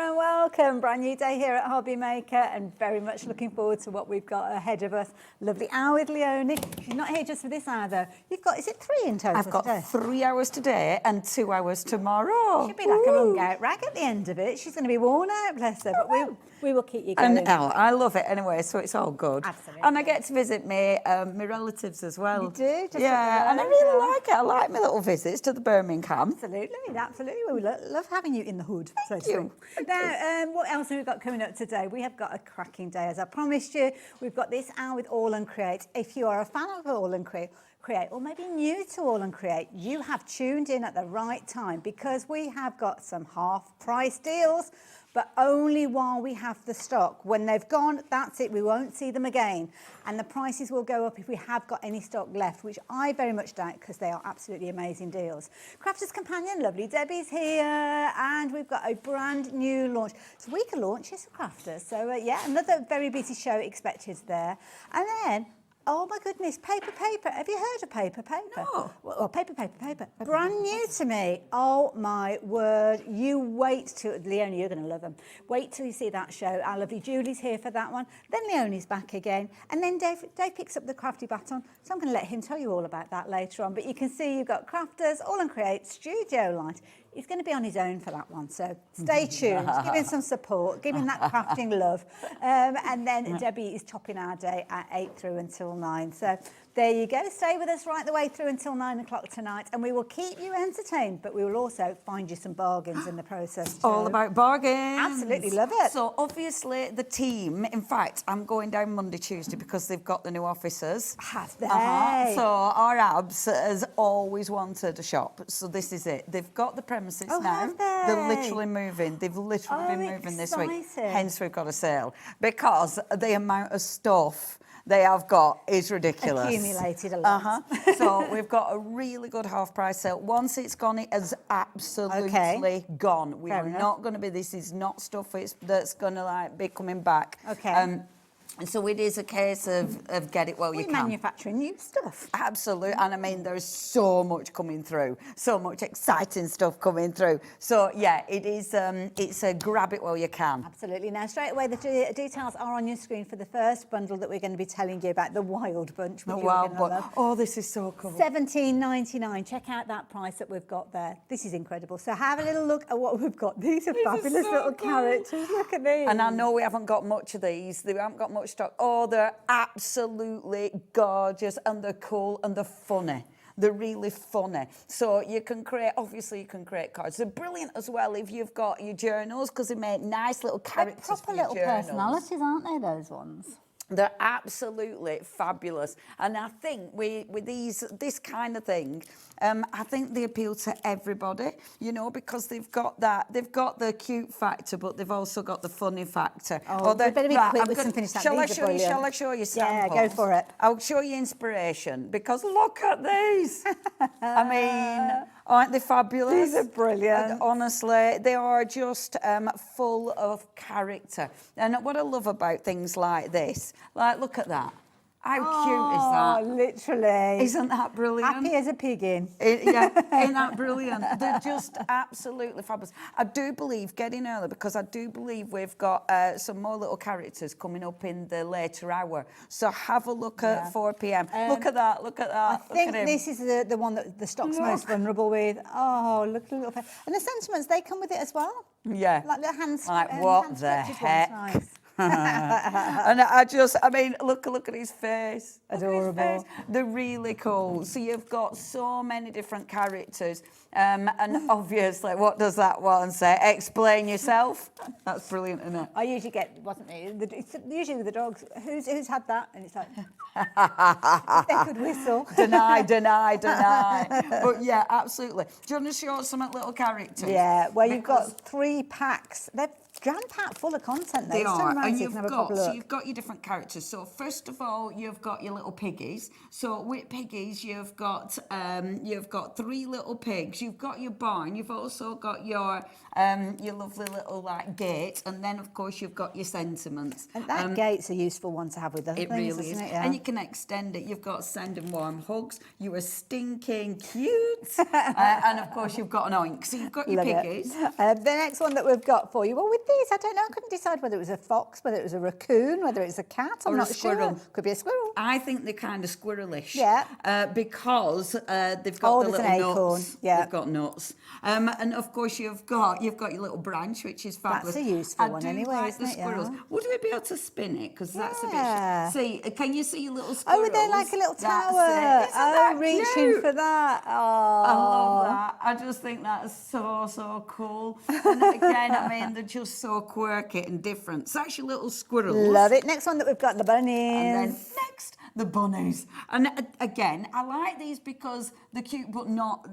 and welcome. Brand new day here at Hobby Maker and very much looking forward to what we've got ahead of us. Lovely hour with Leonie. She's not here just for this hour though. You've got, is it 3 in total I've got today? 3 hours today and 2 hours tomorrow. She'll be like a wrung out rag at the end of it. She's going to be worn out, bless her, but we will keep you going. And I love it anyway, so it's all good. Absolutely. And I get to visit my relatives as well. You do? Just yeah, and I really like it. I like my little visits to the Birmingham. Absolutely, absolutely. We love having you in the hood, so to speak. Thank Now, what else have we got coming up today? We have got a cracking day, as I promised you. We've got this hour with AALL Create. If you are a fan of AALL Create, or maybe new to AALL Create, you have tuned in at the right time because we have got some half-price deals, but only while we have the stock. When they've gone, that's it, we won't see them again. And the prices will go up if we have got any stock left, which I very much doubt because they are absolutely amazing deals. Crafter's Companion, lovely Debbie's here, and we've got a brand new launch. It's week of launches for Crafters, so yeah, another very busy show expected there. And then, oh my goodness, paper. Have you heard of paper? No. Well, paper. Brand new to me. Oh my word. You wait till, Leonie, you're going to love them. Wait till you see that show. Our lovely Julie's here for that one. Then Leonie's back again. And then Dave picks up the crafty baton. So I'm going to let him tell you all about that later on. But you can see you've got Crafters, AALL Create, Studio Light. He's going to be on his own for that one, so stay tuned. Give him some support, give him that crafting love. And then Debbie is topping our day at 8 through until 9. So there you go. Stay with us right the way through until 9 o'clock tonight, and we will keep you entertained, but we will also find you some bargains in the process too. All about bargains. Absolutely love it. So obviously the team, in fact, I'm going down Monday, Tuesday because they've got the new offices. Have they? So our abs has always wanted a shop. So this is it. They've got the premises now. Have they? They're literally moving. They've literally been moving this week. Exciting. Hence we've got a sale because the amount of stuff they have got is ridiculous. Accumulated a lot. So we've got a really good half price sale. Once it's gone, it is absolutely gone. We are not going to be, this is not stuff that's going to like be coming back. Okay. And so it is a case of get it while you can. We're manufacturing new stuff. Absolutely. And I mean, there's so much coming through, so much exciting stuff coming through. So yeah, it is, it's a grab it while you can. Absolutely. Now, straight away, the details are on your screen for the first bundle that we're going to be telling you about, the Wild Bunch. The Wild Bunch. Oh, this is so cool. $17.99. Check out that price that we've got there. This is incredible. So have a little look at what we've got. These are fabulous little characters. Look at these. And I know we haven't got much of these. They haven't got much stock. Oh, they're absolutely gorgeous and they're cool and they're funny. They're really funny. So you can create, obviously you can create cards. They're brilliant as well if you've got your journals because they make nice little characters They're proper for your little journals. personalities, aren't they, those ones? They're absolutely fabulous. And I think with this kind of thing, I think they appeal to everybody, you know, because they've got the cute factor, but they've also got the funny factor. Oh, we better be quick with some finished. Shall I show you samples? Yeah, go for it. I'll show you inspiration because look at these. I mean, aren't they fabulous? These are brilliant. And honestly, they are just full of character. And what I love about things like this, like look at that. How cute is that? Literally. Isn't that brilliant? Happy as a pig in. Yeah, isn't that brilliant? They're just absolutely fabulous. I do believe, getting early, because I do believe we've got some more little characters coming up in the later hour. So have a look at 4 p.m. Look at that, look at that. I think this is the one that the stock's most vulnerable with. Oh, look at the little face. And the sentiments, they come with it as well. Yeah. Like the hands. Like what the heck? Nice. And I mean, look at his face. Adorable. They're really cool. So you've got so many different characters. And obviously, what does that one say? Explain yourself. That's brilliant, isn't it? I usually get, wasn't it? It's usually with the dogs. Who's had that? And it's like, if they could whistle. Deny. But yeah, absolutely. Do you want to show us some little characters? Yeah, well, you've got 3 packs. They're jam-packed full of content. They are. so you can have a proper look. So you've got your different characters. So first of all, you've got your little piggies. So with piggies, you've got 3 little pigs. You've got your barn. You've also got your lovely little like gate, and then of course you've got your sentiments. And that gate's a useful one to have with other It things, really is. isn't it? Yeah. And you can extend it. You've got sending warm hugs. You are stinking cute. And of course you've got an oink. So you've got your Love piggies. The next one that we've got for you, well, with these, I don't know, I couldn't decide whether it was a fox, whether it was a raccoon, whether it's a cat, I'm Or a not squirrel. sure. Could be a squirrel. I think they're kind of squirrelish. Yeah. Because they've got the there's little an acorn. nuts. Yeah. They've got nuts. And of course you've got your little branch, which is fabulous. That's a useful I one do anyway, like isn't the it? squirrels. Yeah. Would we be able to spin it? Because that's Yeah. a bit. See, can you see your little Oh, squirrels? they're like a little That's tower. it. Isn't that reaching cute? for that. Oh. I love that. I just think that's so cool. And again, I mean, they're just so quirky and different. So that's your little squirrels. Love it. Next one that we've got, the bunnies. And then next, the bunnies. And again, I like these because they're cute, but not,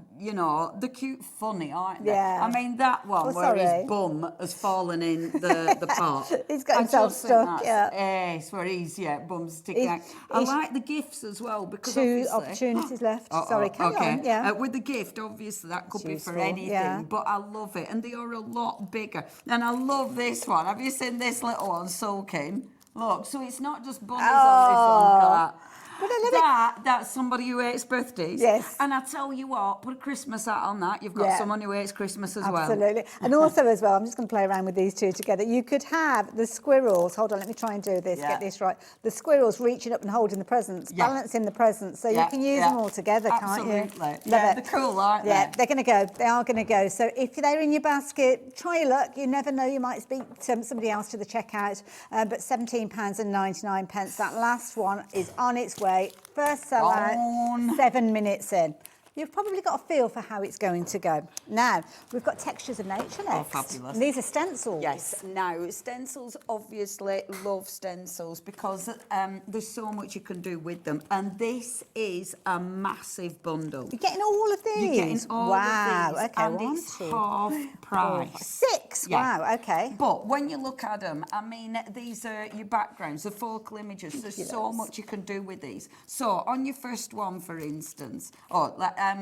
they're cute funny, aren't they? Yeah. I mean, that one Oh, where sorry. his bum has fallen in the pot. He's got I himself just think stuck, that's yeah. ace, where bum's sticking out. I like the gifts as well, because Two obviously... opportunities left. Sorry, carry on. Yeah. With the gift, obviously, that could be for useful, anything, yeah. but I love it. And they are a lot bigger. And I love this one. Have you seen this little one soaking? Look, so it's not just bunnies on this one, look at that. But I love it. That's somebody who hates birthdays. Yes. And I tell you what, put a Christmas hat on that. You've got Yeah. someone who hates Christmas as well. Absolutely. And also as well, I'm just going to play around with these two together. You could have the squirrels. Hold on, let me try and do this, Yeah. get this right. The squirrels reaching up and holding the presents, Yeah. balancing the presents. So you Yeah, can use yeah. them all together, can't you? Absolutely. Love Yeah, it. they're cool, aren't they? Yeah, they're going to go. They are going to go. So if they're in your basket, try your luck. You never know, you might speak to somebody else to the checkout. But £17.99. That last one is on its way. First sell out, On. 7 minutes in. You've probably got a feel for how it's going to go. Now, we've got Textures of Nature next. fabulous. And these are stencils. Yes. Now, stencils, obviously, love stencils because there's so much you can do with them. And this is a massive bundle. You're getting all of these? You're getting all wow. of these, Okay, and one, it's two, half price. 6. Yeah. Wow, okay. But when you look at them, I mean, these are your backgrounds, the focal images. There's so much you can do with these. So on your first one, for instance,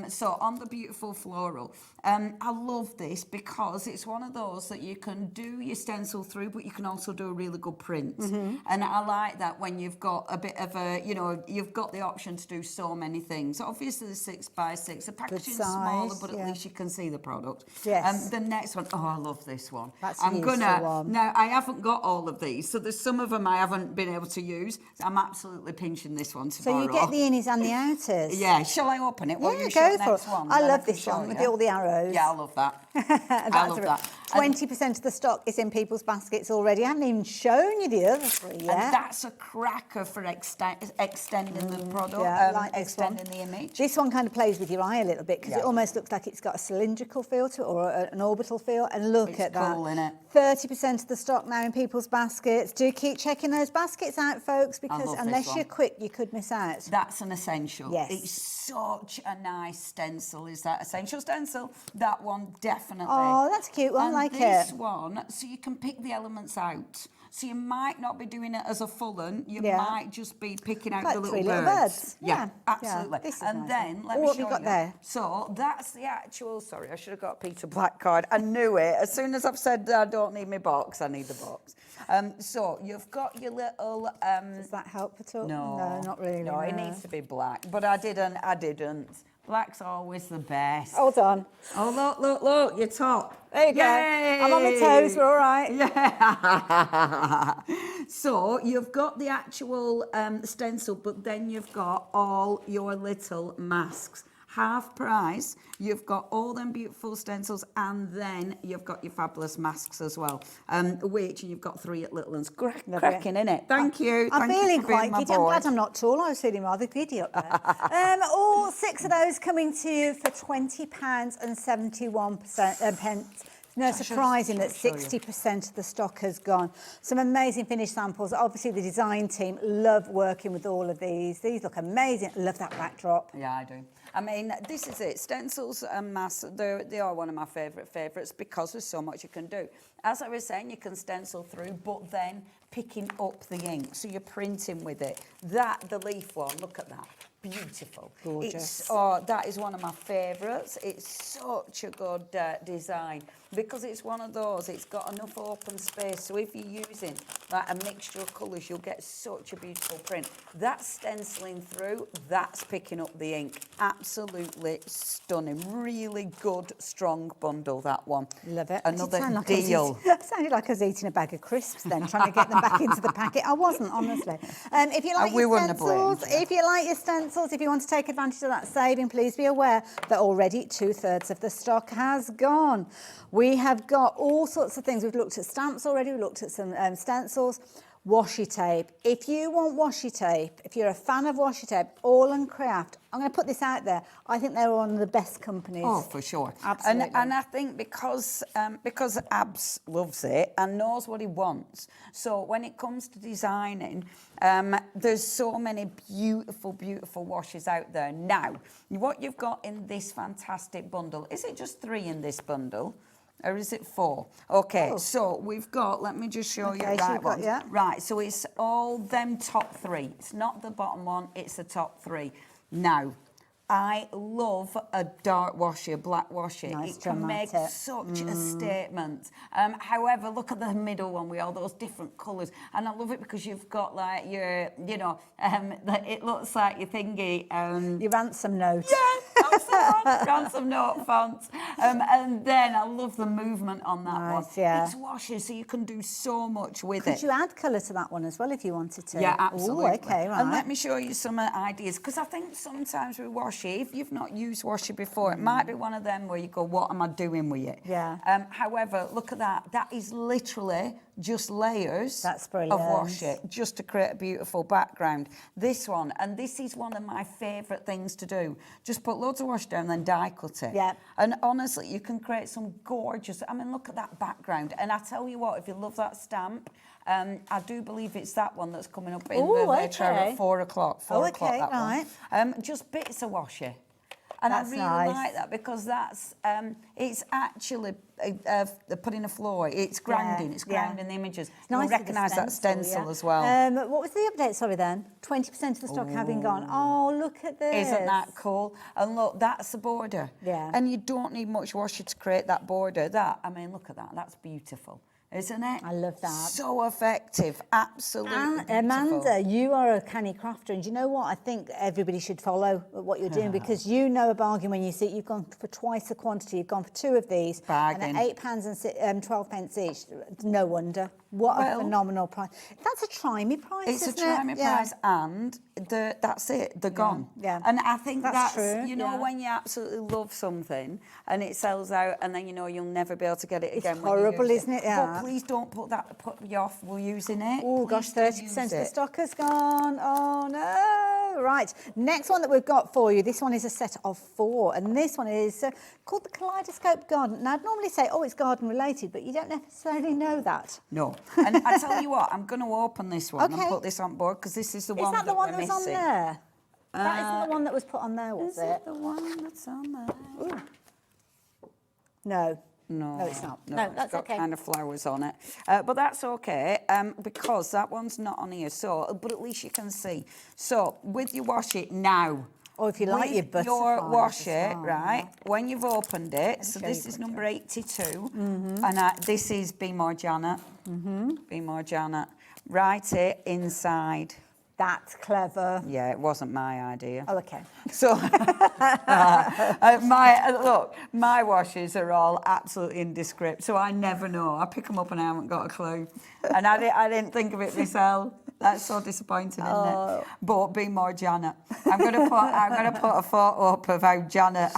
so on the beautiful floral, I love this because it's one of those that you can do your stencil through, but you can also do a really good print. And I like that when you've got a bit of a, you've got the option to do so many things. Obviously, the 6x6, the packaging's smaller, but at least you can see the product. Yes. The next one, I love this one. That's a useful one. Now, I haven't got all of these, so there's some of them I haven't been able to use. So I'm absolutely pinching this one tomorrow. So you get the innies and the outers? Yeah, shall I open it? Yeah, go for it. One, I then love can this show one with you. all the arrows. Yeah, I love that. I love that. 20% of the stock is in people's baskets already. I haven't even shown you the other 3 yet. And that's a cracker for extending the product, like this extending one. the image. This one kind of plays with your eye a little bit because Yeah. it almost looks like it's got a cylindrical feel to it or an orbital feel. And look It's at that. cool, innit? 30% of the stock now in people's baskets. Do keep checking those baskets out, folks, because love this unless one. you're quick, you could miss out. That's an essential. Yes. It's such a nice stencil. Is that essential stencil? That one definitely. Oh, that's a cute one. And I like this it. one, so you can pick the elements out. So you might not be doing it as a full one. You Yeah. might just be picking out Like the 3 little little birds. birds. Yeah, Yeah. absolutely. Yeah, this is And nice. then let Oh, me what show have you got you. there? So that's the actual. Sorry, I should have got a Peter Black card. I knew it. As soon as I've said I don't need my box, I need the box. So you've got your little. Does that help at all? No, not really. No, it needs to be black. But I didn't. Black's always the best. Hold on. Oh, look, your top. There you go. I'm on my toes, we're all right. Yeah. So you've got the actual stencil, but then you've got all your little masks. Half price, you've got all them beautiful stencils, and then you've got your fabulous masks as well, which you've got 3 at Littlands. Cracking, innit? Thank you. I'm Thank you feeling for being quite my giddy. I'm glad boy. I'm not tall. I was feeling rather giddy up there. All 6 of those coming to you for £20.71 pence. No, surprising that 60% of the stock has gone. Some amazing finished samples. Obviously, the design team love working with all of these. These look amazing. I love that backdrop. Yeah, I do. I mean, this is it. Stencils and mass, they are one of my favourites because there's so much you can do. As I was saying, you can stencil through, but then picking up the ink, so you're printing with it. The leaf one, look at that. Beautiful. Gorgeous. That is one of my favourites. It's such a good design because it's one of those, it's got enough open space, so if you're using like a mixture of colours, you'll get such a beautiful print. That's stenciling through, that's picking up the ink. Absolutely stunning. Really good, strong bundle, that one. Love it. Another deal. Sounded like I was eating a bag of crisps then, trying to get them back into the packet. I wasn't, honestly. If you like your stencils, if you want to take advantage of that saving, please be aware that already 2/3 of the stock has gone. We have got all sorts of things. We've looked at stamps already. We've looked at some stencils. Washi tape. If you want washi tape, if you're a fan of washi tape, AALL Create, I'm going to put this out there. I think they're one of the best companies. Oh, for sure. Absolutely. And I think because Abs loves it and knows what he wants, so when it comes to designing, there's so many beautiful, beautiful washes out there. Now, what you've got in this fantastic bundle, is it just 3 in this bundle? Or is it 4? Okay, so we've got, let me just show you right ones. Right, so it's all them top 3. It's not the bottom one, it's the top 3. Now, I love a dark washi, a black washi. Nice, it can make such a statement. However, look at the middle one with all those different colours. And I love it because you've got like your, it looks like your thingy. Your ransom note. Yeah, that's the one, ransom note font. And then I love the movement on that one. Yeah. It's washi, so you can do so much with it. Could you add colour to that one as well if you wanted to? Yeah, absolutely. Ooh, okay, right. And let me show you some ideas, because I think sometimes with washi, if you've not used washi before, it might be one of them where you go, what am I doing with it? Yeah. However, look at that. That is literally just layers of washi, just to create a beautiful background. This one, and this is one of my favourite things to do. Just put loads of washi down and then die cut it. Yeah. And honestly, you can create some gorgeous, I mean, look at that background. And I tell you what, if you love that stamp, I do believe it's that one that's coming up in the later at 4 o'clock. 4 o'clock, that one. Just bits of washi. And that's I really like that because that's, it's actually putting a floor, it's grounding, it's grounding the images. You'll recognise that stencil as well. What was the update, sorry then? 20% of the stock having gone. Oh, look at this. Isn't that cool? And look, that's the border. Yeah. And you don't need much washi to create that border. I mean, look at that, that's beautiful. Isn't it? I love that. So effective, absolutely beautiful. Amanda, you are a canny crafter, and do you know what? I think everybody should follow what you're doing because you know a bargain when you see it. You've gone for twice the quantity. You've gone for 2 of these. Bargain. And at £8 and 12 pence each. No wonder. What a phenomenal price. That's a try me price, It's a try me price, and that's it. They're gone. Yeah. And I think that's true. You know, when you absolutely love something and it sells out, and then you know you'll never be able to get it again. It's horrible, isn't it? Yeah. But please don't put me off. We're using it. Oh gosh, 30% of the stock has gone. Oh no! Right. Next one that we've got for you. This one is a set of 4, and this one is called the Kaleidoscope Garden. Now I'd normally say, oh, it's garden related, but you don't necessarily know that. No. And I tell you what, I'm going to open this one and put this on board because this is the one that we're missing. Is that the one that was on there? That isn't the one that was put on there, was it? Is it the one that's on there? Ooh. No. No, it's not. No, that's it's got okay. kind of flowers on it. But that's okay because that one's not on here. So, but at least you can see. So, with your washi now. Or if you like your butterflies. Your washi, right, when you've opened it, so this is number 82, and this is Be More Janet. Be More Janet. Write it inside. That's clever. Yeah, it wasn't my idea. Oh, okay. So, my washes are all absolutely indescript, so I never know. I pick them up and I haven't got a clue. And I didn't think of it myself. That's so disappointing, isn't Oh. it? But be more Janet. I'm gonna put a photo up of how Janet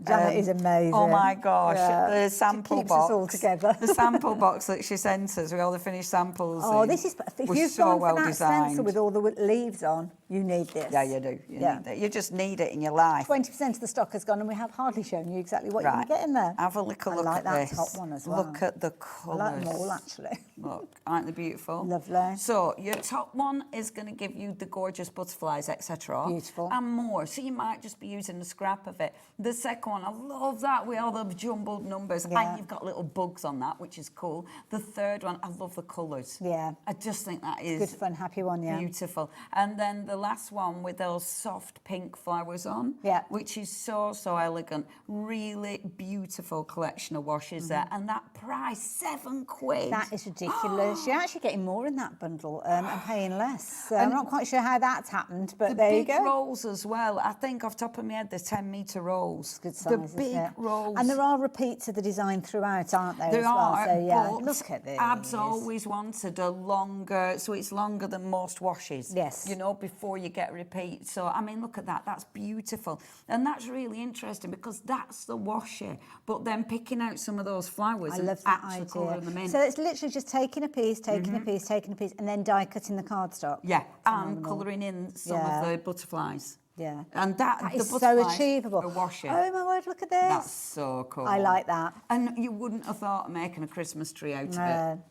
Janet is amazing. Oh my gosh, Yeah. the She sample keeps box. us all together. The sample box that she sent us with all the finished samples. Oh, in this is, if was you've so gone well for that designed. stencil with all the leaves on, you need this. Yeah, you do. You Yeah. need it. You just need it in your life. 20% of the stock has gone, and we have hardly shown you exactly what you Right. can get in there. Have a little I look like at that this. top one as well. Look at the I colours. like them all, actually. Look, aren't they beautiful? Lovely. So your top one is going to give you the gorgeous butterflies, etc. Beautiful. And more. So you might just be using a scrap of it. The second one, I love that with all the jumbled numbers. Yeah. And you've got little bugs on that, which is cool. The third one, I love the colours. Yeah. I just think that is Good fun, happy one, yeah. beautiful. And then the last one with those soft pink flowers on, Yeah. which is so elegant. Really beautiful collection of washes there. And that price, £7. That is ridiculous. You're actually getting more in that bundle and paying less. So I'm not quite sure how that's happened, but The there you big go. rolls as well. I think off the top of my head, there's 10-metre rolls. Good size, The isn't big it? rolls. And there are repeats of the design throughout, aren't there, There as well? are, So yeah, but look at this. Ab's always wanted a longer, so it's longer than most washes. Yes. You know, before you get repeat. So, I mean, look at that. That's beautiful. And that's really interesting because that's the washer. But then picking out some of those flowers I and love that actually colouring them idea. in. So it's literally just taking a piece, taking a piece, taking a piece, and then die cutting the cardstock. Yeah, and Phenomenal. colouring in some Yeah. of the butterflies. Yeah. And that That the is so butterflies achievable. are washing. Oh my word, look at this. That's so cool. I like that. And you wouldn't have thought of making a Christmas tree out of No,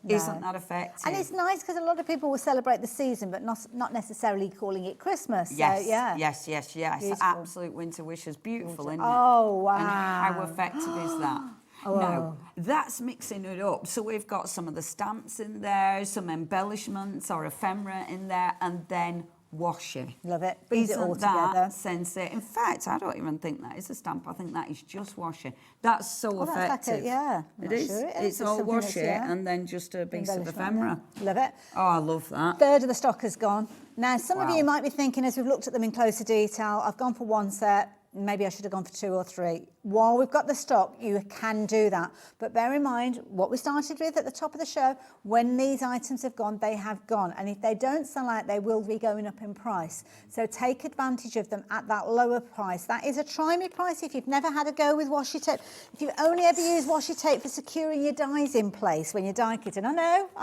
it. no. Isn't that effective? And it's nice because a lot of people will celebrate the season, but not necessarily calling it Christmas. Yes, so, yeah. yes. Beautiful. Absolute winter wishes. Beautiful, isn't it? Oh, wow. And how effective is that? Oh, wow. Now, that's mixing it up. So we've got some of the stamps in there, some embellishments or ephemera in there, and then washi. Love it. Brings it all Isn't that together. sensei? In fact, I don't even think that is a stamp. I think that is just washi. That's so Oh, that's like effective. a- yeah, I'm It not is. sure it is. It's It's all something that's- washi yeah. and then just a piece of Embellishment, ephemera. yeah. Love it. Oh, I love that. Third of the stock has gone. Now, some of Wow. you might be thinking, as we've looked at them in closer detail, I've gone for one set, maybe I should have gone for 2 or 3. While we've got the stock, you can do that. But bear in mind, what we started with at the top of the show, when these items have gone, they have gone. And if they don't sell out, they will be going up in price. So take advantage of them at that lower price. That is a try me price if you've never had a go with washi tape. If you've only ever used washi tape for securing your dies in place when you're die kitting. I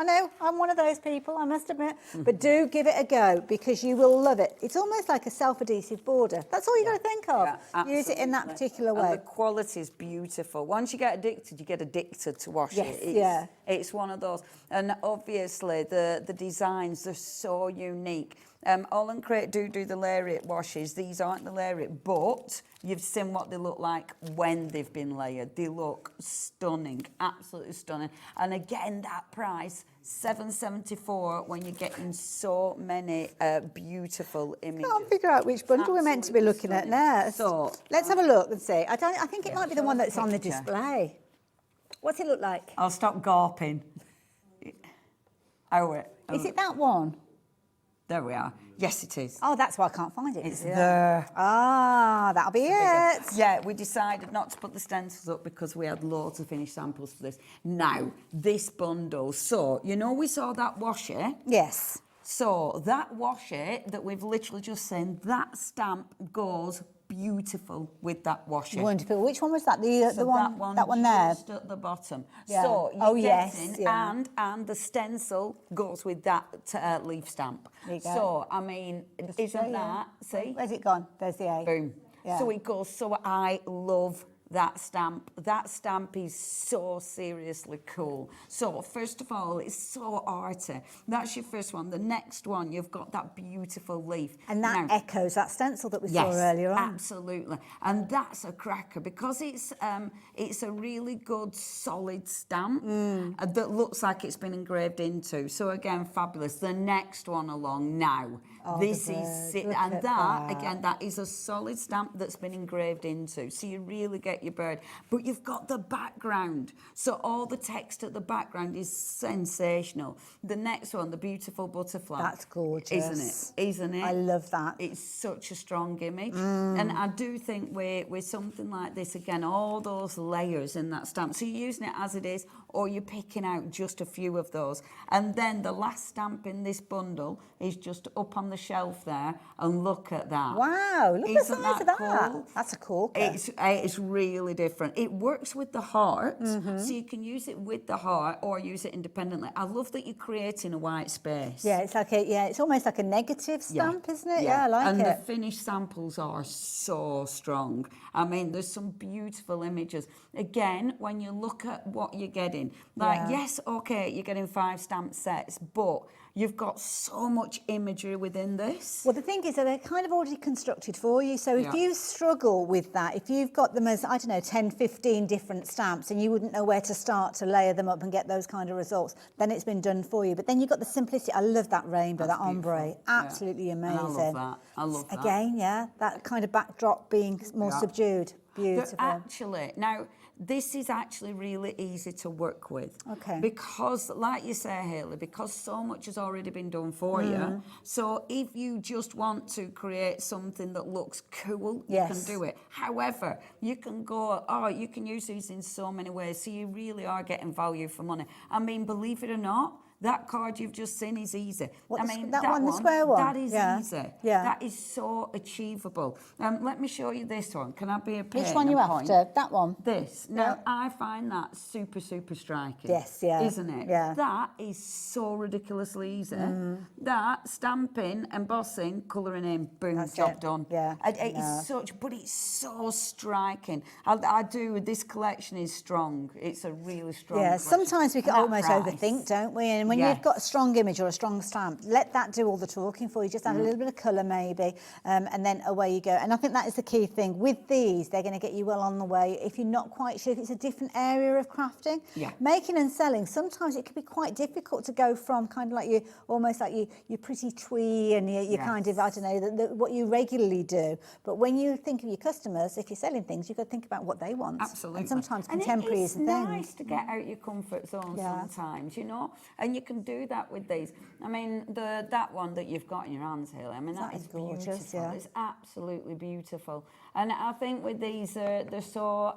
know, I'm one of those people, I must admit. But do give it a go because you will love it. It's almost like a self-adhesive border. That's all you got to think of. Yeah, Use it in that absolutely. particular And way. the quality is beautiful. Once you get addicted, you get addicted to washi. Yes, yeah. It's one of those. And obviously, the designs, they're so unique. AALL Create do the lariat washes. These aren't the lariat, but you've seen what they look like when they've been layered. They look stunning, absolutely stunning. And again, that price, $7.74, when you're getting so many beautiful images. Can't figure out which bundle we're meant to be looking at next. So Let's have a look and see. I think it might be the show one us that's the on the picture. display. What's it look like? I'll stop gawping. Oh, wait. Is it that one? There we are. Yes, it is. Oh, that's why I can't find it. It's Yeah. there. Ah, that'll be it. Yeah, we decided not to put the stencils up because we had loads of finished samples for this. Now, this bundle. So, you know, we saw that washi. Yes. So, that washi that we've literally just seen, that stamp goes beautiful with that washi. Wonderful. Which one was that? The So one that one there. just at the bottom. Yeah. So you're Oh, yes, getting, yeah. and the stencil goes with that leaf stamp. There you go. So I mean, Just show isn't you. that see? Where's it gone? There's the A. Boom. Yeah. So it goes. So I love that stamp. That stamp is so seriously cool. So first of all, it's so arty. That's your first one. The next one, you've got that beautiful leaf. And that Now, echoes that stencil that we saw yes, earlier on. absolutely. And that's a cracker because it's a really good solid stamp that looks like it's been engraved into. So again, fabulous. The next one along now. Oh, This the is bird. it, Look and at that that. again, that is a solid stamp that's been engraved into. So you really get create your bird. But you've got the background. So all the text at the background is sensational. The next one, the beautiful butterfly. That's gorgeous. Isn't it? Isn't it? I love that. It's such a strong image. And I do think with something like this, again, all those layers in that stamp. So you're using it as it is, or you're picking out just a few of those. And then the last stamp in this bundle is just up on the shelf there, and look at that. Wow, look at the size of that. Cool? That's a corker. It's really different. It works with the heart, so you can use it with the heart or use it independently. I love that you're creating a white space. Yeah, it's like it's almost like a negative stamp, isn't it? Yeah, I like and it. And the finished samples are so strong. I mean, there's some beautiful images. Again, when you look at what you're getting, like, yes, okay, you're getting 5 stamp sets, but you've got so much imagery within this. Well, the thing is that they're kind of already constructed for you. So if you struggle with that, if you've got them as, I don't know, 10, 15 different stamps and you wouldn't know where to start to layer them up and get those kind of results, then it's been done for you. But then you've got the simplicity. I love that rainbow, that ombre. Absolutely amazing. And I love that. I love that. Again, that kind of backdrop being more subdued. Beautiful. Actually, now, this is actually really easy to work with. Okay. Because, like you say, Hayley, because so much has already been done for you. So if you just want to create something that looks cool, you can do it. However, you can you can use these in so many ways. So you really are getting value for money. I mean, believe it or not, that card you've just seen is easy. That one, the square one? That is easy. Yeah. That is so achievable. Let me show you this one. Can I be a pain? Which one you after? That one? This. Now, I find that super, super striking. Yes, yeah. Isn't it? Yeah. That is so ridiculously easy. That, stamping, embossing, colouring in, boom, That's job it. done. Yeah. But it's so striking. I do, this collection is strong. It's a really strong collection. Sometimes we can And almost that price. overthink, don't we? And when you've got a strong image or a strong stamp, let that do all the talking for you. Just add a little bit of colour maybe, and then away you go. And I think that is the key thing. With these, they're going to get you well on the way. If you're not quite sure if it's a different area of crafting, making and selling, sometimes it can be quite difficult to go from kind of like your pretty twee and your kind of, I don't know, what you regularly do. But when you think of your customers, if you're selling things, you've got to think about what they want. Absolutely. And sometimes contemporary is the thing. It's nice to get out your comfort zone sometimes, you know, and you can do that with these. I mean, that one that you've got in your hands, Hayley, I mean, that is gorgeous, beautiful. It's absolutely beautiful. And I think with these, they're so,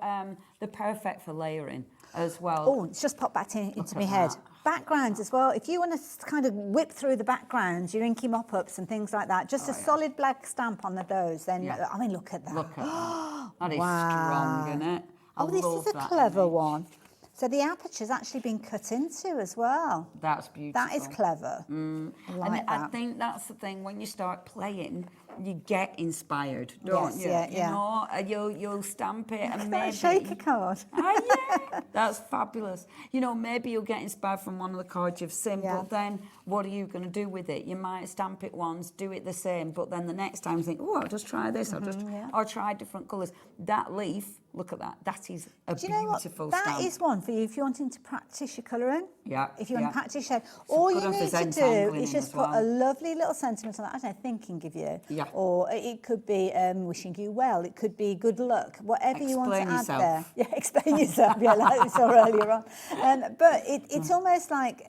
they're perfect for layering as well. Oh, it's just popped back into my head. Backgrounds as well. If you want to kind of whip through the backgrounds, your inky mop-ups and things like that, just a solid black stamp on those, then, I mean, look at that. Look at that. That is strong, isn't it? This is a clever one. So the aperture's actually been cut into as well. That's beautiful. That is clever. I think that's the thing, when you start playing, you get inspired, don't you? You know, you'll stamp it and maybe... shaker card. That's fabulous. You know, maybe you'll get inspired from one of the cards you've seen, but then what are you going to do with it? You might stamp it once, do it the same, but then the next time think, I'll just try this, or try different colours. That leaf, look at that. That is a beautiful stamp. That is one for you if you're wanting to practice your colouring. If you want to practice shade. So all you need to do is just put a lovely little sentiment on that. I don't know, thinking of you. Or it could be wishing you well. It could be good luck. Whatever you want to add there. Yeah, explain yourself. Like we saw earlier on. But it's almost like...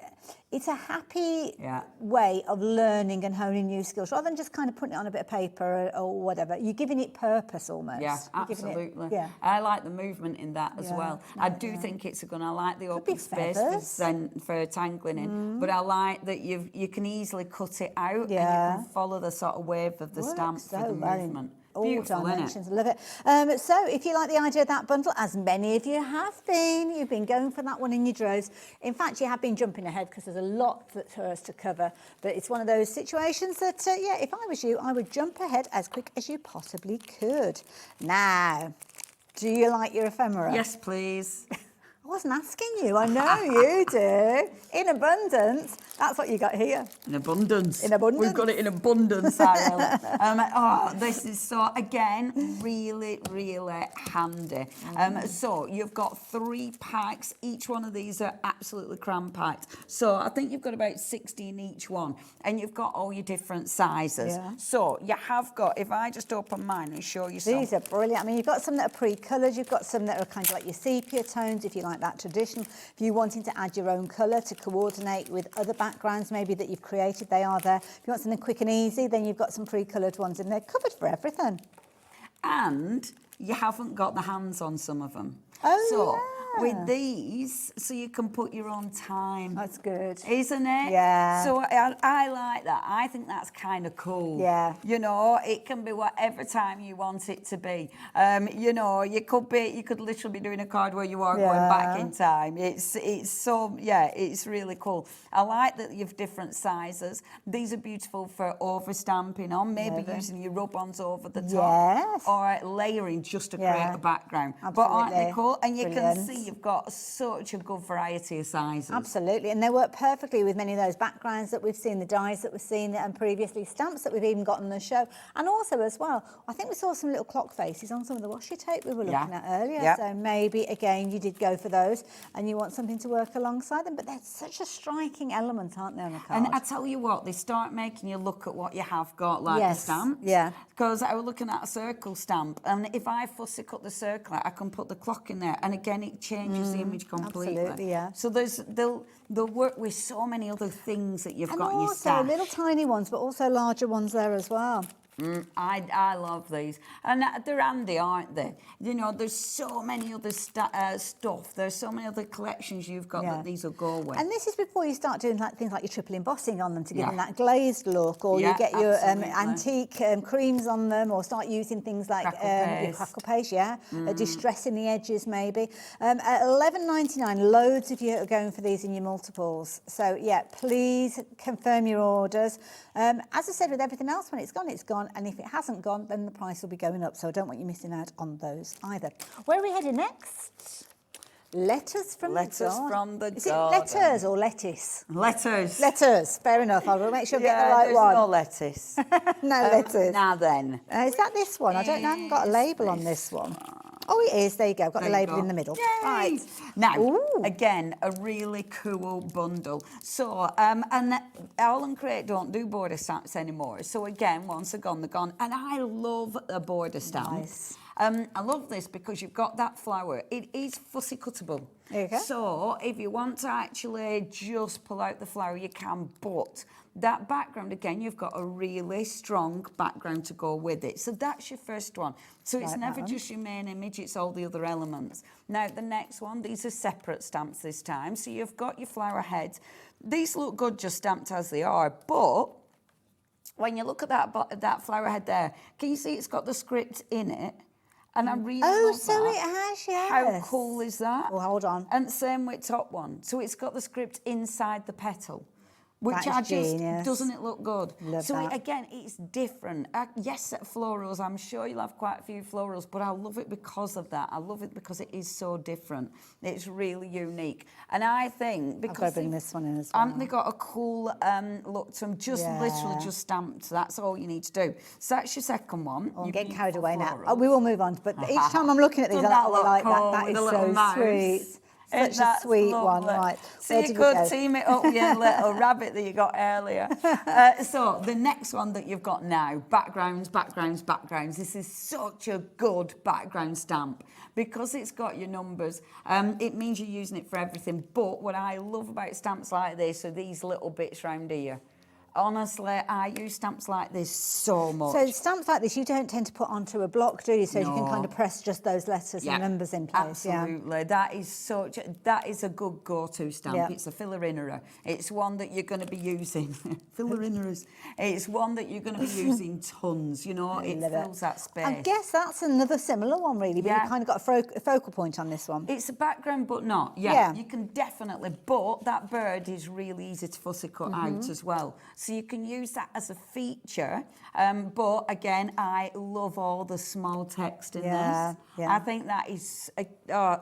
It's a happy way of learning and honing new skills, rather than just kind of putting it on a bit of paper or whatever. You're giving it purpose almost. Yeah, absolutely. I like the movement in that as well. I do think it's I like the open space for tangling in, but I like that you can easily cut it out and you can follow the sort of wave of the stamp for the movement. All beautiful, dimensions, love it. So if you like the idea of that bundle, as many of you have been, you've been going for that one in your droves. In fact, you have been jumping ahead because there's a lot for us to cover, but it's one of those situations that, if I was you, I would jump ahead as quick as you possibly could. Now, do you like your ephemera? Yes, please. I wasn't asking you, I know you do. In abundance. That's what you got here. In abundance. In abundance. We've got it in abundance, Ariel. This is so, again, really, really handy. So you've got 3 packs. Each one of these are absolutely cram-packed. So I think you've got about 60 in each one. And you've got all your different sizes. Yeah. So you have got, if I just open mine and show you some. These are brilliant. I mean, you've got some that are pre-coloured. You've got some that are kind of like your sepia tones, if you like that traditional. If you're wanting to add your own colour to coordinate with other backgrounds maybe that you've created, they are there. If you want something quick and easy, then you've got some pre-coloured ones in there, covered for everything. And you haven't got the hands on some of them. Oh, so yeah. with these, so you can put your own time. That's good. Isn't it? Yeah. So I like that. I think that's kind of cool. Yeah. You know, it can be whatever time you want it to be. You know, you could literally be doing a card where you are going back in time. It's so, yeah, it's really cool. I like that you've different sizes. These are beautiful for over stamping on, maybe using your rub-ons over the top. Yes. Or layering just to create a background. Absolutely. But aren't they cool? And you Brilliant. can see you've got such a good variety of sizes. Absolutely, and they work perfectly with many of those backgrounds that we've seen, the dies that we've seen, and previously stamps that we've even got on the show. And also as well, I think we saw some little clock faces on some of the washi tape we were looking at earlier. So maybe, again, you did go for those and you want something to work alongside them, but they're such a striking element, aren't they, on a card? And I tell you what, they start making you look at what you have got, like the stamps. Yeah. Because I was looking at a circle stamp, and if I fussy cut the circle out, I can put the clock in there, and again, it changes the image completely. Absolutely, yeah. So they'll work with so many other things that you've got in your stash. And also little tiny ones, but also larger ones there as well. I love these, and they're handy, aren't they? You know, there's so many other stuff. There's so many other collections you've got that these will go with. And this is before you start doing things like your triple embossing on them to give them that glazed look, or you get your antique creams on them, or start using things like your crackle paste, distressing the edges maybe. At $11.99, loads of you are going for these in your multiples. So yeah, please confirm your orders. As I said, with everything else, when it's gone, it's gone. And if it hasn't gone, then the price will be going up. So I don't want you missing out on those either. Where are we heading next? Letters from the garden. Is it letters or lettuce? Letters. Letters. Fair enough. I'll make sure I get the right there's one. no lettuce. No letters. Now then. Is that this one? I don't know. I haven't got a label on this one. Oh, it is. There you go. Got the label in the middle. Yay. Right. Now, again, a really cool bundle. So, and AALL Create don't do border stamps anymore. So again, once they're gone, they're gone. And I love a border stamp. Nice. I love this because you've got that flower. It is fussy cuttable. There you go. So if you want to actually just pull out the flower, you can. But that background, again, you've got a really strong background to go with it. So that's your first one. So it's never just your main image, it's all the other elements. Now, the next one, these are separate stamps this time. So you've got your flower heads. These look good just stamped as they are, but when you look at that flower head there, can you see it's got the script in it? And I really love so that. it has, yes. How cool is that? Oh, hold on. And same with top one. So it's got the script inside the petal. Which That's genius. doesn't it look good? Love so that. Again, it's different. Yes, florals, I'm sure you'll have quite a few florals, but I love it because of that. I love it because it is so different. It's really unique. And I think because I've got to bring this one in as well. haven't they got a cool look to them? Just literally just stamped. That's all you need to do. So that's your second one. I'm getting carried away now. We will move on. But each time I'm looking at these, Doesn't I that look like cool that. That with is the little so mouse? sweet. Such a That's sweet one, lovely. right. So Where you did could we go? team it up with your little rabbit that you got earlier. So the next one that you've got now, backgrounds. This is such a good background stamp because it's got your numbers. It means you're using it for everything. But what I love about stamps like this are these little bits round here. Honestly, I use stamps like this so much. So stamps like this, you don't tend to put onto a block, do you? So you can kind of press just those letters and numbers in place. Absolutely. That is a good go-to stamp. It's a filler innerer. It's one that you're going to be using. Filler innerers. It's one that you're going to be using tons. You know, it fills that space. I guess that's another similar one, really. But you've kind of got a focal point on this one. It's a background, but not. Yeah, you can definitely. But that bird is really easy to fussy cut out as well. So you can use that as a feature. But again, I love all the small text in this. Yeah. I think that is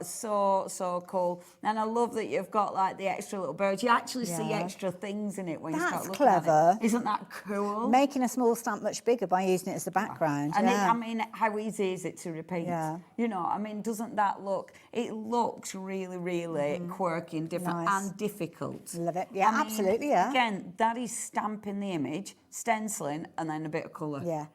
so cool. And I love that you've got like the extra little birds. You actually see extra things in it when you start looking at it. Isn't that cool? Making a small stamp much bigger by using it as the background. And I mean, how easy is it to repeat? Yeah. You know, I mean, doesn't that look, it looks really, really quirky and different and difficult. Love it. Yeah, I mean, absolutely, yeah. Again, that is stamping the image, stenciling, and then a bit of colour. Yeah.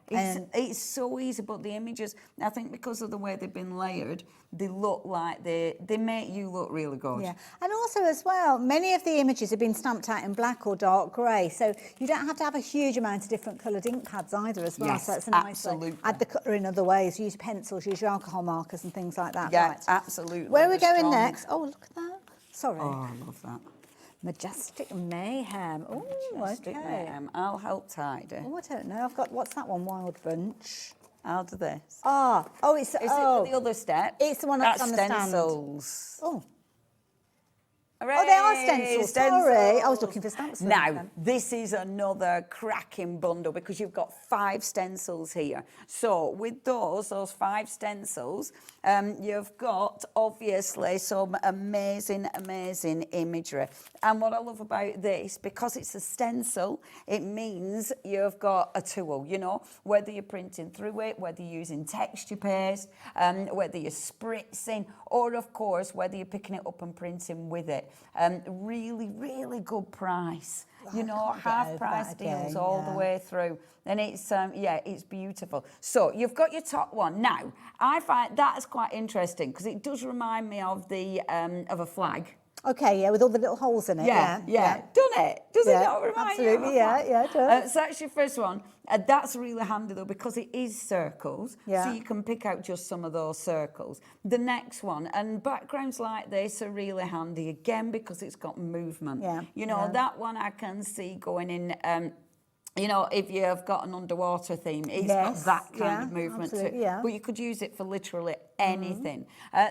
It's so easy, but the images, I think because of the way they've been layered, they look like they make you look really good. Yeah, and also as well, many of the images have been stamped out in black or dark grey, so you don't have to have a huge amount of different coloured ink pads either as well. Yes, so it's a nice absolutely. way. Add the colour in other ways, use pencils, use your alcohol markers and things like that. Yeah, right. absolutely. Where are we going next? Oh, look at that. Sorry. Oh, I love that. Majestic Mayhem. Oh, Majestic okay. Mayhem. I'll help tidy. Oh, I don't know. I've got, what's that one? Wild Bunch. I'll do this. It's Is it for the other step? It's the one that's on the stand. stencils. Oh. Hooray! Oh, they are stencils. Sorry, I was looking for stamps. Now, this is another cracking bundle because you've got 5 stencils here. So with those 5 stencils, you've got obviously some amazing imagery. And what I love about this, because it's a stencil, it means you've got a tool, you know, whether you're printing through it, whether you're using texture paste, whether you're spritzing, or of course, whether you're picking it up and printing with it. Really, really good price. You know, half price deals all the way through. And it's, it's beautiful. So you've got your top one. Now, I find that's quite interesting because it does remind me of the of a flag. Okay, yeah, with all the little holes in it. Yeah. Doesn't it? Does it not remind you? Absolutely, yeah, it does. So that's your first one. That's really handy though because it is circles, so you can pick out just some of those circles. The next one, and backgrounds like this are really handy again because it's got movement. Yeah. You know, that one I can see going in. You know, if you've got an underwater theme, it's got that kind of movement too. Yeah. But you could use it for literally anything.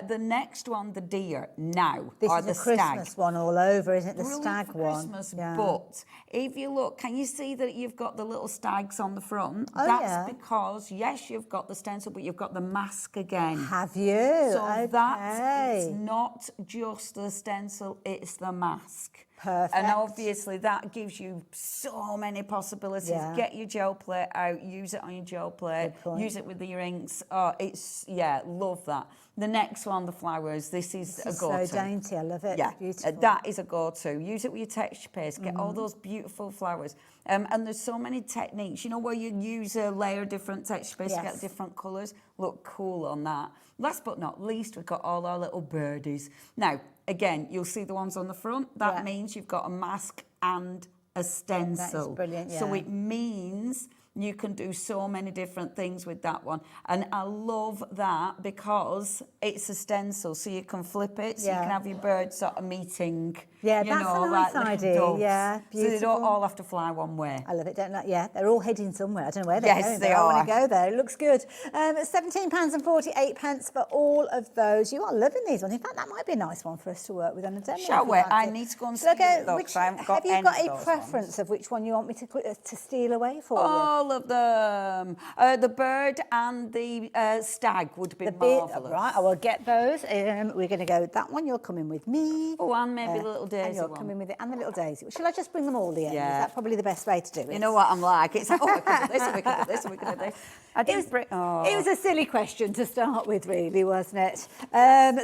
The next one, the deer, now, This or is the a Christmas stag. one all over, isn't it? The Brilliant stag for one. Christmas, but if you look, can you see that you've got the little stags on the front? Oh, That's because, yes, you've got the stencil, but you've got the mask again. Have you? So it's not just the stencil, it's the mask. Perfect. And obviously that gives you so many possibilities. Yeah. Get your gel plate out, use it on your gel plate, use it with your inks. Oh, it's, love that. The next one, the flowers, this is a go-to. So dainty, I love it. Yeah, It's beautiful. that is a go-to. Use it with your texture paste. Get all those beautiful flowers. And there's so many techniques, you know, where you use a layer of different texture paste to get different colours. Look cool on that. Last but not least, we've got all our little birdies. Now, again, you'll see the ones on the front. That means you've got a mask and a stencil. That is brilliant, So it means you can do so many different things with that one. And I love that because it's a stencil, so you can flip it, so you can have your bird sort of meeting. Yeah, you that's know, a nice like idea. doves. Yeah, So they don't beautiful. all have to fly one way. I love it, don't I? Yeah, they're all heading somewhere. I don't know where they're Yes, going. they I want are. to go there. It looks good. £17.48 for all of those. You are loving these ones. In fact, that might be a nice one for us to work with on a demo. Shall if you we? fancy. I need to go and Shall steal I it, though, 'cause I haven't got Have you any got of a those preference of which one you want me to steal away for you? All of them. The bird and the stag would be marvellous. Right, I will get those. We're going to go with that one. You're coming with me. Oh, and maybe the little And daisy you're one. coming with it, and the little daisy. Shall I just bring them all in? Yeah. Is that probably the best way to do it? You know what I'm like? It's like, oh, we could do this, and we could do this, and we could do this. It was a silly question to start with, really, wasn't it?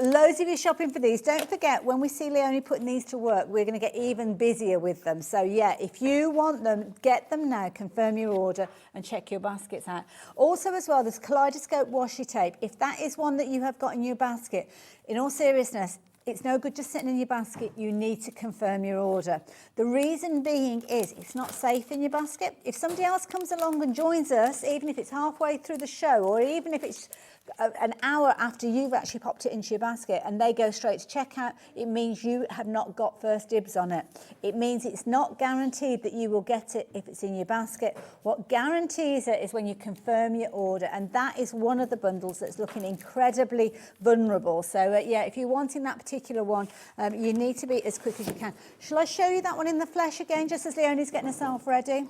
Loads of you shopping for these. Don't forget, when we see Leonie putting these to work, we're going to get even busier with them. So, yeah, if you want them, get them now, confirm your order, and check your baskets out. Also, as well, there's kaleidoscope washi tape. If that is one that you have got in your basket, in all seriousness, it's no good just sitting in your basket. You need to confirm your order. The reason being is it's not safe in your basket. If somebody else comes along and joins us, even if it's halfway through the show or even if it's an hour after you've actually popped it into your basket and they go straight to checkout, it means you have not got first dibs on it. It means it's not guaranteed that you will get it if it's in your basket. What guarantees it is when you confirm your order, and that is one of the bundles that's looking incredibly vulnerable. So yeah, if you're wanting that particular one, you need to be as quick as you can. Shall I show you that one in the flesh again, just as Leonie's getting herself ready?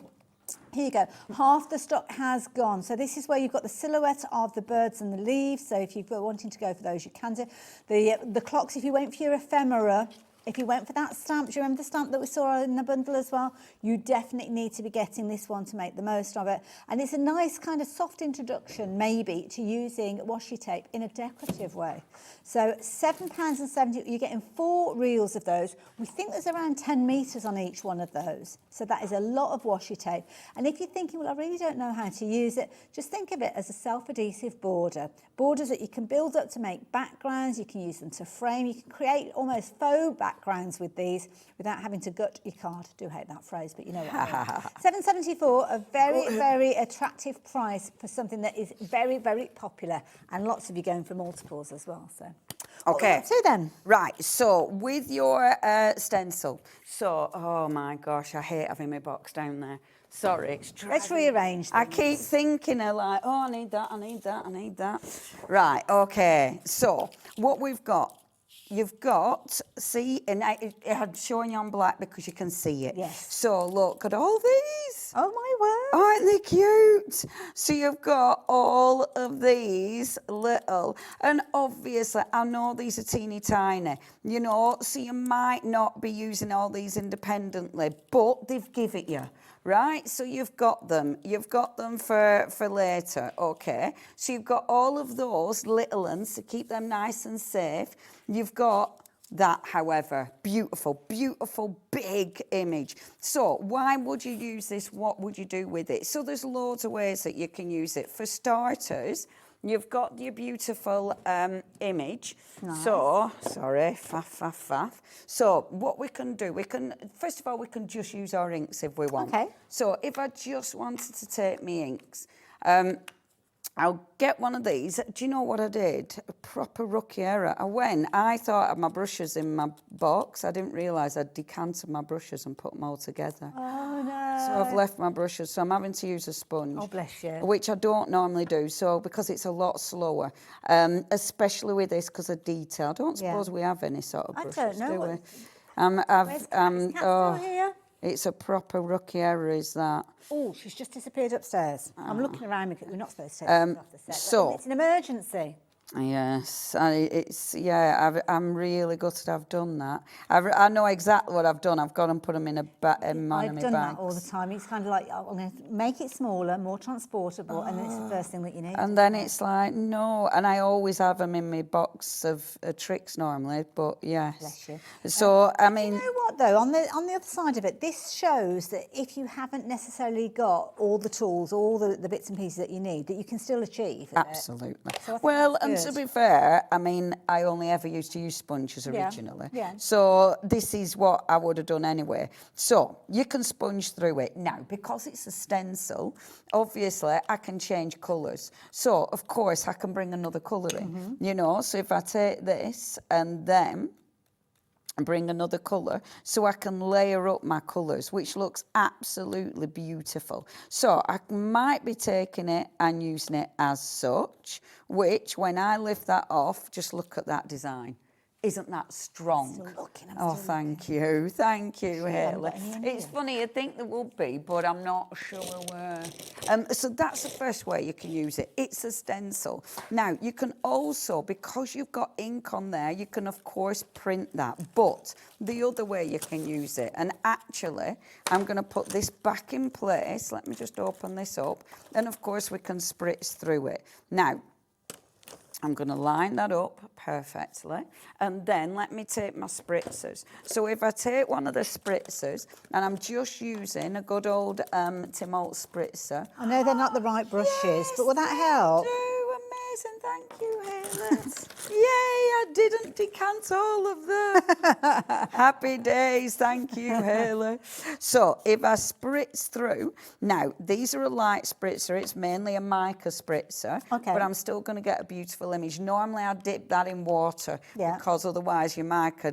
Here you go. Half the stock has gone. So this is where you've got the silhouette of the birds and the leaves. So if you're wanting to go for those, you can do. The clocks, if you went for your ephemera, if you went for that stamp, do you remember the stamp that we saw in the bundle as well? You definitely need to be getting this one to make the most of it. And it's a nice kind of soft introduction, maybe, to using washi tape in a decorative way. So £7.70, you're getting 4 reels of those. We think there's around 10 metres on each one of those. So that is a lot of washi tape. And if you're thinking, well, I really don't know how to use it, just think of it as a self-adhesive border. Borders that you can build up to make backgrounds, you can use them to frame, you can create almost faux backgrounds with these without having to gut your card. I do hate that phrase, but you know what I mean. £7.74, a very, very attractive price for something that is very, very popular, and lots of you going for multiples as well. So, okay. So then, right. So with your stencil, so oh my gosh, I hate having my box down there. Sorry, it's let's rearrange things. I keep thinking of like, oh, I need that, I need that, I need that. Right, okay. So what we've got, you've got, see, and I'm showing you on black because you can see it. Yes. So look at all these. Oh my word. Aren't they cute? So you've got all of these little, and obviously I know these are teeny tiny, you know, so you might not be using all these independently, but they've given you. Right, so you've got them for later, okay? So you've got all of those little ones to keep them nice and safe. You've got that, however, beautiful, beautiful big image. So why would you use this? What would you do with it? So there's loads of ways that you can use it. For starters, you've got your beautiful image. Nice. So, sorry, faff. So what we can do, first of all, we can just use our inks if we want. Okay. So if I just wanted to take me inks, I'll get one of these. Do you know what I did? A proper rookie error. I thought I had my brushes in my box. I didn't realise I'd decanted my brushes and put them all together. Oh, no. So I've left my brushes, so I'm having to use a sponge. Oh, bless you. Which I don't normally do, so because it's a lot slower, especially with this because of detail. I don't suppose we have any sort of brushes, I don't know. do we? Where's Kat still here? It's a proper rookie error, is that? Oh, she's just disappeared upstairs. I'm looking around because we're not supposed to take things off the set. So It's an emergency. Yes, I'm really gutted I've done that. I know exactly what I've done. I've got them, put them in one of my bags. I've done that all the time. It's kind of like, I'm going to make it smaller, more transportable, and then it's the first thing that you need. And then it's like, no. And I always have them in my box of tricks normally, but yes. Bless you. So, I mean... You know what, though? On the other side of it, this shows that if you haven't necessarily got all the tools, all the bits and pieces that you need, that you can still achieve. Absolutely. So well, and to be fair, I mean, I only ever used to use sponges originally. Yeah. So this is what I would have done anyway. So you can sponge through it. Now, because it's a stencil, obviously I can change colours. So, of course, I can bring another colour in, you know. So if I take this and then bring another colour, so I can layer up my colours, which looks absolutely beautiful. So I might be taking it and using it as such, which when I lift that off, just look at that design. Isn't that strong? Oh, thank you, Hayley. It's funny, I think there will be, but I'm not sure where. So that's the first way you can use it. It's a stencil. Now, you can also, because you've got ink on there, you can, of course, print that. But the other way you can use it, and actually, I'm going to put this back in place. Let me just open this up. And, of course, we can spritz through it. Now, I'm going to line that up perfectly, and then let me take my spritzers. So if I take one of the spritzers, and I'm just using a good old Tim Holtz spritzer. I know they're not the right brushes, yes, but will that help? Amazing, thank you, Hayley. I didn't decant all of them. Happy days, thank you, Haley. So if I spritz through, now these are a light spritzer, it's mainly a mica spritzer, Okay. but I'm still going to get a beautiful image. Normally I dip that in water because otherwise your mica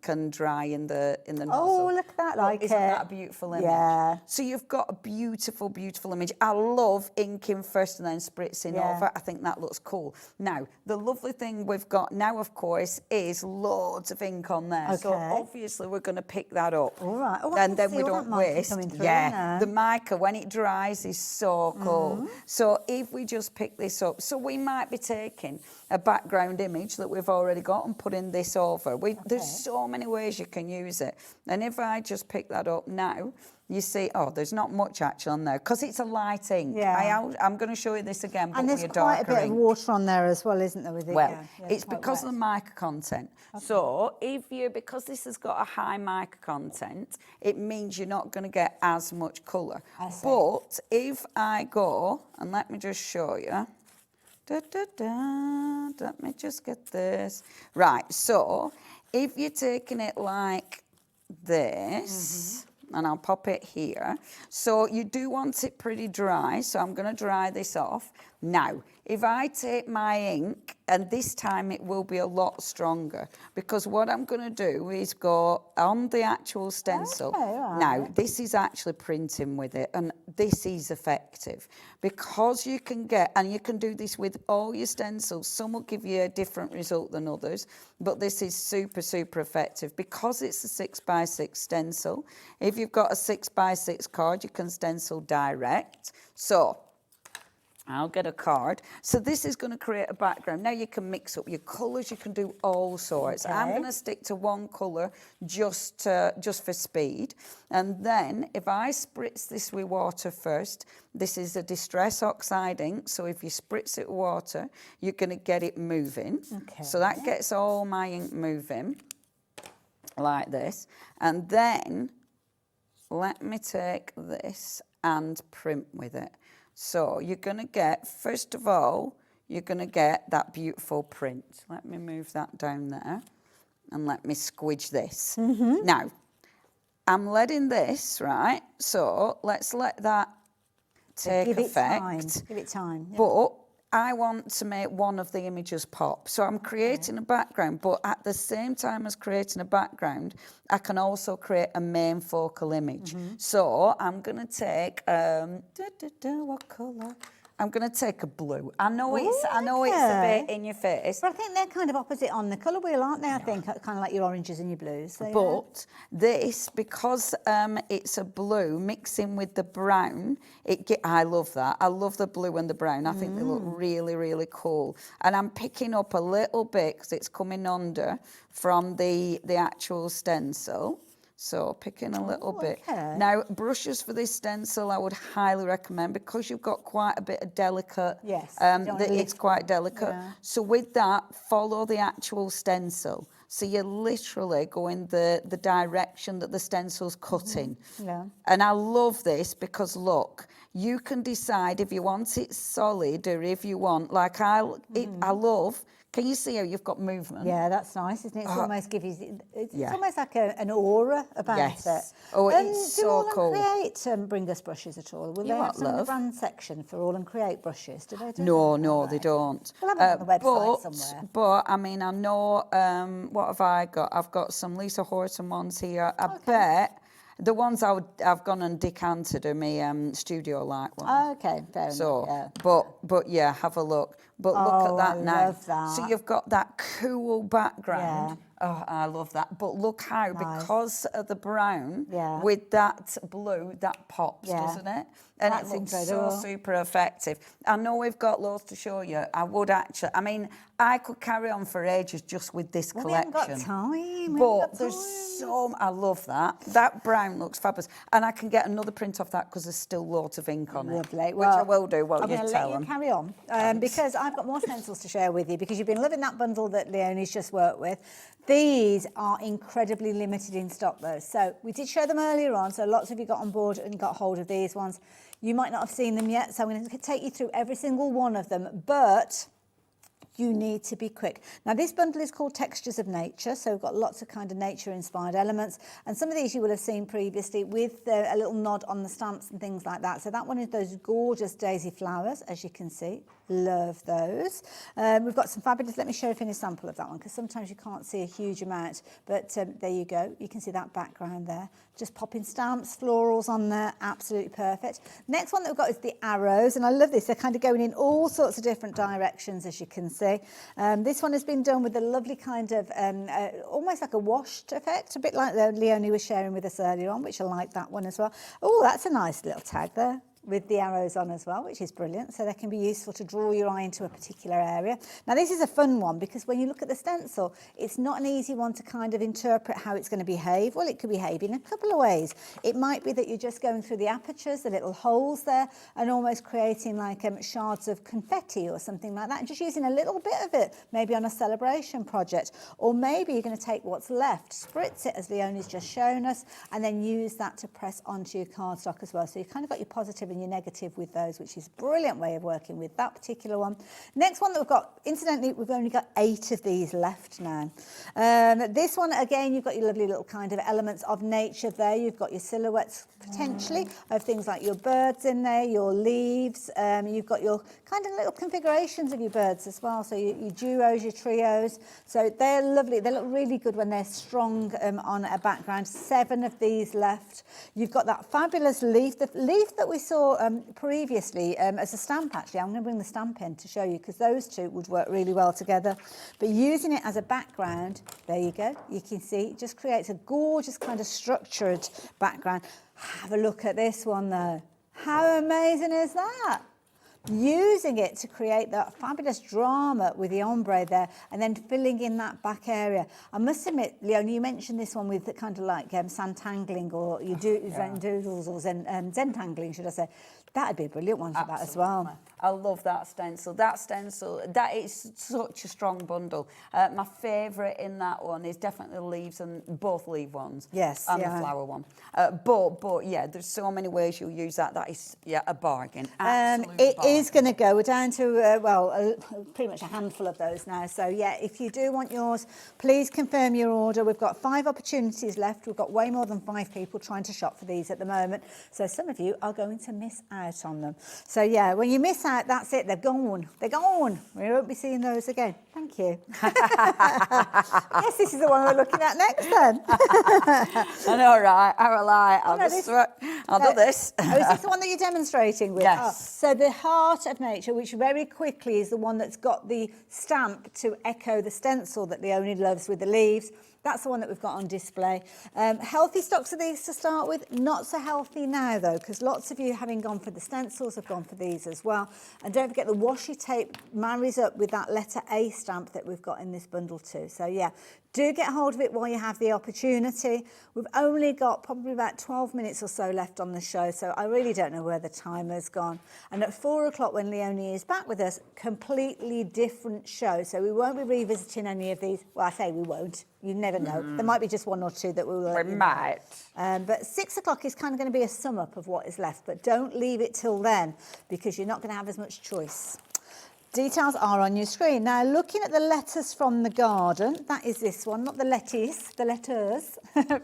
can dry in the nozzle. Oh, look at that, like Isn't that a beautiful image? Yeah. So you've got a beautiful, beautiful image. I love inking first and then spritzing over. I think that looks cool. Now, the lovely thing we've got now, of course, is loads of ink on there. Okay. So obviously we're going to pick that up. All right. Oh, I And can then see we all don't that mica waste. coming through Yeah, there. the mica, when it dries, is so cool. So if we just pick this up, so we might be taking a background image that we've already got and putting this over. There's so many ways you can use it. And if I just pick that up now, you see, there's not much actually on there because it's a light ink. Yeah. I'm going to show you this again, but And there's with a quite a darker bit ink. of water on there as well, isn't there? With it? Well, Yeah, it's quite because of wet. the mica content. So because this has got a high mica content, it means you're not going to get as much colour. I see. But if I go, and let me just show you. Let me just get this. Right, so if you're taking it like this, and I'll pop it here. So you do want it pretty dry, so I'm going to dry this off. Now, if I take my ink, and this time it will be a lot stronger, because what I'm going to do is go on the actual stencil. Okay, all right. Now, this is actually printing with it, and this is effective, because you can get, and you can do this with all your stencils. Some will give you a different result than others, but this is super, super effective, because it's a 6x6 stencil. If you've got a 6x6 card, you can stencil direct. So I'll get a card. So this is going to create a background. Now you can mix up your colours. You can do all sorts. Okay. I'm going to stick to one colour just for speed. And then if I spritz this with water first, this is a Distress Oxide ink. So if you spritz it with water, you're going to get it moving. Okay. So that gets all my ink moving like this. And then let me take this and print with it. So you're going to get, first of all, you're going to get that beautiful print. Let me move that down there and let me squidge this. Now, I'm letting this, right? So let's let that take effect. Give it time. Yeah. But I want to make one of the images pop. So I'm creating a background, but at the same time as creating a background, I can also create a main focal image. So I'm going to take, what colour? I'm going to take a blue. I know it's a bit in your face. But I think they're kind of opposite on the colour wheel, aren't they? I think kind of like your oranges and your blues. So, But this, because it's a blue mixing with the brown, I love that. I love the blue and the brown. I think they look really, really cool. And I'm picking up a little bit because it's coming under from the actual stencil. So picking a little bit. Okay. Now, brushes for this stencil I would highly recommend because you've got quite a bit of delicate. Yes, It's quite delicate. Yeah. So with that, follow the actual stencil. So you're literally going the direction that the stencil's cutting. Yeah. And I love this because look, you can decide if you want it solid or if you want, like I love. Can you see how you've got movement? Yeah, that's nice, isn't it? It's almost gives you, it's Yeah. almost like an aura about Yes. it. Oh, it's so do cool. All and Create bring us brushes at all? Will they what, have some in the love? brand section for All and Create brushes? Do they do No, that? no, they don't. We'll have it on the website somewhere. But I mean, I know. What have I got? I've got some Lisa Horton ones here. I bet the ones I've gone and decanted are my studio light ones. Okay, fair So, enough. Yeah. but yeah, have a look. But look at that I now. love that. So you've got that cool background. Yeah. Oh, I love that. But look how, Nice. because of the brown, Yeah. with that blue, that pops, Yeah. doesn't it? And That's it looks incredible. so super effective. I know we've got loads to show you. I would actually, I mean, I could carry on for ages just with this Well, collection. we haven't got time. We haven't But got there's time. I love that. That brown looks fabulous. And I can get another print off that because there's still loads of ink on Lovely. it. Which I will do while I'm you going to tell let them. you carry on because I've got more stencils to share with you because you've been loving that bundle that Leonie's just worked with. These are incredibly limited in stock though. So we did show them earlier on. So lots of you got on board and got hold of these ones. You might not have seen them yet. So I'm going to take you through every single one of them. But you need to be quick. Now this bundle is called Textures of Nature, so we've got lots of kind of nature inspired elements, and some of these you will have seen previously with a little nod on the stamps and things like that. So that one is those gorgeous daisy flowers, as you can see. Love those. We've got some fabulous, let me show you a finished sample of that one, because sometimes you can't see a huge amount, but there you go. You can see that background there. Just popping stamps, florals on there, absolutely perfect. Next one that we've got is the arrows, and I love this. They're kind of going in all sorts of different directions, as you can see. This one has been done with a lovely kind of, almost like a washed effect, a bit like Leonie was sharing with us earlier on, which I like that one as well. Oh, that's a nice little tag there, with the arrows on as well, which is brilliant. So they can be useful to draw your eye into a particular area. Now this is a fun one because when you look at the stencil, it's not an easy one to kind of interpret how it's going to behave. Well, it could behave in a couple of ways. It might be that you're just going through the apertures, the little holes there, and almost creating like shards of confetti or something like that, and just using a little bit of it, maybe on a celebration project. Or maybe you're going to take what's left, spritz it as Leonie's just shown us, and then use that to press onto your cardstock as well. So you've kind of got your positive and your negative with those, which is a brilliant way of working with that particular one. Next one that we've got, incidentally, we've only got 8 of these left now. This one, again, you've got your lovely little kind of elements of nature there. You've got your silhouettes potentially of things like your birds in there, your leaves. You've got your kind of little configurations of your birds as well. So your duos, your trios. So they're lovely. They look really good when they're strong on a background. 7 of these left. You've got that fabulous leaf. The leaf that we saw previously as a stamp, actually. I'm going to bring the stamp in to show you because those two would work really well together. But using it as a background, there you go. You can see it just creates a gorgeous kind of structured background. Have a look at this one though. How amazing is that? Using it to create that fabulous drama with the ombre there and then filling in that back area. I must admit, Leonie, you mentioned this one with the kind of like sand-tangling or you do doodles or zen-tangling, should I say. That'd be a brilliant one for Absolutely. that as well. I love that stencil. That is such a strong bundle. My favourite in that one is definitely the leaves and both leaf ones. Yes, and yeah. the flower one. But yeah, there's so many ways you'll use that. That is a bargain. It is going to go. We're down to pretty much a handful of those now. So yeah, if you do want yours, please confirm your order. We've got 5 opportunities left. We've got way more than 5 people trying to shop for these at the moment. So some of you are going to miss out on them. So yeah, when you miss out, that's it. They're gone. They're gone. We won't be seeing those again. Thank you. Yes, this is the one we're looking at next then. I know, right? I'll do this. Oh, is this the one that you're demonstrating with? Yes. Oh, so the Heart of Nature, which very quickly is the one that's got the stamp to echo the stencil that Leonie loves with the leaves. That's the one that we've got on display. Healthy stocks of these to start with. Not so healthy now, though, because lots of you, having gone for the stencils, have gone for these as well. And don't forget, the washi tape marries up with that letter A stamp that we've got in this bundle too. So, yeah, do get hold of it while you have the opportunity. We've only got probably about 12 minutes or so left on the show, so I really don't know where the timer's gone. And at 4 o'clock, when Leonie is back with us, completely different show. So we won't be revisiting any of these. Well, I say we won't. You never know. There might be just 1 or 2 that we will. We might. But 6 o'clock is kind of going to be a sum up of what is left. But don't leave it till then because you're not going to have as much choice. Details are on your screen. Now, looking at the letters from the garden, that is this one, not the lettuce, the letters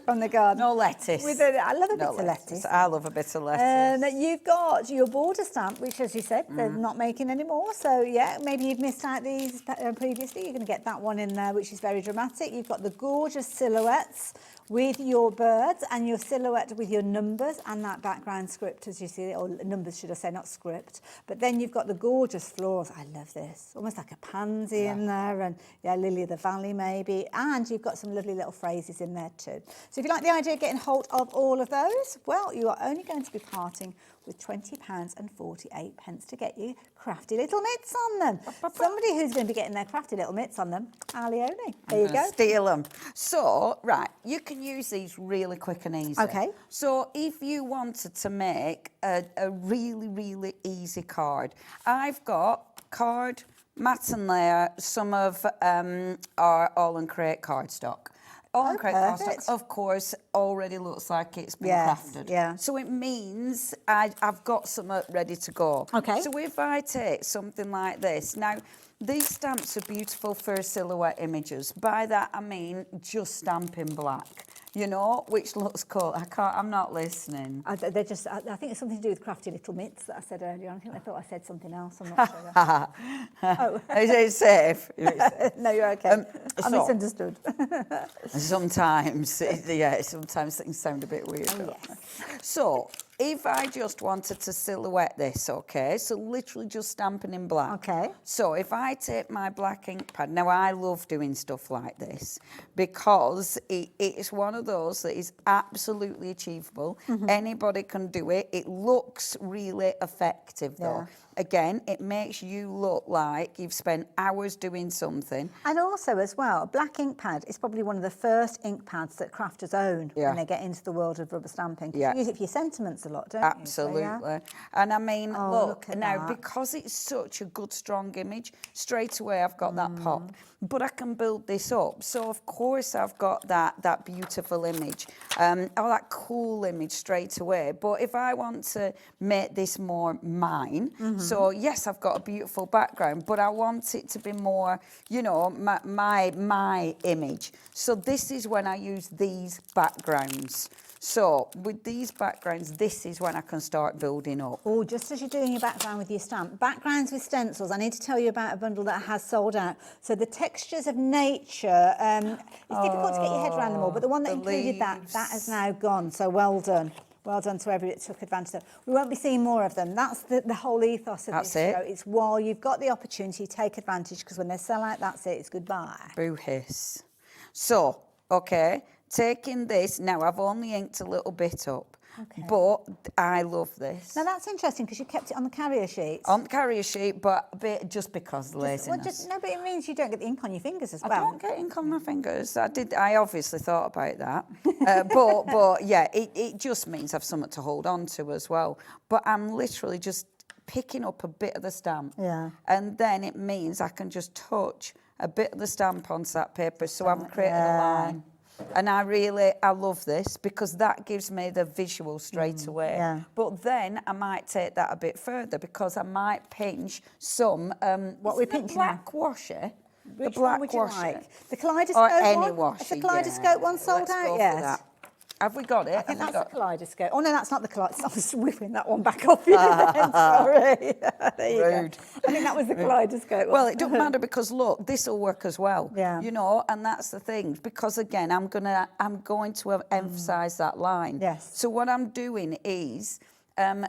from the garden. No lettuce. I love a bit of lettuce. I love a bit of lettuce. You've got your border stamp, which, as you said, they're not making anymore. So, yeah, maybe you've missed out these previously. You're going to get that one in there, which is very dramatic. You've got the gorgeous silhouettes with your birds and your silhouette with your numbers and that background script, as you see, or numbers, should I say, not script. But then you've got the gorgeous florals. I love this. Almost like a pansy in there, and yeah, lily of the valley maybe. And you've got some lovely little phrases in there too. So if you like the idea of getting hold of all of those, well, you are only going to be parting with £20.48 to get you crafty little mitts on them. Somebody who's going to be getting their crafty little mitts on them, Leonie. There you go. Steal them. So, right, you can use these really quick and easy. Okay. So if you wanted to make a really, really easy card, I've got card, matte and layer, some of our AALL Create cardstock. All on Create cardstock, perfect. of course, already looks like it's been Yes, crafted. yeah. So it means I've got some ready to go. Okay. So if I take something like this, now these stamps are beautiful for silhouette images. By that I mean just stamp in black, you know, which looks cool. I'm not listening. I think it's something to do with crafty little mitts that I said earlier. I think they thought I said something else. I'm not sure. Oh. Is it safe? No, you're okay. I so- misunderstood. Sometimes, sometimes things sound a bit weird. Oh, don't yes. they? So, if I just wanted to silhouette this, okay, so literally just stamping in black. Okay. So, if I take my black ink pad, now I love doing stuff like this because it's one of those that is absolutely achievable. Anybody can do it. It looks really effective though. Yeah. Again, it makes you look like you've spent hours doing something. And also, as well, a black ink pad is probably one of the first ink pads that crafters own Yeah. when they get into the world of rubber stamping. 'Cause Yeah. you use it for your sentiments a lot, don't Absolutely. you? So, yeah. And I mean, Oh, look, look at now, that. because it's such a good, strong image, straight away I've got that pop. But I can build this up. So, of course, I've got that beautiful image, or that cool image straight away. But if I want to make this more mine, so yes, I've got a beautiful background, but I want it to be more, you know, my image. So this is when I use these backgrounds. So with these backgrounds, this is when I can start building up. Oh, just as you're doing your background with your stamp, backgrounds with stencils, I need to tell you about a bundle that has sold out. So the textures of nature, it's difficult to get your head around them all, but the one that the included that leaves. has now gone. So well done. Well done to everybody that took advantage of it. We won't be seeing more of them. That's the whole ethos of That's this it. show. It's while you've got the opportunity, take advantage, because when they sell out, that's it. It's goodbye. Boo hiss. So, okay, taking this, now I've only inked a little bit up, Okay. but I love this. Now that's interesting because you kept it on the carrier sheet. On the carrier sheet, but a bit just because laziness. No, but it means you don't get the ink on your fingers as I well. don't get ink on my fingers. I obviously thought about that. But yeah, it just means I've something to hold on to as well. But I'm literally just picking up a bit of the stamp. Yeah. And then it means I can just touch a bit of the stamp onto that paper. So I'm creating a line. And I love this because that gives me the visual straight away. yeah. But then I might take that a bit further because I might pinch some What we isn't it pinching now? black washi. The Which black one would you washi. like? The kaleidoscope Or any one? washi. Has the kaleidoscope one sold Let's out go for yet? that. Have we got it? I think that's the kaleidoscope. Oh no, that's not the kaleidoscope. I was whipping that one back off you then. Sorry. There you Rude. go. I think that was the kaleidoscope one. Well, it doesn't matter because look, this will work as well. Yeah. You know, and that's the thing because again, I'm going to emphasise that line. Yes. So what I'm doing is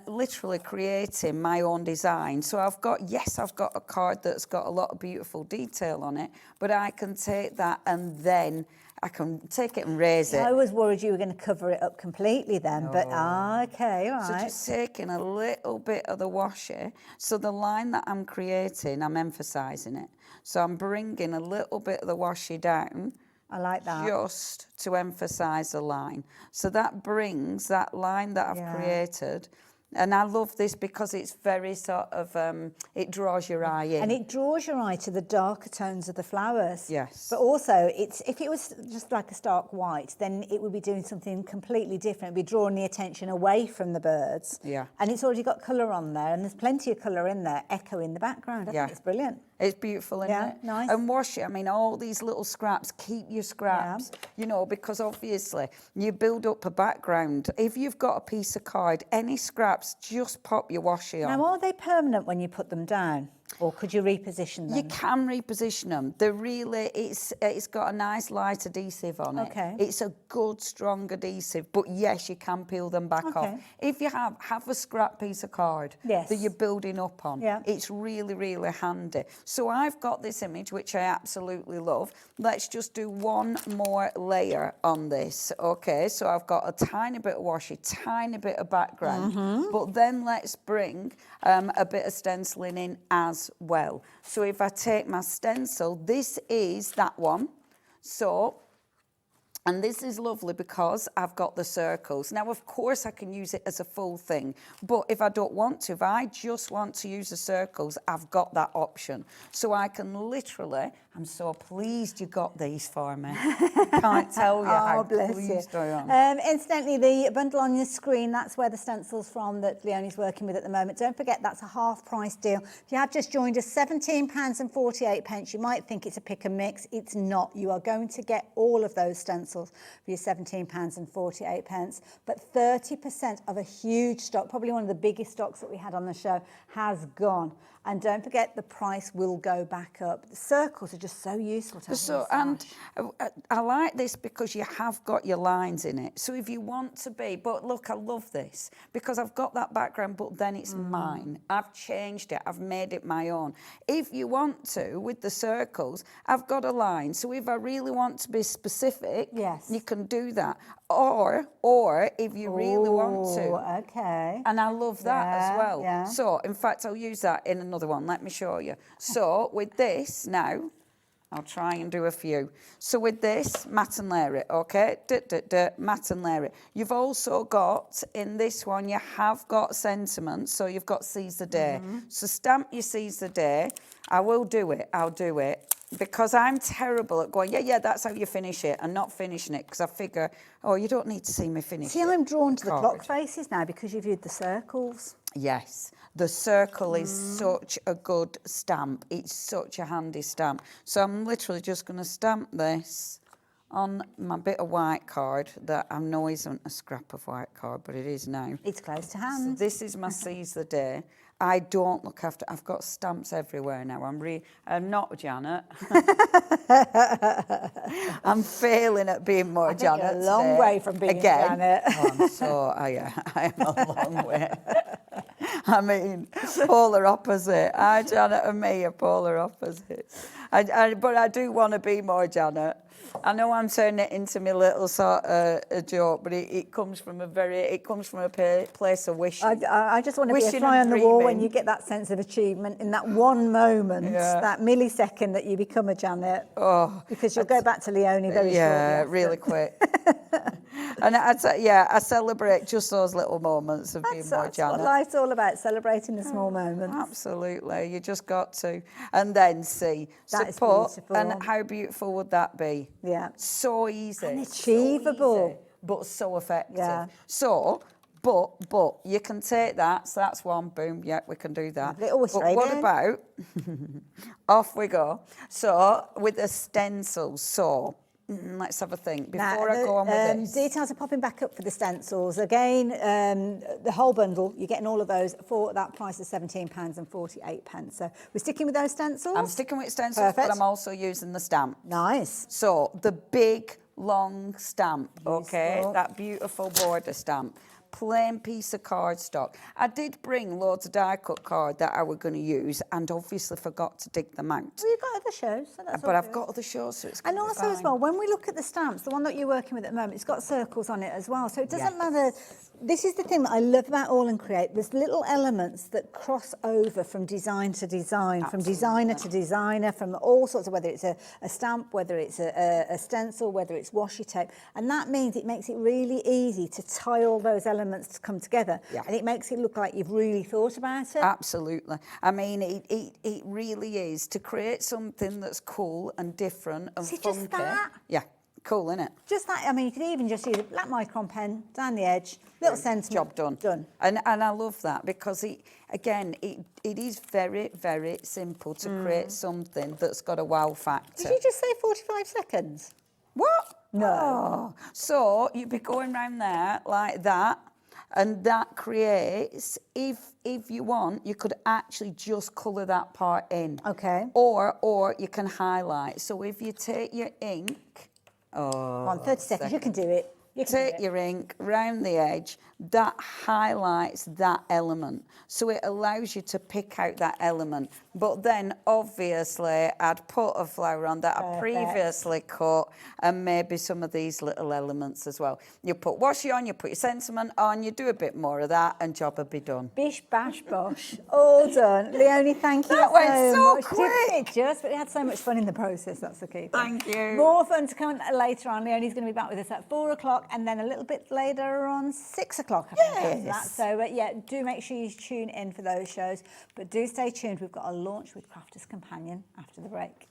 literally creating my own design. So I've got a card that's got a lot of beautiful detail on it, but I can take that and then I can take it and raise it. I was worried you were going to cover it up completely then, but okay, all So right. just taking a little bit of the washi. So the line that I'm creating, I'm emphasising it. So I'm bringing a little bit of the washi down. I like that. Just to emphasise the line. So that brings that line that I've Yeah. created. And I love this because it's very sort of, it draws your eye in. And it draws your eye to the darker tones of the flowers. Yes. But also, if it was just like a stark white, then it would be doing something completely different. It would be drawing the attention away from the birds. Yeah. And it's already got colour on there, and there's plenty of colour in there, echoing the background. I Yeah. think it's brilliant. It's beautiful, isn't Yeah, it? nice. And washi, I mean, all these little scraps, keep your scraps, you know, because obviously you build up a background. If you've got a piece of card, any scraps, just pop your washi on. Now, are they permanent when you put them down? Or could you reposition them? You can reposition them. They're really, it's got a nice light adhesive on it. Okay. It's a good, strong adhesive, but yes, you can peel them back Okay. off. If you have a scrap piece of card Yes. that you're building up on, Yeah. it's really, really handy. So I've got this image, which I absolutely love. Let's just do one more layer on this, okay? So I've got a tiny bit of washi, tiny bit of background, but then let's bring a bit of stenciling in as well. So if I take my stencil, this is that one. So, and this is lovely because I've got the circles. Now, of course, I can use it as a full thing, but if I don't want to, if I just want to use the circles, I've got that option. So I can literally I'm so pleased you got these for me. I can't tell you how bless pleased you. I am. Incidentally, the bundle on your screen, that's where the stencil's from that Leonie's working with at the moment. Don't forget, that's a half price deal. If you have just joined us, £17.48. You might think it's a pick and mix. It's not. You are going to get all of those stencils for your £17.48. But 30% of a huge stock, probably one of the biggest stocks that we had on the show, has gone. And don't forget, the price will go back up. The circles are just so useful to have. So, and I like this because you have got your lines in it. So if you want to be, but look, I love this because I've got that background, but then it's mine. I've changed it. I've made it my own. If you want to, with the circles, I've got a line. So if I really want to be specific, Yes. you can do that. Or if you really want to. Okay. And I love that as well. Yeah. So, in fact, I'll use that in another one. Let me show you. So, with this now, I'll try and do a few. So, with this, matte and layer it, okay? Matte and layer it. You've also got, in this one, you have got sentiment. So, you've got seize the day. So, stamp your seize the day. I will do it. I'll do it. Because I'm terrible at going, yeah, that's how you finish it, and not finishing it, because I figure, oh, you don't need to see me finish it. See, I'm drawn to the Card. clock faces now because you've used the circles. Yes, the circle is such a good stamp. It's such a handy stamp. So I'm literally just going to stamp this on my bit of white card that I know isn't a scrap of white card, but it is now. It's close to So hand. this is my seize the day. I don't look after. I've got stamps everywhere now. I'm not Janet. I'm failing at being more Janet. You're a long today. way from being Again. Janet. I am a long way. I mean, polar opposite. Janet and me are polar opposites. But I do want to be more Janet. I know I'm turning it into my little sort of a joke, but it comes from a place of wishing. I just want to be a Wishing fly on and the wall when dreaming. you get that sense of achievement in that one moment, that millisecond that you become a Janet. Oh, because you'll go back to Leonie very shortly. yeah, really quick. And I celebrate just those little moments of being more That's Janet. what life's all about, celebrating the small moments. Absolutely, you just got to. And then see, That is support, beautiful. and how beautiful would that be? Yeah. So easy. And achievable. So easy, but so effective. Yeah. So, but you can take that, so that's one, boom, yeah, we can do that. Little But what in. about, off we go. So, with the stencils, so, let's have a think. Before I go on with this. Details are popping back up for the stencils. Again, the whole bundle, you're getting all of those for that price of £17.48. So we're sticking with those stencils? I'm sticking with stencils, Perfect. but I'm also using the stamp. Nice. So, the big, long stamp, okay? Useful. That beautiful border stamp. Plain piece of cardstock. I did bring loads of die cut card that I were going to use, and obviously forgot to dig them out. Well, you've got other shows, so that's But all I've good. got other shows, so it's And gonna be also as fine. well, when we look at the stamps, the one that you're working with at the moment, it's got circles on it as well. So it doesn't matter. This is the thing that I love about All and Create. There's little elements that cross over from design to design, from designer to designer, from all sorts of, whether it's a stamp, whether it's a stencil, whether it's washi tape. And that means it makes it really easy to tie all those elements to come together. Yeah. And it makes it look like you've really thought about it. Absolutely. I mean, it really is to create something that's cool and different and Is it funky. just that? Yeah, cool, innit? Just that, I mean, you could even just use a black micron pen down the edge, little sentiment. Job done. Done. And I love that because it is very, very simple to create something that's got a wow factor. Did you just say 45 seconds? What? No. Oh. So you'd be going round there like that, and that creates, if you want, you could actually just colour that part in. Okay. Or you can highlight. So if you take your ink, On 30 seconds, you can do it. You can take do it. your ink round the edge, that highlights that element. So it allows you to pick out that element. But then, obviously, I'd put a flower on that I previously cut, and maybe some of these little elements as well. You put washi on, you put your sentiment on, you do a bit more of that, and job will be done. Bish, bash, bosh. All done. Leonie, thank you That went so much. quick. Didn't it just? But we had so much fun in the process. That's the key thing. Thank you. More fun to come later on. Leonie's going to be back with us at 4 o'clock, and then a little bit later on 6 o'clock. I think after that. Yes. So yeah, do make sure you tune in for those shows. But do stay tuned. We've got a launch with Crafter's Companion after the break.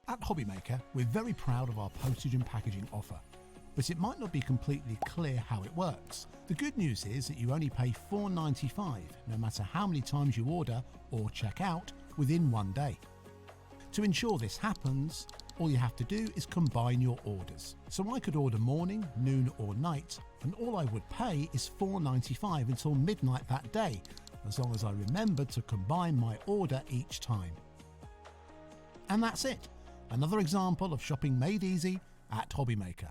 At Hobbymaker, we're very proud of our postage and packaging offer, but it might not be completely clear how it works. The good news is that you only pay $4.95 no matter how many times you order or check out within one day. To ensure this happens, all you have to do is combine your orders. So I could order morning, noon or night, and all I would pay is $4.95 until midnight that day, as long as I remembered to combine my order each time. And that's it. Another example of shopping made easy at Hobbymaker.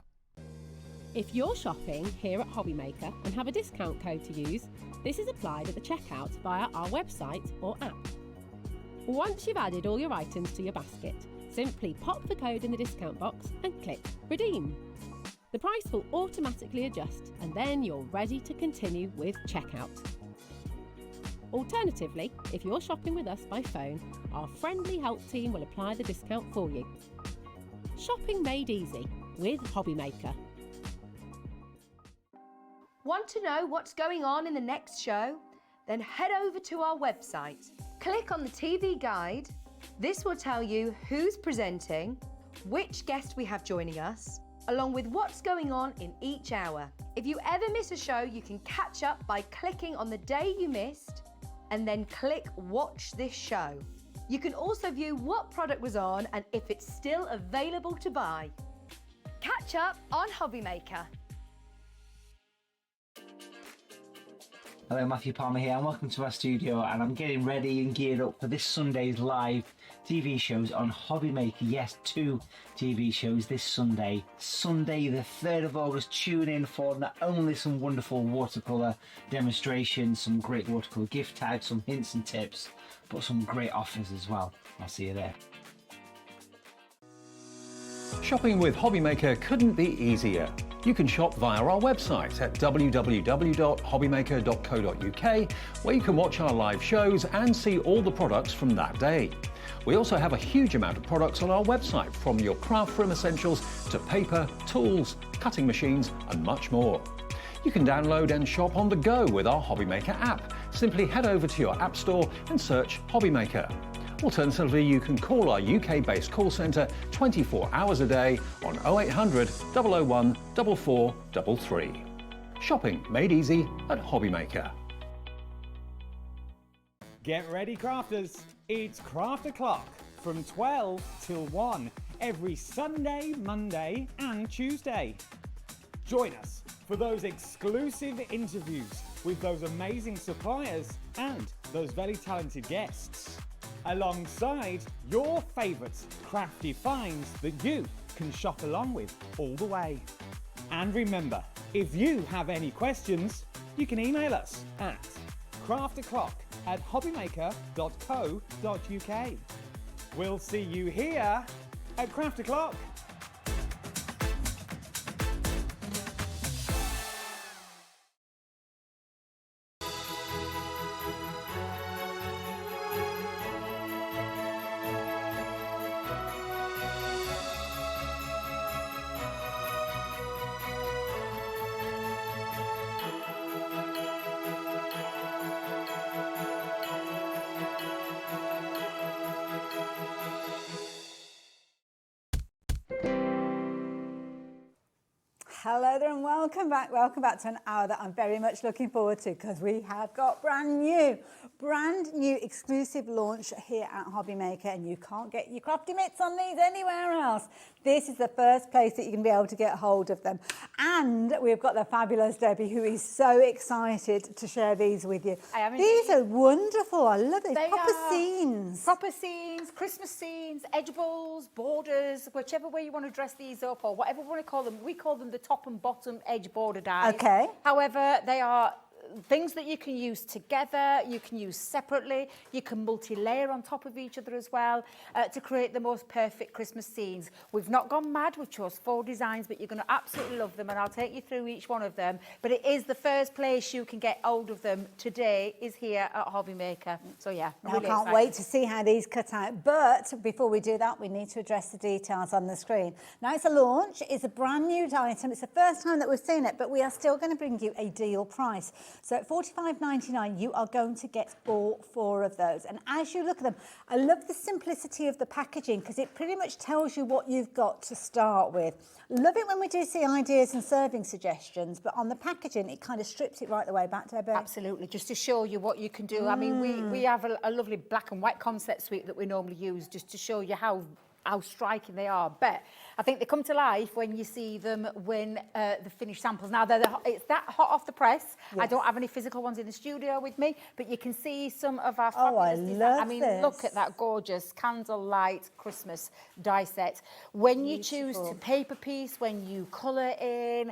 If you're shopping here at Hobbymaker and have a discount code to use, this is applied at the checkout via our website or app. Once you've added all your items to your basket, simply pop the code in the discount box and click Redeem. The price will automatically adjust and then you're ready to continue with checkout. Alternatively, if you're shopping with us by phone, our friendly help team will apply the discount for you. Shopping made easy with Hobbymaker. Want to know what's going on in the next show? Then head over to our website. Click on the TV guide. This will tell you who's presenting, which guest we have joining us, along with what's going on in each hour. If you ever miss a show, you can catch up by clicking on the day you missed and then click Watch This Show. You can also view what product was on and if it's still available to buy. Catch up on Hobbymaker. Hello, Matthew Palmer here and welcome to our studio, and I'm getting ready and geared up for this Sunday's live TV shows on Hobbymaker. Yes, 2 TV shows this Sunday. Sunday the 3rd of August, tune in for not only some wonderful watercolour demonstrations, some great watercolour gift tags, some hints and tips, but some great offers as well. I'll see you there. Shopping with Hobbymaker couldn't be easier. You can shop via our website at www.hobbymaker.co.uk, where you can watch our live shows and see all the products from that day. We also have a huge amount of products on our website, from your craft room essentials to paper, tools, cutting machines and much more. You can download and shop on the go with our Hobbymaker app. Simply head over to your app store and search Hobbymaker. Alternatively, you can call our UK-based call centre 24 hours a day on 0800 001 4433. Shopping made easy at Hobbymaker. Get ready, crafters. It's Craft O'Clock from 12 till 1 every Sunday, Monday and Tuesday. Join us for those exclusive interviews with those amazing suppliers and those very talented guests, alongside your favourite crafty finds that you can shop along with all the way. And remember, if you have any questions, you can email us at craftoclock@hobbymaker.co.uk. We'll see you here at Craft O'Clock. Hello there and welcome back to an hour that I'm very much looking forward to, because we have got brand new exclusive launch here at Hobbymaker, and you can't get your crafty mitts on these anywhere else. This is the first place that you can be able to get hold of them. And we've got the fabulous Debbie, who is so excited to share these with you. These are wonderful. I love these. Proper scenes. Proper scenes, Christmas scenes, edge balls, borders, whichever way you want to dress these up, or whatever we want to call them. We call them the top and bottom edge border dies. Okay. However, they are things that you can use together, you can use separately, you can multi-layer on top of each other as well to create the most perfect Christmas scenes. We've not gone mad, we've chose 4 designs, but you're going to absolutely love them, and I'll take you through each one of them. But it is the first place you can get hold of them today is here at Hobby Maker. So yeah, I'm I really can't excited. wait to see how these cut out. But before we do that, we need to address the details on the screen. Now, it's a launch. It's a brand new item. It's the first time that we've seen it, but we are still going to bring you a deal price. So at $45.99, you are going to get all 4 of those. And as you look at them, I love the simplicity of the packaging because it pretty much tells you what you've got to start with. Love it when we do see ideas and serving suggestions, but on the packaging, it kind of strips it right the way back, Debbie. Absolutely, just to show you what you can do. I mean, we have a lovely black and white concept suite that we normally use just to show you how striking they are. But I think they come to life when you see them when the finished samples. Now, it's that hot off the press. Yes. I don't have any physical ones in the studio with me, but you can see some of our fabulous designs. I mean, look at that gorgeous candlelight Christmas die set. When you choose to paper piece, when you colour in,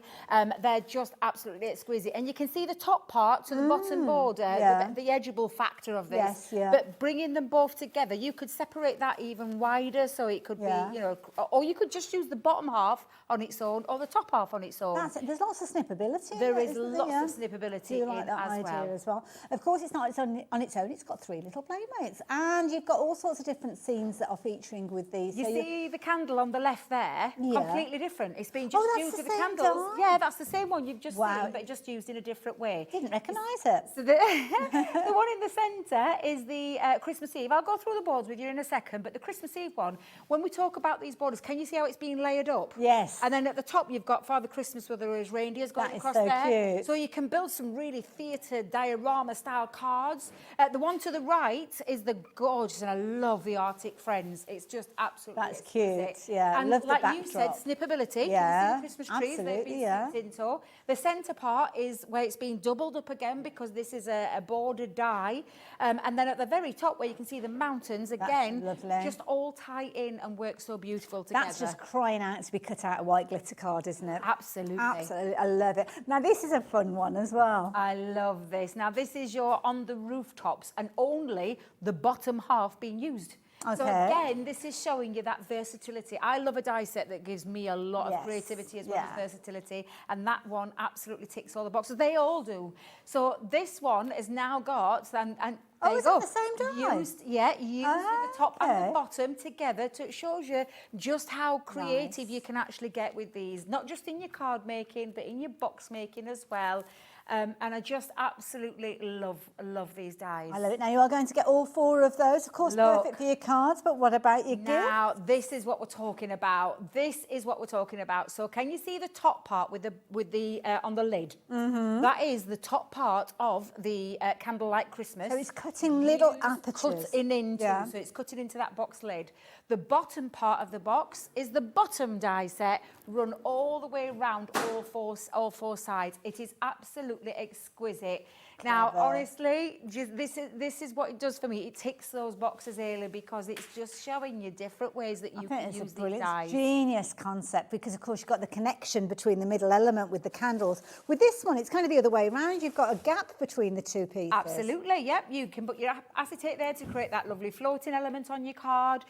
they're just absolutely exquisite. And you can see the top part to the bottom border, the edgeable factor of this. Yes, but bringing them both together, you could separate that even wider, so it could be, you know, or you could just use the bottom half on its own or the top half on its own. That's it. There's lots of snippability. There is lots of snippability Do like that idea as well. Of course, it's not on its own. It's got 3 little playmates, and you've got all sorts of different scenes that are featuring with these. You so see the candle on the left there, completely different. It's been just used with the candles. Die. Yeah, that's the same one you've just seen, but just used in a different way. Didn't recognise it. So the one in the centre is the Christmas Eve. I'll go through the boards with you in a second, but the Christmas Eve one, when we talk about these borders, can you see how it's being layered up? Yes. And then at the top, you've got Father Christmas with his reindeers going across so there. cute. So you can build some really theatre diorama-style cards. The one to the right is the gorgeous, and I love the Arctic Friends. It's just absolutely exquisite. Cute. Yeah, and love the like backdrop. you said, snippability. Yeah, can you see the Christmas trees? absolutely, They've been snipped into. The centre part is where it's been doubled up again because this is a bordered die. And then at the very top where you can see the mountains, again, just all tie in and work so beautiful together. That's just crying out to be cut out a white glitter card, isn't it? Absolutely. Absolutely. I love it. Now, this is a fun one as well. I love this. Now, this is your on the rooftops and only the bottom half being used. Okay. So again, this is showing you that versatility. I love a die set that gives me a lot of creativity as well as versatility, and that one absolutely ticks all the boxes. They all do. So this one has now got, and there you is go. it the same die? Used with the top and the bottom together. It shows you just how creative you can actually get with these, not just in your card making, but in your box making as well. And I just absolutely love these dies. I love it. Now, you are going to get all 4 of those. Of course, perfect for your cards, but what about your gift? Now, this is what we're talking about. This is what we're talking about. So can you see the top part with the on the lid? That is the top part of the Candlelight Christmas. So it's cutting little apertures. So it's cutting into that box lid. The bottom part of the box is the bottom die set, run all the way around all four sides. It is absolutely exquisite. Now, honestly, this is what it does for me. It ticks those boxes, Ailey, because it's just showing you different ways that you can use these dies. Genius concept, because of course you've got the connection between the middle element with the candles. With this one, it's kind of the other way around. You've got a gap between the 2 pieces. Absolutely, yep. You can put your acetate there to create that lovely floating element on your card.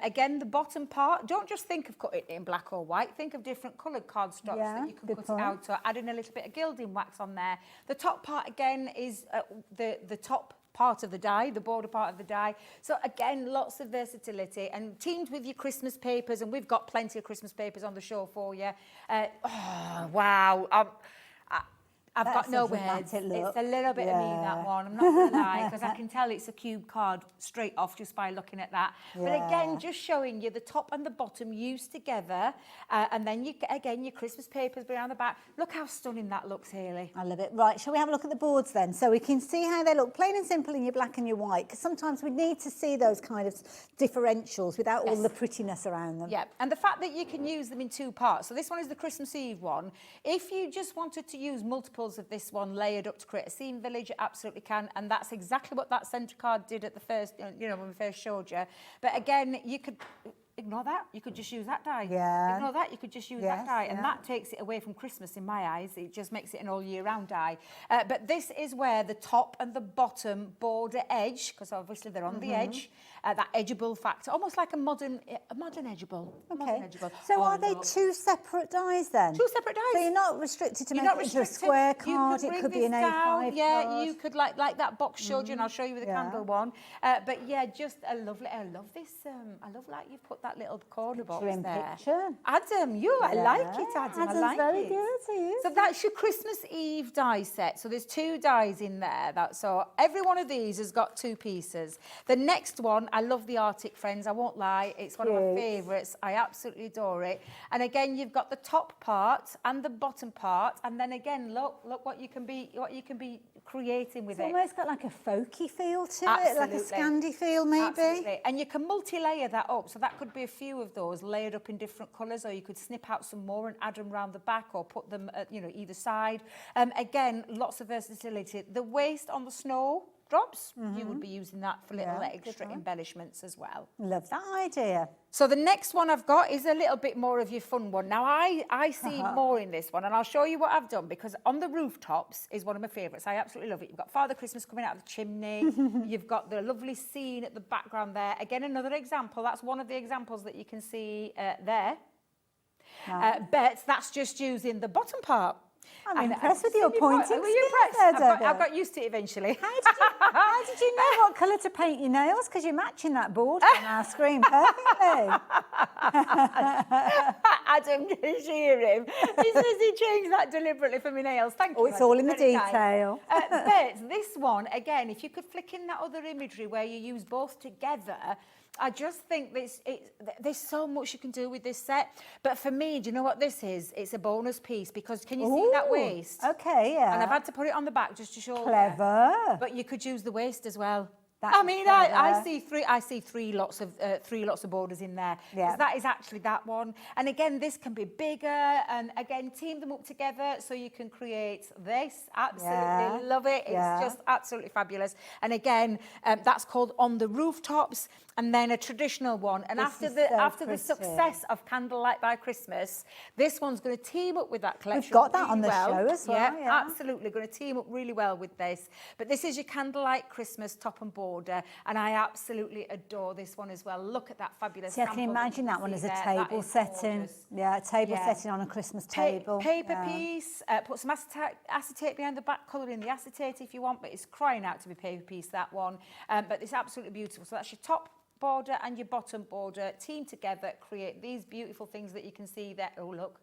Again, the bottom part, don't just think of cutting it in black or white. Think of different coloured cardstocks that you can cut it out, or adding a little bit of gilding wax on there. The top part, again, is the top part of the die, the border part of the die. So again, lots of versatility, and teamed with your Christmas papers, and we've got plenty of Christmas papers on the show for you. Oh, wow. I've got no words. It's a little bit of me, that one. I'm not going to lie, because I can tell it's a cube card straight off just by looking at that. But again, just showing you the top and the bottom used together. And then, your Christmas papers around the back. Look how stunning that looks, Hayley. I love it. Right, shall we have a look at the boards then? So we can see how they look, plain and simple in your black and your white, because sometimes we need to see those kind of differentials without all the prettiness around them. Yeah, and the fact that you can use them in 2 parts. So this one is the Christmas Eve one. If you just wanted to use multiple of this one layered up to create a scene village, you absolutely can, and that's exactly what that centre card did at the first, when we first showed you. But again, you could ignore that. You could just use that die. Yeah. Ignore that. You could just use Yes, that die. And yeah. that takes it away from Christmas in my eyes. It just makes it an all year round die. But this is where the top and the bottom border edge, because obviously they're on the edge, that edgeable factor, almost like a modern edgeable. A modern edgeable. So Oh, are they look. two separate dies then? Two separate dies. So you're not restricted to You're make not it into a restricted. square You card, it bring could be this an A5 down. Yeah, card. you could like that box showed you, and I'll show you with the Yeah. candle one. But yeah, just a lovely. I love this. I love like you've put that little corner box in there. picture. Adam, I like it, Adam. Adam's I like very it. good to you. So that's your Christmas Eve die set. So there's 2 dies in there. So every one of these has got 2 pieces. The next one, I love the Arctic Friends. I won't lie, it's one of my Cute. favourites. I absolutely adore it. And again, you've got the top part and the bottom part, and then again, look what you can be creating with It's it. almost got like a folky feel to it, like a Absolutely. Scandi feel maybe. Absolutely. And you can multi-layer that up. So that could be a few of those layered up in different colours, or you could snip out some more and add them round the back, or put them at, either side. Again, lots of versatility. The waist on the snow drops, you would be using that for little Yeah, good extra one. embellishments as well. Love that idea. So the next one I've got is a little bit more of your fun one. Now, I see more in this one, and I'll show you what I've done, because on the rooftops is one of my favourites. I absolutely love it. You've got Father Christmas coming out of the chimney. You've got the lovely scene at the background there. Again, another example. That's one of the examples that you can see there. But that's just using the bottom part. I'm impressed with your Were pointing you skills impressed? there, I've Deborah. got used to it eventually. How did you know what colour to paint your nails? Because you're matching that board on our screen perfectly. Adam can hear him. He says he changed that deliberately for my nails. Thank you. Oh, it's Adam. all in the Very kind. detail. But this one, again, if you could flick in that other imagery where you use both together, I just think there's so much you can do with this set. But for me, do you know what this is? It's a bonus piece, because can you see that Ooh, waist? Okay, yeah. And I've had to put it on the back just to show. Clever. But you could use the waist as well. That I is mean, clever. I see three lots of borders in there. Yeah. 'Cause that is actually that one. And again, this can be bigger, and again, team them up together so you can create this. Absolutely love it. It's just absolutely fabulous. And again, that's called On the Rooftops, and then a traditional one. And This after is the so after pretty. the success of Candlelight by Christmas, this one's going to team up with that collection. got that on really the well. show as well, yeah. Absolutely, going to team up really well with this. But this is your Candlelight Christmas top and border, and I absolutely adore this one as well. Look at that fabulous See, I can sample imagine you that one see as a there. That table is setting. gorgeous. Yeah, a table Yeah. setting on a Christmas table. Paper Yeah. piece, put some acetate behind the back, colour in the acetate if you want, but it's crying out to be paper piece, that one. But it's absolutely beautiful. So that's your top border and your bottom border, team together, create these beautiful things that you can see there. Oh, look.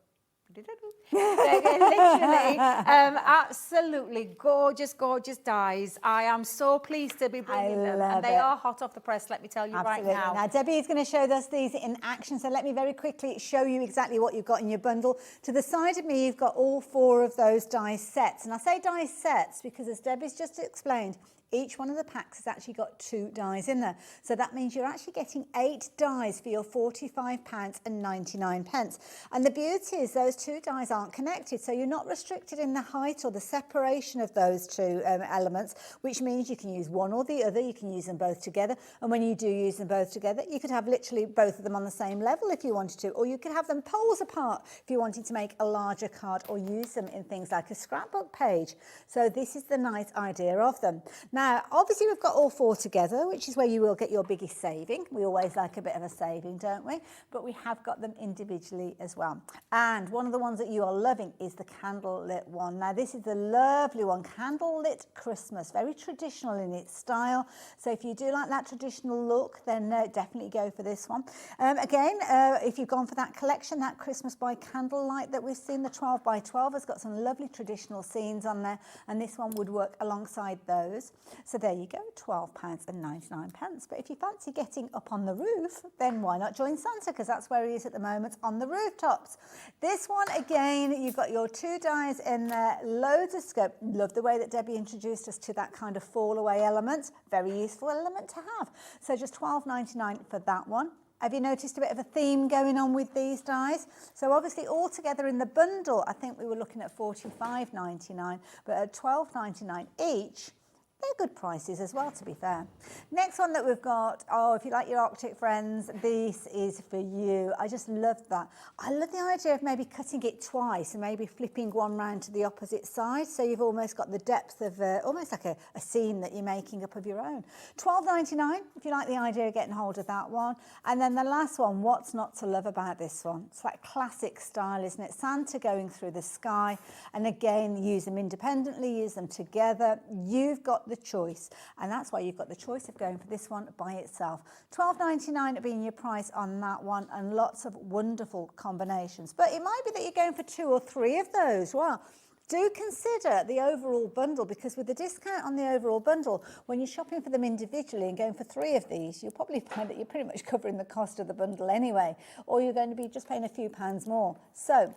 They're literally absolutely gorgeous, gorgeous dies. I am so pleased to be bringing them, love and they it. are hot off the press, let me tell you Absolutely. right now. Now, Debbie is going to show us these in action, so let me very quickly show you exactly what you've got in your bundle. To the side of me, you've got all 4 of those die sets. And I say die sets because, as Debbie's just explained, each one of the packs has actually got 2 dies in there. So that means you're actually getting 8 dies for your £45.99. And the beauty is those 2 dies aren't connected, so you're not restricted in the height or the separation of those 2 elements, which means you can use one or the other, you can use them both together. And when you do use them both together, you could have literally both of them on the same level if you wanted to, or you could have them poles apart if you wanted to make a larger card or use them in things like a scrapbook page. So this is the nice idea of them. Now, obviously, we've got all 4 together, which is where you will get your biggest saving. We always like a bit of a saving, don't we? But we have got them individually as well. And one of the ones that you are loving is the candlelit one. Now, this is the lovely one, Candlelit Christmas, very traditional in its style. So if you do like that traditional look, then definitely go for this one. Again, if you've gone for that collection, that Christmas by Candlelight that we've seen, the 12 by 12 has got some lovely traditional scenes on there, and this one would work alongside those. So there you go, £12.99. But if you fancy getting up on the roof, then why not join Santa? Because that's where he is at the moment, on the rooftops. This one, again, you've got your 2 dies in there, loads of scope. Love the way that Debbie introduced us to that kind of fall away element. Very useful element to have. So just £12.99 for that one. Have you noticed a bit of a theme going on with these dies? So obviously all together in the bundle, I think we were looking at £45.99, but at £12.99 each, They're good prices as well, to be fair. Next one that we've got, oh, if you like your Arctic friends, this is for you. I just love that. I love the idea of maybe cutting it twice and maybe flipping one round to the opposite side, so you've almost got the depth of almost like a scene that you're making up of your own. $12.99 if you like the idea of getting hold of that one. And then the last one, what's not to love about this one? It's that classic style, isn't it? Santa going through the sky, and again, use them independently, use them together. You've got the choice, and that's why you've got the choice of going for this one by itself. $12.99 being your price on that one, and lots of wonderful combinations. But it might be that you're going for 2 or 3 of those. Well, do consider the overall bundle, because with the discount on the overall bundle, when you're shopping for them individually and going for 3 of these, you'll probably find that you're pretty much covering the cost of the bundle anyway, or you're going to be just paying a few pounds more. So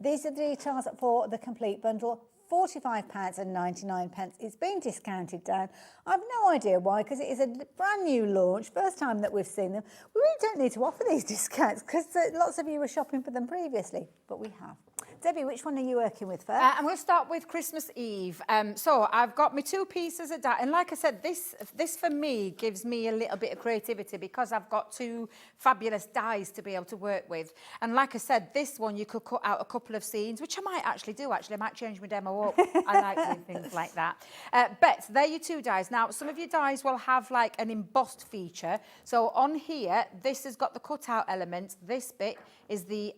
these are the details for the complete bundle. £45.99. It's been discounted down. I've no idea why, because it is a brand new launch, first time that we've seen them. We really don't need to offer these discounts, because lots of you were shopping for them previously, but we have. Debbie, which one are you working with first? I'm going to start with Christmas Eve. So I've got my 2 pieces of die, and like I said, this for me gives me a little bit of creativity, because I've got 2 fabulous dies to be able to work with. And like I said, this one you could cut out a couple of scenes, which I might actually do. I might change my demo up. I like doing things like that. But they're your 2 dies. Now, some of your dies will have like an embossed feature. So on here, this has got the cutout element. This bit is the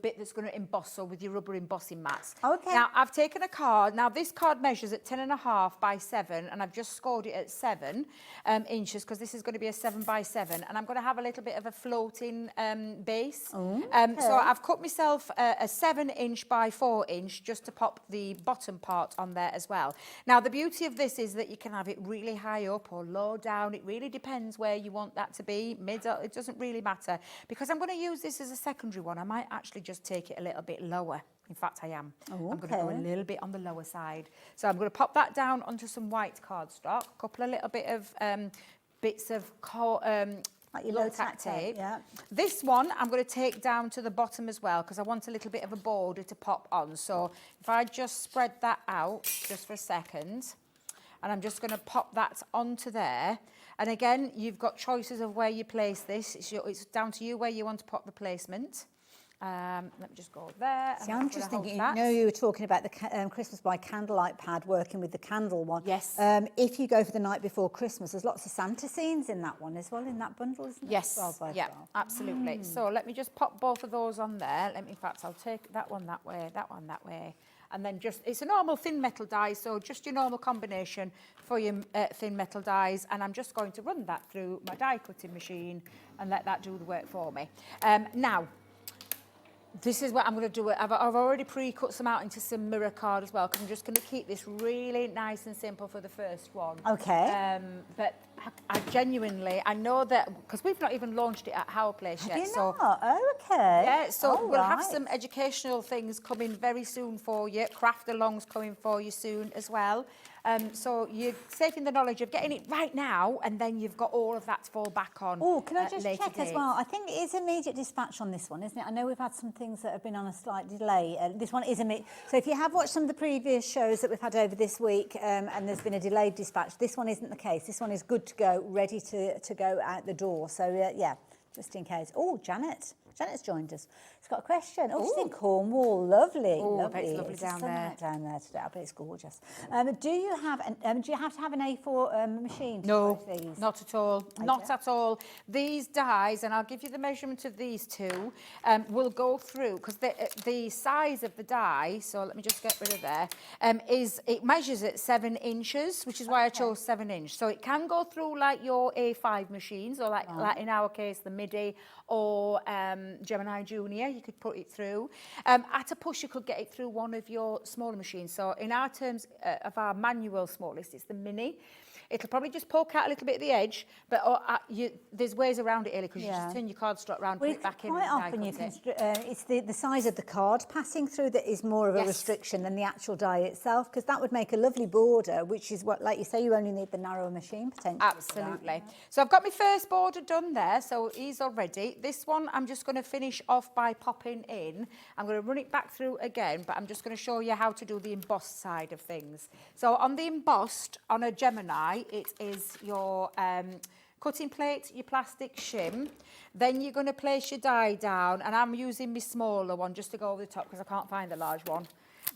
bit that's going to emboss, so with your rubber embossing mats. Okay. Now, I've taken a card. Now, this card measures at 10.5 by 7, and I've just scored it at 7 inches, because this is going to be a 7 by 7, and I'm going to have a little bit of a floating base. Okay. So I've cut myself a 7-inch by 4-inch just to pop the bottom part on there as well. Now, the beauty of this is that you can have it really high up or low down. It really depends where you want that to be, middle. It doesn't really matter. Because I'm going to use this as a secondary one, I might actually just take it a little bit lower. In fact, I am. I'm going to go a little bit on the lower side. So I'm going to pop that down onto some white cardstock, a couple of little bit of bits of like your low tack tape. Yeah. This one I'm going to take down to the bottom as well, because I want a little bit of a border to pop on. So if I just spread that out just for a second, and I'm just going to pop that onto there. And again, you've got choices of where you place this. It's down to you where you want to pop the placement. Let me just go there. See, I'm just thinking, you know, you were talking about the Christmas by Candlelight pad, working with the candle one. Yes. If you go for the night before Christmas, there's lots of Santa scenes in that one as well, in that bundle, isn't there? Yes, yeah, absolutely. So let me just pop both of those on there. In fact, I'll take that one that way, that one that way. And then just, it's a normal thin metal die, so just your normal combination for your thin metal dies. And I'm just going to run that through my die cutting machine and let that do the work for me. Now, this is what I'm going to do. I've already pre-cut some out into some mirror card as well, because I'm just going to keep this really nice and simple for the first one. Okay. But I genuinely, I know that, because we've not even launched it at Our Place yet. Have you so not? Oh, okay. Yeah, so we'll have right. some educational things coming very soon for you. Craft alongs coming for you soon as well. So you're safe in the knowledge of getting it right now, and then you've got all of that to fall back on. Oh, can I just later check as dates. well? I think it is immediate dispatch on this one, isn't it? I know we've had some things that have been on a slight delay. This one is immediate. So if you have watched some of the previous shows that we've had over this week, and there's been a delayed dispatch, this one isn't the case. This one is good to go, ready to go out the door. So yeah, just in case. Oh, Janet's joined us. She's got a question. Oh, she's in Cornwall. Lovely. Oh, lovely. it's lovely It's down sun there. out down there today. I bet it's gorgeous. Do you have to have an A4 machine to No, work these? not at all. Not at all. These dies, and I'll give you the measurement of these 2, will go through, because the size of the die, so let me just get rid of there, it measures at 7 inches, which is why I chose 7 inch. So it can go through like your A5 machines, or like in our case, the MIDI, or Gemini Junior, you could put it through. At a push, you could get it through one of your smaller machines. So in our terms of our manual smallest, it's the Mini. It'll probably just poke out a little bit at the edge, but there's ways around it, Ellie, because you just turn your cardstock around, put it back in. Quite often you can, it's the size of the card passing through that is more of a restriction than the actual die itself, because that would make a lovely border, which is what, like you say, you only need the narrower machine potentially. Absolutely. So I've got my first border done there, so he's already. This one I'm just going to finish off by popping in. I'm going to run it back through again, but I'm just going to show you how to do the embossed side of things. So on the embossed, on a Gemini, it is your cutting plate, your plastic shim. Then you're going to place your die down, and I'm using my smaller one just to go over the top because I can't find the large one.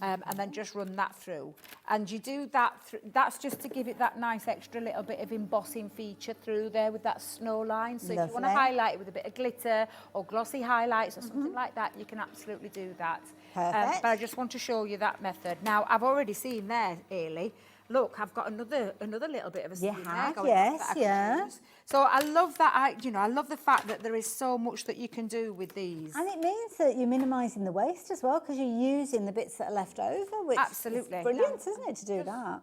And then just run that through. And you do that, that's just to give it that nice extra little bit of embossing feature through there with that snow line. So if you want to highlight it with a bit of glitter or glossy highlights or something like that, you can absolutely do that. Perfect. But I just want to show you that method. Now, I've already seen there, Ailey, look, I've got another little bit of a seam there going on that I can use. So I love that, I love the fact that there is so much that you can do with these. And it means that you're minimising the waste as well, because you're using the bits that are left over, which is brilliant, isn't it, to do that?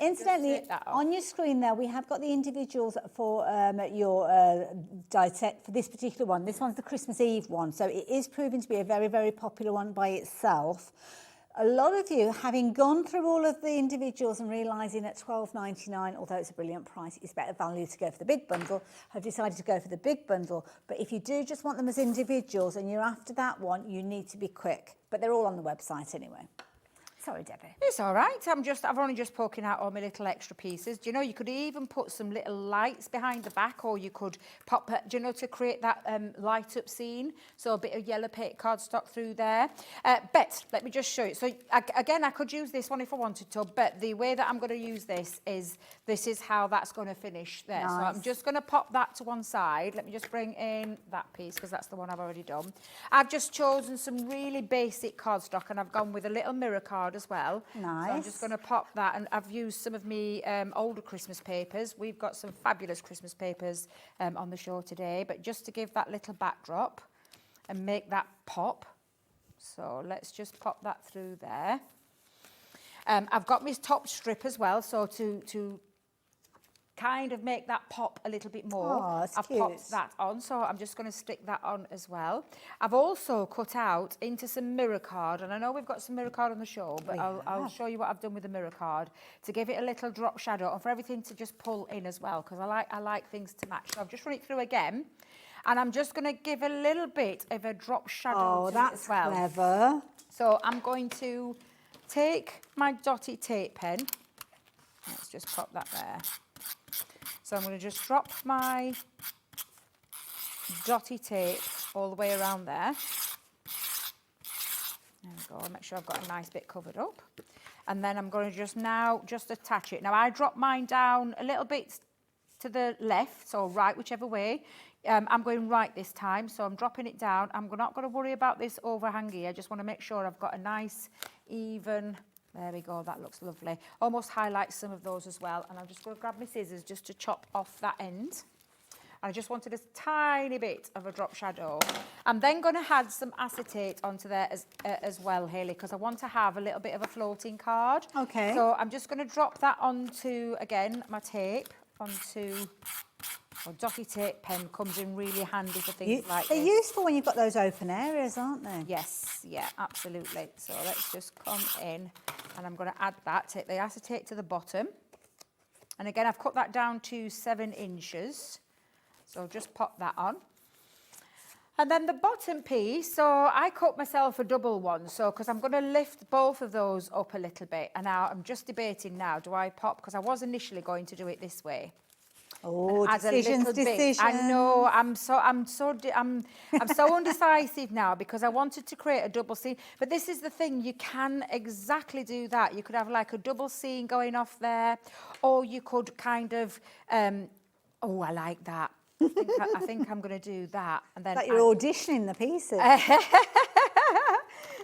Incidentally, on your screen there, we have got the individuals for your die set for this particular one. This one's the Christmas Eve one, so it is proving to be a very, very popular one by itself. A lot of you, having gone through all of the individuals and realising at $12.99, although it's a brilliant price, it's better value to go for the big bundle, have decided to go for the big bundle. But if you do just want them as individuals and you're after that one, you need to be quick. But they're all on the website anyway. Sorry, Debbie. It's all right. I've only just poking out all my little extra pieces. Do you know, you could even put some little lights behind the back, or you could pop, do you know, to create that light up scene. So a bit of yellow paint cardstock through there. But let me just show you. So again, I could use this one if I wanted to, but the way that I'm going to use this is how that's going to finish there. Nice. So I'm just going to pop that to one side. Let me just bring in that piece, because that's the one I've already done. I've just chosen some really basic cardstock, and I've gone with a little mirror card as well. Nice. So I'm just going to pop that, and I've used some of me older Christmas papers. We've got some fabulous Christmas papers on the show today, but just to give that little backdrop and make that pop. So let's just pop that through there. I've got my top strip as well, so to kind of make that pop a little bit more. Oh, I've popped that on, so I'm just going to stick that on as well. I've also cut out into some mirror card, and I know we've got some mirror card on the show, but I'll show you what I've done with the mirror card to give it a little drop shadow and for everything to just pull in as well, because I like things to match. So I've just run it through again, and I'm just going to give a little bit of a drop shadow to it as well. Oh, that's clever. So I'm going to take my dotty tape pen. Let's just pop that there. So I'm going to just drop my dotty tape all the way around there. There we go, make sure I've got a nice bit covered up. And then I'm going to just attach it. Now I drop mine down a little bit to the left or right, whichever way. I'm going right this time, so I'm dropping it down. I'm not going to worry about this overhang here. I just want to make sure I've got a nice, even... There we go, that looks lovely. Almost highlights some of those as well. And I'm just going to grab my scissors just to chop off that end. I just wanted a tiny bit of a drop shadow. I'm then going to add some acetate onto there as well, Hayley, because I want to have a little bit of a floating card. Okay. So I'm just going to drop that onto, again, my tape, onto... Well, dotty tape pen comes in really handy for things like this. They're useful when you've got those open areas, aren't they? Yes, yeah, absolutely. So let's just come in, and I'm going to add that. Take the acetate to the bottom. And again, I've cut that down to 7 inches. So just pop that on. And then the bottom piece, so I cut myself a double one, so because I'm going to lift both of those up a little bit. And now I'm just debating now, do I pop, because I was initially going to do it this way. Oh, decisions. I know. I'm so undecisive now, because I wanted to create a double seam. But this is the thing: you can exactly do that. You could have like a double seam going off there, or you could kind of. Oh, I like that. I think I'm going to do that, and then. Like you're auditioning the pieces.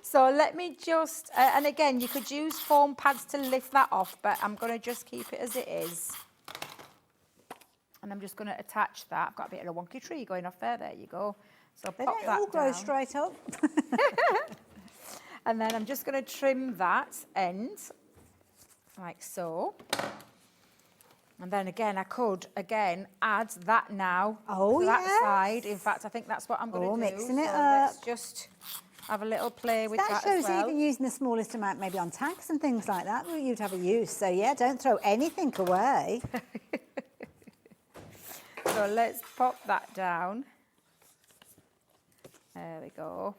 So let me just, and again, you could use foam pads to lift that off, but I'm going to just keep it as it is. And I'm just going to attach that. I've got a bit of a wonky tree going off there. There you go. So They pop don't that all grow down. straight up. And then I'm just going to trim that end, like so. And then again, I could, again, add that now Oh, to that yes. side. In fact, I think that's what I'm going to do. Mixing it so up. Let's just have a little play with That that shows as well. even using the smallest amount maybe on tags and things like that, where you'd have a use. So yeah, don't throw anything away. So let's pop that down. There we go.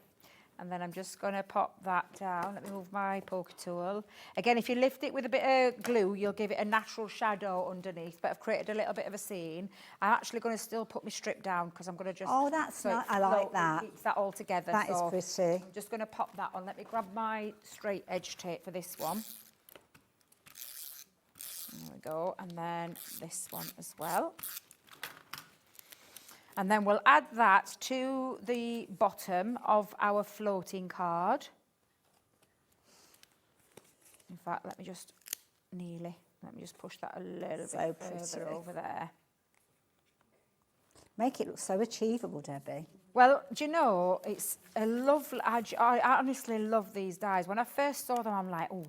And then I'm just going to pop that down. Let me move my poker tool. Again, if you lift it with a bit of glue, you'll give it a natural shadow underneath. But I've created a little bit of a scene. I'm actually going to still put my strip down because I'm going to just... Oh, that's so nice. I like that. Keeps that all together. That is so pretty. I'm just going to pop that on. Let me grab my straight edge tape for this one. There we go. And then this one as well. And then we'll add that to the bottom of our floating card. In fact, let me just push that a little bit further over there. Make it look so achievable, Debbie. Well, do you know, it's a lovely, I honestly love these dies. When I first saw them, I'm like, oh,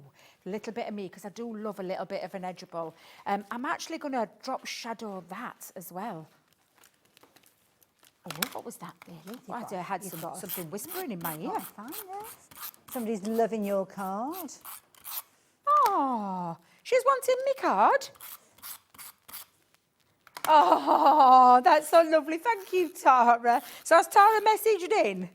a little bit of me, because I do love a little bit of an edgeable. I'm actually going to drop shadow that as well. Oh, what was that, Bailey? I had something whispering in my ear. Oh, fine, yes. Somebody's loving your card. Oh, she's wanting me card. Oh, that's so lovely. Thank you, Tara. So has Tara messaged in?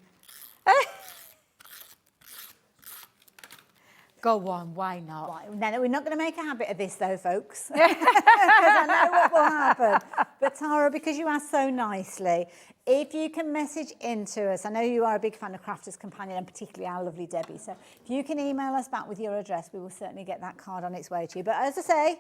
Go on, why not? Right, no, we're not going to make a habit of this, though, folks, because I know what will happen. But Tara, because you asked so nicely, if you can message into us, I know you are a big fan of Crafters Companion and particularly our lovely Debbie, so if you can email us back with your address, we will certainly get that card on its way to you. But as I say,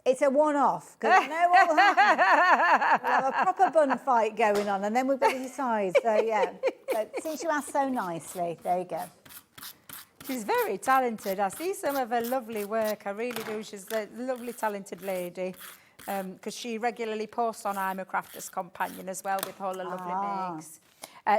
it's a one-off, because I know what will happen. We'll have a proper bun fight going on, and then we've got to decide. So, yeah, but since you asked so nicely, there you go. She's very talented. I see some of her lovely work. I really do. She's a lovely, talented lady. Because she regularly posts on I'm a Crafter's Companion as well with all her lovely makes.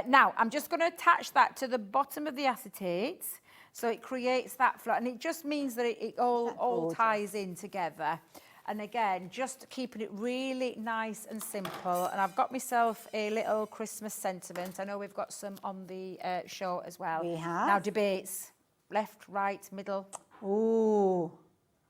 Now, I'm just going to attach that to the bottom of the acetate. So it creates that flow. And it just means that it all ties in together. And again, just keeping it really nice and simple. And I've got myself a little Christmas sentiment. I know we've got some on the show as well. We have. Now, debates. Left, right, middle. Ooh.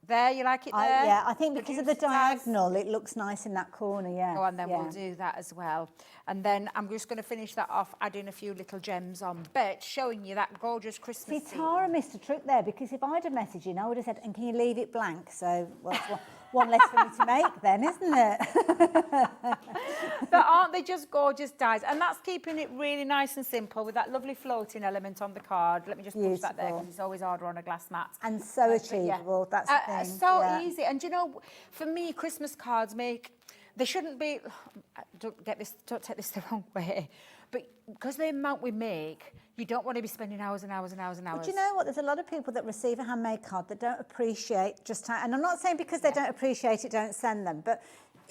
There, you like it there? Yeah, I think because of the diagonal, it looks nice in that corner, yeah. Oh, and then we'll do that as well. And then I'm just going to finish that off, adding a few little gems on, but showing you that gorgeous Christmas See, Tara missed a trick there, because if I'd have messaged you, I would have said, and can you leave it blank? So, well, one less for me to make then, isn't it? But aren't they just gorgeous dies? And that's keeping it really nice and simple with that lovely floating element on the card. Let me just push that there, because it's always harder on a glass mat. And so achievable, that's the thing. So easy. And you know, for me, Christmas cards they shouldn't be, don't take this the wrong way, but because the amount we make, you don't want to be spending hours and hours and hours and hours. But you know what? There's a lot of people that receive a handmade card that don't appreciate just how, and I'm not saying because they don't appreciate it, don't send them, but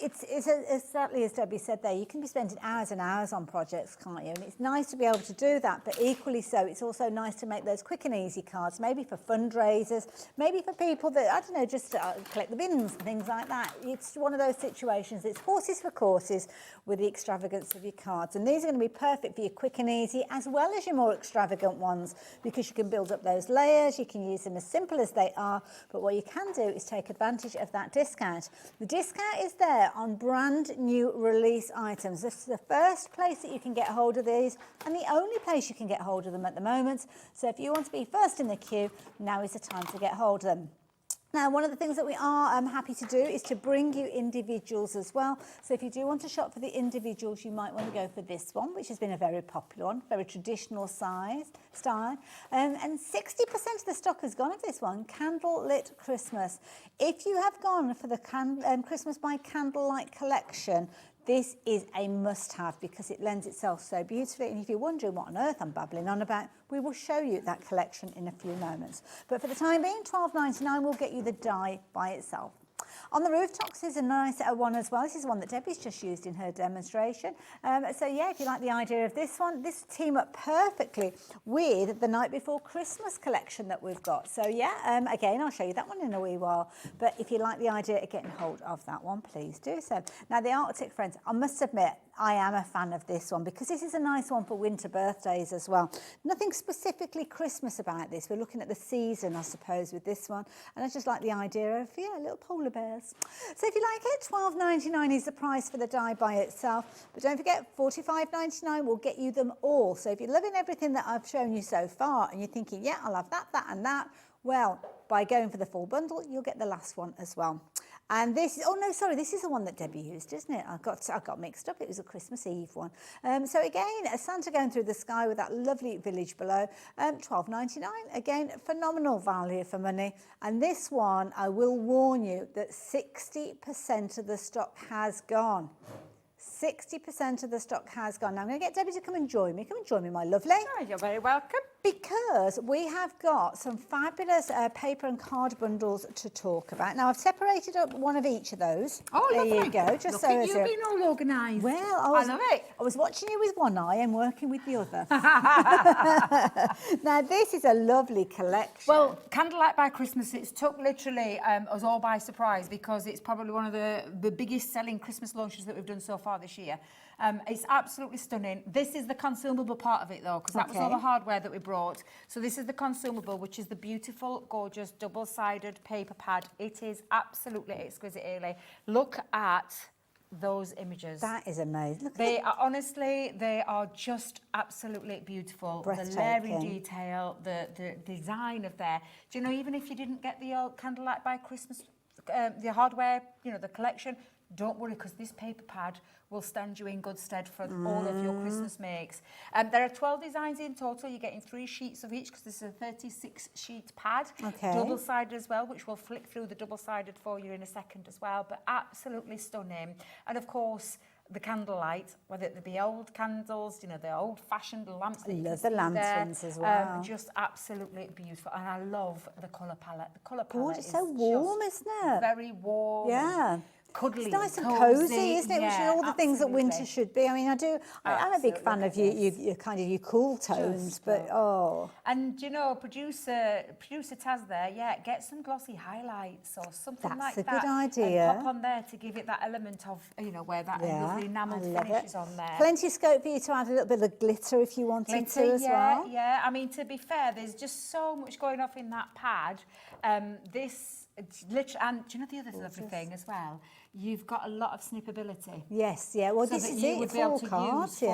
it's exactly as Debbie said there, you can be spending hours and hours on projects, can't you? And it's nice to be able to do that, but equally so, it's also nice to make those quick and easy cards, maybe for fundraisers, maybe for people that, I don't know, just collect the bins and things like that. It's one of those situations, it's horses for courses with the extravagance of your cards. And these are going to be perfect for your quick and easy, as well as your more extravagant ones, because you can build up those layers, you can use them as simple as they are, but what you can do is take advantage of that discount. The discount is there on brand new release items. This is the first place that you can get hold of these and the only place you can get hold of them at the moment. So if you want to be first in the queue, now is the time to get hold of them. Now, one of the things that we are happy to do is to bring you individuals as well. So if you do want to shop for the individuals, you might want to go for this one, which has been a very popular one, very traditional style. And 60% of the stock has gone of this one, Candlelit Christmas. If you have gone for the Christmas by Candlelight collection, this is a must-have because it lends itself so beautifully. And if you're wondering what on earth I'm babbling on about, we will show you that collection in a few moments. But for the time being, $12.99 will get you the die by itself. On the rooftops is a nice one as well. This is one that Debbie's just used in her demonstration. So yeah, if you like the idea of this one, this team up perfectly with the Night Before Christmas collection that we've got. So yeah, again, I'll show you that one in a wee while. But if you like the idea of getting hold of that one, please do so. Now the Arctic Friends, I must admit, I am a fan of this one because this is a nice one for winter birthdays as well. Nothing specifically Christmas about this. We're looking at the season, I suppose, with this one. And I just like the idea of, yeah, little polar bears. So if you like it, $12.99 is the price for the die by itself. But don't forget, $45.99 will get you them all. So if you're loving everything that I've shown you so far and you're thinking, yeah, I'll have that, that and that, well, by going for the full bundle, you'll get the last one as well. And this is, oh no, sorry, this is the one that Debbie used, isn't it? I got mixed up. It was a Christmas Eve one. So again, a Santa going through the sky with that lovely village below. $12.99. Again, phenomenal value for money. And this one, I will warn you that 60% of the stock has gone. 60% of the stock has gone. Now I'm going to get Debbie to come and join me. Come and join me, my lovely. Oh, you're very welcome. Because we have got some fabulous paper and card bundles to talk about. Now I've separated up one of each of those. Oh, there lovely. you go. Just Look so at as you being all organised. Well, I love it. I was watching you with one eye and working with the other. Now this is a lovely collection. Well, Candlelight by Christmas, it's took literally us all by surprise because it's probably one of the biggest selling Christmas launches that we've done so far this year. It's absolutely stunning. This is the consumable part of it though, because that was all the hardware that we brought. So this is the consumable, which is the beautiful, gorgeous, double-sided paper pad. It is absolutely exquisite, Ailey. Look at those images. That is amazing. Look They are honestly, they are just absolutely beautiful. The layering detail, the design of there. Do you know, even if you didn't get the old Candlelight by Christmas, the hardware, you know, the collection, don't worry, because this paper pad will stand you in good stead for all of your Christmas makes. There are 12 designs in total. You're getting 3 sheets of each because this is a 36-sheet pad. Okay. Double-sided as well, which we'll flick through the double-sided for you in a second as well. But absolutely stunning. And of course, the candlelight, whether it be old candles, you know, the old-fashioned lamps. I love the lanterns as well. Just absolutely beautiful. And I love the colour palette. The colour palette it's so warm, isn't it? Very warm. Yeah. Cuddly, it's nice and cosy, isn't it? Yeah, Which are all the things that winter should be. I mean, I'm a big fan of you kind of your cool tones, but And you know, producer Taz there, get some glossy highlights or something like that. That's a good idea. And pop on there to give it that element of, you know, where that lovely enamelled finish is on there. Plenty of scope for you to add a little bit of glitter if you wanted to as well. Yeah, I mean, to be fair, there's just so much going off in that pad. This literally, and do you know the other lovely thing as well? You've got a lot of snippability. Yes, yeah. Well, so this is you it. would be able to cards, use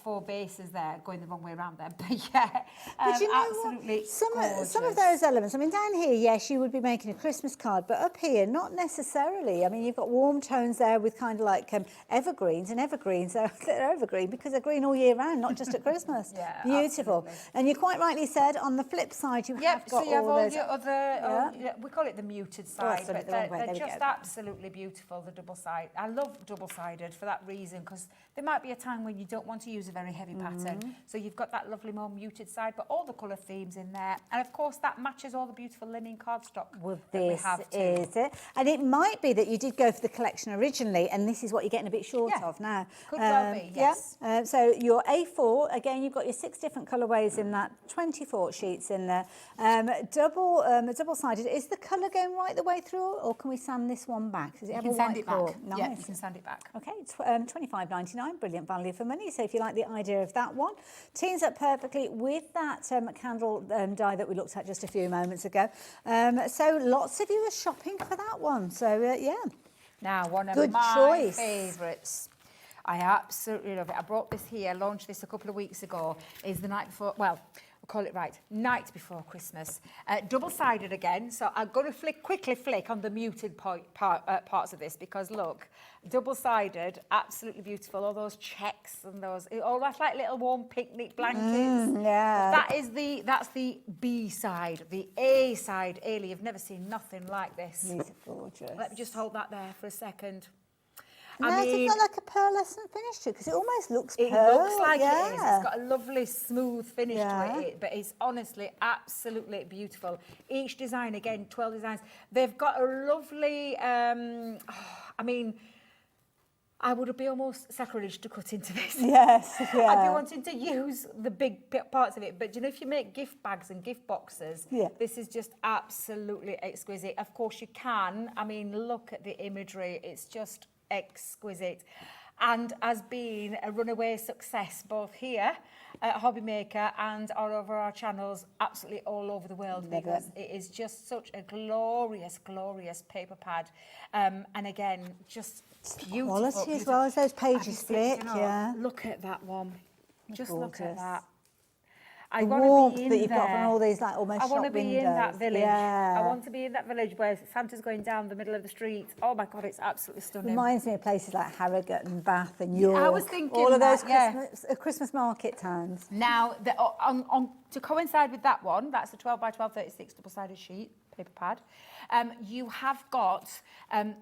4 bases there, going the wrong way around there. But yeah, but you know absolutely what? Some of those elements. I mean, down here, yes, you would be making a Christmas card, but up here, not necessarily. I mean, you've got warm tones there with kind of like evergreens, and evergreens they're evergreen because they're green all year round, not just at Christmas. Yeah, beautiful. Absolutely. And you quite rightly said on the flip side, you have got so you have all those. your other. we call it the muted side, but they're just go. absolutely beautiful. The double side. I love double-sided for that reason because there might be a time when you don't want to use a very heavy pattern. So you've got that lovely more muted side, but all the colour themes in there. And of course that matches all the beautiful linen cardstock that we have too. Is it. And it might be that you did go for the collection originally and this is what you're getting a bit short of now. Could well be, yes. Yeah. So your A4, again, you've got your 6 different colourways in that, 24 sheets in there. Double-sided. Is the colour going right the way through or can we sand this one back? Does it have a white core? Nice. Yeah, you can sand it back. Okay, $25.99, brilliant value for money. So if you like the idea of that one, teams up perfectly with that candle die that we looked at just a few moments ago. So lots of you are shopping for that one. So yeah. Now, one of my favourites. I absolutely love it. I brought this here, launched this a couple of weeks ago, is the night before, well, we'll call it right, night before Christmas. Double-sided again, so I'm going to quickly flick on the muted parts of this because look, double-sided, absolutely beautiful, all those checks and those, all that's like little warm picnic blankets. Yeah. That's the B side, the A side. Ailey, you've never seen nothing like this. These are gorgeous. Let me just hold that there for a second. Has it got like a pearlescent finish to it? Because it almost looks It pearl. looks like it is. yeah. It's got a lovely smooth finish Yeah. to it, but it's honestly absolutely beautiful. Each design, again, 12 designs. They've got a lovely, I mean, I would be almost sacrilege to cut into this. Yes, yeah. I'd be wanting to use the big parts of it. But you know, if you make gift bags and gift boxes, Yeah. this is just absolutely exquisite. Of course you can. I mean, look at the imagery. It's just exquisite. And has been a runaway success both here at Hobby Maker and all over our channels, absolutely all over the world, because it is just such a glorious, glorious paper pad. And again, just beautiful. Quality as well as those pages split, You know, yeah. Look at that one. Just look at Gorgeous. that. The I want to warmth be in that you've got there. from all these like almost I want to shop be in that windows. village. Yeah. I want to be in that village where Santa's going down the middle of the street. Oh my God, it's absolutely stunning. Reminds me of places like Harrogate and Bath and York. I was thinking all of those that, yeah. Christmas market towns. Now, to coincide with that one, that's a 12 by 12, 36 double-sided sheet, paper pad. You have got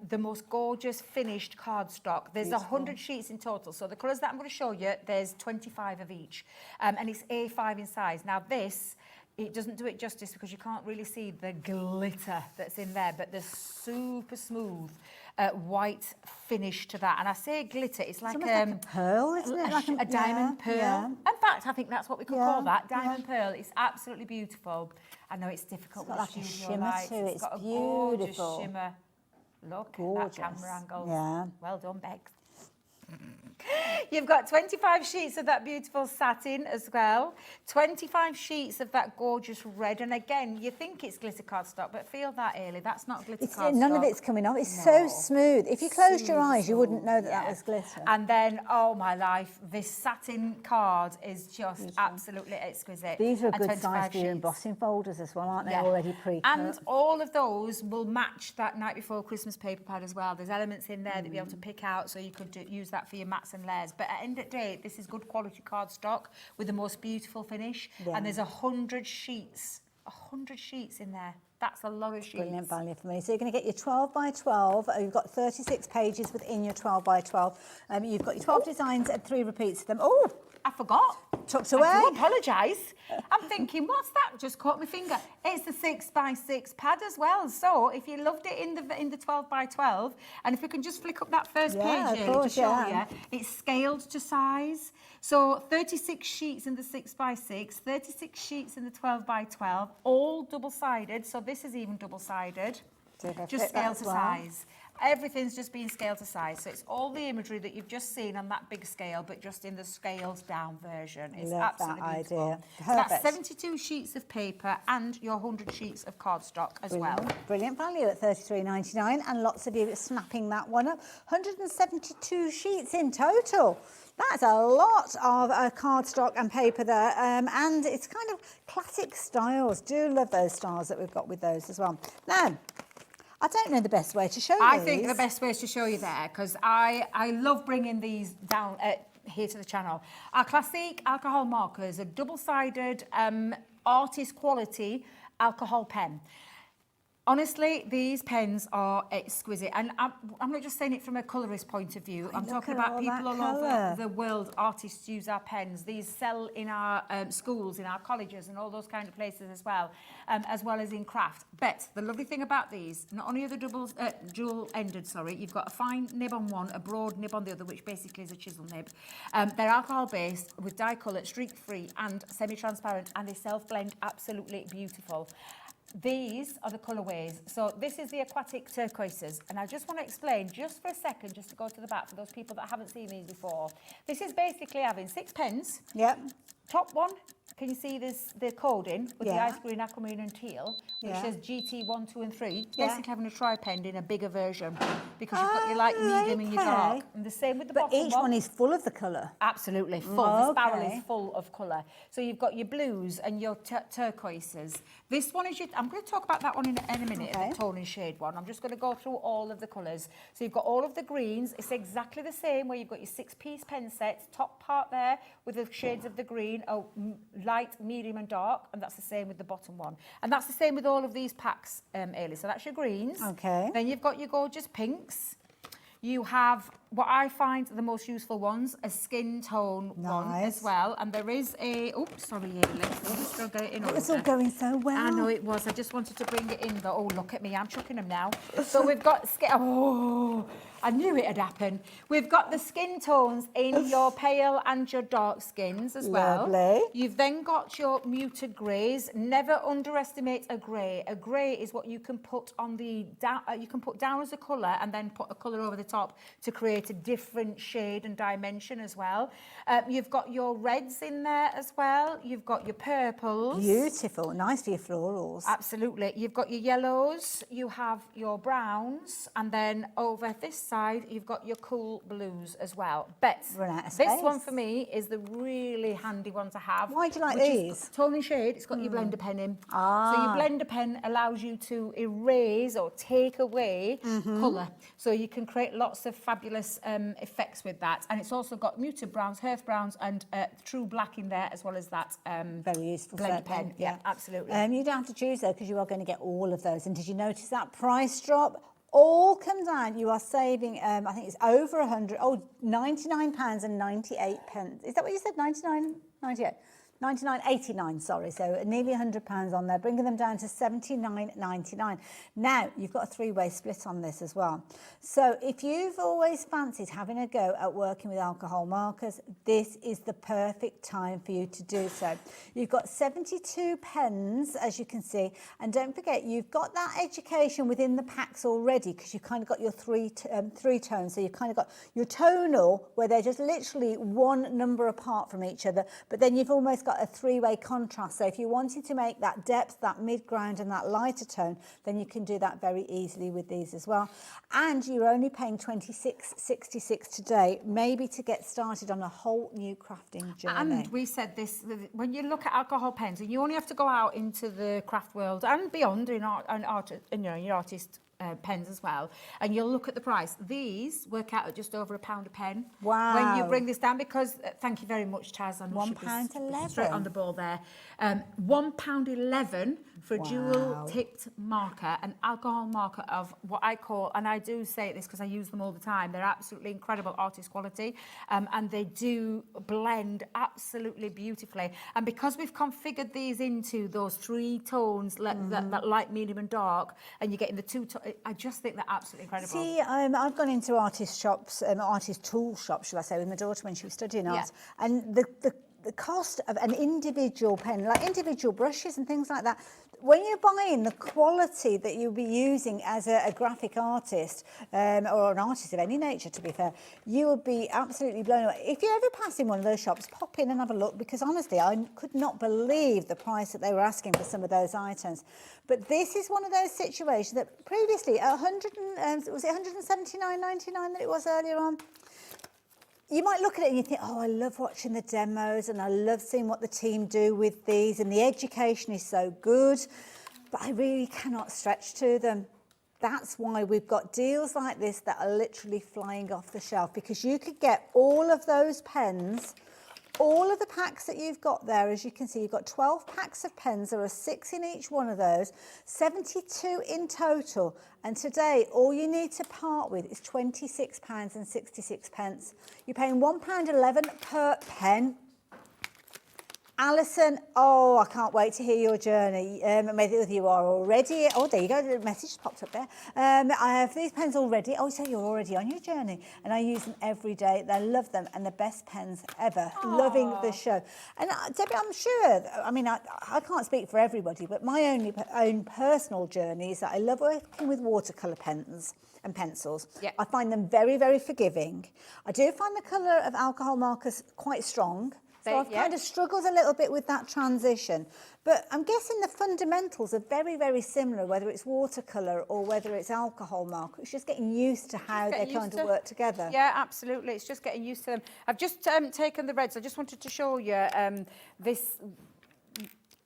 the most gorgeous finished cardstock. There's 100 sheets in total. So the colours that I'm going to show you, there's 25 of each. And it's A5 in size. Now this, it doesn't do it justice because you can't really see the glitter that's in there, but there's super smooth white finish to that. And I say glitter, it's like, It's almost like a pearl, isn't it? Like a diamond pearl. Yeah. In fact, I think that's what we could call that, diamond yeah. pearl. It's absolutely beautiful. I know it's difficult It's got with like a studio shimmer lights. to it. It's It's got a gorgeous beautiful. shimmer. Look Gorgeous. at that camera angle. Yeah. Well done, Bex. You've got 25 sheets of that beautiful satin as well. 25 sheets of that gorgeous red. And again, you think it's glitter cardstock, but feel that, Ailey, that's not glitter cardstock. None of it's coming off. It's so smooth. If you closed your eyes, you wouldn't know that that Yeah. was glitter. And then, oh my life, this satin card is just absolutely exquisite. These are a And good 25 size for your sheets. embossing folders as well, aren't they? Yeah. Already pre-cut. And all of those will match that night before Christmas paper pad as well. There's elements in there that you'll be able to pick out, so you could use that for your mats and layers. But at the end of the day, this is good quality cardstock with the most beautiful finish. Yeah. And there's 100 sheets. 100 sheets in there. That's a lot of sheets. Brilliant value for money. So you're going to get your 12 by 12. You've got 36 pages within your 12 by 12. You've got your 12 designs and 3 repeats of them. Oh, I forgot. tucked away. I do apologise. I'm thinking, what's that? Just caught my finger. It's the 6 by 6 pad as well. So if you loved it in the 12 by 12, and if we can just flick up that first Yeah, page of Ailey, course, to show yeah. you, it's scaled to size. So 36 sheets in the 6 by 6, 36 sheets in the 12 by 12, all double-sided. So this is even double-sided. Just scale to size. Everything's just being scaled to size. So it's all the imagery that you've just seen on that big scale, but just in the scaled down version. It's Love absolutely that beautiful. idea. So that's Perfect. 72 sheets of paper and your 100 sheets of cardstock as well. Brilliant value at $33.99, and lots of you are snapping that one up. 172 sheets in total. That's a lot of cardstock and paper there, and it's kind of classic styles. Do love those styles that we've got with those as well. Now, I don't know the best way to show you I think the best way is to show you there, because I love bringing these down here to the channel. Our classic alcohol markers, a double-sided artist quality alcohol pen. Honestly, these pens are exquisite, and I'm not just saying it from a colourist point of view. I'm talking about people all over the world. Artists use our pens. These sell in our schools, in our colleges, and all those kind of places as well as in craft. But the lovely thing about these, not only are they dual-ended, you've got a fine nib on one, a broad nib on the other, which basically is a chisel nib. They're alcohol-based with dye-coloured, streak-free, and semi-transparent, and they self-blend absolutely beautiful. These are the colourways. So this is the aquatic turquoises, and I just want to explain just for a second, just to go to the back for those people that haven't seen these before. This is basically having 6 pens. Yep. Top one, can you see this, the coding with the Yeah. ice green, aquamarine and teal, which Yeah. says GT 1, 2 and 3. Yeah. Basically having a tri-pen in a bigger version, because you've got your light, medium and your dark. okay. And the same with the But bottom each one is full of the colour. Absolutely full. This barrel Okay. is full of colour. So you've got your blues and your turquoises. This one is your... I'm going to talk about that one in a minute, Okay. the tone and shade one. I'm just going to go through all of the colours. So you've got all of the greens. It's exactly the same where you've got your 6-piece pen sets. Top part there with the shades of the green, light, medium and dark. And that's the same with the bottom one. And that's the same with all of these packs, Ailey. So that's your greens. Okay. Then you've got your gorgeous pinks. You have what I find the most useful ones are skin tone one as well. And there is a, oops, sorry, let's still get it in order. It was all going so well. I know it was. I just wanted to bring it in, though. Oh, look at me. I'm chucking them now. So we've got skin. Oh, I knew it had happened. We've got the skin tones in your pale and your dark skins as well. Lovely. You've then got your muted greys. Never underestimate a grey. A grey is what you can put on the you can put down as a colour and then put a colour over the top to create a different shade and dimension as well. You've got your reds in there as well. You've got your purples. Beautiful. Nice for your florals. Absolutely. You've got your yellows, you have your browns, and then over this side, you've got your cool blues as well. But this one for me is the really handy one to have. Why do you like these? Tone and shade, it's got your blender pen in. So your blender pen allows you to erase or take away colour. So you can create lots of fabulous effects with that. And it's also got muted browns, hearth browns, and true black in there, as well as that very useful blender pen. Yeah, absolutely. You don't have to choose though, because you are going to get all of those. And did you notice that price drop? All come down. You are saving, I think it's over 100. Oh, £99.98. Is that what you said? 99.98. 99.89, sorry, so nearly £100 on there, bringing them down to 79.99. Now, you've got a three-way split on this as well. So if you've always fancied having a go at working with alcohol markers, this is the perfect time for you to do so. You've got 72 pens, as you can see, and don't forget, you've got that education within the packs already, because you've kind of got your three tones. So you've kind of got your tonal, where they're just literally one number apart from each other, but then you've almost got a three-way contrast. So if you wanted to make that depth, that mid-ground and that lighter tone, then you can do that very easily with these as well. And you're only paying $26.66 today, maybe to get started on a whole new crafting journey. And we said this, when you look at alcohol pens, and you only have to go out into the craft world and beyond in art, your artist pens as well, and you'll look at the price. These work out at just over £1 a pen. Wow. When you bring this down, because thank you very much, Chaz. £1.11. Straight on the ball there. £1.11 for a dual-tipped marker, an alcohol marker of what I call, and I do say this because I use them all the time, they're absolutely incredible artist quality, and they do blend absolutely beautifully. And because we've configured these into those three tones, that light, medium and dark, and you're getting the two tones, I just think they're absolutely incredible. See, I've gone into artist shops, artist tool shops, should I say, with my daughter when she was studying art, and the cost of an individual pen, like individual brushes and things like that, when you're buying the quality that you'll be using as a graphic artist, or an artist of any nature, to be fair, you will be absolutely blown away. If you're ever passing one of those shops, pop in and have a look, because honestly, I could not believe the price that they were asking for some of those items. But this is one of those situations that previously, was it $179.99 that it was earlier on? You might look at it and you think, oh, I love watching the demos and I love seeing what the team do with these, and the education is so good, but I really cannot stretch to them. That's why we've got deals like this that are literally flying off the shelf, because you could get all of those pens, all of the packs that you've got there. As you can see, you've got 12 packs of pens. There are 6 in each one of those, 72 in total. And today, all you need to part with is £26.66. You're paying £1.11 per pen. Alison, oh, I can't wait to hear your journey. Maybe you are already. Oh, there you go. The message popped up there. I have these pens already. Oh, so you're already on your journey. And I use them every day. I love them, and the best pens ever. Aww. Loving the show. And Debbie, I'm sure, I mean, I can't speak for everybody, but my own personal journey is that I love working with watercolour pens and pencils. Yep. I find them very, very forgiving. I do find the colour of alcohol markers quite strong. So I've kind of struggled a little bit with that transition. But I'm guessing the fundamentals are very, very similar, whether it's watercolour or whether it's alcohol marker. It's just getting used to how they kind of work together. Yeah, absolutely. It's just getting used to them. I've just taken the reds. I just wanted to show you this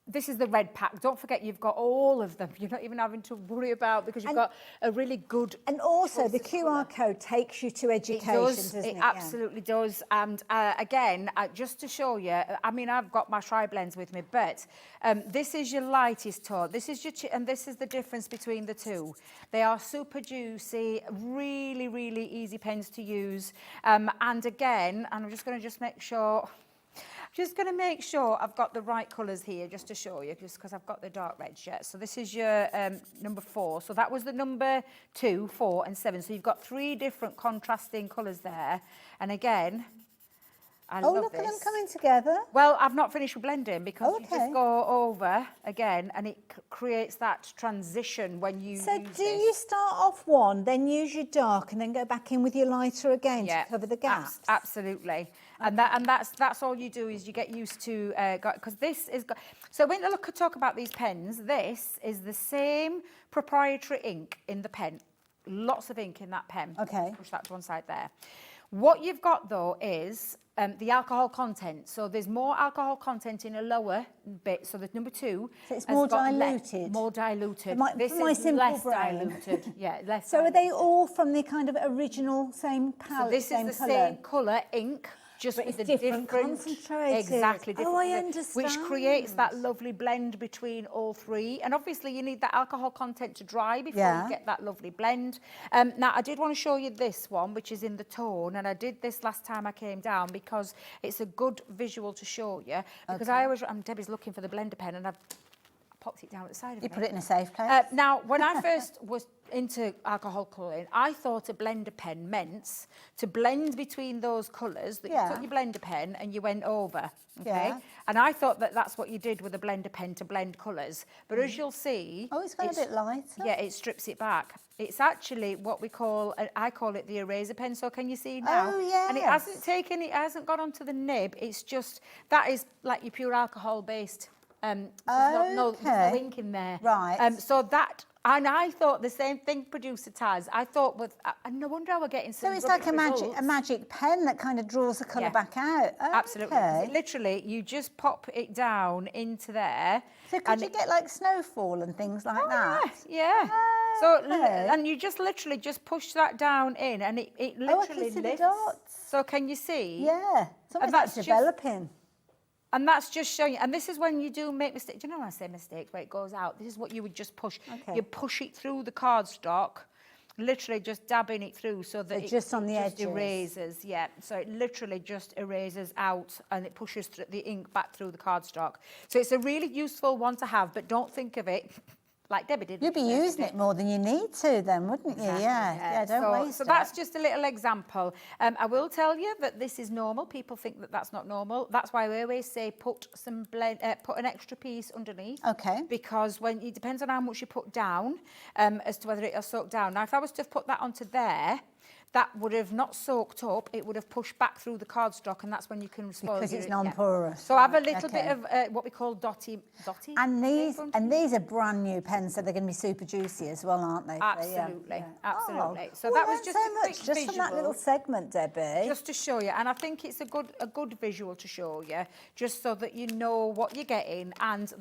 this is the red pack. Don't forget you've got all of them. You're not even having to worry about, because you've got a really good... And also the QR code takes you to education, doesn't it? It absolutely does. And again, just to show you, I mean, I've got my tri-blends with me, but this is your lightest tone. This is your, and this is the difference between the two. They are super juicy, really, really easy pens to use. And again, and I'm just going to make sure... I've got the right colours here, just to show you, just because I've got the dark reds yet. So this is your number 4. So that was the number 2, 4 and 7. So you've got 3 different contrasting colours there. And again, I love look this. at them coming together. Well, I've not finished with blending, because you just go over again and it creates that transition when you use do you start off one, then use your dark and then go back in with your lighter again to cover the gaps? Absolutely. And that's all you do, is you get used to, because this is, so when you talk about these pens, this is the same proprietary ink in the pen. Lots of ink in that pen. Okay. Push that to one side there. What you've got though is the alcohol content. So there's more alcohol content in a lower bit. So the number 2. So it's more diluted. More diluted. This is less diluted. Yeah, less. So are they all from the kind of original same palette? So this is the same colour ink, just with the different concentrated. Exactly. Different, I understand. Which creates that lovely blend between all 3. And obviously you need that alcohol content to dry before you get that lovely blend. Now I did want to show you this one, which is in the tone, and I did this last time I came down because it's a good visual to show you. Because Debbie's looking for the blender pen, and I've popped it down at the side of me. You put it in a safe place? Now, when I first was into alcohol colouring, I thought a blender pen meant to blend between those colours, that you took your blender pen and you went over, okay? And I thought that that's what you did with a blender pen, to blend colours. But as you'll see... Oh, it's gone a bit lighter. Yeah, it strips it back. It's actually what we call, I call it the eraser pen, so can you see now? Oh, yes. And it hasn't gone onto the nib, it's just, that is like your pure alcohol-based. There's no ink in there. Right. So that, and I thought the same thing producer Taz. I thought and no wonder we're getting some. So it's like a magic pen that kind of draws the colour back out. Okay. Absolutely. Literally, you just pop it down into there. So could you get like snowfall and things like that? Yeah. So and you just literally just push that down in, and it literally I can see lifts. the dots. So can you see? Yeah. It's almost like developing. And that's just showing you, and this is when you do make mistakes. Do you know when I say mistakes, where it goes out? This is what you would just push. Okay. You push it through the cardstock, literally just dabbing it through so that it just on the edges. Erases, yeah. So it literally just erases out, and it pushes the ink back through the cardstock. So it's a really useful one to have, but don't think of it like Debbie did. You'd be using it more than you need to then, wouldn't you? Exactly, Yeah, don't waste it. So that's just a little example. I will tell you that this is normal. People think that that's not normal. That's why we always say put an extra piece underneath. Okay. Because it depends on how much you put down, as to whether it'll soak down. Now, if I was to put that onto there, that would have not soaked up, it would have pushed back through the cardstock, and that's when you can spoil it. Because it's non-porous. So I have a little bit of what we call dotty. And these are brand new pens, so they're going to be super juicy as well, aren't they? Absolutely, absolutely. Oh, So that was just so a quick much just from that visual. little segment, Debbie. Just to show you, and I think it's a good visual to show you, just so that you know what you're getting. And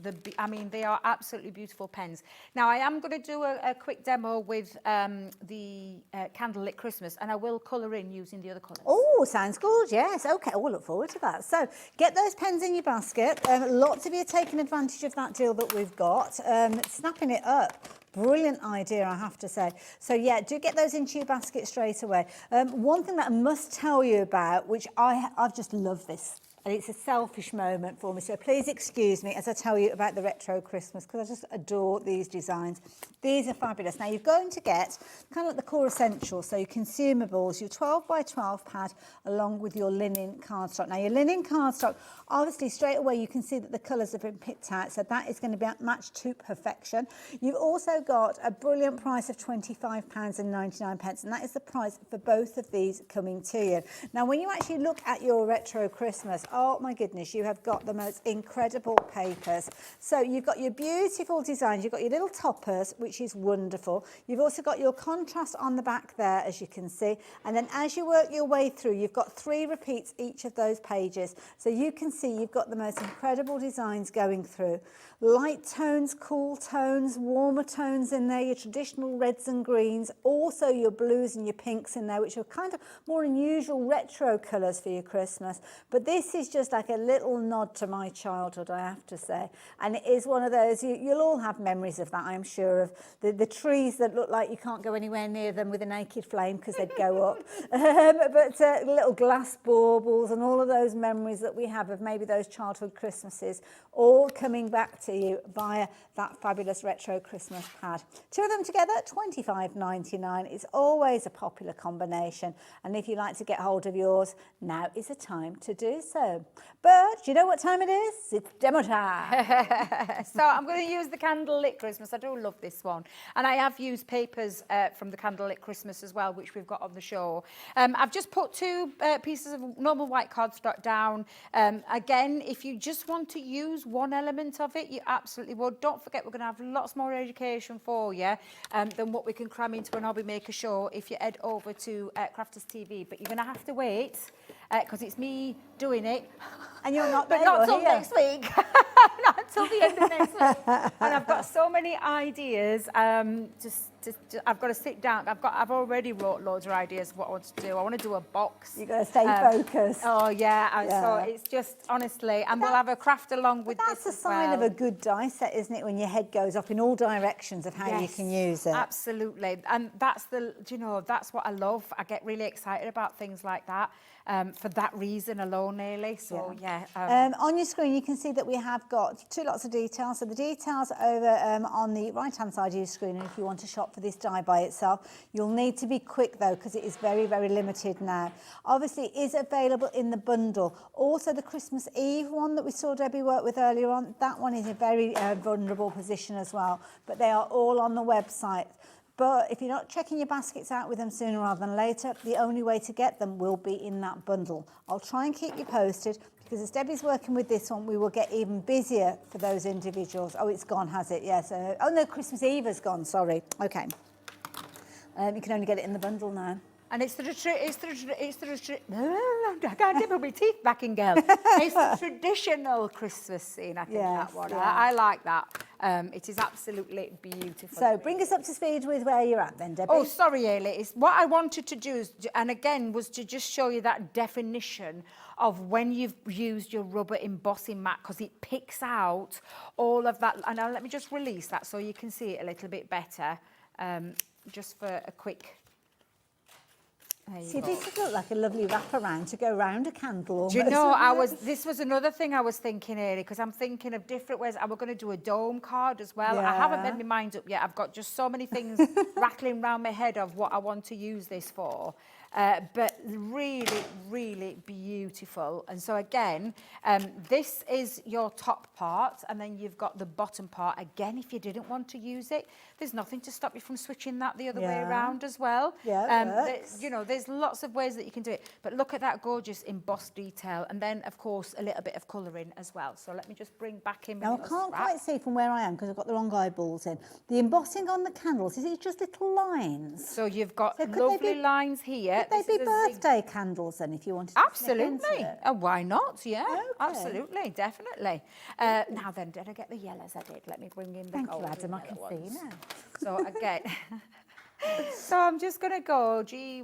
they are absolutely beautiful pens. Now I am going to do a quick demo with the Candlelit Christmas, and I will colour in using the other colours. Oh, sounds good, yes. Okay, we'll look forward to that. So get those pens in your basket. Lots of you are taking advantage of that deal that we've got. Snapping it up. Brilliant idea, I have to say. So yeah, do get those into your basket straight away. One thing that I must tell you about, which I've just loved this, and it's a selfish moment for me, so please excuse me as I tell you about the Retro Christmas, because I just adore these designs. These are fabulous. Now you're going to get kind of like the core essentials, so your consumables, your 12 by 12 pad, along with your linen cardstock. Now your linen cardstock, obviously straight away you can see that the colours have been picked out, so that is going to be matched to perfection. You've also got a brilliant price of £25.99, and that is the price for both of these coming to you. Now when you actually look at your Retro Christmas, Oh my goodness, you have got the most incredible papers. So you've got your beautiful designs, you've got your little toppers, which is wonderful. You've also got your contrast on the back there, as you can see. And then as you work your way through, you've got 3 repeats each of those pages. So you can see you've got the most incredible designs going through. Light tones, cool tones, warmer tones in there, your traditional reds and greens, also your blues and your pinks in there, which are kind of more unusual retro colours for your Christmas. But this is just like a little nod to my childhood, I have to say. And it is one of those, you'll all have memories of that, I'm sure, of the trees that look like you can't go anywhere near them with a naked flame because they'd go up. But little glass baubles and all of those memories that we have of maybe those childhood Christmases, all coming back to you via that fabulous retro Christmas pad. 2 of them together, $25.99. It's always a popular combination. And if you like to get hold of yours, now is the time to do so. But do you know what time it is? It's demo time. So I'm going to use the Candlelit Christmas. I do love this one. And I have used papers from the Candlelit Christmas as well, which we've got on the show. I've just put 2 pieces of normal white cardstock down. Again, if you just want to use one element of it, you absolutely would. Don't forget, we're going to have lots more education for you than what we can cram into an Hobby Maker show if you head over to Crafters TV. But you're going to have to wait because it's me doing it. And you're not But there, not you're till here. next week. Not until the end of next week. And I've got so many ideas. I've got to sit down. I've already wrote loads of ideas of what I want to do. I want to do a box. You've got to stay focused. Oh yeah. So it's just honestly, and we'll have a craft along with That's this a sign as of well. a good die set, isn't it? When your head goes up in all directions of how you can use it. Absolutely, and that's that's what I love. I get really excited about things like that for that reason alone, nearly. So on your screen, you can see that we have got 2 lots of details. So the details over on the right-hand side of your screen, and if you want to shop for this die by itself, you'll need to be quick though, because it is very, very limited now. Obviously, it is available in the bundle. Also, the Christmas Eve one that we saw Debbie work with earlier on, that one is in a very vulnerable position as well. But they are all on the website. But if you're not checking your baskets out with them sooner rather than later, the only way to get them will be in that bundle. I'll try and keep you posted, because as Debbie's working with this one, we will get even busier for those individuals. Oh, it's gone, has it? Yes. Oh no, Christmas Eve has gone, sorry. Okay. You can only get it in the bundle now. And it's the I can't even put my teeth back in, girl. It's the traditional Christmas scene, I think, that one. yeah. I like that. It is absolutely beautiful. So bring us up to speed with where you're at then, Debbie. Oh, sorry, Ailey. It's what I wanted to do, and again, was to just show you that definition of when you've used your rubber embossing mat, because it picks out all of that. And now let me just release that so you can see it a little bit better, just for a quick... See, this would look like a lovely wraparound to go round a candle almost. Do you know, this was another thing I was thinking earlier, because I'm thinking of different ways. And we're going to do a dome card as well. I haven't made my mind up yet. I've got just so many things rattling around my head of what I want to use this for. But really, really beautiful. And so again, this is your top part, and then you've got the bottom part. Again, if you didn't want to use it, there's nothing to stop you from switching that the other way around as well. There's lots of ways that you can do it. But look at that gorgeous embossed detail, and then of course a little bit of colouring as well. So let me just bring back in. Now I can't quite see from where I am because I've got the wrong eyeballs in. The embossing on the candles, is it just little lines? So you've got lovely lines here. Could they be birthday candles then, if you wanted to Absolutely. Why not? Yeah, absolutely, definitely. Now then, did I get the yellows? I did. Let me bring in the Thank gold. you, Adam. I can see now. So again, so I'm just going to go GY,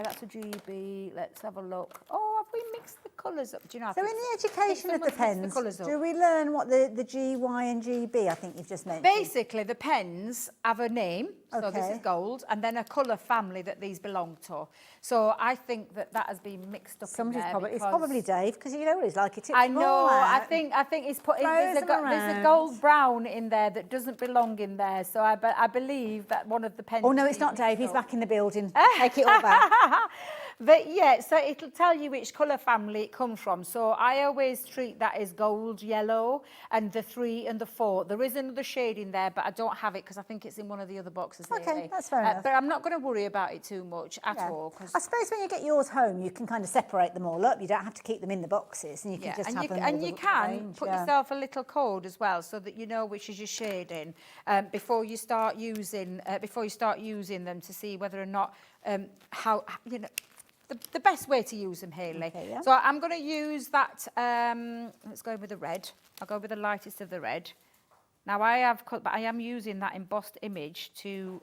that's a GB. Let's have a look. Oh, have we mixed the colours up? Do you know? So in the education of the pens, do we learn what the GY and GB, I think you've just mentioned? Basically, the pens have a name. So this Okay. is gold, and then a colour family that these belong to. So I think that has been mixed up. Somebody's in there probably, it's because- probably Dave, because you know what he's like. He tips I them know. all I out. think he's put. Throws There's them a around. gold brown in there that doesn't belong in there. So I believe that one of the pens. Oh no, it's not Dave. He's back in the building. Take it all back. Yeah, so it'll tell you which colour family it comes from. So I always treat that as gold, yellow, and the 3 and the 4. There is another shade in there, but I don't have it because I think it's in one of the other boxes. Okay, Haley. that's fair enough. But I'm not going to worry about it too much at all. 'Cause I suppose when you get yours home, you can kind of separate them all up. You don't have to keep them in the boxes, and you can just have them all and the you can range, put yeah. yourself a little code as well, so that you know which is your shading before you start using them to see whether or not how you know. The best way to use them, Haley. Okay, yeah. So I'm going to use that, let's go with the red. I'll go with the lightest of the red. Now I am using that embossed image to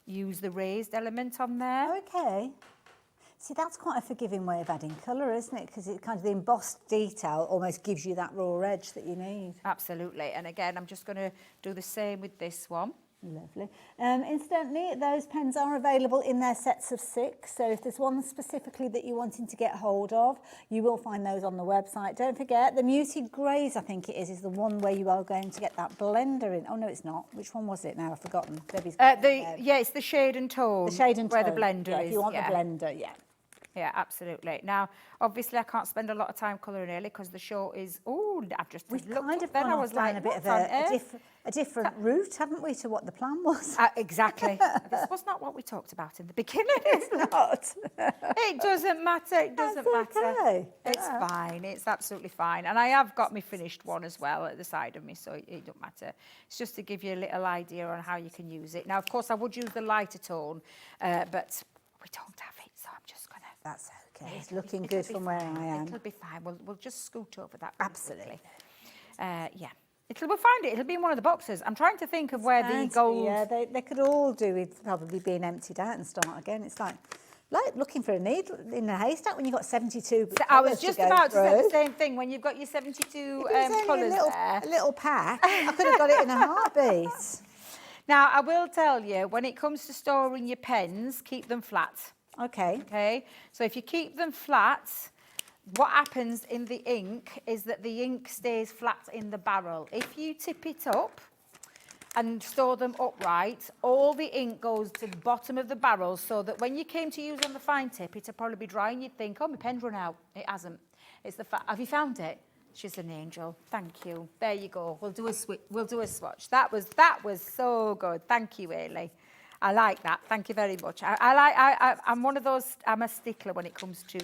use the raised element on there. Okay. See, that's quite a forgiving way of adding colour, isn't it? Because it kind of the embossed detail almost gives you that raw edge that you need. Absolutely. And again, I'm just going to do the same with this one. Lovely. Incidentally, those pens are available in their sets of 6. So if there's one specifically that you're wanting to get hold of, you will find those on the website. Don't forget, the muted greys, I think it is the one where you are going to get that blender in. Oh, no, it's not. Which one was it now? I've forgotten. Debbie's Yeah, it's the shade and tone. the shade and where tone. the blender yeah, is. if you want the blender, yeah. Yeah, absolutely. Now, obviously, I can't spend a lot of time colouring early because the show is. Oh, I've just We've looked kind up of then. gone I off was down like, a bit of what on earth? a different route, haven't we, to what the plan was? Exactly. This was not what we talked about in the beginning. It's not. It doesn't matter. It doesn't That's matter. okay. It's Yeah. fine. It's absolutely fine. And I have got my finished one as well at the side of me, so it don't matter. It's just to give you a little idea on how you can use it. Now, of course, I would use the lighter tone, but we don't have it, so I'm just going to... That's okay. It's looking good from where I am. It'll be fine. We'll just scoot over that. Absolutely. Yeah. We'll find it. It'll be in one of the boxes. I'm trying to think of where the gold... Yeah, they could all do with probably being emptied out and start again. It's like looking for a needle in a haystack when you've got 72 I was just about to say the through. same thing. When you've got your 72 If it was only colours a there. little pack, I could have got it in a heartbeat. Now, I will tell you, when it comes to storing your pens, keep them flat. Okay. Okay? So if you keep them flat, what happens in the ink is that the ink stays flat in the barrel. If you tip it up and store them upright, all the ink goes to the bottom of the barrel, so that when you came to use on the fine tip, it'll probably be dry and you'd think, oh, my pen's run out. It hasn't. It's the have you found it? She's an angel. Thank you. There you go. We'll do a swatch. That was so good. Thank you, Ailey. I like that. Thank you very much. I'm one of those. I'm a stickler when it comes to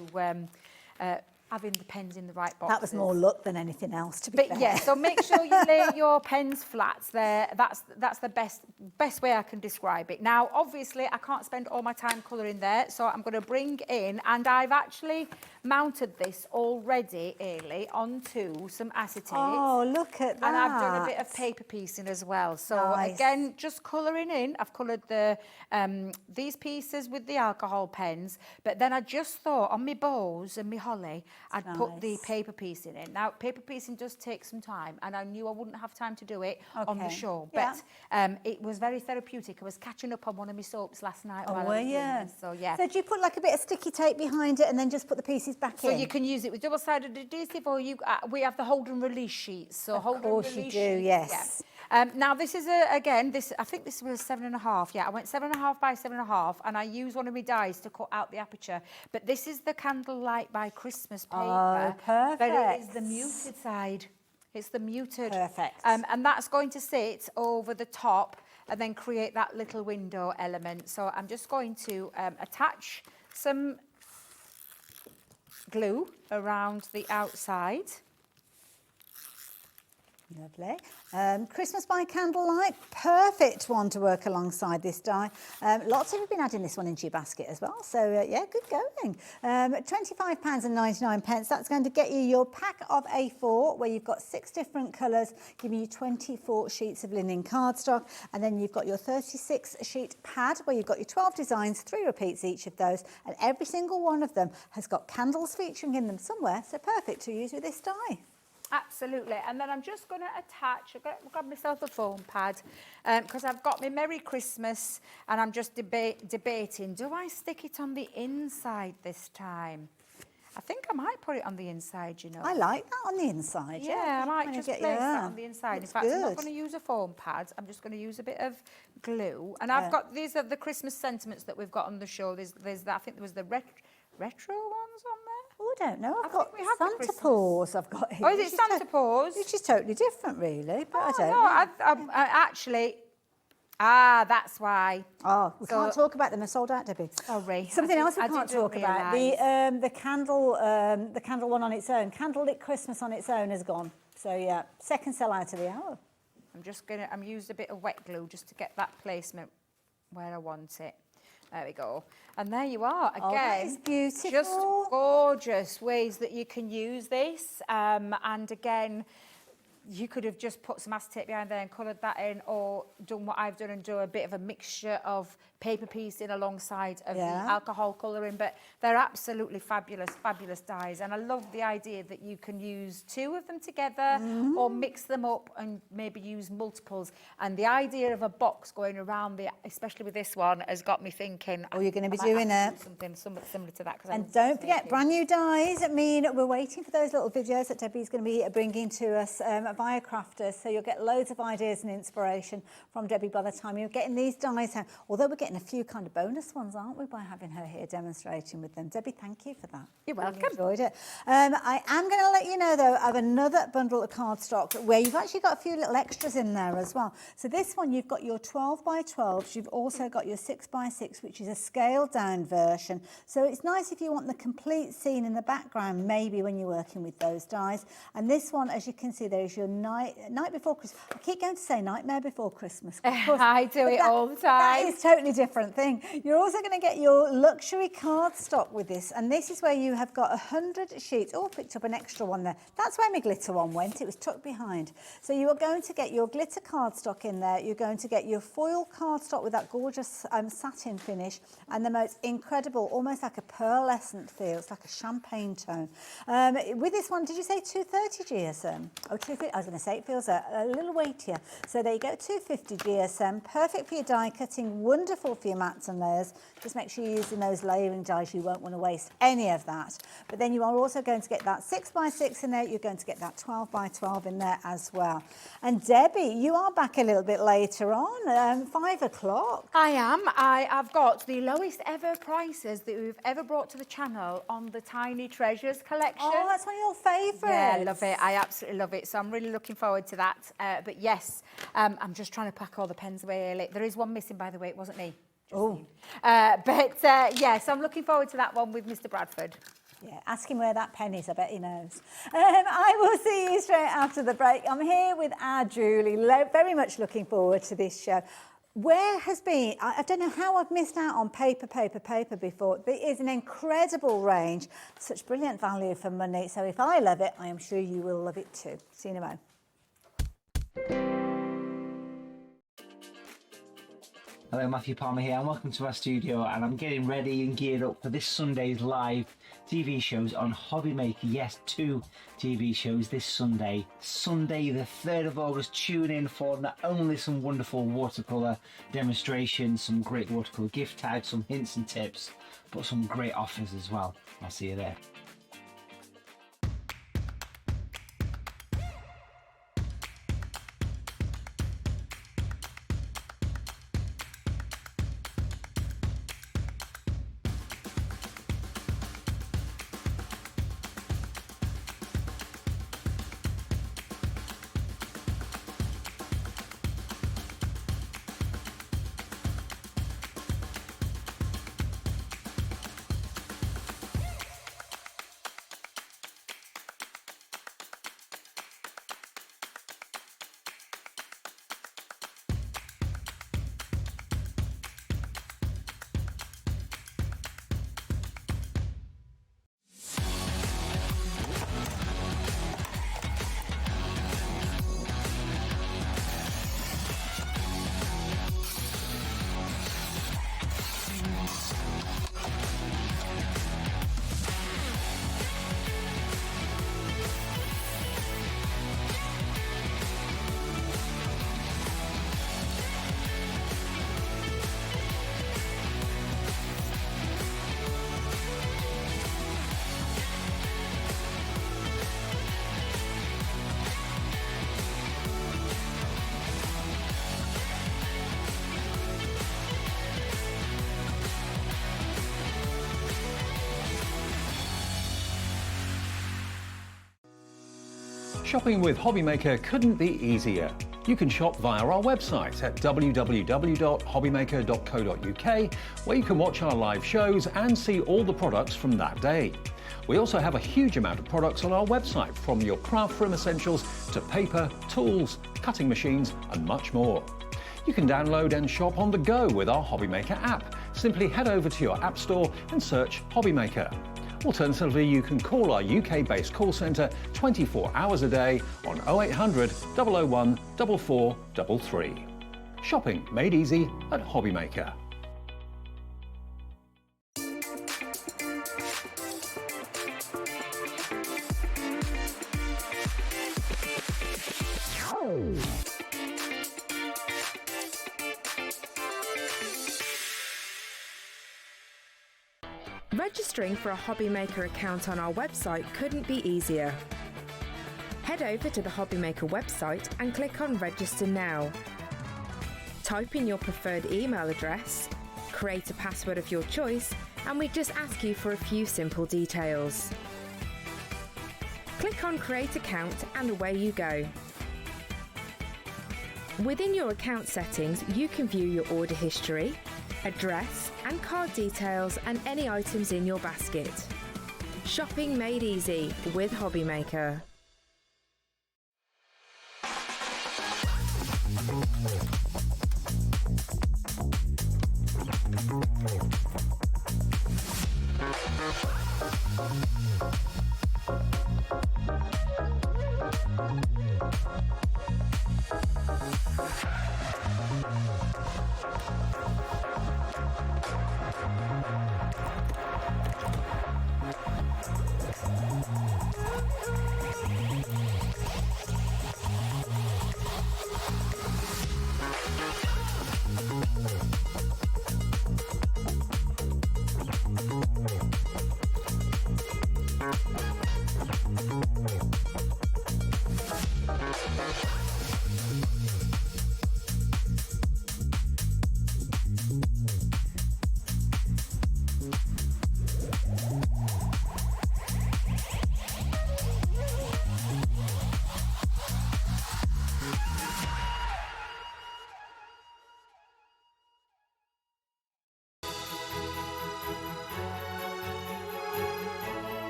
having the pens in the right boxes. That was more luck than anything else, to be fair. Yeah, so make sure you lay your pens flat there. That's the best way I can describe it. Now, obviously, I can't spend all my time colouring there, so I'm going to bring in, and I've actually mounted this already, Ailey, onto some acetate. Oh, look at that. And I've done a bit of paper piecing as well. So Nice. again, just colouring in. I've coloured the these pieces with the alcohol pens, but then I just thought on my bows and my holly, I'd put the Nice. paper piecing in. Now, paper piecing does take some time, and I knew I wouldn't have time to do it on the Okay. show. Yeah. But it was very therapeutic. I was catching up on one of my soaps last night. Oh, while I were was doing you? this. So yeah. So do you put like a bit of sticky tape behind it and then just put the pieces back So in? you can use it with double-sided adhesive, or we have the hold and release sheets. So Of hold and course you release do, sheets, yes. yeah. Now this is I think this was 7.5. Yeah, I went 7.5 by 7.5, and I used one of my dies to cut out the aperture. But this is the Candlelight by Christmas paper. Oh, But it is perfect. the muted side. It's the muted. Perfect. And that's going to sit over the top and then create that little window element. So I'm just going to attach some glue around the outside. Lovely. Christmas by Candlelight, perfect one to work alongside this die. Lots of you have been adding this one into your basket as well, so yeah, good going. £25.99, that's going to get you your pack of A4, where you've got 6 different colours, giving you 24 sheets of linen cardstock, and then you've got your 36 sheet pad, where you've got your 12 designs, 3 repeats each of those, and every single one of them has got candles featuring in them somewhere, so perfect to use with this die. Absolutely. And then I'm just going to attach, I'll grab myself a foam pad, because I've got my Merry Christmas, and I'm just debating, do I stick it on the inside this time? I think I might put it on the inside, you know. I like that on the inside. Yeah, I might Kinda just get place you that there. on the inside. In Looks fact, I'm not good. going to use a foam pad. I'm just going to use a bit of glue. And I've got, these are the Christmas sentiments that we've got on the show. There's that, I think there was the retro ones on there. Oh, I don't know. I've I got think we have the Santa Christmas. Paws. I've got here. Oh, is it Santa Paws? Which is totally different, really. But I Oh, don't no, know. I actually... Ah, that's why. Oh, we So- can't talk about them. They're sold out, Debbie. Sorry. Something else we I can't didn't talk about. The candle one on its own, candlelit Christmas on its own is gone. So yeah, second sell out of the hour. I'm used a bit of wet glue just to get that placement where I want it. There we go. And there you are. Again, Oh, that is beautiful. just gorgeous ways that you can use this. And again, you could have just put some acetate behind there and coloured that in, or done what I've done and do a bit of a mixture of paper piecing alongside of the alcohol colouring. But they're absolutely fabulous, fabulous dyes. And I love the idea that you can use two of them together or mix them up and maybe use multiples. And the idea of a box going around, especially with this one, has got me thinking. Oh, you're going to be I might doing have it. to do something somewhat similar to that. And don't forget, brand new dyes. I mean, we're waiting for those little videos that Debbie's going to be bringing to us via Crafters. So you'll get loads of ideas and inspiration from Debbie by the time you're getting these dyes out. Although we're getting a few kind of bonus ones, aren't we, by having her here demonstrating with them. Debbie, thank you for that. You're welcome. Enjoyed it. I am going to let you know, though, of another bundle of cardstock where you've actually got a few little extras in there as well. So this one, you've got your 12 by 12s. You've also got your 6 by 6, which is a scaled down version. So it's nice if you want the complete scene in the background, maybe when you're working with those dies. And this one, as you can see, there is your night before Christmas. I keep going to say Nightmare Before Christmas. Of course, I do it all the time. That is a totally different thing. You're also going to get your luxury cardstock with this, and this is where you have got 100 sheets. Oh, I picked up an extra one there. That's where my glitter one went. It was tucked behind. So you are going to get your glitter cardstock in there. You're going to get your foil cardstock with that gorgeous satin finish and the most incredible, almost like a pearlescent feel. It's like a champagne tone. With this one, did you say 230 GSM? Oh, 250. I was going to say it feels a little weightier. So there you go, 250 GSM. Perfect for your die cutting. Wonderful for your mats and layers. Just make sure you're using those layering dies. You won't want to waste any of that. But then you are also going to get that 6 by 6 in there. You're going to get that 12 by 12 in there as well. And Debbie, you are back a little bit later on, 5 o'clock. I am. I've got the lowest ever prices that we've ever brought to the channel on the Tiny Treasures collection. Oh, that's one of your favourites. Yeah, I love it. I absolutely love it. So I'm really looking forward to that. But yes, I'm just trying to pack all the pens away early. There is one missing, by the way. It wasn't me. Oh. Yes, I'm looking forward to that one with Mr. Bradford. Yeah, ask him where that pen is. I bet he knows. I will see you straight after the break. I'm here with our Julie. Very much looking forward to this show. Where has been, I don't know how I've missed out on paper before. There is an incredible range, such brilliant value for money. So if I love it, I am sure you will love it too. See you in a moment. Hello, Matthew Palmer here, and welcome to our studio. And I'm getting ready and geared up for this Sunday's live TV shows on Hobby Maker. Yes, 2 TV shows this Sunday. Sunday, the 3rd of August. Tune in for not only some wonderful watercolour demonstrations, some great watercolour gift tags, some hints and tips, but some great offers as well. I'll see you there. Shopping with Hobbymaker couldn't be easier. You can shop via our website at www.hobbymaker.co.uk, where you can watch our live shows and see all the products from that day. We also have a huge amount of products on our website, from your craft room essentials to paper, tools, cutting machines and much more. You can download and shop on the go with our Hobbymaker app. Simply head over to your app store and search Hobbymaker. Alternatively, you can call our UK-based call centre 24 hours a day on 0800 001 4433. Shopping made easy at Hobbymaker. Registering for a Hobbymaker account on our website couldn't be easier. Head over to the Hobbymaker website and click on Register Now. Type in your preferred email address, create a password of your choice, and we just ask you for a few simple details. Click on Create Account and away you go. Within your account settings, you can view your order history, address and card details and any items in your basket. Shopping made easy with Hobbymaker.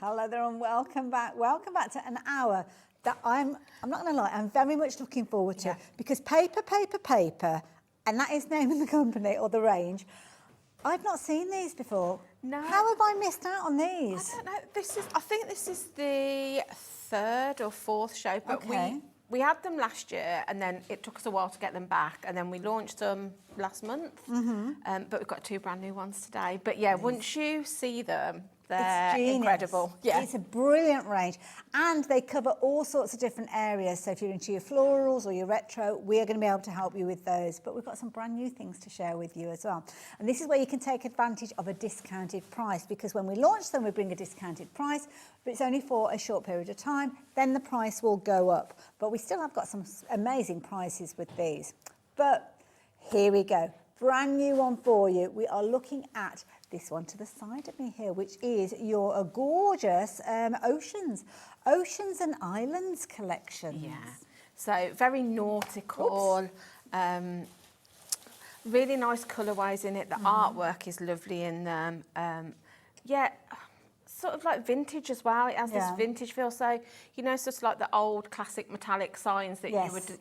Hello there and welcome back. Welcome back to an hour that I'm not going to lie, I'm very much looking forward to, because paper, and that is the name of the company or the range. I've not seen these before. No. How have I missed out on these? I don't know. I think this is the third or fourth show, but we had them last year, and then it took us a while to get them back, and then we launched them last month. But we've got two brand new ones today. But yeah, once you see them, they're incredible. Yeah. It's a brilliant range, and they cover all sorts of different areas. So if you're into your florals or your retro, we are going to be able to help you with those. But we've got some brand new things to share with you as well. And this is where you can take advantage of a discounted price, because when we launch them, we bring a discounted price, but it's only for a short period of time. Then the price will go up. But we still have got some amazing prices with these. But here we go. Brand new one for you. We are looking at this one to the side of me here, which is your gorgeous Oceans and Islands collection. Yeah, so very nautical, really nice colourways in it. The artwork is lovely in them. Yeah, sort of like vintage as well. It has this vintage feel. So, you know, it's just like the old classic metallic signs that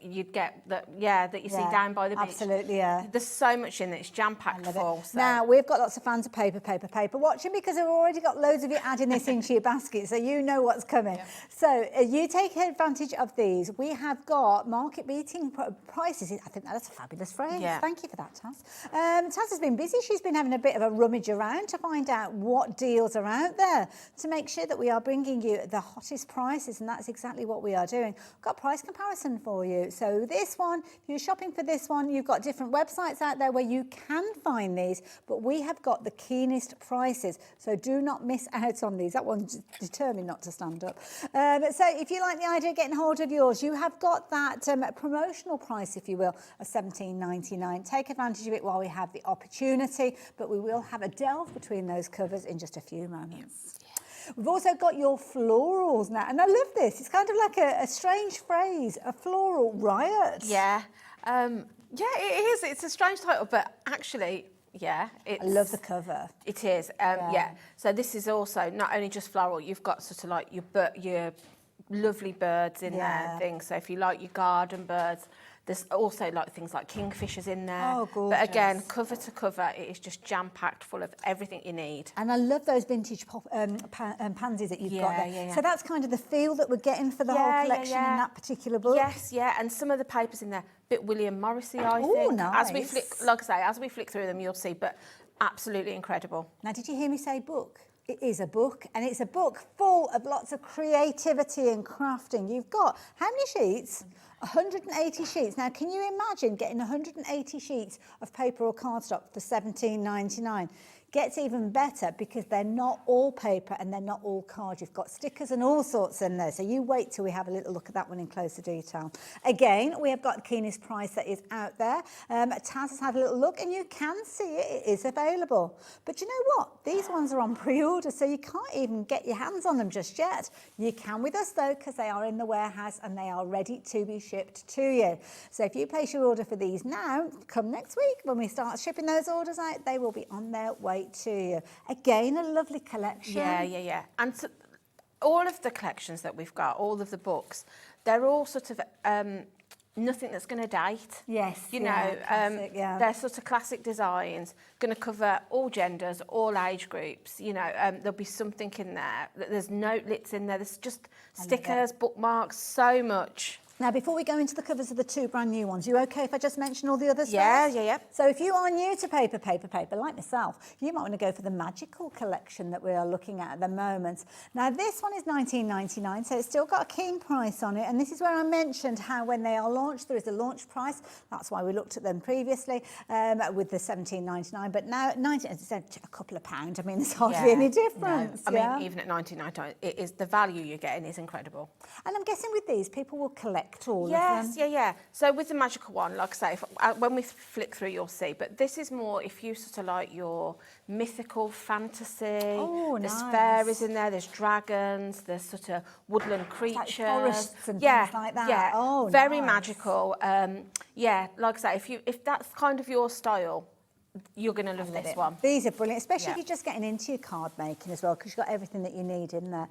you'd get that you see down by the beach. Absolutely, yeah. There's so much in it. It's jam-packed full. So. Now, we've got lots of fans of paper watching, because we've already got loads of you adding this into your basket, so you know what's coming. Yeah. So you take advantage of these. We have got market-beating prices. I think that's a fabulous phrase. Yeah. Thank you for that, Taz. Taz has been busy. She's been having a bit of a rummage around to find out what deals are out there. to make sure that we are bringing you the hottest prices, and that's exactly what we are doing. We've got price comparison for you. So this one, if you're shopping for this one, you've got different websites out there where you can find these, but we have got the keenest prices. So do not miss out on these. That one's determined not to stand up. So if you like the idea of getting hold of yours, you have got that promotional price, if you will, of $17.99. Take advantage of it while we have the opportunity, but we will have a delve between those covers in just a few moments. We've also got your florals now, and I love this. It's kind of like a strange phrase, a floral riot. Yeah. Yeah, it is. It's a strange title, but actually, yeah. I love the cover. It is. Yeah. So this is also not only just floral, you've got sort of like your lovely birds in there and things. So if you like your garden birds, there's also like things like kingfishers in there. Oh, gorgeous. But again, cover to cover, it is just jam-packed full of everything you need. And I love those vintage pansies that you've got there. Yeah. So that's kind of the feel that we're getting for the whole collection in that particular book. Yes, yeah, and some of the papers in there, bit William Morrissey, I think. Nice. As we flick, like I say, as we flick through them, you'll see, but absolutely incredible. Now, did you hear me say book? It is a book, and it's a book full of lots of creativity and crafting. You've got how many sheets? 180 sheets. Now, can you imagine getting 180 sheets of paper or cardstock for $17.99? Gets even better because they're not all paper and they're not all card. You've got stickers and all sorts in there. So you wait till we have a little look at that one in closer detail. Again, we have got the keenest price that is out there. Taz has had a little look and you can see it is available. But you know what? These ones are on pre-order, so you can't even get your hands on them just yet. You can with us though, because they are in the warehouse and they are ready to be shipped to you. So if you place your order for these now, come next week when we start shipping those orders out, they will be on their way to you. Again, a lovely collection. Yeah. And so, all of the collections that we've got, all of the books, they're all sort of nothing that's going to date. Yes, you know, classic, they're sort of classic designs, going to cover all genders, all age groups. You know, there'll be something in there. There's notelets in there. There's just stickers, bookmarks, so much. Now, before we go into the covers of the two brand new ones, you okay if I just mention all the others first? Yeah. So if you are new to paper, like myself, you might want to go for the magical collection that we are looking at the moment. Now, this one is $19.99, so it's still got a keen price on it. And this is where I mentioned how when they are launched, there is a launch price. That's why we looked at them previously with the $17.99. But now, it's a couple of pounds. I mean, there's hardly any difference. No. I mean, even at $19.99, it is the value you're getting is incredible. And I'm guessing with these, people will collect all of them. Yes, yeah. So with the magical one, like I say, when we flick through, you'll see. But this is more if you sort of like your mythical fantasy. Oh, there's nice. fairies in there, there's dragons, there's sort of woodland creatures. Like forests and things like that. Yeah, oh, very nice. magical. Yeah, like I say, if that's kind of your style, you're going to love this one. These are brilliant, especially if you're just getting into your card making as well, because you've got everything that you need in there.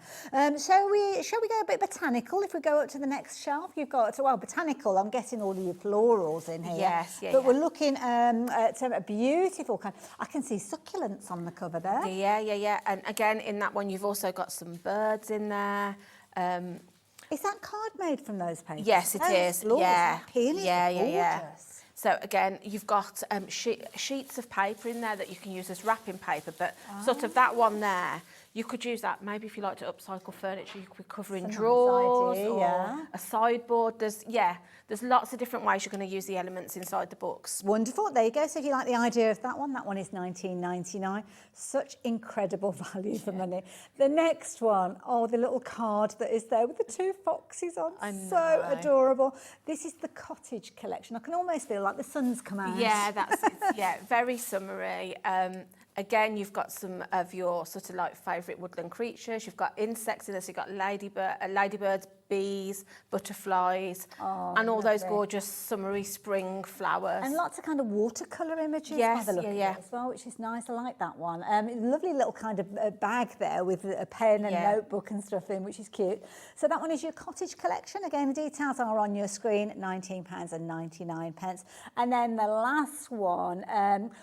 Shall we go a bit botanical? If we go up to the next shelf, you've got, well, botanical, I'm getting all of your florals in here. Yes, But we're looking at a beautiful kind. I can see succulents on the cover there. Yeah. And again, in that one, you've also got some birds in there. Is that card made from those papers? Yes, it is. Yeah. Yeah. So again, you've got sheets of paper in there that you can use as wrapping paper, but sort of that one there, you could use that maybe if you like to upcycle furniture, you could be covering drawers or a sideboard. There's lots of different ways you're going to use the elements inside the books. Wonderful. There you go. So if you like the idea of that one is $19.99. Such incredible value for money. The next one, the little card that is there with the two foxes on. So adorable. This is the cottage collection. I can almost feel like the sun's come out. Yeah, that's it. Yeah, very summery. Again, you've got some of your sort of like favourite woodland creatures. You've got insects in this. You've got ladybirds, bees, butterflies, and all those gorgeous summery spring flowers. And lots of kind of watercolour images. Yes, by the look of it as well, which is nice. I like that one. Lovely little kind of bag there with a pen and notebook and stuff in, which is cute. So that one is your cottage collection. Again, the details are on your screen, £19.99. And then the last one,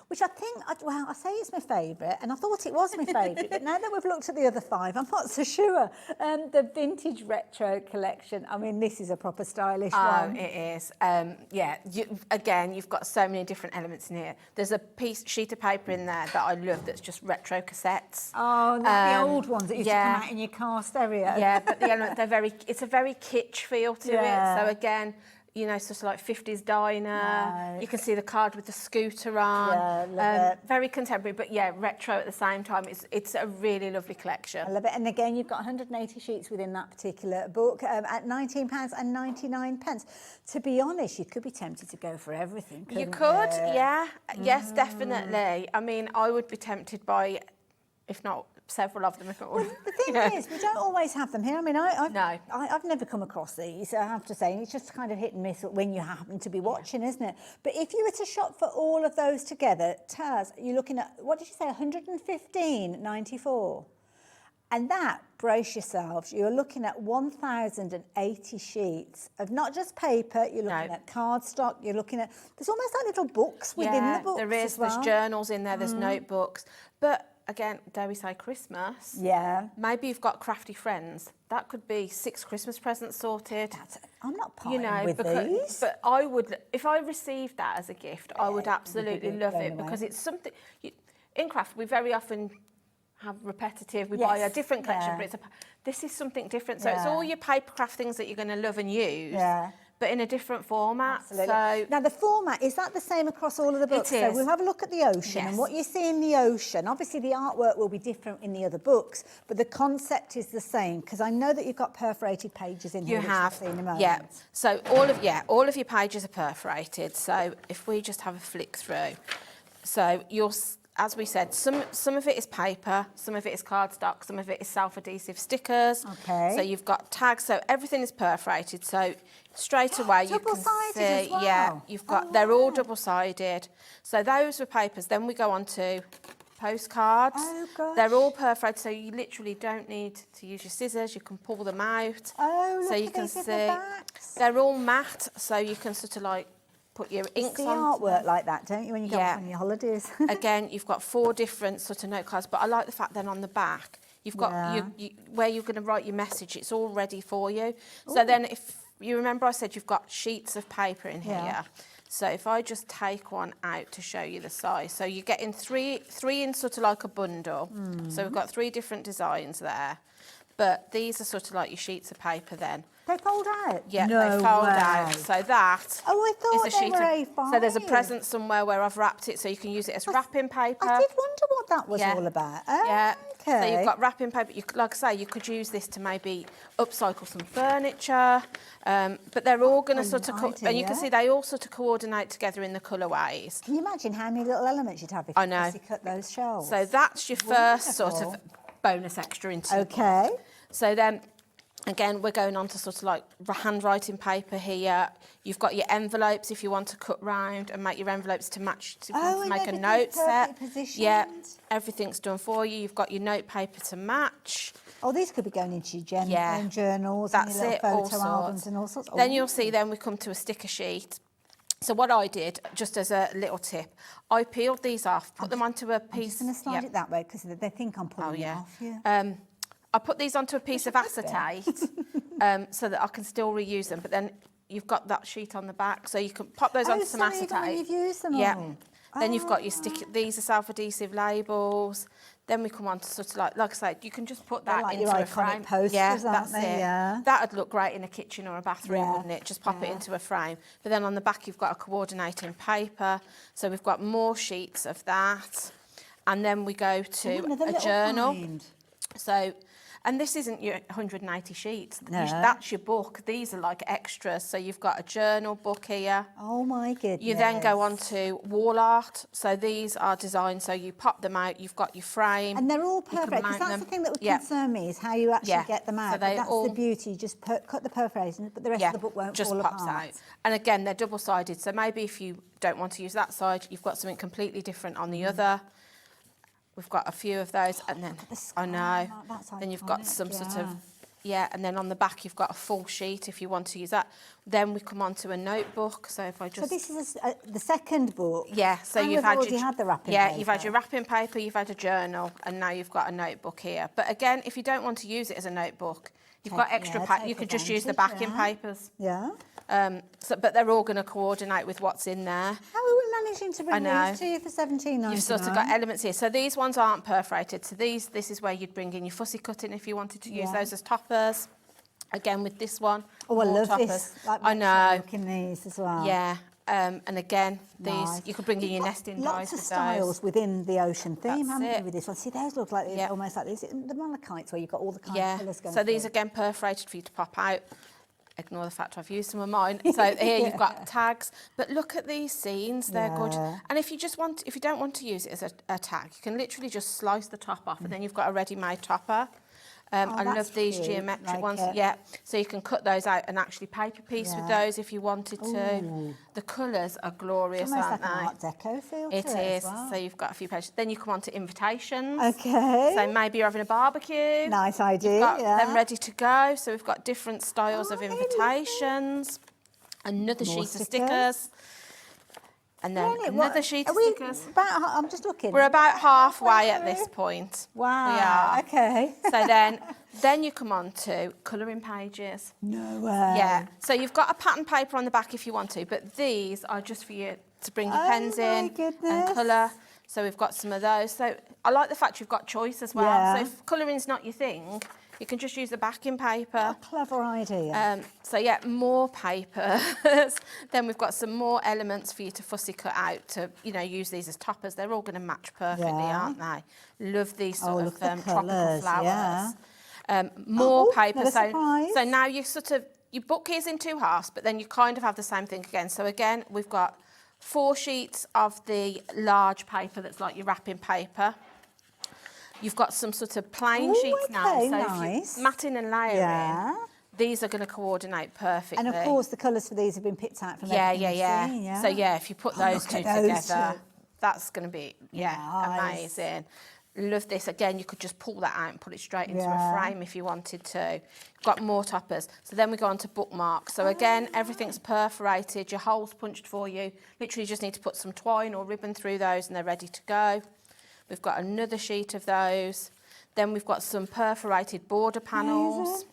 which I think, I say it's my favourite, and I thought it was my favourite, but now that we've looked at the other five, I'm not so sure. The vintage retro collection. collection. I mean, this is a proper stylish Oh, one. it is. Yeah, again, you've got so many different elements in here. There's a sheet of paper in there that I love that's just retro cassettes. Oh, the old ones that used to come out in your car stereo. Yeah, but the element, it's a very kitsch feel to it. So again, you know, sort of like 50s diner. Nice. You can see the card with the scooter on. Yeah, love it. Very contemporary, but yeah, retro at the same time. It's a really lovely collection. I love it. And again, you've got 180 sheets within that particular book at £19.99. To be honest, you could be tempted to go for everything, couldn't you? You could, yeah. Yes, definitely. I mean, I would be tempted by, if not several of them, if it were. Well, the thing is, we don't always have them here. I mean, I've never come across these, I have to say. It's just kind of hit and miss when you happen to be watching, isn't it? But if you were to shop for all of those together, Taz, you're looking at, what did you say, $115.94? And that, brace yourselves, you're looking at 1,080 sheets of not just paper, you're looking at cardstock, you're looking at, there's almost like little books within the books there is. as well. There's journals in there, there's notebooks. But again, dare we say Christmas? Yeah. Maybe you've got crafty friends. That could be 6 Christmas presents sorted. I'm not parting with these. But I would, if I received that as a gift, I would absolutely love it because it's something, in craft, we very often have repetitive, we buy a different collection, but this is something different. So it's all your paper craft things that you're going to love and use. Yeah. But in a different format. Absolutely. So now the format, is that the same across all of the books? It is. So we'll have a look at the ocean and what you see in the ocean. Obviously the artwork will be different in the other books, but the concept is the same because I know that you've got perforated pages in here. You have, which you'll see in a moment. yeah. So all of your pages are perforated. So if we just have a flick through, so you'll, as we said, some of it is paper, some of it is cardstock, some of it is self-adhesive stickers. Okay. So you've got tags, so everything is perforated. So straight away you can see, as well. yeah, you've got, they're all double-sided. So those were papers. Then we go on to postcards. Oh, gosh. They're all perforated, so you literally don't need to use your scissors. You can pull them out. Oh, look so you at can these see little backs. they're all matte, so you can sort of like put your inks see on. artwork like that, don't you, when you go on your holidays? Again, you've got 4 different sort of note cards, but I like the fact then on the back, you've got where you're going to write your message, it's all ready for you. Ooh. So then if you remember I said you've got sheets of paper in here. So if I just take one out to show you the size, so you're getting three in sort of like a bundle. So we've got 3 different designs there, but these are sort of like your sheets of paper then. They fold out? Yeah, they fold out. So that I thought is a they sheet were of, A5. so there's a present somewhere where I've wrapped it so you can use it as wrapping paper. I did wonder what that was all about. Yeah. Okay. So you've got wrapping paper. Like I say, you could use this to maybe upcycle some furniture. But they're all going to sort of, and you can see they all sort of coordinate together in the colourways. Can you imagine how many little elements you'd have if you cut those shells? So that's your first sort of bonus extra into the book. So then, again, we're going on to sort of like handwriting paper here. You've got your envelopes if you want to cut round and make your envelopes to match, to make a note set. Yeah, everything's done for you. You've got your note paper to match. Oh, these could be going into your own journals That's and your it, little all photo albums and all sorts. Then you'll see, then we come to a sticker sheet. So what I did, just as a little tip, I peeled these off, put them onto a piece. I'm just going to slide it that way because they think I'm pulling it off. I put these onto a piece of acetate so that I can still reuse them. But then you've got that sheet on the back, so you can pop those onto some acetate. You've used them all. Then you've got your sticker. These are self-adhesive labels. Then we come on to sort of like I said, you can just put that like into your a frame. Posters, that's it. Yeah. That'd look great in a kitchen or a bathroom, wouldn't it? Just pop it into a frame. But then on the back, you've got a coordinating paper. So we've got more sheets of that. And then we go to a journal. So, and this isn't your 180 sheets. That's your book. These are like extras. So you've got a journal book here. Oh my goodness. You then go on to wall art. So these are designed, so you pop them out, you've got your frame. And they're all perfect, because that's the thing that would concern me, is how you actually get them out. So that's the beauty, you just cut the perforations, but the rest of the book won't just fall pops apart. out. And again, they're double-sided, so maybe if you don't want to use that side, you've got something completely different on the other. We've got a few of those, and then I know. Then you've got some sort of and then on the back you've got a full sheet if you want to use that. Then we come on to a notebook. So if I just so this is the second book. Yeah. So and you've had the wrapping paper. You've had your wrapping paper, you've had a journal, and now you've got a notebook here. But again, if you don't want to use it as a notebook, You've got extra you could just use the backing papers. Yeah. But they're all going to coordinate with what's in there. How are we managing to bring these to you for $17.99? You've sort of got elements here. So these ones aren't perforated. So this is where you'd bring in your fussy cutting if you wanted to use those as toppers. Again, with this one. Oh, I love toppers. this. Like, I know. Looking these as well. Yeah. And again, these you could bring in your nesting dies Lots of with styles those. within the ocean theme, That's haven't it. you, with this one? See, those look like almost like the malachites where you've got all the kind of colours going So these through. again perforated for you to pop out. Ignore the fact I've used some of mine. So here you've got tags, but look at these scenes, they're good. And if you don't want to use it as a tag, you can literally just slice the top off and then you've got a ready-made topper. I love these geometric ones. Yeah, so you can cut those out and actually paper piece with those if you wanted to. The colours are glorious, almost aren't like they? an Art Deco feel to It it is. as well. So you've got a few pages. Then you come on to invitations. Okay. So maybe you're having a barbecue. Nice idea. You've got them ready to go. So we've got different styles of invitations. Another More sheet of stickers. And then Really? another sheet of stickers. I'm just looking. We're about halfway at this point. Wow. We are. Okay. So then you come on to colouring pages. No way. Yeah. So you've got a pattern paper on the back if you want to, but these are just for you to bring your pens in and colour. So we've got some of those. So I like the fact you've got choice as well. Yeah. So if colouring's not your thing, you can just use the backing paper. What a clever idea. So yeah, more papers. Then we've got some more elements for you to fussy cut out to, use these as toppers. They're all going to match perfectly, aren't they? Love these sort of tropical flowers. More paper. So now you you book these in two halves, but then you kind of have the same thing again. So again, we've got 4 sheets of the large paper that's like your wrapping paper. You've got some sort of plain sheets now. So if you're matting and layering, these are going to coordinate perfectly. And of course, the colours for these have been picked out from everything you've seen, yeah. So yeah, if you put those two together, that's going to be amazing. Love this. Again, you could just pull that out and put it straight into a frame if you wanted to. Got more toppers. So then we go on to bookmarks. So again, everything's perforated, your holes punched for you. Literally just need to put some twine or ribbon through those and they're ready to go. We've got another sheet of those. Then we've got some perforated border panels.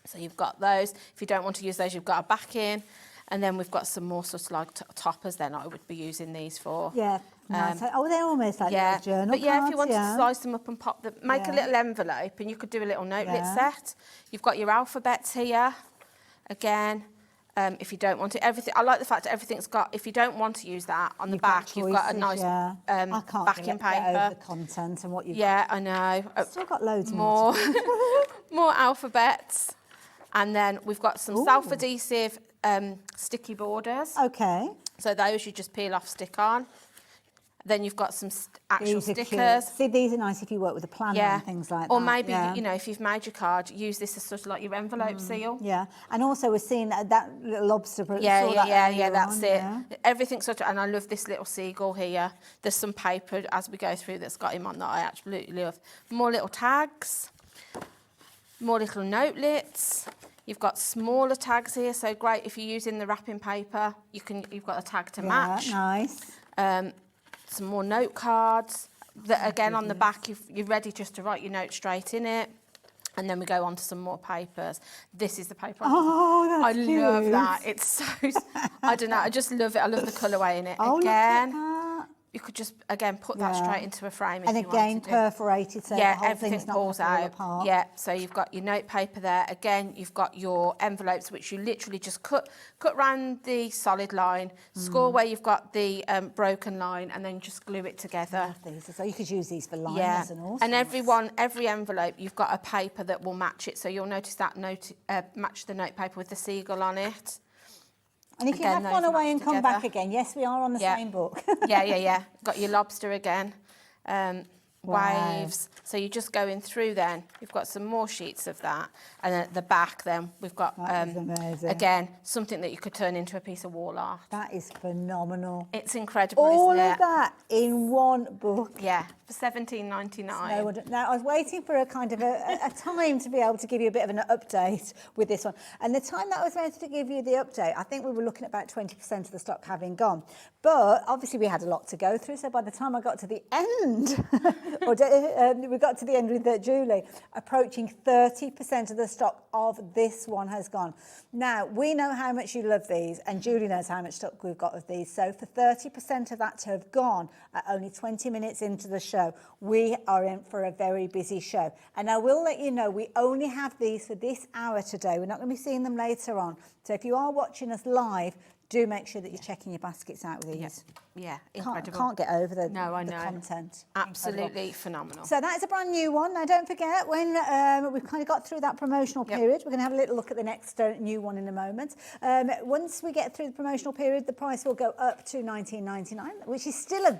So you've got those. If you don't want to use those, you've got a backing. And then we've got some more sort of like toppers then I would be using these for. Yeah, nice. They're almost like little journal but yeah, cards, if you want to slice them up and pop them, make a little envelope and you could do a little notelet set. You've got your alphabets here. Again, if you don't want it, everything. I like the fact that everything's got. If you don't want to use that on the back, you've got a nice backing paper. Get over the content and what you've got. I know. Still got loads more. More alphabets, and then we've got some self-adhesive sticky borders. Okay. So those you just peel off, stick on. Then you've got some actual stickers. See, these are nice if you work with a planner and things like that. Or maybe, if you've made your card, use this as sort of like your envelope seal. Yeah, and also we're seeing that little lobster. That's it. Yeah. Everything sort of, and I love this little seagull here. There's some paper as we go through that's got him on that I absolutely love. More little tags, more little notelets. You've got smaller tags here, so great if you're using the wrapping paper. You've got a tag to match. Nice. Some more note cards that again on the back you're ready just to write your note straight in it. And then we go on to some more papers. This is the paper. That's cute. I love that. It's so, I don't know, I just love it. I love the colourway in it. Look at that. You could just, again, put that straight into a frame if and you wanted again, to. perforated, so the whole everything thing's not pulls gonna fall out. apart. Yeah, so you've got your note paper there. Again, you've got your envelopes, which you literally just cut around the solid line, score where you've got the broken line, and then just glue it together. So you could use these for liners and all sorts. And every envelope, you've got a paper that will match it. So you'll notice that match the note paper with the seagull on it. And if you have gone away and come back again, yes, we are on the same book. yeah. Got your lobster again. Waves. So you're just going through then. You've got some more sheets of that. And then at the back then, we've got, again, something that you could turn into a piece of wall art. That is phenomenal. It's incredible, All isn't it? of that in one book. Yeah, for $17.99. Now, I was waiting for a kind of a time to be able to give you a bit of an update with this one. And the time that I was meant to give you the update, I think we were looking at about 20% of the stock having gone. But obviously we had a lot to go through. So by the time I got to the end Or we got to the end with Julie. Approaching 30% of the stock of this one has gone. Now, we know how much you love these, and Julie knows how much stock we've got of these. So for 30% of that to have gone at only 20 minutes into the show, we are in for a very busy show. And I will let you know, we only have these for this hour today. We're not going to be seeing them later on. So if you are watching us live, do make sure that you're checking your baskets out with these. Yeah, incredible. Can't get over the know. content. Absolutely Incredible. phenomenal. So that is a brand new one. Now don't forget, when we've kind of got through that promotional period, we're going to have a little look at the next new one in a moment. Once we get through the promotional period, the price will go up to $19.99, which is still a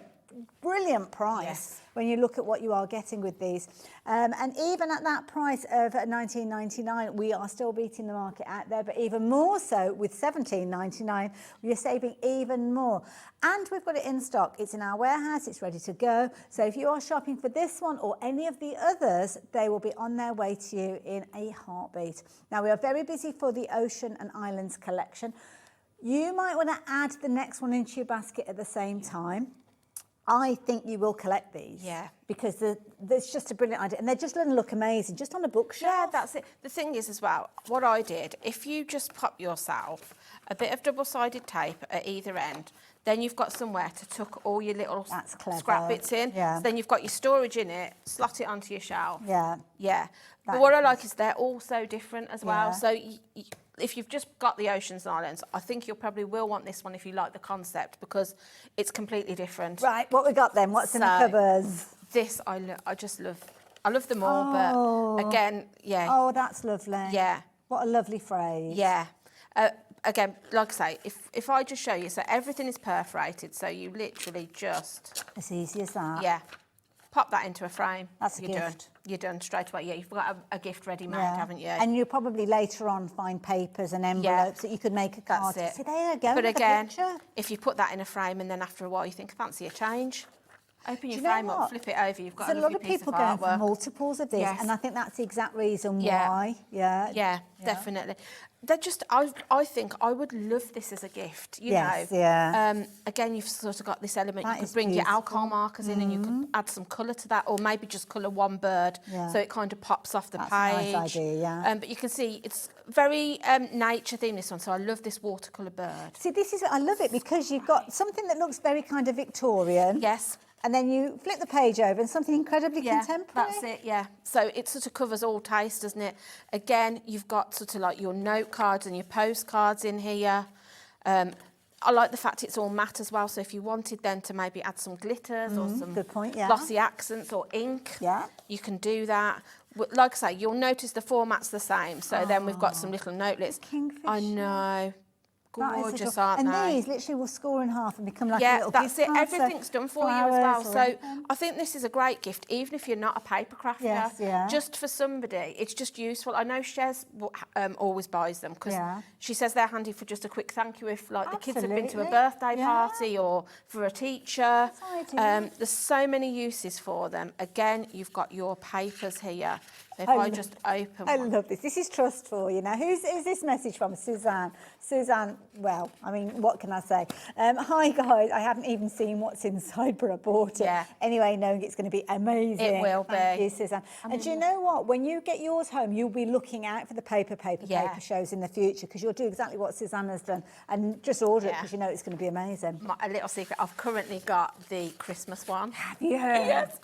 brilliant price when you look at what you are getting with these. And even at that price of $19.99, we are still beating the market out there, but even more so with $17.99, we're saving even more. And we've got it in stock. It's in our warehouse, it's ready to go. So if you are shopping for this one or any of the others, they will be on their way to you in a heartbeat. Now, we are very busy for the Ocean and Islands collection. You might want to add the next one into your basket at the same time. I think you will collect these. Yeah. Because there's just a brilliant idea. And they're just going to look amazing, just on a bookshelf. Yeah, that's it. The thing is as well, what I did, if you just pop yourself a bit of double-sided tape at either end, then you've got somewhere to tuck all your little scrap bits in. Yeah. So then you've got your storage in it, slot it onto your shelf. Yeah. Yeah. But what I like is they're all so different as well. Yeah. So if you've just got the Oceans and Islands, I think you'll probably will want this one if you like the concept, because it's completely different. Right, what we got then? What's in the cupboards? This I just love. I love them all, but again, yeah. Oh, that's lovely. Yeah. What a lovely phrase. Yeah. Again, like I say, if I just show you, so everything is perforated, so you literally just... As easy as that. Yeah. Pop that into a frame. That's a You're gift. done. You're done straight away. Yeah, you've got a gift ready made, haven't you? And you'll probably later on find papers and envelopes that you could make a card. That's it. See, there you go. But with the again, picture. if you put that in a frame and then after a while you think, fancy a change, open your Do you know frame up, what? flip it over, you've got There's a a lot lovely of piece people of going for artwork. multiples of this, Yes. and I think that's the exact reason Yeah. why. Yeah. Yeah, definitely. They're just, I think I would love this as a gift, you Yes, know. yeah. Again, you've sort of got this element, That you is could bring your beautiful. alcohol markers in and you could add some colour to that, or maybe just colour one bird so it kind of pops off the That's page. a nice idea, yeah. But you can see it's very nature themed, this one, so I love this watercolour bird. See, I love it because you've got something that looks very kind of Victorian. Yes. And then you flip the page over and something incredibly contemporary. That's it, yeah. So it sort of covers all taste, doesn't it? Again, you've got sort of like your note cards and your postcards in here. I like the fact it's all matte as well, so if you wanted then to maybe add some glitters or some good point, yeah. glossy accents or ink, Yeah. you can do that. Like I say, you'll notice the format's the same, so then we've got some little notelets. Kingfisher. I know. That is Gorgeous, adorable. aren't And they? these literally will score in half and become like a Yeah, little that's gift it. card, so Everything's done for you as well. flowers or So anything. I think this is a great gift, even if you're not a paper crafter. Yes, yeah. Just for somebody, it's just useful. I know Shez always buys them because Yeah. she says they're handy for just a quick thank you if like the kids have been to a Absolutely. birthday Yeah. party or for a teacher. That's ideal. There's so many uses for them. Again, you've got your papers here. So if I I love- just open I one. love this. This is trustful, you know. Who's this message from? Suzanne. Suzanne, well, I mean, what can I say? Hi, guys. I haven't even seen what's inside, but I bought it. Yeah. Anyway, knowing it's going to be amazing. It will Thank be. you, Suzanne. And do you know what? When you get yours home, you'll be looking out for the paper shows in the future, because you'll do exactly what Suzanne has done and just order it because you know it's going to be amazing. A little secret, I've currently got the Christmas one. Yeah. Yes. Is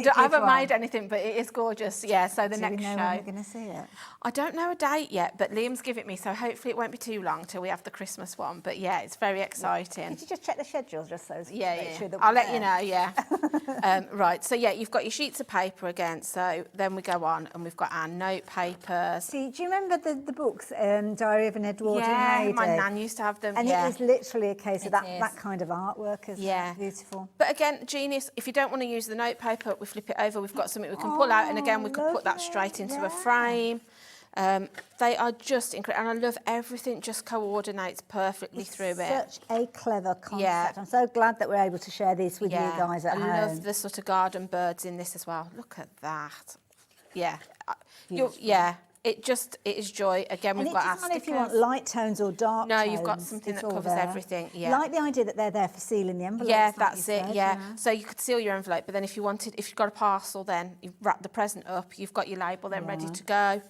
it I haven't good made one? anything, but it is gorgeous. Yeah, so the Do next we know show. when we're going to see it? I don't know a date yet, but Liam's given it me, so hopefully it won't be too long till we have the Christmas one. But yeah, it's very exciting. Could you just check the schedule just so Yeah, make yeah. sure that I'll we're let you there? know, yeah. Right, so yeah, you've got your sheets of paper again, so then we go on and we've got our note papers. See, do you remember the books, Diary of an Edwardian Yeah, Lady? my nan used to have them, And yeah. it is literally a case of that is. kind of artwork. Is Yeah. beautiful. But again, genius, if you don't want to use the note paper, we flip it over, we've got something we can pull out, and again, we could put that lovely, straight into yeah. a frame. They are just incredible, and I love everything just coordinates perfectly through it. Such a clever concept. Yeah. I'm so glad that we're able to share this with you guys at home. I love the sort of garden birds in this as well. Look at that. Yeah. it is joy. Again, And we've it got our doesn't matter if you want stickers. light tones or dark No, tones. you've got something it's that all covers there. everything, yeah. Like the idea that they're there for sealing the envelopes. Yeah, like that's you it, said, yeah. So you could seal your envelope, but then if you've got a parcel, then you wrap the present up, you've got your label then ready to go.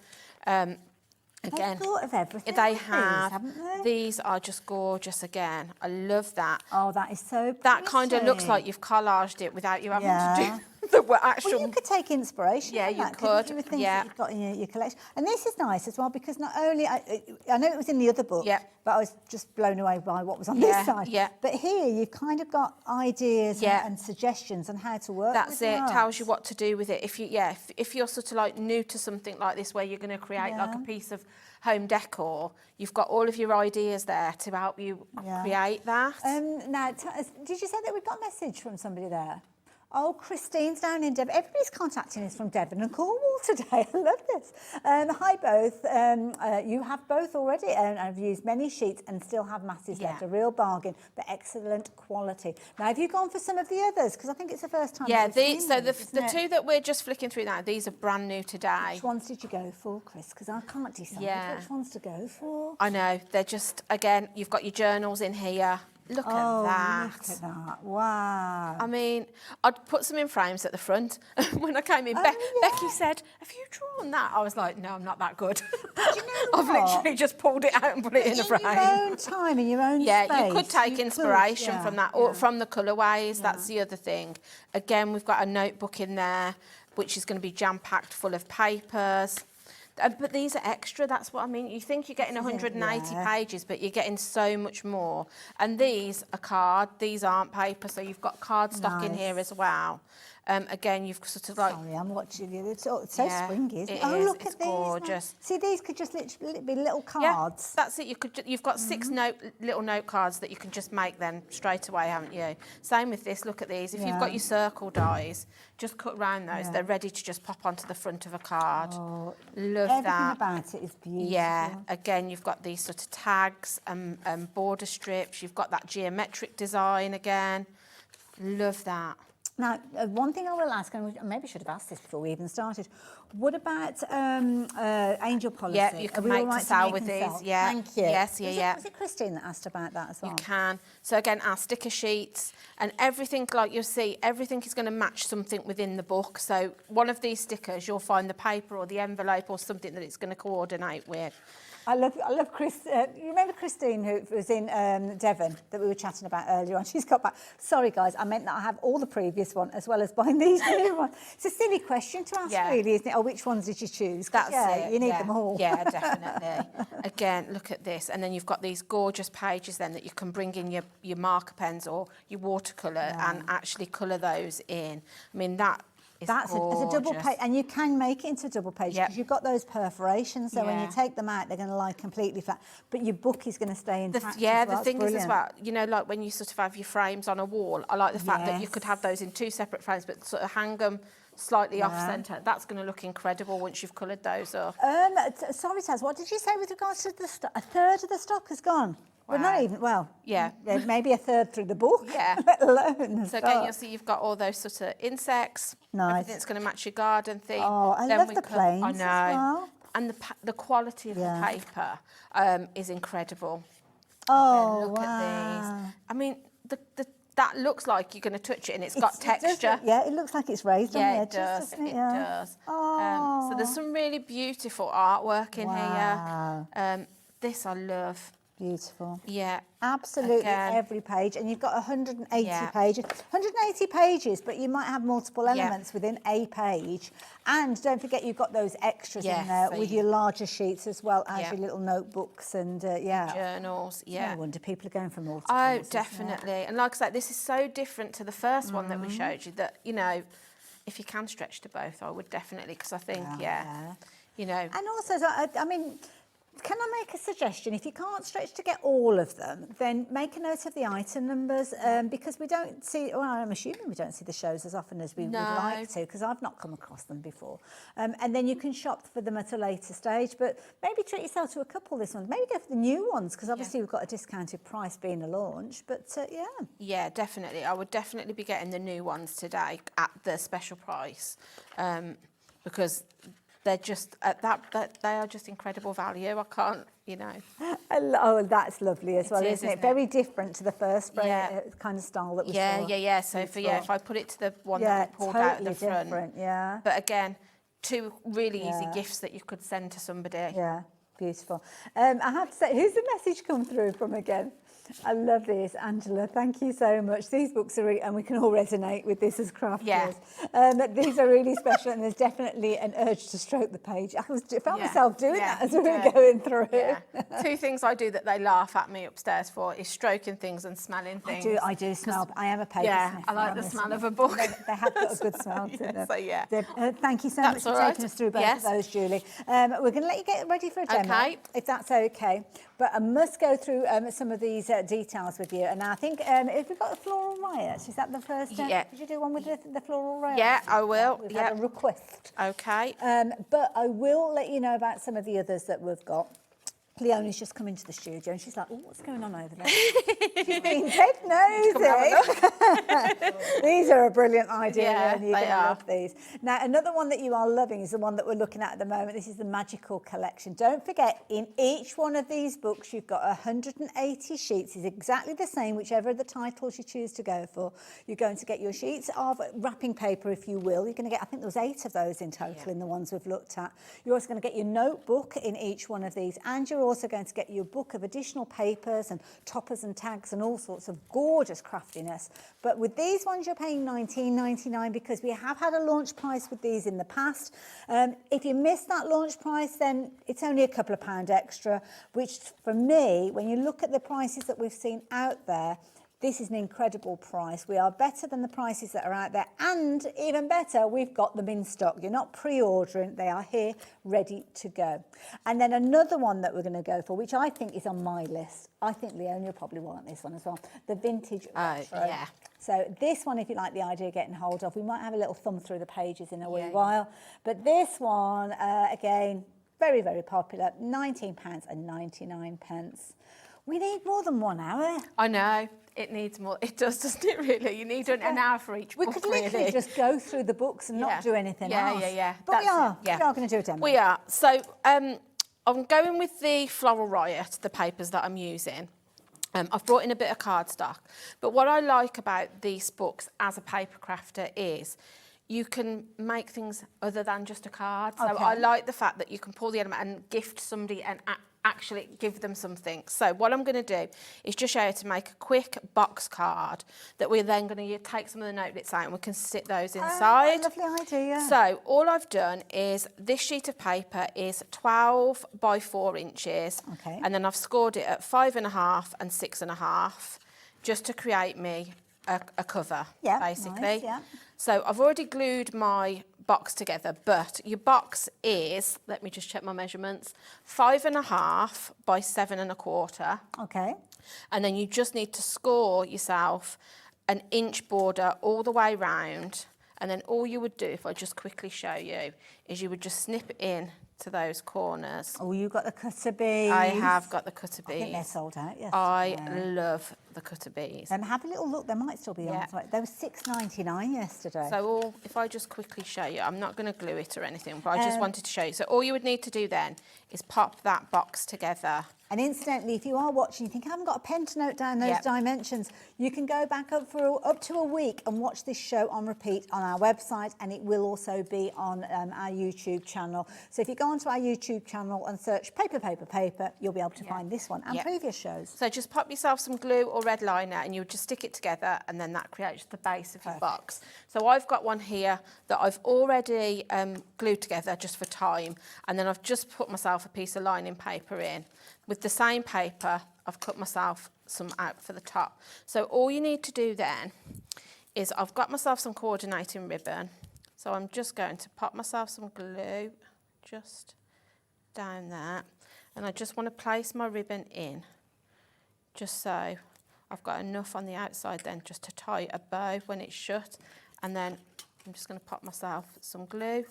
Again, They've thought of everything. they with have. these, haven't they? These are just gorgeous again. I love that. Oh, that is so pretty. That kind of looks like you've collaged it without you having Yeah. to do the actual... Well, you could take inspiration Yeah, from you that, couldn't you, could, with things yeah. that you've got in your collection. And this is nice as well, because not only, I know it was in the other book, Yeah. but I was just blown away by what was on Yeah, this side. yeah. But here, you've kind of got ideas Yeah. and suggestions on how to work That's with it. the Tells you arts. what to do with it. If you're sort of like new to something like this, where you're going to create like a piece of home decor, you've got all of your ideas there to help you create that. Now, did you say that we've got a message from somebody there? Oh, Christine's down in Devon. Everybody's contacting us from Devon and Cornwall today. I love this. Hi both. You have both already, and I've used many sheets and still have masses left. A real bargain, but excellent quality. Now, have you gone for some of the others? Because I think it's the first time. Yeah, that we've seen so these, the isn't it? two that we're just flicking through now, these are brand new today. Which ones did you go for, Chris? Because I can't decide which ones to go for. I know, they're just, again, you've got your journals in here. Look at that. Look at that. Wow. I mean, I'd put some in frames at the front. When I came in, Becky said, have you drawn that? I was like, no, I'm not that good. But you know I've literally just pulled it out and put it in a frame. In your own time, in your own space. Yeah, you could take you inspiration could, from that, or from the colourways. That's the other thing. Again, we've got a notebook in there, which is going to be jam-packed full of papers. But these are extra, that's what I mean. You think you're getting 180 pages, but you're getting so much more. And these are card, these aren't paper, so you've got cardstock in here as well. Again, you've sort of like... Sorry, I'm watching you. It's so springy, isn't it? Oh, is. look It's at these. gorgeous. See, these could just literally be little Yeah, cards. that's it. You've got 6 little note cards that you can just make then straight away, haven't you? Same with this. Look at these. If you've got your circle dies, just cut round those. They're ready to just pop onto the front of a card. Oh, Love everything that. about it is beautiful. Yeah. Again, you've got these sort of tags and border strips. You've got that geometric design again. Love that. Now, one thing I will ask, and maybe should have asked this before we even started, what about angel policy? Yeah, you can make to sell with these. Yeah. Thank you. Yes, Was it Christine that asked about that as well? You can. So again, our sticker sheets and everything, like you'll see, everything is going to match something within the book. So one of these stickers, you'll find the paper or the envelope or something that it's going to coordinate with. I love Chris. You remember Christine, who was in Devon, that we were chatting about earlier on? She's got back. Sorry, guys, I meant that I have all the previous one as well as buying these new ones. It's a silly question to ask, really, isn't it? Oh, which ones did you choose? That's it. You need them all. Yeah, definitely. Again, look at this. And then you've got these gorgeous pages then that you can bring in your marker pens or your watercolour and actually colour those in. I mean, it's a double page, and you can make it into a double page because you've got those perforations. So when you take them out, they're going to lie completely flat. But your book is going to stay intact. The thing is as well, you know, like when you sort of have your frames on a wall, I like the fact that you could have those in 2 separate frames, but sort of hang them slightly off centre. That's going to look incredible once you've coloured those up. Sorry, Taz, what did you say with regards to the stock? A third of the stock has gone. Well, not even, maybe a third through the book, let alone. So again, you'll see you've got all those sort of insects. Nice. Everything's going to match your garden theme. Oh, I love the planes I know. as well. And the quality of the paper is incredible. Oh, again, look at these. I mean, that looks like you're going to touch it and it's got texture. It looks like it's raised on the edges, doesn't it? It does. Oh. So there's some really beautiful artwork in here. This I love. Beautiful. Yeah. Absolutely, every page. And you've got 180 pages. 180 pages, but you might have multiple elements within a page. And don't forget, you've got those extras in there with your larger sheets as well as your little notebooks and, journals, No wonder people are going for multiples. Oh, definitely. And like I said, this is so different to the first one that we showed you that, you know, if you can stretch to both, I would definitely, because I think, you know. And also, I mean, can I make a suggestion? If you can't stretch to get all of them, then make a note of the item numbers because we don't see, well, I'm assuming we don't see the shows as often as we would like to because I've not come across them before. And then you can shop for them at a later stage, but maybe treat yourself to a couple this month. Maybe go for the new ones because obviously we've got a discounted price being a launch, but Yeah, definitely. I would definitely be getting the new ones today at the special price because they're just they are just incredible value. I can't, you know. Oh, that's lovely as well, is, isn't it? isn't it? Very different to the first Yeah. kind of style that we Yeah, saw. yeah. So if I put it to the one that we pulled out at the front, different, yeah. But again, two really easy gifts that you could send to somebody. Yeah, beautiful. I have to say, who's the message come through from again? I love this, Angela. Thank you so much. These books are, and we can all resonate with this as crafters. These are really special, and there's definitely an urge to stroke the page. I found myself doing that as we were going through. Yeah. Two things I do that they laugh at me upstairs for is stroking things and smelling things. I do smell. I am a paper sniffer. I like the smell of a book. They have got a good smell to them. So thank you so much for taking us through both of those, Julie. We're going to let you get ready for a demo, if that's okay. But I must go through some of these details with you. And I think if we've got the floral riots, is that the first? Yeah. Did you do one with the floral riots? Yeah, I will. We've had a request. Okay. But I will let you know about some of the others that we've got. Leonie's just come into the studio and she's like, oh, what's going on over there? She's being dead nosy. These are a brilliant idea. Yeah, and you're going to love these. Now, another one that you are loving is the one that we're looking at the moment. This is the Magical Collection. Don't forget, in each one of these books, you've got 180 sheets. It's exactly the same, whichever of the titles you choose to go for. You're going to get your sheets of wrapping paper, if you will. You're going to get, I think there was 8 of those in total in the ones we've looked at. You're also going to get your notebook in each one of these, and you're also going to get your book of additional papers and toppers and tags and all sorts of gorgeous craftiness. But with these ones, you're paying $19.99 because we have had a launch price with these in the past. If you missed that launch price, then it's only a couple of pound extra, which for me, when you look at the prices that we've seen out there, this is an incredible price. We are better than the prices that are out there, and even better, we've got them in stock. You're not pre-ordering, they are here, ready to go. And then another one that we're going to go for, which I think is on my list. I think Leonie will probably want this one as well. The Vintage Retro. Yeah. So this one, if you like the idea of getting hold of, we might have a little thumb through the pages in a wee while. But this one, again, very, very popular, £19.99. We need more than 1 hour. I know. It needs more. It does, doesn't it, really? You need an hour for each book, We could literally just go through the books and not do anything else. Yeah. But we are going to do a demo. We are. So I'm going with the Floral Riot, the papers that I'm using. I've brought in a bit of cardstock. But what I like about these books as a paper crafter is you can make things other than just a card. So I like the fact that you can pull the element and gift somebody and actually give them something. So what I'm going to do is just show you how to make a quick box card that we're then going to take some of the note bits out and we can sit those inside. Lovely idea. So all I've done is this sheet of paper is 12 by 4 inches. Okay. And then I've scored it at 5.5 and 6.5 just to create me a cover, basically. Nice, yeah. So I've already glued my box together, but your box is, let me just check my measurements, 5.5 by 7.25. Okay. And then you just need to score yourself an inch border all the way round. And then all you would do, if I just quickly show you, is you would just snip in to those corners. Oh, you got the cutter bees. I have got the cutter bees. I think they're sold out, yes. I love the cutter bees. Have a little look. They might still be on. They were $6.99 yesterday. So if I just quickly show you, I'm not going to glue it or anything, but I just wanted to show you. So all you would need to do then is pop that box together. And incidentally, if you are watching, you think, I haven't got a pen to note down those dimensions, you can go back up to a week and watch this show on repeat on our website, and it will also be on our YouTube channel. So if you go onto our YouTube channel and search paper, you'll be able to find this one and previous shows. So just pop yourself some glue or red liner and you would just stick it together, and then that creates the base of your box. So I've got one here that I've already glued together just for time, and then I've just put myself a piece of lining paper in. With the same paper, I've cut myself some out for the top. So all you need to do then is I've got myself some coordinating ribbon. So I'm just going to pop myself some glue just down there. And I just want to place my ribbon in, just so I've got enough on the outside then just to tie a bow when it's shut. And then I'm just going to pop myself some glue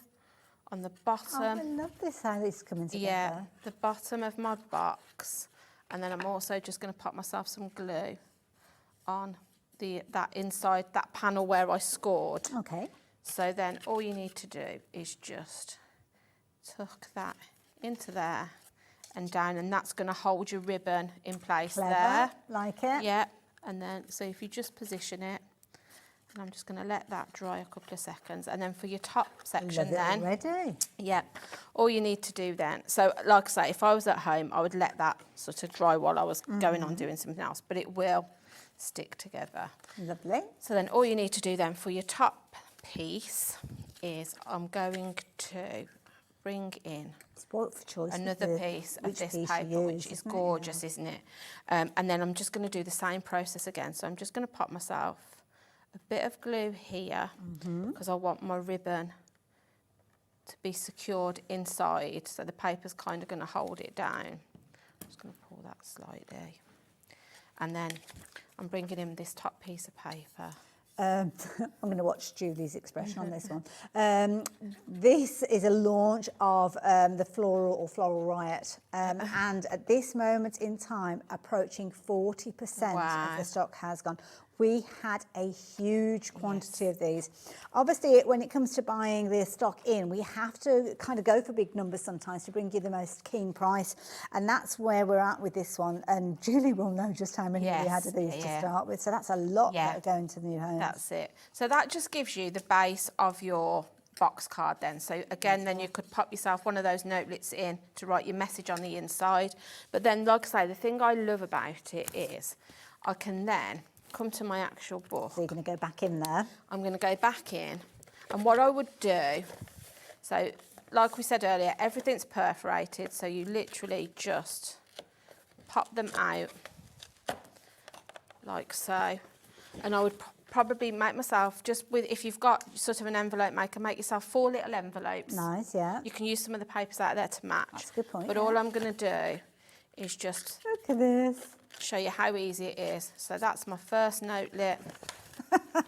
on the bottom. Oh, I love this, how this is coming together. Yeah, the bottom of my box. And then I'm also just going to pop myself some glue on that inside, that panel where I scored. Okay. So then all you need to do is just tuck that into there and down, and that's going to hold your ribbon in place. Clever. There. Like it. Yeah, and then, so if you just position it, and I'm just going to let that dry a couple of seconds, and then for your top section then. Already. Yeah, all you need to do then, so like I say, if I was at home, I would let that sort of dry while I was going on doing something else, but it will stick together. Lovely. So then all you need to do then for your top piece is I'm going to bring in Spoilt for choice. another piece of this paper, which is gorgeous, isn't it? And then I'm just going to do the same process again. So I'm just going to pop myself a bit of glue here because I want my ribbon to be secured inside. So the paper's kind of going to hold it down. I'm just going to pull that slightly. And then I'm bringing in this top piece of paper. I'm going to watch Julie's expression on this one. This is a launch of the Floral Riot, and at this moment in time, approaching 40% of the stock has gone. We had a huge quantity of these. Obviously, when it comes to buying the stock in, we have to kind of go for big numbers sometimes to bring you the most keen price, and that's where we're at with this one. And Julie will know just how many we had of these to start with, so that's a lot that are going to the new homes. That's it. So that just gives you the base of your box card then. So again, then you could pop yourself one of those notelets in to write your message on the inside. But then, like I say, the thing I love about it is I can then come to my actual book. So you're going to go back in there? I'm going to go back in, and what I would do, so like we said earlier, everything's perforated, so you literally just pop them out like so, and I would probably make myself, just with, if you've got sort of an envelope maker, make yourself 4 little envelopes. Nice, yeah. You can use some of the papers out there to match. That's a good point. But all I'm going to do is just look at this. Show you how easy it is. So that's my first notelet.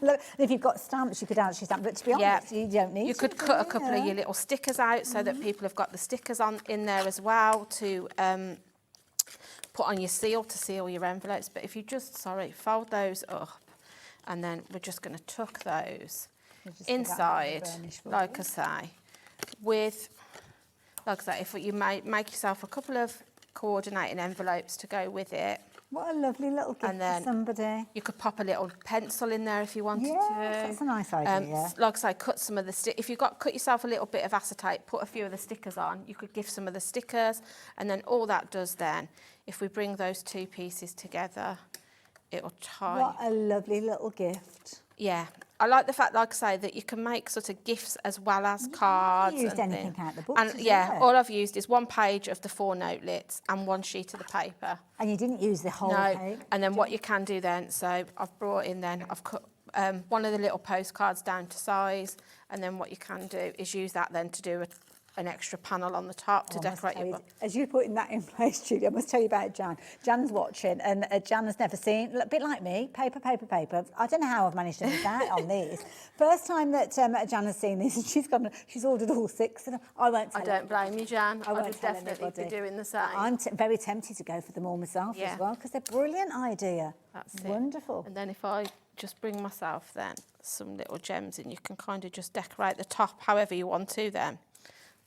Look, if you've got stamps, you could actually stamp, but to be honest, you don't need to. You could cut a couple of your little stickers out so that people have got the stickers on in there as well to put on your seal to seal your envelopes. But if you just, fold those up, and then we're just going to tuck those inside, like I say, with, like I say, if you make yourself a couple of coordinating envelopes to go with it. What a lovely little gift for somebody. You could pop a little pencil in there if you wanted to. That's a nice idea. Like I say, cut some of the if cut yourself a little bit of acetate, put a few of the stickers on. You could give some of the stickers, and then all that does then, if we bring those two pieces together, it'll tie. What a lovely little gift. Yeah. I like the fact, like I say, that you can make sort of gifts as well as cards. Used and anything things. out the book? And yeah, all I've used is 1 page of the 4 notelets and 1 sheet of the paper. And you didn't use the whole page? And then what you can do then, so I've brought in then, I've cut one of the little postcards down to size, and then what you can do is use that then to do an extra panel on the top to decorate your book. As you're putting that in place, Julie, I must tell you about Jan. Jan's watching, and Jan has never seen, a bit like me, paper. I don't know how I've managed to do that on these. First time that Jan has seen these, and she's ordered all 6 of them. I won't tell I don't blame you, Jan. I would definitely anybody. be doing the same. I'm very tempted to go for them all myself as well, because they're a brilliant idea. That's wonderful. And then if I just bring myself then some little gems in, you can kind of just decorate the top however you want to then.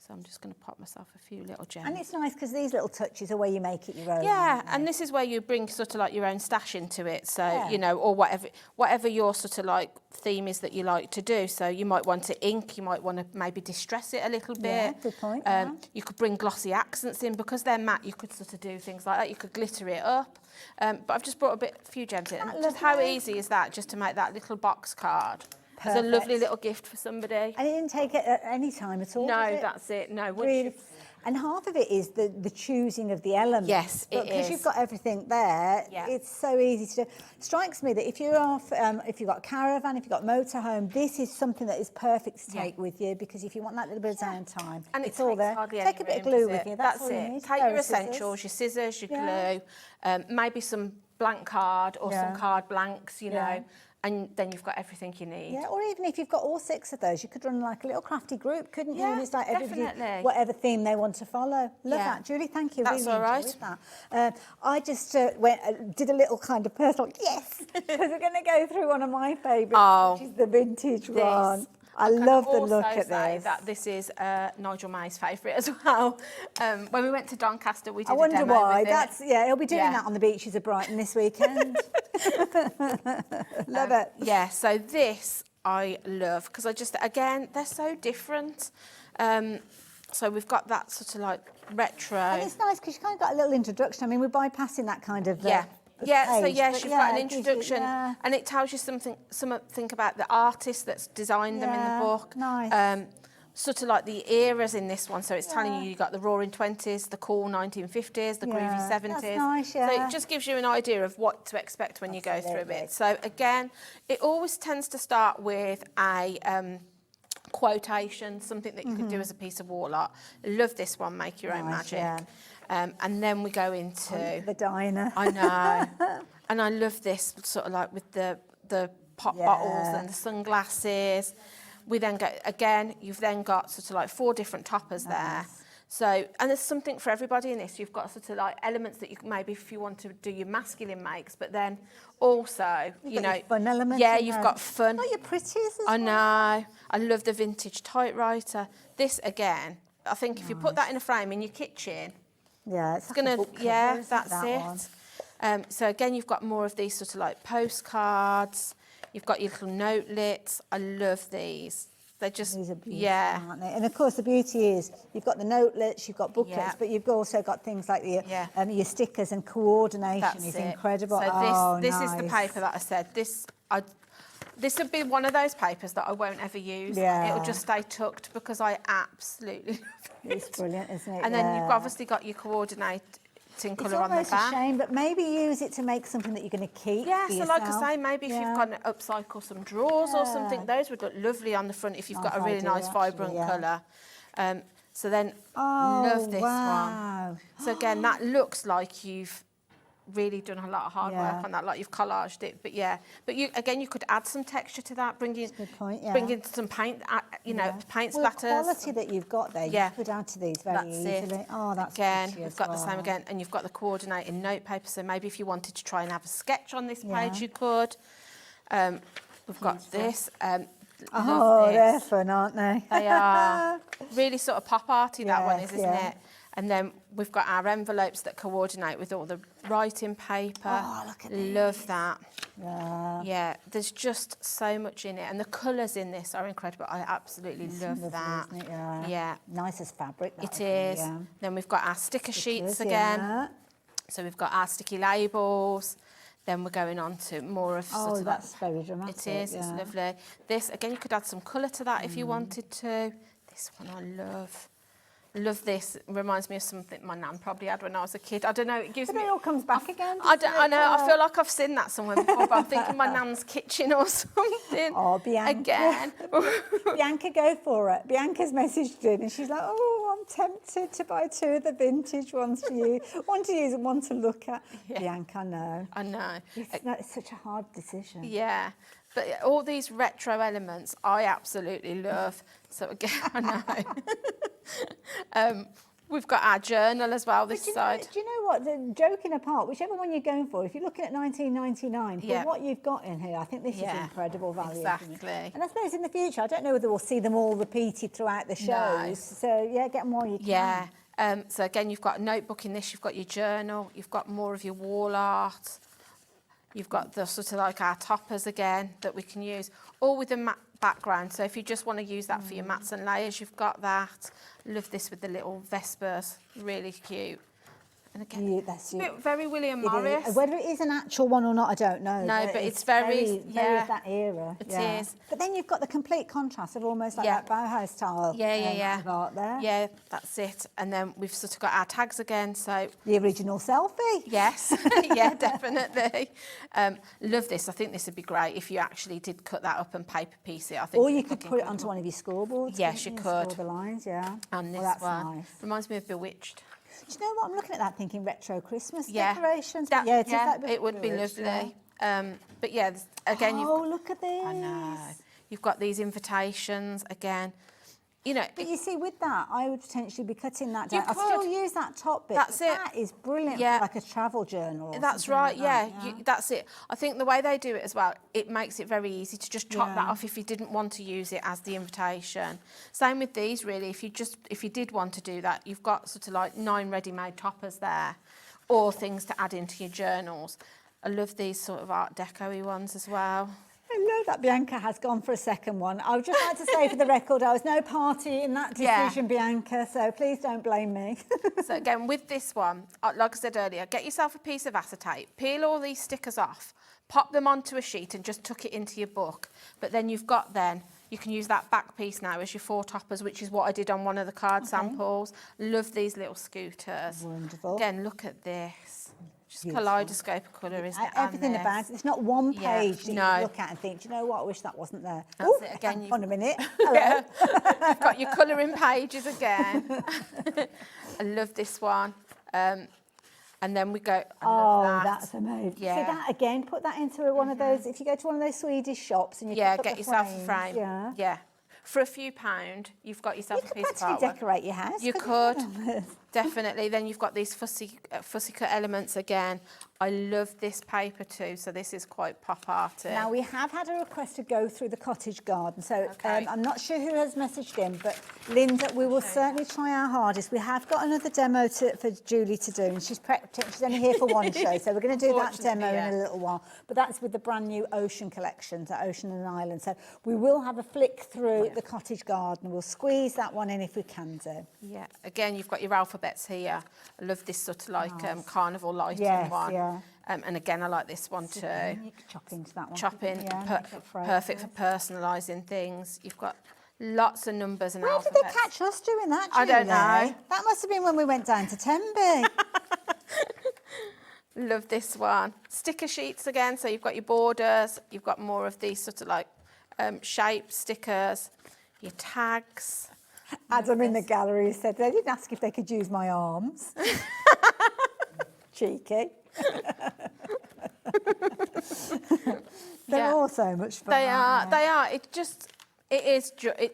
So I'm just going to pop myself a few little gems. And it's nice because these little touches are where you make it your own. Yeah, and this is where you bring sort of like your own stash into it. So, you know, or whatever your sort of like theme is that you like to do. So you might want to ink, you might want to maybe distress it a little bit. Yeah, good point. You could bring glossy accents in because they're matte. You could sort of do things like that. You could glitter it up. But I've just brought a few gems in. And just how easy is that just to make that little box card? It's a lovely little gift for somebody. And it didn't take it at any time at all. No, that's it. No, really. And half of it is the choosing of the elements. Yes, it is. Because you've got everything there, it's so easy to do. It strikes me that if you're off, if you've got a caravan, if you've got a motorhome, this is something that is perfect to take with you, because if you want that little bit of downtime, and it's all there. Take a bit of glue with you. That's all you need. Take your essentials, your scissors, your glue, maybe some blank card or some card blanks, you know. And then you've got everything you need. Yeah, or even if you've got all 6 of those, you could run like a little crafty group, couldn't you? And it's like everybody, whatever theme they want to follow. Love that. Julie, thank you. That's really all right. enjoyed that. I just did a little kind of personal, yes, because we're going to go through one of my favourites, which is the vintage one. I love the look also at say this. that this is Nigel May's favourite as well. When we went to Doncaster, we did I wonder a demo why. with it. That's he'll be doing that on the beaches of Brighton this weekend. Love it. Yeah, so this I love because again, they're so different. So we've got that sort of like retro. And it's nice because you kind of got a little introduction. I mean, we're bypassing that kind of Yeah, so page, yes, but you've got an it gives you- introduction, yeah. and it tells you something about the artist that's designed them in the book. Nice. Sort of like the eras in this one, so it's telling you got the Roaring 20s, the cool 1950s, the groovy 70s. That's nice, So it just gives you an idea of what to expect when you go through it. So again, it always tends to start with a quotation, something that you could do as a piece of wall art. Love this one, Make Your Own Magic. Yeah. And then we go into the diner. I know. And I love this sort of like with the pop bottles and the sunglasses. We then go, again, you've then got sort of like 4 different toppers there. So, and there's something for everybody in this. You've got sort of like elements that you can maybe if you want to do your masculine makes, but then also, you know, fun elements. yeah, you've got fun. Oh, you're pretty as I know. I love the vintage typewriter. This again, I think if you put that in a frame in your kitchen, yeah, it's gonna, book cover, yeah, isn't that's that it. So again, you've got more of these sort of like postcards. You've got your little notelets. I love these. They're just, These are beautiful, yeah. aren't they? And of course, the beauty is you've got the notelets, you've got booklets, Yeah. but you've also got things like your stickers and coordination That's is it. incredible. So this is the nice. paper that I said. This would be one of those papers that I won't ever use. Yeah. It'll just stay tucked because I absolutely love it. It's brilliant, isn't it? And then you've obviously got your coordinating it's colour on the almost back. a shame, but maybe use it to make something that you're going to keep. Yeah, for so like I yourself. say, maybe if you've got to upcycle some drawers or something, those would look lovely on the front if you've got a really nice, vibrant colour. So then, love this one. So again, that looks like you've really done a lot of hard work on that, like you've collaged it. But yeah, but you could add some texture to that, bring in some paint, paint well, splatters. The quality that you've got there, you could add to these very easily. Oh, that's again, pretty we've as got the well. same again, and you've got the coordinating note paper. So maybe if you wanted to try and have a sketch on this page, you could. We've got this. They're fun, aren't they? They are really sort of pop arty. That one is, isn't it? And then we've got our envelopes that coordinate with all the writing paper. Oh, look at Love that. Yeah. Yeah, there's just so much in it. And the colours in this are incredible. I absolutely love lovely, that. isn't it? Yeah. Yeah. Nice as fabric. It is. Yeah. Then we've got our sticker sheets again. Yeah. So we've got our sticky labels. Then we're going on to more of sort of that's very dramatic. It is, it's lovely. This, again, you could add some colour to that if you wanted to. This one I love. Love this. It reminds me of something my nan probably had when I was a kid. I don't know, it gives me... It all comes back again. I know, I feel like I've seen that somewhere before, but I'm thinking my nan's kitchen or something. Oh, Bianca. Again. Bianca, go for it. Bianca's messaged in and she's like, oh, I'm tempted to buy 2 of the vintage ones for you. One to use and one to look at. Bianca, I know. I know. It's such a hard decision. Yeah. But all these retro elements, I absolutely love. So again, I know. We've got our journal as well this side. Do you know what? Joking apart, whichever one you're going for, if you're looking at 1999, for what you've got in here, I think this is incredible value. Exactly. And I suppose in the future, I don't know whether we'll see them all repeated throughout the shows. No. So yeah, get them while you can. Yeah. So again, you've got a notebook in this. You've got your journal. You've got more of your wall art. You've got the sort of like our toppers again that we can use, all with a matte background. So if you just want to use that for your mats and layers, you've got that. Love this with the little Vespers, really cute. And again, that's very William Morris. Whether it is an actual one or not, I don't know. No, but it's very of that era. It is. But then you've got the complete contrast of almost like that Bauhaus style. Yeah. Of art there. Yeah, that's it. And then we've sort of got our tags again. So the original selfie. Yes, yeah, definitely. Love this. I think this would be great if you actually did cut that up and paper piece it. I think. Or you could put it onto one of your scoreboards. Yes, you could. Score the lines, And this that's one nice. reminds me of Bewitched. Do you know what? I'm looking at that thinking retro Christmas Yeah. decorations. It would be lovely. But yeah, again, look at this. I know. You've got these invitations again. you know. But you see, with that, I would potentially be cutting that down. You I'd still could. use that top bit. That's it. That is brilliant Yeah. for like a travel journal. Or That's something right, like that, yeah. That's it. I think the way they do it as well, it makes it very easy to just chop that off if you didn't want to use it as the invitation. Same with these, really. If you did want to do that, you've got sort of like 9 ready-made toppers there, or things to add into your journals. I love these sort of Art Deco-y ones as well. I know that Bianca has gone for a second one. I would just like to say for the record, I was no party in that decision, Bianca, so please don't blame me. So again, with this one, like I said earlier, get yourself a piece of acetate, peel all these stickers off, pop them onto a sheet and just tuck it into your book. But then you can use that back piece now as your 4 toppers, which is what I did on one of the card samples. Love these little scooters. Wonderful. Again, look at this. Just Beautiful. kaleidoscope of colour, isn't it? Everything about it. It's not one page that no. you look at and think, do you know what, I wish that wasn't there. That's it again. Hang on a minute. Hello. You've got your colouring pages again. I love this one. And then we go, I love that. That's amazing. Yeah. See that again, put that into one of those, if you go to one of those Swedish shops and you Yeah, pick up get the yourself frames, a frame. Yeah. For a few £, you've got yourself a piece of Practically artwork. decorate your house. You could, definitely. Then you've got these fussy cut elements again. I love this paper too, so this is quite pop arty. Now, we have had a request to go through the cottage garden, so I'm not sure who has messaged in, but Linda, we will certainly try our hardest. We have got another demo for Julie to do, and she's only here for one show, so we're going to do that demo in a little while. But that's with the brand new Ocean collection, so Ocean and Island. So we will have a flick through the cottage garden. We'll squeeze that one in if we can do. Yeah, again, you've got your alphabets here. I love this sort of like carnival lighting one. Yeah. And again, I like this one too. You can chop into that one. Chopping, Yeah, perfect for personalising things. You've got lots of numbers and Where alphabets. did they catch us doing that, I don't Julie? know. That must have been when we went down to Tenby. Love this one. Sticker sheets again, so you've got your borders, you've got more of these sort of like shape stickers, your tags. Adam in the gallery said they didn't ask if they could use my arms. Cheeky. They're all so much fun. They are.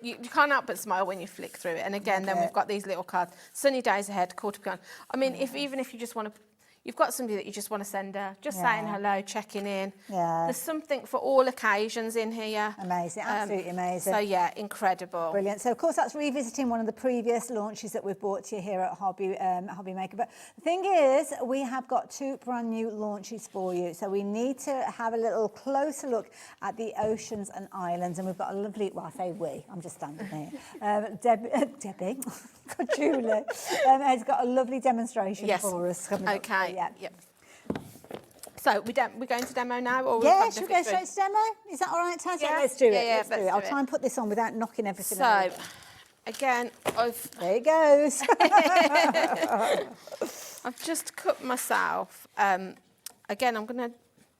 You can't help but smile when you flick through it. And again, then we've got these little cards. Sunny days ahead, quarter gone. I mean, even if you just want to, you've got somebody that you just want to send her, just saying hello, checking in. Yeah. There's something for all occasions in here. Amazing, absolutely amazing. So yeah, incredible. Brilliant. So of course that's revisiting one of the previous launches that we've brought to you here at Hobby Maker. But the thing is, we have got 2 brand new launches for you. So we need to have a little closer look at the oceans and islands. And we've got a lovely, well, I say we, I'm just standing here. Debbie, Julie, has got a lovely demonstration for us coming up. Okay. Yeah. Yep. So we're going to demo now, or should we go straight to demo? Is that all right, Taz? Yeah. Let's do it. Yeah, let's do it. I'll try and put this on without knocking everything over. So, again, there it goes. I've just cut myself. Again, I'm going to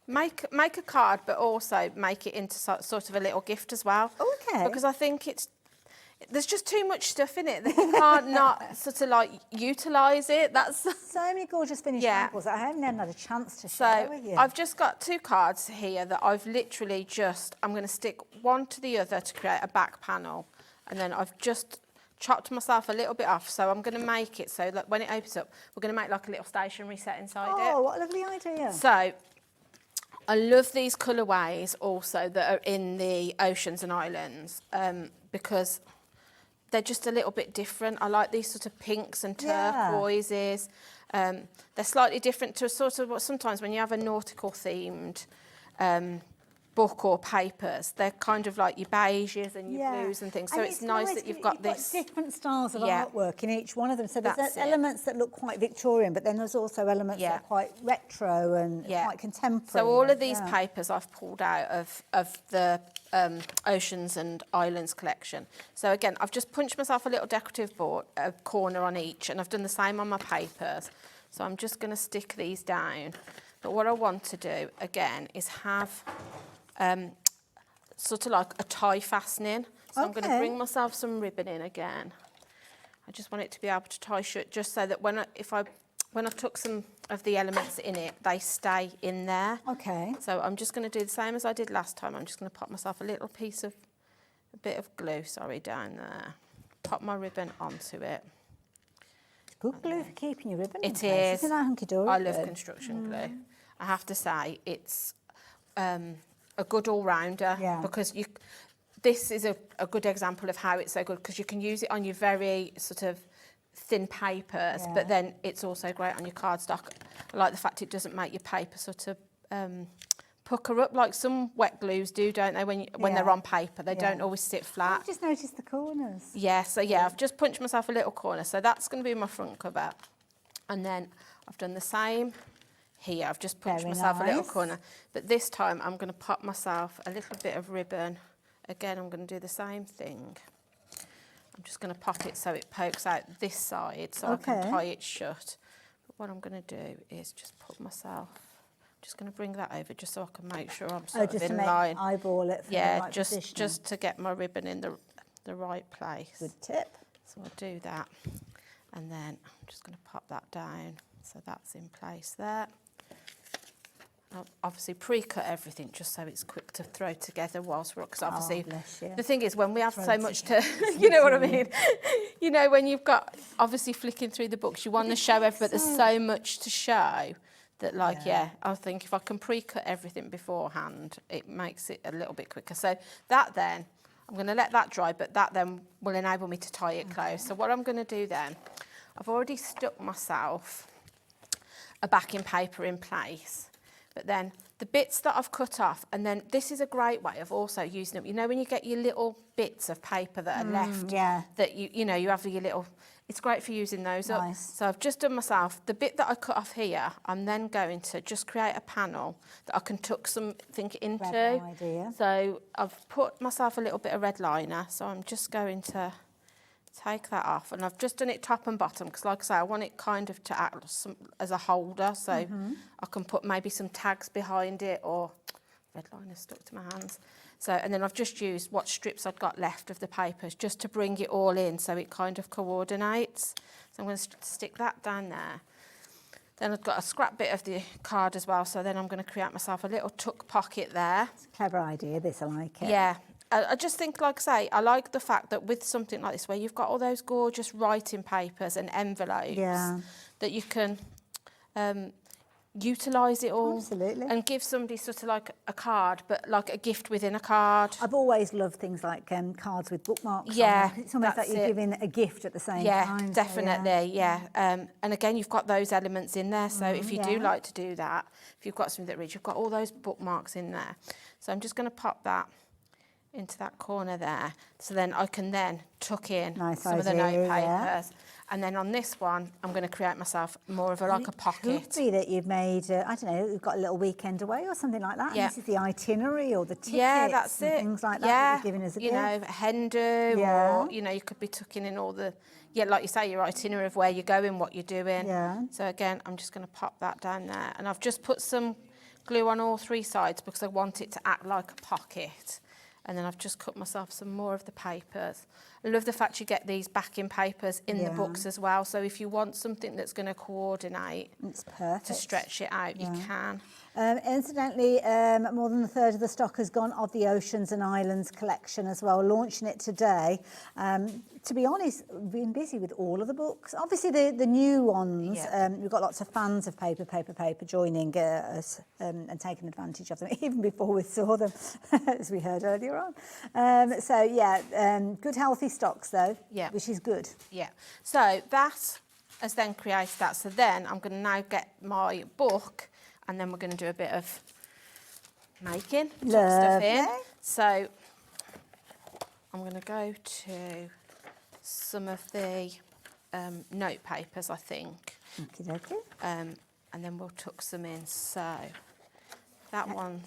make a card, but also make it into sort of a little gift as well. Okay. Because I think there's just too much stuff in it that you can't not sort of like utilise it. That's so many gorgeous finished samples that I haven't even had a chance to share with you. I've just got 2 cards here that I've literally I'm going to stick one to the other to create a back panel, and then I've just chopped myself a little bit off, so I'm going to make it so that when it opens up, we're going to make like a little stationery set inside it. Oh, what a lovely idea. So I love these colourways also that are in the oceans and islands because they're just a little bit different. I like these sort of pinks and turquoises. They're slightly different to sort of what sometimes when you have a nautical themed book or papers, they're kind of like your beiges and your blues and things. So it's nice that you've got this. Different styles of artwork in each one of them. So there's elements that look quite Victorian, but then there's also elements that are quite retro and quite contemporary. So all of these papers I've pulled out of the Oceans and Islands collection. So again, I've just punched myself a little decorative board, a corner on each, and I've done the same on my papers. So I'm just going to stick these down. But what I want to do again is have sort of like a tie fastening. So I'm going to bring myself some ribbon in again. I just want it to be able to tie shut, just so that when I took some of the elements in it, they stay in there. Okay. So I'm just going to do the same as I did last time. I'm just going to pop myself a bit of glue, down there. pop my ribbon onto it. Good glue for keeping your ribbon in It place. is. Isn't that hunky-dory I love glue? construction glue. I have to say, it's a good all-rounder because this is a good example of how it's so good because you can use it on your very sort of thin papers, but then it's also great on your cardstock. I like the fact it doesn't make your paper sort of pucker up like some wet glues do, don't they? When they're on paper, they don't always sit flat. I've just noticed the corners. Yeah, so I've just punched myself a little corner. So that's going to be my front cover. And then I've done the same here. I've just punched myself a little corner. But this time I'm going to pop myself a little bit of ribbon. Again, I'm going to do the same thing. I'm just going to pop it so it pokes out this side so I can tie it shut. But what I'm going to do is just put myself, I'm just going to bring that over just so I can make sure I'm sort of in line. Eyeball it for the right position. just to get my ribbon in the right place. Good tip. So I'll do that. And then I'm just going to pop that down so that's in place there. I'll obviously pre-cut everything just so it's quick to throw together whilst we're, because obviously the thing is when we have so much to, you know what I mean? You know, when you've got obviously flicking through the books, you want to show everything, but there's so much to show that like, I think if I can pre-cut everything beforehand, it makes it a little bit quicker. So that then, I'm going to let that dry, but that then will enable me to tie it close. So what I'm going to do then, I've already stuck myself a backing paper in place. But then the bits that I've cut off, and then this is a great way of also using them. You know, when you get your little bits of paper that are left, that you know, you have your little, it's great for using those up. So I've just done myself, the bit that I cut off here, I'm then going to just create a panel that I can tuck something into. Red idea. So I've put myself a little bit of red liner, so I'm just going to take that off, and I've just done it top and bottom because like I say, I want it kind of to act as a holder, so I can put maybe some tags behind it, or red liner stuck to my hands. So, and then I've just used what strips I've got left of the papers just to bring it all in so it kind of coordinates. So I'm going to stick that down there. Then I've got a scrap bit of the card as well, so then I'm going to create myself a little tuck pocket there. It's a clever idea, this, I like it. Yeah. I just think, like I say, I like the fact that with something like this, where you've got all those gorgeous writing papers and envelopes, that you can utilise it all. Absolutely. And give somebody sort of like a card, but like a gift within a card. I've always loved things like cards with bookmarks on Yeah, them. It's almost like you're giving a gift at the same time. Yeah, so, definitely, and again, you've got those elements in there, so if you do like to do that, if you've got something that reads, you've got all those bookmarks in there. So I'm just going to pop that into that corner there, so then I can then tuck in some of the note papers, and then on this one I'm going to create myself more of a pocket. It could be that you've made, I don't know, you've got a little weekend away or something like that. Yeah. And this is the itinerary or the tickets. Yeah, that's and it. Things like that you're giving us a gift. You know, a hen do, or you know, you could be tucking in all the, like you say, your itinerary of where you're going, what you're doing. Yeah. So again, I'm just going to pop that down there, and I've just put some glue on all three sides because I want it to act like a pocket. And then I've just cut myself some more of the papers. I love the fact you get these backing papers in the books as well. So if you want something that's going to coordinate, it's perfect to stretch it out, you can. Incidentally, more than a third of the stock has gone of the Oceans and Islands collection as well, launching it today. To be honest, we've been busy with all of the books. Obviously, the new ones, we've got lots of fans of paper joining us and taking advantage of them, even before we saw them, as we heard earlier on. Good healthy stocks though, which is good. Yeah, so that has then created that. So then I'm going to now get my book, and then we're going to do a bit of making, tuck stuff in. So I'm going to go to some of the note papers, I think. Okey-dokey. And then we'll tuck some in. So that one,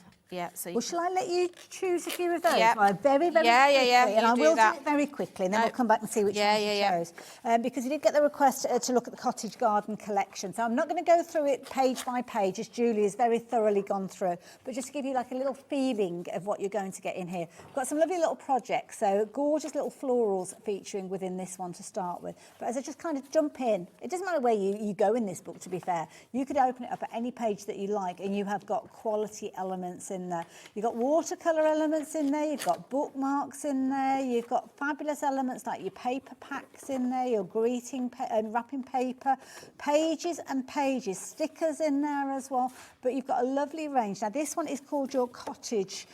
so well, shall I let you choose a few of those? Yeah. Right, very quickly. And I will do it very quickly, and then we'll come back and see which ones you chose. Because we did get the request to look at the cottage garden collection. So I'm not going to go through it page by page, as Julie has very thoroughly gone through, but just to give you like a little feeling of what you're going to get in here. We've got some lovely little projects, so gorgeous little florals featuring within this one to start with. But as I just kind of jump in, it doesn't matter where you go in this book, to be fair. You could open it up at any page that you like, and you have got quality elements in in there. You've got watercolour elements in there, you've got bookmarks in there, you've got fabulous elements like your paper packs in there, your greeting and wrapping paper, pages and pages, stickers in there as well. But you've got a lovely range. Now this one is called your cottage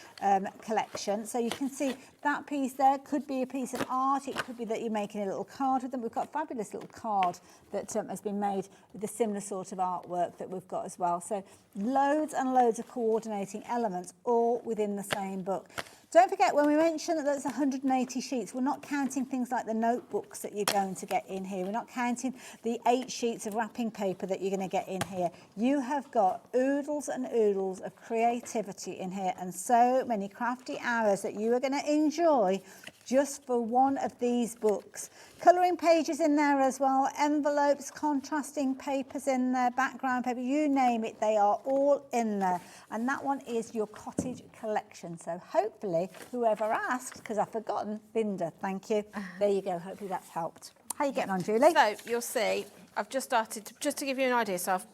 collection. So you can see that piece there could be a piece of art. It could be that you're making a little card with them. We've got a fabulous little card that has been made with the similar sort of artwork that we've got as well. So loads and loads of coordinating elements all within the same book. Don't forget, when we mention that there's 180 sheets, we're not counting things like the notebooks that you're going to get in here. We're not counting the 8 sheets of wrapping paper that you're going to get in here. You have got oodles and oodles of creativity in here and so many crafty hours that you are going to enjoy just for one of these books. Colouring pages in there as well, envelopes, contrasting papers in there, background paper, you name it, they are all in there. And that one is your cottage collection. So hopefully, whoever asked, because I've forgotten, Linda, thank you. There you go, hopefully that's helped. How are you getting on, Julie? So you'll see, I've just started, just to give you an idea, so I've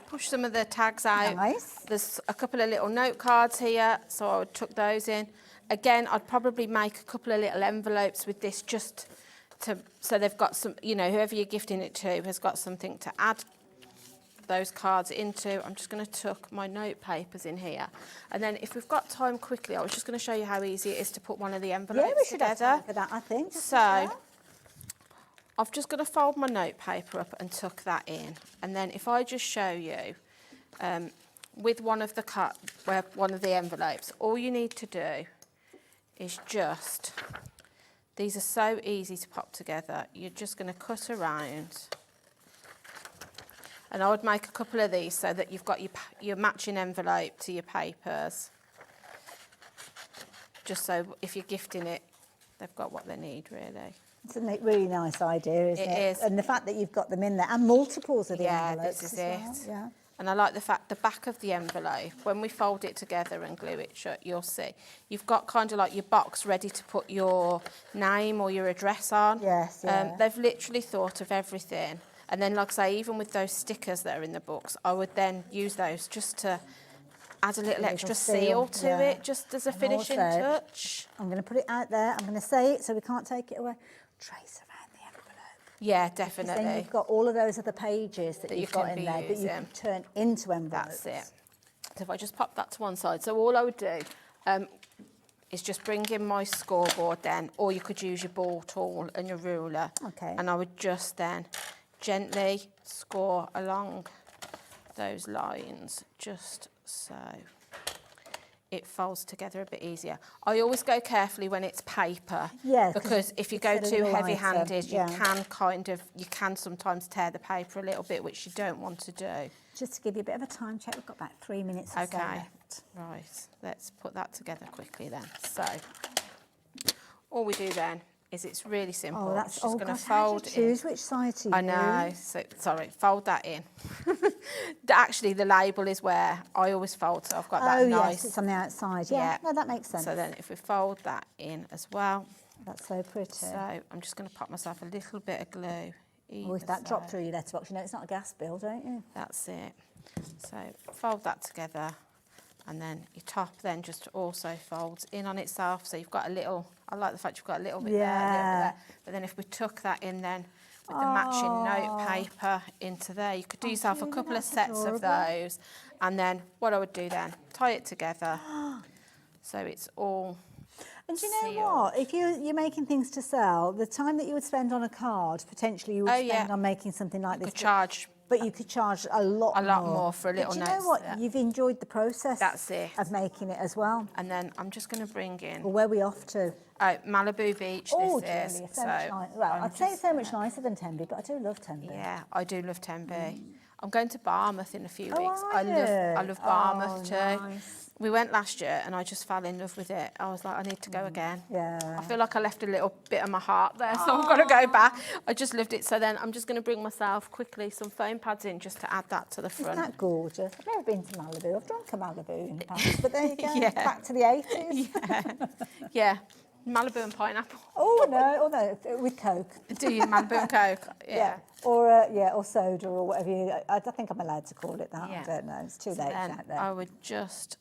pushed some of the tags out. Nice. There's a couple of little note cards here, so I would tuck those in. Again, I'd probably make a couple of little envelopes with this just to, so they've got some, you know, whoever you're gifting it to has got something to add those cards into. I'm just going to tuck my note papers in here. And then if we've got time quickly, I was just going to show you how easy it is to put one of the envelopes we should together. have time for that, I think. So I've just got to fold my note paper up and tuck that in. And then if I just show you, with one of the envelopes, all you need to do is just, these are so easy to pop together. You're just going to cut around, and I would make a couple of these so that you've got your matching envelope to your papers, just so if you're gifting it, they've got what they need, really. It's a really nice idea, isn't it? It is. And the fact that you've got them in there, and multiples of the Yeah, envelopes this is as well. it. Yeah. And I like the fact the back of the envelope, when we fold it together and glue it shut, you'll see you've got kind of like your box ready to put your name or your address on. Yes, yeah. They've literally thought of everything. And then, like I say, even with those stickers that are in the books, I would then use those just to add a little extra seal to it, just as a finishing touch. I'm going to put it out there. I'm going to say it so we can't take it away. Trace around the envelope. Yeah, Because definitely. then you've got all of those other pages that That you've you got can in be there that you using. can turn into envelopes. That's it. So if I just pop that to one side. So all I would do is just bring in my scoreboard then, or you could use your ball tool and your ruler. Okay. And I would just then gently score along those lines, just so it folds together a bit easier. I always go carefully when it's paper, Yeah, because if you go it's a too little heavy-handed, lighter, you can sometimes tear the paper a little bit, which you don't want to do. Just to give you a bit of a time check, we've got about 3 minutes or so Okay, left. right, let's put that together quickly then. So, all we do then is it's really simple. Oh, that's It's just going to gosh, how do you fold choose which side to use? I know, so, sorry, fold that in. Actually, the label is where I always fold, so I've got that Oh, nice. yes, it's on the outside. Yeah, no, that makes sense. So then if we fold that in as well. That's so pretty. So I'm just going to pop myself a little bit of glue. Oh, if that dropped through your letterbox, you know it's not a gas bill, don't you? That's it. So fold that together, and then your top then just also folds in on itself. So you've got a little, I like the fact you've got a little bit there, a little bit there. But then if we tuck that in then with the matching note paper into there, you could do yourself a couple of sets of those. And then what I would do then, tie it together so it's all And do you know what? If you're making things to sell, the time that you would spend on a card, potentially you would spend on making something like this. But you could charge a lot more for a little note. note. Do you know what? You've enjoyed the process of making it as well. And then I'm just going to bring in... Well, where are we off to? Malibu Beach, oh, this is. Julia, so much nice. Well, I'd say it's so much nicer than Tenby, but I do love Tenby. Yeah, I do love Tenby. I'm going to Barmouth in a few weeks. Are I love Barmouth too. Nice. We went last year and I just fell in love with it. I was like, I need to go again. Yeah. I feel like I left a little bit of my heart there, so I've got to go back. I just loved it. So then I'm just going to bring myself quickly some foam pads in just to add that to the front. Isn't that gorgeous? I've never been to Malibu. I've drunk a Malibu in the past, but there you go. Back to the 80s. Yeah. Malibu and pineapple. Oh no, with Coke. Do you Malibu and Coke? Yeah. Or soda or whatever. I think I'm allowed to call it that. Yeah. I don't know. It's too So late then out there. I would just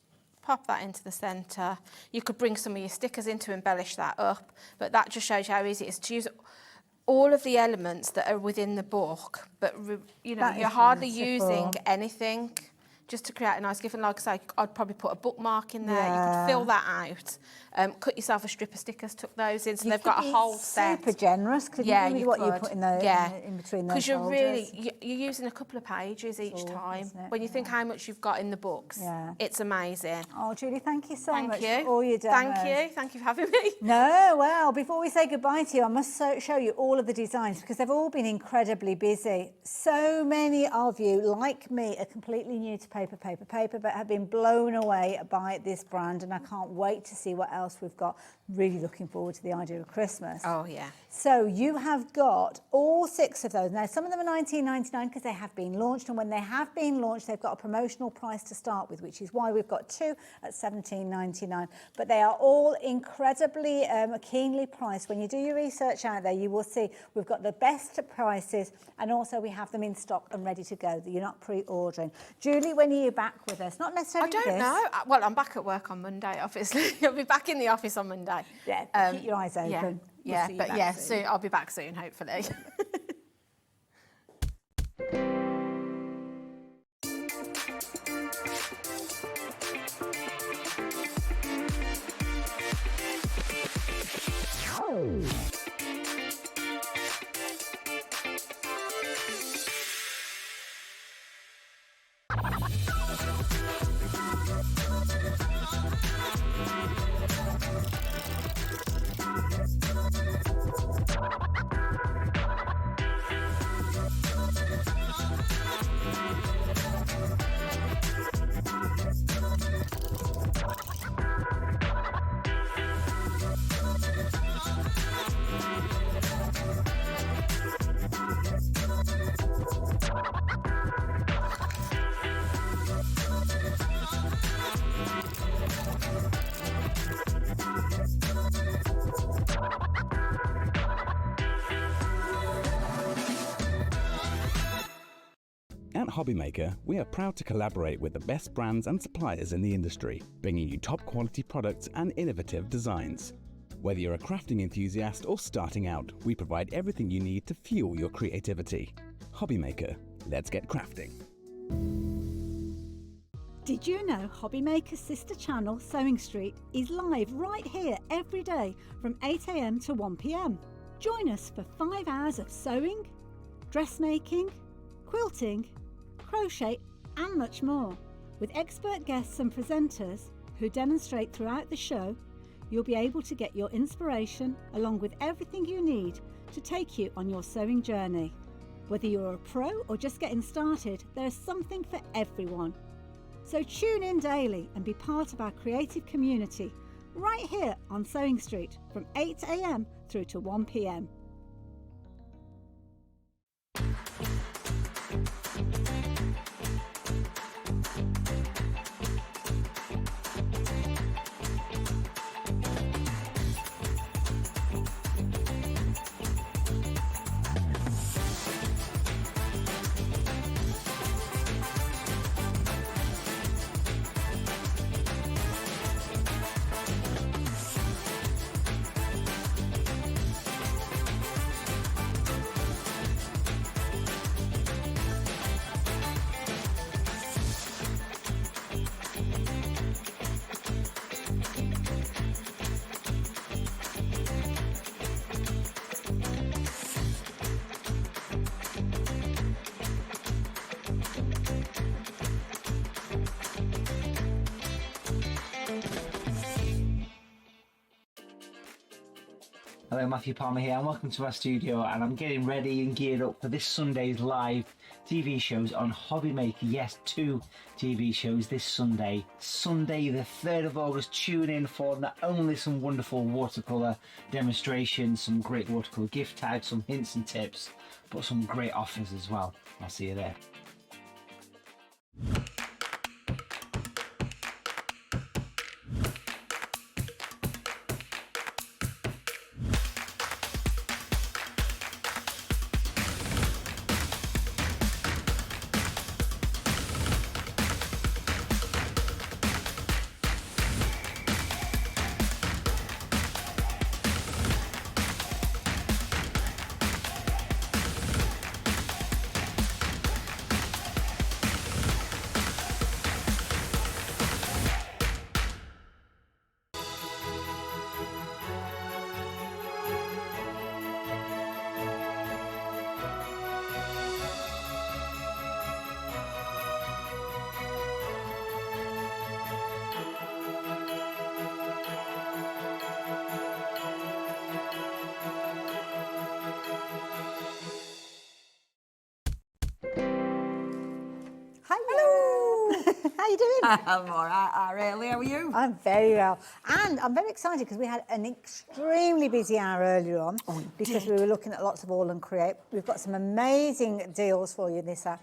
pop that into the centre. You could bring some of your stickers in to embellish that up, but that just shows you how easy it is to use all of the elements that are within the book, but you're hardly using anything just to create a nice gift. And like I say, I'd probably put a bookmark in there. You could fill that out. Cut yourself a strip of stickers, tuck those in, so they've got a whole set. Super generous, couldn't you, with what you put in those in between those because you're using a couple of pages each time. When you think how much you've got in the books, it's amazing. Oh, Julie, thank you so much for all your demos. Thank you for having me. No, well, before we say goodbye to you, I must show you all of the designs because they've all been incredibly busy. So many of you, like me, are completely new to paper, but have been blown away by this brand, and I can't wait to see what else we've got. Really looking forward to the idea of Christmas. Oh, yeah. So you have got all 6 of those. Now, some of them are $19.99 because they have been launched, and when they have been launched, they've got a promotional price to start with, which is why we've got 2 at $17.99. But they are all incredibly keenly priced. When you do your research out there, you will see we've got the best prices, and also we have them in stock and ready to go. You're not pre-ordering. Julie, when are you back with us? Not necessarily I don't know. Well, I'm back at work on Monday, obviously. I'll be back in the office on Monday. Yeah, keep your eyes open. Soon. I'll be back soon, hopefully. At Hobbymaker, we are proud to collaborate with the best brands and suppliers in the industry, bringing you top quality products and innovative designs. Whether you're a crafting enthusiast or starting out, we provide everything you need to fuel your creativity. Hobbymaker, let's get crafting. Did you know Hobbymaker's sister channel, Sewing Street, is live right here every day from 8 AM to 1 PM? Join us for 5 hours of sewing, dressmaking, quilting, crochet and much more. With expert guests and presenters who demonstrate throughout the show, you'll be able to get your inspiration along with everything you need to take you on your sewing journey. Whether you're a pro or just getting started, there's something for everyone. So tune in daily and be part of our creative community right here on Sewing Street from 8 AM through to 1 PM. Hello, Matthew Palmer here and welcome to our studio, and I'm getting ready and geared up for this Sunday's live TV shows on Hobbymaker. Yes, 2 TV shows this Sunday the 3rd of August. Tune in for not only some wonderful watercolour demonstrations, some great watercolour gift tags, some hints and tips, but some great offers as well. I'll see you there. How you doing? I'm all right, Arielle. How are you? I'm very well. And I'm very excited because we had an extremely busy hour earlier on because we were looking at lots of AALL Create. We've got some amazing deals for you this hour.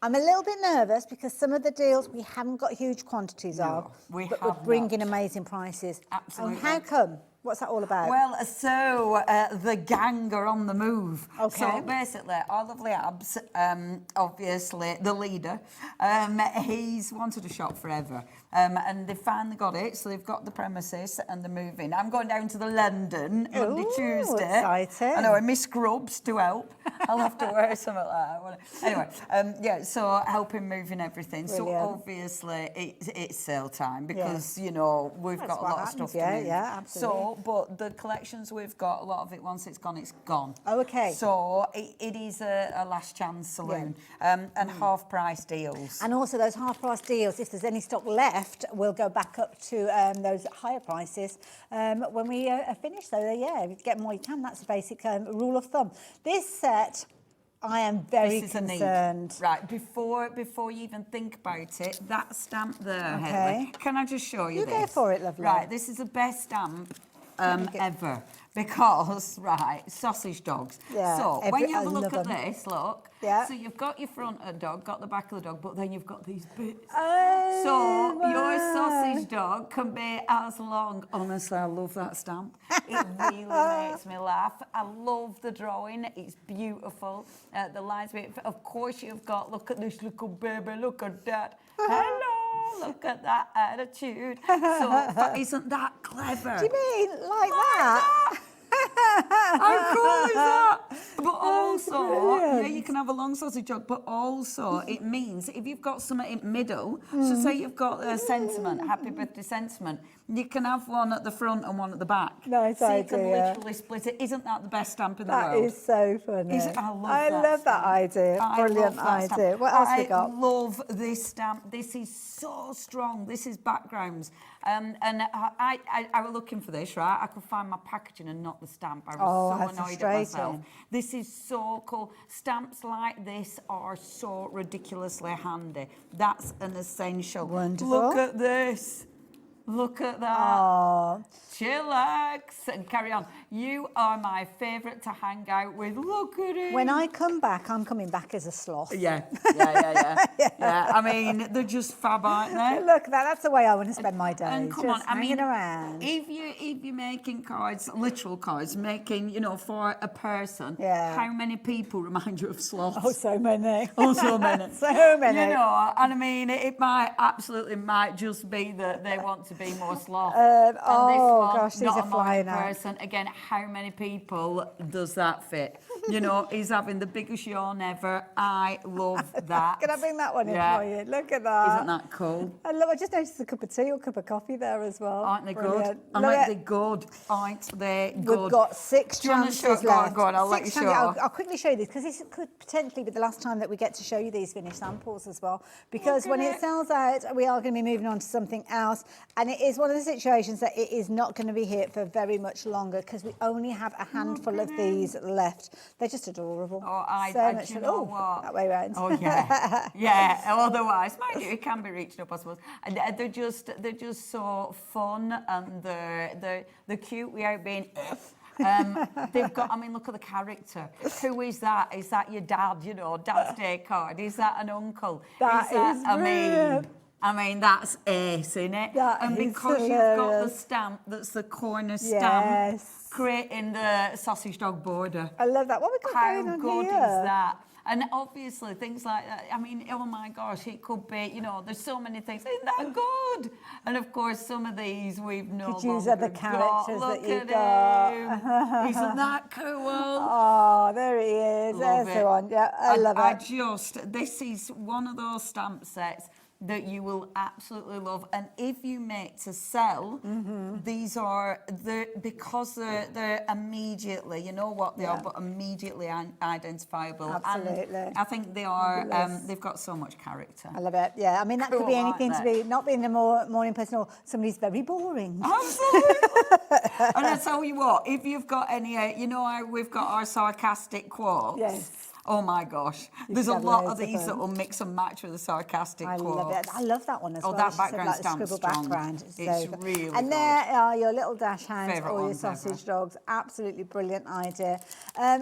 I'm a little bit nervous because some of the deals we haven't got huge quantities of, but we're bringing amazing prices. Absolutely. And how come? What's that all about? Well, so the gang are on the move. Okay. So basically, our lovely Abs, obviously the leader, he's wanted a shop forever. And they finally got it, so they've got the premises and they're moving. I'm going down to the London Monday, Tuesday. Exciting. I know, I miss scrubs to help. I'll have to wear something like that. Anyway, yeah, so helping moving everything. Brilliant. So obviously it's sale time because, you know, we've got a lot of stuff to move. Yeah, absolutely. So, but the collections we've got, a lot of it, once it's gone, it's gone. Oh, okay. So it is a last chance saloon and half price deals. And also those half price deals, if there's any stock left, we'll go back up to those higher prices when we finish. So yeah, if you get more you can. That's a basic rule of thumb. This set, I am very concerned. Right, before you even think about it, that stamp there, Heather, can I just show you this? You go for it, lovely. Right, this is the best stamp ever because, right, sausage dogs. Yeah, so when you have a look at them. this, look. Yeah. So you've got your front of the dog, got the back of the dog, but then you've got these bits. Oh, So your sausage dog can be as long. Honestly, I love that stamp. It really makes me laugh. I love the drawing. It's beautiful. The lines, of course, you've got, look at this little baby, look at that. Hello, look at that attitude. So isn't that clever? Do you mean like that? How cool is that? But also, brilliant. yeah, you can have a long sausage dog, but also it means if you've got something in the middle, so say you've got a sentiment, happy birthday sentiment, you can have one at the front and one at the back. Nice so idea. you can literally split it. Isn't that the best stamp in the world? That is so funny. I love that idea. Brilliant idea. What else we got? I love this stamp. This is so strong. This is backgrounds. And I was looking for this, right? I could find my packaging and not the stamp. I was so annoyed at myself. This is so cool. Stamps like this are so ridiculously handy. That's an essential. Wonderful. Look at this. Look at that. Aww. Chillax and carry on. You are my favourite to hang out with. Look at it. When I come back, I'm coming back as a sloth. Yeah. I mean, they're just fab, aren't they? Look at that. That's the way I want to spend my day. And come just on, I mean, hanging around. If you're making cards, literal cards, making, you know, for a person, how many people remind you of sloths? Oh, so many. Oh, so many. So many. You know, and I mean, it might just be that they want to be more sloth. Gosh, these not are a flying morning out. person. Again, how many people does that fit? You know, he's having the biggest yawn ever. I love that. Can I bring that one in for you? Look at that. Isn't that cool? I just noticed a cup of tea or a cup of coffee there as well. Aren't they Brilliant. good? Aren't they good? Aren't they good? We've got 6 chances left. Go on, I'll let you show. I'll quickly show you this because this could potentially be the last time that we get to show you these finished samples as well. Because when it sells out, we are going to be moving on to something else. And it is one of the situations that it is not going to be here for very much longer because we only have a handful of these left. They're just adorable. Oh, I much do fun. you know Oh, what? that way round. Oh yeah, yeah. Otherwise, mind you, it can be reached up, I suppose. And they're just so fun and they're cute without being. They've got. I mean, look at the character. Who is that? Is that your dad? You know, Dad's Day card. Is that an uncle? That is brilliant. I mean, that's ace, isn't it? That and is because you've got the stamp, that's the corner stamp, creating the sausage dog border. I love that. What we got going on How good here? is that? And obviously things like that, I mean, oh my gosh, it could be, you know, there's so many things. Isn't that good? And of course, some of these we've no Could use longer other characters got. that you've Look got. at him. Isn't that cool? Oh, there he is. Love There's it. the one. Yeah, I love it. This is one of those stamp sets that you will absolutely love. And if you make to sell, these are because they're immediately, you know what they are, but immediately identifiable. Absolutely. And I think they are. They've got so much character. I love it. Yeah, I mean that could be anything to be not being a morning person or somebody's very boring. Absolutely. And I tell you what, if you've got any, you know, we've got our sarcastic quotes. Yes. Oh my gosh. There's a lot of these that will mix and match with the sarcastic quotes. I love it. I love that one as well. That She said, background like, the stamp's scribble strong. background. It's so good. really And good. there are your little dash hands Favourite or your ones ever. sausage dogs. Absolutely brilliant idea.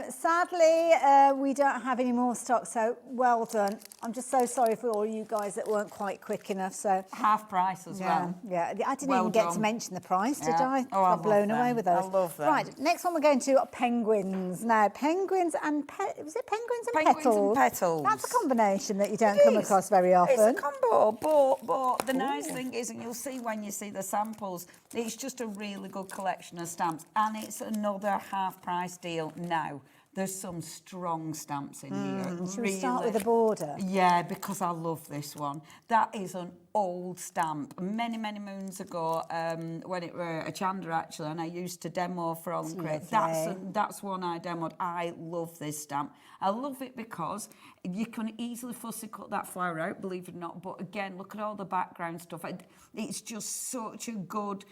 Sadly, we don't have any more stock, so well done. I'm just so sorry for all you guys that weren't quite quick enough. So half price as well. Yeah, I didn't Well even get to done. mention the price, did Yeah. I? Oh, I Got blown love away them. with those. I love them. Right, next one we're going to penguins. Now, penguins and was it penguins and Penguins petals? and petals. That's a combination that you don't come across very often. It's a combo, but the nice thing is, and you'll see when you see the samples, it's just a really good collection of stamps, and it's another half price deal now. There's some strong stamps in here. Should we start with the border? Yeah, because I love this one. That is an old stamp. Many, many moons ago, when it were a Chandra actually, and I used to demo for AALL Create. That's one I demoed. I love this stamp. I love it because you can easily fussy cut that flower out, believe it or not. But again, look at all the background stuff. It's just such a good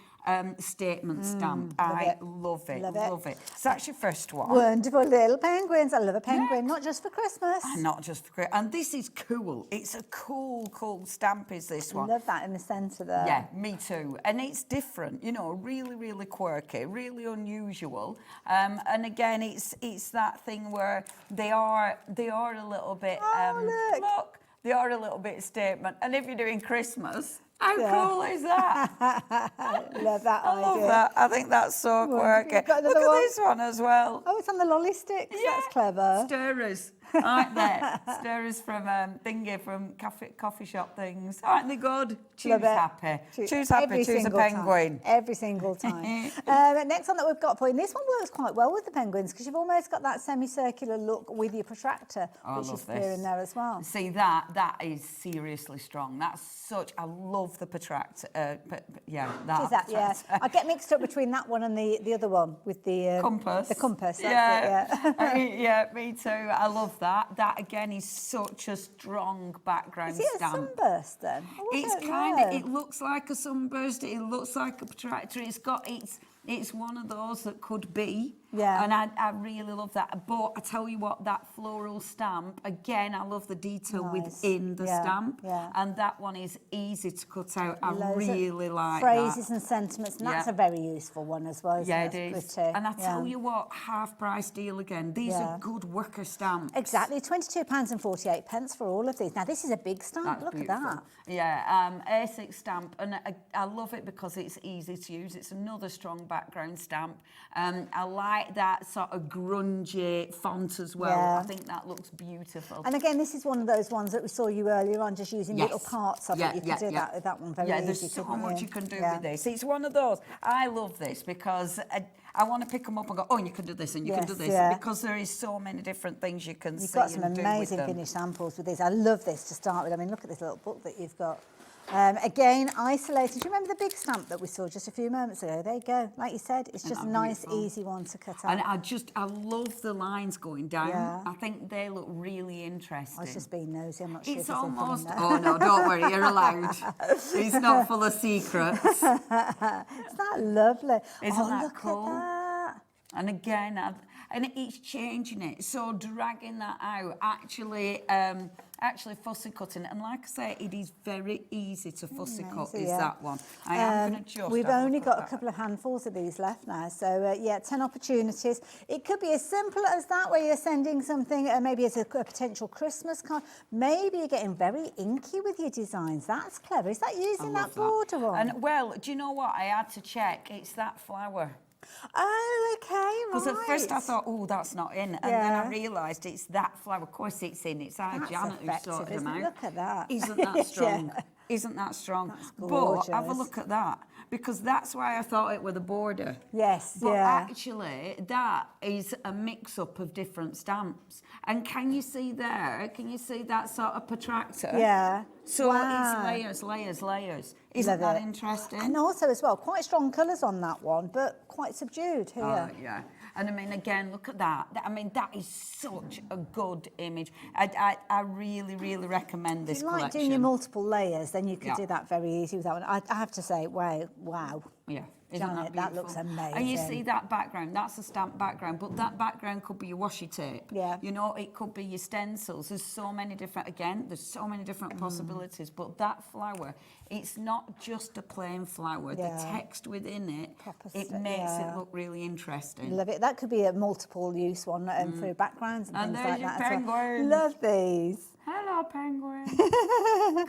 statement stamp. I love it. Love it. So that's your first one. Wonderful little penguins. I love a penguin, not just for Christmas. Not just for Christmas. And this is cool. It's a cool stamp, is this one. I love that in the centre there. Yeah, me too. And it's different, you know, really quirky, really unusual. And again, it's that thing where they are a little bit. Look, they are a little bit statement. And if you're doing Christmas, how cool is that? Love that I love that. I think that's so quirky. Look at this one as well. Oh, it's on the lolly sticks. Yeah. That's clever. Stirrers. Aren't they? Stirrers from from coffee shop things. Aren't they good? Choose happy. Choose happy, choose a penguin. Every single time. Next one that we've got for you, and this one works quite well with the penguins because you've almost got that semicircular look with your protractor, which is here and there as well. See, that is seriously strong. That's such, I love the protractor. I get mixed up between that one and the other one with the compass. The compass, yeah, me too. I love that. That again is such a strong background stamp. Is it a sunburst then? It looks like a sunburst. It looks like a protractor. It's one of those that could be. Yeah. And I really love that. But I tell you what, that floral stamp, again, I love the detail within the stamp. Yeah. And that one is easy to cut out. I really like phrases that. and sentiments, and that's a very useful one as well, isn't it? It is. Pretty. And I tell you what, half price deal again. These are good worker stamps. Exactly, £22.48 for all of these. Now, this is a big stamp. That's Look beautiful. at that. Yeah, A6 stamp, and I love it because it's easy to use. It's another strong background stamp. I like that sort of grungy font as well. Yeah. I think that looks beautiful. And again, this is one of those ones that we saw you earlier on, just using little parts of it. You can do that one very easy. Yeah, there's so much you can do with this. It's one of those. I love this because I want to pick them up and go, oh, you can do this and you can do this, because there is so many different things you can see. You've got some and amazing do with them. finished samples with these. I love this to start with. I mean, look at this little book that you've got. Again, isolated. Do you remember the big stamp that we saw just a few moments ago? There you go. Like you said, it's just a nice, easy one to cut out. And I love the lines going down. Yeah. I think they look really interesting. I was just being nosy. I'm not sure. It's almost. Oh no, don't worry, you're allowed. It's not full of secrets. Isn't that lovely? Isn't that look cool? At that. And again, and it's changing it. So dragging that out, actually fussy cutting. And like I say, it is very easy to fussy cut, that one. I am going to just... We've only got a couple of handfuls of these left now. So, 10 opportunities. It could be as simple as that, where you're sending something maybe as a potential Christmas card. Maybe you're getting very inky with your designs. That's clever. Is that using that border one? And, well, do you know what? I had to check. It's that flower. Oh, okay, right. Because at first I thought, oh, that's not in. And then I realised it's that flower. Of course it's in. It's our Janet who sorted them out. Look at that. Isn't that strong? Isn't that strong? That's gorgeous. But have a look at that. Because that's why I thought it were the border. Yes, but actually, that is a mix-up of different stamps. And can you see there? Can you see that sort of protractor? Yeah. So it's layers. Isn't that interesting? And also as well, quite strong colours on that one, but quite subdued here. Oh, yeah. And I mean, again, look at that. I mean, that is such a good image. I really, really recommend this collection. If you like doing your multiple layers, then you could do that very easy with that one. I have to say, wow. Yeah. Janet, that looks amazing. And you see that background, that's a stamp background, but that background could be your washi tape. Yeah. You know, it could be your stencils. There's so many different, there's so many different possibilities, but that flower, it's not just a plain flower. The text within it, it makes it look really interesting. Love it. That could be a multiple use one for backgrounds and things like that. And there's your penguins. Love these. Hello, penguin.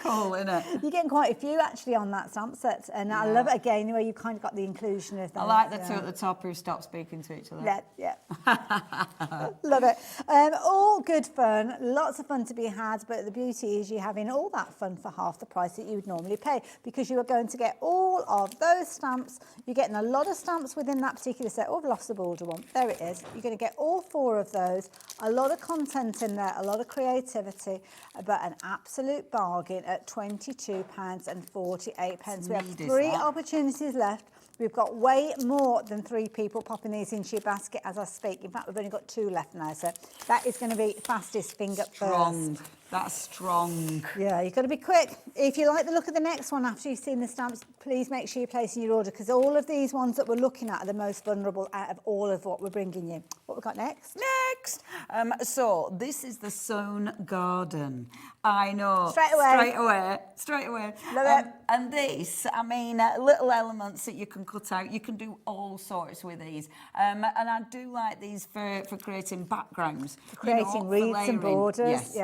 Cool, isn't it? You're getting quite a few actually on that stamp set, and I love it again the way you've kind of got the inclusion of them. I like the two at the top who stop speaking to each other. Yeah. Love it. All good fun, lots of fun to be had, but the beauty is you're having all that fun for half the price that you would normally pay, because you are going to get all of those stamps. You're getting a lot of stamps within that particular set. Oh, I've lost the border one. There it is. You're going to get all 4 of those. A lot of content in there, a lot of creativity, but an absolute bargain at £22.48. We have 3 opportunities left. We've got way more than 3 people popping these into your basket as I speak. In fact, we've only got 2 left now, so that is going to be fastest finger first. That's strong. Yeah, you've got to be quick. If you like the look of the next one after you've seen the stamps, please make sure you're placing your order, because all of these ones that we're looking at are the most vulnerable out of all of what we're bringing you. What we got next? So this is the sewn garden. I know. Straight away. Love it. And this, I mean, little elements that you can cut out. You can do all sorts with these. And I do like these for creating backgrounds. For creating reeds and borders.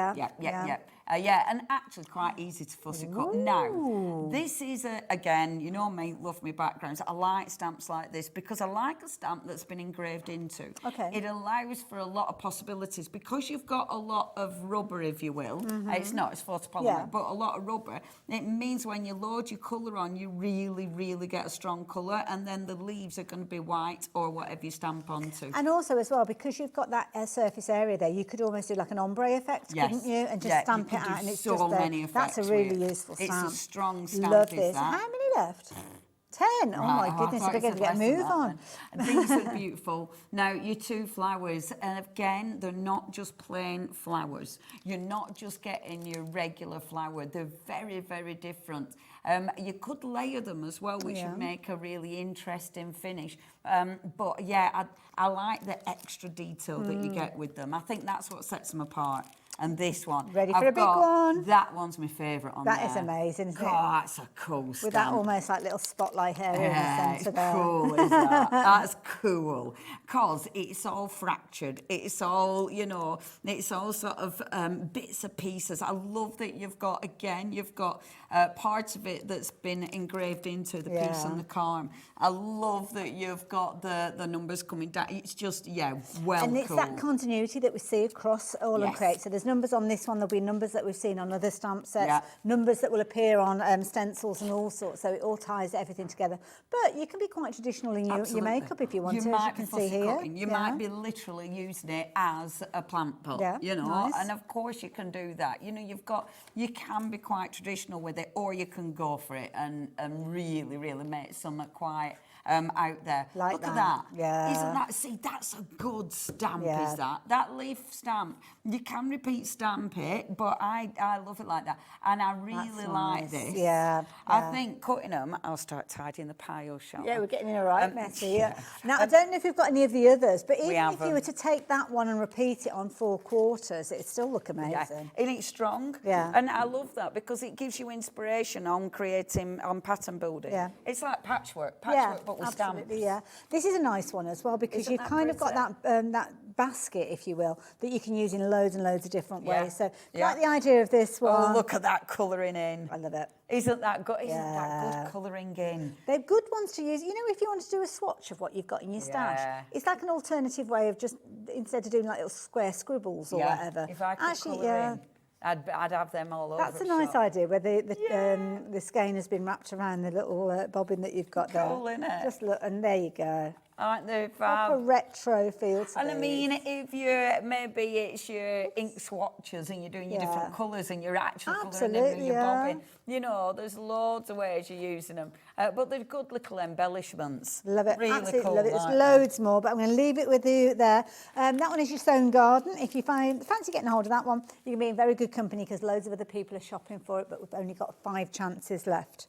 Yeah, and actually quite easy to fussy cut. Now, this is, again, you know me, love me backgrounds. I like stamps like this because I like a stamp that's been engraved into. Okay. It allows for a lot of possibilities because you've got a lot of rubber, if you will. It's not, it's photopolymer, but a lot of rubber. It means when you load your colour on, you really, really get a strong colour, and then the leaves are going to be white or whatever you stamp onto. And also as well, because you've got that surface area there, you could almost do like an ombre effect, couldn't you? And just stamp it out, and it's so just many effects. That's a really useful stamp. It's a strong stamp. Love this. Is that. How many left? 10. Oh my goodness, we're going to get a move on. These are beautiful. Now, your 2 flowers, and again, they're not just plain flowers. You're not just getting your regular flower. They're very, very different. You could layer them as well, which would make a really interesting finish. But yeah, I like the extra detail that you get with them. I think that's what sets them apart. And this one. Ready for a big one? That one's my favourite on there. That is amazing, isn't it? Oh, that's a cool stamp. With that almost like little spotlight area in the centre there. Cool, is that? That's cool. Because it's all fractured. It's all, you know, it's all sort of bits and pieces. I love that you've got parts of it that's been engraved into the piece on the arm. I love that you've got the numbers coming down. It's just, well, and it's cool. that continuity that we see across AALL Create. So there's numbers on this one, there'll be numbers that we've seen on other stamp sets, numbers that will appear on stencils and all sorts, so it all ties everything together. But you can be quite traditional in your makeup if you want to, as you can see here. You might be literally using it as a plant pot, you know, and of course you can do that. You know, you can be quite traditional with it, or you can go for it and really, really make something quite out there. Look at that. Isn't that, see, that's a good stamp, is that? That leaf stamp. You can repeat stamp it, but I love it like that. And I really like this. I think cutting them, I'll start tidying the pile, shall we're getting in a right mess here. Now, I don't know if you've got any of the others, but even if you were to take that one and repeat it on 4 quarters, it'd still look amazing. And it's strong. And I love that because it gives you inspiration on creating, on pattern building. It's like patchwork but with stamps. This is a nice one as well because you've kind of got that basket, if you will, that you can use in loads and loads of different ways. So like the idea of this one. Oh, look at that colouring in. I love it. Isn't that good colouring in? They're good ones to use. You know, if you want to do a swatch of what you've got in your stash, it's like an alternative way of just, instead of doing like little square scribbles or whatever. If I could colour in, I'd have them all over. That's a nice idea where the skein has been wrapped around the little bobbin that you've got there. Cool, innit? Just look, and there you go. Aren't they proper retro feel to And I mean, if maybe it's your ink swatches and you're doing your different colours and you're actually colouring them with your bobbin. You know, there's loads of ways you're using them. But they're good little embellishments. Love it. Really Absolutely cool, love it. There's loads more, but I'm going to leave it with you there. That one is your sewn garden. If you fancy getting a hold of that one, you're going to be in very good company because loads of other people are shopping for it, but we've only got 5 chances left.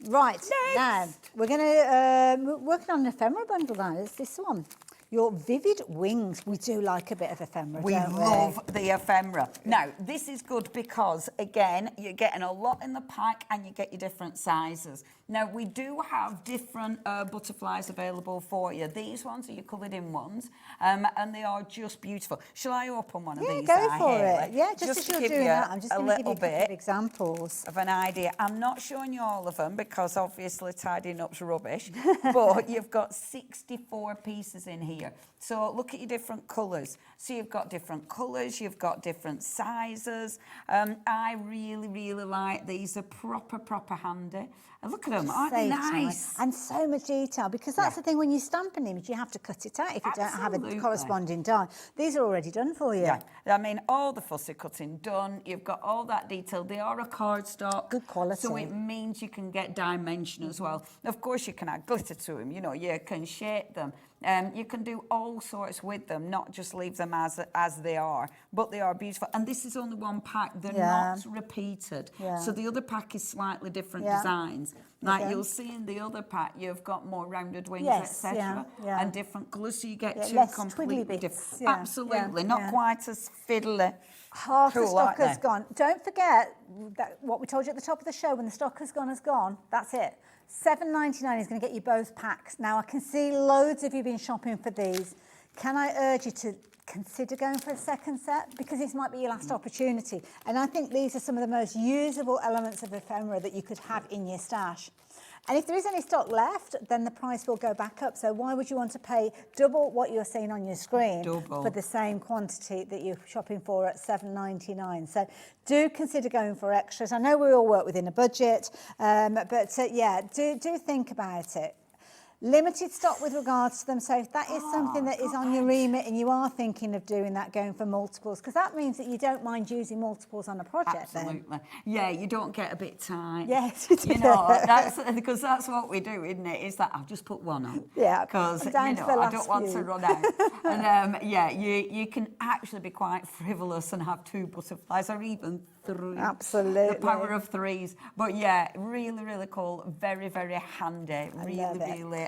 Right, now we're going to working on an ephemera bundle now. It's this one. Your Vivid Wings. We do like a bit of ephemera, We don't love the ephemera. Now, this is good because, again, you're getting a lot in the pack and you get your different sizes. Now, we do have different butterflies available for you. These ones are your coloured in ones, and they are just beautiful. Shall I open one of these? Yeah, go for Haley? it. Yeah, just as to you're give doing you that, I'm just a going to give you little a couple bit of examples. of an idea. I'm not showing you all of them because obviously tidying up's rubbish, but you've got 64 pieces in here. So look at your different colours. So you've got different colours, you've got different sizes. I really, really like these. They're proper handy. And look at them, aren't they nice? And so much detail, because that's the thing, when you stamp an image, you have to cut it out if you don't have a corresponding die. These are already done for you. Yeah, I mean, all the fussy cutting done. You've got all that detail. They are a cardstock. Good quality. So it means you can get dimension as well. Of course, you can add glitter to them. You know, you can shape them. You can do all sorts with them, not just leave them as they are, but they are beautiful. And this is only one pack. They're not repeated. So the other pack is slightly different designs. Like you'll see in the other pack, you've got more rounded wings, etc. And different colours, so you get two completely different. Absolutely, not quite as fiddly. Half the stock has gone. Don't forget that what we told you at the top of the show, when the stock has gone, that's it. $7.99 is going to get you both packs. Now, I can see loads of you been shopping for these. Can I urge you to consider going for a second set? Because this might be your last opportunity. And I think these are some of the most usable elements of ephemera that you could have in your stash. And if there is any stock left, then the price will go back up. So why would you want to pay double what you're seeing on your screen for the same quantity that you're shopping for at $7.99? So do consider going for extras. I know we all work within a budget, but yeah, do think about it. Limited stock with regards to them, so if that is something that is on your remit and you are thinking of doing that, going for multiples, because that means that you don't mind using multiples on a project. Absolutely. Yeah, you don't get a bit tight. Yes. You know, because that's what we do, isn't it? Is that I'll just put one on. Yeah. Because, you know, I don't want to run out. And yeah, you can actually be quite frivolous and have two butterflies or even three. Absolutely. The power of threes. But yeah, really, really cool. Very, very handy. Really,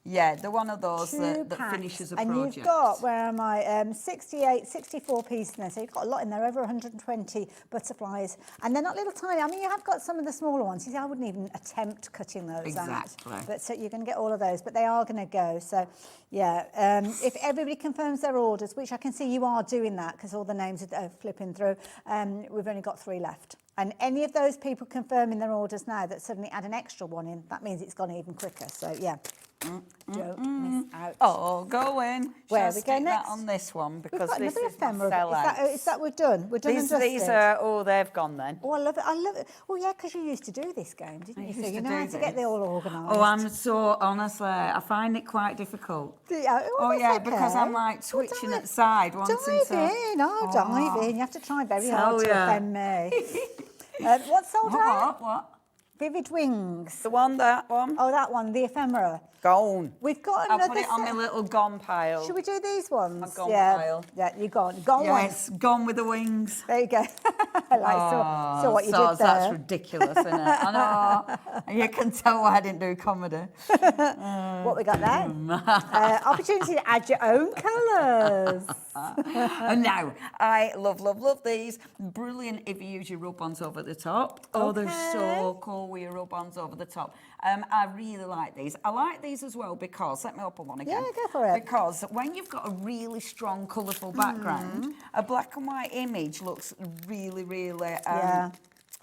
yeah, they're one of those that finishes a project. And you've got, where am I, 64 pieces in there. So you've got a lot in there, over 120 butterflies. And they're not little tiny. I mean, you have got some of the smaller ones. You see, I wouldn't even attempt cutting those out. But so you're going to get all of those. But they are going to go. So, yeah, if everybody confirms their orders, which I can see you are doing that because all the names are flipping through, we've only got 3 left. And any of those people confirming their orders now that suddenly add an extra one in, that means it's gone even quicker. So, yeah, don't miss out. Oh, go in. Where we go next? That on this one because this is ephemera. sellout. Is that we're done? We're done and dusted. These are, oh, they've gone then. Oh, I love it. I love it. Oh, yeah, because you used to do this game, didn't you? So you know how to get it all organised. Oh, I'm so, honestly, I find it quite difficult. Yeah. Oh, yeah, because I'm like twitching at the side. Dive in. You have to try very hard to offend me. What's sold out? What? Vivid Wings. The one, that one? Oh, that one, the ephemera. Gone. We've got another I'll put it on my little gone pile. Should we do these ones? My gone pile. Yeah, you're gone. Gone yes, ones. Gone with the wings. There you go. So what you did there. That's ridiculous, isn't it? I know. You can tell why I didn't do comedy. What we got there? Opportunity to add your own colours. And now, I love these. Brilliant if you use your rub-ons over the top. Oh, they're so cool with your rub-ons over the top. I really like these. I like these as well because, let me open one again. Yeah, go for it. Because when you've got a really strong, colourful background, a black and white image looks really, really...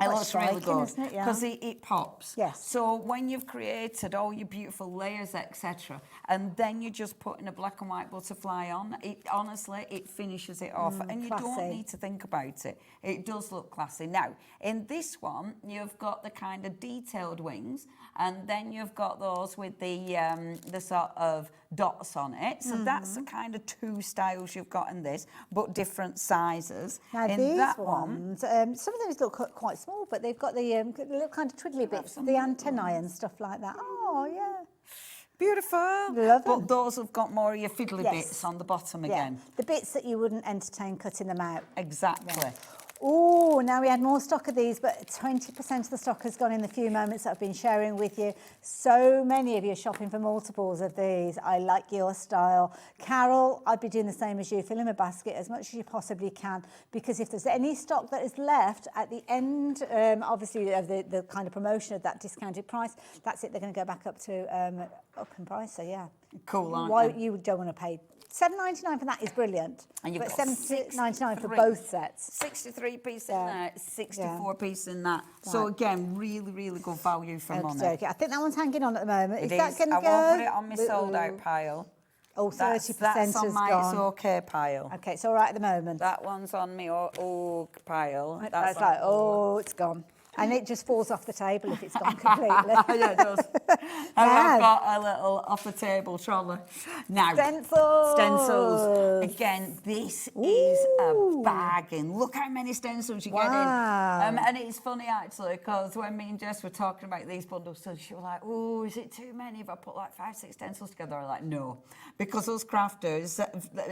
It looks really good because it pops. Yes. So when you've created all your beautiful layers, etc., and then you just put in a black and white butterfly on, honestly, it finishes it off, and you don't need to think about it. It does look classy. Now, in this one, you've got the kind of detailed wings, and then you've got those with the sort of dots on it. So that's the kind of 2 styles you've got in this, but different sizes. Now in these that ones, some of those look quite small, but they've got the little kind of twiddly bits, the antennae and stuff like that. Oh, yeah. Beautiful. Love them. But those have got more of your fiddly bits on the bottom again. The bits that you wouldn't entertain cutting them out. Exactly. Yeah. Oh, now we had more stock of these, but 20% of the stock has gone in the few moments that I've been sharing with you. So many of you are shopping for multiples of these. I like your style. Carol, I'd be doing the same as you. Fill in a basket as much as you possibly can, because if there's any stock that is left at the end, obviously of the kind of promotion of that discounted price, that's it. They're going to go back up in price. So yeah, cool. Why you don't want to pay $7.99 for that is brilliant. And you've but got $7.99 for both sets. 63 piece in there, 64 piece in that. Right. So again, really, really good value for money. Okay. I think that one's hanging on at the moment. Is that going to go? I won't put it on my sold out pile. Oh, 30% that's on my gone. it's okay pile. Okay, it's all right at the moment. That one's on me pile. That's like, oh, it's gone. And it just falls off the table if it's gone completely. Yeah, it does. And I've got a little off the table trolley. Now, stencils. Again, this is a bagging. Look how many stencils you get in. And it's funny actually, because when me and Jess were talking about these bundles, so she was like, oh, is it too many if I put like 5-6 stencils together? I'm like, no. Because us crafters,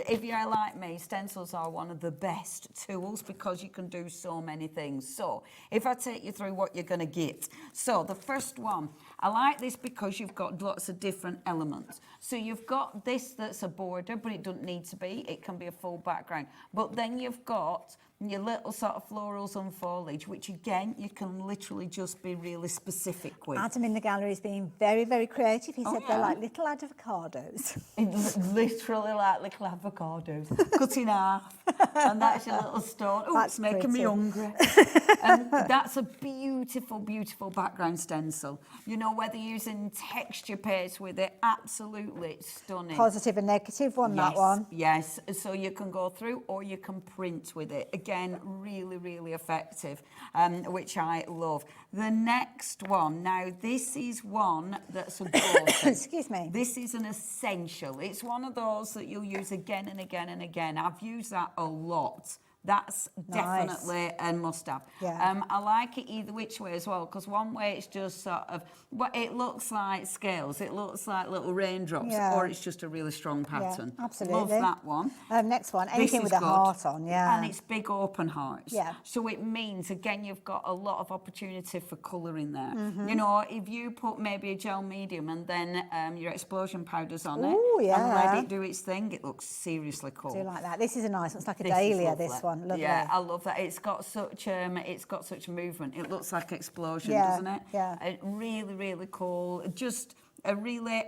if you're like me, stencils are one of the best tools because you can do so many things. So if I take you through what you're going to get. So the first one, I like this because you've got lots of different elements. So you've got this that's a border, but it doesn't need to be. It can be a full background. But then you've got your little sort of florals and foliage, which again, you can literally just be really specific with. Adam in the gallery is being very, very creative. He said they're like little avocados. It's literally like little avocados, cut in half. And that's your little stone. Oh, it's making me hungry. And that's a beautiful, beautiful background stencil. You know, whether you're using texture paste with it, absolutely stunning. Positive and negative one, that one. Yes, so you can go through or you can print with it. Again, really, really effective, which I love. The next one, now this is one that's a go-to. Excuse me. This is an essential. It's one of those that you'll use again and again and again. I've used that a lot. That's definitely a must-have. Yeah. I like it either which way as well, because one way it's just sort of, well, it looks like scales, it looks like little raindrops, or it's just a really strong pattern. Yeah, absolutely. Love that one. Next one, anything with a heart on, And it's big open hearts. Yeah. So it means, again, you've got a lot of opportunity for colour in there. You know, if you put maybe a gel medium and then your explosion powders on it and let it do its thing, it looks seriously cool. I do like that. This is a nice one. It's like a dahlia, this one. Lovely. Yeah, I love that. It's got such movement. It looks like explosion, doesn't it? Yeah. Really, really cool. Just a really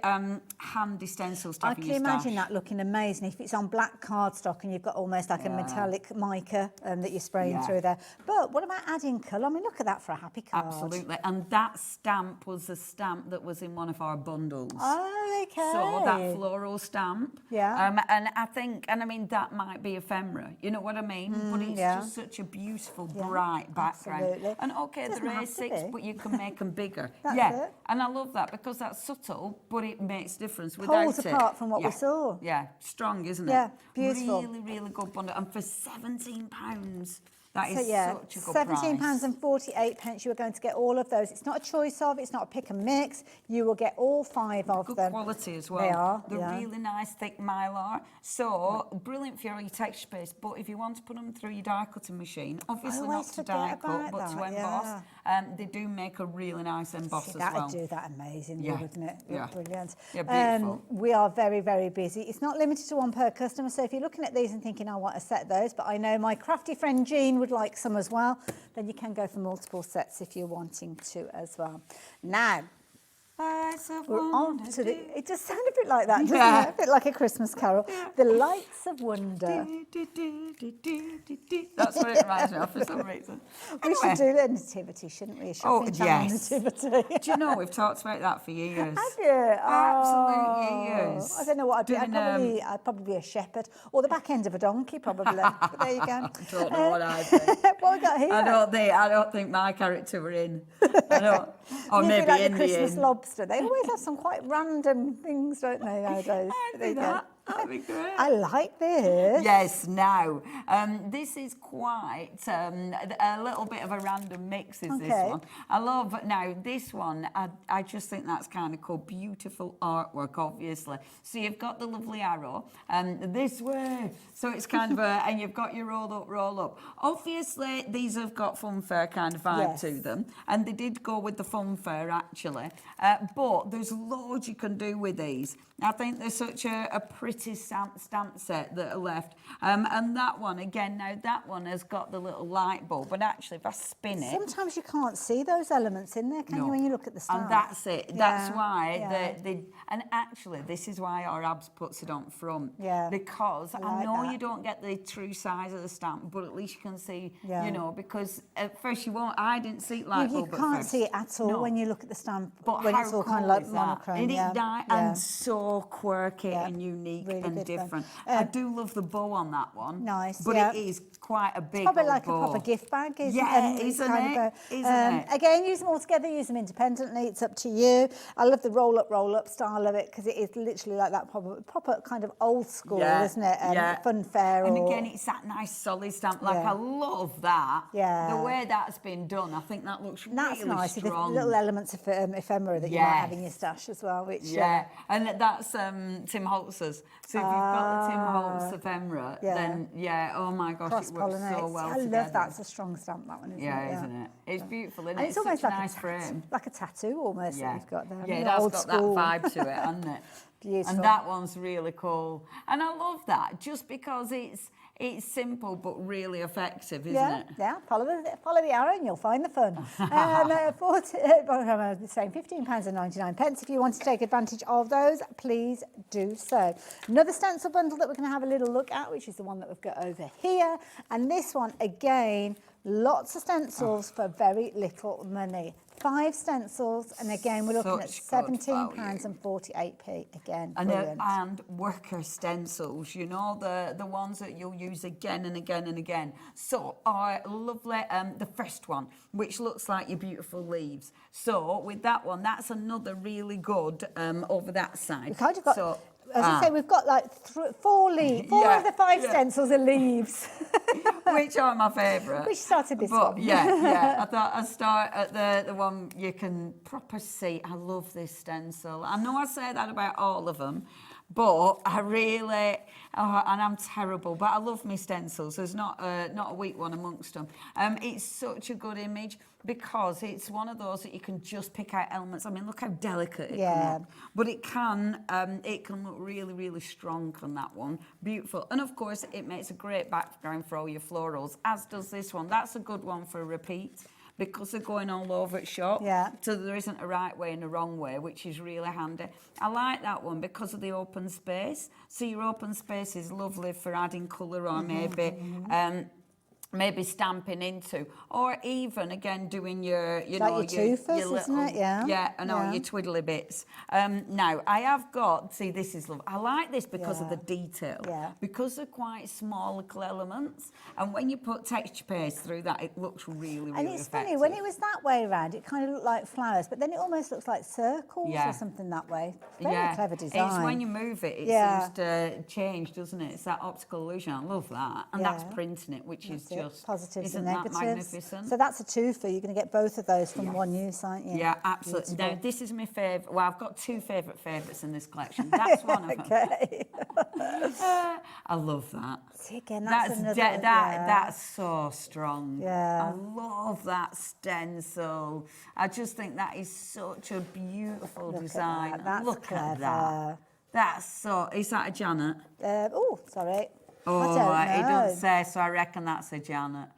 handy stencil stuff. I can imagine that looking amazing if it's on black cardstock and you've got almost like a metallic mica that you're spraying through there. But what about adding colour? I mean, look at that for a happy card. Absolutely. And that stamp was a stamp that was in one of our bundles. Oh, okay. So that floral stamp. Yeah. And I think, and I mean, that might be ephemera. You know what I mean? But it's just such a beautiful, bright background. Absolutely. And okay, they're A6, but you can make them bigger. That's it. And I love that because that's subtle, but it makes difference without Poles apart from what we saw. Yeah, strong, isn't it? Yeah, beautiful. Really, really good bundle. And for £17, that is such a good £17.48. You are going to get all of those. It's not a choice of, it's not a pick and mix. You will get all 5 of them. Good quality as well. They are. They're really nice, thick mylar. So, brilliant for your texture paste. But if you want to put them through your die cutting machine, obviously not to die cut, but to emboss, they do make a really nice emboss as well. That would do that amazingly, wouldn't it? Yeah. Brilliant. Yeah, beautiful. We are very, very busy. It's not limited to one per customer. So if you're looking at these and thinking, I want a set of those, but I know my crafty friend Jean would like some as well, then you can go for multiple sets if you're wanting to as well. Now, we're on to the, it does sound a bit like that, doesn't it? A bit like a Christmas carol. The Lights of Wonder. That's what it reminds me of for some reason. We should do the nativity, shouldn't we? Shopping time nativity. Do you know, we've talked about that for years. Have you? Absolute years. I don't know what I'd be. I'd probably be a shepherd or the back end of a donkey, probably. But there you go. I don't know what I'd be. What we got here? I don't think my character were in. I don't. Or maybe like in the Christmas lobster. They always have some quite random things, don't they, nowadays? I'd be that. That'd be great. I like this. Yes, now, this is quite a little bit of a random mix, is this one. I love, now, this one, I just think that's kind of cool. Beautiful artwork, obviously. So you've got the lovely arrow, this way. So it's kind of a, and you've got your roll up. Obviously, these have got funfair kind of vibe to them, and they did go with the funfair, actually. But there's loads you can do with these. I think there's such a pretty stamp set that are left. And that one, again, now that one has got the little light bulb, but actually if I spin it... Sometimes you can't see those elements in there, can you, when you look at the stamp? And that's it. That's why and actually this is why our Abs puts it on front. Yeah. Because I know you don't get the true size of the stamp, but at least you can see, you know, because at first I didn't see it light bulb You can't see it at all when you look at the stamp, but when it's all kind of like monochrome. Isn't it and so quirky and unique and different. I do love the bow on that one. Nice, but it is quite a big probably like bow. a proper gift bag, isn't it? Isn't it? Isn't it? Again, use them all together, use them independently. It's up to you. I love the roll up style of it because it is literally like that proper kind of old school, isn't it? Funfair. And again, it's that nice solid stamp. Like I love that. Yeah. The way that's been done, I think that looks that's really nice. strong. The little elements of ephemera that you might have in your stash as well. Which and that's Tim Holtz's. So if you've got the Tim Holtz ephemera, then oh my gosh, it works so well I together. love that. It's a strong stamp, that one, isn't it? Isn't it? It's beautiful, isn't and it? it's almost like nice frame. Like a tattoo almost that you've got there. Yeah, it has got that vibe to it, hasn't it? Beautiful. And that one's really cool. And I love that just because it's simple but really effective, isn't it? Yeah, follow the arrow and you'll find the fun. The same £15.99. If you want to take advantage of those, please do so. Another stencil bundle that we're going to have a little look at, which is the one that we've got over here. And this one, again, lots of stencils for very little money. 5 stencils, and again, we're looking at £17.48p. Again, brilliant. And worker stencils, you know, the ones that you'll use again and again and again. So, lovely, the first one, which looks like your beautiful leaves. So, with that one, that's another really good over that side. We've kind of got, as I say, we've got like 4 leaves. 4 of the 5 stencils are leaves. Which are my favourite. Which started this one. I thought I'd start at the one you can proper see. I love this stencil. I know I say that about all of them, but I really, and I'm terrible, but I love my stencils. There's not a weak one amongst them. It's such a good image because it's one of those that you can just pick out elements. I mean, look how delicate it can look. But it can look really, really strong on that one. Beautiful. And of course, it makes a great background for all your florals, as does this one. That's a good one for a repeat, because they're going all over at shop. So there isn't a right way and a wrong way, which is really handy. I like that one because of the open space. So your open space is lovely for adding colour or maybe stamping into, or even again doing your your twoffers, little, isn't it? All your twiddly bits. Now I have got, see, this is lovely. I like this because of the detail, because they're quite small little elements, and when you put texture paste through that, it looks really, really and it's effective. funny, when it was that way around, it kind of looked like flowers, but then it almost looks like circles or something that way. Very clever design. It's when you move it, it seems to change, doesn't it? It's that optical illusion. I love that, and that's printing it, which is just positives and negatives. That magnificent? So that's a twofer. You're going to get both of those from one use, aren't you? Yeah, absolutely. Now, this is my favourite. Well, I've got 2 favourites in this collection. That's one of them. I love that. See, again, that's another, that's so strong. Yeah. I love that stencil. I just think that is such a beautiful design. Look at that. That's so. Is that a Janet? Oh, sorry. Oh, it doesn't say, so I reckon that's a Janet.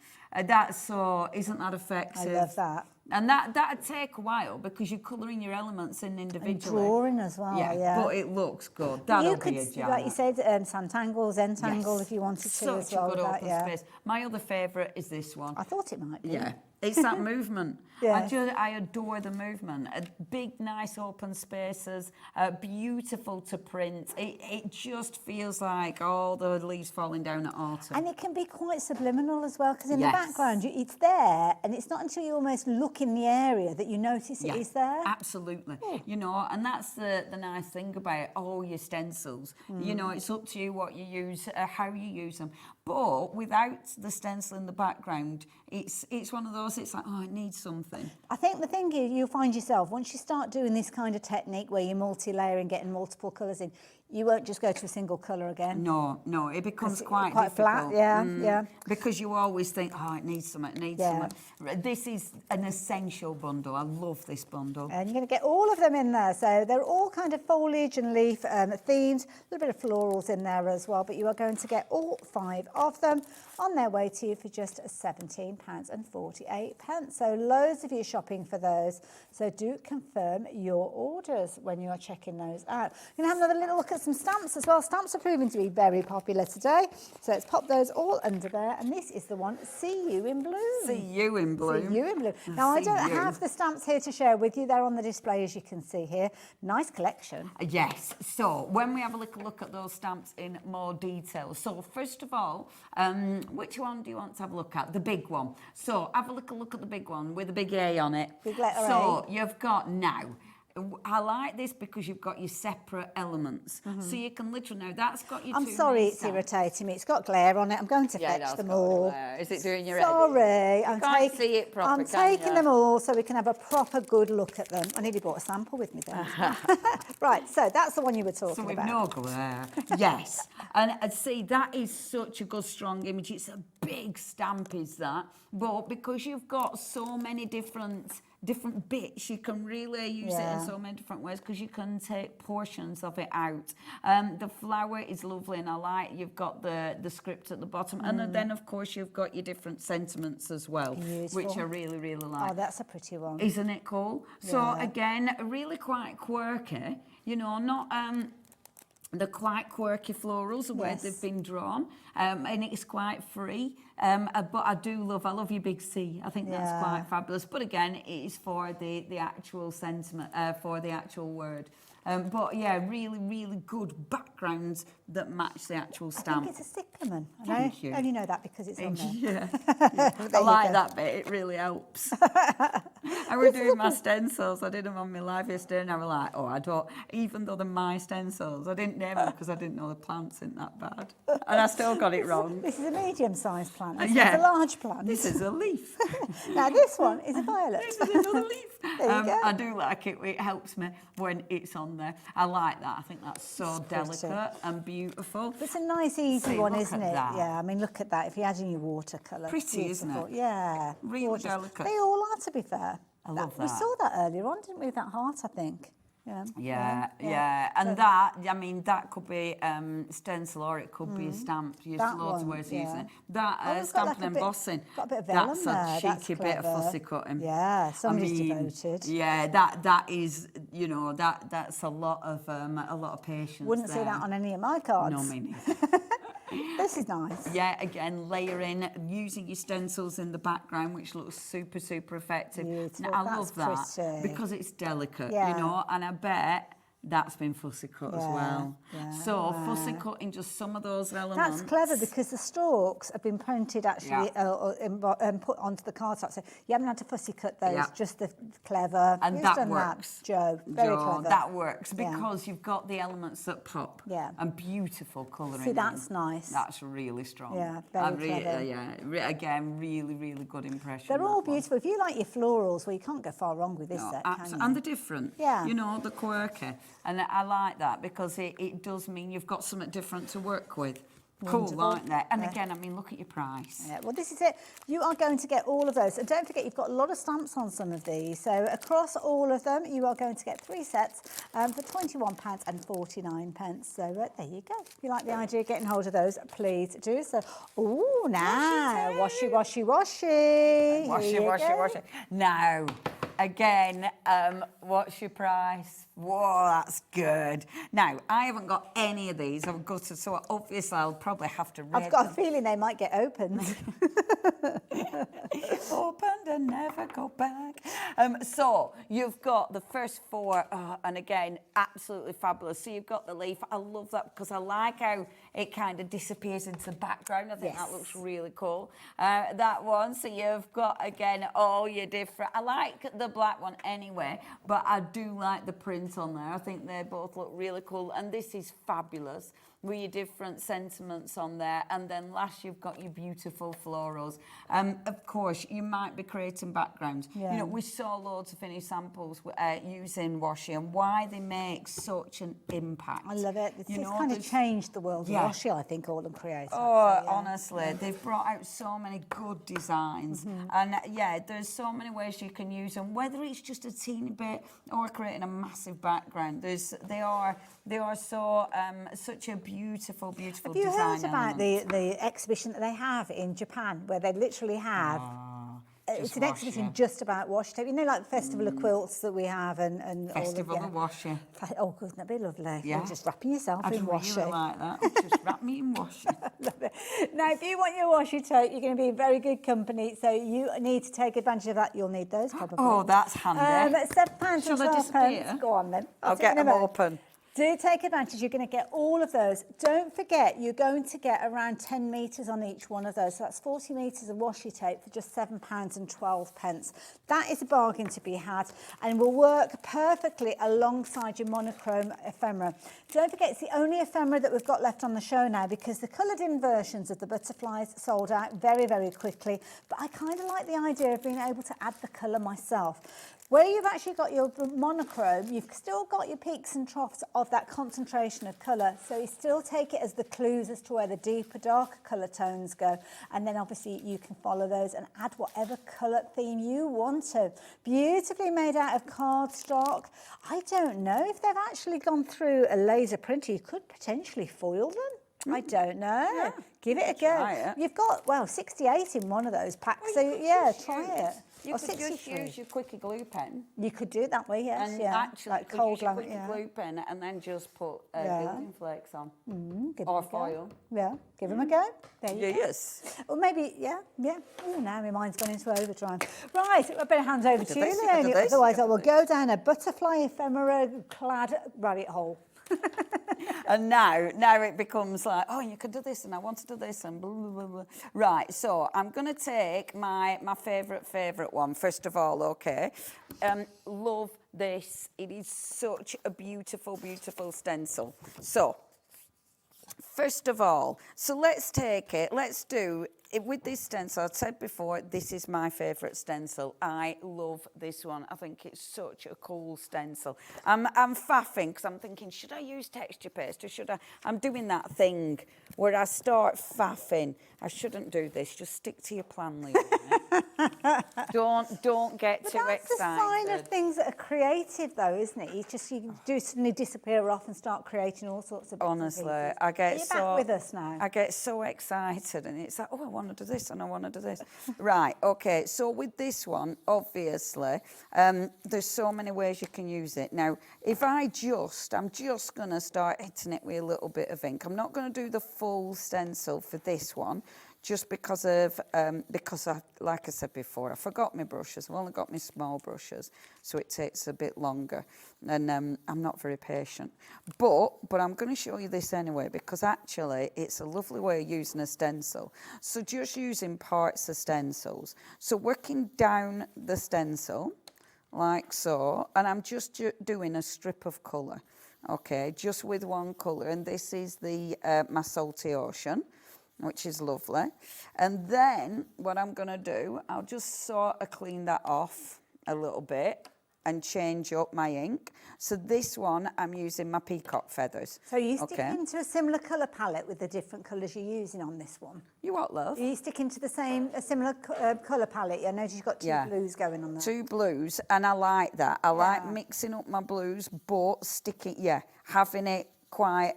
That's so, isn't that effective? I love that. And that'd take a while because you're colouring your elements in individually. And drawing as well, but it looks good. That'll be a Janet. Like you said, Santangle, Zentangle, if you wanted to as well. Such a good open space. My other favourite is this one. I thought it might be. Yeah. It's that movement. Yes. I adore the movement. Big, nice open spaces, beautiful to print. It just feels like all the leaves falling down at autumn. And it can be quite subliminal as well, because in the Yes. background, it's there, and it's not until you almost look in the area that you notice it is there. Absolutely. You know, and that's the nice thing about all your stencils. You know, it's up to you what you use, how you use them. But without the stencil in the background, it's one of those, it's like, oh, it needs something. I think the thing is, you'll find yourself, once you start doing this kind of technique where you're multi-layering, getting multiple colours in, you won't just go to a single colour again. No, it becomes quite flat, difficult. yeah. Because you always think, oh, it needs something, it needs something. This is an essential bundle. I love this bundle. And you're going to get all of them in there. So they're all kind of foliage and leaf themes, a little bit of florals in there as well, but you are going to get all 5 of them on their way to you for just £17.48. So loads of you shopping for those. So do confirm your orders when you are checking those out. We're going to have another little look at some stamps as well. Stamps are proving to be very popular today. So let's pop those all under there. And this is the one, See You in Bloom. See You in Bloom. See You in Bloom. Now, I don't have the stamps here to share with you. They're on the display, as you can see here. Nice collection. Yes. So when we have a little look at those stamps in more detail. So first of all, which one do you want to have a look at? The big one. So have a little look at the big one with a big A on it. Big letter So you've got now. I like this because you've got your separate elements. So you can literally, now that's got your I'm two sorry, main it's stamps. irritating me. It's got glare on it. I'm going to fetch them all. Is it doing your head? Sorry, You can't see it proper, I'm can taking you? them all so we can have a proper good look at them. I nearly brought a sample with me then. Right, so that's the one you were talking So we've about. no glare. Yes. And see, that is such a good, strong image. It's a big stamp, is that? But because you've got so many different bits, you can really use it in so many different ways, because you can take portions of it out. The flower is lovely, and I like you've got the script at the bottom, and then of course you've got your different sentiments as well, which I really, really like. Oh, that's a pretty one. Isn't it cool? So again, really quite quirky, you know, not the quite quirky florals, the way they've been drawn, and it's quite free. But I love your big C. I think that's quite fabulous. But again, it is for the actual sentiment, for the actual word. But yeah, really, really good backgrounds that match the actual stamp. I think it's a cyclamen. Thank you. I only know that because it's on there. I like that bit. It really helps. I was doing my stencils. I did them on my live yesterday, and I was like, oh, I don't, even though they're my stencils, I didn't name them because I didn't know the plants isn't that bad. And I still got it wrong. This is a medium-sized plant. This is Yeah. a large plant. This is a leaf. Now, this one is a violet. This is another leaf. There you go. I do like it. It helps me when it's on there. I like that. I think that's so delicate and beautiful. It's a nice, easy See, one, look isn't at it? that. Yeah, I mean, look at that. If you add in your watercolour. Pretty, isn't it? Yeah. Really gorgeous. delicate. They all are, to be fair. I love We that. saw that earlier on, didn't we, with that heart, I think. Yeah. And that, I mean, that could be stencil, or it could be a stamp. There's That loads of one, ways of using yeah. it. That it's got stamp like a and bit- embossing. got a bit of vellum That's there. a That's cheeky bit of clever. fussy cutting. Yeah, somebody's I mean, devoted. Yeah, that is, you know, that's a lot of patience. Wouldn't see there. that on any of my cards. No, me neither. This is nice. Yeah, again, layering, using your stencils in the background, which looks super, super effective. Beautiful, Now, I that's love that pretty. because it's delicate, Yeah. you know, and I bet that's been fussy cut as Yeah, well. yeah, So fussy cutting just some of those elements. That's clever because the stalks have been printed actually put onto the card top. So you haven't had to fussy cut those, Yeah. just the clever. And Who's that done works. That? Joe, very Joe, clever. that works Yeah. because you've got the elements that pop. Yeah. And beautiful colouring. See, that's nice. That's really strong. Yeah, very clever. Again, really, really good impression. They're all that one. beautiful. If you like your florals, well, you can't go far wrong with this No, set, can you? and they're different. Yeah. You know, they're quirky. And I like that because it does mean you've got something different to work with. Cool, Wonderful. like that. And Yeah. again, I mean, look at your price. Yeah, well, this is it. You are going to get all of those. And don't forget, you've got a lot of stamps on some of these. So across all of them, you are going to get 3 sets for £21.49. So there you go. If you like the idea of getting hold of those, please do so. Oh, now, washi, washi, washi. Washi, Here you washi, go. washi. Now, again, what's your price Whoa, that's good. Now, I haven't got any of these. I've got to, so obviously I'll probably have to read I've got them. a feeling they might get opened. Opened and never go back. So you've got the first four, and again, absolutely fabulous. So you've got the leaf. I love that because I like how it kind of disappears into the background. I think that looks really cool. That one. So you've got, again, all your different. I like the black one anyway, but I do like the print on there. I think they both look really cool, and this is fabulous with your different sentiments on there. And then last, you've got your beautiful florals. Of course, you might be creating backgrounds. Yeah. You know, we saw loads of finished samples using washi and why they make such an impact. I love it. It's kind of there's- changed the world of Yeah. washi, I think, AALL Create. Oh, actually, yeah. honestly, they've brought out so many good designs. And yeah, there's so many ways you can use them, whether it's just a teeny bit or creating a massive background. They are so such a beautiful Have you design heard about element. the exhibition that they have in Japan, where they literally have... it's an exhibition just about washi tape. You know, like the Festival of Quilts that we have and Festival all of Washi. Oh, wouldn't that be lovely? Yeah. You're just wrapping yourself I'd in really washi. like that. Just wrap me in washi. Love it. Now, if you want your washi tape, you're going to be in very good company, so you need to take advantage of that. You'll need those probably. Oh, that's handy. £7 Shall and I 12 disappear? pence. Go on then. I'll see get you in a them moment. open. Do take advantage. You're going to get all of those. Don't forget, you're going to get around 10 metres on each one of those. So that's 40 metres of washi tape for just £7 and 12 pence. That is a bargain to be had and will work perfectly alongside your monochrome ephemera. Don't forget, it's the only ephemera that we've got left on the show now because the coloured-in versions of the butterflies sold out very, very quickly. But I kind of like the idea of being able to add the colour myself. Where you've actually got your monochrome, you've still got your peaks and troughs of that concentration of colour. So you still take it as the clues as to where the deeper, darker colour tones go. And then obviously you can follow those and add whatever colour theme you want to. Beautifully made out of cardstock. I don't know if they've actually gone through a laser printer. You could potentially foil them. I don't know. Yeah, Give it a try go. it. You've got, 68 in one of those packs. So yeah, try it. You Or could just 63. use your quickie glue pen. You could do it that way, yes, And yeah. actually, like could cold use your lamp, quickie glue pen and then just put Yeah. building flakes on. Give Or them a go. foil. Yeah, give them a go. There you go. Yes. Or maybe, yeah. Oh, now my mind's gone into overdrive. Right, I better hand over to you, this, you can do Leonie. this, Otherwise, you I can will do go down a butterfly ephemera-clad rabbit hole. And now it becomes like, oh, you can do this, and I want to do this, and blah, blah, blah, blah. Right, so I'm going to take my favourite one, first of all, okay? Love this. It is such a beautiful, beautiful stencil. So, first of all, so let's take it, let's do it with this stencil. I've said before, this is my favourite stencil. I love this one. I think it's such a cool stencil. I'm faffing because I'm thinking, should I use texture paste or should I? I'm doing that thing where I start faffing. I shouldn't do this. Just stick to your plan, Leah. Don't get too That's excited. the sign of things that are creative, though, isn't it? You do suddenly disappear off and start creating all sorts of bits and Honestly, pieces. I get You're so back with us now. I get so excited, and it's like, oh, I want to do this, and I want to do this. Right, okay. So with this one, obviously, there's so many ways you can use it. Now, if I'm just gonna start hitting it with a little bit of ink. I'm not gonna do the full stencil for this one. Just because like I said before, I forgot my brushes. I've only got my small brushes, so it takes a bit longer, and I'm not very patient. But I'm going to show you this anyway because actually it's a lovely way of using a stencil. So just using parts of stencils. So working down the stencil like so, and I'm just doing a strip of colour, okay, just with one colour, and this is the my salty ocean, which is lovely. And then what I'm going to do, I'll just sort of clean that off a little bit and change up my ink. So this one, I'm using my peacock feathers. So you stick into a similar colour palette with the different colours you're using on this one? You what, love? You stick into a similar colour palette? I notice you've got two blues going on there. Two blues, and I like that. I like mixing up my blues, but having it quite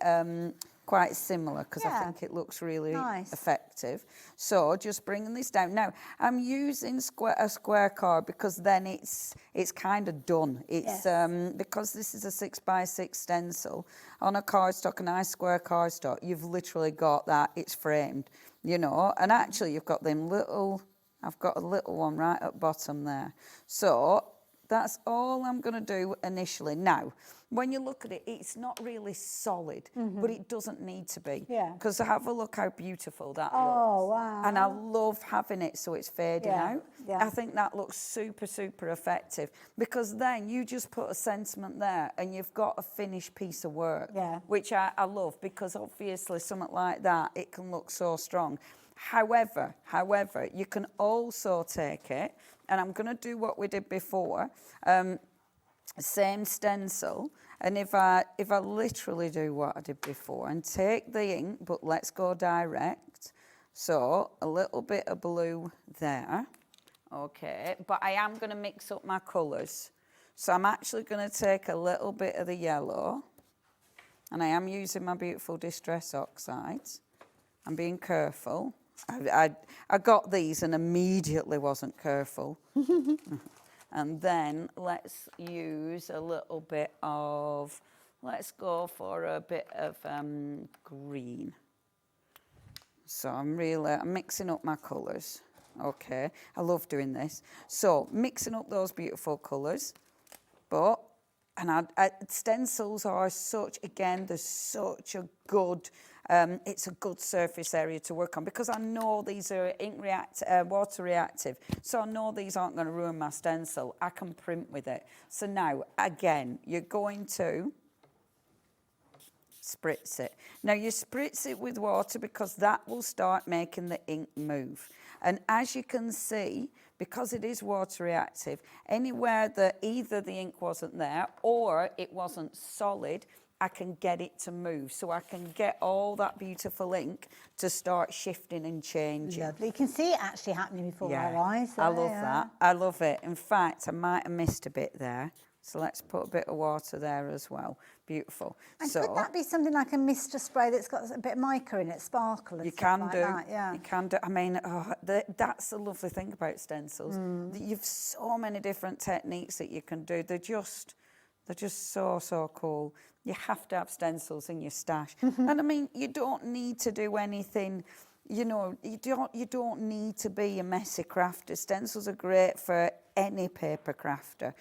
quite similar because I think it looks really effective. So just bringing this down. Now, I'm using a square card because then it's kind of done. It's because this is a 6x6 stencil on a cardstock, a nice square cardstock, you've literally got that, it's framed, you know, and actually you've got them little, I've got a little one right at bottom there. So that's all I'm going to do initially. Now, when you look at it, it's not really solid, but it doesn't need to be. Yeah. Because have a look how beautiful that looks. Oh, wow. And I love having it so it's fading out. Yeah. I think that looks super, super effective because then you just put a sentiment there and you've got a finished piece of work, which I love because obviously something like that, it can look so strong. However, you can also take it, and I'm going to do what we did before, same stencil, and if I literally do what I did before and take the ink, but let's go direct, so a little bit of blue there, okay, but I am going to mix up my colours. So I'm actually going to take a little bit of the yellow, and I am using my beautiful Distress Oxides. I'm being careful. I got these and immediately wasn't careful. And then let's use a little bit of, let's go for a bit of green. So I'm mixing up my colours. Okay, I love doing this. So mixing up those beautiful colours, stencils are such, again, there's such a good, it's a good surface area to work on because I know these are water reactive. So I know these aren't going to ruin my stencil. I can print with it. So now, again, you're going to spritz it. Now you spritz it with water because that will start making the ink move. And as you can see, because it is water reactive, anywhere that either the ink wasn't there or it wasn't solid, I can get it to move. So I can get all that beautiful ink to start shifting and changing. Lovely. You can see it actually happening before our eyes. I love that. I love it. In fact, I might have missed a bit there. So let's put a bit of water there as well. Beautiful. And so, could that be something like a mister spray that's got a bit of mica in it, sparkle and stuff like that? Yeah. You can do. I mean, that's the lovely thing about stencils. You've so many different techniques that you can do. They're just so cool. You have to have stencils in your stash. And I mean, you don't need to do anything. You know, you don't need to be a messy crafter. Stencils are great for any paper crafter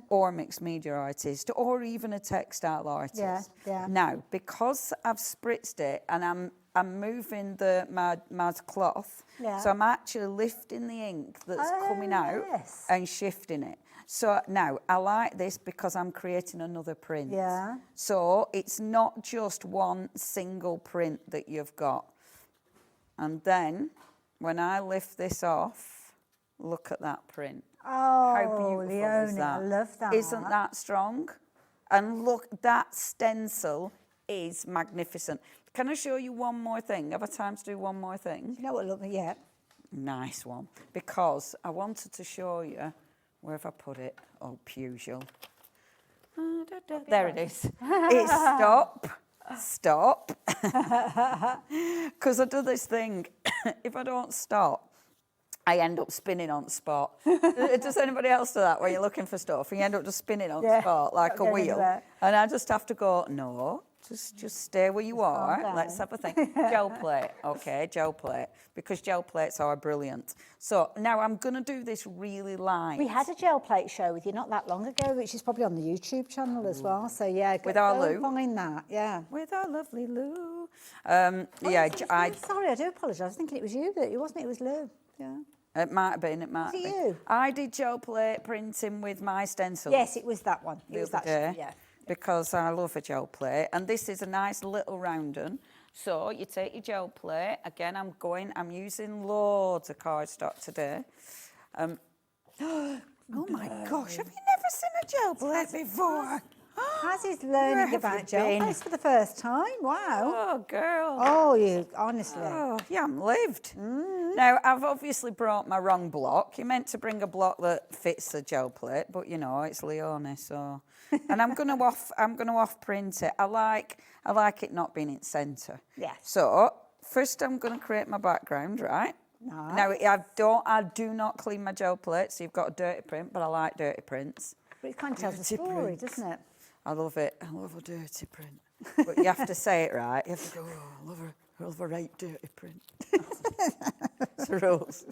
or mixed media artist or even a textile artist. Now, because I've spritzed it and I'm moving my cloth, so I'm actually lifting the ink that's coming out and shifting it. So now I like this because I'm creating another print. So it's not just one single print that you've got. And then when I lift this off, look at that print. Oh, how beautiful Leonie, is that? I love that. Isn't that strong? And look, that stencil is magnificent. Can I show you one more thing? Have I time to do one more thing? You know what, look, Nice one. Because I wanted to show you, where have I put it? Oh, Pusial. There it is. It's stop. Because I do this thing, if I don't stop, I end up spinning on spot. Does anybody else do that where you're looking for stuff and you end up just spinning on spot like a wheel? Anywhere. And I just have to go, no, just stay where you are. Let's have a think. Gel plate, okay, gel plate, because gel plates are brilliant. So now I'm going to do this really light. We had a gel plate show with you not that long ago, which is probably on the YouTube channel as well. So yeah, with our Lou. Find that, with our lovely Lou. Sorry, I do apologise. I was thinking it was you, but it wasn't. It was Lou. Yeah. It might have been. You? I did gel plate printing with my stencils. Yes, it was that one. It was that day, because I love a gel plate, and this is a nice little round one. So you take your gel plate. Again, I'm using loads of cardstock today. Oh my gosh, have you never seen a gel plate before? Hazzy's learning about gel been? plates for the first time. Wow. Oh, girl. Oh, you honestly. Oh, you haven't lived. Now, I've obviously brought my wrong block. You're meant to bring a block that fits the gel plate, but you know, it's Leone, so. And I'm gonna off print it. I like it not being in centre. Yes. So first I'm gonna create my background, right? Nice. Now I do not clean my gel plate, so you've got a dirty print, but I like dirty prints. But it kind of tells the Dirty story, prints. doesn't it? I love it. I love a dirty print. But you have to say it right. You have to go, oh, I love a right dirty print. It's the rules.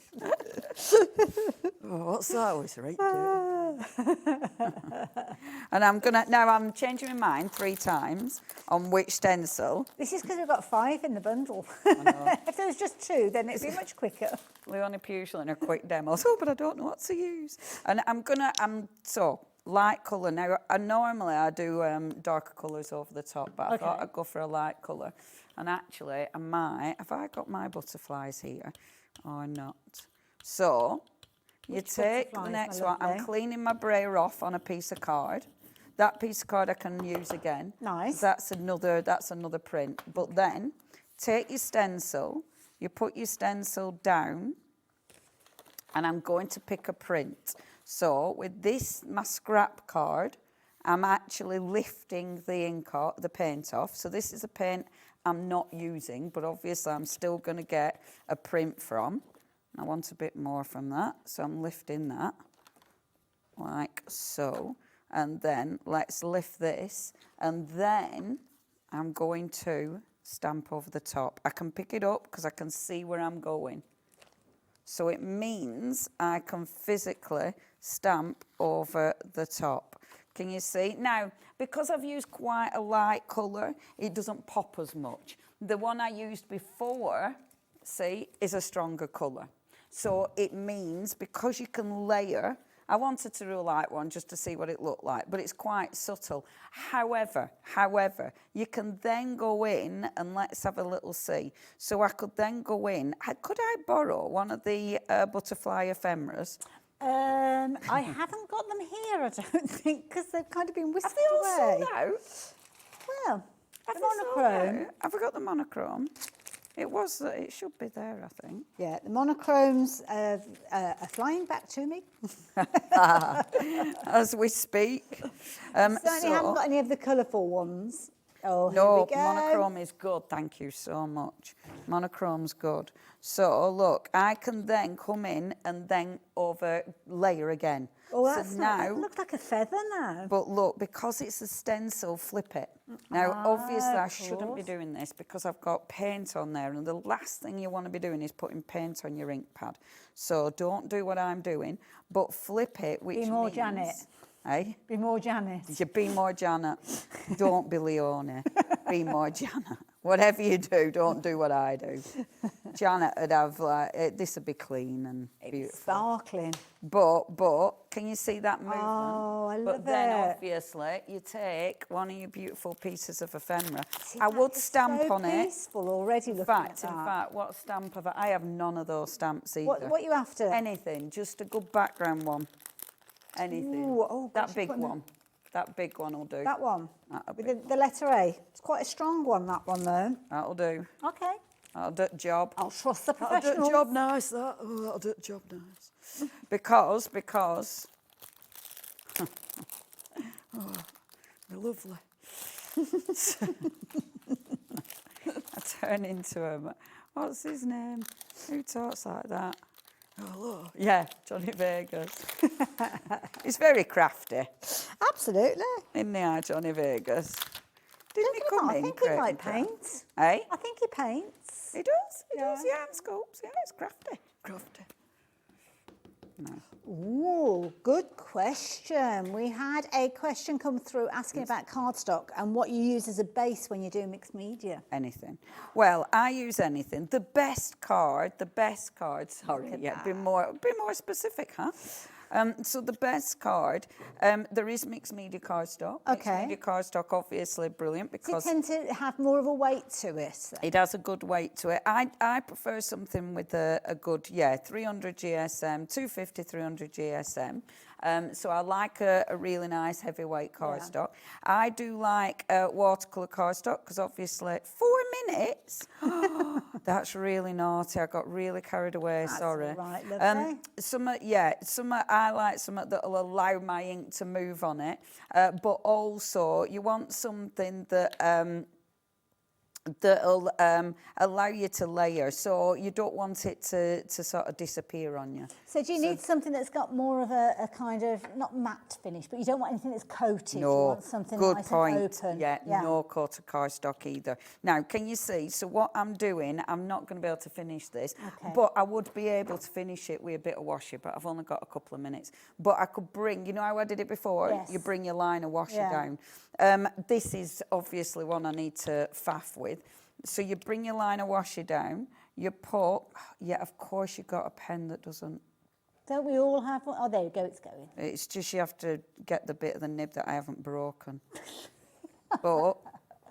Oh, what's that? Oh, it's right dirty. And I'm changing my mind 3 times on which stencil. This is because we've got 5 in the bundle. If there was just 2, then it'd be much quicker. Leonie usually in a quick demo. Oh, but I don't know what to use. And so light colour. Now, normally I do darker colours over the top, but I thought I'd go for a light colour. And actually, have I got my butterflies here or not? So, you take the next one. I'm cleaning my brayer off on a piece of card. That piece of card I can use again. Nice. That's another print. But then, take your stencil, you put your stencil down, and I'm going to pick a print. So with this, my scrap card, I'm actually lifting the paint off. So this is a paint I'm not using, but obviously I'm still going to get a print from. I want a bit more from that, so I'm lifting that, like so. And then let's lift this, and then I'm going to stamp over the top. I can pick it up because I can see where I'm going. So it means I can physically stamp over the top. Can you see? Now, because I've used quite a light colour, it doesn't pop as much. The one I used before, see, is a stronger colour. So it means because you can layer, I wanted to do a light one just to see what it looked like, but it's quite subtle. However, you can then go in and let's have a little see. So I could then go in. Could I borrow one of the butterfly ephemeras? I haven't got them here, I don't think, because they've kind of been whisked away. Have they all sold out? Well, the monochrome. Have I got the monochrome? It should be there, I think. Yeah, the monochromes are flying back to me. As we speak. Certainly haven't got any of the colourful ones. Oh, here no, we go. monochrome is good. Thank you so much. Monochrome's good. So look, I can then come in and then over layer again. Oh, so that's now, that looks like a feather now. But look, because it's a stencil, flip it. Now, obviously, I shouldn't be doing this because I've got paint on there, and the last thing you want to be doing is putting paint on your ink pad. So don't do what I'm doing, but flip it, which Be more means, Janet. Eh? Be more Janet. You be more Janet. Don't be Leone. Be more Janet. Whatever you do, don't do what I do. Janet would have this would be clean and beautiful. Sparkling. But can you see that movement? Oh, I love But then it. obviously you take one of your beautiful pieces of ephemera. See, I that would is stamp so on it. peaceful already In looking at fact, what stamp have I have none of those stamps either. What are you after? Anything, just a good background one. Anything. Ooh, oh, that gosh, big you're putting one. That big one will do. That one? That'll With the letter A. It's quite a strong one, that one, though. That'll do. Okay. That'll do the job. I'll trust the That'll do professionals. the job nice, that. Oh, that'll do the job nice. because... oh, they're lovely. I turn into him. What's his name? Who talks like that? Oh, look. Yeah, Johnny Vegas. He's very crafty. Absolutely. Isn't he, Johnny Vegas? Didn't he come in? I think he might paint. Eh? I think he paints. He does. He does. Yeah, and scopes. Yeah, it's crafty. Crafty. No. Ooh, good question. We had a question come through asking about cardstock and what you use as a base when you do mixed media. Anything. Well, I use anything. The best card, sorry, yeah, be more specific, huh? So the best card, there is mixed media cardstock. Okay. Mixed media cardstock, obviously brilliant because Does it tend to have more of a weight to it? Then? it has a good weight to it. I prefer something with a good, 300 GSM, 250, 300 GSM. So I like a really nice heavyweight cardstock. I do like watercolour cardstock because obviously 4 minutes. That's really naughty. I got really carried away. That's sorry. all right, lovely. Some I like some that'll allow my ink to move on it, but also you want something that. That'll allow you to layer, so you don't want it to sort of disappear on you. So do you need something that's got more of a kind of, not matte finish, but you don't want anything that's coated? No, you want something good nice point. and open. Yeah, no coated cardstock either. Now, can you see, so what I'm doing, I'm not going to be able to finish this, but I would be able to finish it with a bit of washi, but I've only got a couple of minutes. But I could bring, you know how I did it before? Yes. You bring your line of washi down. This is obviously one I need to faff with. So you bring your line of washi down, you put, of course you've got a pen that doesn't. Don't we all have one? Oh, there you go, it's going. It's just you have to get the bit of the nib that I haven't broken. But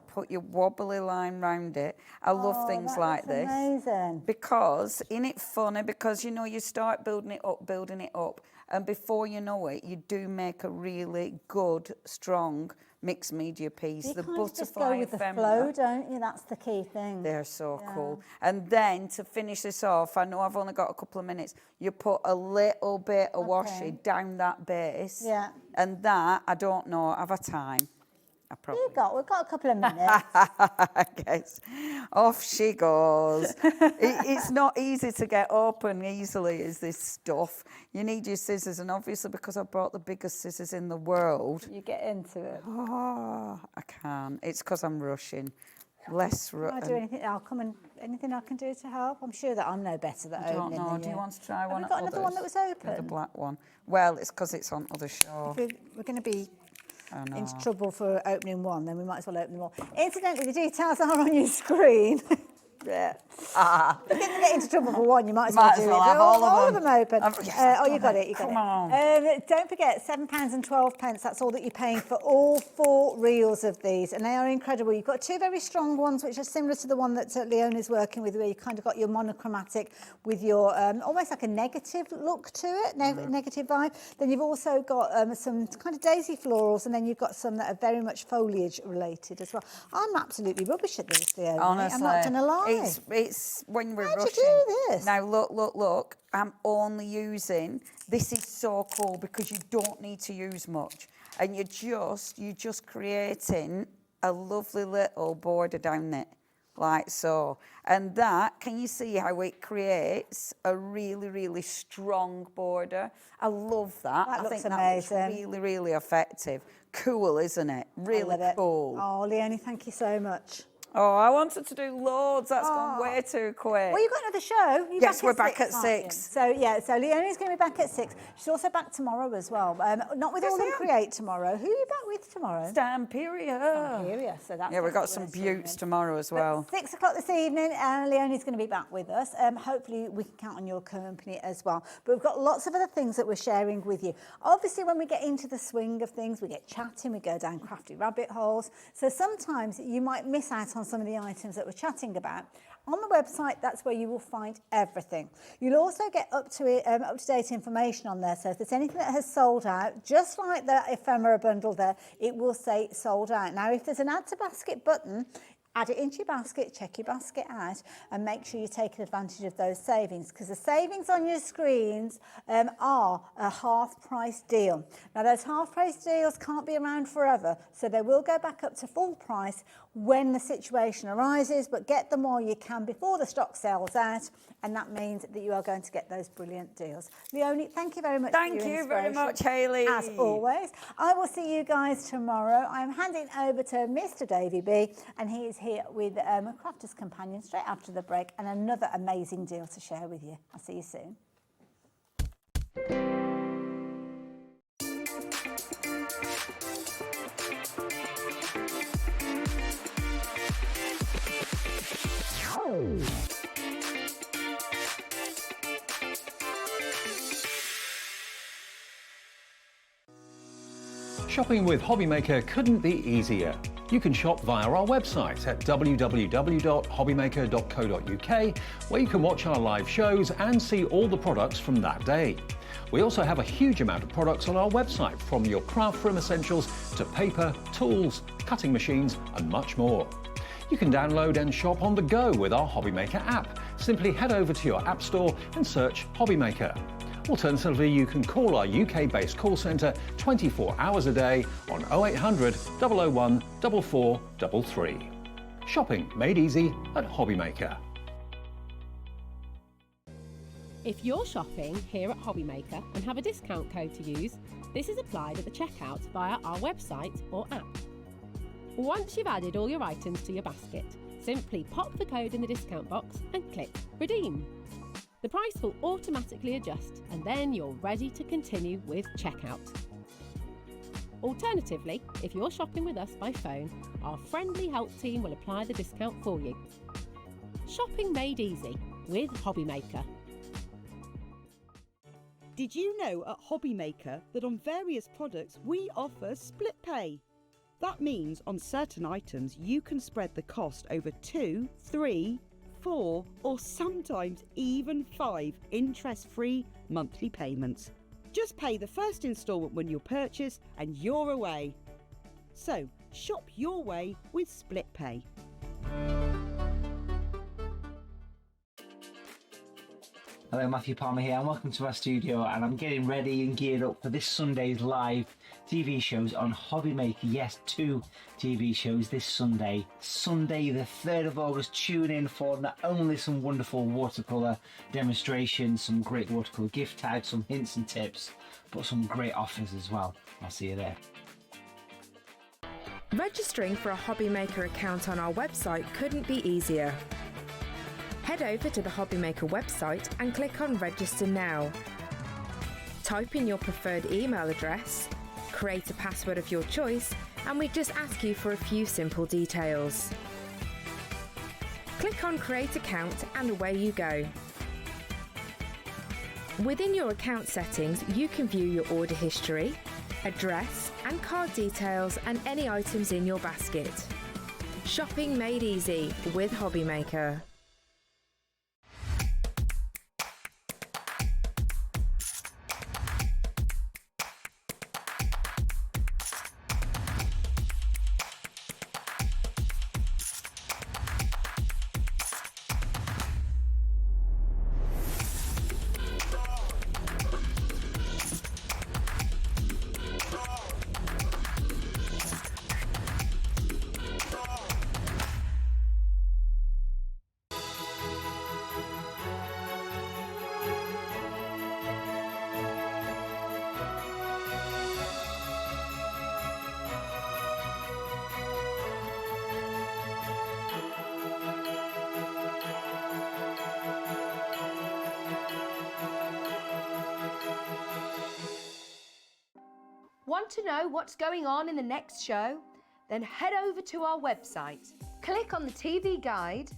put your wobbly line round it. I love things like this. Amazing. Because, isn't it funny? Because, you know, you start building it up, and before you know it, you do make a really good, strong mixed media piece. You the kind butterfly of just go with the flow, don't you? That's the key thing. They're so cool. And then to finish this off, I know I've only got a couple of minutes, you put a little bit of washi down that base. Yeah. And that, I don't know, have a time. I probably... We've got a couple of minutes. I guess. Off she goes. It's not easy to get open easily, is this stuff. You need your scissors, and obviously because I brought the biggest scissors in the world. You get into it. Oh, I can't. It's because I'm rushing. Less I'll do anything. Anything I can do to help. I'm sure that I'm no better at opening. I don't know. than Do you want to try Have one? Have we got another one that was open? The black one. Well, it's because it's on other show. We're going to be into trouble for opening one, then we might as well open them all. Incidentally, the details are on your screen. Yeah. If you get into trouble for one, you might as well do it. Have all of them open. You got it. Come on. Don't forget, £7.12. That's all that you're paying for all 4 reels of these, and they are incredible. You've got 2 very strong ones, which are similar to the one that Leonie's working with, where you kind of got your monochromatic with your almost like a negative look to it, negative vibe. Then you've also got some kind of daisy florals, and then you've got some that are very much foliage related as well. I'm absolutely rubbish at this, Leonie. Honestly, I'm not going to lie. It's when we're How'd rushing. you do this? Now look. I'm only using. This is so cool because you don't need to use much, and you're just creating a lovely little border down it, like so. And that, can you see how it creates a really, really strong border? I love that. That I looks think amazing. That looks really, really effective. Cool, isn't it? Really cool. Oh, Leonie, thank you so much. Oh, I wanted to do loads. That's gone way too quick. Well, you've got another show. Yes, we're back at 6. So Leonie's going to be back at 6. She's also back tomorrow as well. Not with AALL Create tomorrow. Who are you back with tomorrow? Stamperia. So that's we've got some buttes tomorrow as well. 6 o'clock this evening, and Leonie's going to be back with us. Hopefully, we can count on your company as well. But we've got lots of other things that we're sharing with you. Obviously, when we get into the swing of things, we get chatting, we go down crafty rabbit holes. So sometimes you might miss out on some of the items that we're chatting about. On the website, that's where you will find everything. You'll also get up-to-date information on there. So if there's anything that has sold out, just like the ephemera bundle there, it will say sold out. Now, if there's an add to basket button, add it into your basket, check your basket out, and make sure you're taking advantage of those savings, because the savings on your screens are a half-price deal. Now, those half-price deals can't be around forever, so they will go back up to full price when the situation arises, but get them while you can before the stock sells out, and that means that you are going to get those brilliant deals. Leonie, thank you very much. Thank you very much, Hayley. As always, I will see you guys tomorrow. I'm handing over to Mr. Davey B, and he is here with a Crafter's Companion straight after the break, and another amazing deal to share with you. I'll see you soon. Shopping with Hobbymaker couldn't be easier. You can shop via our website at www.hobbymaker.co.uk, where you can watch our live shows and see all the products from that day. We also have a huge amount of products on our website, from your craft room essentials to paper, tools, cutting machines and much more. You can download and shop on the go with our HobbyMaker app. Simply head over to your app store and search HobbyMaker. Alternatively, you can call our UK-based call centre 24 hours a day on 0800 001 4433. Shopping made easy at HobbyMaker. If you're shopping here at HobbyMaker and have a discount code to use, this is applied at the checkout via our website or app. Once you've added all your items to your basket, simply pop the code in the discount box and click Redeem. The price will automatically adjust and then you're ready to continue with checkout. Alternatively, if you're shopping with us by phone, our friendly help team will apply the discount for you. Shopping made easy with HobbyMaker. Did you know at HobbyMaker that on various products we offer split pay? That means on certain items you can spread the cost over 2, 3, 4 or sometimes even 5 interest-free monthly payments. Just pay the first instalment when you purchase and you're away. So shop your way with split pay. Hello, Matthew Palmer here and welcome to our studio, and I'm getting ready and geared up for this Sunday's live TV shows on HobbyMaker. Yes, 2 TV shows this Sunday. Sunday the 3rd of August. Tune in for not only some wonderful watercolour demonstrations, some great watercolour gift tags, some hints and tips, but some great offers as well. I'll see you there. Registering for a HobbyMaker account on our website couldn't be easier. Head over to the HobbyMaker website and click on Register Now. Type in your preferred email address, create a password of your choice, and we just ask you for a few simple details. Click on Create Account and away you go. Within your account settings, you can view your order history, address and card details and any items in your basket. Shopping made easy with HobbyMaker. Want to know what's going on in the next show? Then head over to our website. Click on the TV guide.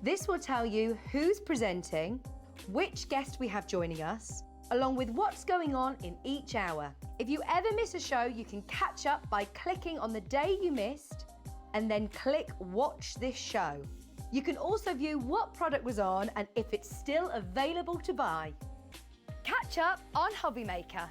This will tell you who's presenting, which guest we have joining us, along with what's going on in each hour. If you ever miss a show, you can catch up by clicking on the day you missed and then click Watch This Show. You can also view what product was on and if it's still available to buy. Catch up on HobbyMaker.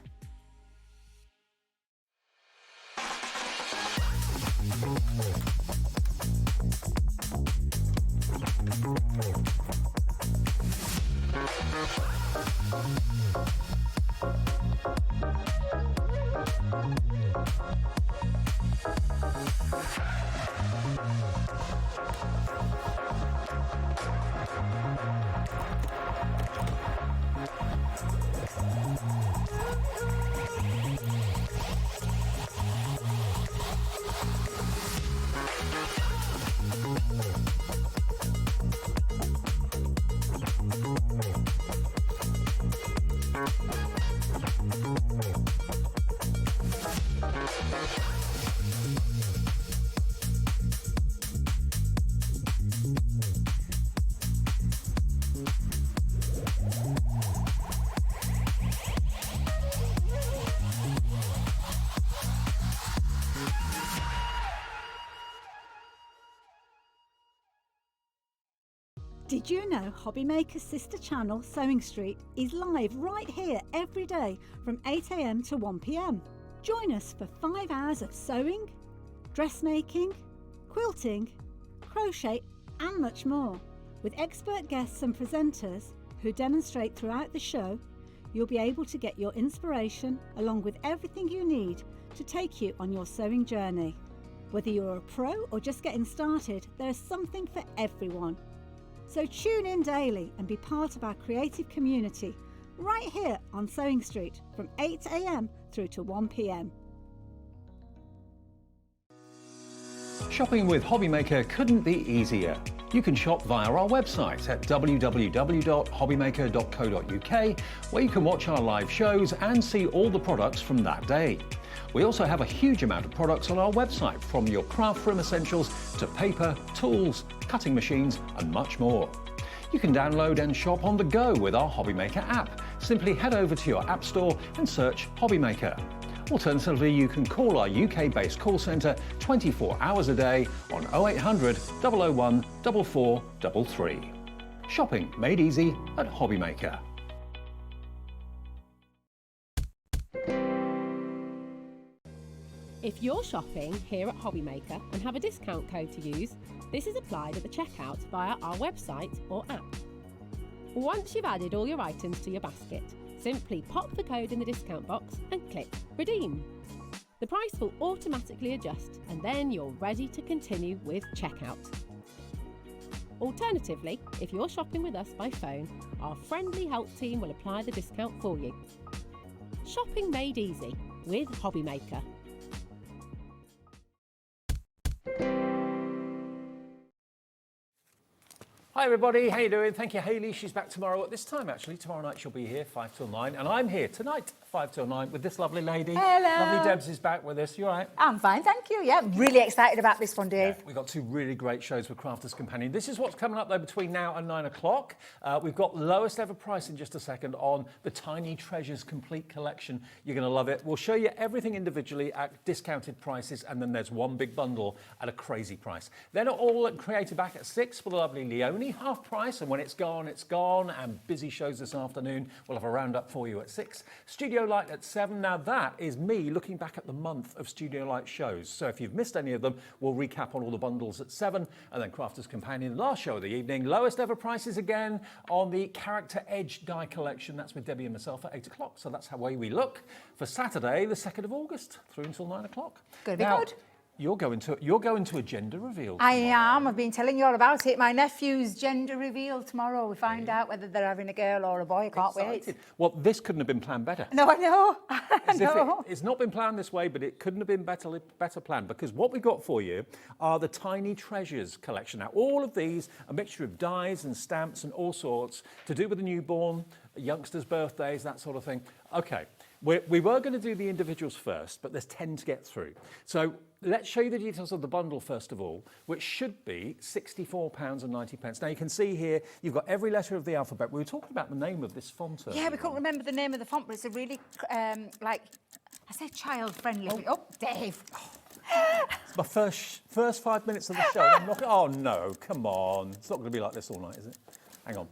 Did you know Hobbymaker's sister channel, Sewing Street, is live right here every day from 8 AM to 1 PM? Join us for 5 hours of sewing, dressmaking, quilting, crochet and much more. With expert guests and presenters who demonstrate throughout the show, you'll be able to get your inspiration along with everything you need to take you on your sewing journey. Whether you're a pro or just getting started, there is something for everyone. So tune in daily and be part of our creative community right here on Sewing Street from 8 AM through to 1 PM. Shopping with Hobbymaker couldn't be easier. You can shop via our website at www.hobbymaker.co.uk, where you can watch our live shows and see all the products from that day. We also have a huge amount of products on our website, from your craft room essentials to paper, tools, cutting machines and much more. You can download and shop on the go with our Hobbymaker app. Simply head over to your app store and search Hobbymaker. Alternatively, you can call our UK-based call centre 24 hours a day on 0800 001 4433. Shopping made easy at Hobbymaker. If you're shopping here at Hobbymaker and have a discount code to use, this is applied at the checkout via our website or app. Once you've added all your items to your basket, simply pop the code in the discount box and click Redeem. The price will automatically adjust and then you're ready to continue with checkout. Alternatively, if you're shopping with us by phone, our friendly help team will apply the discount for you. Shopping made easy with Hobbymaker. Hi everybody, how you doing? Thank you, Hayley. She's back tomorrow at this time, actually. Tomorrow night she'll be here, 5 till 9. And I'm here tonight, 5 till 9, with this lovely lady. Hello. Lovely Debs is back with us. You all right? I'm fine, thank you. Yeah, really excited about this one, Dave. Yeah, we've got 2 really great shows with Crafters Companion. This is what's coming up, though, between now and 9 o'clock. We've got lowest ever price in just a second on the Tiny Treasures Complete Collection. You're going to love it. We'll show you everything individually at discounted prices, and then there's one big bundle at a crazy price. Then AALL Create back at 6 for the lovely Leonie, half price. And when it's gone, it's gone. And busy shows this afternoon. We'll have a roundup for you at 6. Studio Light at 7. Now that is me looking back at the month of Studio Light shows. So if you've missed any of them, we'll recap on all the bundles at 7. And then Crafters Companion, last show of the evening. Lowest ever prices again on the Character Edge die collection. That's with Debbie and myself at 8 o'clock. So that's how way we look for Saturday, the 2nd of August, through until 9 o'clock. Gonna be good. You're going to a gender reveal I tomorrow. am. I've been telling you all about it. My nephew's gender reveal tomorrow. We find out whether they're having a girl or a boy. I can't wait. Well, this couldn't have been planned better. No, I know. I know. It's not been planned this way, but it couldn't have been better planned, because what we got for you are the Tiny Treasures collection. Now, all of these, a mixture of dies and stamps and all sorts to do with the newborn, youngsters' birthdays, that sort of thing. Okay. We were going to do the individuals first, but there's 10 to get through. So let's show you the details of the bundle first of all, which should be £64.90. Now you can see here, you've got every letter of the alphabet. We were talking about the name of this font earlier. Yeah, we couldn't remember the name of the font, but it's a really, like, I say child-friendly. Oh, Dave. It's my first 5 minutes of the show. I'm not, oh no, come on. It's not going to be like this all night, is it? Hang on.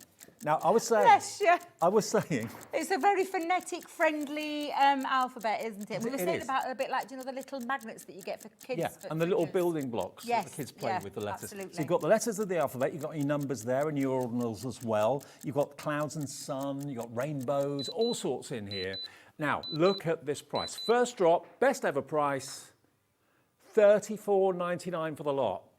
Now, I was saying... Bless you. I was saying... It's a very phonetic-friendly alphabet, isn't it? We were saying is. about a bit like, do you know, the little magnets that you get for kids? Yeah, and the little building blocks that the Yes, kids play yeah, with the letters. absolutely. So you've got the letters of the alphabet, you've got your numbers there and your ordinals as well. You've got clouds and sun, you've got rainbows, all sorts in here. Now, look at this price. First drop, best ever price, $34.99 for the lot.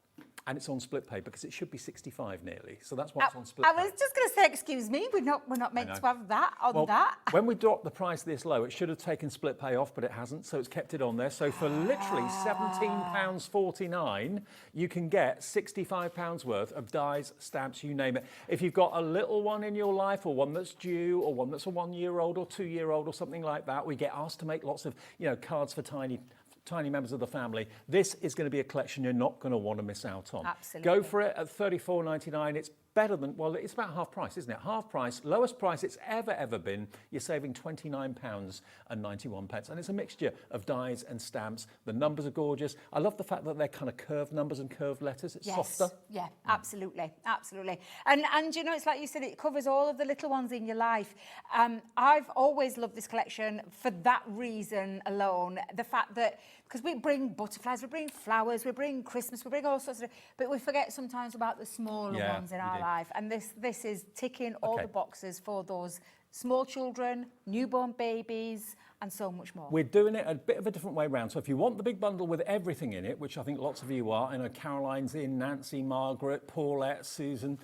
And it's on split pay, because it should be 65 nearly. So that's what's on split I pay. was just going to say, excuse me, we're not meant to have that on that. When we dropped the price this low, it should have taken split pay off, but it hasn't, so it's kept it on there. So for literally £17.49, you can get £65 worth of dies, stamps, you name it. If you've got a little one in your life, or one that's due, or one that's a 1-year-old or 2-year-old or something like that, we get asked to make lots of, cards for tiny tiny members of the family, this is going to be a collection you're not going to want to miss out on. Absolutely. Go for it at $34.99. It's better than, well, it's about half price, isn't it? Half price, lowest price it's ever been. You're saving £29.91. And it's a mixture of dies and stamps. The numbers are gorgeous. I love the fact that they're kind of curved numbers and curved letters. It's softer. Yeah, absolutely, absolutely. And you know, it's like you said, it covers all of the little ones in your life. I've always loved this collection for that reason alone. The fact that, because we bring butterflies, we bring flowers, we bring Christmas, we bring all sorts of, but we forget sometimes about the smaller ones in our life. And this is ticking all the boxes for those small children, newborn babies, and so much more. We're doing it a bit of a different way round. So if you want the big bundle with everything in it, which I think lots of you are, I know Caroline's in, Nancy, Margaret, Paulette, Susan,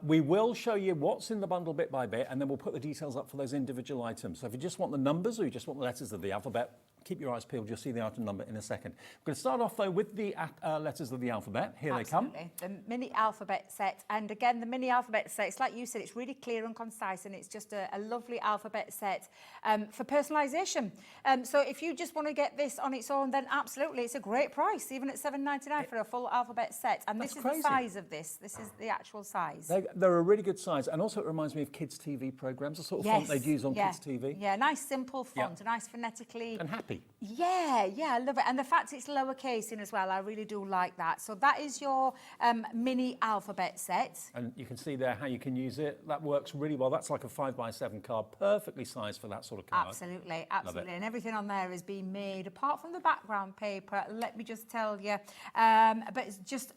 we will show you what's in the bundle bit by bit, and then we'll put the details up for those individual items. So if you just want the numbers or you just want the letters of the alphabet, keep your eyes peeled, you'll see the item number in a second. We're going to start off though with the letters of the alphabet. Here Absolutely. they come. The mini alphabet set, and again the mini alphabet set, it's like you said, it's really clear and concise, and it's just a lovely alphabet set for personalisation. So if you just want to get this on its own, then absolutely it's a great price, even at $7.99 for a full alphabet set. And this is the size of this. This is the actual size. They're a really good size, and also it reminds me of kids' TV programmes, the sort of font they'd use on kids' TV. Yeah, nice simple font, nice phonetically. And happy. Yeah, I love it. And the fact it's lowercase in as well, I really do like that. So that is your mini alphabet set. And you can see there how you can use it. That works really well. That's like a 5x7 card, perfectly sized for that sort of card. Absolutely. And everything on there is being made, apart from the background paper, let me just tell you. But it's just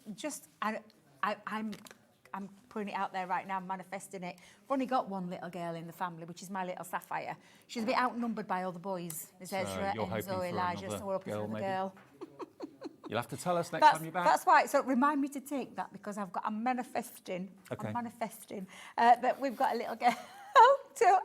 I'm putting it out there right now, manifesting it. I've only got one little girl in the family, which is my little Sapphire. She's a bit outnumbered by all the boys. There's Ezra and Zoe, Elijah, so we're hoping for the girl. You'll have to tell us next time you're back. That's why. So remind me to take that, because I'm manifesting. Okay. I'm manifesting that we've got a little girl to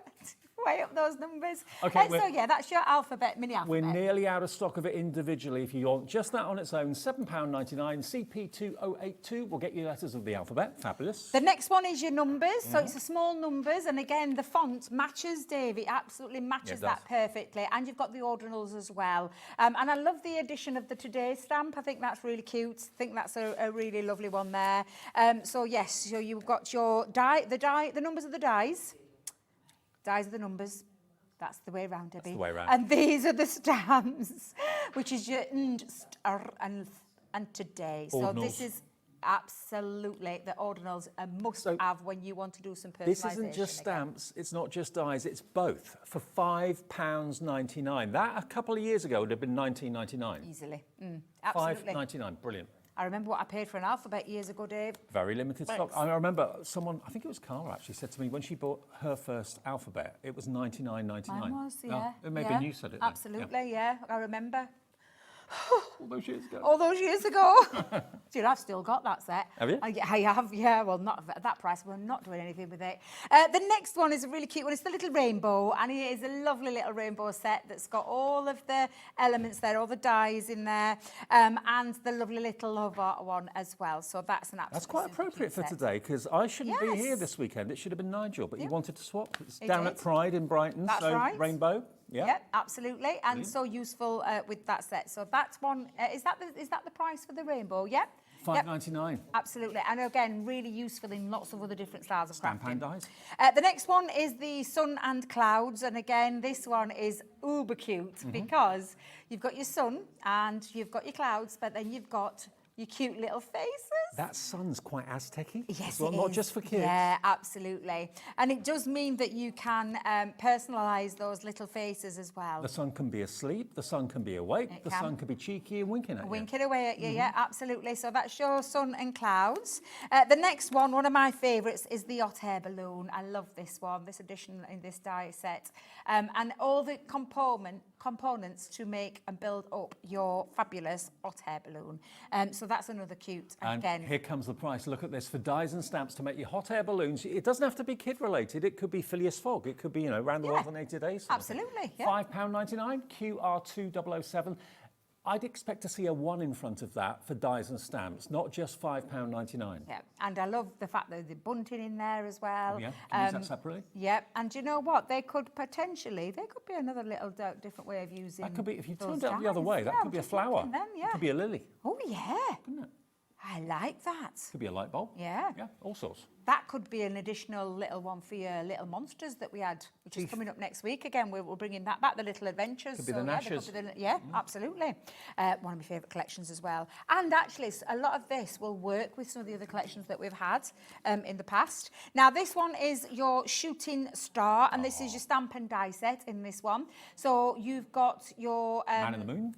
weigh up those numbers. Okay, so yeah, that's your alphabet, mini alphabet. We're nearly out of stock of it individually. If you want just that on its own, £7.99, CP2082 will get you letters of the alphabet. Fabulous. The next one is your numbers. So it's a small numbers, and again, the font matches, Dave. It absolutely matches that perfectly. And you've got the ordinals as well. And I love the addition of the Today stamp. I think that's really cute. I think that's a really lovely one there. So yes, so you've got your the numbers of the dies. Dies are the numbers. That's the way around, Debbie. That's the way around. And these are the stamps, which is your and today. Ordinals. So this is absolutely the ordinals a must-have when you want to do some personalisation. This isn't just stamps, it's not just dies, it's both for £5.99. That a couple of years ago would have been $19.99. Easily. Absolutely. $5.99, brilliant. I remember what I paid for an alphabet years ago, Dave. Very limited stock. I remember someone, I think it was Carla actually, said to me when she bought her first alphabet, it was $99.99. Mine was, yeah. It may have been you said it then. Absolutely, yeah. I remember. All those years ago. All those years ago. Dude, I've still got that set. Have you? I have, yeah. Well, not at that price. We're not doing anything with it. The next one is a really cute one. It's the little rainbow, and it is a lovely little rainbow set that's got all of the elements there, all the dies in there, and the lovely little love art one as well. So that's an absolute. That's quite appropriate for today, because I shouldn't be here this weekend. It should have been Nigel, but he wanted to swap. It's down at Pride in Brighton, That's so right. rainbow. Yeah, absolutely, and so useful with that set. So that's one. Is that the price for the rainbow? Yeah. $5.99. Yep. Absolutely, and again, really useful in lots of other different styles of crafting. Stamp and dies. The next one is the sun and clouds, and again, this one is uber cute because you've got your sun and you've got your clouds, but then you've got your cute little faces. That sun's quite Aztec-y. Yes, well, it not is. just for kids. Yeah, absolutely. And it does mean that you can personalise those little faces as well. The sun can be asleep, the sun can be awake, the sun can be cheeky and winking at you. Winking away at you, yeah, absolutely. So that's your sun and clouds. The next one of my favourites, is the hot air balloon. I love this one, this edition in this die set. And all the components to make and build up your fabulous hot air balloon. So that's another cute. And again, here comes the price. Look at this. For dies and stamps to make your hot air balloons, it doesn't have to be kid related. It could be Phileas Fogg. It could be, around the world in 80 days. Absolutely, yeah. £5.99, QR2007. I'd expect to see a 1 in front of that for dies and stamps, not just £5.99. Yeah, and I love the fact that there's bunting in there as well. Oh, yeah, can you use that separately? Yep, and do you know what? They could be another little different way of using. That could be, if you those turned it the other dies. way, that Yeah, could be a just looking flower. at them, yeah. It could be a lily. Oh yeah, Couldn't it? I like that. Could be a light bulb. Yeah. Yeah, all sorts. That could be an additional little one for your little monsters that we had, which is coming up next week again. We're bringing that back, the little adventures. Could be the yeah, Nashers. Absolutely. One of my favourite collections as well. And actually, a lot of this will work with some of the other collections that we've had in the past. Now, this one is your shooting star, and this is your stamp and die set in this one. So you've got your... Man in the moon.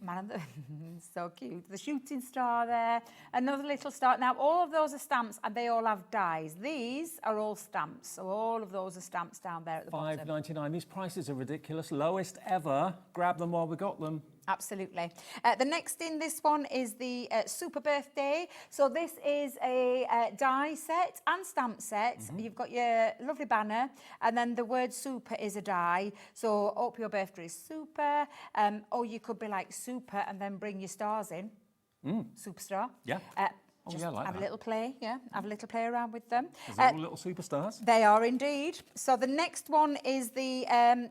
So cute. The shooting star there, another little star. Now, all of those are stamps, and they all have dies. These are all stamps, so all of those are stamps down there at the bottom. £5.99. These prices are ridiculous. Lowest ever. Grab them while we got them. Absolutely. The next in this one is the Super Birthday. So this is a die set and stamp set. You've got your lovely banner, and then the word super is a die. So hope your birthday is super, or you could be like super and then bring your stars in. Superstar. Yeah. Just yeah, I like have that. a little play, have a little play around with them. They're all little superstars. They are indeed. So the next one is the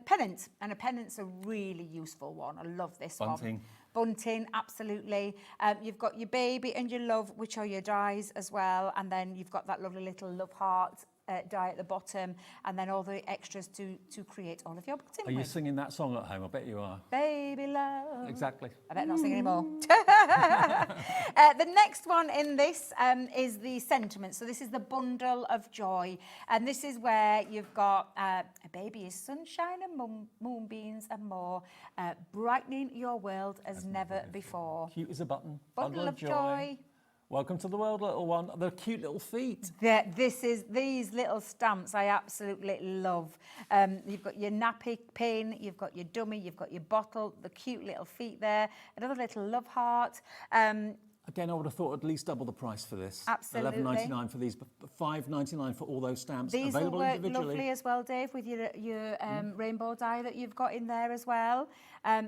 pennant, and a pennant's a really useful one. I love this Bunting. one. Bunting, absolutely. You've got your baby and your love, which are your dies as well, and then you've got that lovely little love heart die at the bottom, and then all the extras to create all of your bunting. Are you with. singing that song at home? I bet you are. Baby love. Exactly. I better not sing anymore. The next one in this is the sentiment. So this is the bundle of joy. And this is where you've got a baby is sunshine and moonbeams and more, brightening your world as never before. Cute as a button. Bundle of joy. Welcome to the world, little one. The cute little feet. These little stamps I absolutely love. You've got your nappy pin, you've got your dummy, you've got your bottle, the cute little feet there, another little love heart. Again, I would have thought at least double the price for this. Absolutely. £11.99 for these, but £5.99 for all those stamps. These available will work individually. lovely as well, Dave, with your rainbow die that you've got in there as well.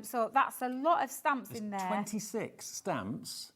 So that's a lot of stamps in there. 26 stamps.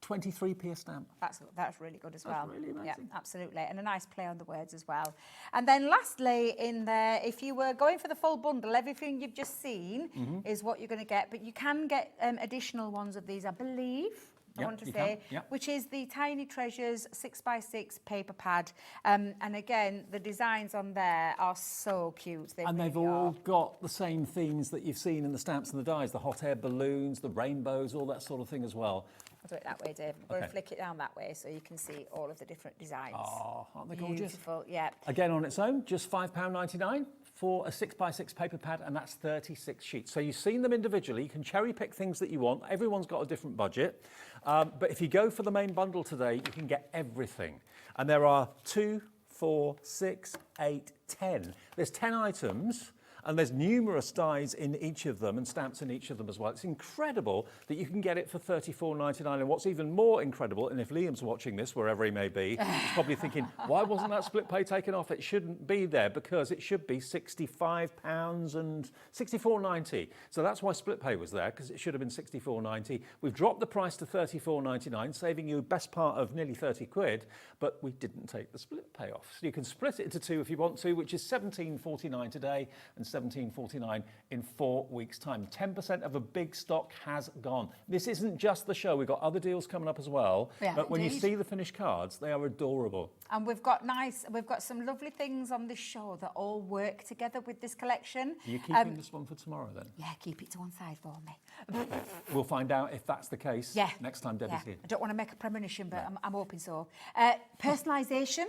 23p a stamp. That's really good as well. Really amazing. Yeah, absolutely. And a nice play on the words as well. And then lastly in there, if you were going for the full bundle, everything you've just seen is what you're going to get. But you can get additional ones of these, I believe. I want to say, which is the Tiny Treasures 6x6 paper pad. And again, the designs on there are so cute. And they've all got the same themes that you've seen in the stamps and the dies, the hot air balloons, the rainbows, all that sort of thing as well. I'll do it that way, Dave. I'm going to flick it down that way so you can see all of the different designs. Oh, aren't they gorgeous? Beautiful, yeah. Again, on its own, just £5.99 for a 6x6 paper pad, and that's 36 sheets. So you've seen them individually. You can cherry pick things that you want. Everyone's got a different budget. But if you go for the main bundle today, you can get everything. And there are 2, 4, 6, 8, 10. There's 10 items. And there's numerous dies in each of them and stamps in each of them as well. It's incredible that you can get it for £34.99. And what's even more incredible, and if Liam's watching this, wherever he may be, he's probably thinking, why wasn't that split pay taken off? It shouldn't be there, because it should be £65 and £64.90. So that's why split pay was there, because it should have been £64.90. We've dropped the price to £34.99, saving you best part of nearly 30 quid, but we didn't take the split pay off. So you can split it into two if you want to, which is £17.49 today and £17.49 in 4 weeks' time. 10% of a big stock has gone. This isn't just the show. We've got other deals coming up as well. Yeah, but when you indeed. see the finished cards, they are adorable. And we've got some lovely things on this show that all work together with this collection. Are you keeping this one for tomorrow then? Yeah, keep it to one side for me. We'll find out if that's the case next time Debbie's here. I don't want to make a premonition, but I'm hoping so. Personalisation.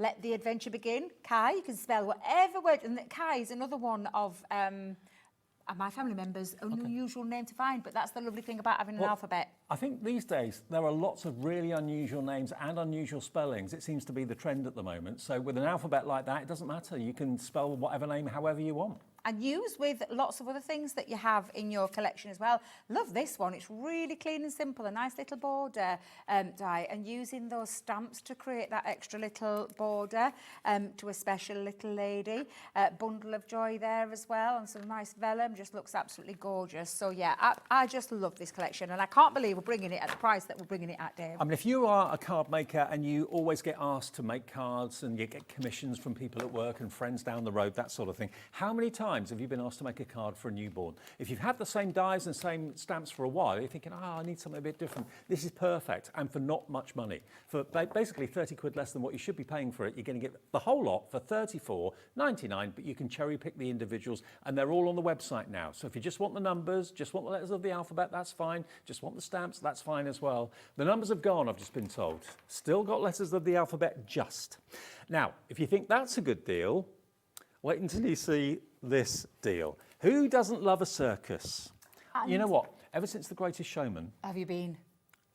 Let the adventure begin. Kai, you can spell whatever word. And Kai is another one of my family members, an unusual name to find, but that's the lovely thing about having an alphabet. I think these days there are lots of really unusual names and unusual spellings. It seems to be the trend at the moment. So with an alphabet like that, it doesn't matter. You can spell whatever name however you want. and use with lots of other things that you have in your collection as well. Love this one. It's really clean and simple, a nice little border die, and using those stamps to create that extra little border to a special little lady. Bundle of joy there as well, and some nice vellum. Just looks absolutely gorgeous. So yeah, I just love this collection, and I can't believe we're bringing it at the price that we're bringing it at, Dave. I mean, if you are a card maker and you always get asked to make cards and you get commissions from people at work and friends down the road, that sort of thing, how many times have you been asked to make a card for a newborn? If you've had the same dies and same stamps for a while, you're thinking, I need something a bit different. This is perfect, and for not much money. For basically 30 quid less than what you should be paying for it, you're going to get the whole lot for $34.99, but you can cherry pick the individuals, and they're all on the website now. So if you just want the numbers, just want the letters of the alphabet, that's fine. Just want the stamps, that's fine as well. The numbers have gone, I've just been told. Still got letters of the alphabet, just. Now, if you think that's a good deal, wait until you see this deal. Who doesn't love a circus? And you know what? Ever since The Greatest Showman. Have you been?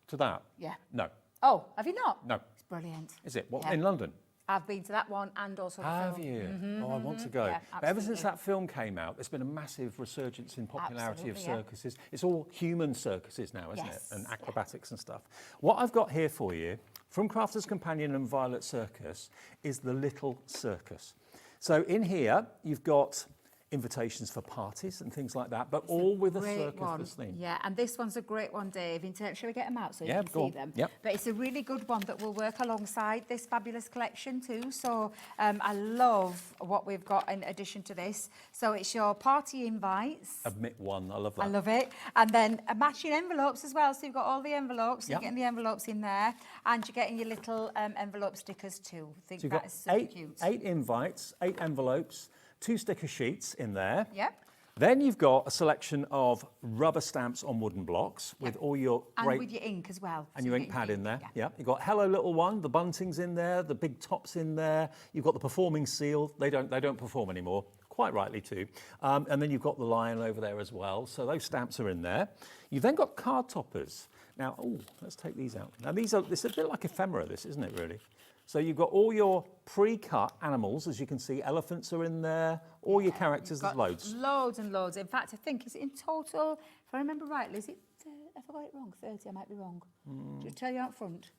To that? Yeah. No. Oh, have you not? No. It's brilliant. Is it? What, Yeah. in London? I've been to that one and also the Have film. you? I want to go. Yeah, but ever since absolutely. that film came out, there's been a massive resurgence in popularity of Absolutely, yeah. circuses. It's all human circuses now, isn't Yes, it? And acrobatics and stuff. What I've got here for you from Crafter's Companion and Violet Circus is the Little Circus. So in here, you've got invitations for parties and things like that, but all with a circus theme. Yeah, and this one's a great one, Dave. In terms, shall we get them out so you Yeah, can go see on. them? Yep. But it's a really good one that will work alongside this fabulous collection too. So I love what we've got in addition to this. So it's your party invites. Admit one, I love that. I love it. And then matching envelopes as well. So you've got all the envelopes. So Yep. you're getting the envelopes in there, and you're getting your little envelope stickers too. I think So you've that got is super cute. eight invites, 8 envelopes, 2 sticker sheets in there. Yep. Then you've got a selection of rubber stamps on wooden blocks with all your And great... with your ink as well. And So your you're ink pad getting in there. Yeah. Yeah. You've got Hello Little One, the bunting's in there, the big top's in there. You've got the performing seal. They don't perform anymore, quite rightly too. And then you've got the lion over there as well. So those stamps are in there. You've then got card toppers. Now, let's take these out. Now this is a bit like ephemera, this, isn't it, really? So you've got all your pre-cut animals, as you can see. Elephants are in there. All your characters, there's loads. Loads and loads. In fact, I think it's in total, if I remember rightly, is it, have I got it wrong? 30, I might be wrong. Just tell you out front.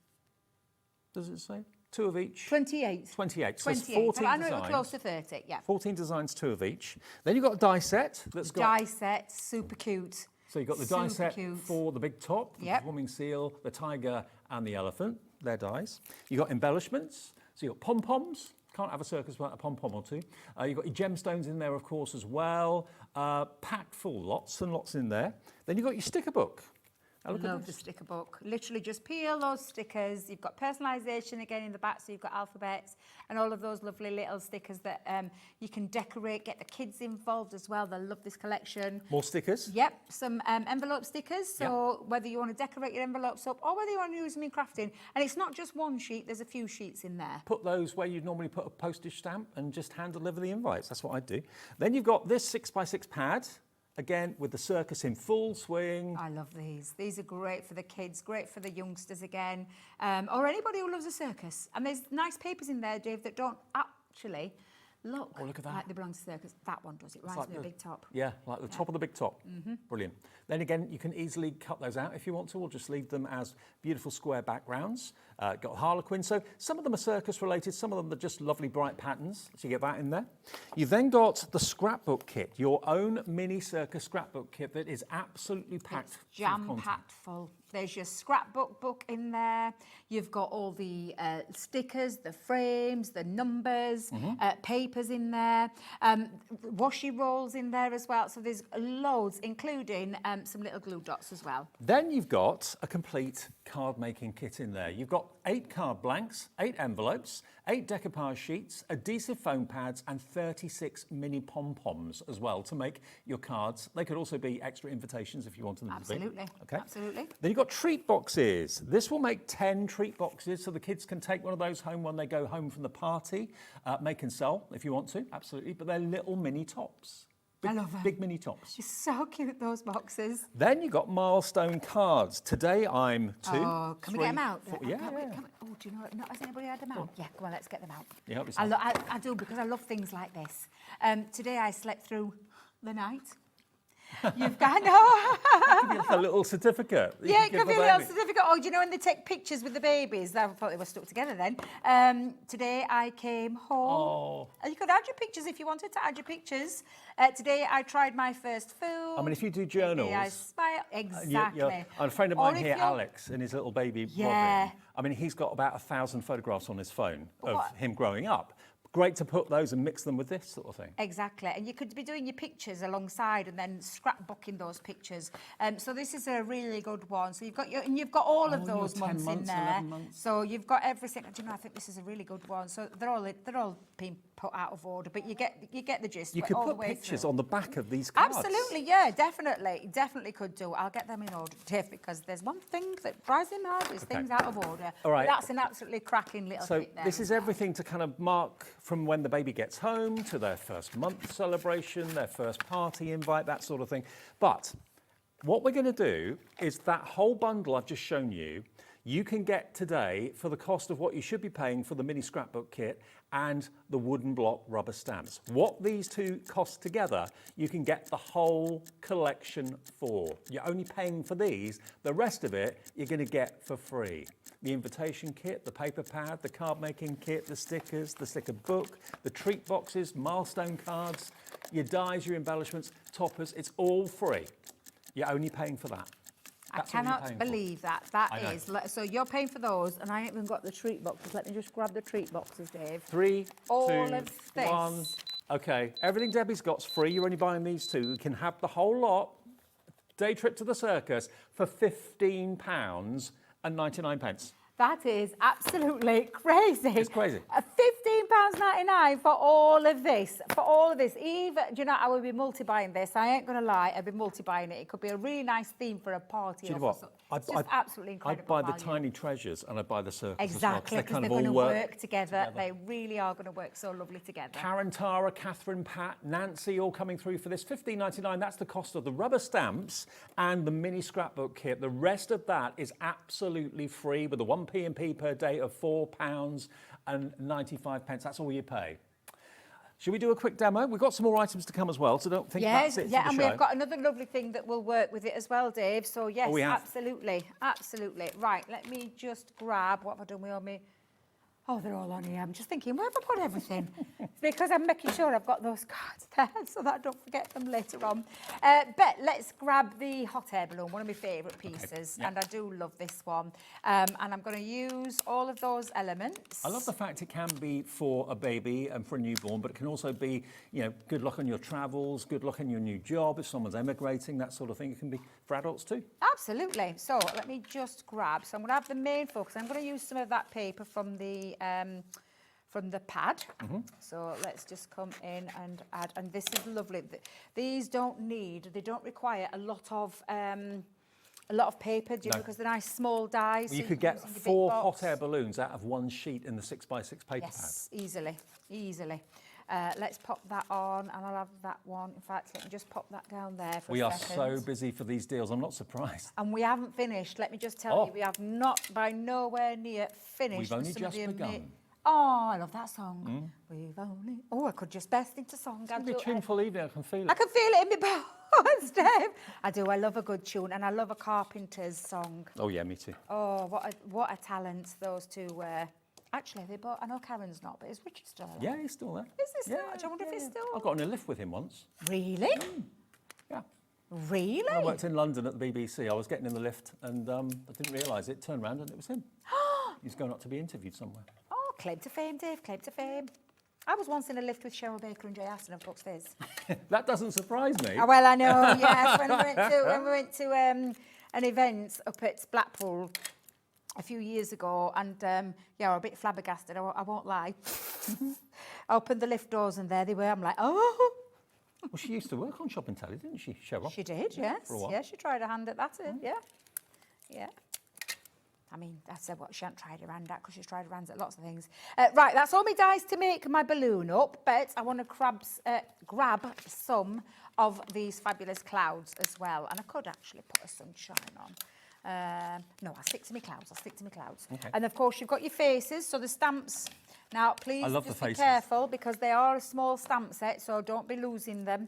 Does it say? 2 of each? 28. 28. So it's 28. 14 But I know designs. it was close to 30, yeah. 14 designs, 2 of each. Then you've got a die set that's got... Die set, super cute. So you've got the die Super set cute. for the big top, the Yep. performing seal, the tiger and the elephant. They're dies. You've got embellishments. So you've got pom-poms. Can't have a circus without a pom-pom or two. You've got your gemstones in there, of course, as well. Packed full, lots and lots in there. Then you've got your sticker book. Now look at Love the this. sticker book. Literally just peel those stickers. You've got personalisation again in the back, so you've got alphabets and all of those lovely little stickers that you can decorate, get the kids involved as well. They'll love this collection. More stickers. Yep, some envelope stickers. So whether you want to decorate your envelopes up or whether you want to use them in crafting. And it's not just one sheet, there's a few sheets in there. Put those where you'd normally put a postage stamp and just hand deliver the invites. That's what I'd do. Then you've got this 6x6 pad. Again, with the circus in full swing. I love these. These are great for the kids, great for the youngsters again, or anybody who loves a circus. And there's nice papers in there, Dave, that don't actually look, look at that. like they belong to circus. That one does. It reminds me of a big top. Yeah, like the top of the big top. Brilliant. Then again, you can easily cut those out if you want to, or just leave them as beautiful square backgrounds. Got Harlequin. So some of them are circus related, some of them are just lovely bright patterns. So you get that in there. You've then got the scrapbook kit, your own mini circus scrapbook kit that is absolutely packed. It's jam-packed full. There's your scrapbook book in there. You've got all the stickers, the frames, the numbers, papers in there, washi rolls in there as well. So there's loads, including some little glue dots as well. Then you've got a complete card making kit in there. You've got 8 card blanks, 8 envelopes, 8 decoupage sheets, adhesive foam pads and 36 mini pom-poms as well to make your cards. They could also be extra invitations if you wanted them to be. Absolutely. Okay. Absolutely. Then you've got treat boxes. This will make 10 treat boxes so the kids can take one of those home when they go home from the party. Make and sell if you want to, absolutely. But they're little mini tops. I love them. Big mini tops. It's so cute, those boxes. Then you've got milestone cards. Today I'm 2. Oh, can we get them out? 4, Oh, yeah. oh, do you know what? Has anybody had them out? Yeah, come on, let's get them out. Yeah, help yourself. I do, because I love things like this. Today I slept through the night. You've got Give you like a little certificate. that you Yeah, can it give could be the a little baby. certificate. Oh, do you know when they take pictures with the babies? I thought they were stuck together then. Today I came home. Oh. You could add your pictures if you wanted to add your pictures. Today I tried my first food. I mean, if you do Today I journals, smile. Exactly. a friend of Or mine if here, you're- Alex, and his little baby Yeah. Robin. I mean, he's got about 1,000 photographs on his phone of What? him growing up. Great to put those and mix them with this sort of thing. Exactly, and you could be doing your pictures alongside and then scrapbooking those pictures. So this is a really good one. So you've got all of your those 10 months in months, there. 11 months. So you've got everything. Do you know? I think this is a really good one. So they're all being put out of order, but you get the gist. You but could all the put way pictures through. on the back of these cards. Absolutely, yeah, definitely could do. I'll get them in order, Dave, because there's one thing that drives me mad is Okay. things out of order. All right. But that's an absolutely cracking little So kit there. this is everything to kind of mark from when the baby gets home to their first month celebration, their first party invite, that sort of thing. But what we're going to do is that whole bundle I've just shown you, you can get today for the cost of what you should be paying for the mini scrapbook kit and the wooden block rubber stamps. What these two cost together, you can get the whole collection for. You're only paying for these. The rest of it, you're going to get for free. The invitation kit, the paper pad, the card making kit, the stickers, the sticker book, the treat boxes, milestone cards, your dies, your embellishments, toppers, it's all free. You're only paying for that. I That's all you're cannot paying for. believe that. I know. So you're paying for those, and I ain't even got the treat boxes. Let me just grab the treat boxes, Dave. 3, All 2, of this. 1. Okay, everything Debbie's got's free. You're only buying these two. You can have the whole lot, day trip to the circus, for £15.99. That is absolutely crazy. It's crazy. £15.99 for all of this. For all of this. Even, do you know, I would be multi-buying this. I ain't going to lie, I'd be multi-buying it. It could be a really nice theme for a party. Do you or know what? for it's just absolutely incredible I'd buy the value. tiny treasures and I'd buy the circus Exactly, as well, 'cause because they kind they're of going to all work together. They really are going to work so lovely together. Karen, Tara, Catherine, Pat, Nancy, all coming through for this. £15.99, that's the cost of the rubber stamps and the mini scrapbook kit. The rest of that is absolutely free with a 1p&p per day of £4.95. That's all you pay. Should we do a quick demo? We've got some more items to come as well, so don't think Yes, that's it yeah, for and the show. we've got another lovely thing that will work with it as well, Dave. So yes, we have. absolutely. Right, let me just grab, what have I done with all me? Oh, they're all on here. I'm just thinking, where have I put everything? It's because I'm making sure I've got those cards there so that I don't forget them later on. But let's grab the hot air balloon, one of my favourite pieces, and I do love this one. And I'm going to use all of those elements. I love the fact it can be for a baby and for a newborn, but it can also be, you know, good luck on your travels, good luck on your new job, if someone's emigrating, that sort of thing. It can be for adults too. Absolutely. So let me just grab. So I'm going to have the main focus. I'm going to use some of that paper from the pad. So let's just come in and add. And this is lovely. These don't require a lot of paper, do you? Because they're nice small dies. Well, you so could can get use in your big 4 box. hot air balloons out of one sheet in the 6x6 paper Yes, easily. Let's pop that on, and I'll have that one. In fact, let me just pop that down there for We a are second. so busy for these deals, I'm not surprised. And we haven't finished. Let me just tell you, we have not, by nowhere near, finished. We've only some of just the begun. Oh, I love that song. We've only... Oh, I could just burst into song. It's going to be a tuneful evening, I can feel it. I can feel it in my bones, Dave. I do. I love a good tune, and I love a Carpenter's song. Oh yeah, me too. Oh, what a talent those two were. Actually, they both... I know Karen's not, but is Richard still alive? Yeah, he's still there. Is he still? I wonder if he's still... I got in a lift with him once. Really? Yeah. Really? I worked in London at the BBC. I was getting in the lift and I didn't realise it. Turned around and it was him. He's going up to be interviewed somewhere. Oh, claim to fame, Dave, claim to fame. I was once in a lift with Cheryl Baker and Jay Aston of Bucks Fizz. That doesn't surprise me. Oh, well, I know, yes. When we went to an event up at Blackpool a few years ago, and yeah, I was a bit flabbergasted, I won't lie. I opened the lift doors and there they were. I'm like, oh. Well, she used to work on Shopping Telly, didn't she, Cheryl? She did, yes. For a while. Yeah, she tried her hand at that, yeah. I mean, that's what she hadn't tried her hand at, because she's tried her hands at lots of things. Right, that's all my dies to make my balloon up, but I want to grab some of these fabulous clouds as well. And I could actually put a sunshine on. No, I'll stick to my clouds. Okay. And of course, you've got your faces, so the stamps. Now, please love the just be faces. careful because they are a small stamp set, so don't be losing them.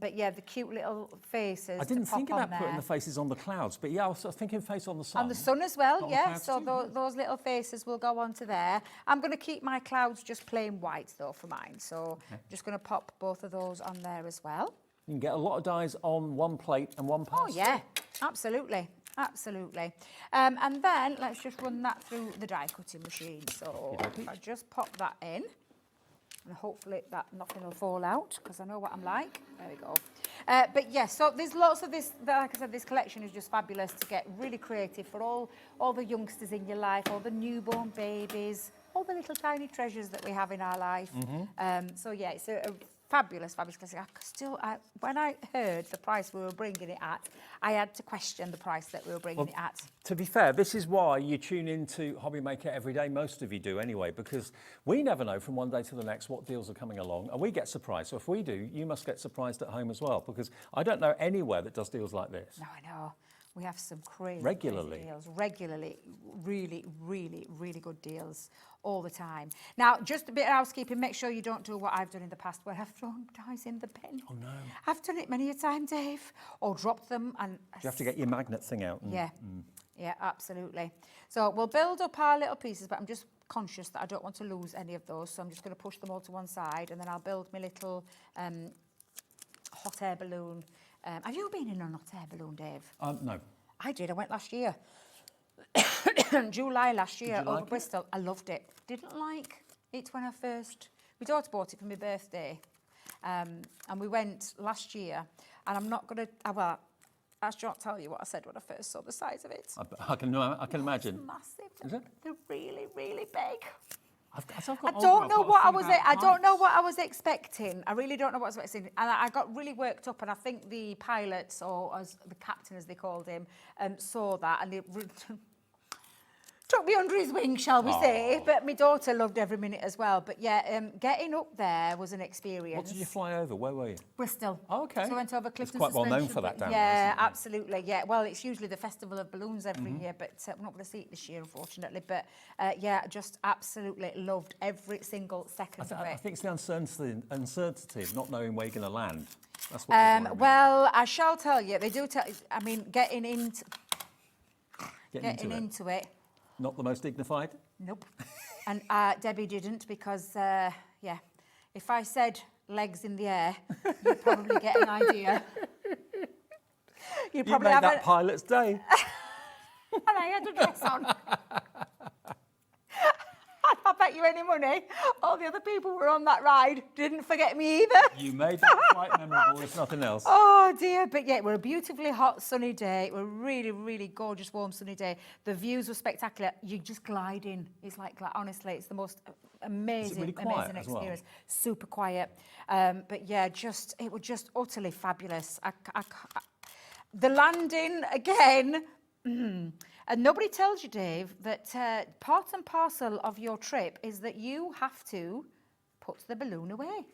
But yeah, the cute little faces. I didn't to pop think on about putting there. the faces on the clouds, but yeah, I was sort of thinking face on the sun. On the sun as well, Not on the yeah. clouds So too, those little faces will go onto there. I'm going to keep my clouds just plain white though for mine. So I'm just going to pop both of those on there as well. You can get a lot of dies on one plate and one pass. Oh yeah, absolutely. Absolutely. And then let's just run that through the die cutting machine. So if I just pop that in, and hopefully that nothing will fall out because I know what I'm like. There we go. But yes, so there's lots of this, like I said, this collection is just fabulous to get really creative for all the youngsters in your life, all the newborn babies, all the little tiny treasures that we have in our life. So yeah, it's a fabulous classic. When I heard the price we were bringing it at, I had to question the price that we were bringing it at. To be fair, this is why you tune into Hobby Maker every day. Most of you do anyway, because we never know from one day to the next what deals are coming along, and we get surprised. So if we do, you must get surprised at home as well, because I don't know anywhere that does deals like this. No, I know. We have some crazy Regularly. deals. Regularly. Really, really, really good deals all the time. Now, just a bit of housekeeping. Make sure you don't do what I've done in the past where I've thrown dies in the bin. Oh, no. I've done it many a time, Dave. Or dropped them. And You have to get your magnet thing out. Yeah. Yeah, absolutely. So we'll build up our little pieces, but I'm just conscious that I don't want to lose any of those. So I'm just going to push them all to one side and then I'll build my little hot air balloon. Have you been in a hot air balloon, Dave? No. I did. I went last year. July last year over Bristol. I loved it. Didn't like it when I first... My daughter bought it for my birthday. And we went last year. And I'm not going to... Well, I shan't tell you what I said when I first saw the size of it. I can imagine. It's massive. Is it? They're really, really big. I don't know what I was expecting. I really don't know what I was expecting. And I got really worked up, and I think the pilots, or as the captain as they called him, saw that and it took me under his wing, shall we say. But my daughter loved every minute as well. But yeah, getting up there was an experience. What did you fly over? Where were you? Bristol. Oh, okay. So I went over Clifton. It's quite well known for that down there, Yeah, isn't it? absolutely. Yeah, well, it's usually the Festival of Balloons every year, but we're not going to see it this year, unfortunately. But yeah, just absolutely loved every single second of it. I think it's the uncertainty of not knowing where you're going to land. That's what well, I shall tell you, they do tell. I mean, getting into it. Not the most dignified? Nope. And Debbie didn't because, yeah, if I said legs in the air, you'd probably get an idea. You made that pilot's day. And I had a dress on. I bet you any money, all the other people who were on that ride didn't forget me either. You made that quite memorable, if nothing else. Oh dear, but yeah, it was a beautifully hot, sunny day. It was a really, really gorgeous, warm, sunny day. The views were spectacular. You're just gliding. It's like honestly, it's the most amazing, really quiet amazing as well? experience. Super quiet. But yeah, it was just utterly fabulous. The landing again. And nobody tells you, Dave, that part and parcel of your trip is that you have to put the balloon away.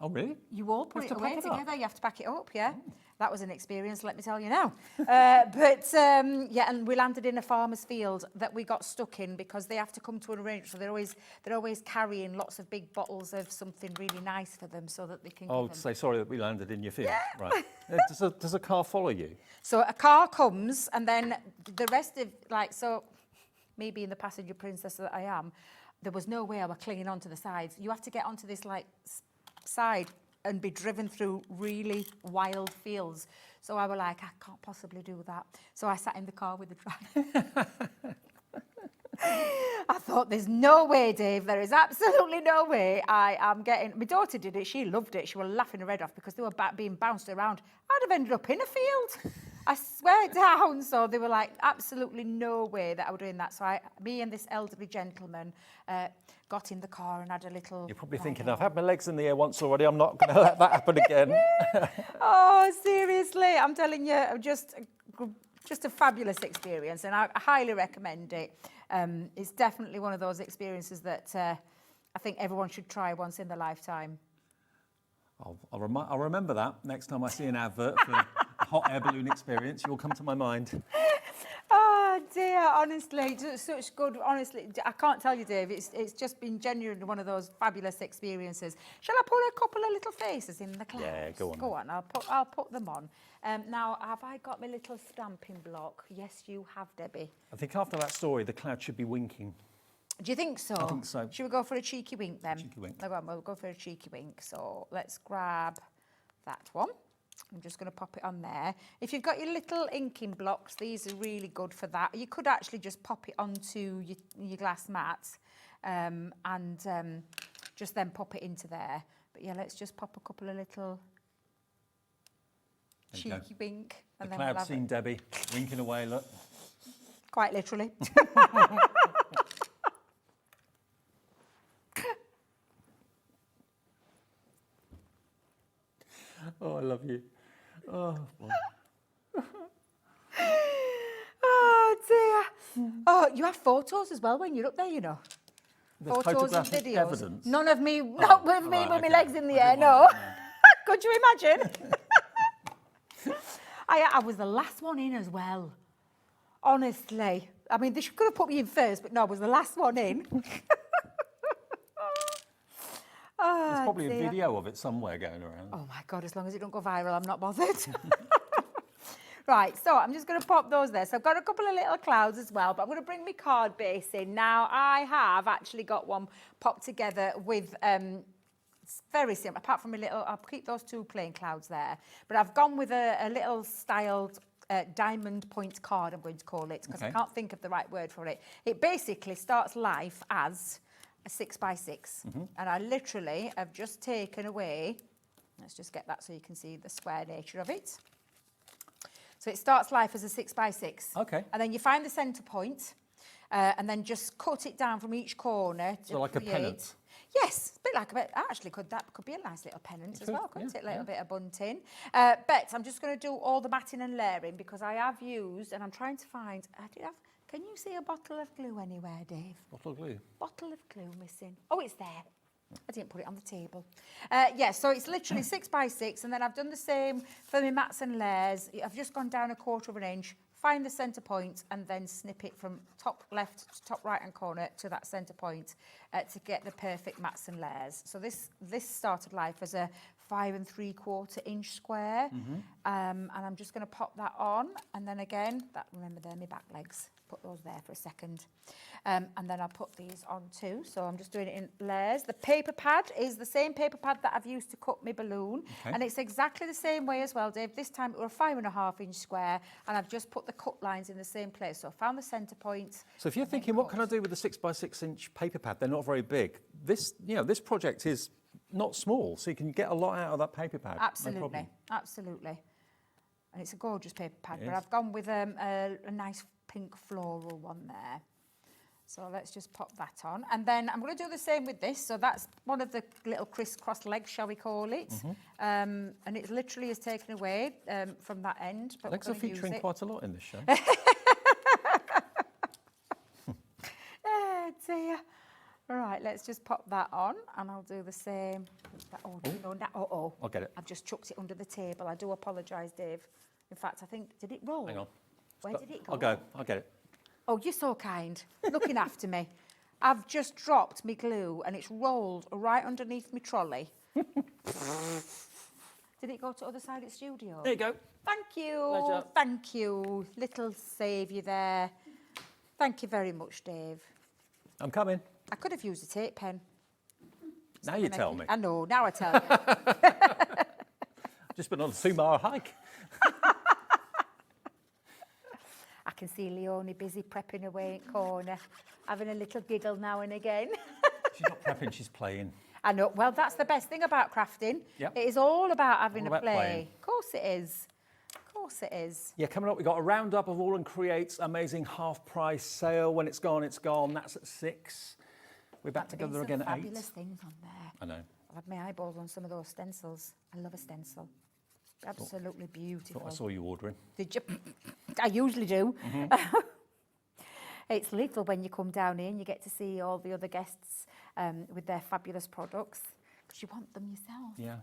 Oh, really? You all put it away together. You have to pack it up, yeah. Oh. That was an experience, let me tell you now. Yeah, and we landed in a farmer's field that we got stuck in because they have to come to an arrangement. So they're always carrying lots of big bottles of something really nice for them so that they can give them. Say sorry that we landed in your field. Yeah. Right. Does a car follow you? So a car comes and then the rest of, so me being the passenger princess that I am, there was no way I was clinging onto the sides. You have to get onto this side and be driven through really wild fields. So I was like, I can't possibly do that. So I sat in the car with the driver. I thought, there's no way, Dave, there is absolutely no way I am getting... My daughter did it, she loved it, she was laughing her head off because they were being bounced around. I'd have ended up in a field. I swear down. So they were like, absolutely no way that I was doing that. So me and this elderly gentleman got in the car and had a little... You're probably thinking, I've had my legs in the air once already, I'm not going to let that happen again. Oh, seriously, I'm telling you, just a fabulous experience, and I highly recommend it. It's definitely one of those experiences that I think everyone should try once in their lifetime. I'll remember that next time I see an advert for a hot air balloon experience. You'll come to my mind. Oh dear, honestly, just such good. Honestly, I can't tell you, Dave. It's just been genuinely one of those fabulous experiences. Shall I put a couple of little faces in the clouds? Yeah, go on. Go on. I'll put them on. Now, have I got my little stamping block? Yes, you have, Debbie. I think after that story, the cloud should be winking. Do you think so? I think so. Should we go for a cheeky wink then? Cheeky wink. No, go on, we'll go for a cheeky wink. So let's grab that one. I'm just going to pop it on there. If you've got your little inking blocks, these are really good for that. You could actually just pop it onto your glass mat and just then pop it into there. But yeah, let's just pop a couple of little cheeky wink. The cloud's seen Debbie winking away, look. Quite literally. Oh, I love you. Oh, boy. Oh dear. Oh, you have photos as well when you're up there, you know. There's Photos and photographic videos. evidence. None of me, not with me right, with my okay. legs in the air, no. Could you imagine? I was the last one in as well. Honestly. I mean, they could have put me in first, but no, I was the last one in. There's probably a video of it somewhere going around. Oh my God, as long as it don't go viral, I'm not bothered. Right, so I'm just going to pop those there. So I've got a couple of little clouds as well, but I'm going to bring my card base in. Now, I have actually got one popped together with, it's very simple, apart from a little, I'll keep those two plain clouds there. But I've gone with a little styled diamond point card, I'm going to call it, because I can't think of the right word for it. It basically starts life as a 6x6. And I literally have just taken away, let's just get that so you can see the square nature of it. So it starts life as a 6x6. Okay. And then you find the centre point and then just cut it down from each corner. So like a pennant? Yes, a bit like a bit. Actually, that could be a nice little pennant as well, couldn't it? A little bit of bunting. But I'm just going to do all the matting and layering because I have used, and I'm trying to find, can you see a bottle of glue anywhere, Dave? Bottle of glue? Bottle of glue missing. Oh, it's there. I didn't put it on the table. Yeah, so it's literally 6x6, and then I've done the same for my mats and layers. I've just gone down 1/4 inch, find the centre point, and then snip it from top left to top right hand corner to that centre point to get the perfect mats and layers. So this started life as a 5 3/4 inch square, and I'm just going to pop that on, and then again, remember they're my back legs. Put those there for a second, and then I'll put these on too. So I'm just doing it in layers. The paper pad is the same paper pad that I've used to cut my balloon, and it's exactly the same way as well, Dave. This time it was a 5 1/2 inch square, and I've just put the cut lines in the same place. So I found the centre point. So if you're thinking, what can I do with the 6x6 inch paper pad? They're not very big. This project is not small, so you can get a lot out of that paper pad. Absolutely, no problem. absolutely. And it's a gorgeous paper pad, but I've gone with a nice pink floral one there. So let's just pop that on. And then I'm going to do the same with this. So that's one of the little crisscross legs, shall we call it. And it literally is taken away from that end. But Legs are featuring quite a lot in this show. Oh dear. Right, let's just pop that on, and I'll do the same. I'll get it. I've just chucked it under the table. I do apologise, Dave. In fact, I think, did it roll? Hang on. Where did it go? I'll get it. Oh, you're so kind. Looking after me. I've just dropped my glue, and it's rolled right underneath my trolley. Did it go to the other side of the studio? There you go. Thank you. Pleasure. Thank you. Little saviour there. Thank you very much, Dave. I'm coming. I could have used a tape pen. Now you tell me. I know, now I tell you. I've just been on a 2-mile hike. I can see Leonie busy prepping away in corner, having a little giggle now and again. She's not prepping, she's playing. I know. Well, that's the best thing about crafting. Yep. It is all about having All about a play. playing. Of course it is. Of course it is. Yeah, coming up, we've got a roundup of AALL Create's amazing half-price sale. When it's gone, it's gone. That's at 6. We're back together again at 8. Fabulous things on there. I know. I've had my eyeballs on some of those stencils. I love a stencil. Absolutely beautiful. Thought I saw you ordering. Did you? I usually do. It's little when you come down here and you get to see all the other guests with their fabulous products. because you want them yourself. Yeah.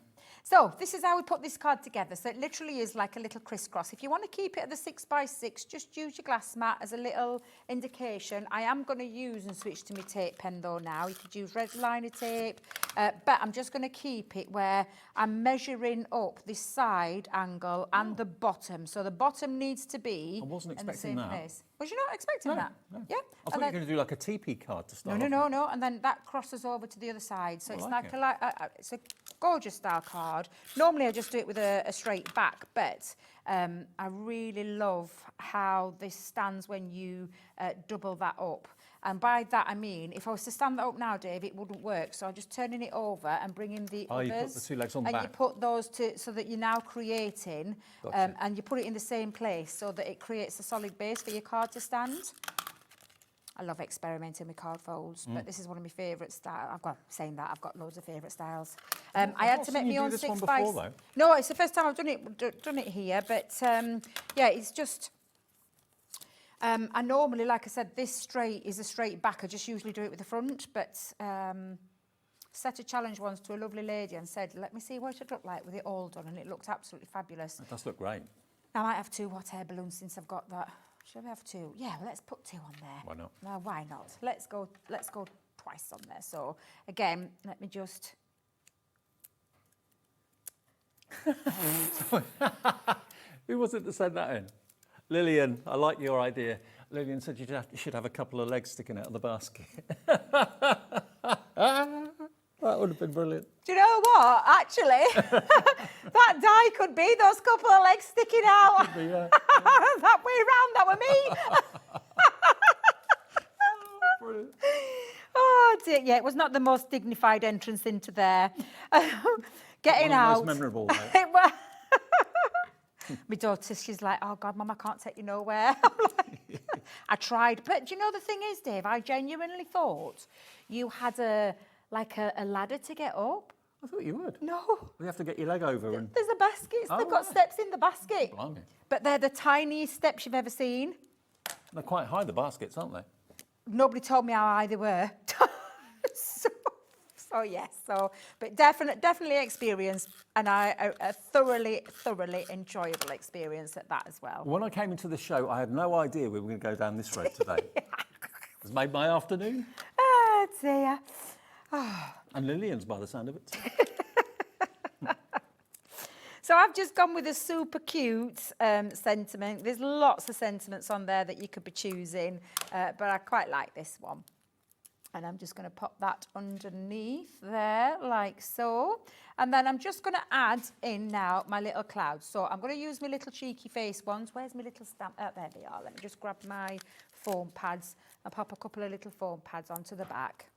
So this is how we put this card together. So it literally is like a little crisscross. If you want to keep it at the 6x6, just use your glass mat as a little indication. I am going to use and switch to my tape pen though now. You could use red liner tape, but I'm just going to keep it where I'm measuring up this side angle and the bottom. So the bottom needs to be I wasn't in the expecting same that. place. Was you not expecting that? No. Yeah. I thought you were going to do like a TP card to start. No. And then that crosses over to the other side. So I it's like like it's a gorgeous style card. Normally I just do it with a straight back, but I really love how this stands when you double that up. And by that I mean, if I was to stand that up now, Dave, it wouldn't work. So I'm just turning it over and bringing the others. You put the two legs on the and back. you put those so that you're now creating, Gotcha. and you put it in the same place so that it creates a solid base for your card to stand. I love experimenting with card folds, but this is one of my favourite styles. Saying that, I've got loads of favourite styles. I had to make my own 6x. No, it's the first time I've done it here, but yeah, it's just. I normally, like I said, this straight is a straight back. I just usually do it with the front, but set a challenge once to a lovely lady and said, let me see what it looked like with it all done, and it looked absolutely fabulous. It does look great. I might have 2 hot air balloons since I've got that. Should we have 2? Yeah, well, let's put 2 on there. Why not? No, why not? Let's go twice on there. So again, let me just. Who was it that said that in? Lillian, I like your idea. Lillian said you should have a couple of legs sticking out of the basket. That would have been brilliant. Do you know what? Actually, that die could be those couple of legs sticking out. Could be, yeah. That way round, that were me. Brilliant. Oh dear, yeah, it was not the most dignified entrance into there. Getting out. Most memorable. Right? It was. My daughter, she's like, oh God, Mum, I can't take you nowhere. I'm like, I tried. But do you know the thing is, Dave, I genuinely thought you had a ladder to get up. I thought you would. No. We have to get your leg over and... There's a basket. Oh, They've got right. steps in the basket. Blimey. But they're the tiniest steps you've ever seen. They're quite high, the baskets, aren't they? Nobody told me how high they were. So yes, but definitely experience, and a thoroughly enjoyable experience at that as well. When I came into the show, I had no idea we were going to go down this road today. It's made my afternoon. Oh dear. Oh. And Lillian's by the sound of it. So I've just gone with a super cute sentiment. There's lots of sentiments on there that you could be choosing, but I quite like this one. And I'm just going to pop that underneath there, like so. And then I'm just going to add in now my little clouds. So I'm going to use my little cheeky face ones. Where's my little stamp? Oh, there they are. Let me just grab my foam pads and pop a couple of little foam pads onto the back.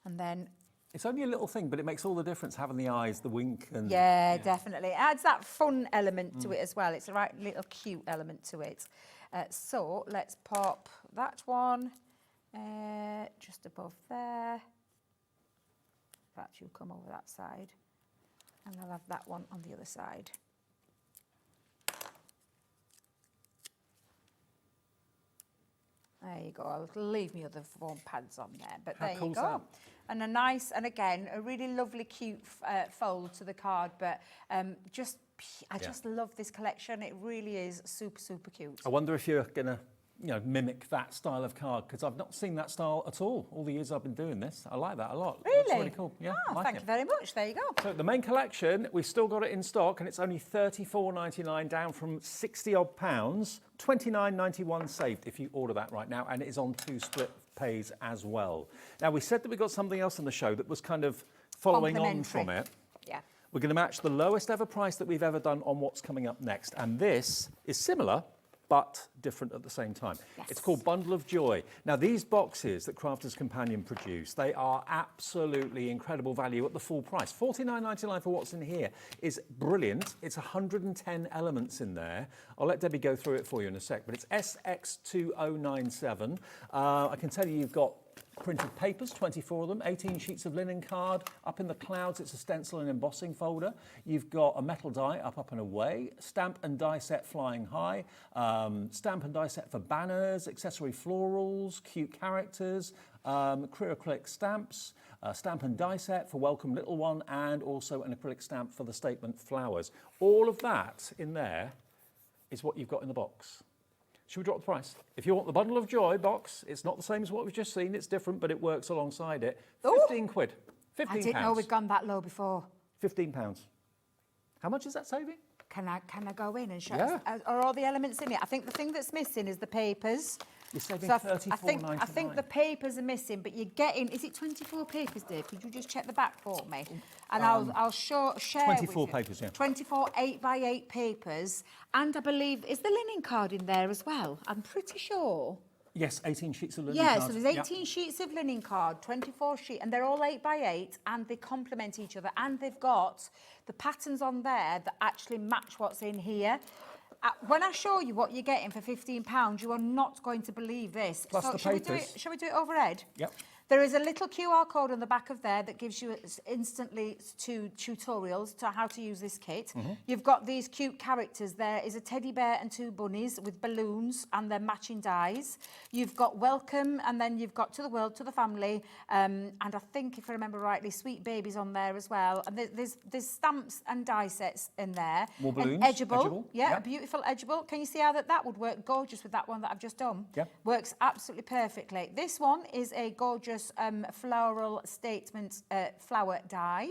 And then... It's only a little thing, but it makes all the difference, having the eyes, the wink. And yeah, definitely. It adds that fun element to it as well. It's a right little cute element to it. So let's pop that one. Just above there. That should come over that side. And I'll have that one on the other side. There you go. I'll leave me other foam pads on there. But How there cool's you go. that? And a nice, and again, a really lovely, cute fold to the card. But I just love this collection. It really is super, super cute. I wonder if you're going to mimic that style of card, because I've not seen that style at all the years I've been doing this. I like that a lot. Really? It's really cool. Yeah, Oh, like thank you very much. There you go. So the main collection, we've still got it in stock, and it's only £34.99, down from £60 odd, £29.91 saved if you order that right now, and it is on 2 split pays as well. Now, we said that we got something else on the show that was kind of following on from it. Yeah. We're going to match the lowest ever price that we've ever done on what's coming up next, and this is similar but different at the same time. Yes. It's called Bundle of Joy. Now, these boxes that Crafter's Companion produce, they are absolutely incredible value at the full price. $49.99 for what's in here is brilliant. It's 110 elements in there. I'll let Debbie go through it for you in a sec, but it's SX2097. I can tell you you've got printed papers, 24 of them, 18 sheets of linen card. Up in the clouds, it's a stencil and embossing folder. You've got a metal die, up and away, stamp and die set flying high, stamp and die set for banners, accessory florals, cute characters, acrylic stamps, a stamp and die set for Welcome Little One, and also an acrylic stamp for the statement flowers. All of that in there is what you've got in the box. Should we drop the price? If you want the Bundle of Joy box, it's not the same as what we've just seen, it's different, but it works alongside it. 15 quid. 15 I didn't know we'd gone that low before. £15. How much is that saving? Can I go in and show? Yeah. Are all the elements in it? I think the thing that's missing is the papers. You're saving So £34.99. I think the papers are missing, but you're getting. Is it 24 papers, Dave? Could you just check the back for me? And I'll share 24 with you. papers, yeah. 24 8x8 papers, and I believe is the linen card in there as well. I'm pretty sure. Yes, 18 sheets of linen Yeah, cards. so there's 18 sheets of linen card, 24 sheet, and they're all 8x8, and they complement each other, and they've got the patterns on there that actually match what's in here. When I show you what you're getting for £15, you are not going to believe this. Plus so the shall papers. we do it overhead? Yep. There is a little QR code on the back of there that gives you instantly to tutorials to how to use this kit. You've got these cute characters. There is a teddy bear and 2 bunnies with balloons and their matching dies. You've got welcome, and then you've got to the world, to the family, and I think, if I remember rightly, sweet babies on there as well. And there's stamps and die sets in there. More balloons. And edgeable. Yeah, Yep. a beautiful edgeable. Can you see how that would work gorgeous with that one that I've just done? Yeah. Works absolutely perfectly. This one is a gorgeous floral statement flower die.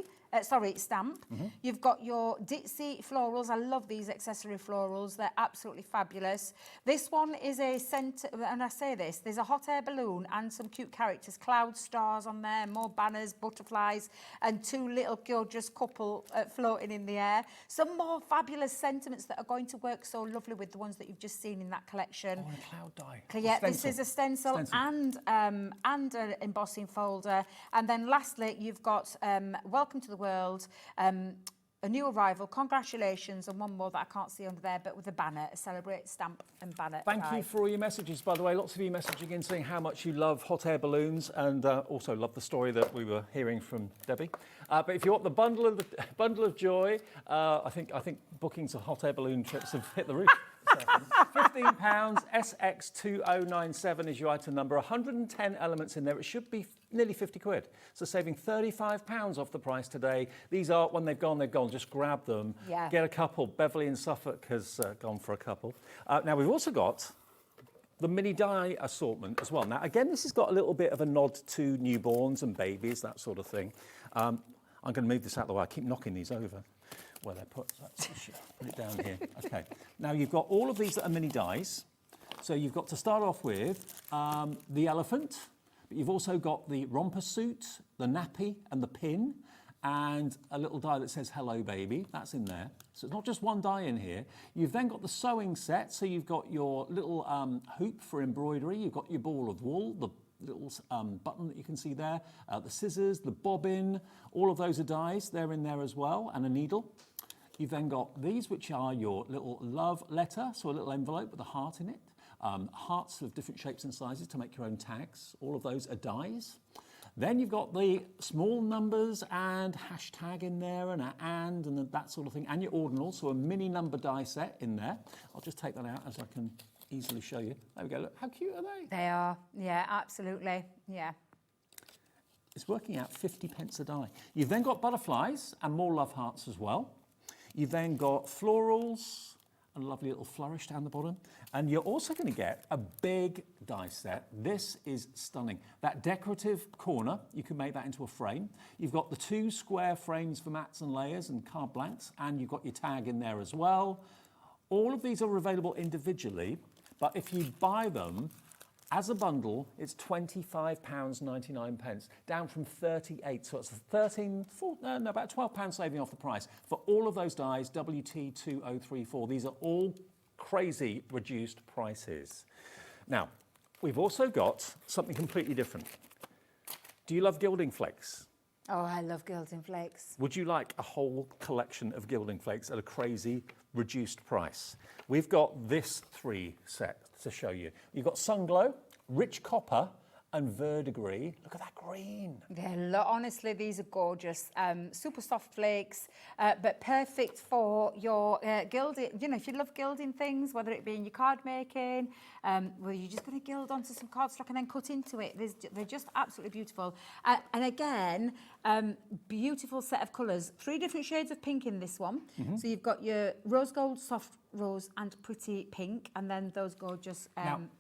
Stamp. You've got your ditzy florals. I love these accessory florals. They're absolutely fabulous. This one is a and I say this, there's a hot air balloon and some cute characters, cloud stars on there, more banners, butterflies, and 2 little gorgeous couple floating in the air. Some more fabulous sentiments that are going to work so lovely with the ones that you've just seen in that collection. Oh, and a cloud die. Yeah, this is a stencil. and an embossing folder. And then lastly, you've got Welcome to the World, a new arrival, congratulations, and one more that I can't see under there, but with a banner, a celebrate stamp and banner. Thank you for all your messages, by the way. Lots of you messaging in saying how much you love hot air balloons, and also love the story that we were hearing from Debbie. But if you want the bundle of joy, I think bookings of hot air balloon trips have hit the roof. £15, SX2097 is your item number. 110 elements in there. It should be nearly 50 quid. So saving £35 off the price today. These are, when they've gone, they've gone. Just grab them. Yeah. Get a couple. Beverly in Suffolk has gone for a couple. Now, we've also got the mini die assortment as well. Now, again, this has got a little bit of a nod to newborns and babies, that sort of thing. I'm going to move this out of the way. I keep knocking these over. Where they're put. Let's put it down here. Okay. Now you've got all of these that are mini dies. So you've got to start off with the elephant, but you've also got the romper suit, the nappy, and the pin, and a little die that says "Hello, baby." That's in there. So it's not just one die in here. You've then got the sewing set. So you've got your little hoop for embroidery. You've got your ball of wool, the little button that you can see there, the scissors, the bobbin, all of those are dies. They're in there as well, and a needle. You've then got these, which are your little love letter, so a little envelope with a heart in it. Hearts of different shapes and sizes to make your own tags. All of those are dies. Then you've got the small numbers and hashtag in there, and that sort of thing, and your ordinal, so a mini number die set in there. I'll just take that out as I can easily show you. There we go. Look, how cute are they? They are. Yeah, absolutely. Yeah. It's working out 50p a die. You've then got butterflies and more love hearts as well. You've then got florals, a lovely little flourish down the bottom. And you're also going to get a big die set. This is stunning. That decorative corner, you can make that into a frame. You've got the 2 square frames for mats and layers and card blanks, and you've got your tag in there as well. All of these are available individually, but if you buy them as a bundle, it's £25.99, down from 38. So it's about £12 saving off the price for all of those dies, WT2034. These are all crazy reduced prices. Now, we've also got something completely different. Do you love gilding flakes? Oh, I love gilding flakes. Would you like a whole collection of gilding flakes at a crazy reduced price? We've got this 3 set to show you. You've got Sunglow, Rich Copper, and verdigris. Look at that green. Yeah, honestly, these are gorgeous. Super soft flakes, but perfect for your gilding. You know, if you love gilding things, whether it be in your card making, where you're just going to gild onto some cardstock and then cut into it. They're just absolutely beautiful. And again, beautiful set of colours. 3 different shades of pink in this one. So you've got your rose gold, soft rose and pretty pink, and then those gorgeous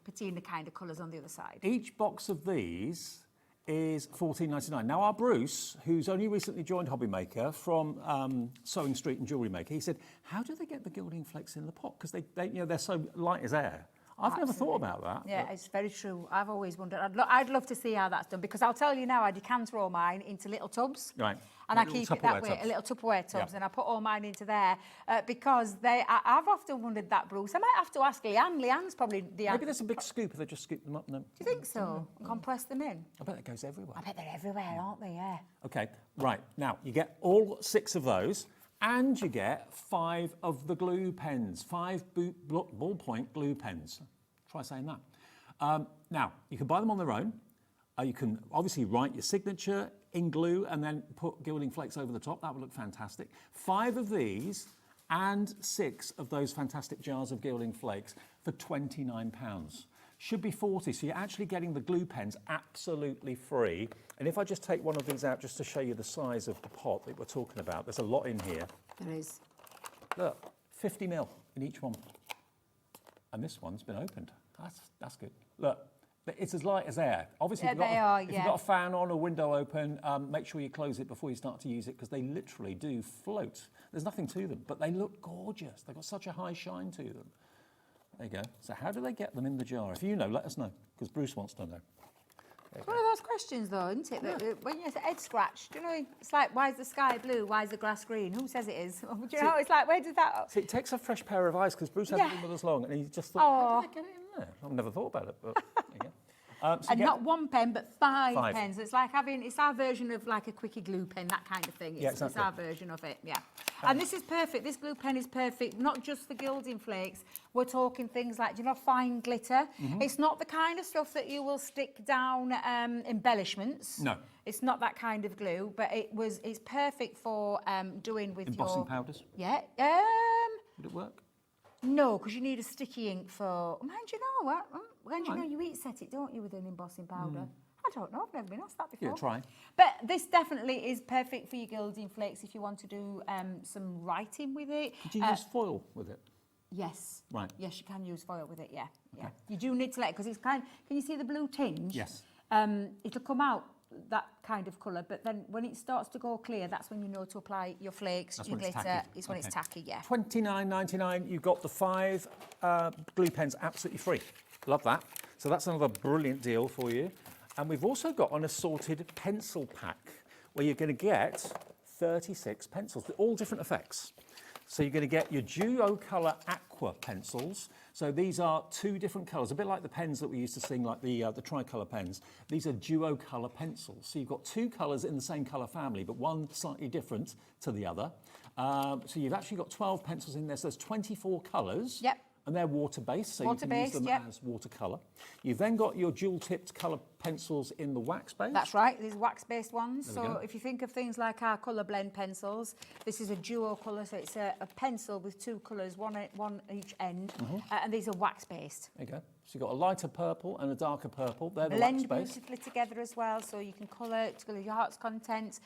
patina kind of colours on the other side. Each box of these is $14.99. Now, our Bruce, who's only recently joined Hobbymaker from Sewing Street and Jewellery Maker, he said, how do they get the gilding flakes in the pot? Because they're so light as air. I've never thought about that. Yeah, it's very true. I've always wondered. I'd love to see how that's done, because I'll tell you now, I decanter all mine into little tubs. Right. And I keep it that way, little Tupperware tubs, and I put all mine into there because I've often wondered that, Bruce. I might have to ask Leanne. Leanne's probably the answer. Maybe there's a big scoop if they just scoop them up. And then... Do you think so? Compress them in? I bet it goes everywhere. I bet they're everywhere, aren't they? Yeah. Okay, right. Now, you get all 6 of those, and you get 5 of the glue pens, 5 ballpoint glue pens. Try saying that. Now, you can buy them on their own. You can obviously write your signature in glue and then put gilding flakes over the top. That would look fantastic. 5 of these and 6 of those fantastic jars of gilding flakes for £29. Should be 40, so you're actually getting the glue pens absolutely free. And if I just take one of these out just to show you the size of the pot that we're talking about, there's a lot in here. There is. Look, 50 mil in each one. And this one's been opened. That's good. Look, it's as light as air. Obviously, if you've got a fan on or window open, make sure you close it before you start to use it, because they literally do float. There's nothing to them, but they look gorgeous. They've got such a high shine to them. There you go. So how do they get them in the jar? If you know, let us know, because Bruce wants to know. It's one of those questions, though, isn't it? That when you're head scratched, you know, it's like, why is the sky blue? Why is the grass green? Who says it is? Do you know, it's like, where did that... See, it takes a fresh pair of eyes, because Bruce hasn't been with us long, and he just thought, how did I get it in there? I've never thought about it, but there you go. And not 1 pen, but 5 pens. It's like it's our version of like a quickie glue pen, that kind of thing. It's our version of it, yeah. And this is perfect. This glue pen is perfect, not just for gilding flakes. We're talking things like, you know, fine glitter. It's not the kind of stuff that you will stick down embellishments. No. It's not that kind of glue, but it's perfect for doing with embossing powders? Yeah. Would it work? No, because you need a sticky ink for... Mind you know what? When you know you heat set it, don't you, with an embossing powder? I don't know. I've never been asked that before. Yeah, try. But this definitely is perfect for your gilding flakes if you want to do some writing with it. Could you use foil with it? Yes. Right. Yes, you can use foil with it, yeah. Okay. Yeah. You do need to let it, because it's kind of... Can you see the blue tinge? Yes. It'll come out that kind of colour, but then when it starts to go clear, that's when you know to apply your flakes, your glitter. It's when it's tacky, yeah. $29.99. You've got the 5 glue pens absolutely free. Love that. So that's another brilliant deal for you. And we've also got an assorted pencil pack where you're going to get 36 pencils, all different effects. So you're going to get your Duo Colour Aqua pencils. So these are 2 different colours, a bit like the pens that we used to sing, like the tricolour pens. These are Duo Colour pencils. So you've got 2 colours in the same colour family, but one slightly different to the other. So you've actually got 12 pencils in there, so there's 24 colours. Yep. And they're water-based, so you can use them as watercolour. You've then got your dual-tipped colour pencils in the wax base. That's right, these wax-based ones. So if you think of things like our colour blend pencils, this is a duo colour, so it's a pencil with 2 colours, one each end, and these are wax-based. There you go. So you've got a lighter purple and a darker purple. They're the blend wax-based. Beautifully together as well, so you can colour to colour your heart's content.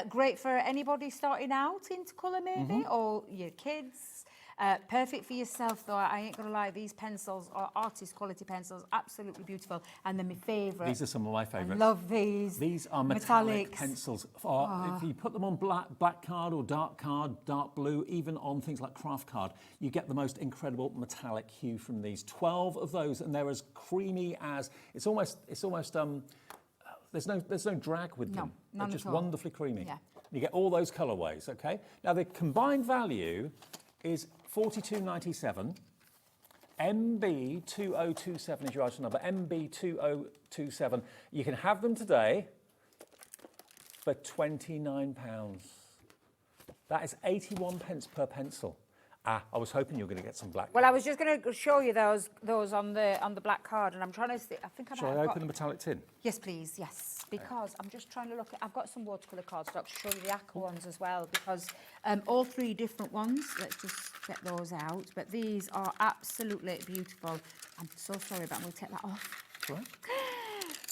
Great for anybody starting out into colour, maybe, or your kids. Perfect for yourself, though. I ain't going to lie, these pencils are artist quality pencils, absolutely beautiful. And they're my favourite. These are some of my favourites. I love these. These are metallic pencils. If you put them on black card or dark blue, even on things like craft card, you get the most incredible metallic hue from these. 12 of those, and they're as creamy as... It's almost there's no drag with them. None They're just at all. Wonderfully creamy. Yeah. You get all those colourways, okay? Now, the combined value is $42.97. MB2027 is your item number. MB2027. You can have them today for £29. That is 81 pence per pencil. Ah, I was hoping you were going to get some black. Well, I was just going to show you those on the black card, and I'm trying to see. I think I might Shall I have open the metallic tin? Yes, please. Yes, because I'm just trying to look at. I've got some watercolour cardstock to show you the aqua ones as well, because all three different ones. Let's just get those out. But these are absolutely beautiful. I'm so sorry, but I'm going to take that off. Right.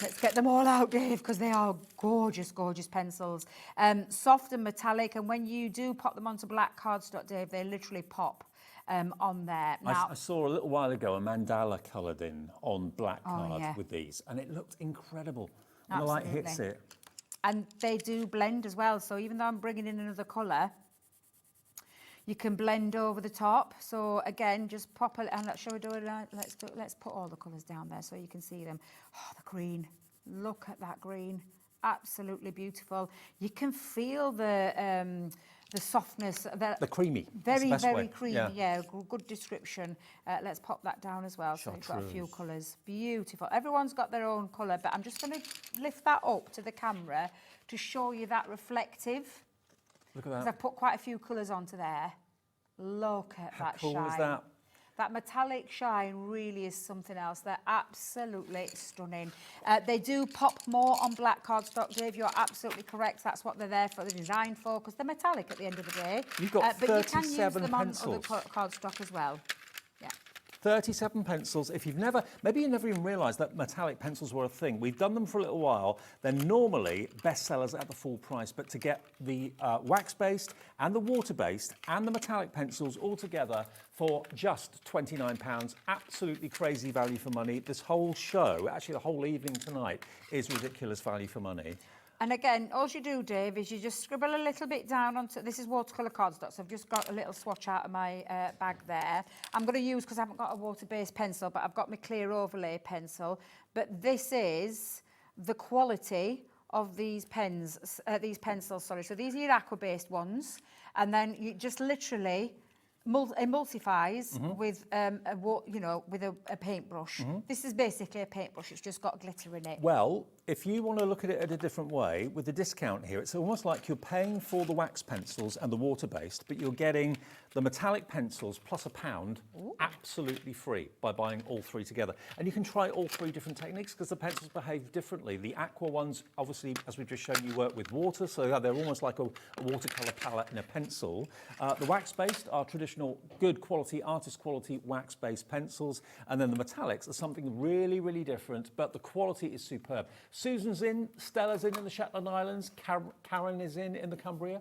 Let's get them all out, Dave, because they are gorgeous, gorgeous pencils. Soft and metallic, and when you do pop them onto black cardstock, Dave, they literally pop on there. Now, I saw a little while ago a mandala coloured in on black card yeah. with these, and it looked incredible. When the light hits it. And they do blend as well, so even though I'm bringing in another colour, you can blend over the top. So again, just pop it, and shall we do it? Let's put all the colours down there so you can see them. Oh, the green. Look at that green. Absolutely beautiful. You can feel the softness. The creamy. Very, That's the best very way. creamy. Yeah, good description. Let's pop that down as well. So we've got a few colours. Beautiful. Everyone's got their own colour, but I'm just going to lift that up to the camera to show you that reflective. Look at that. Because I've put quite a few colours onto there. Look at that cool shine. is that? That metallic shine really is something else. They're absolutely stunning. They do pop more on black cardstock, Dave. You're absolutely correct. That's what they're there for, they're designed for, because they're metallic at the end of the day. You've got but you can use 37 them pencils. on other cardstock as well. Yeah. 37 pencils. If you've never, maybe you never even realised that metallic pencils were a thing. We've done them for a little while. They're normally bestsellers at the full price, but to get the wax-based and the water-based and the metallic pencils all together for just £29, absolutely crazy value for money. This whole show, actually the whole evening tonight, is ridiculous value for money. And again, all you do, Dave, is you just scribble a little bit down onto, this is watercolour cardstock, so I've just got a little swatch out of my bag there. I'm going to use, because I haven't got a water-based pencil, but I've got my clear overlay pencil. But this is the quality of these pens, these pencils, sorry. So these are your aqua-based ones, and then you just literally emulsifies with with a paintbrush. This is basically a paintbrush. It's just got glitter in it. Well, if you want to look at it at a different way, with the discount here, it's almost like you're paying for the wax pencils and the water-based, but you're getting the metallic pencils plus £1 absolutely free by buying all three together. And you can try all three different techniques because the pencils behave differently. The aqua ones, obviously, as we've just shown you, work with water, so they're almost like a watercolour palette in a pencil. The wax-based are traditional, good quality, artist quality wax-based pencils, and then the metallics are something really, really different, but the quality is superb. Susan's in, Stella's in the Shetland Islands, Karen is in the Cumbria.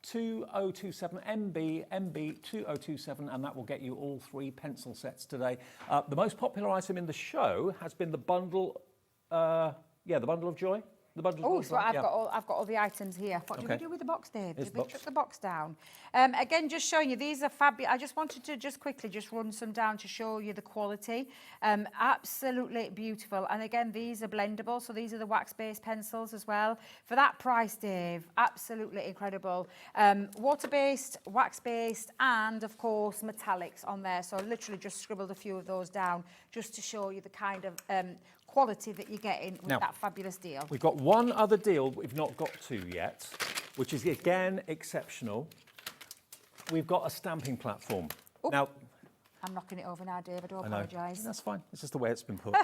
2027 MB 2027, and that will get you all three pencil sets today. The most popular item in the show has been the bundle, the bundle of joy. Oh, so I've got all the items here. What did we do with the box, Dave? Did we chuck the box down? Again, just showing you, these are fabulous. I just wanted to quickly run some down to show you the quality. Absolutely beautiful. And again, these are blendable, so these are the wax-based pencils as well. For that price, Dave, absolutely incredible. Water-based, wax-based, and of course, metallics on there. So I literally just scribbled a few of those down just to show you the kind of quality that you're getting with that fabulous deal. We've got one other deal we've not got to yet, which is again exceptional. We've got a stamping platform. Oop. Now, I'm knocking it over now, Dave. I do apologise. That's fine. It's just the way it's been put.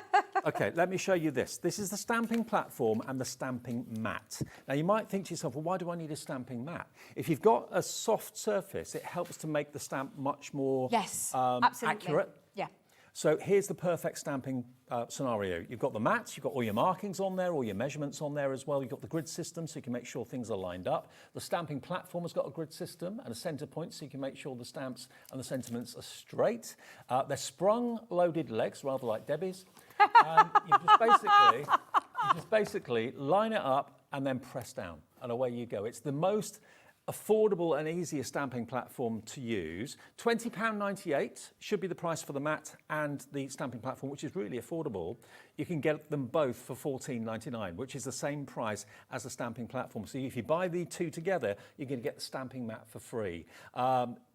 Okay, let me show you this. This is the stamping platform and the stamping mat. Now, you might think to yourself, well, why do I need a stamping mat? If you've got a soft surface, it helps to make the stamp much more absolutely. accurate. Yeah. So here's the perfect stamping scenario. You've got the mats, you've got all your markings on there, all your measurements on there as well. You've got the grid system so you can make sure things are lined up. The stamping platform has got a grid system and a centre point so you can make sure the stamps and the sentiments are straight. They're sprung loaded legs, rather like Debbie's. And you just basically line it up and then press down and away you go. It's the most affordable and easier stamping platform to use. £20.98 should be the price for the mat and the stamping platform, which is really affordable. You can get them both for £14.99, which is the same price as the stamping platform. So if you buy the two together, you're going to get the stamping mat for free.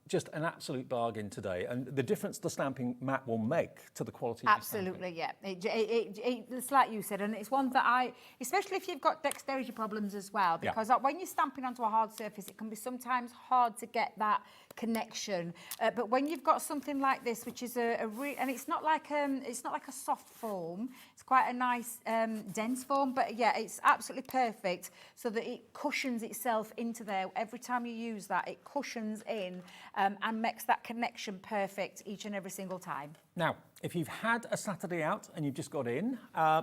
just an absolute bargain today, and the difference the stamping mat will make to the quality Absolutely, yeah. It's like you said, and it's one that especially if you've got dexterity problems as well, because when you're stamping onto a hard surface, it can be sometimes hard to get that connection. But when you've got something like this, which is and it's not like a soft foam, it's quite a nice dense foam, but yeah, it's absolutely perfect so that it cushions itself into there. Every time you use that, it cushions in and makes that connection perfect each and every single time. Now, if you've had a Saturday out and you've just got in,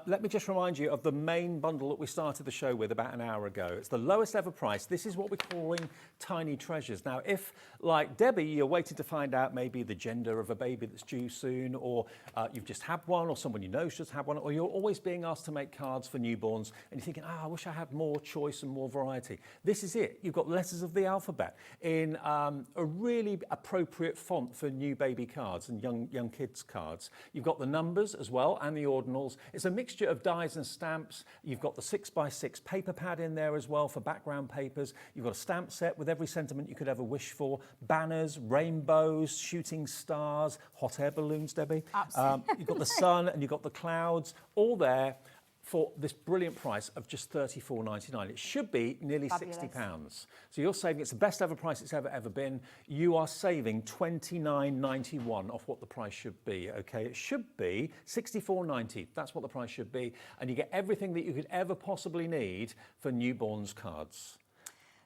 let me just remind you of the main bundle that we started the show with about an hour ago. It's the lowest ever price. This is what we're calling tiny treasures. Now, if, like Debbie, you're waiting to find out maybe the gender of a baby that's due soon, or you've just had one, or someone you know's just had one, or you're always being asked to make cards for newborns, and you're thinking, I wish I had more choice and more variety. This is it. You've got letters of the alphabet in a really appropriate font for new baby cards and young kids cards. You've got the numbers as well and the ordinals. It's a mixture of dies and stamps. You've got the 6x6 paper pad in there as well for background papers. You've got a stamp set with every sentiment you could ever wish for. Banners, rainbows, shooting stars, hot air balloons, Debbie. Absolutely. You've got the sun and you've got the clouds, all there for this brilliant price of just $34.99. It should be nearly £60. So you're saving, it's the best ever price it's ever been. You are saving $29.91 off what the price should be, okay? It should be $64.90. That's what the price should be. And you get everything that you could ever possibly need for newborns cards.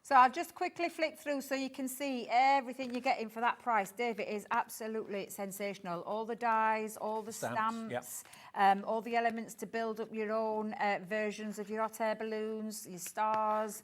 So I've just quickly flicked through so you can see everything you're getting for that price. Dave, it is absolutely sensational. All the dies, all the stamps, all the elements to build up your own versions of your hot air balloons, your stars,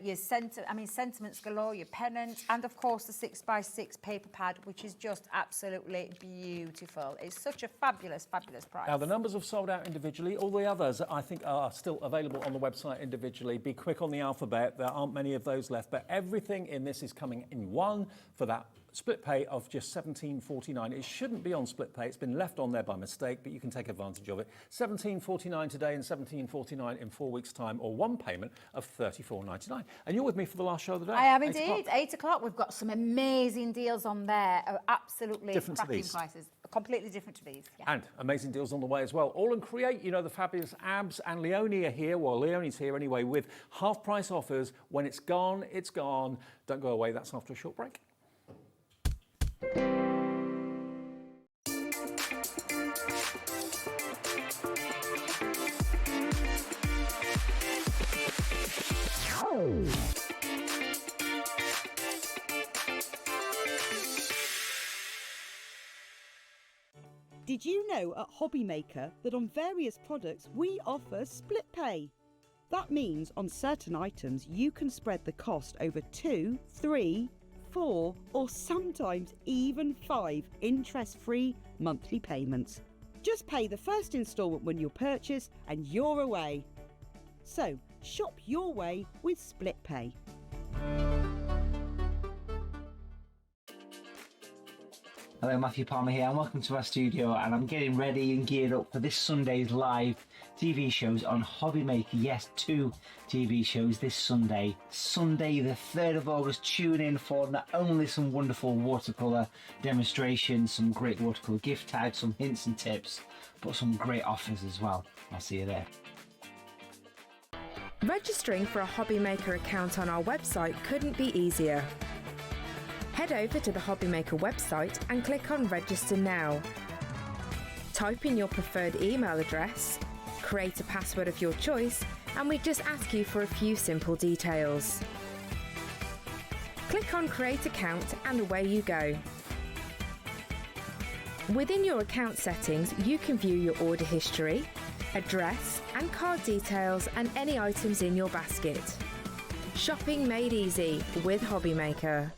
your sentiments galore, your pennant, and of course the 6x6 paper pad, which is just absolutely beautiful. It's such a fabulous, fabulous price. Now, the numbers have sold out individually. All the others, I think, are still available on the website individually. Be quick on the alphabet. There aren't many of those left, but everything in this is coming in one for that split pay of just $17.49. It shouldn't be on split pay. It's been left on there by mistake, but you can take advantage of it. $17.49 today and $17.49 in 4 weeks' time, or one payment of $34.99. And you're with me for the last show of the day. I am indeed. 8 o'clock. We've got some amazing deals on there. Absolutely different to cracking these. prices. Completely different to these. Yeah. And amazing deals on the way as well. AALL Create, you know, the fabulous Abs and Leonie are here. Well, Leonie's here anyway, with half-price offers. When it's gone, it's gone. Don't go away. That's after a short break. Did you know at Hobbymaker that on various products we offer split pay? That means on certain items you can spread the cost over 2, 3, 4 or sometimes even 5 interest-free monthly payments. Just pay the first instalment when you purchase and you're away. So shop your way with split pay. Hello, Matthew Palmer here, and welcome to our studio. And I'm getting ready and geared up for this Sunday's live TV shows on Hobbymaker. Yes, 2 TV shows this Sunday. Sunday, the 3rd of August. Tune in for not only some wonderful watercolour demonstrations, some great watercolour gift tags, some hints and tips, but some great offers as well. I'll see you there. Registering for a Hobbymaker account on our website couldn't be easier. Head over to the Hobbymaker website and click on Register Now. Type in your preferred email address, create a password of your choice, and we just ask you for a few simple details. Click on Create Account and away you go. Within your account settings, you can view your order history, address and card details, and any items in your basket. Shopping made easy with Hobbymaker.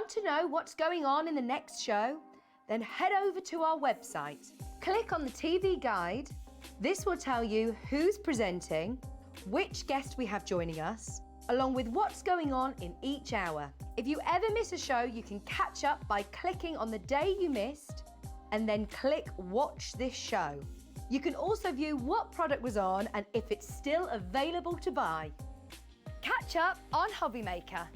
Want to know what's going on in the next show? Then head over to our website. Click on the TV guide. This will tell you who's presenting, which guest we have joining us, along with what's going on in each hour. If you ever miss a show, you can catch up by clicking on the day you missed and then click Watch This Show. You can also view what product was on and if it's still available to buy. Catch up on Hobby Maker.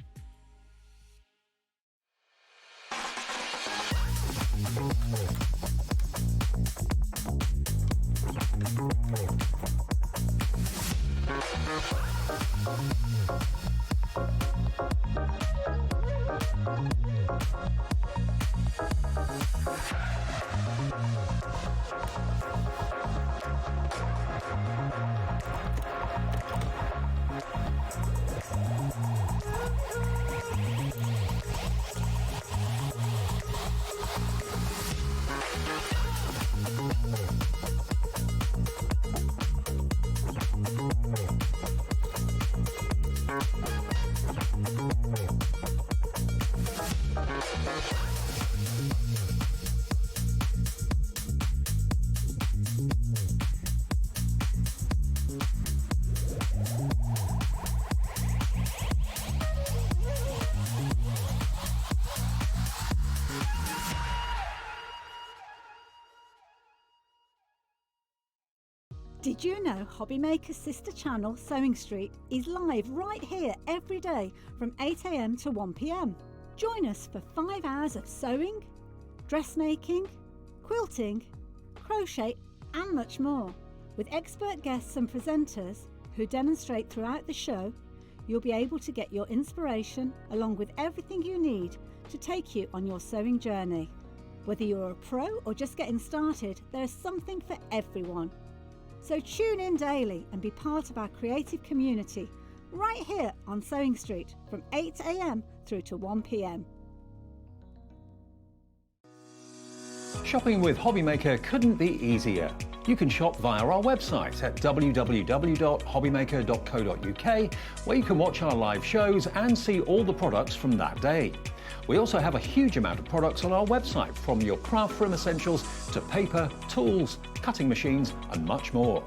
Did you know Hobby Maker's sister channel, Sewing Street, is live right here every day from 8 AM to 1 PM? Join us for 5 hours of sewing, dressmaking, quilting, crochet and much more. With expert guests and presenters who demonstrate throughout the show, you'll be able to get your inspiration along with everything you need to take you on your sewing journey. Whether you're a pro or just getting started, there is something for everyone. So tune in daily and be part of our creative community right here on Sewing Street from 8 AM through to 1 PM. Shopping with Hobby Maker couldn't be easier. You can shop via our website at www.hobbymaker.co.uk, where you can watch our live shows and see all the products from that day. We also have a huge amount of products on our website, from your craft room essentials to paper, tools, cutting machines and much more.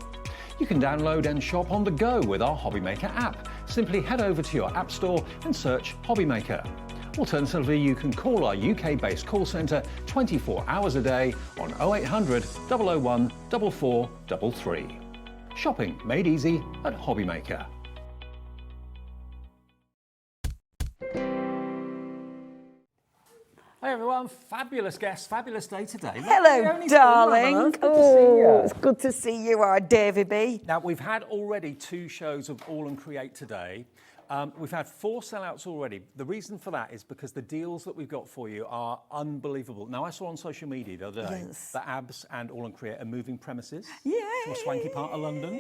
You can download and shop on the go with our Hobby Maker app. Simply head over to your app store and search Hobby Maker. Alternatively, you can call our UK-based call centre 24 hours a day on 0800 001 4433. Shopping made easy at Hobby Maker. Hey everyone, fabulous guest, fabulous day today. Hello, darling. Oh, it's good to see you, our Davy B. Now, we've had already 2 shows of AALL Create today. We've had 4 sellouts already. The reason for that is because the deals that we've got for you are unbelievable. Now, I saw on social media the other day that ABS and AALL Create are moving premises to a swanky part of London.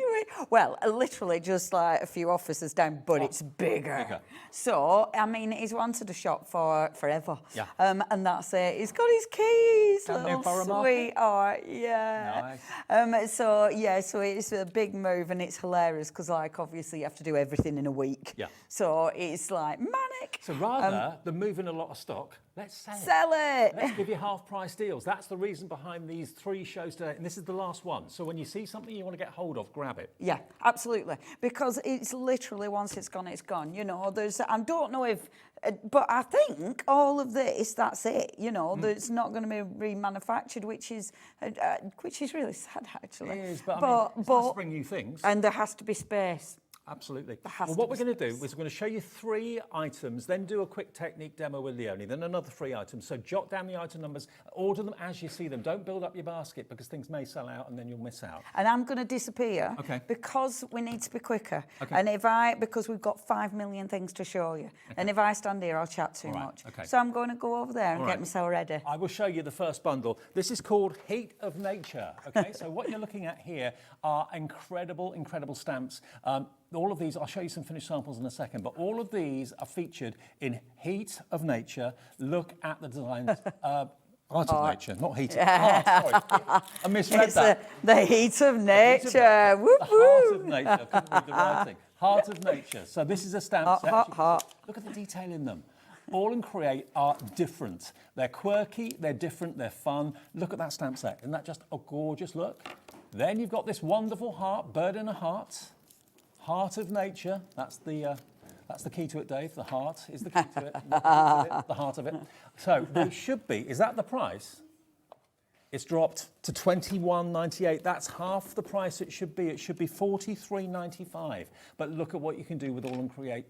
Well, literally just like a few offices down, but it's bigger. So, I mean, he's wanted a shop for forever. Yeah. And that's it. He's got his keys, Down near little Borough Market? sweetheart. Yeah. Nice. So it's a big move and it's hilarious because, like, obviously you have to do everything in a week. Yeah. So it's like manic. So rather than moving a lot of stock, let's sell it. Sell it. Let's give you half-price deals. That's the reason behind these 3 shows today, and this is the last one. So when you see something you want to get hold of, grab it. Yeah, absolutely. Because it's literally, once it's gone, it's gone. You know, I don't know if, but I think all of this, that's it. You know, it's not going to be remanufactured, which is really sad, actually. It is, but I mean, it's nice to bring new things. And there has to be space. Absolutely. Well, what we're going to do is we're going to show you 3 items, then do a quick technique demo with Leonie, then another 3 items. So jot down the item numbers, order them as you see them. Don't build up your basket because things may sell out and then you'll miss out. And I'm going to disappear because we need to be quicker. And because we've got 5 million things to show you. And if I stand here, I'll chat too much. So I'm going to go over there and get myself ready. I will show you the first bundle. This is called Heat of Nature. Okay, so what you're looking at here are incredible, incredible stamps. All of these, I'll show you some finished samples in a second, but all of these are featured in Heat of Nature. Look at the designs. Art of Nature, not Heat. Art, sorry. I misread that. The Heat of Nature. The Heart of Nature. Couldn't read the writing. Heart of Nature. So this is a stamp. Hot. Look at the detail in them. AALL Create are different. They're quirky, they're different, they're fun. Look at that stamp set. Isn't that just a gorgeous look? Then you've got this wonderful heart, bird in a heart. Heart of nature. That's the key to it, Dave. The heart is the key to it. Not the key to it, the heart of it. So they should be. Is that the price? It's dropped to $21.98. That's half the price it should be. It should be $43.95. But look at what you can do with AALL Create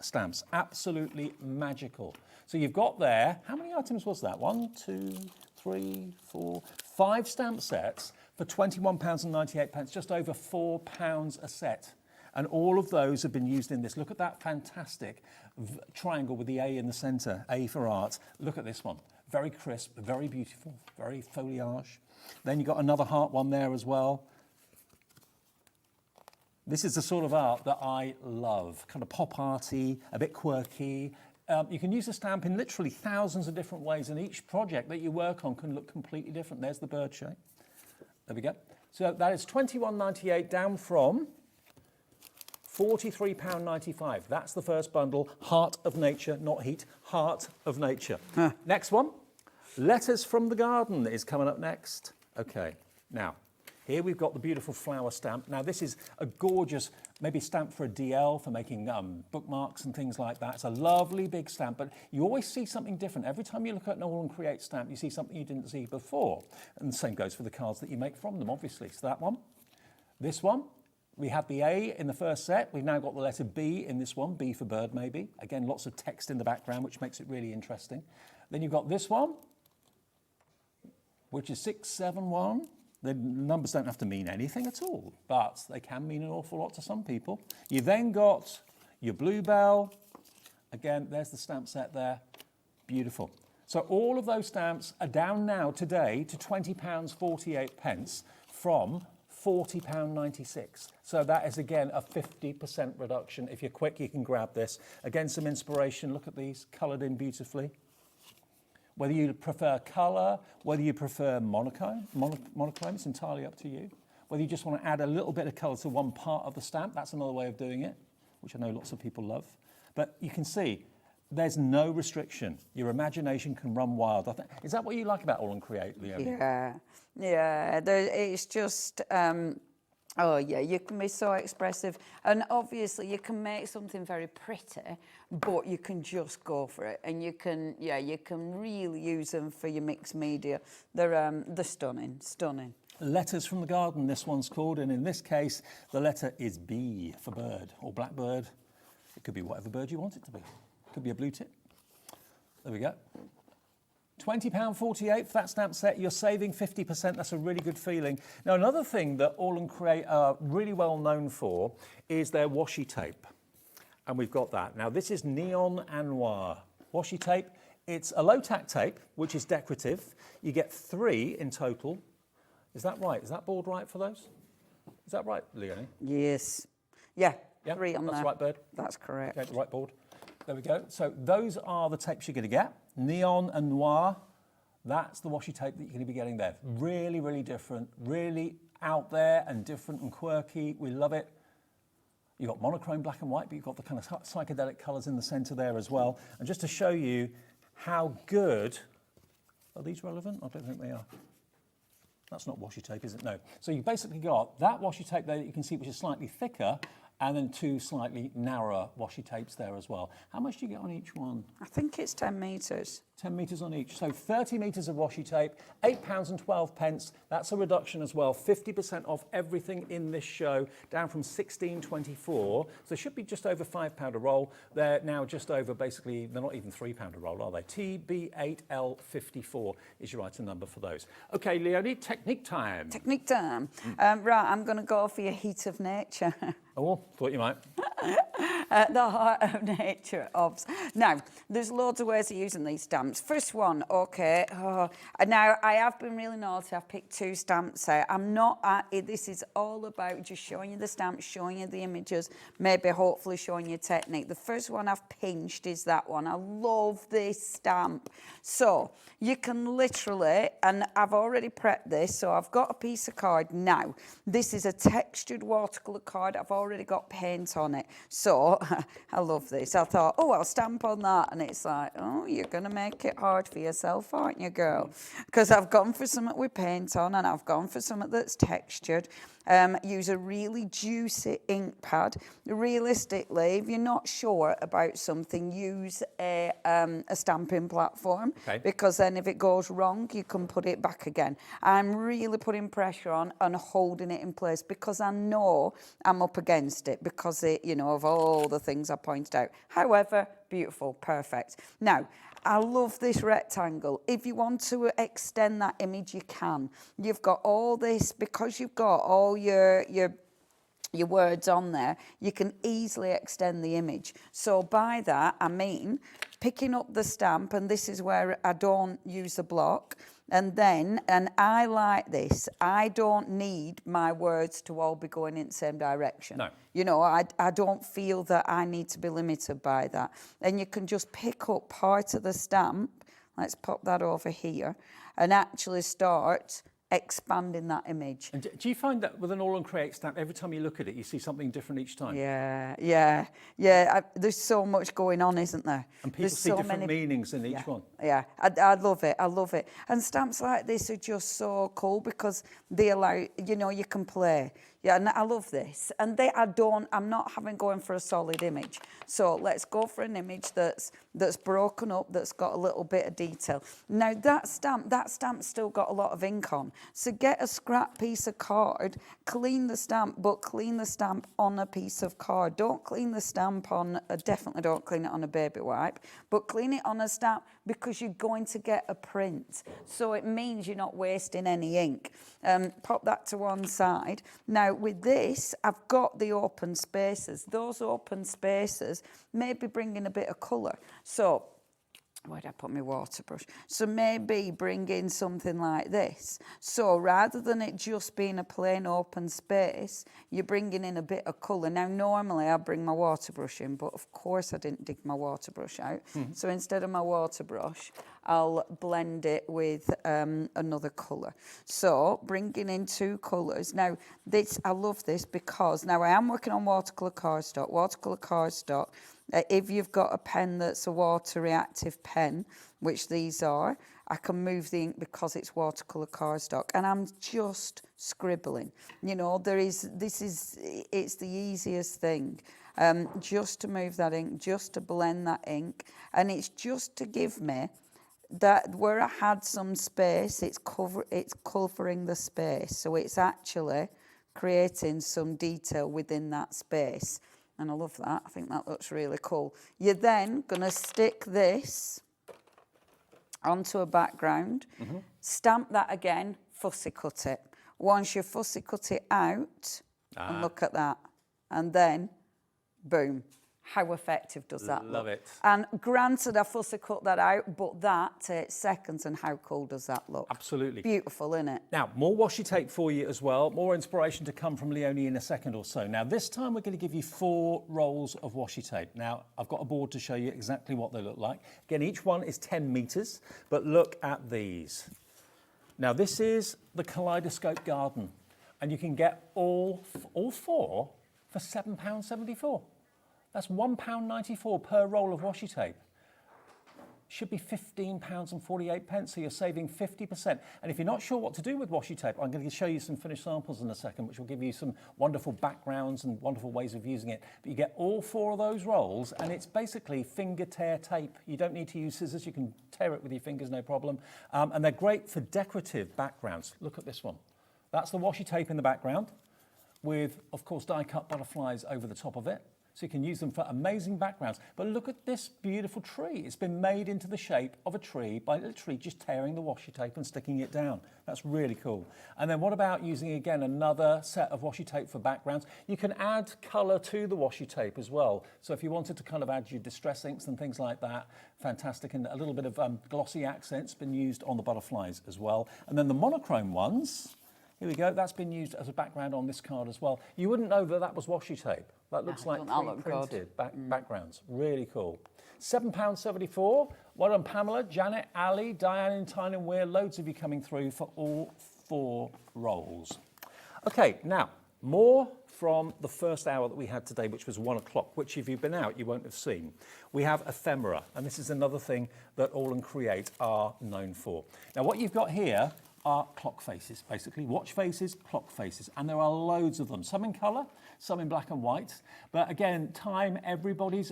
stamps. Absolutely magical. So you've got there, how many items was that? 1, 2, 3, 4, 5 stamp sets for £21.98, just over £4 a set. And all of those have been used in this. Look at that fantastic triangle with the A in the centre, A for art. Look at this one. Very crisp, very beautiful, very foliage. Then you've got another heart one there as well. This is the sort of art that I love, kind of pop arty, a bit quirky. You can use a stamp in literally thousands of different ways, and each project that you work on can look completely different. There's the bird shape. There we go. So that is £21.98 down from £43.95. That's the first bundle. Heart of Nature, not heat. Heart of Nature. Next one. Letters from the Garden is coming up next. Okay, now, here we've got the beautiful flower stamp. Now, this is a gorgeous, maybe stamp for a DL, for making bookmarks and things like that. It's a lovely big stamp, but you always see something different. Every time you look at an AALL Create stamp, you see something you didn't see before. And the same goes for the cards that you make from them, obviously. So that one. This one. We had the A in the first set. We've now got the letter B in this one, B for bird maybe. Again, lots of text in the background, which makes it really interesting. Then you've got this one, which is 671. The numbers don't have to mean anything at all, but they can mean an awful lot to some people. You then got your bluebell. Again, there's the stamp set there. Beautiful. So all of those stamps are down now today to £20.48 from £40.96. So that is, again, a 50% reduction. If you're quick, you can grab this. Again, some inspiration. Look at these, coloured in beautifully. Whether you prefer colour, whether you prefer monochrome, it's entirely up to you. Whether you just want to add a little bit of colour to one part of the stamp, that's another way of doing it, which I know lots of people love. But you can see, there's no restriction. Your imagination can run wild. Is that what you like about AALL Create, Leonie? Yeah. It's just, oh yeah, you can be so expressive. And obviously you can make something very pretty, but you can just go for it. And you can really use them for your mixed media. They're stunning. Letters from the Garden, this one's called. And in this case, the letter is B for bird or blackbird. It could be whatever bird you want it to be. Could be a blue tip. There we go. £20.48 for that stamp set. You're saving 50%. That's a really good feeling. Now, another thing that AALL Create are really well known for is their washi tape. And we've got that. Now, this is Neon and Noir. Washi tape, it's a low-tack tape, which is decorative. You get 3 in total. Is that right? Is that board right for those? Is that right, Leonie? Yes. Yeah, 3 on there. That's right, bird? That's correct. Okay, the right board. There we go. So those are the tapes you're going to get. Neon and Noir, that's the washi tape that you're going to be getting there. Really, really different, really out there and different and quirky. We love it. You've got monochrome black and white, but you've got the kind of psychedelic colours in the centre there as well. And just to show you how good, are these relevant? I don't think they are. That's not washi tape, is it? No. So you've basically got that washi tape there that you can see, which is slightly thicker, and then 2 slightly narrower washi tapes there as well. How much do you get on each one? I think it's 10 metres. 10 metres on each. So 30 metres of washi tape, £8.12. That's a reduction as well. 50% off everything in this show, down from £16.24. So they should be just over £5 a roll. They're now just over, basically, they're not even £3 a roll, are they? TB8L54 is your item number for those. Okay, Leonie, technique time. Technique time. Right, I'm going to go for your heat of nature. Oh, thought you might. The heart of nature, obs. Now, there's loads of ways of using these stamps. First one, okay. Now, I have been really naughty. I've picked 2 stamps here. I'm not at it. This is all about just showing you the stamps, showing you the images, maybe hopefully showing you technique. The first one I've pinched is that one. I love this stamp. So, you can literally, and I've already prepped this, so I've got a piece of card now. This is a textured watercolour card. I've already got paint on it. So I love this. I thought, oh, I'll stamp on that. And it's like, oh, you're going to make it hard for yourself, aren't you, girl? Because I've gone for something with paint on, and I've gone for something that's textured. Use a really juicy ink pad. Realistically, if you're not sure about something, use a stamping platform, because then if it goes wrong, you can put it back again. I'm really putting pressure on and holding it in place because I know I'm up against it because of all the things I pointed out. However, beautiful, perfect. Now, I love this rectangle. If you want to extend that image, you can. You've got all this, because you've got all your words on there, you can easily extend the image. So by that, I mean picking up the stamp, and this is where I don't use the block, and I like this, I don't need my words to all be going in the same direction. No. I don't feel that I need to be limited by that. And you can just pick up part of the stamp, let's pop that over here, and actually start expanding that image. And do you find that with an All and Create stamp, every time you look at it, you see something different each time? Yeah. There's so much going on, isn't there? And people see different meanings in each one. Yeah, I love it. And stamps like this are just so cool because they allow, you can play. Yeah, and I love this. And I'm not going for a solid image. So let's go for an image that's broken up, that's got a little bit of detail. Now that stamp's still got a lot of ink on. So get a scrap piece of card, clean the stamp, but clean the stamp on a piece of card. Don't clean the stamp on, definitely don't clean it on a baby wipe, but clean it on a stamp because you're going to get a print. So it means you're not wasting any ink. Pop that to one side. Now with this, I've got the open spaces. Those open spaces, maybe bring in a bit of colour. So, where did I put my water brush? So maybe bring in something like this. So rather than it just being a plain open space, you're bringing in a bit of colour. Now normally I bring my water brush in, but of course I didn't dig my water brush out. So instead of my water brush, I'll blend it with another colour. So bringing in two colours. Now I love this because now I am working on watercolour cardstock. Watercolour cardstock, if you've got a pen that's a water reactive pen, which these are, I can move the ink because it's watercolour cardstock, and I'm just scribbling. It's the easiest thing, just to move that ink, just to blend that ink, and it's just to give me that where I had some space, it's covering the space, so it's actually creating some detail within that space. And I love that. I think that looks really cool. You're then going to stick this onto a background, stamp that again, fussy cut it. Once you fussy cut it out, and look at that, and then, boom. How effective does that look? Love it. And granted, I fussy cut that out, but that takes seconds, and how cool does that look? Absolutely. Beautiful, isn't it? Now, more washi tape for you as well. More inspiration to come from Leonie in a second or so. Now, this time we're going to give you 4 rolls of washi tape. Now, I've got a board to show you exactly what they look like. Again, each one is 10 metres, but look at these. Now, this is the Kaleidoscope Garden, and you can get all 4 for £7.74. That's £1.94 per roll of washi tape. Should be £15.48, so you're saving 50%. And if you're not sure what to do with washi tape, I'm going to show you some finished samples in a second, which will give you some wonderful backgrounds and wonderful ways of using it. But you get all 4 of those rolls, and it's basically finger tear tape. You don't need to use scissors. You can tear it with your fingers, no problem. And they're great for decorative backgrounds. Look at this one. That's the washi tape in the background with, of course, die-cut butterflies over the top of it. So you can use them for amazing backgrounds. But look at this beautiful tree. It's been made into the shape of a tree by literally just tearing the washi tape and sticking it down. That's really cool. And then what about using, again, another set of washi tape for backgrounds? You can add colour to the washi tape as well. So if you wanted to kind of add your distress inks and things like that, fantastic. And a little bit of glossy accents been used on the butterflies as well. And then the monochrome ones, here we go. That's been used as a background on this card as well. You wouldn't know that that was washi tape. That looks like pre-printed backgrounds. Really cool. £7.74. Well done, Pamela, Janet, Ali, Diane in Tyne and Weir. Loads of you coming through for all 4 rolls. Okay, now, More from the first hour that we had today, which was 1 o'clock, which if you've been out, you won't have seen. We have ephemera, and this is another thing that AALL Create are known for. Now, what you've got here are clock faces, basically. Watch faces, clock faces, and there are loads of them. Some in colour, some in black and white. But again, time, everybody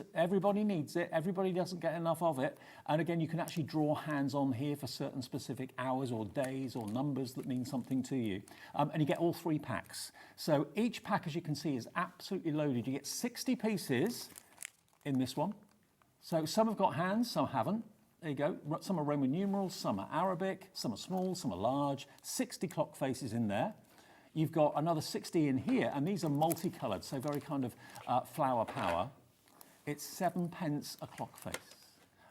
needs it. Everybody doesn't get enough of it. And again, you can actually draw hands on here for certain specific hours or days or numbers that mean something to you. And you get all 3 packs. So each pack, as you can see, is absolutely loaded. You get 60 pieces in this one. So some have got hands, some haven't. There you go. Some are Roman numerals, some are Arabic, some are small, some are large. 60 clock faces in there. You've got another 60 in here, and these are multicoloured, so very kind of flower power. It's 7p a clock face,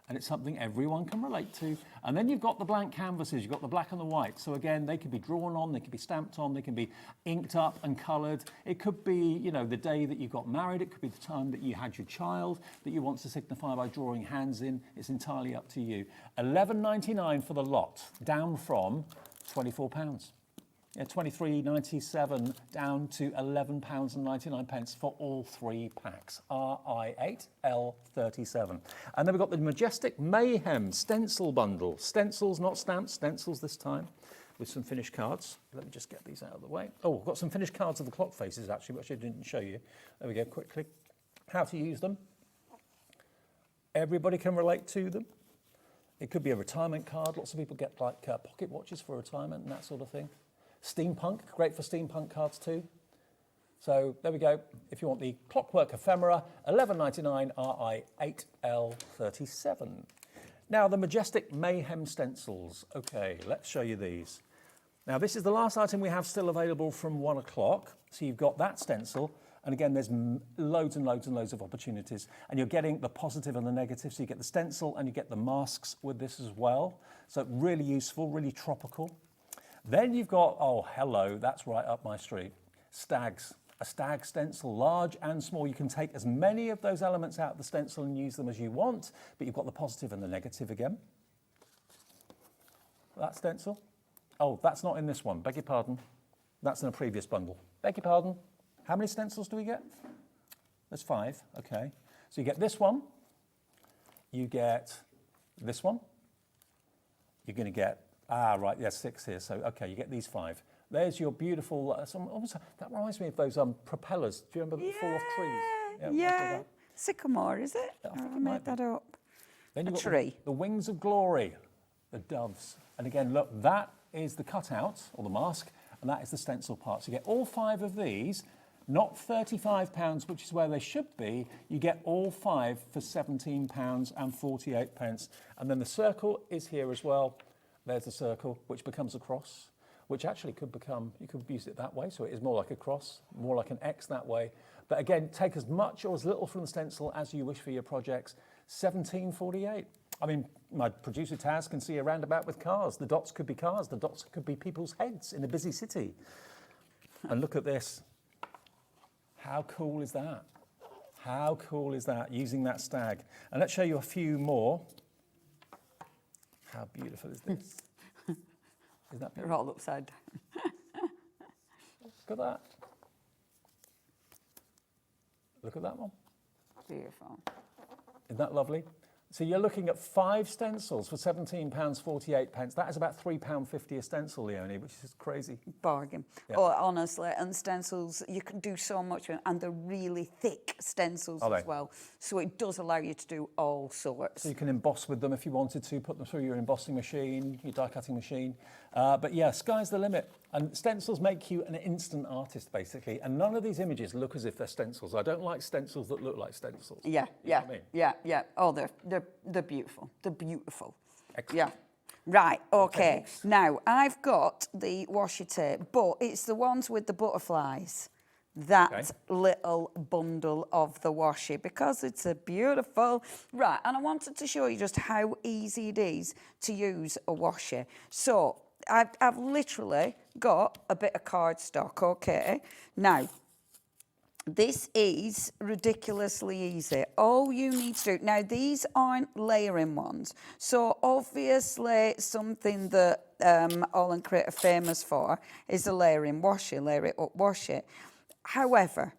and it's something everyone can relate to. And then you've got the blank canvases, you've got the black and the white. So again, they can be drawn on, they can be stamped on, they can be inked up and coloured. It could be, you know, the day that you got married, it could be the time that you had your child that you want to signify by drawing hands in. It's entirely up to you. £11.99 for the lot, down from £24. Yeah, £23.97 down to £11.99 for all 3 packs. RI8, L37. And then we've got the Majestic Mayhem stencil bundle. Stencils, not stamps, stencils this time, with some finished cards. Let me just get these out of the way. Oh, I've got some finished cards of the clock faces, actually, which I didn't show you. There we go, quickly. How to use them. Everybody can relate to them. It could be a retirement card. Lots of people get like pocket watches for retirement and that sort of thing. Steampunk, great for steampunk cards too. So there we go. If you want the Clockwork Ephemera, £11.99 RI8L37. Now the Majestic Mayhem stencils. Okay, let's show you these. Now this is the last item we have still available from 1 o'clock. So you've got that stencil. And again, there's loads and loads and loads of opportunities. And you're getting the positive and the negative. So you get the stencil and you get the masks with this as well. So really useful, really tropical. Then you've got, oh, hello, that's right up my street. Stags, a stag stencil, large and small. You can take as many of those elements out of the stencil and use them as you want, but you've got the positive and the negative again. That stencil. Oh, that's not in this one, beg your pardon. That's in a previous bundle. Beg your pardon. How many stencils do we get? There's 5, okay. So you get this one, you get this one, you're gonna get right, there's 6 here, so okay, you get these 5. There's your beautiful, that reminds me of those propellers. Do you remember that fall off trees? Yeah. Sycamore, is it? I think I made that up. Then a you've got tree. The wings of glory, the doves. And again, look, that is the cutout, or the mask, and that is the stencil part. So you get all 5 of these, not £35, which is where they should be. You get all 5 for £17.48. And then the circle is here as well. There's the circle, which becomes a cross, which actually could become, you could use it that way, so it is more like a cross, more like an X that way. But again, take as much or as little from the stencil as you wish for your projects. £17.48. I mean, my producer Taz can see a roundabout with cars. The dots could be cars, the dots could be people's heads in a busy city. And look at this. How cool is that? How cool is that, using that stag? And let's show you a few more. How beautiful is this? Isn't that beautiful? They're all upside down. Look at that. Look at that one. Beautiful. Isn't that lovely? So you're looking at 5 stencils for £17.48. That is about £3.50 a stencil, Leonie, which is crazy. Bargain. Yeah. Oh, honestly, and stencils, you can do so much with them, and they're really thick stencils as well. So it does allow you to do all sorts. So you can emboss with them if you wanted to, put them through your embossing machine, your die cutting machine. But yeah, sky's the limit. And stencils make you an instant artist, basically. And none of these images look as if they're stencils. I don't like stencils that look like stencils. Yeah, you know what I mean? yeah. Oh, they're beautiful. They're beautiful. Excellent. Yeah. Right, okay. Now, I've got the washi tape, but it's the ones with the butterflies. That little bundle of the washi, because it's a beautiful... Right, and I wanted to show you just how easy it is to use a washi. So, I've literally got a bit of cardstock, okay? Now, this is ridiculously easy. All you need to do... Now, these aren't layering ones. So, obviously, something that AALL Create are famous for is the layering washi, layer it up washi. However,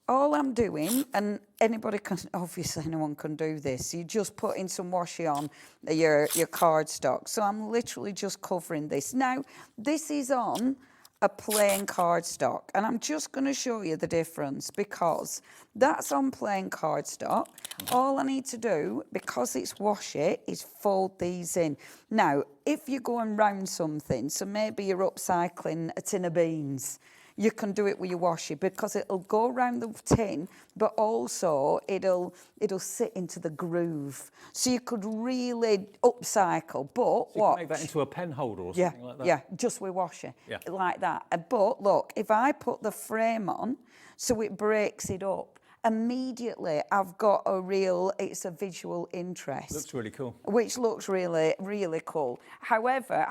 all I'm doing, and anybody can, obviously anyone can do this, you just put in some washi on your cardstock. So I'm literally just covering this. Now, this is on a plain cardstock, and I'm just going to show you the difference because that's on plain cardstock. All I need to do, because it's washi, is fold these in. Now, if you're going round something, so maybe you're upcycling a tin of beans, you can do it with your washi because it'll go around the tin, but also it'll sit into the groove. So you could really upcycle, but so you can make that into a pen holder or something like that? Yeah, just with washi, like that. But look, if I put the frame on, so it breaks it up, immediately I've got it's a visual interest. Looks really cool. Which looks really, really cool. However,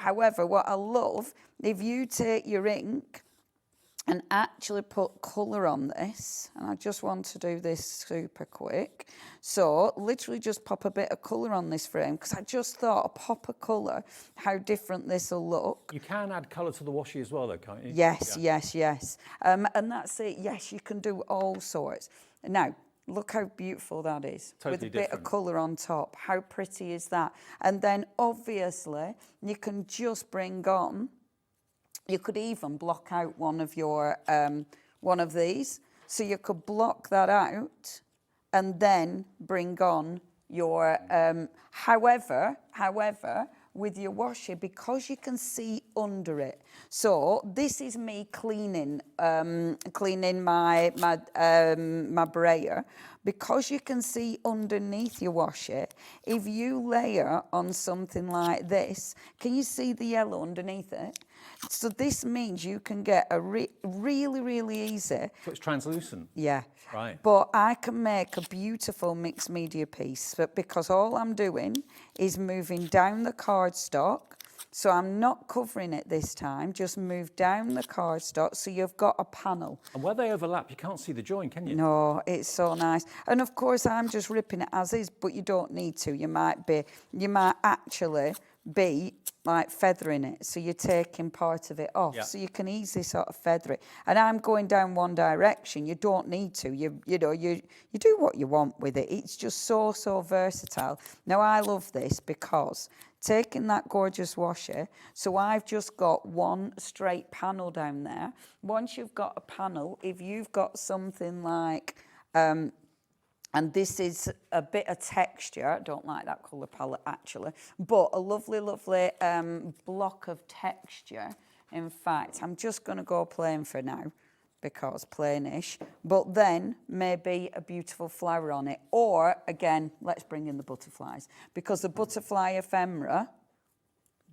what I love, if you take your ink and actually put colour on this, and I just want to do this super quick. So literally just pop a bit of colour on this frame because I just thought a pop of colour, how different this will look. You can add colour to the washi as well though, can't you? Yes, yes. And that's it. Yes, you can do all sorts. Now, look how beautiful that is. Totally with a bit different. of colour on top. How pretty is that? And then obviously you can just bring on, you could even block out one of these. So you could block that out and then bring on your, however, with your washi, because you can see under it. So this is me cleaning my brayer. Because you can see underneath your washi, if you layer on something like this, can you see the yellow underneath it? So this means you can get a really, really easy. So it's translucent? Yeah. Right. But I can make a beautiful mixed media piece, but because all I'm doing is moving down the cardstock. So I'm not covering it this time, just move down the cardstock so you've got a panel. And where they overlap, you can't see the join, can you? No, it's so nice. And of course, I'm just ripping it as is, but you don't need to. You might actually be like feathering it. So you're taking part of it off. Yeah. So you can easily sort of feather it. And I'm going down one direction. You don't need to. You do what you want with it. It's just so versatile. Now, I love this because taking that gorgeous washi, so I've just got one straight panel down there. Once you've got a panel, if you've got something like, and this is a bit of texture, I don't like that colour palette actually, but a lovely, lovely block of texture. In fact, I'm just going to go plain for now, because plainish, but then maybe a beautiful flower on it. Or, again, let's bring in the butterflies, because the butterfly ephemera,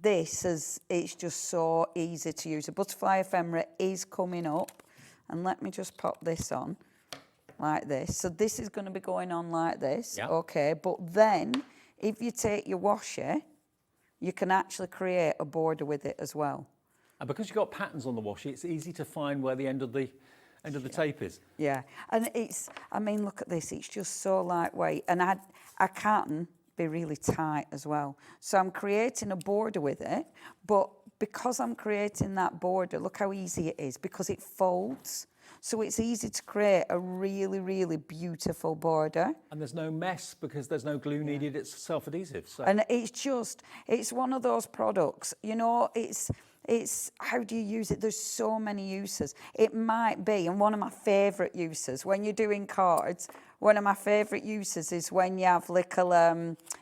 it's just so easy to use. The butterfly ephemera is coming up, and let me just pop this on like this. So this is going to be going on like this, okay, but then if you take your washi, you can actually create a border with it as well. And because you've got patterns on the washi, it's easy to find where the end of the tape is. Yeah, and I mean, look at this, it's just so lightweight, and I can be really tight as well. So I'm creating a border with it, but because I'm creating that border, look how easy it is, because it folds. So it's easy to create a really, really beautiful border. And there's no mess because there's no glue needed, it's self-adhesive. So. And it's one of those products, you know, it's how do you use it? There's so many uses. It might be, and one of my favourite uses, when you're doing cards, one of my favourite uses is when you have little,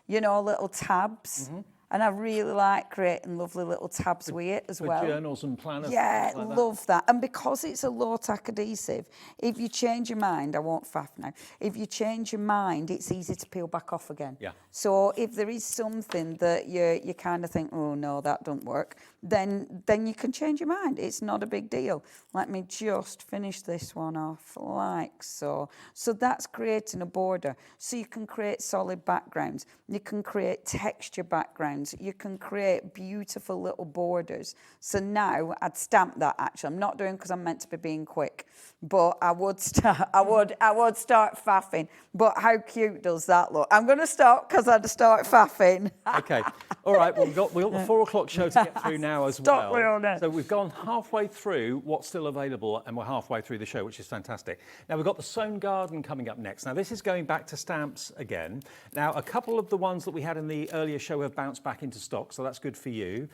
little tabs. Mm-hmm. And I really like creating lovely little tabs with it as well. Journals and planners. Yeah, like love that. And because it's a low-tack adhesive, if you change your mind, I won't faff now, if you change your mind, it's easy to peel back off again. Yeah. So if there is something that you kind of think, oh no, that don't work, then you can change your mind. It's not a big deal. Let me just finish this one off like so. So that's creating a border. So you can create solid backgrounds. You can create texture backgrounds. backgrounds, you can create beautiful little borders. So now I'd stamp that. Actually, I'm not doing because I'm meant to be being quick, but I would start. I would start faffing. But how cute does that look? I'm going to stop because I'd start faffing. Okay. All right. Well, we've got the 4 o'clock show to get through now as Stop well. it. So we've gone halfway through what's still available, and we're halfway through the show, which is fantastic. Now we've got the Sewn Garden coming up next. Now this is going back to stamps again. Now a couple of the ones that we had in the earlier show have bounced back into stock, so that's good for you.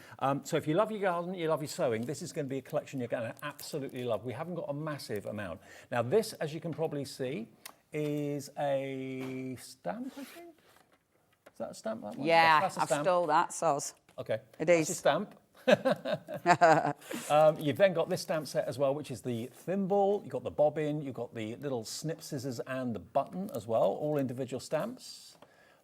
So if you love your garden, you love your sewing, this is going to be a collection you're going to absolutely love. We haven't got a massive amount. Now this, as you can probably see, is a stamp, I think. Is that a stamp, that one? Yeah, Yes, I've stole that, Soz. Okay. It That's is. your stamp. You've then got this stamp set as well, which is the thimble, you've got the bobbin, you've got the little snip scissors and the button as well, all individual stamps.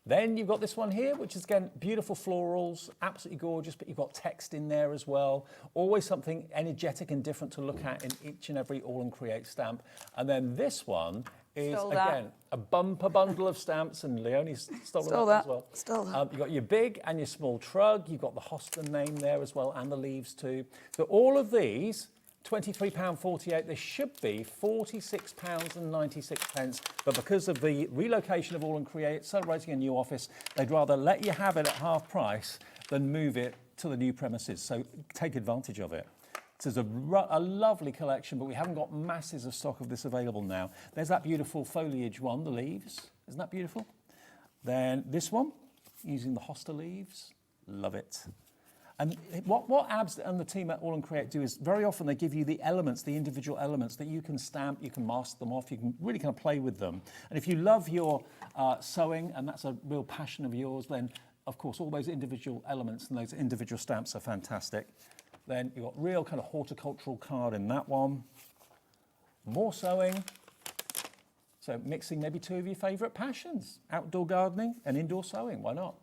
Then you've got this one here, which is, again, beautiful florals, absolutely gorgeous, but you've got text in there as well. Always something energetic and different to look at in each and every All and Create stamp. And then this one is, again, a bumper bundle of stamps, and Leonie's stolen that as well. Stole that. You've got your big and your small trug. You've got the Hoston name there as well, and the leaves too. So all of these, £23.48, they should be £46.96, but because of the relocation of All and Create, celebrating a new office, they'd rather let you have it at half price than move it to the new premises, so take advantage of it. This is a lovely collection, but we haven't got masses of stock of this available now. There's that beautiful foliage one, the leaves. Isn't that beautiful? Then this one, using the hosta leaves. Love it. And what Abs and the team at All and Create do is very often they give you the elements, the individual elements that you can stamp, you can mask them off, you can really kind of play with them. And if you love your sewing, and that's a real passion of yours, then of course all those individual elements and those individual stamps are fantastic. Then you've got real kind of horticultural card in that one. More sewing. So mixing maybe 2 of your favourite passions, outdoor gardening and indoor sewing, why not?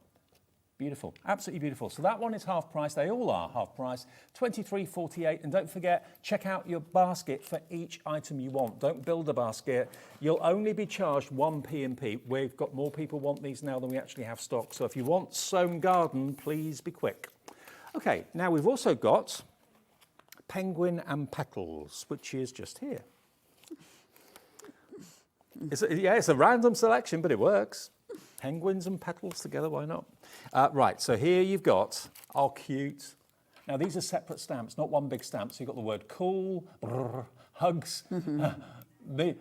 Beautiful, absolutely beautiful. So that one is half price. They all are half price, £23.48. And don't forget, check out your basket for each item you want. Don't build a basket. You'll only be charged 1 P&P. We've got more people want these now than we actually have stock. So if you want Sewn Garden, please be quick. Okay, now we've also got Penguin and Petals, which is just here. It's a random selection, but it works. Penguins and petals together, why not? Right, so here you've got, oh, cute. Now, these are separate stamps, not one big stamp. So you've got the word cool, brr, hugs, me.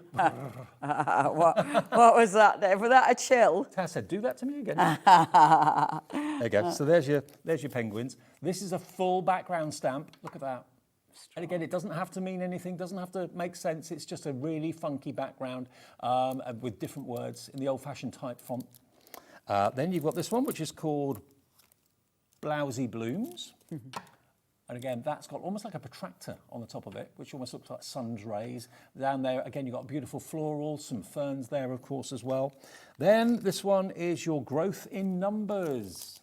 What was that there? Was that a chill? Taz said, do that to me again. There you go. So there's your penguins. This is a full background stamp. Look at that. And again, it doesn't have to mean anything, doesn't have to make sense. It's just a really funky background with different words in the old-fashioned type font. Then you've got this one, which is called Blousy Blooms. And again, that's got almost like a protractor on the top of it, which almost looks like sun's rays. Down there, again, you've got beautiful florals, some ferns there, of course, as well. Then this one is your Growth in Numbers.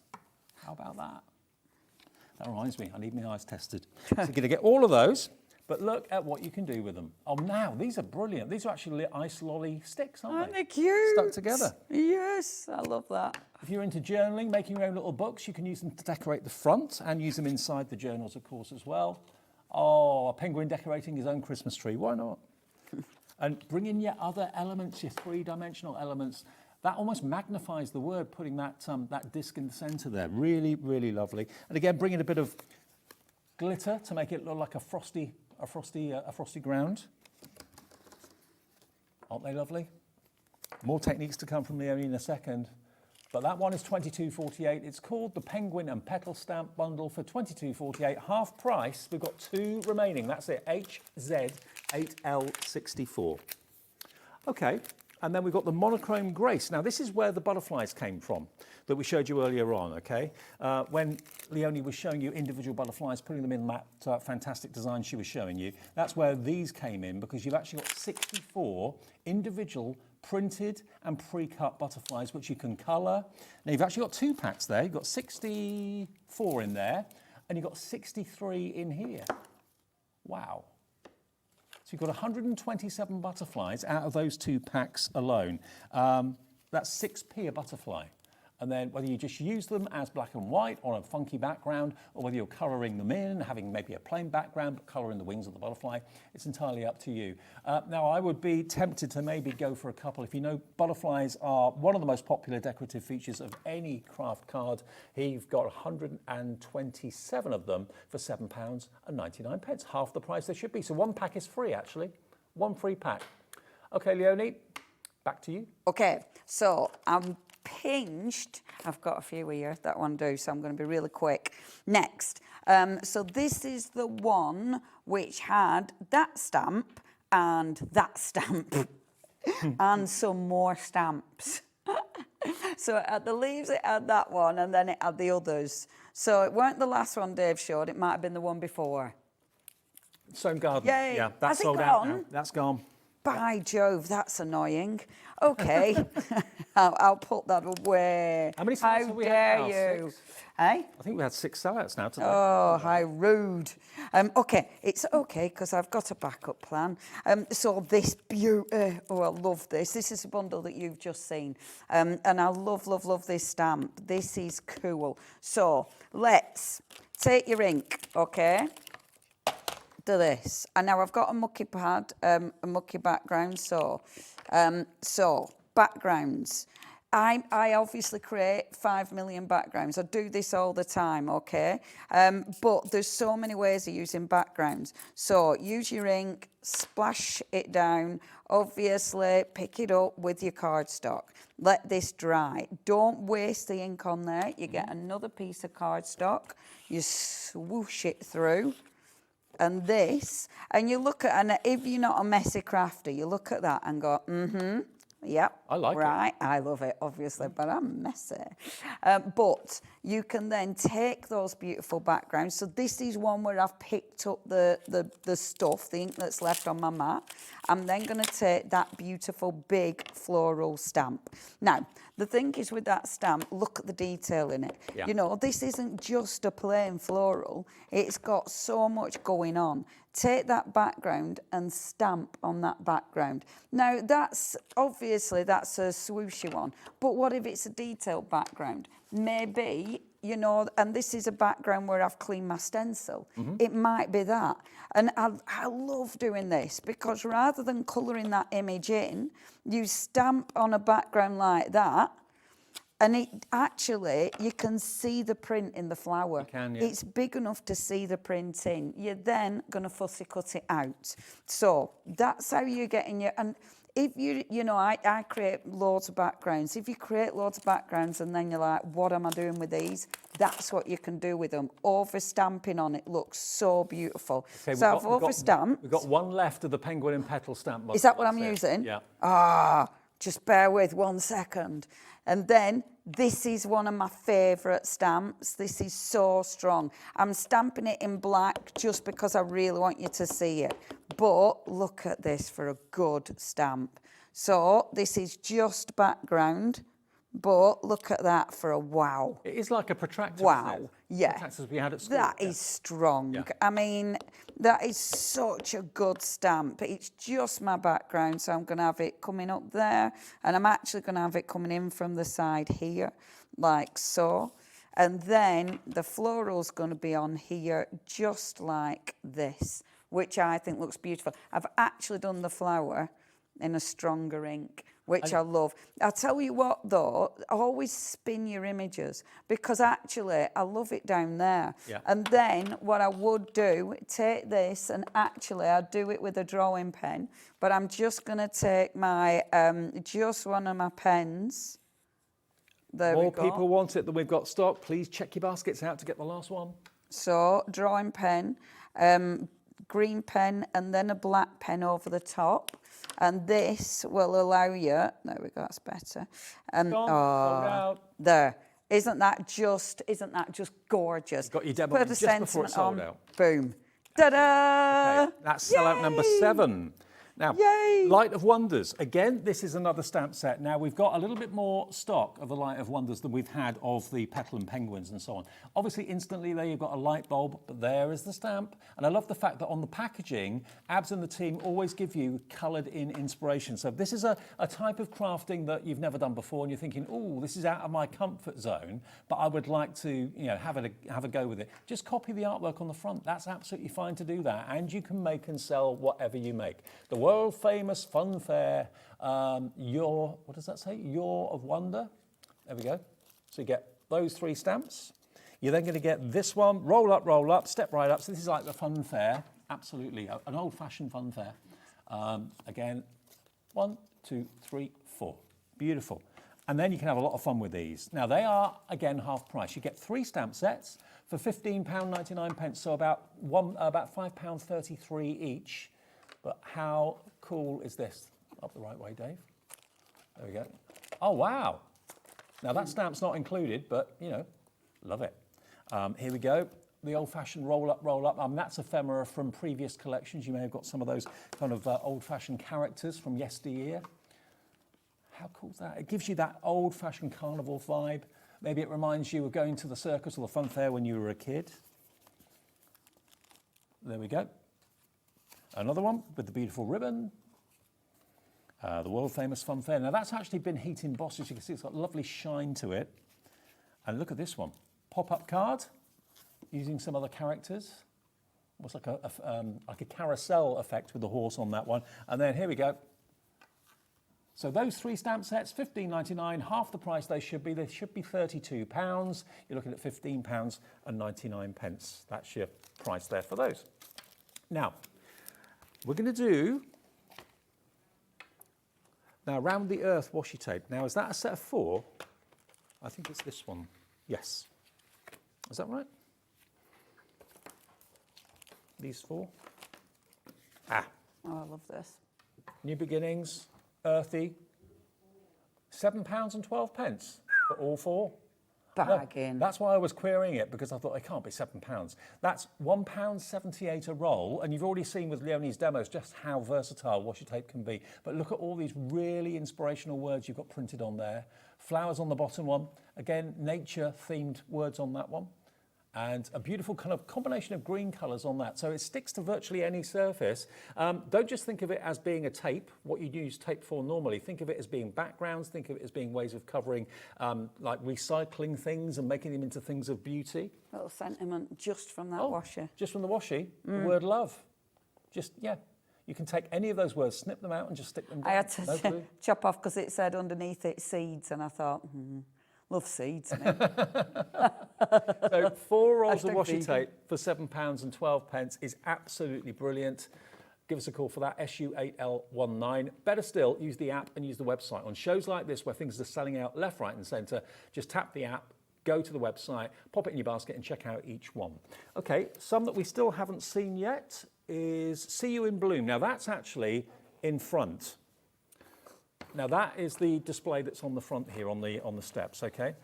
How about that? That reminds me, I need my eyes tested. So you're going to get all of those, but look at what you can do with them. Oh, now, these are brilliant. These are actually ice lolly sticks, aren't they? They're cute. Stuck together. Yes, I love that. If you're into journaling, making your own little books, you can use them to decorate the front and use them inside the journals, of course, as well. Oh, a penguin decorating his own Christmas tree. Why not? And bring in your other elements, your three-dimensional elements. That almost magnifies the word, putting that disc in the centre there. Really, really lovely. And again, bring in a bit of glitter to make it look like a frosty ground. Aren't they lovely? More techniques to come from Leonie in a second. But that one is £22.48. It's called the Penguin and Petal Stamp Bundle for £22.48. Half price. We've got 2 remaining. That's it, HZ8L64. Okay. And then we've got the Monochrome Grace. Now, this is where the butterflies came from that we showed you earlier on, okay? When Leonie was showing you individual butterflies, putting them in that fantastic design she was showing you, that's where these came in, because you've actually got 64 individual printed and pre-cut butterflies, which you can colour. Now, you've actually got 2 packs there. You've got 64 in there, and you've got 63 in here. Wow. So you've got 127 butterflies out of those 2 packs alone. That's 6p a butterfly. And then whether you just use them as black and white on a funky background, or whether you're colouring them in, having maybe a plain background, but colouring the wings of the butterfly, it's entirely up to you. Now, I would be tempted to maybe go for a couple. If you know, butterflies are one of the most popular decorative features of any craft card. Here you've got 127 of them for £7.99, half the price they should be. So one pack is free, actually. One free pack. Okay, Leonie, back to you. Okay, so I'm pinched. I've got a few here that one do, so I'm going to be really quick. Next, so this is the one which had that stamp and that stamp and some more stamps. So at the leaves it had that one and then it had the others. So it weren't the last one Dave showed, it might have been the one before. Stone Garden. Yay. Yeah, that's Has it sold out gone? now. That's gone. By Jove, that's annoying. Okay, I'll put that away. How many How sellouts have we dare had now? you? 6? Hey? I think we had 6 sellouts now today. Oh, how rude. Okay, it's okay because I've got a backup plan. So this beauty, oh, I love this. This is a bundle that you've just seen. And I love, love, love this stamp. This is cool. So let's take your ink, okay? Do this. And now I've got a mucky pad, a mucky background. So backgrounds. I obviously create 5 million backgrounds. I do this all the time, okay? But there's so many ways of using backgrounds. So use your ink, splash it down. Obviously, pick it up with your cardstock. Let this dry. Don't waste the ink on there. You get another piece of cardstock. You swoosh it through. And this, and you look at, and if you're not a messy crafter, you look at that and go, yep. I like it. Right, I love it, obviously, but I'm messy. But you can then take those beautiful backgrounds. So this is one where I've picked up the stuff, the ink that's left on my mat. I'm then going to take that beautiful big floral stamp. Now, the thing is with that stamp, look at the detail in it. Yeah. You know, this isn't just a plain floral. It's got so much going on. Take that background and stamp on that background. Now, that's obviously that's a swooshy one, but what if it's a detailed background? Maybe, you know, and this is a background where I've cleaned my stencil. It might be that. And I love doing this because rather than colouring that image in, you stamp on a background like that, and it actually, you can see the print in the flower. You can, yeah. It's big enough to see the print in. You're then going to fussy cut it out. So that's how you're getting your... And if you know, I create loads of backgrounds. If you create loads of backgrounds and then you're like, what am I doing with these? That's what you can do with them. Over-stamping on it looks so beautiful. Okay, so I've over-stamped. We've got one left of the penguin and petal stamp. Is that what I'm That's it. using? Yeah. Just bear with 1 second. And then this is one of my favourite stamps. This is so strong. I'm stamping it in black just because I really want you to see it. But look at this for a good stamp. So this is just background. But look at that for a wow. It is like a protractor. Wow, isn't it? yeah. Protractors we had at school. That is strong. Yeah. I mean, that is such a good stamp. It's just my background, so I'm going to have it coming up there, and I'm actually going to have it coming in from the side here, like so. And then the floral's going to be on here just like this, which I think looks beautiful. I've actually done the flower in a stronger ink, which I love. I'll tell you what, though, always spin your images, because actually I love it down there. Yeah. And then what I would do, take this, and actually I'd do it with a drawing pen, but I'm just going to take my, just one of my pens. There More we go. people want it than we've got stock. Please check your baskets out to get the last one. So, drawing pen, green pen, and then a black pen over the top. And this will allow you, there we go, that's better. There. Isn't that just gorgeous? Got your demo just before it sold out. Boom. Ta-da! Okay, that's sellout number 7. Now, Yay! Light of Wonders. Again, this is another stamp set. Now, we've got a little bit more stock of the Light of Wonders than we've had of the petal and penguins and so on. Obviously, instantly there you've got a light bulb, but there is the stamp. And I love the fact that on the packaging, Abs and the team always give you coloured in inspiration. So if this is a type of crafting that you've never done before and you're thinking, oh, this is out of my comfort zone, but I would like to, have a go with it, just copy the artwork on the front. That's absolutely fine to do that. And you can make and sell whatever you make. The world famous funfair, what does that say? Yaw of Wonder. There we go. So you get those 3 stamps. You're then going to get this one, roll up, step right up. So this is like the funfair, absolutely, an old-fashioned funfair. Again, 1, 2, 3, 4. Beautiful. And then you can have a lot of fun with these. Now they are, again, half price. You get 3 stamp sets for £15.99, so about £5.33 each. But how cool is this? Up the right way, Dave. There we go. Oh, wow. Now that stamp's not included, but, love it. Here we go. The old-fashioned roll up. That's ephemera from previous collections. You may have got some of those kind of old-fashioned characters from yesteryear. How cool is that? It gives you that old-fashioned carnival vibe. Maybe it reminds you of going to the circus or the fun fair when you were a kid. There we go. Another one with the beautiful ribbon. The world famous funfair. Now that's actually been heat embossed. As you can see, it's got lovely shine to it. And look at this one. Pop-up card using some other characters. Almost like a carousel effect with the horse on that one. And then here we go. So those 3 stamp sets, £15.99, half the price they should be. They should be £32. You're looking at £15.99. That's your price there for those. Now, we're going to do Round the Earth washi tape. Now, is that a set of 4? I think it's this one. Yes. Is that right? These 4? Oh, I love this. New Beginnings, Earthy. £7.12 for all 4. Bargain. No, that's why I was querying it, because I thought it can't be £7. That's £1.78 a roll, and you've already seen with Leonie's demos just how versatile washi tape can be. But look at all these really inspirational words you've got printed on there. Flowers on the bottom one. Again, nature-themed words on that one. And a beautiful kind of combination of green colours on that. So it sticks to virtually any surface. Don't just think of it as being a tape, what you'd use tape for normally. Think of it as being backgrounds. Think of it as being ways of covering, like recycling things and making them into things of beauty. Little sentiment just from that washi. Just from the washi, the word love. Just, you can take any of those words, snip them out and just stick them down. I had to chop off because it said underneath it seeds, and I thought, love seeds. So 4 rolls of washi tape for £7.12 is absolutely brilliant. Give us a call for that, SU8L19. Better still, use the app and use the website. On shows like this where things are selling out left, right and centre, just tap the app, go to the website, pop it in your basket and check out each one. Okay, some that we still haven't seen yet is See You in Bloom. Now that's actually in front. Now that is the display that's on the front here on the steps, okay?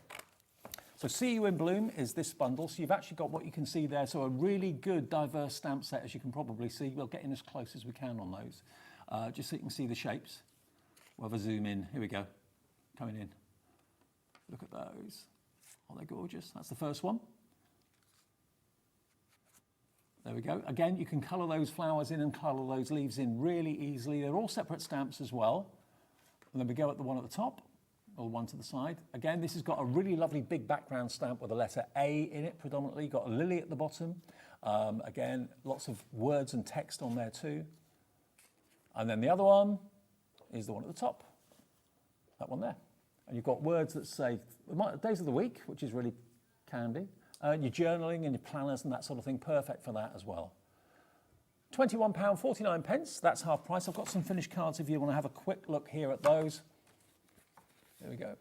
So See You in Bloom is this bundle. So you've actually got what you can see there. So a really good diverse stamp set, as you can probably see. We'll get in as close as we can on those, just so you can see the shapes. We'll have a zoom in. Here we go, coming in. Look at those. Aren't they gorgeous? That's the first one. There we go. Again, you can colour those flowers in and colour those leaves in really easily. They're all separate stamps as well. And then we go at the one at the top, or the one to the side. Again, this has got a really lovely big background stamp with the letter A in it predominantly. Got a lily at the bottom. Again, lots of words and text on there too. And then the other one is the one at the top. That one there. And you've got words that say days of the week, which is really handy. Your journaling and your planners and that sort of thing, perfect for that as well. £21.49, that's half price. I've got some finished cards if you want to have a quick look here at those. There we go.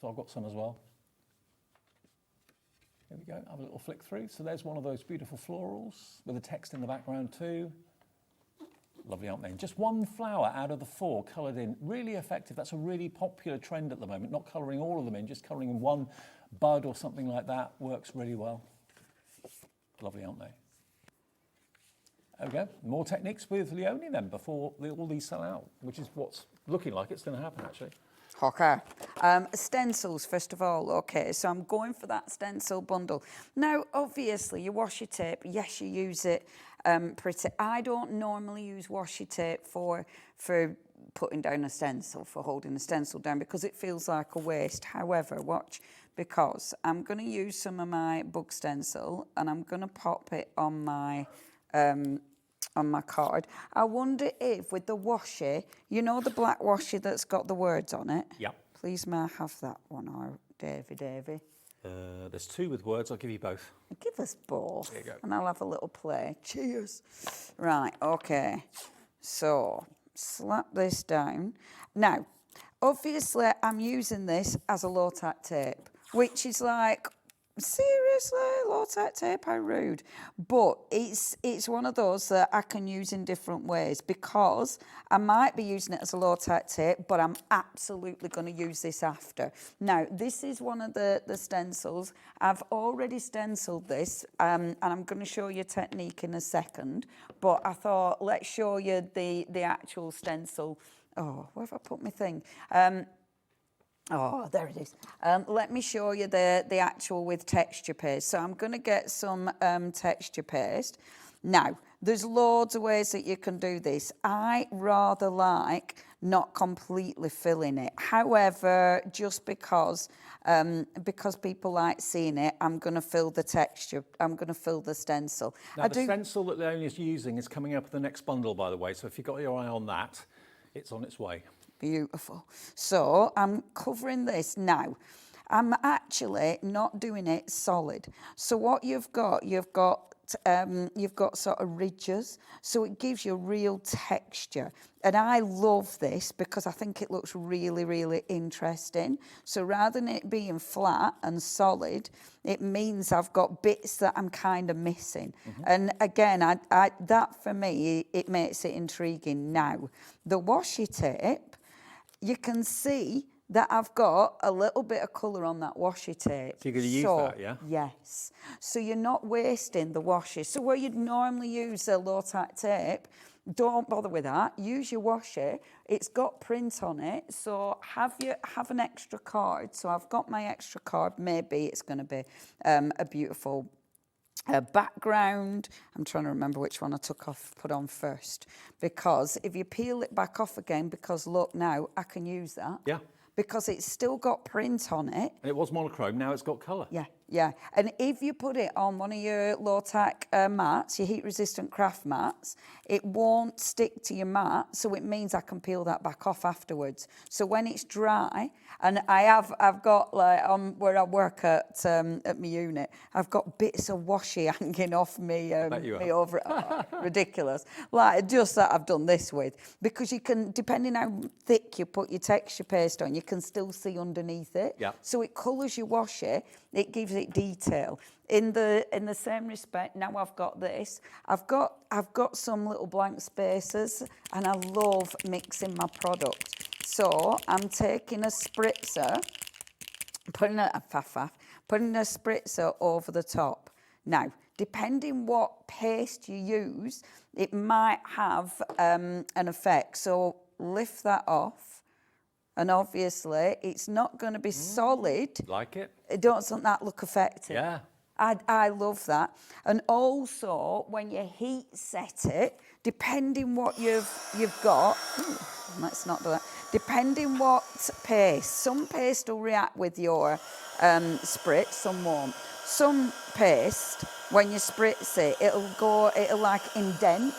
So I've got some as well. There we go, have a little flick through. So there's one of those beautiful florals with the text in the background too. Lovely, aren't they? Just one flower out of the 4 coloured in. Really effective. That's a really popular trend at the moment, not colouring all of them in, just colouring in one bud or something like that works really well. Lovely, aren't they? Okay, more techniques with Leonie then before all these sell out, which is what's looking like it's going to happen actually. Okay. Stencils, first of all. Okay, so I'm going for that stencil bundle. Now, obviously, your washi tape, yes, you use it pretty. I don't normally use washi tape for putting down a stencil, for holding a stencil down, because it feels like a waste. However, watch, because I'm going to use some of my book stencil and I'm going to pop it on my card. I wonder if with the washi, you know the black washi that's got the words on it? Yeah. Please may I have that one, or Davy? There's 2 with words, I'll give you both. Give us both. There you go. And I'll have a little play. Cheers. Right, okay. So, slap this down. Now, obviously, I'm using this as a low-tack tape, which is like, seriously, low-tack tape, how rude. But it's one of those that I can use in different ways, because I might be using it as a low-tack tape, but I'm absolutely going to use this after. Now, this is one of the stencils. I've already stenciled this, and I'm going to show you technique in a second, but I thought, let's show you the actual stencil. Oh, where have I put my thing? Oh, there it is. Let me show you the actual with texture paste. So I'm going to get some texture paste. Now, there's loads of ways that you can do this. I rather like not completely filling it. However, just because people like seeing it, I'm going to fill the texture. I'm going to fill the stencil. Now, the stencil that Leonie's using is coming up in the next bundle, by the way. So if you've got your eye on that, it's on its way. Beautiful. So I'm covering this now. I'm actually not doing it solid. So what you've got sort of ridges, so it gives you real texture. And I love this because I think it looks really, really interesting. So rather than it being flat and solid, it means I've got bits that I'm kind of missing. And again, that for me, it makes it intriguing. Now, the washi tape, you can see that I've got a little bit of colour on that washi tape. So you're going to use that, yeah? Yes. So you're not wasting the washi. So where you'd normally use a low-tack tape, don't bother with that. Use your washi. It's got print on it, so have an extra card. So I've got my extra card. Maybe it's going to be a beautiful background. I'm trying to remember which one I put on first, because if you peel it back off again, because look now, I can use that. Yeah. Because it's still got print on it. And it was monochrome, now it's got colour. Yeah. And if you put it on one of your low-tack mats, your heat-resistant craft mats, it won't stick to your mat, so it means I can peel that back off afterwards. So when it's dry, and I've got, like, where I work at my unit, I've got bits of washi hanging off me over. Oh, ridiculous. Like, just that I've done this with. Because you can, depending how thick you put your texture paste on, you can still see underneath it. Yeah. So it colours your washi, it gives it detail. In the same respect, now I've got this, I've got some little blank spaces, and I love mixing my product. So I'm taking a spritzer, putting a spritzer over the top. Now, depending what paste you use, it might have an effect. So lift that off. And obviously, it's not going to be solid. Like it? Doesn't that look effective? Yeah. I love that. And also, when you heat set it, depending what you've got, let's not do that. Depending what paste, some paste will react with your spritz, some won't. Some paste, when you spritz it, it'll like indent.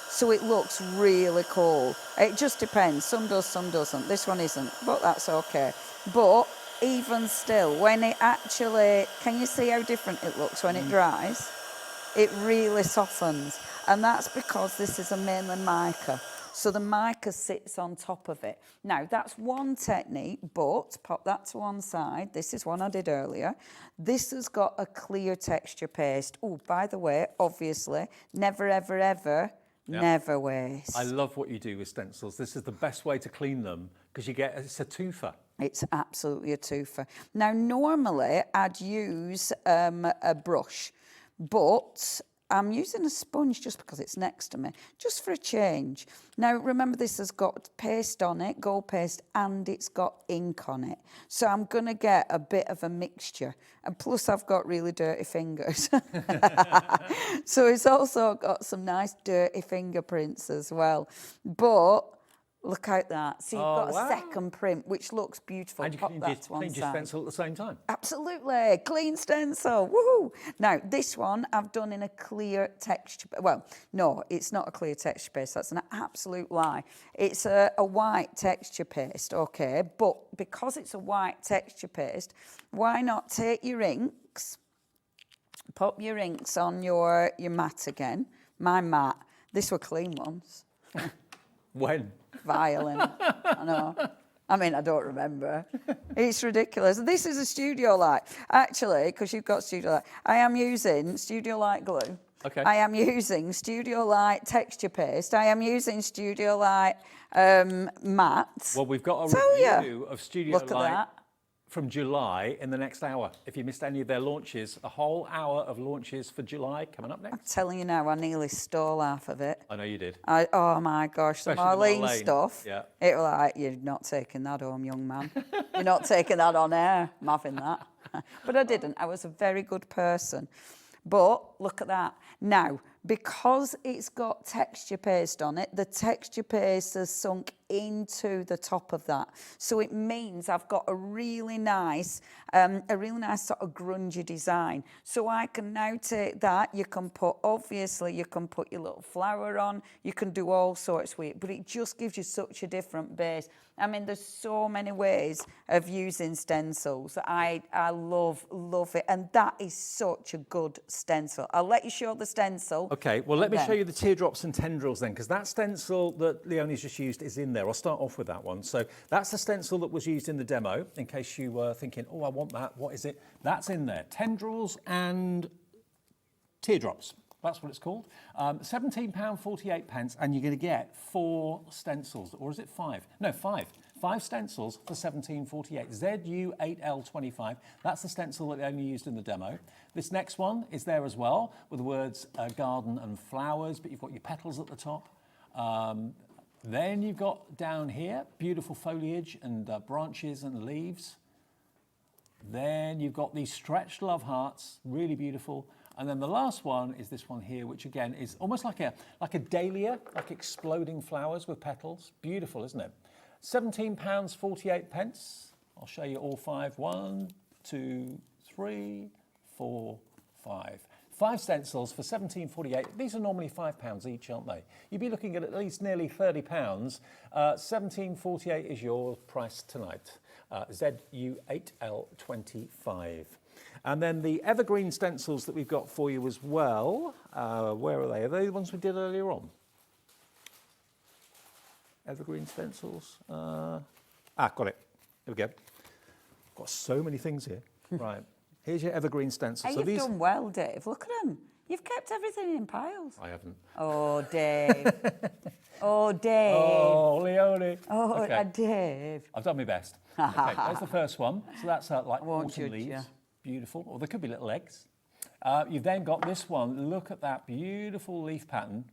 So it looks really cool. It just depends. Some does, some doesn't. This one isn't, but that's okay. But even still, when it actually, can you see how different it looks when it dries? It really softens. And that's because this is a mainland mica. So the mica sits on top of it. Now, that's one technique, but pop that to one side. This is one I did earlier. This has got a clear texture paste. Oh, by the way, obviously, never, ever, ever, never waste. I love what you do with stencils. This is the best way to clean them, because it's a twofer. It's absolutely a twofer. Now, normally, I'd use a brush, but I'm using a sponge just because it's next to me, just for a change. Now, remember this has got paste on it, gold paste, and it's got ink on it. So I'm going to get a bit of a mixture. And plus I've got really dirty fingers. So it's also got some nice dirty fingerprints as well. But look at that. So you've got a second print, which looks beautiful. And you Pop can that to one clean your side. stencil at the same time. Absolutely. Clean stencil. Woohoo. Now, this one I've done in a clear texture. Well, no, it's not a clear texture paste. That's an absolute lie. It's a white texture paste, okay? But because it's a white texture paste, why not take your inks, pop your inks on your mat again. My mat. This were clean ones. When? Violin. I know. I mean, I don't remember. It's ridiculous. This is a Studio Light. Actually, because you've got Studio Light, I am using Studio Light glue. Okay. I am using Studio Light texture paste. I am using Studio Light matte. Well, we've got a review of Studio Look Light at that. from July in the next hour. If you missed any of their launches, a whole hour of launches for July coming up I'm next. telling you now, I nearly stole half of it. I know you did. Oh my gosh, the Especially the Marlene Marlene, stuff. yeah. It was like, you're not taking that home, young man. You're not taking that on air. I'm having that. But I didn't. I was a very good person. But look at that. Now, because it's got texture paste on it, the texture paste has sunk into the top of that. So it means I've got a really nice sort of grungy design. So I can now take that, you can put your little flower on, you can do all sorts with it, but it just gives you such a different base. I mean, there's so many ways of using stencils. I love it. And that is such a good stencil. I'll let you show the stencil. Okay, well, let me show you the teardrops and tendrils then, because that stencil that Leonie's just used is in there. I'll start off with that one. So that's the stencil that was used in the demo, in case you were thinking, oh, I want that. What is it? That's in there. Tendrils and teardrops. That's what it's called. £17.48, and you're going to get 4 stencils, or is it 5? No, 5. 5 stencils for £17.48. ZU8L25. That's the stencil that they only used in the demo. This next one is there as well, with the words garden and flowers, but you've got your petals at the top. Then you've got down here, beautiful foliage and branches and leaves. Then you've got these stretched love hearts, really beautiful. And then the last one is this one here, which again is almost like a dahlia, like exploding flowers with petals. Beautiful, isn't it? £17.48. I'll show you all 5. 1, 2, 3, 4, 5. 5 stencils for £17.48. These are normally £5 each, aren't they? You'd be looking at least nearly £30. £17.48 is your price tonight. ZU8L25. And then the evergreen stencils that we've got for you as well. Where are they? Are they the ones we did earlier on? Evergreen stencils. Got it. Here we go. Got so many things here. Right. Here's your evergreen stencils. Hey, you've done well, Dave. Look at them. You've kept everything in piles. I haven't. Oh, Dave. Oh, Dave. Oh, Leonie. Oh, okay. Dave. I've done my best. Okay, there's the first one. So that's like autumn judge leaves. you. Beautiful. Or there could be little eggs. You've then got this one. Look at that beautiful leaf pattern.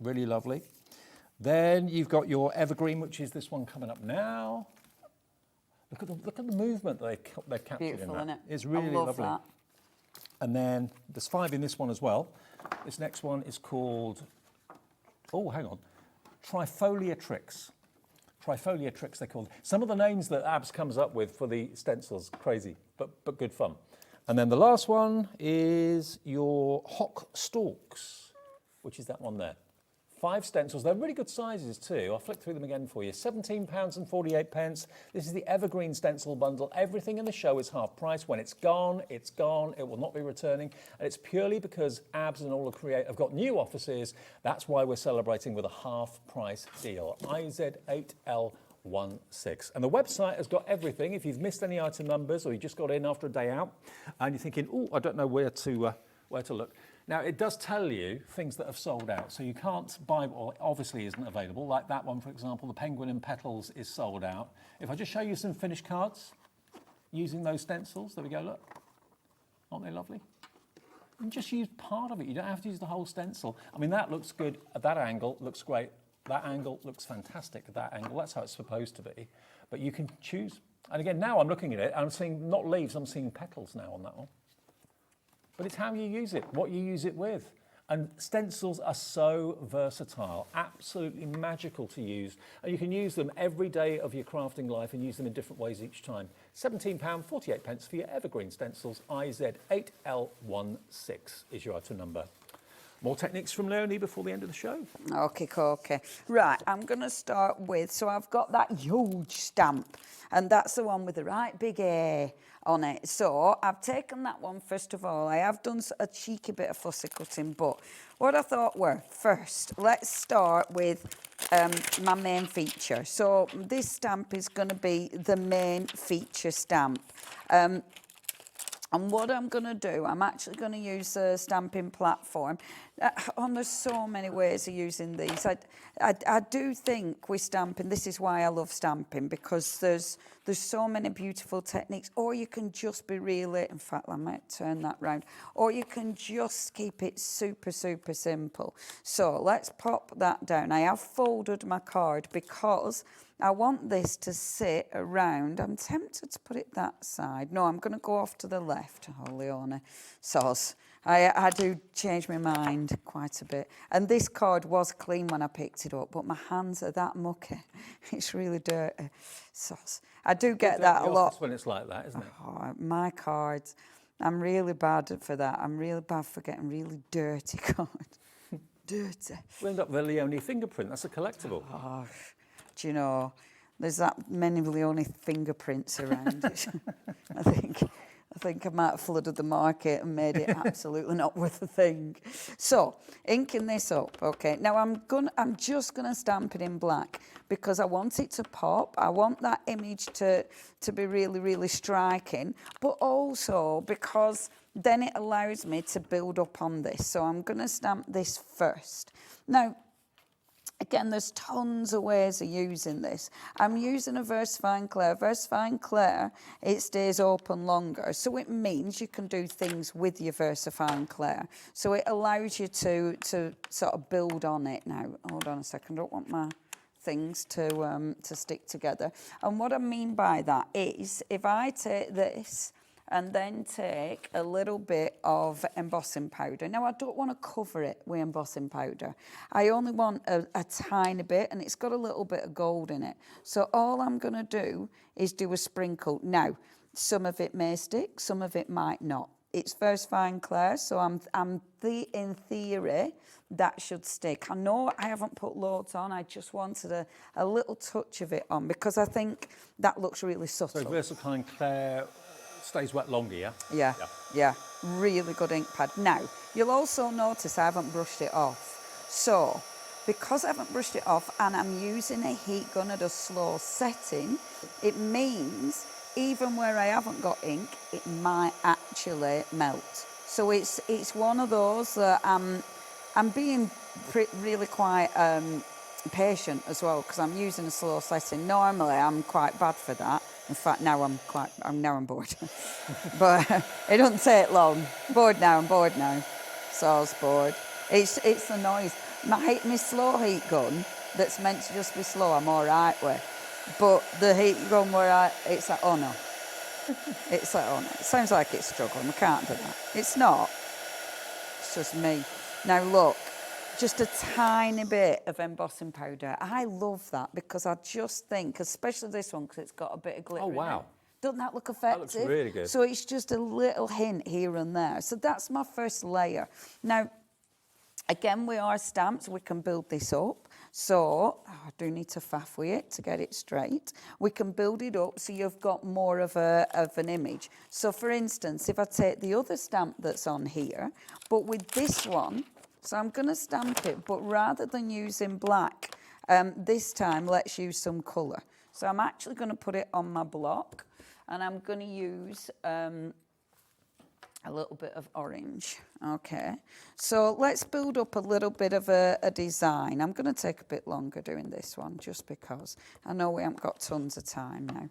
Really lovely. Then you've got your evergreen, which is this one coming up now. Look at the movement that they've captured Beautiful, in that. isn't it? It's really I love lovely. that. And then there's 5 in this one as well. This next one is called, oh, hang on, Trifolia Tricks. Trifolia Tricks, they're called. Some of the names that Abs comes up with for the stencils, crazy, but good fun. And then the last one is your Hock Stalks, which is that one there. 5 stencils. They're really good sizes too. I'll flick through them again for you. £17.48. This is the evergreen stencil bundle. Everything in the show is half price. When it's gone, it's gone. It will not be returning. And it's purely because Abs and AALL Create have got new offices. That's why we're celebrating with a half price deal. IZ8L16. And the website has got everything. If you've missed any item numbers or you just got in after a day out and you're thinking, oh, I don't know where to look. Now, it does tell you things that have sold out, so you can't buy what obviously isn't available, like that one, for example, the Penguin and Petals is sold out. If I just show you some finished cards using those stencils, there we go, look. Aren't they lovely? and just use part of it. You don't have to use the whole stencil. I mean, that looks good at that angle, looks great. That angle looks fantastic at that angle. That's how it's supposed to be. But you can choose. And again, now I'm looking at it, I'm seeing not leaves, I'm seeing petals now on that one. But it's how you use it, what you use it with. And stencils are so versatile, absolutely magical to use. And you can use them every day of your crafting life and use them in different ways each time. £17.48 for your evergreen stencils. IZ8L16 is your item number. More techniques from Leonie before the end of the show. Okay. Right, I'm going to start with, so I've got that huge stamp, and that's the one with the right big A on it. So I've taken that one first of all. I have done a cheeky bit of fussy cutting, but what I thought were, first, let's start with my main feature. So this stamp is going to be the main feature stamp. And what I'm going to do, I'm actually going to use a stamping platform. There's so many ways of using these. I do think with stamping, this is why I love stamping, because there's so many beautiful techniques. Or you can just be really, in fact, I might turn that round. Or you can just keep it super, super simple. So let's pop that down. I have folded my card because I want this to sit around. I'm tempted to put it that side. No, I'm going to go off to the left. Oh, Leonie, soz. I do change my mind quite a bit. And this card was clean when I picked it up, but my hands are that mucky. It's really dirty. Soz. I do get that a lot. When it's like that, isn't it? Oh, my cards. I'm really bad for that. I'm really bad for getting really dirty cards. Dirty. We'll end up with a Leonie fingerprint. That's a collectible. Oh, do you know, there's that many Leonie fingerprints around. I think I might have flooded the market and made it absolutely not worth a thing. So, inking this up, okay. Now I'm just gonna stamp it in black because I want it to pop. I want that image to be really, really striking, but also because then it allows me to build up on this. So I'm gonna stamp this first. Now, again, there's tons of ways of using this. I'm using a Versafine Clair. Versafine Clair, it stays open longer. So it means you can do things with your Versafine Clair. So it allows you to sort of build on it now. Hold on a second, I don't want my things to stick together. And what I mean by that is, if I take this and then take a little bit of embossing powder. Now, I don't want to cover it with embossing powder. I only want a tiny bit, and it's got a little bit of gold in it. So all I'm going to do is do a sprinkle. Now, some of it may stick, some of it might not. It's Versafine Clair, so in theory, that should stick. I know I haven't put loads on. I just wanted a little touch of it on because I think that looks really subtle. So Versafine Clair stays wet longer, yeah? Yeah. Really good ink pad. Now, you'll also notice I haven't brushed it off. So, because I haven't brushed it off and I'm using a heat gun at a slow setting, it means even where I haven't got ink, it might actually melt. So it's one of those that I'm being really quite patient as well because I'm using a slow setting. Normally, I'm quite bad for that. In fact, now I'm bored. But it doesn't take long. I'm bored now. So I was bored. It's the noise. My slow heat gun that's meant to just be slow, I'm all right with. But the heat gun where it's like, oh no. It's like, oh no. It sounds like it's struggling. I can't do that. It's not. It's just me. Now look. Just a tiny bit of embossing powder. I love that because I just think, especially this one, because it's got a bit of glitter. Oh, wow. In it. Doesn't that look effective? That looks really good. So it's just a little hint here and there. So that's my first layer. Now, again, we are stamped. We can build this up. So I do need to faff with it to get it straight. We can build it up so you've got more of an image. So, for instance, if I take the other stamp that's on here, but with this one, so I'm going to stamp it, but rather than using black, this time let's use some colour. So I'm actually going to put it on my block, and I'm going to use a little bit of orange. Okay, so let's build up a little bit of a design. I'm going to take a bit longer doing this one, just because I know we haven't got tons of time now.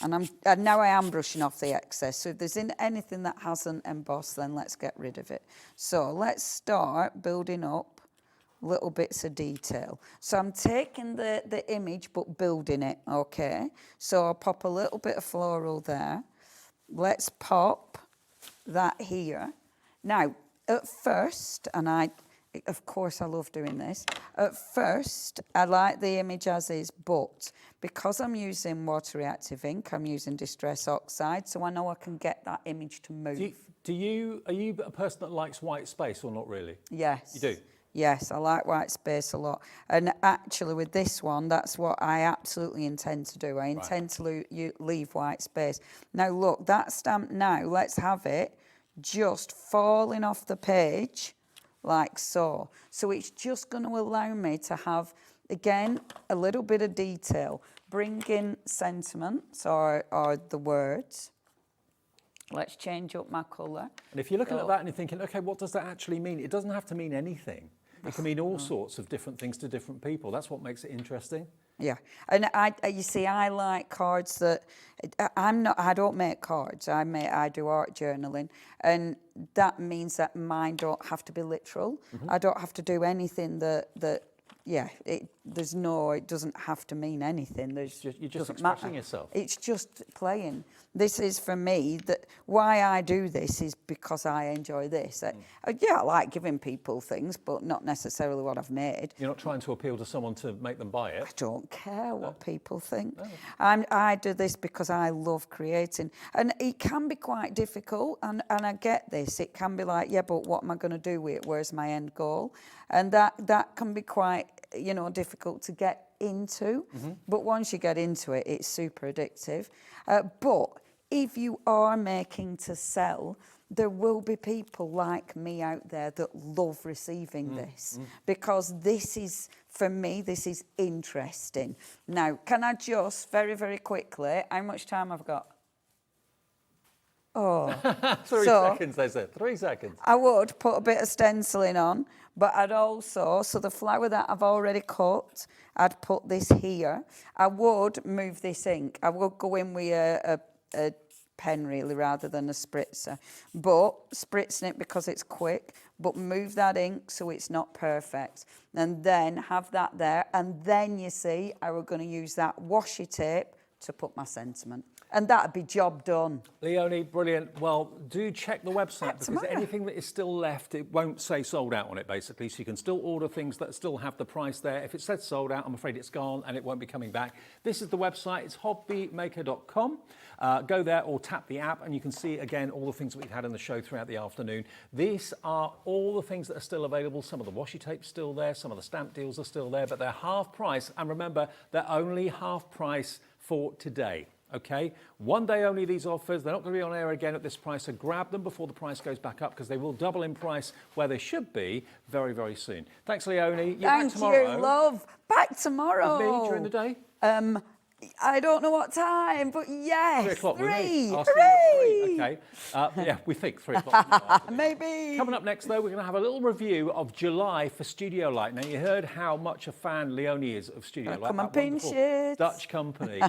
And now I am brushing off the excess. So if there's anything that hasn't embossed, then let's get rid of it. So let's start building up little bits of detail. So I'm taking the image but building it, okay? So I'll pop a little bit of floral there. Let's pop that here. Now, at first, and of course I love doing this, at first I like the image as is, but because I'm using water reactive ink, I'm using Distress Oxide, so I know I can get that image to move. Are you a person that likes white space or not really? Yes. You do? Yes, I like white space a lot. And actually with this one, that's what I absolutely intend to do. I intend to leave white space. Now look, that stamp now, let's have it just falling off the page like so. So it's just going to allow me to have, again, a little bit of detail, bring in sentiments or the words. Let's change up my colour. And if you're looking at that and you're thinking, okay, what does that actually mean? It doesn't have to mean anything. It can mean all sorts of different things to different people. That's what makes it interesting. Yeah, and you see, I like cards that I don't make cards. I do art journaling, and that means that mine don't have to be literal. I don't have to do anything that it doesn't have to mean anything. You're just expressing yourself. It's just playing. This is for me, that why I do this is because I enjoy this. I like giving people things, but not necessarily what I've made. You're not trying to appeal to someone to make them buy it. I don't care what people think. I do this because I love creating. And it can be quite difficult, and I get this. It can be like, yeah, but what am I going to do with it? Where's my end goal? And that can be quite, difficult to get into. But once you get into it, it's super addictive. But if you are making to sell, there will be people like me out there that love receiving this, because this is, for me, this is interesting. Now, can I just very, very quickly, how much time have I got? Oh, 3 seconds, they said. 3 seconds. I would put a bit of stenciling on, but I'd also, so the flower that I've already cut, I'd put this here. I would move this ink. I would go in with a pen really rather than a spritzer, but spritzing it because it's quick, but move that ink so it's not perfect, and then have that there, and then you see I was going to use that washi tape to put my sentiment. And that'd be job done. Leonie, brilliant. Well, do check the website, because anything that is still left, it won't say sold out on it, basically. So you can still order things that still have the price there. If it says sold out, I'm afraid it's gone and it won't be coming back. This is the website. It's hobbymaker.com. Go there or tap the app and you can see, again, all the things that we've had in the show throughout the afternoon. These are all the things that are still available. Some of the washi tape's still there. Some of the stamp deals are still there, but they're half price. And remember, they're only half price for today. Okay, one day only these offers. They're not going to be on air again at this price, so grab them before the price goes back up, because they will double in price where they should be very, very soon. Thanks, Leonie. You're back tomorrow. Thank you, love. Back tomorrow. With me during the day? I don't know what time, but yes. 3 o'clock with me. 3. I'll see you at 3. Okay. Yeah, we think 3 o'clock. Maybe. Coming up next, though, we're going to have a little review of July for Studio Light. Now, you heard how much a fan Leonie is of Studio Light. Come and pinch it. Dutch company.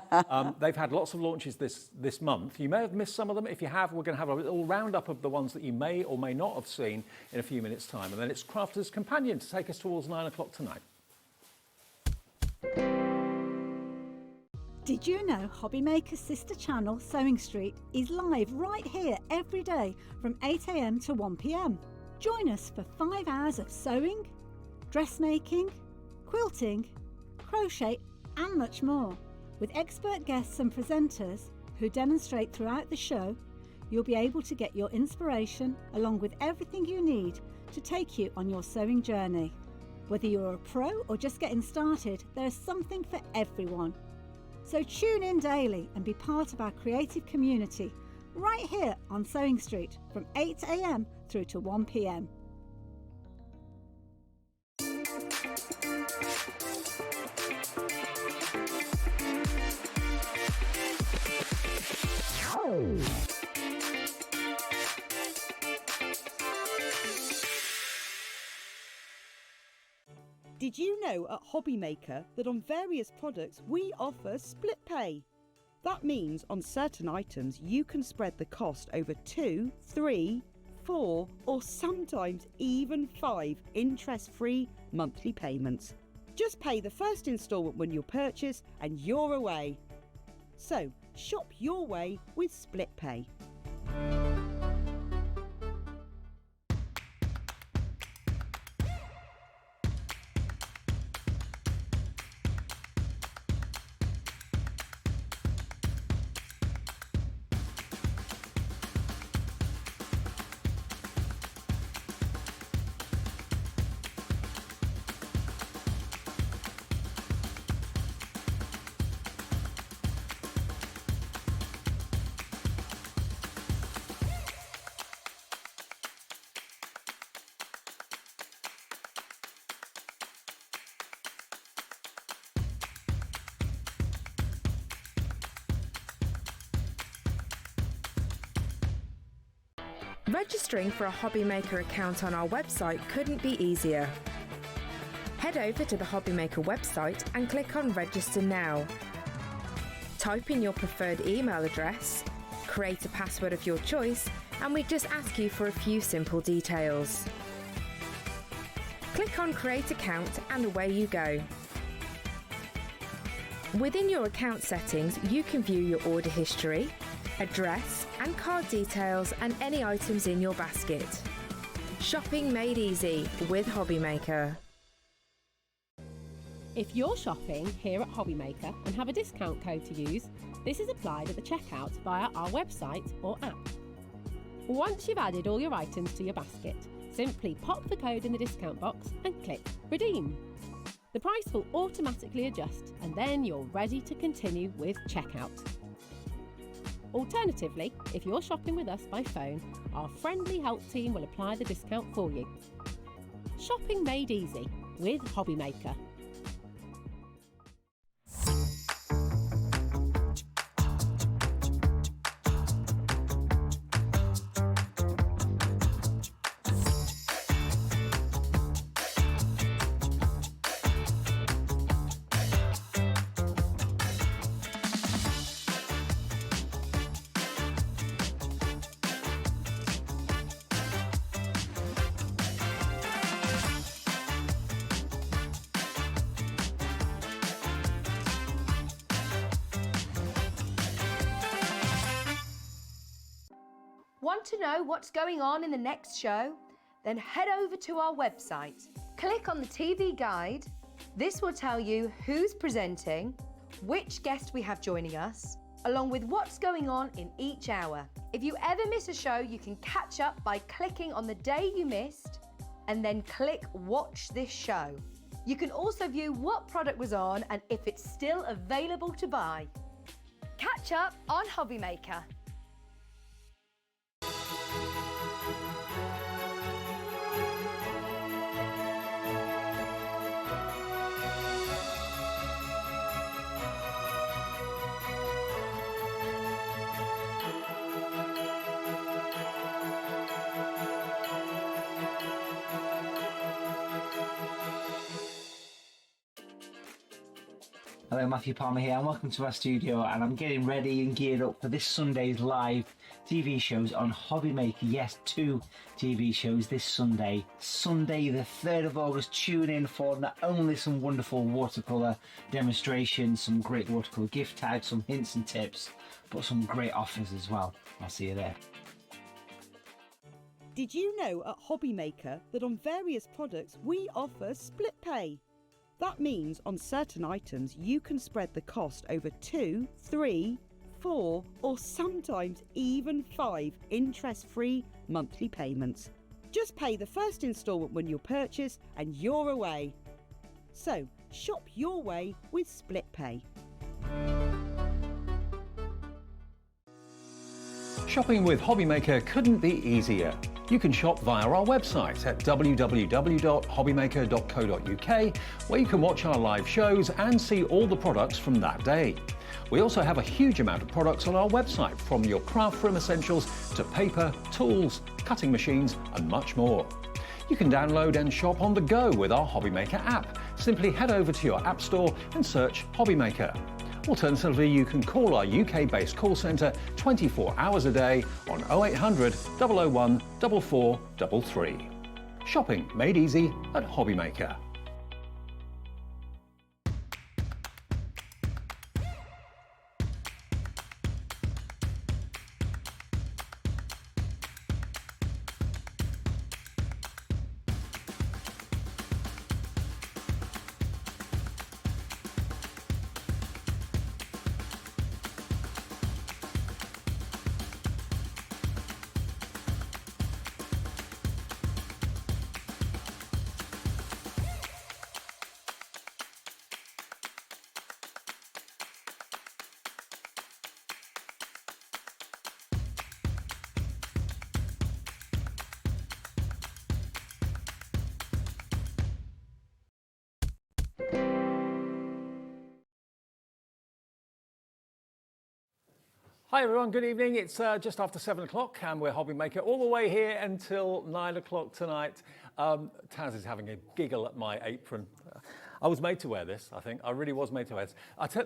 They've had lots of launches this month. You may have missed some of them. If you have, we're going to have a little roundup of the ones that you may or may not have seen in a few minutes' time. And then it's Crafter's Companion to take us towards 9 o'clock tonight. Did you know Hobby Maker's sister channel, Sewing Street, is live right here every day from 8 AM to 1 PM? Join us for 5 hours of sewing, dressmaking, quilting, crochet and much more. With expert guests and presenters who demonstrate throughout the show, you'll be able to get your inspiration along with everything you need to take you on your sewing journey. Whether you're a pro or just getting started, there's something for everyone. So tune in daily and be part of our creative community right here on Sewing Street from 8 AM through to 1 PM. Did you know at Hobby Maker that on various products we offer split pay? That means on certain items you can spread the cost over 2, 3, 4 or sometimes even 5 interest-free monthly payments. Just pay the first instalment when you purchase and you're away. So shop your way with Split Pay. Registering for a Hobbymaker account on our website couldn't be easier. Head over to the Hobbymaker website and click on Register Now. Type in your preferred email address, create a password of your choice, and we just ask you for a few simple details. Click on Create Account and away you go. Within your account settings, you can view your order history, address and card details and any items in your basket. Shopping made easy with Hobbymaker. If you're shopping here at Hobbymaker and have a discount code to use, this is applied at the checkout via our website or app. Once you've added all your items to your basket, simply pop the code in the discount box and click Redeem. The price will automatically adjust and then you're ready to continue with checkout. Alternatively, if you're shopping with us by phone, our friendly help team will apply the discount for you. Shopping made easy with Hobbymaker. Want to know what's going on in the next show? Then head over to our website. Click on the TV guide. This will tell you who's presenting, which guest we have joining us, along with what's going on in each hour. If you ever miss a show, you can catch up by clicking on the day you missed and then click Watch This Show. You can also view what product was on and if it's still available to buy. Catch up on Hobbymaker. Hello, Matthew Palmer here and welcome to our studio, and I'm getting ready and geared up for this Sunday's live TV shows on Hobbymaker. Yes, 2 TV shows this Sunday. Sunday the 3rd of August, tune in for not only some wonderful watercolour demonstrations, some great watercolour gift tags, some hints and tips, but some great offers as well. I'll see you there. Did you know at Hobbymaker that on various products we offer split pay? That means on certain items you can spread the cost over 2, 3, 4 or sometimes even 5 interest-free monthly payments. Just pay the first instalment when you purchase and you're away. So shop your way with Split Pay. Shopping with Hobbymaker couldn't be easier. You can shop via our website at www.hobbymaker.co.uk, where you can watch our live shows and see all the products from that day. We also have a huge amount of products on our website, from your craft room essentials to paper, tools, cutting machines and much more. You can download and shop on the go with our Hobbymaker app. Simply head over to your app store and search Hobbymaker. Alternatively, you can call our UK-based call centre 24 hours a day on 0800 001 4433. Shopping made easy at Hobbymaker. Hi everyone, good evening. It's just after 7 o'clock and we're Hobbymaker all the way here until 9 o'clock tonight. Taz is having a giggle at my apron. I was made to wear this, I think. I really was made to wear this.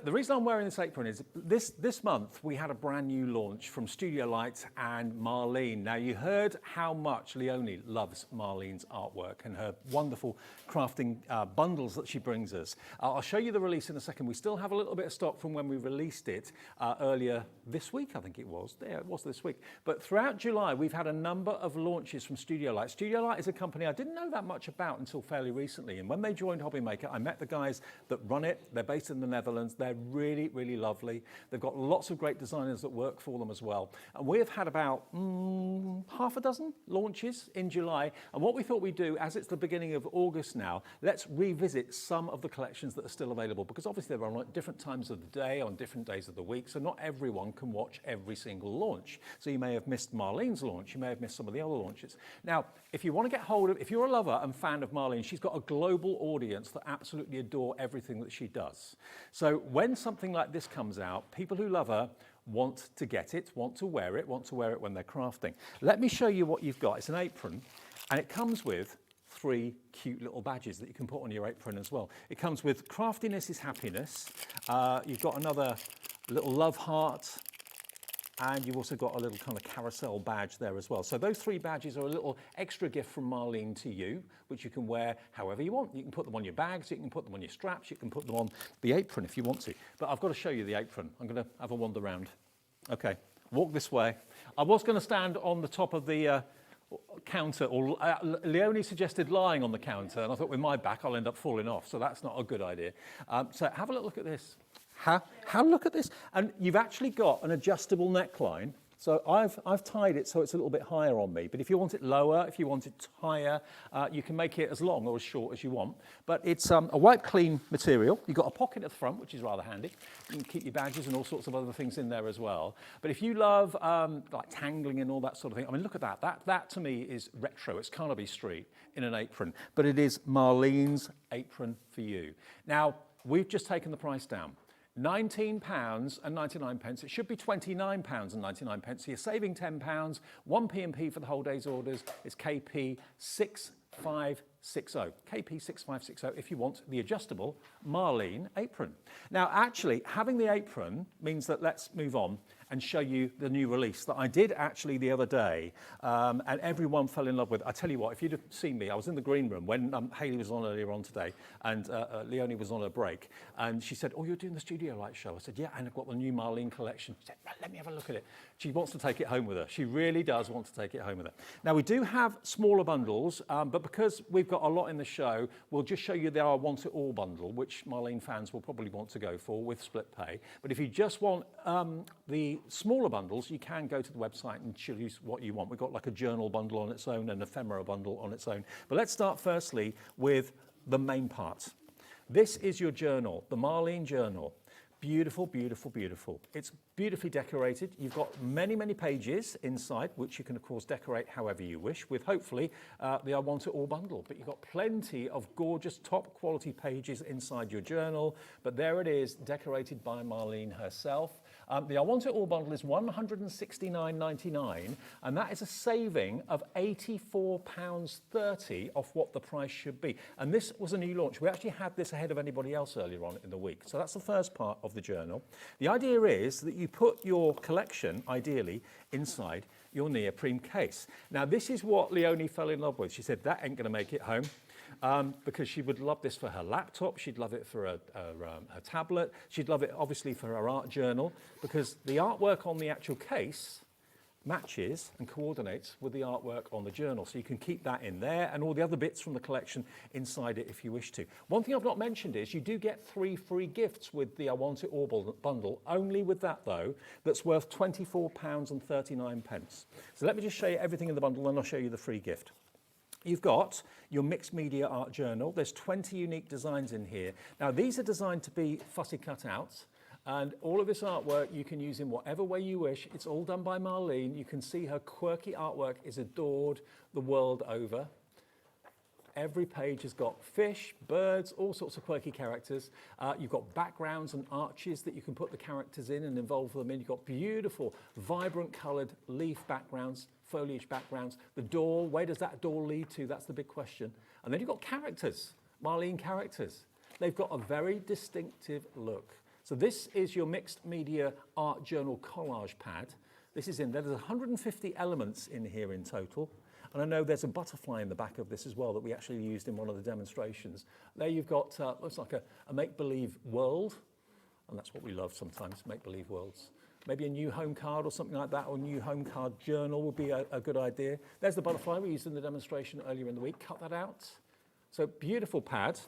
The reason I'm wearing this apron is this month we had a brand new launch from Studio Light and Marlene. Now you heard how much Leonie loves Marlene's artwork and her wonderful crafting bundles that she brings us. I'll show you the release in a second. We still have a little bit of stock from when we released it earlier this week, I think it was. Yeah, it was this week. But throughout July, we've had a number of launches from Studio Light. Studio Light is a company I didn't know that much about until fairly recently. And when they joined Hobbymaker, I met the guys that run it. They're based in the Netherlands. They're really, really lovely. They've got lots of great designers that work for them as well. And we have had about half a dozen launches in July. And what we thought we'd do, as it's the beginning of August now, let's revisit some of the collections that are still available, because obviously they're on at different times of the day, on different days of the week. So not everyone can watch every single launch. So you may have missed Marlene's launch. You may have missed some of the other launches. Now, if you want to get hold of, if you're a lover and fan of Marlene, she's got a global audience that absolutely adore everything that she does. So when something like this comes out, people who love her want to get it, want to wear it when they're crafting. Let me show you what you've got. It's an apron, and it comes with 3 cute little badges that you can put on your apron as well. It comes with craftiness is happiness. You've got another little love heart, and you've also got a little kind of carousel badge there as well. So those 3 badges are a little extra gift from Marlene to you, which you can wear however you want. You can put them on your bags, you can put them on your straps, you can put them on the apron if you want to. But I've got to show you the apron. I'm going to have a wander around. Okay, walk this way. I was going to stand on the top of the counter, or Leonie suggested lying on the counter, and I thought with my back I'll end up falling off, so that's not a good idea. So have a little look at this. Look at this. And you've actually got an adjustable neckline. So I've tied it so it's a little bit higher on me. But if you want it lower, if you want it higher, you can make it as long or as short as you want. But it's a wipe clean material. You've got a pocket at the front, which is rather handy. You can keep your badges and all sorts of other things in there as well. But if you love like tangling and all that sort of thing, I mean, look at that. That to me is retro. It's Carnaby Street in an apron. But it is Marlene's apron for you. Now, we've just taken the price down. £19.99. It should be £29.99. So you're saving £10. 1 P&P for the whole day's orders. It's KP 6560. KP 6560 if you want the adjustable Marlene apron. Now, actually, having the apron means that let's move on and show you the new release that I did actually the other day, and everyone fell in love with. I tell you what, if you'd have seen me, I was in the green room when Hayley was on earlier on today, and Leonie was on her break, and she said, "Oh, you're doing the Studio Light show?" I said, "Yeah, and I've got the new Marlene collection." She said, "Right, let me have a look at it." She wants to take it home with her. She really does want to take it home with her. Now, we do have smaller bundles, but because we've got a lot in the show, we'll just show you the I Want It All bundle, which Marlene fans will probably want to go for with split pay. But if you just want the smaller bundles, you can go to the website and choose what you want. We've got like a journal bundle on its own, an ephemera bundle on its own. But let's start firstly with the main part. This is your journal, the Marlene journal. Beautiful, beautiful, beautiful. It's beautifully decorated. You've got many, many pages inside, which you can, of course, decorate however you wish with, hopefully, the I Want It All bundle. But you've got plenty of gorgeous, top-quality pages inside your journal. But there it is, decorated by Marlene herself. The I Want It All bundle is £169.99, and that is a saving of £84.30 off what the price should be. And this was a new launch. We actually had this ahead of anybody else earlier on in the week. So that's the first part of of the journal. The idea is that you put your collection, ideally, inside your neoprene case. Now, this is what Leonie fell in love with. She said that ain't going to make it home. Because she would love this for her laptop, she'd love it for her tablet, she'd love it obviously for her art journal, because the artwork on the actual case matches and coordinates with the artwork on the journal. So you can keep that in there and all the other bits from the collection inside it if you wish to. One thing I've not mentioned is you do get 3 free gifts with the I Want It All bundle, only with that though, that's worth £24.39. So let me just show you everything in the bundle and I'll show you the free gift. You've got your mixed media art journal. There's 20 unique designs in here. Now, these are designed to be fussy cutouts, and all of this artwork you can use in whatever way you wish. It's all done by Marlene. You can see her quirky artwork is adored the world over. Every page has got fish, birds, all sorts of quirky characters. You've got backgrounds and arches that you can put the characters in and involve them in. You've got beautiful, vibrant coloured leaf backgrounds, foliage backgrounds. The door, where does that door lead to? That's the big question. And then you've got characters, Marlene characters. They've got a very distinctive look. So this is your mixed media art journal collage pad. This is in there. There's 150 elements in here in total. And I know there's a butterfly in the back of this as well that we actually used in one of the demonstrations. There you've got, looks like a make-believe world. And that's what we love sometimes, make-believe worlds. Maybe a new home card or something like that, or a new home card journal would be a good idea. There's the butterfly we used in the demonstration earlier in the week. Cut that out. So beautiful pad.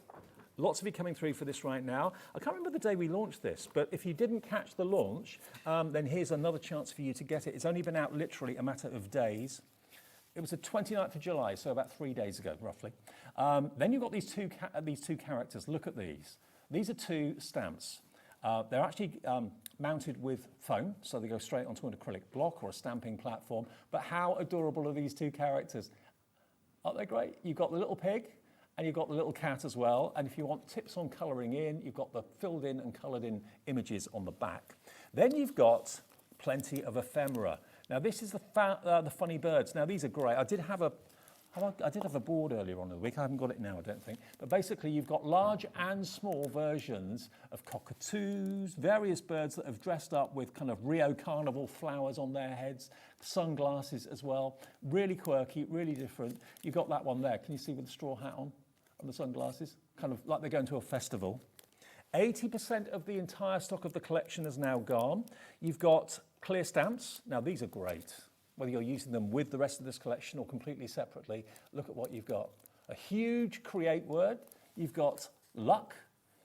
Lots of you coming through for this right now. I can't remember the day we launched this, but if you didn't catch the launch, then here's another chance for you to get it. It's only been out literally a matter of days. It was the 29th of July, so about 3 days ago, roughly. Then you've got these two characters. Look at these. These are 2 stamps. They're actually mounted with foam, so they go straight onto an acrylic block or a stamping platform. But how adorable are these 2 characters? Aren't they great? You've got the little pig and you've got the little cat as well. And if you want tips on colouring in, you've got the filled in and coloured in images on the back. Then you've got plenty of ephemera. Now this is the funny birds. Now these are great. I did have a board earlier on in the week. I haven't got it now, I don't think. But basically you've got large and small versions of cockatoos, various birds that have dressed up with kind of Rio Carnival flowers on their heads, sunglasses as well. Really quirky, really different. You've got that one there. Can you see with the straw hat on and the sunglasses? Kind of like they're going to a festival. 80% of the entire stock of the collection is now gone. You've got clear stamps. Now these are great. Whether you're using them with the rest of this collection or completely separately, look at what you've got. A huge create word. You've got luck.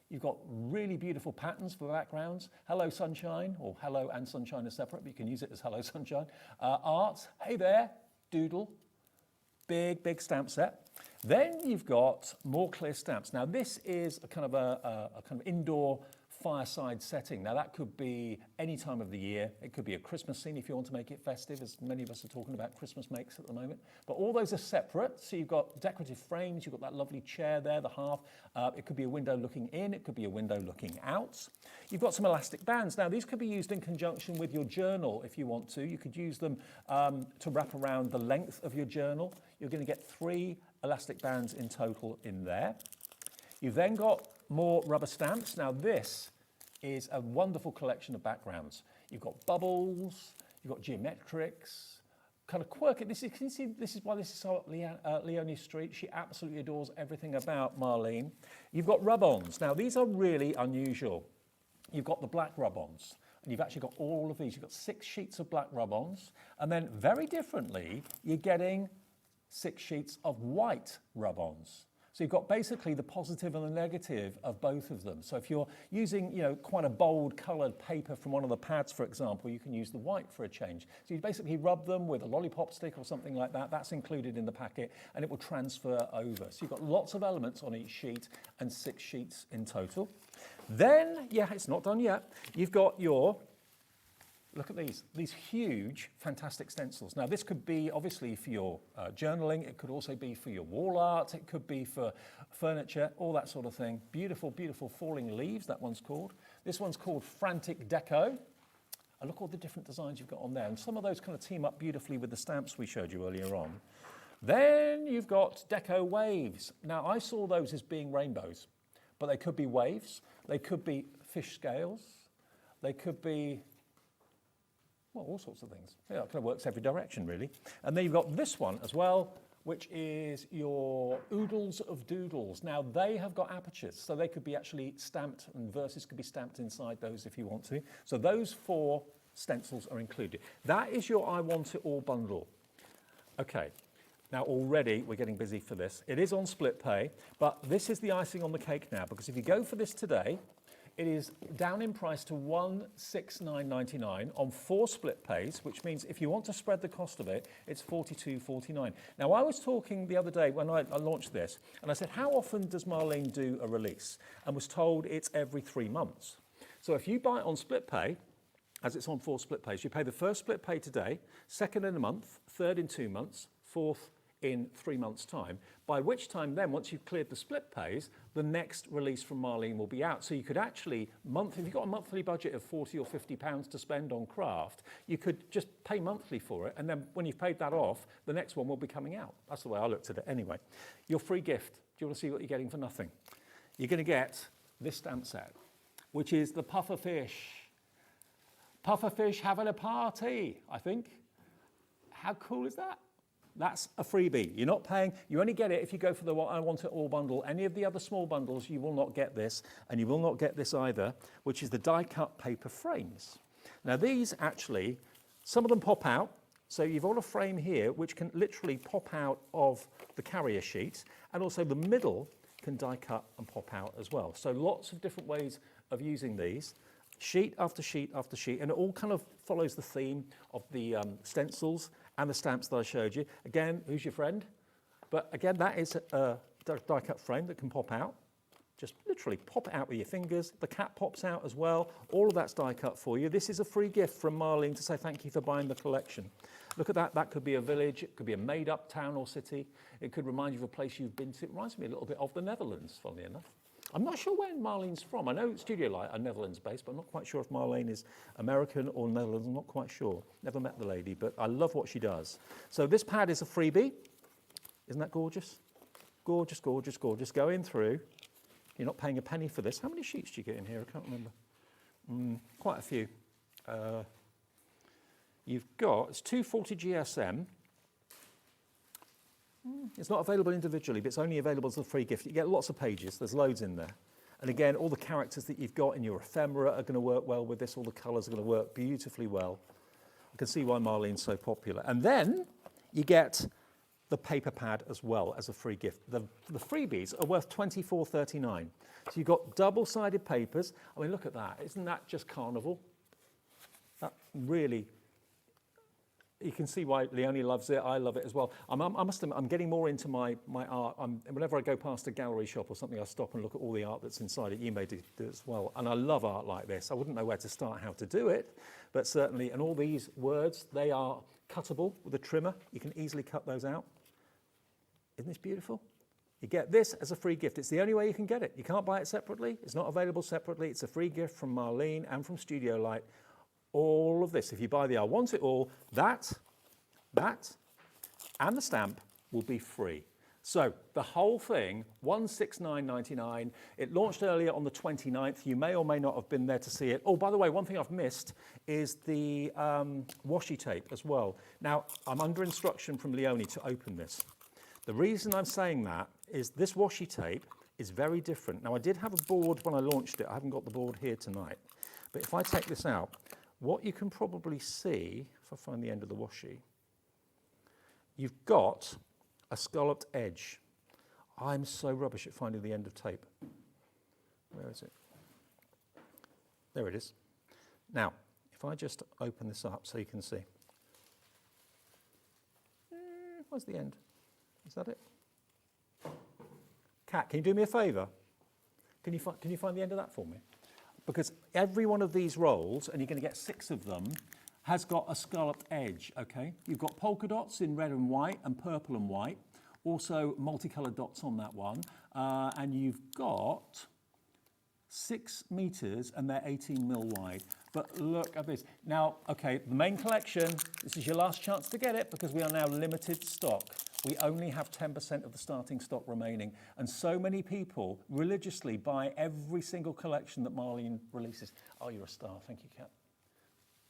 You've got really beautiful patterns for backgrounds. Hello Sunshine, or hello and sunshine are separate, but you can use it as hello sunshine. Art, hey there, doodle. Big stamp set. Then you've got more clear stamps. Now this is a kind of indoor fireside setting. Now that could be any time of the year. It could be a Christmas scene if you want to make it festive, as many of us are talking about Christmas makes at the moment. But all those are separate. So you've got decorative frames, you've got that lovely chair there, the hearth. It could be a window looking in, it could be a window looking out. You've got some elastic bands. Now these could be used in conjunction with your journal if you want to. You could use them to wrap around the length of your journal. You're going to get 3 elastic bands in total in there. You've then got more rubber stamps. Now this is a wonderful collection of backgrounds. You've got bubbles, you've got geometrics, kind of quirky. This is why this is so up Leonie Street. She absolutely adores everything about Marlene. You've got rub-ons. Now these are really unusual. You've got the black rub-ons. And you've actually got all of these. You've got 6 sheets of black rub-ons. And then very differently, you're getting 6 sheets of white rub-ons. So you've got basically the positive and the negative of both of them. So if you're using, quite a bold coloured paper from one of the pads, for example, you can use the white for a change. So you basically rub them with a lollipop stick or something like that. That's included in the packet, and it will transfer over. So you've got lots of elements on each sheet and 6 sheets in total. Then, it's not done yet. You've got your look at these huge, fantastic stencils. Now, this could be obviously for your journaling. It could also be for your wall art. It could be for furniture, all that sort of thing. Beautiful, beautiful falling leaves, that one's called. This one's called Frantic Deco. And look at all the different designs you've got on there. And some of those kind of team up beautifully with the stamps we showed you earlier on. Then you've got Deco Waves. Now, I saw those as being rainbows, but they could be waves. They could be fish scales. They could be, well, all sorts of things. Yeah, it kind of works every direction, really. And then you've got this one as well, which is your oodles of doodles. Now, they have got apertures, so they could be actually stamped, and verses could be stamped inside those if you want to. So those 4 stencils are included. That is your I Want It All bundle. Okay. Now already we're getting busy for this. It is on split pay, but this is the icing on the cake now, because if you go for this today, it is down in price to $169.99 on 4 split pays, which means if you want to spread the cost of it, it's $42.49. Now I was talking the other day when I launched this, and I said, how often does Marlene do a release? And was told it's every 3 months. So if you buy it on split pay, as it's on 4 split pays, you pay the first split pay today, second in a month, third in 2 months, fourth in 3 months' time, by which time then, once you've cleared the split pays, the next release from Marlene will be out. So you could actually, if you've got a monthly budget of £40 or £50 to spend on craft, you could just pay monthly for it, and then when you've paid that off, the next one will be coming out. That's the way I looked at it anyway. Your free gift, do you want to see what you're getting for nothing? You're going to get this stamp set, which is the puffer fish. Puffer fish having a party, I think. How cool is that? That's a freebie. You're not paying, you only get it if you go for the I Want It All bundle. Any of the other small bundles, you will not get this, and you will not get this either, which is the die-cut paper frames. Now these actually, some of them pop out, so you've got a frame here which can literally pop out of the carrier sheet, and also the middle can die-cut and pop out as well. So lots of different ways of using these. Sheet after sheet after sheet, and it all kind of follows the theme of the stencils and the stamps that I showed you. Again, who's your friend? But again, that is a die-cut frame that can pop out. Just literally pop it out with your fingers. The cat pops out as well. All of that's die-cut for you. This is a free gift from Marlene to say thank you for buying the collection. Look at that. That could be a village. It could be a made-up town or city. It could remind you of a place you've been to. It reminds me a little bit of the Netherlands, funnily enough. I'm not sure where Marlene's from. I know Studio Light are Netherlands-based, but I'm not quite sure if Marlene is American or Netherlands. I'm not quite sure. Never met the lady, but I love what she does. So this pad is a freebie. Isn't that gorgeous? Gorgeous, gorgeous, gorgeous. Going through. You're not paying a penny for this. How many sheets do you get in here? I can't remember. Quite a few. You've got, it's 240 GSM. It's not available individually, but it's only available as a free gift. You get lots of pages. There's loads in there. And again, all the characters that you've got in your ephemera are going to work well with this. All the colours are going to work beautifully well. I can see why Marlene's so popular. And then you get the paper pad as well as a free gift. The freebies are worth $24.39. So you've got double-sided papers. I mean, look at that. Isn't that just carnival? That really... You can see why Leonie loves it. I love it as well. I must admit, I'm getting more into my art. Whenever I go past a gallery shop or something, I stop and look at all the art that's inside it. You may do as well. And I love art like this. I wouldn't know where to start, how to do it, but certainly. And all these words, they are cuttable with a trimmer. You can easily cut those out. Isn't this beautiful? You get this as a free gift. It's the only way you can get it. You can't buy it separately. It's not available separately. It's a free gift from Marlene and from Studio Light. All of this, if you buy the I Want It All, that, and the stamp will be free. So the whole thing, $169.99. It launched earlier on the 29th. You may or may not have been there to see it. Oh, by the way, one thing I've missed is the washi tape as well. Now, I'm under instruction from Leonie to open this. The reason I'm saying that is this washi tape is very different. Now, I did have a board when I launched it. I haven't got the board here tonight. But if I take this out, what you can probably see, if I find the end of the washi, you've got a scalloped edge. I'm so rubbish at finding the end of tape. Where is it? There it is. Now, if I just open this up so you can see. Where's the end? Is that it? Kat, can you do me a favour? Can you find the end of that for me? Because every one of these rolls, and you're going to get 6 of them, has got a scalloped edge, okay? You've got polka dots in red and white and purple and white, also multicoloured dots on that one, and you've got 6 metres and they're 18 mil wide. But look at this. Now, okay, the main collection, this is your last chance to get it because we are now limited stock. We only have 10% of the starting stock remaining. And so many people religiously buy every single collection that Marlene releases. Oh, you're a star. Thank you, Kat.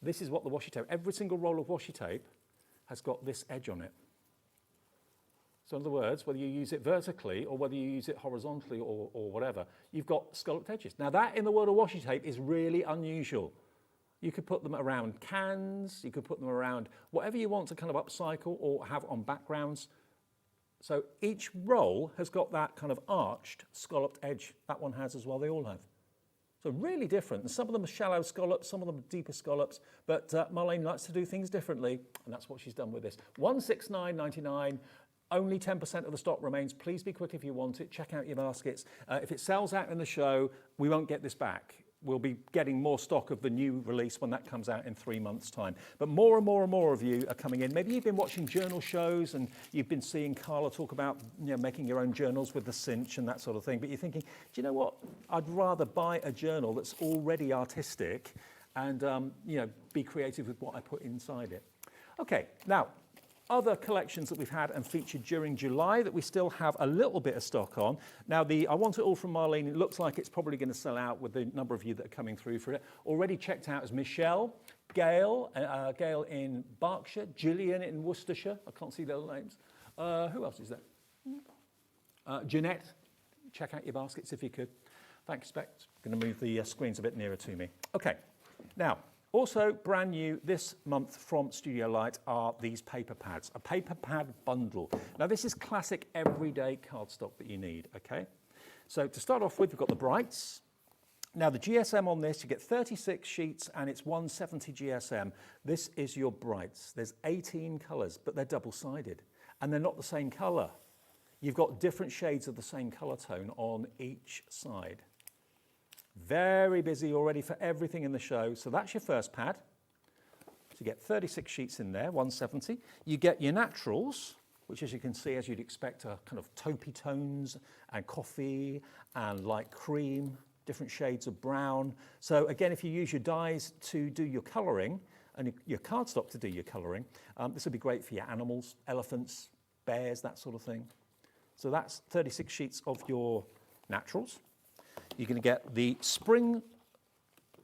This is what the washi tape, every single roll of washi tape has got this edge on it. So in other words, whether you use it vertically or whether you use it horizontally or whatever, you've got scalloped edges. Now that in the world of washi tape is really unusual. You could put them around cans, you could put them around whatever you want to kind of upcycle or have on backgrounds. So each roll has got that kind of arched scalloped edge. That one has as well, they all have. So really different. And some of them are shallow scallops, some of them are deeper scallops, but Marlene likes to do things differently, and that's what she's done with this. $169.99. Only 10% of the stock remains. Please be quick if you want it. Check out your baskets. If it sells out in the show, we won't get this back. We'll be getting more stock of the new release when that comes out in 3 months' time. But more and more and more of you are coming in. Maybe you've been watching journal shows and you've been seeing Carla talk about making your own journals with the cinch and that sort of thing. But you're thinking, do you know what? I'd rather buy a journal that's already artistic and be creative with what I put inside it. Okay, now, other collections that we've had and featured during July that we still have a little bit of stock on. Now, I Want It All from Marlene, it looks like it's probably going to sell out with the number of you that are coming through for it. Already checked out as Michelle, Gail in Berkshire, Gillian in Worcestershire. I can't see the other names. Who else is there? Jeanette, check out your baskets if you could. Thanks, Bex. Going to move the screens a bit nearer to me. Okay, now, also brand new this month from Studio Light are these paper pads, a paper pad bundle. Now this is classic everyday cardstock that you need, okay? So to start off with, we've got the Brights. Now the GSM on this, you get 36 sheets and it's 170 GSM. This is your Brights. There's 18 colours, but they're double-sided and they're not the same colour. You've got different shades of the same colour tone on each side. Very busy already for everything in the show. So that's your first pad. So you get 36 sheets in there, 170. You get your naturals, which as you can see, as you'd expect, are kind of taupey tones and coffee and light cream, different shades of brown. So again, if you use your dyes to do your colouring and your cardstock to do your colouring, this would be great for your animals, elephants, bears, that sort of thing. So that's 36 sheets of your naturals. You're going to get the spring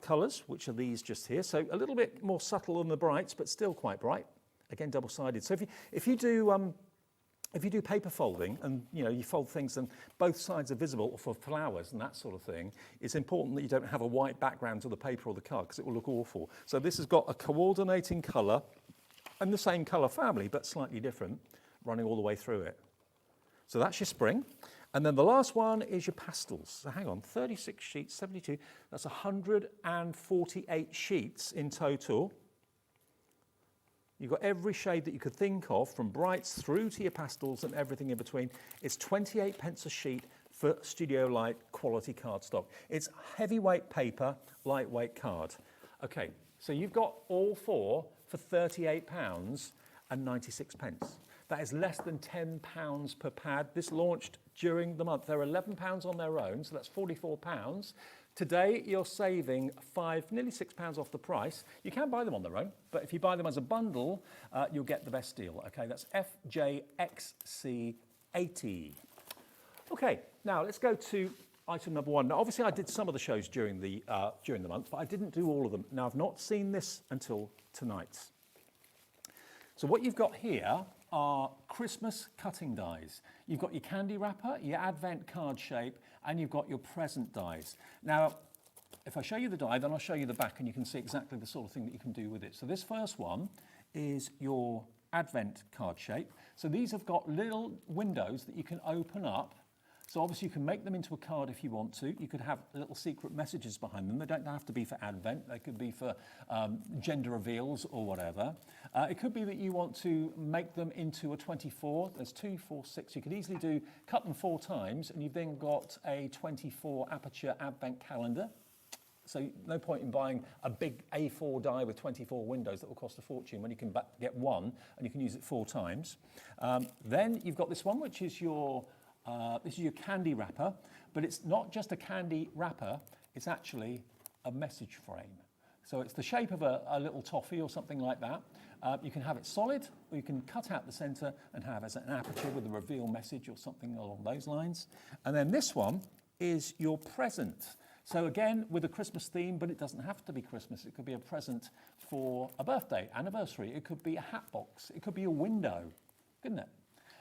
colours, which are these just here. So a little bit more subtle than the Brights, but still quite bright. Again, double-sided. So if you do paper folding and you fold things and both sides are visible for flowers and that sort of thing, it's important that you don't have a white background to the paper or the card because it will look awful. So this has got a coordinating colour and the same colour family, but slightly different, running all the way through it. So that's your spring. And then the last one is your pastels. So hang on, 36 sheets, 72, that's 148 sheets in total. You've got every shade that you could think of, from brights through to your pastels and everything in between. It's 28 pence a sheet for Studio Light quality cardstock. It's heavyweight paper, lightweight card. Okay, so you've got all four for £38 and 96 pence. That is less than £10 per pad. This launched during the month. They're £11 on their own, so that's £44. Today, you're saving nearly £6 off the price. You can buy them on their own, but if you buy them as a bundle, you'll get the best deal. Okay, that's FJXC80. Okay, now let's go to item number one. Now, obviously, I did some of the shows during the month, but I didn't do all of them. Now, I've not seen this until tonight. So what you've got here are Christmas cutting dies. You've got your candy wrapper, your advent card shape, and you've got your present dies. Now, if I show you the die, then I'll show you the back and you can see exactly the sort of thing that you can do with it. So this first one is your advent card shape. So these have got little windows that you can open up. So obviously you can make them into a card if you want to. You could have little secret messages behind them. They don't have to be for Advent. They could be for gender reveals or whatever. It could be that you want to make them into a 24. There's 2, 4, 6. You could easily cut them 4 times and you've then got a 24 aperture Advent calendar. So no point in buying a big A4 die with 24 windows that will cost a fortune when you can get one and you can use it 4 times. Then you've got this one, which is your candy wrapper, but it's not just a candy wrapper, it's actually a message frame. So it's the shape of a little toffee or something like that. You can have it solid, or you can cut out the center and have as an aperture with a reveal message or something along those lines. And then this one is your present. So again, with a Christmas theme, but it doesn't have to be Christmas. It could be a present for a birthday, anniversary. It could be a hat box. It could be a window, couldn't it?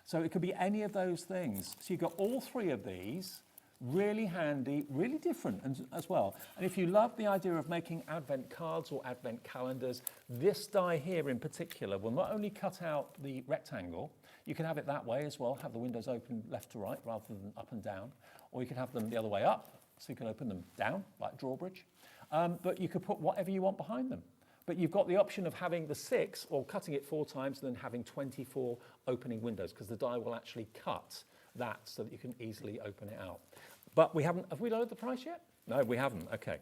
So it could be any of those things. So you've got all three of these, really handy, really different as well. And if you love the idea of making advent cards or advent calendars, this die here in particular will not only cut out the rectangle, you can have it that way as well, have the windows open left to right rather than up and down, or you could have them the other way up, so you can open them down, like drawbridge. But you could put whatever you want behind them. But you've got the option of having the 6 or cutting it 4 times and then having 24 opening windows, because the die will actually cut that so that you can easily open it out. But have we lowered the price yet? No, we haven't, okay.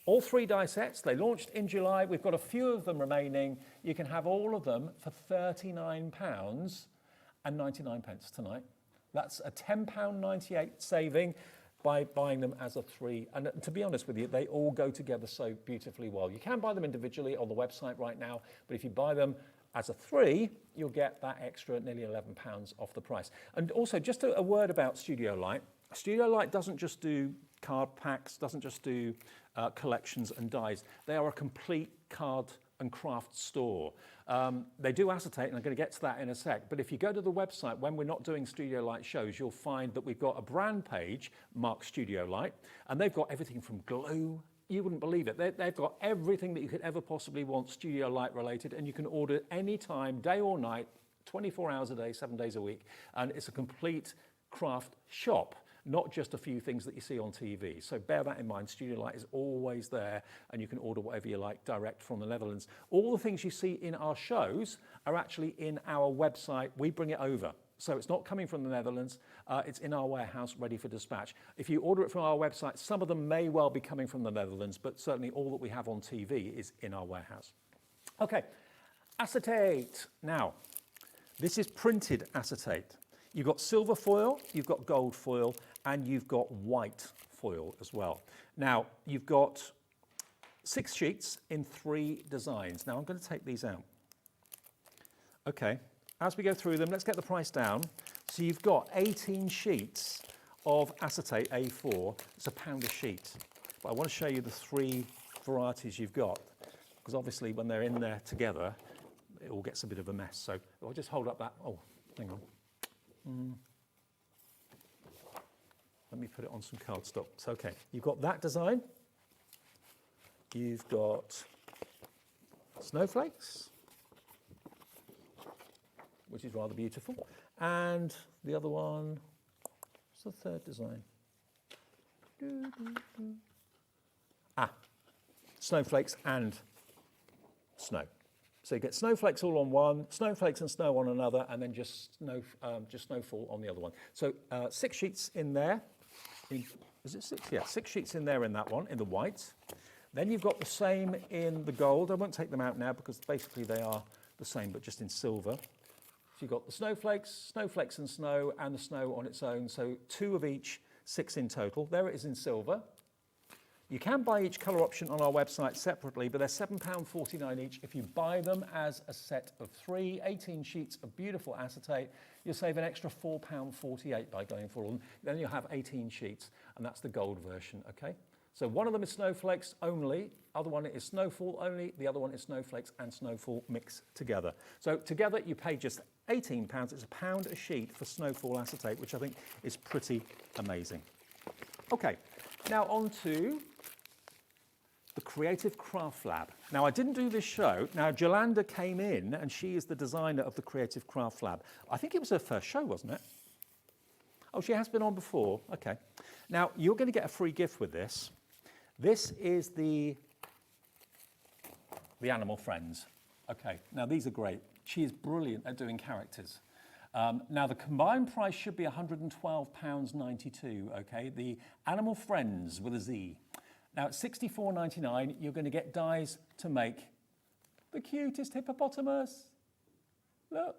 All 3 die sets, they launched in July. We've got a few of them remaining. You can have all of them for £39.99 tonight. That's a £10.98 saving by buying them as a 3. And to be honest with you, they all go together so beautifully well. You can buy them individually on the website right now, but if you buy them as a 3, you'll get that extra nearly £11 off the price. And also, just a word about Studio Light. Studio Light doesn't just do card packs, doesn't just do collections and dies. They are a complete card and craft store. They do acetate, and I'm going to get to that in a sec, but if you go to the website, when we're not doing Studio Light shows, you'll find that we've got a brand page marked Studio Light, and they've got everything from glue. You wouldn't believe it. They've got everything that you could ever possibly want Studio Light related, and you can order any time, day or night, 24 hours a day, 7 days a week, and it's a complete craft shop, not just a few things that you see on TV. So bear that in mind. Studio Light is always there, and you can order whatever you like direct from the Netherlands. All the things you see in our shows are actually in our website. We bring it over. So it's not coming from the Netherlands. It's in our warehouse ready for dispatch. If you order it from our website, some of them may well be coming from the Netherlands, but certainly all that we have on TV is in our warehouse. Okay, acetate. Now, this is printed acetate. You've got silver foil, you've got gold foil, and you've got white foil as well. Now, you've got 6 sheets in 3 designs. Now, I'm going to take these out. Okay, as we go through them, let's get the price down. So you've got 18 sheets of acetate A4. It's £1 a sheet. But I want to show you the 3 varieties you've got, because obviously when they're in there together, it all gets a bit of a mess. So I'll just hold up that, oh, hang on. Let me put it on some cardstock. So, okay, you've got that design. You've got snowflakes, which is rather beautiful. And the other one, what's the third design? Snowflakes and snow. So you get snowflakes all on one, snowflakes and snow on another, and then just snowfall on the other one. So 6 sheets in there. Is it 6? Yeah, 6 sheets in there in that one, in the white. Then you've got the same in the gold. I won't take them out now because basically they are the same, but just in silver. So you've got the snowflakes and snow, and the snow on its own. So 2 of each, 6 in total. There it is in silver. You can buy each colour option on our website separately, but they're £7.49 each. If you buy them as a set of 3, 18 sheets of beautiful acetate, you'll save an extra £4.48 by going for them. Then you'll have 18 sheets, and that's the gold version, okay? So one of them is snowflakes only, other one is snowfall only, the other one is snowflakes and snowfall mixed together. So together you pay just £18. It's £1 a sheet for snowfall acetate, which I think is pretty amazing. Okay, now on to the Creative Craft Lab. Now, I didn't do this show. Now, Jolanda came in, and she is the designer of the Creative Craft Lab. I think it was her first show, wasn't it? Oh, she has been on before. Okay. Now, you're going to get a free gift with this. This is the Animal Friends. Okay. Now, these are great. She is brilliant at doing characters. Now, the combined price should be £112.92, okay? The Animal Friends with a Z. Now, at $64.99, you're going to get dies to make the cutest hippopotamus. Look.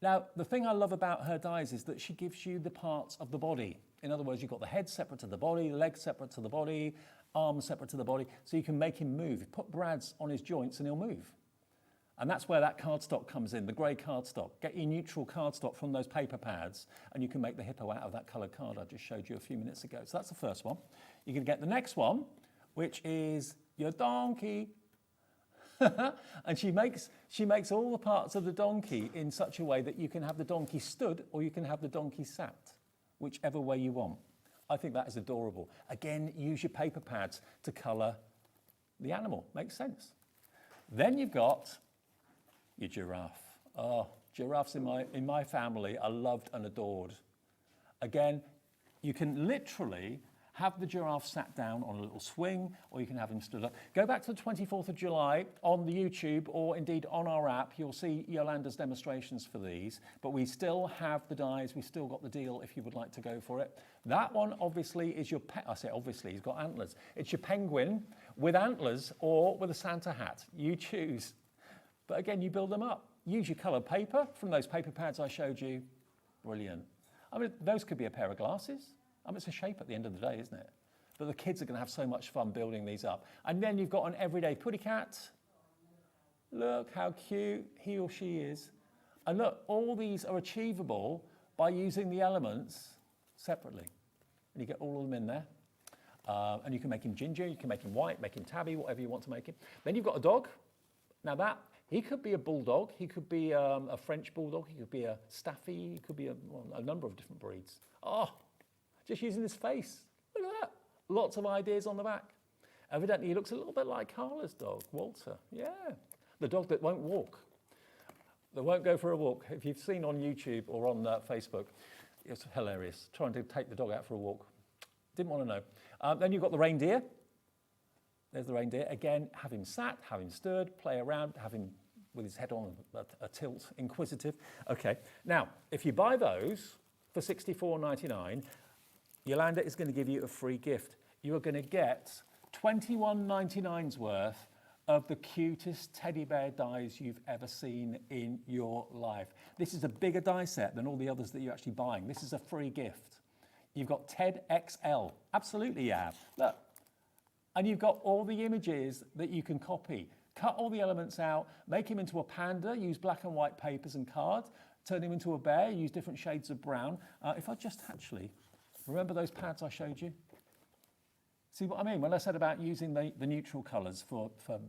Now, the thing I love about her dies is that she gives you the parts of the body. In other words, you've got the head separate to the body, the legs separate to the body, arms separate to the body, so you can make him move. You put Brad's on his joints and he'll move. And that's where that cardstock comes in, the grey cardstock. Get your neutral cardstock from those paper pads and you can make the hippo out of that coloured card I just showed you a few minutes ago. So that's the first one. You're going to get the next one, which is your donkey. And she makes all the parts of the donkey in such a way that you can have the donkey stood or you can have the donkey sat, whichever way you want. I think that is adorable. Again, use your paper pads to colour the animal. Makes sense. Then you've got your giraffe. Oh, giraffes in my family are loved and adored. Again, you can literally have the giraffe sat down on a little swing, or you can have him stood up. Go back to the 24th of July on the YouTube, or indeed on our app. You'll see Yolanda's demonstrations for these, but we still have the dies. We still got the deal if you would like to go for it. That one obviously is your I say obviously, he's got antlers. It's your penguin with antlers or with a Santa hat. You choose. But again, you build them up. Use your coloured paper from those paper pads I showed you. Brilliant. I mean, those could be a pair of glasses. I mean, it's a shape at the end of the day, isn't it? But the kids are going to have so much fun building these up. And then you've got an everyday putty cat. Look how cute he or she is. And look, all these are achievable by using the elements separately. And you get all of them in there. And you can make him ginger, you can make him white, make him tabby, whatever you want to make him. Then you've got a dog. Now he could be a bulldog, he could be a French bulldog, he could be a staffy, he could be a number of different breeds. Oh, just using his face. Look at that. Lots of ideas on the back. Evidently, he looks a little bit like Carla's dog, Walter. Yeah, the dog that won't walk. That won't go for a walk. If you've seen on YouTube or on Facebook, it's hilarious. Trying to take the dog out for a walk. Didn't want to know. Then you've got the reindeer. There's the reindeer. Again, have him sat, have him stood, play around, have him with his head on a tilt, inquisitive. Okay, now, if you buy those for $64.99, Yolanda is going to give you a free gift. You are going to get $21.99's worth of the cutest teddy bear dies you've ever seen in your life. This is a bigger die set than all the others that you're actually buying. This is a free gift. You've got Ted XL. Absolutely you have. Look. And you've got all the images that you can copy. Cut all the elements out, make him into a panda, use black and white papers and cards, turn him into a bear, use different shades of brown. If I just actually, remember those pads I showed you? See what I mean? When I said about using the neutral colours for fur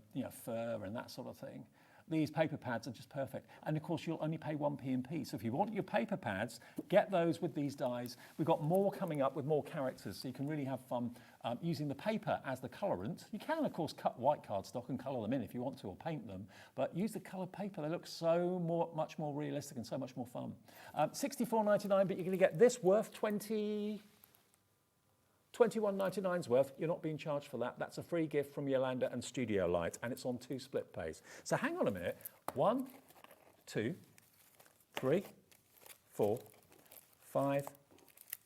and that sort of thing, these paper pads are just perfect. And of course, you'll only pay 1p&p. So if you want your paper pads, get those with these dies. We've got more coming up with more characters, so you can really have fun using the paper as the colorant. You can, of course, cut white cardstock and colour them in if you want to, or paint them. But use the coloured paper. They look much more realistic and so much more fun. $64.99, but you're going to get this worth $21.99's worth. You're not being charged for that. That's a free gift from Yolanda and Studio Light, and it's on 2 split pays. So hang on a minute. 1, 2, 3, 4, 5,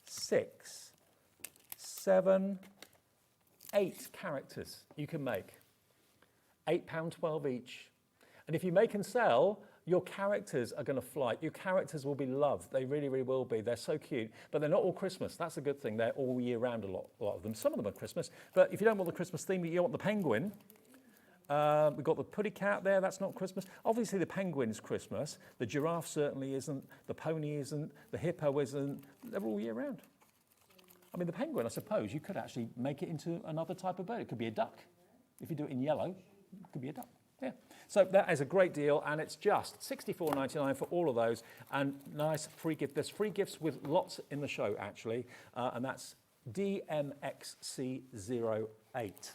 6, 7, 8 characters you can make. £8.12 each. And if you make and sell, your characters are going to fly. Your characters will be loved. They really, really will be. They're so cute, but they're not all Christmas. That's a good thing. They're all year round, a lot of them. Some of them are Christmas, but if you don't want the Christmas theme, you want the penguin. We've got the putty cat there. That's not Christmas. Obviously, the penguin's Christmas. The giraffe certainly isn't. The pony isn't. The hippo isn't. They're all year round. I mean, the penguin, I suppose, you could actually make it into another type of bird. It could be a duck. If you do it in yellow, it could be a duck. Yeah. So that is a great deal, and it's just $64.99 for all of those, and nice free gift. There's free gifts with lots in the show, actually, and that's DMXC08.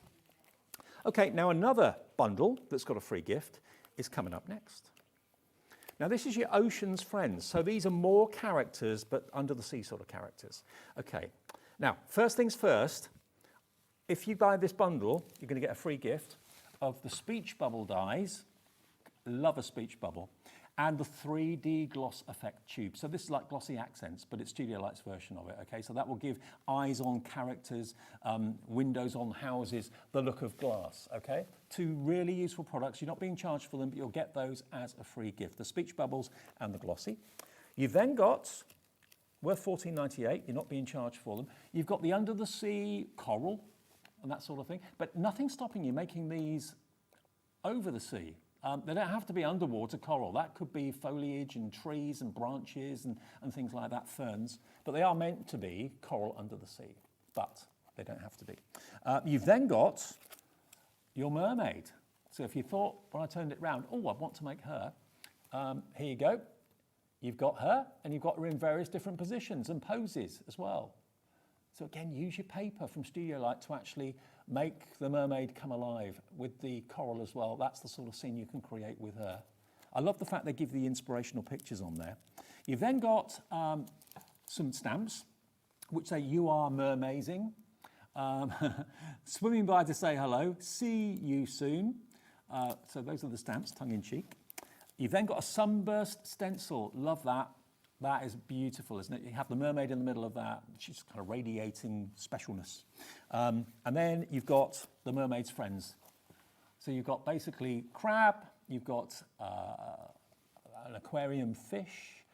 Okay, now another bundle that's got a free gift is coming up next. Now this is your Ocean's Friends. So these are more characters, but under the sea sort of characters. Okay, now first things first, if you buy this bundle, you're going to get a free gift of the speech bubble dies, love a speech bubble, and the 3D gloss effect tube. So this is like glossy accents, but it's Studio Light's version of it, okay? So that will give eyes on characters, windows on houses, the look of glass, okay? 2 really useful products. You're not being charged for them, but you'll get those as a free gift, the speech bubbles and the glossy. You've then got, worth $14.98, you're not being charged for them. You've got the under the sea coral, and that sort of thing. But nothing's stopping you making these over the sea. They don't have to be underwater coral. That could be foliage and trees and branches and things like that, ferns. But they are meant to be coral under the sea, but they don't have to be. You've then got your mermaid. So if you thought, when I turned it round, oh, I want to make her, here you go. You've got her, and you've got her in various different positions and poses as well. So again, use your paper from Studio Light to actually make the mermaid come alive with the coral as well. That's the sort of scene you can create with her. I love the fact they give the inspirational pictures on there. You've then got some stamps, which say, you are mermazing. Swimming by to say hello, see you soon. So those are the stamps, tongue-in-cheek. You've then got a sunburst stencil. Love that. That is beautiful, isn't it? You have the mermaid in the middle of that. She's kind of radiating specialness. And then you've got the mermaid's friends. So you've got basically crab, you've got an aquarium fish,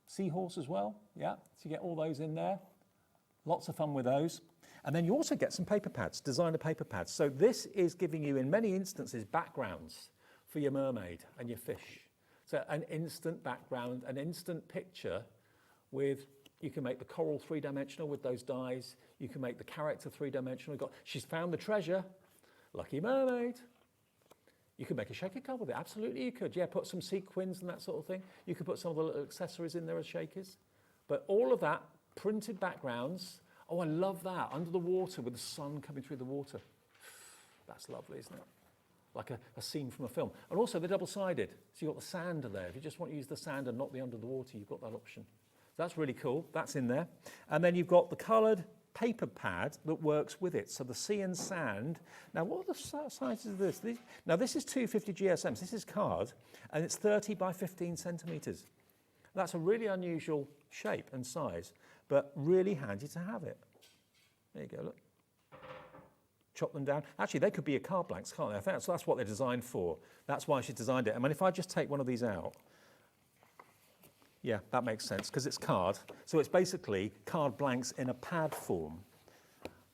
seahorse as well. Yeah, so you get all those in there. Lots of fun with those. And then you also get some paper pads, designer paper pads. So this is giving you, in many instances, backgrounds for your mermaid and your fish. So an instant background, an instant picture with, you can make the coral three-dimensional with those dies. You can make the character three-dimensional. She's found the treasure, lucky mermaid. You could make a shaker card with it, absolutely you could. Yeah, put some sequins and that sort of thing. You could put some of the little accessories in there as shakers. But all of that, printed backgrounds. Oh, I love that, under the water with the sun coming through the water. That's lovely, isn't it? Like a scene from a film. And also they're double-sided, so you've got the sander there. If you just want to use the sand and not the under the water, you've got that option. So that's really cool, that's in there. And then you've got the coloured paper pad that works with it. So the sea and sand. Now what are the sizes of this? Now this is 250 GSMs, this is card, and it's 30 by 15 centimetres. That's a really unusual shape and size, but really handy to have it. There you go, look. Chop them down. Actually, they could be your card blanks, can't they? I think so that's what they're designed for. That's why she designed it. I mean, if I just take one of these out, yeah, that makes sense, because it's card. So it's basically card blanks in a pad form.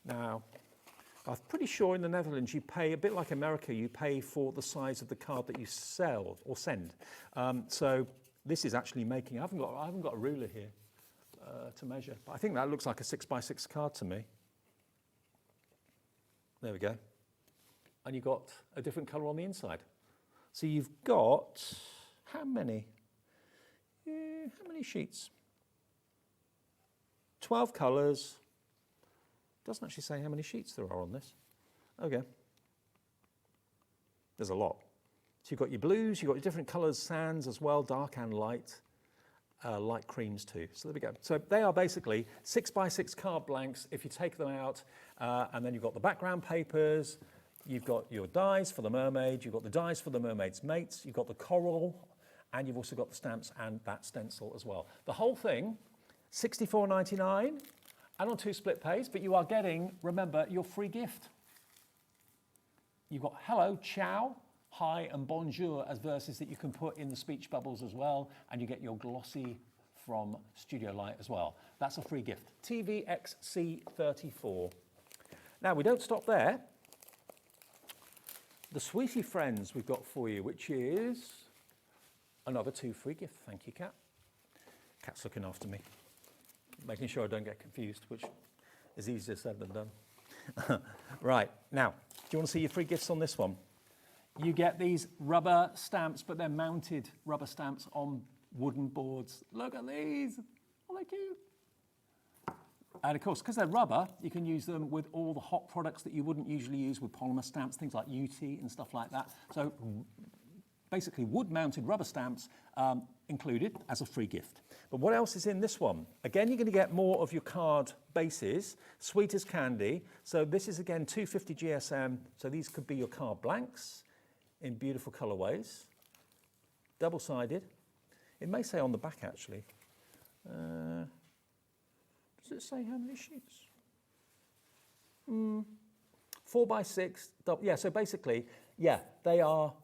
Now, I'm pretty sure in the Netherlands you pay, a bit like America, you pay for the size of the card that you sell or send. So this is actually making, I haven't got a ruler here to measure, but I think that looks like a 6x6 card to me. There we go. And you've got a different colour on the inside. So you've got, how many? How many sheets? 12 colours. Doesn't actually say how many sheets there are on this. Okay. There's a lot. So you've got your blues, you've got your different colours, sands as well, dark and light. Light creams too. So there we go. So they are basically 6x6 card blanks if you take them out, and then you've got the background papers, you've got your dies for the mermaid, you've got the dies for the mermaid's mates, you've got the coral, and you've also got the stamps and that stencil as well. The whole thing, $64.99, and on 2 split pays, but you are getting, remember, your free gift. You've got hello, ciao, hi and bonjour as verses that you can put in the speech bubbles as well, and you get your glossy from Studio Light as well. That's a free gift. TVXC34. Now, we don't stop there. The Sweetie Friends we've got for you, which is another 2 free gifts. Thank you, Kat. Kat's looking after me, making sure I don't get confused, which is easier said than done. Right, now, do you want to see your free gifts on this one? You get these rubber stamps, but they're mounted rubber stamps on wooden boards. Look at these. Oh, they're cute. And of course, because they're rubber, you can use them with all the hot products that you wouldn't usually use with polymer stamps, things like UT and stuff like that. So basically wood-mounted rubber stamps included as a free gift. But what else is in this one? Again, you're going to get more of your card bases, sweet as candy. So this is again 250 GSM. So these could be your card blanks in beautiful colorways, double-sided. It may say on the back actually. Does it say how many sheets? 4x6, yeah, so basically, yeah, they are,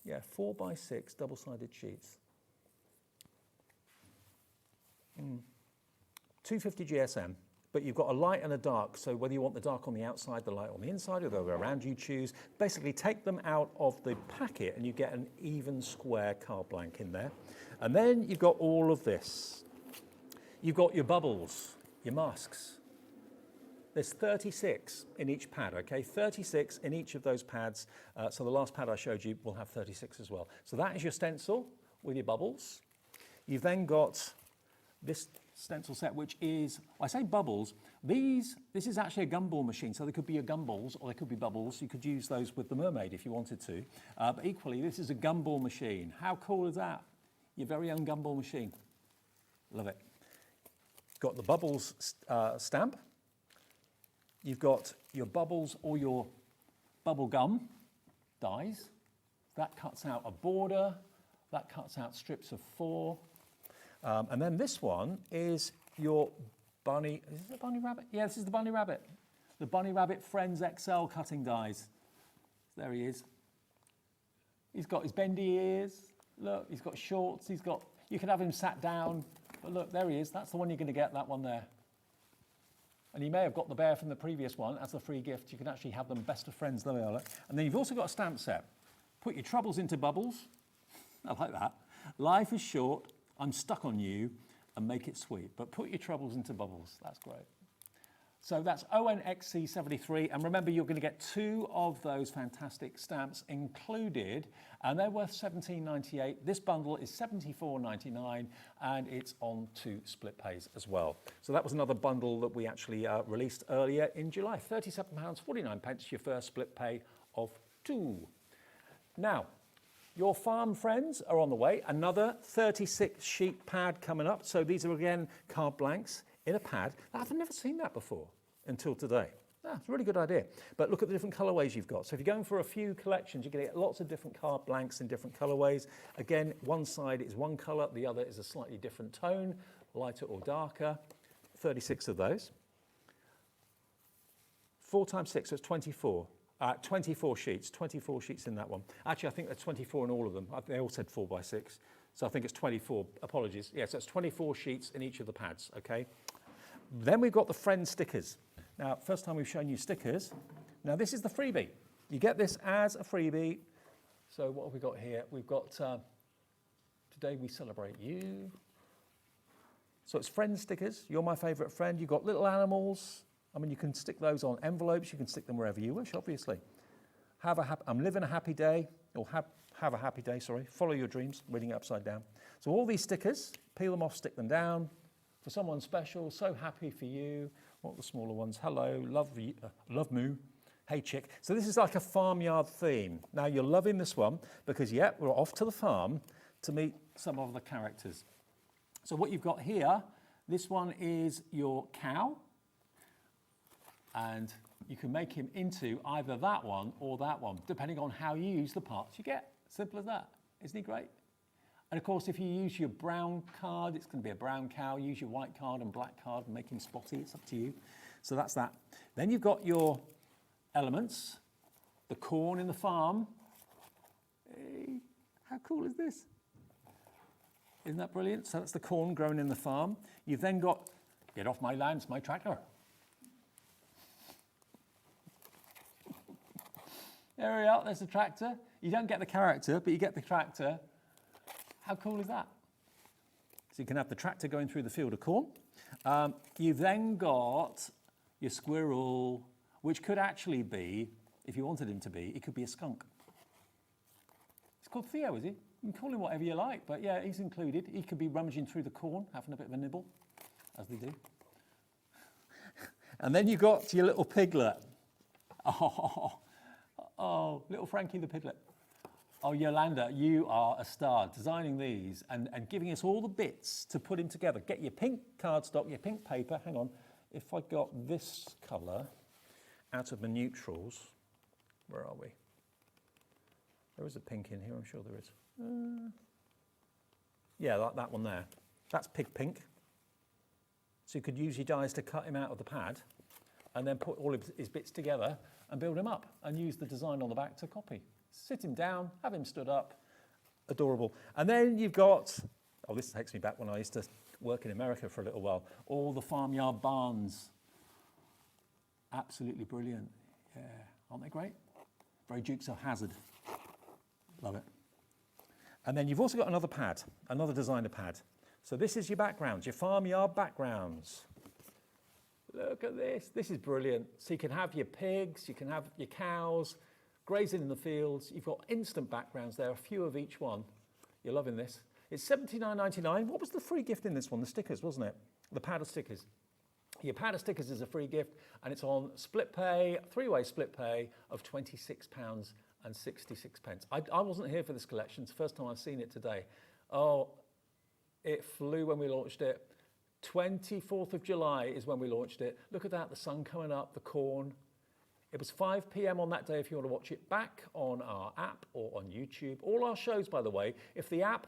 4x6 double-sided sheets. 250 GSM, but you've got a light and a dark. So whether you want the dark on the outside, the light on the inside, or the other way around, you choose. Basically take them out of the packet and you get an even square card blank in there. And then you've got all of this. You've got your bubbles, your masks. There's 36 in each pad, okay? 36 in each of those pads. So the last pad I showed you will have 36 as well. So that is your stencil with your bubbles. You've then got this stencil set, which is, I say bubbles, this is actually a gumball machine, so there could be your gumballs or there could be bubbles. You could use those with the mermaid if you wanted to. But equally, this is a gumball machine. How cool is that? Your very own gumball machine. Love it. Got the bubbles stamp. You've got your bubbles or your bubble gum dies. That cuts out a border. That cuts out strips of 4. And then this one is your bunny. Is this a bunny rabbit? Yeah, this is the bunny rabbit. The Bunny Rabbit Friends XL cutting dies. There he is. He's got his bendy ears. Look, he's got shorts. You can have him sat down. But look, there he is. That's the one you're going to get, that one there. And you may have got the bear from the previous one as a free gift. You can actually have them best of friends. There we are. Look. And then you've also got a stamp set. Put your troubles into bubbles. I like that. Life is short. I'm stuck on you, and make it sweet. But put your troubles into bubbles. That's great. So that's ONXC73. And remember, you're going to get 2 of those fantastic stamps included, and they're worth $17.98. This bundle is $74.99, and it's on 2 split pays as well. So that was another bundle that we actually released earlier in July. £37.49, your first split pay of 2. Now, your farm friends are on the way. Another 36 sheet pad coming up. So these are again card blanks in a pad. I've never seen that before until today. It's a really good idea. But look at the different colorways you've got. So if you're going for a few collections, you're going to get lots of different card blanks in different colorways. Again, one side is one color, the other is a slightly different tone, lighter or darker. 36 of those. 4 times 6, so it's 24. 24 sheets in that one. Actually, I think there's 24 in all of them. They all said 4 by 6. So I think it's 24, apologies. Yes, that's 24 sheets in each of the pads, okay? Then we've got the friend stickers. Now, first time we've shown you stickers. Now, this is the freebie. You get this as a freebie. So what have we got here? We've got, today we celebrate you. So it's friend stickers. You're my favorite friend. You've got little animals. I mean, you can stick those on envelopes. You can stick them wherever you wish, obviously. I'm living a happy day, or have a happy day, sorry. Follow your dreams, reading it upside down. So all these stickers, peel them off, stick them down. For someone special, so happy for you. What are the smaller ones? Hello, love moo, hey chick. So this is like a farmyard theme. Now you're loving this one because, yeah, we're off to the farm to meet some of the characters. So what you've got here, this one is your cow. And you can make him into either that one or that one, depending on how you use the parts you get. Simple as that. Isn't he great? And of course, if you use your brown card, it's going to be a brown cow. Use your white card and black card and make him spotty. It's up to you. So that's that. Then you've got your elements, the corn in the farm. Hey, how cool is this? Isn't that brilliant? So that's the corn grown in the farm. You've then got, get off my land, it's my tractor. There we are, there's the tractor. You don't get the character, but you get the tractor. How cool is that? So you can have the tractor going through the field of corn. You've then got your squirrel, which could actually be, if you wanted him to be, it could be a skunk. It's called Theo, is he? You can call him whatever you like, but yeah, he's included. He could be rummaging through the corn, having a bit of a nibble, as they do. And then you've got your little piglet. Oh, little Frankie the piglet. Oh, Yolanda, you are a star, designing these and giving us all the bits to put him together. Get your pink cardstock, your pink paper. Hang on, if I got this colour out of the neutrals, where are we? There is a pink in here, I'm sure there is. Yeah, that one there. That's pig pink. So you could use your dies to cut him out of the pad and then put all of his bits together and build him up and use the design on the back to copy. Sit him down, have him stood up, adorable. And then you've got, oh, this takes me back when I used to work in America for a little while, all the farmyard barns. Absolutely brilliant. Yeah, aren't they great? Very Dukes of Hazzard. Love it. And then you've also got another pad, another designer pad. So this is your backgrounds, your farmyard backgrounds. Look at this. This is brilliant. So you can have your pigs, you can have your cows grazing in the fields. You've got instant backgrounds there, a few of each one. You're loving this. It's $79.99. What was the free gift in this one? The stickers, wasn't it? The pad of stickers. Your pad of stickers is a free gift, and it's on split pay, three-way split pay of £26.66. I wasn't here for this collection. It's the first time I've seen it today. Oh, it flew when we launched it. 24th of July is when we launched it. Look at that, the sun coming up, the corn. It was 5 p.m. on that day if you want to watch it back on our app or on YouTube. All our shows, by the way, if the app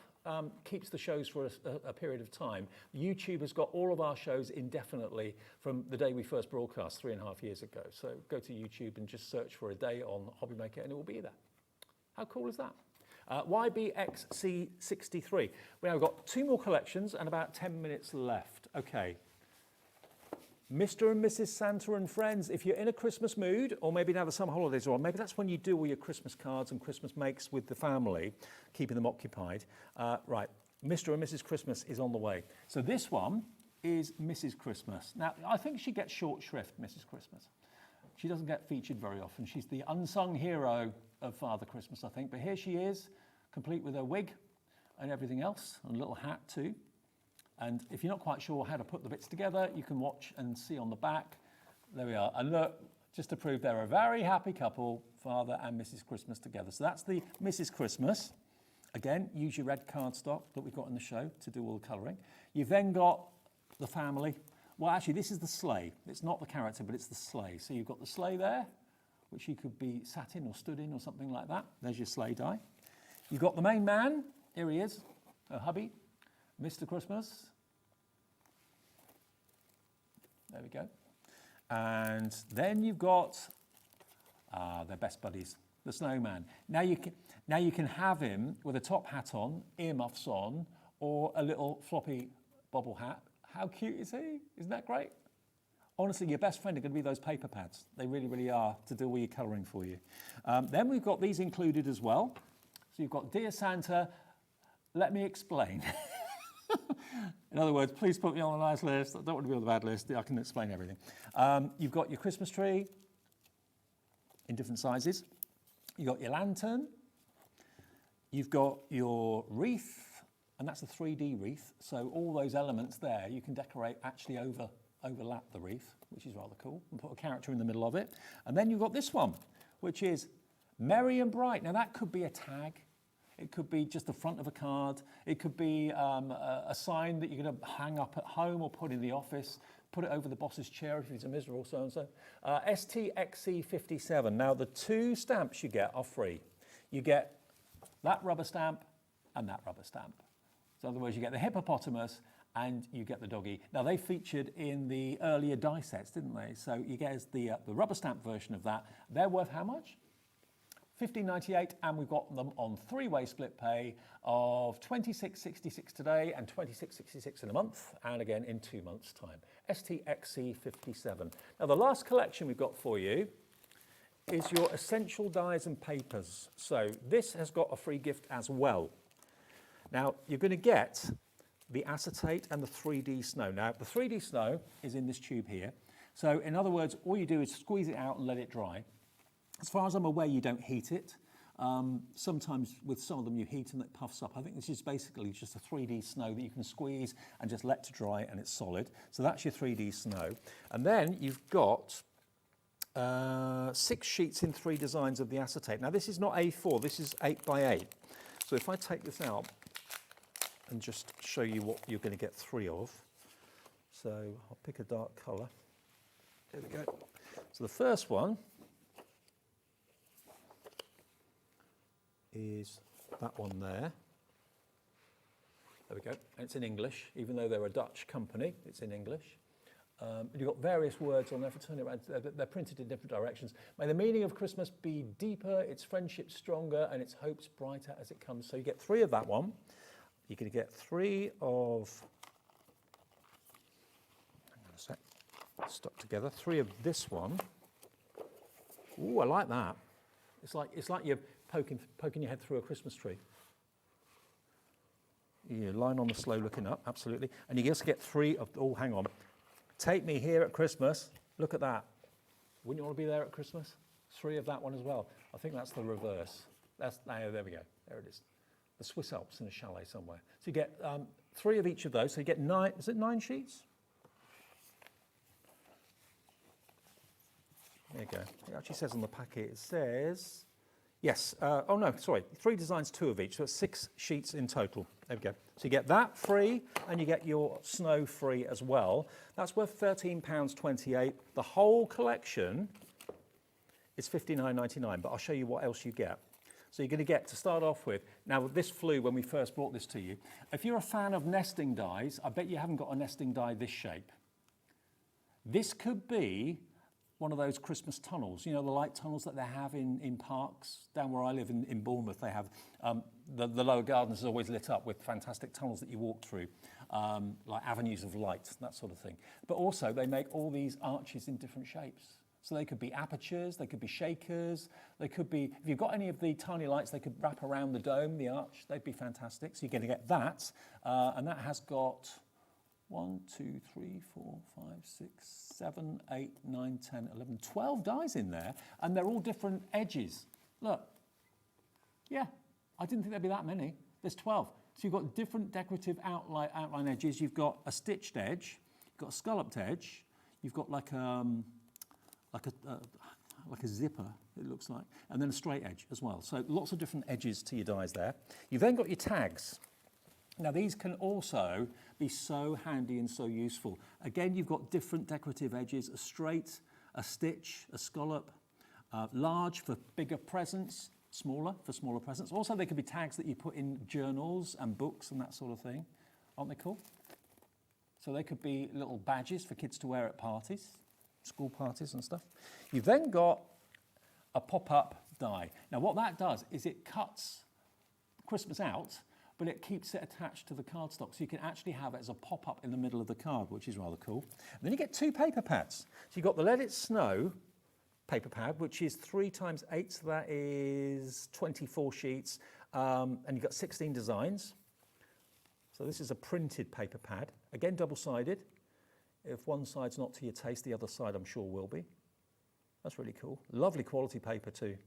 keeps the shows for a period of time, YouTube has got all of our shows indefinitely from the day we first broadcast 3.5 years ago. So go to YouTube and just search for a day on Hobby Maker and it will be there. How cool is that? YBXC63. We now got 2 more collections and about 10 minutes left. Okay. Mr. and Mrs. Santa and friends, if you're in a Christmas mood, or maybe now the summer holidays are on, maybe that's when you do all your Christmas cards and Christmas makes with the family, keeping them occupied. Right, Mr. and Mrs. Christmas is on the way. So this one is Mrs. Christmas. Now, I think she gets short shrift, Mrs. Christmas. She doesn't get featured very often. She's the unsung hero of Father Christmas, I think. But here she is, complete with her wig and everything else, and a little hat too. And if you're not quite sure how to put the bits together, you can watch and see on the back. There we are. And look, just to prove they're a very happy couple, Father and Mrs. Christmas together. So that's the Mrs. Christmas. Again, use your red cardstock that we've got in the show to do all the colouring. You've then got the family. Well, actually, this is the sleigh. It's not the character, but it's the sleigh. So you've got the sleigh there, which you could be sat in or stood in or something like that. There's your sleigh die. You've got the main man. Here he is, her hubby, Mr. Christmas. There we go. And then you've got their best buddies, the snowman. Now you can have him with a top hat on, earmuffs on, or a little floppy bobble hat. How cute is he? Isn't that great? Honestly, your best friend are going to be those paper pads. They really, really are, to do all your colouring for you. Then we've got these included as well. So you've got Dear Santa, let me explain. In other words, please put me on a nice list. I don't want to be on the bad list. I can explain everything. You've got your Christmas tree in different sizes. You've got your lantern. You've got your wreath, and that's a 3D wreath. So all those elements there, you can decorate, actually overlap the wreath, which is rather cool, and put a character in the middle of it. And then you've got this one, which is Merry and Bright. Now that could be a tag. It could be just the front of a card. It could be a sign that you're going to hang up at home or put in the office. Put it over the boss's chair if he's a miserable so-and-so. STXC57. Now, the 2 stamps you get are free. You get that rubber stamp and that rubber stamp. So in other words, you get the hippopotamus and you get the doggy. Now, they featured in the earlier die sets, didn't they? So you get the rubber stamp version of that. They're worth how much? $15.98, and we've got them on 3-way split pay of $26.66 today and $26.66 in a month, and again in 2 months' time. STXC57. Now, the last collection we've got for you is your essential dies and papers. So this has got a free gift as well. Now, you're going to get the acetate and the 3D snow. Now, the 3D snow is in this tube here. So, in other words, all you do is squeeze it out and let it dry. As far as I'm aware, you don't heat it. Sometimes with some of them you heat and it puffs up. I think this is basically just a 3D snow that you can squeeze and just let to dry and it's solid. So that's your 3D snow. And then you've got 6 sheets in 3 designs of the acetate. Now this is not A4, this is 8 by 8. So if I take this out and just show you what you're going to get 3 of. So I'll pick a dark colour. There we go. So the first one is that one there. There we go. And it's in English, even though they're a Dutch company, it's in English. You've got various words on there. If I turn it around, they're printed in different directions. May the meaning of Christmas be deeper, its friendship stronger, and its hopes brighter as it comes. So you get 3 of that one. You're going to get 3 of, hang on a sec. stuck together. 3 of this one. Ooh, I like that. It's like you're poking your head through a Christmas tree. You line on the slow looking up, absolutely. And you just get 3 of, oh, hang on. Take me here at Christmas. Look at that. Wouldn't you want to be there at Christmas? 3 of that one as well. I think that's the reverse. That's, there we go. There it is. The Swiss Alps in a chalet somewhere. So you get 3 of each of those. So you get 9, is it 9 sheets? There you go. It actually says on the packet, it says, yes, oh no, sorry, 3 designs, 2 of each, so it's 6 sheets in total. There we go. So you get that free, and you get your snow free as well. That's worth £13.28. The whole collection is £59.99, but I'll show you what else you get. So you're going to get, to start off with, now this flew when we first brought this to you. If you're a fan of nesting dies, I bet you haven't got a nesting die this shape. This could be one of those Christmas tunnels, you know, the light tunnels that they have in parks. Down where I live in Bournemouth, they have, the lower gardens is always lit up with fantastic tunnels that you walk through, like avenues of light, that sort of thing. But also they make all these arches in different shapes. So they could be apertures, they could be shakers, they could be, if you've got any of the tiny lights, they could wrap around the dome, the arch, they'd be fantastic. So you're going to get that, and that has got 1, 2, 3, 4, 5, 6, 7, 8, 9, 10, 11, 12 dies in there, and they're all different edges. Look, yeah, I didn't think there'd be that many. There's 12. So you've got different decorative outline edges. You've got a stitched edge, you've got a scalloped edge, you've got like a zipper, it looks like, and then a straight edge as well. So lots of different edges to your dies there. You've then got your tags. Now these can also be so handy and so useful. Again, you've got different decorative edges, a straight, a stitch, a scallop, large for bigger presents, smaller for smaller presents. Also, they could be tags that you put in journals and books and that sort of thing. Aren't they cool? So they could be little badges for kids to wear at parties, school parties and stuff. You've then got a pop-up die. Now what that does is it cuts Christmas out, but it keeps it attached to the cardstock, so you can actually have it as a pop-up in the middle of the card, which is rather cool. And then you get 2 paper pads. So you've got the Let It Snow paper pad, which is 3 times 8, so that is 24 sheets, and you've got 16 designs. So this is a printed paper pad, again double-sided. If one side's not to your taste, the other side I'm sure will be. That's really cool. Lovely quality paper too.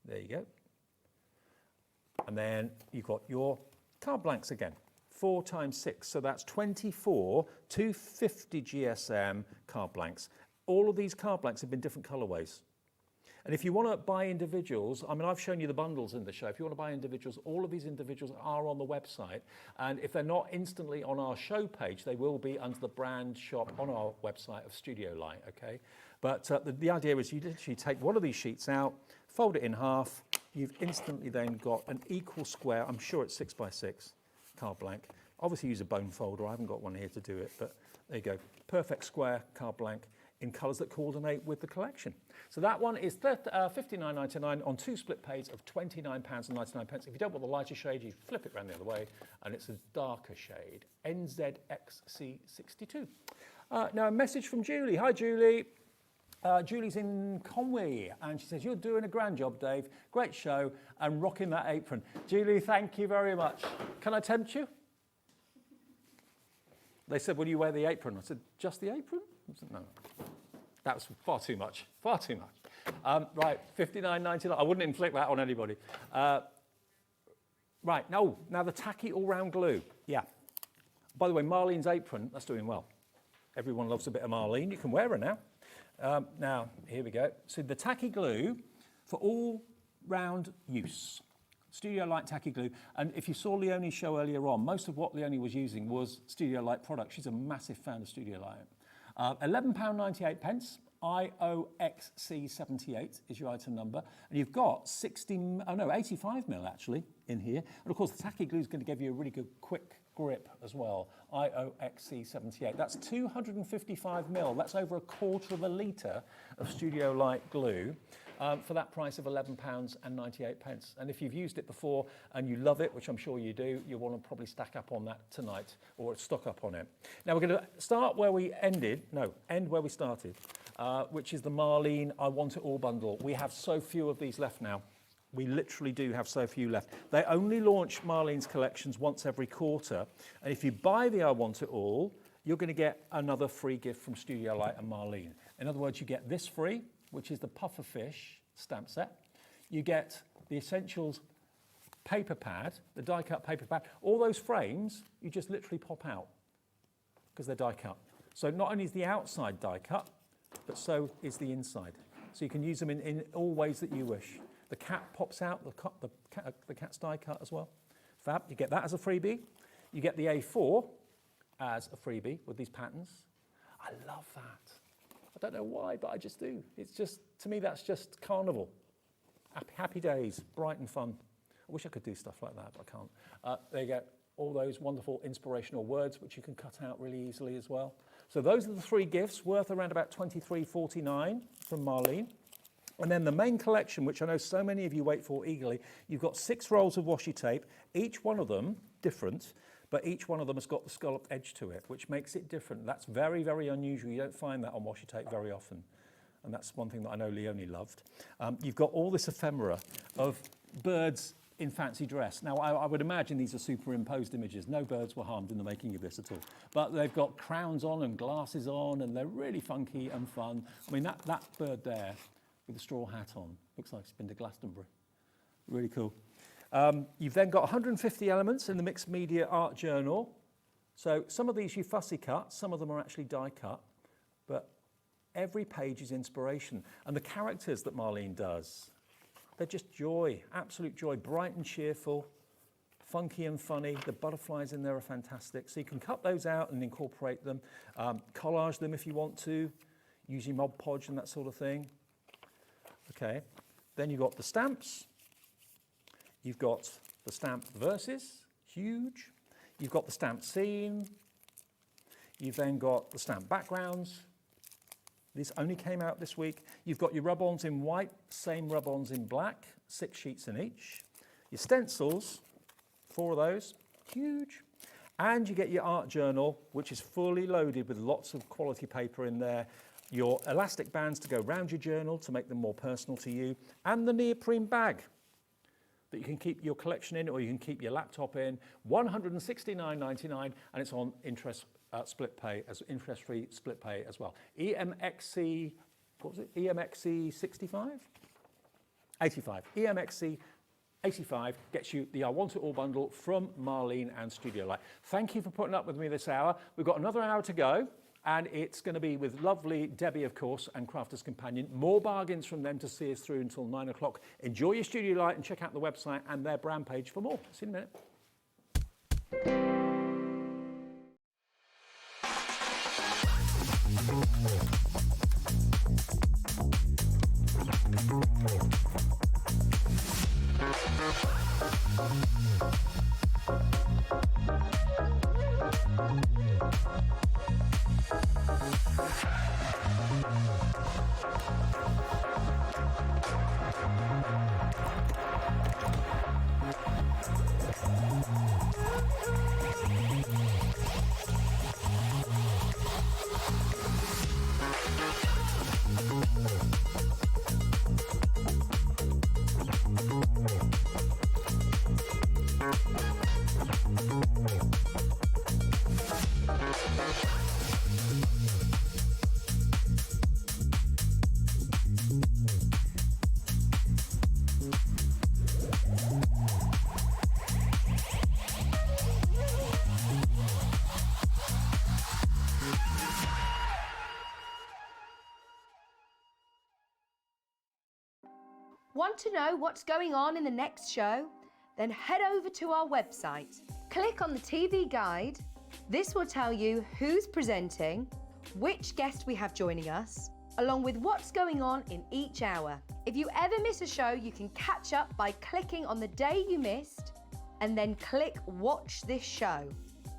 There you go. And then you've got your card blanks again, 4 times 6, so that's 24 250 GSM card blanks. All of these card blanks have been different colorways. And if you want to buy individuals, I mean, I've shown you the bundles in the show. If you want to buy individuals, all of these individuals are on the website. And if they're not instantly on our show page, they will be under the brand shop on our website of Studio Light, okay? But the idea is you literally take one of these sheets out, fold it in half. You've instantly then got an equal square, I'm sure it's 6 by 6 card blank. Obviously use a bone folder, I haven't got one here to do it, but there you go. Perfect square card blank in colours that coordinate with the collection. So that one is £59.99 on 2 split pays of £29.99. If you don't want the lighter shade, you flip it around the other way, and it's a darker shade, NZXC62. Now a message from Julie. Hi Julie. Julie's in Conway, and she says, you're doing a grand job, Dave. Great show, and rocking that apron. Julie, thank you very much. Can I tempt you? They said, will you wear the apron? I said, just the apron? I said, no. That was far too much, far too much. Right, £59.99. I wouldn't inflict that on anybody. Right, now the tacky all-round glue. Yeah. By the way, Marlene's apron, that's doing well. Everyone loves a bit of Marlene. You can wear her now. Now, here we go. So the tacky glue for all-round use. Studio Light tacky glue. And if you saw Leonie's show earlier on, most of what Leonie was using was Studio Light products. She's a massive fan of Studio Light. £11.98, IOXC78 is your item number. And you've got 85 mil actually in here. And of course, the tacky glue is going to give you a really good quick grip as well. IOXC78. That's 255 mil. That's over 1/4 of a litre of Studio Light glue. for that price of £11.98. And if you've used it before and you love it, which I'm sure you do, you'll want to probably stack up on that tonight or stock up on it. Now we're going to start where we end where we started, which is the Marlene I Want It All bundle. We have so few of these left now. We literally do have so few left. They only launch Marlene's collections once every quarter. And if you buy the I Want It All, you're going to get another free gift from Studio Light and Marlene. In other words, you get this free, which is the puffer fish stamp set. You get the Essentials paper pad, the die cut paper pad. All those frames, you just literally pop out because they're die cut. So not only is the outside die cut, but so is the inside. So you can use them in all ways that you wish. The cat pops out, the cat's die cut as well. Fab, you get that as a freebie. You get the A4 as a freebie with these patterns. I love that. I don't know why, but I just do. It's just, to me, that's just carnival. Happy days, bright and fun. I wish I could do stuff like that, but I can't. They get all those wonderful inspirational words, which you can cut out really easily as well. So those are the three gifts, worth around about £23.49 from Marlene. And then the main collection, which I know so many of you wait for eagerly, you've got 6 rolls of washi tape, each one of them different, but each one of them has got the scalloped edge to it, which makes it different. That's very, very unusual. You don't find that on washi tape very often. And that's one thing that I know Leonie loved. You've got all this ephemera of birds in fancy dress. Now, I would imagine these are superimposed images. No birds were harmed in the making of this at all. But they've got crowns on and glasses on, and they're really funky and fun. I mean, that bird there, with a straw hat on. Looks like it's been to Glastonbury. Really cool. You've then got 150 elements in the mixed media art journal. So some of these you fussy cut, some of them are actually die cut, but every page is inspiration. And the characters that Marlene does, they're just joy, absolute joy, bright and cheerful, funky and funny. The butterflies in there are fantastic. So you can cut those out and incorporate them, collage them if you want to, using Mod Podge and that sort of thing. Okay, then you've got the stamps. You've got the stamp verses, huge. You've got the stamp scene. You've then got the stamp backgrounds. This only came out this week. You've got your rub-ons in white, same rub-ons in black, 6 sheets in each. Your stencils, 4 of those, huge. And you get your art journal, which is fully loaded with lots of quality paper in there. Your elastic bands to go round your journal to make them more personal to you, and the neoprene bag that you can keep your collection in or you can keep your laptop in, £169.99, and it's on interest-free split pay as well. EMXC, what was it? EMXC 65? 85. EMXC 85 gets you the I Want It All bundle from Marlene and Studio Light. Thank you for putting up with me this hour. We've got another hour to go. And it's going to be with lovely Debbie, of course, and Crafter's Companion. More bargains from them to see us through until 9 o'clock. Enjoy your Studio Light and check out the website and their brand page for more. See you in a Want to know what's going on in the next show? Then head over to our website. Click on the TV guide. This will tell you who's presenting, which guest we have joining us, along with what's going on in each hour. If you ever miss a show, you can catch up by clicking on the day you missed and then click Watch This Show.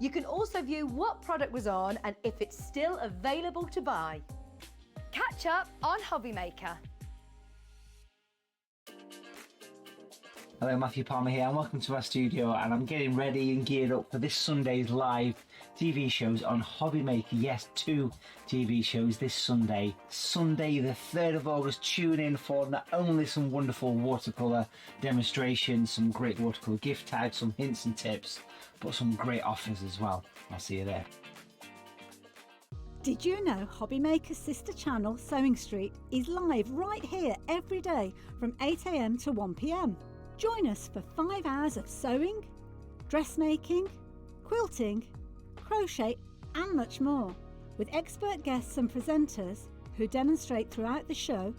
You can also view what product was on and if it's still available to buy. Catch up on Hobby Maker. Hello, Matthew Palmer here, and welcome to our studio. And I'm getting ready and geared up for this Sunday's live TV shows on Hobby Maker. Yes, 2 TV shows this Sunday. Sunday, the 3rd of August. Tune in for not only some wonderful watercolour demonstrations, some great watercolour gift tags, some hints and tips, but some great offers as well. I'll see you there. Did you know Hobby Maker's sister channel, Sewing Street, is live right here every day from 8 AM to 1 PM? Join us for 5 hours of sewing, dressmaking, quilting, crochet and much more. With expert guests and presenters who demonstrate throughout the show,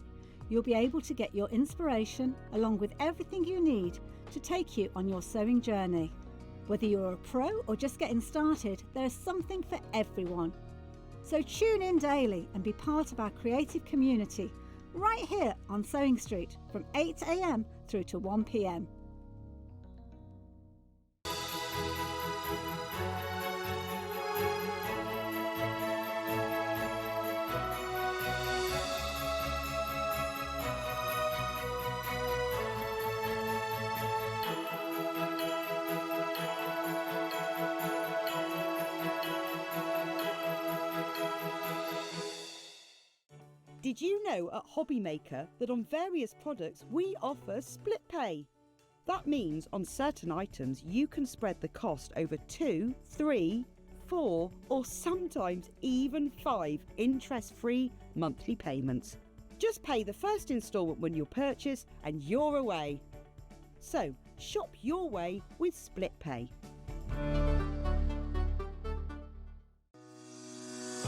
you'll be able to get your inspiration along with everything you need to take you on your sewing journey. Whether you're a pro or just getting started, there's something for everyone. So tune in daily and be part of our creative community right here on Sewing Street from 8 AM through to 1 PM. Did you know at Hobby Maker that on various products we offer split pay? That means on certain items you can spread the cost over 2, 3, 4 or sometimes even 5 interest-free monthly payments. Just pay the first instalment when you purchase and you're away. So shop your way with split pay.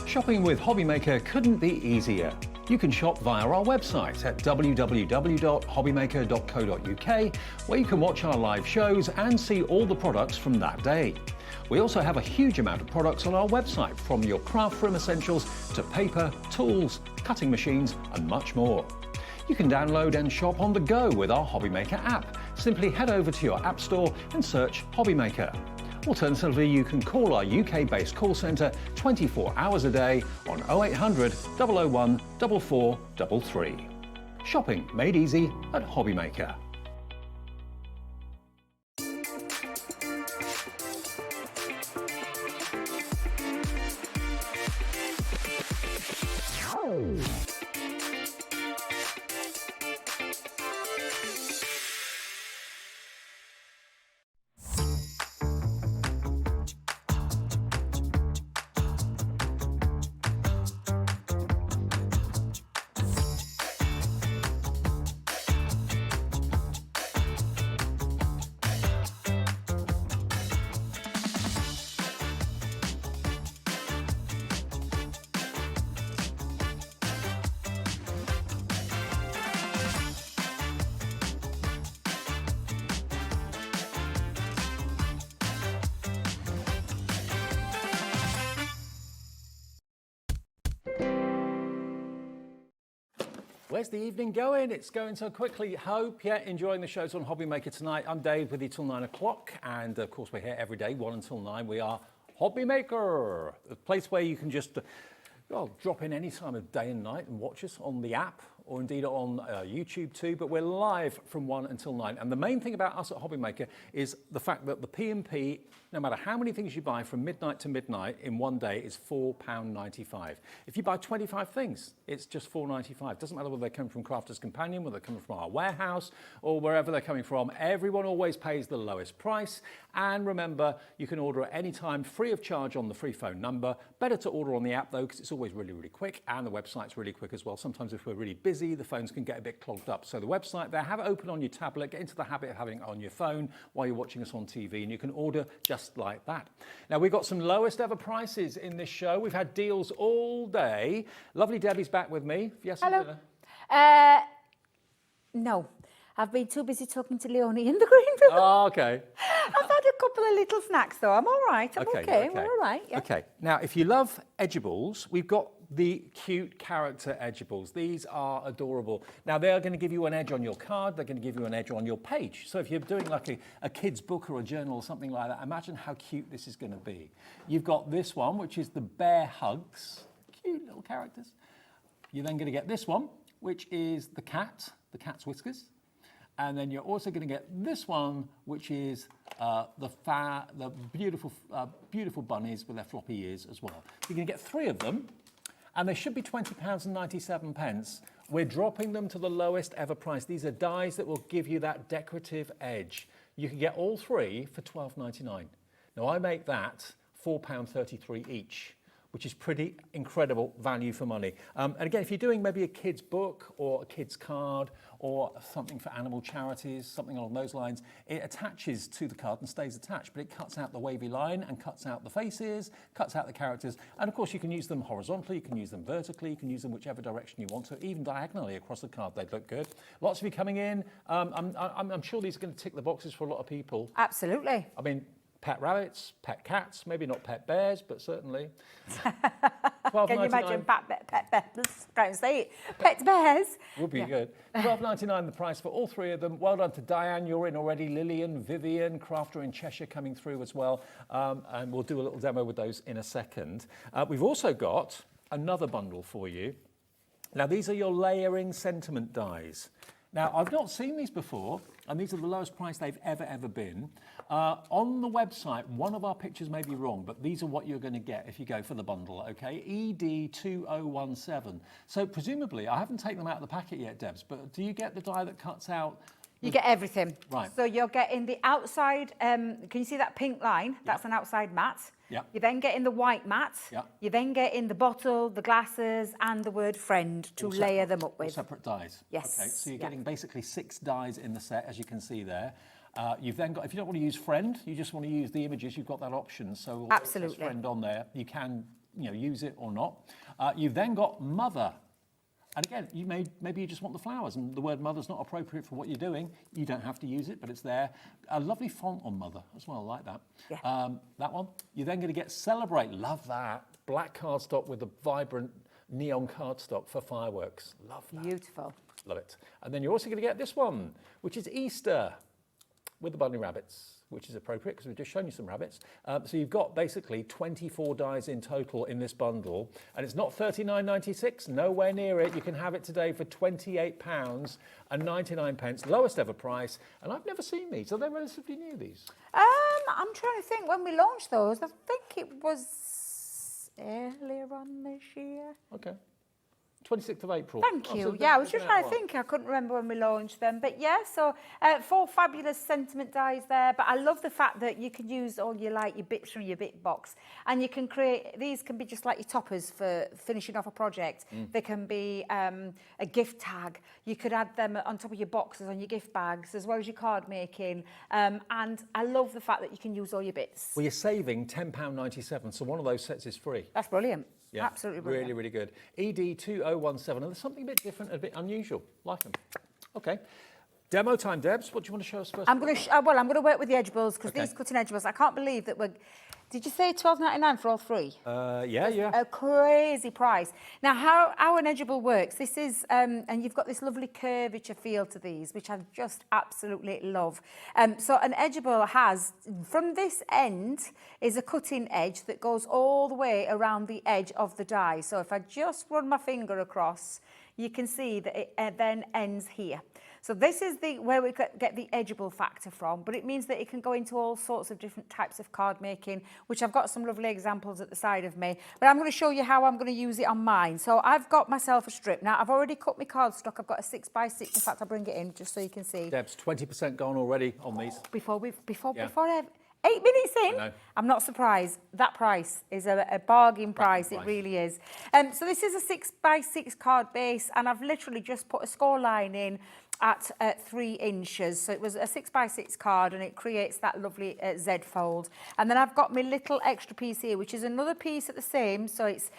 Shopping with Hobby Maker couldn't be easier. You can shop via our website at www.hobbymaker.co.uk, where you can watch our live shows and see all the products from that day. We also have a huge amount of products on our website, from your craft room essentials to paper, tools, cutting machines and much more. You can download and shop on the go with our Hobby Maker app. Simply head over to your app store and search Hobby Maker. Alternatively, you can call our UK-based call centre 24 hours a day on 0800 001 4433. Shopping made easy at Hobby Maker. Where's the evening going? It's going so quickly. Hope you're enjoying the shows on Hobby Maker tonight. I'm Dave with you till 9 o'clock. And of course, we're here every day, 1 until 9. We are Hobby Maker, a place where you can just drop in any time of day and night and watch us on the app, or indeed on YouTube too, but we're live from 1 until 9. And the main thing about us at Hobby Maker is the fact that the P&P, no matter how many things you buy from midnight to midnight in one day, is £4.95. If you buy 25 things, it's just £4.95. Doesn't matter whether they're coming from Crafters Companion, whether they're coming from our warehouse, or wherever they're coming from. Everyone always pays the lowest price. And remember, you can order at any time free of charge on the free phone number. Better to order on the app though, because it's always really, really quick, and the website's really quick as well. Sometimes if we're really busy, the phones can get a bit clogged up. So the website there, have it open on your tablet, get into the habit of having it on your phone while you're watching us on TV, and you can order just like that. Now, we've got some lowest ever prices in this show. We've had deals all day. Lovely Debbie's back with me. Yes, hello. No, I've been too busy talking to Leonie in the green room. Oh, okay. I've had a couple of little snacks though. I'm all right. I'm okay. We're all right. Yeah. Okay. Now, if you love edgeables, we've got the cute character edgeables. These are adorable. Now, they are going to give you an edge on your card. They're going to give you an edge on your page. So if you're doing like a kid's book or a journal or something like that, imagine how cute this is going to be. You've got this one, which is the Bear Hugs. Cute little characters. You're then going to get this one, which is the cat's whiskers. And then you're also going to get this one, which is the beautiful bunnies with their floppy ears as well. You're going to get 3 of them, and they should be £20.97. We're dropping them to the lowest ever price. These are dies that will give you that decorative edge. You can get all 3 for £12.99. Now I make that £4.33 each, which is pretty incredible value for money. And again, if you're doing maybe a kid's book or a kid's card or something for animal charities, something along those lines, it attaches to the card and stays attached, but it cuts out the wavy line and cuts out the faces, cuts out the characters. And of course, you can use them horizontally, you can use them vertically, you can use them whichever direction you want to, even diagonally across the card, they'd look good. Lots of you coming in. I'm sure these are going to tick the boxes for a lot of people. Absolutely. I mean, pet rabbits, pet cats, maybe not pet bears, but certainly. Can you imagine pet bears? Don't say it. Pet bears. Would be good. £12.99 the price for all 3 of them. Well done to Diane, you're in already. Lillian, Vivian, Crafter in Cheshire coming through as well. And we'll do a little demo with those in a second. We've also got another bundle for you. Now, these are your layering sentiment dies. Now, I've not seen these before, and these are the lowest price they've ever been. On the website, one of our pictures may be wrong, but these are what you're going to get if you go for the bundle, okay? ED2017. So presumably, I haven't taken them out of the packet yet, Debs, but do you get the die that cuts out? You get everything. Right. So you're getting the outside, can you see that pink line? That's an outside mat. Yeah. You then get in the white mat. Yeah. You then get in the bottle, the glasses, and the word friend to layer them up with. Separate dies. Yes. Okay, so you're getting basically 6 dies in the set, as you can see there. You've then got, if you don't want to use friend, you just want to use the images, you've got that option. So absolutely, friend on there, you can use it or not. You've then got mother. And again, maybe you just want the flowers and the word mother's not appropriate for what you're doing. You don't have to use it, but it's there. A lovely font on mother as well, I like that. Yeah. That one. You're then going to get celebrate. Love that. Black cardstock with the vibrant neon cardstock for fireworks. Love that. Beautiful. Love it. And then you're also going to get this one, which is Easter with the bunny rabbits, which is appropriate because we've just shown you some rabbits. So you've got basically 24 dies in total in this bundle, and it's not $39.96, nowhere near it. You can have it today for £28.99, lowest ever price, and I've never seen these. Are they relatively new, these? I'm trying to think when we launched those. I think it was earlier on this year. Okay. 26th of April. Thank you. Yeah, I was just trying to think. I couldn't remember when we launched them. But yeah, so 4 fabulous sentiment dies there. But I love the fact that you can use all your bits from your bit box. And you can create, these can be just like your toppers for finishing off a project. They can be a gift tag. You could add them on top of your boxes, on your gift bags, as well as your card making. And I love the fact that you can use all your bits. Well, you're saving £10.97, so one of those sets is free. That's brilliant. Yeah, absolutely brilliant. Really, really good. ED2017, and there's something a bit different, a bit unusual. Like them. Okay. Demo time, Debs. What do you want to show us first? I'm going to work with the edge balls because these cutting edge balls, I can't believe that we're... Did you say $12.99 for all 3? Yeah. A crazy price. Now, how an edgeable works, this is, and you've got this lovely curvature feel to these, which I just absolutely love. So an edgeable has, from this end, is a cutting edge that goes all the way around the edge of the die. So if I just run my finger across, you can see that it then ends here. So this is where we get the edgeable factor from, but it means that it can go into all sorts of different types of card making, which I've got some lovely examples at the side of me. But I'm going to show you how I'm going to use it on mine. So I've got myself a strip. Now, I've already cut my cardstock. I've got a 6x6. In fact, I'll bring it in just so you can see. Debs, 20% gone already on these. Before 8 minutes in, I'm not surprised. That price is a bargain price. It really is. So this is a 6x6 card base, and I've literally just put a score line in at 3 inches. So it was a 6x6 card, and it creates that lovely Z fold. And then I've got my little extra piece here, which is another piece at the same. So it's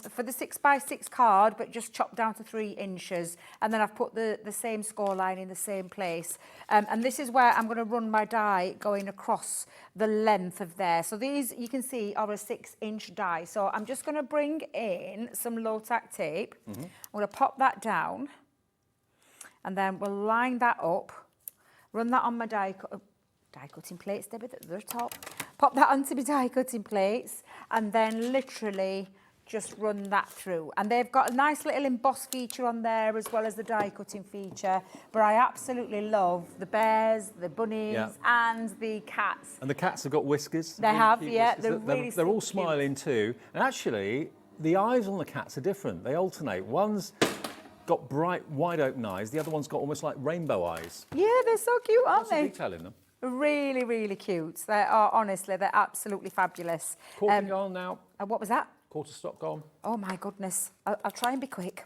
for the 6x6 card, but just chopped down to 3 inches. And then I've put the same score line in the same place. And this is where I'm going to run my die going across the length of there. So these, you can see, are a 6-inch die. So I'm just going to bring in some low-tack tape. I'm going to pop that down. And then we'll line that up, run that on my die cutting plates, Debbie, at the top. Pop that onto my die cutting plates, and then literally just run that through. And they've got a nice little emboss feature on there as well as the die cutting feature. But I absolutely love the bears, the bunnies, and the cats. And the cats have got whiskers. They have, yeah. Whiskers. They're all smiling too. And actually, the eyes on the cats are different. They alternate. One's got bright, wide open eyes. The other one's got almost like rainbow eyes. Yeah, they're so cute, aren't Lots of they? detail in them. Really, really cute. They are, honestly, they're absolutely fabulous. Quarter gone now. What was that? Quarter stock gone. Oh my goodness. I'll try and be quick.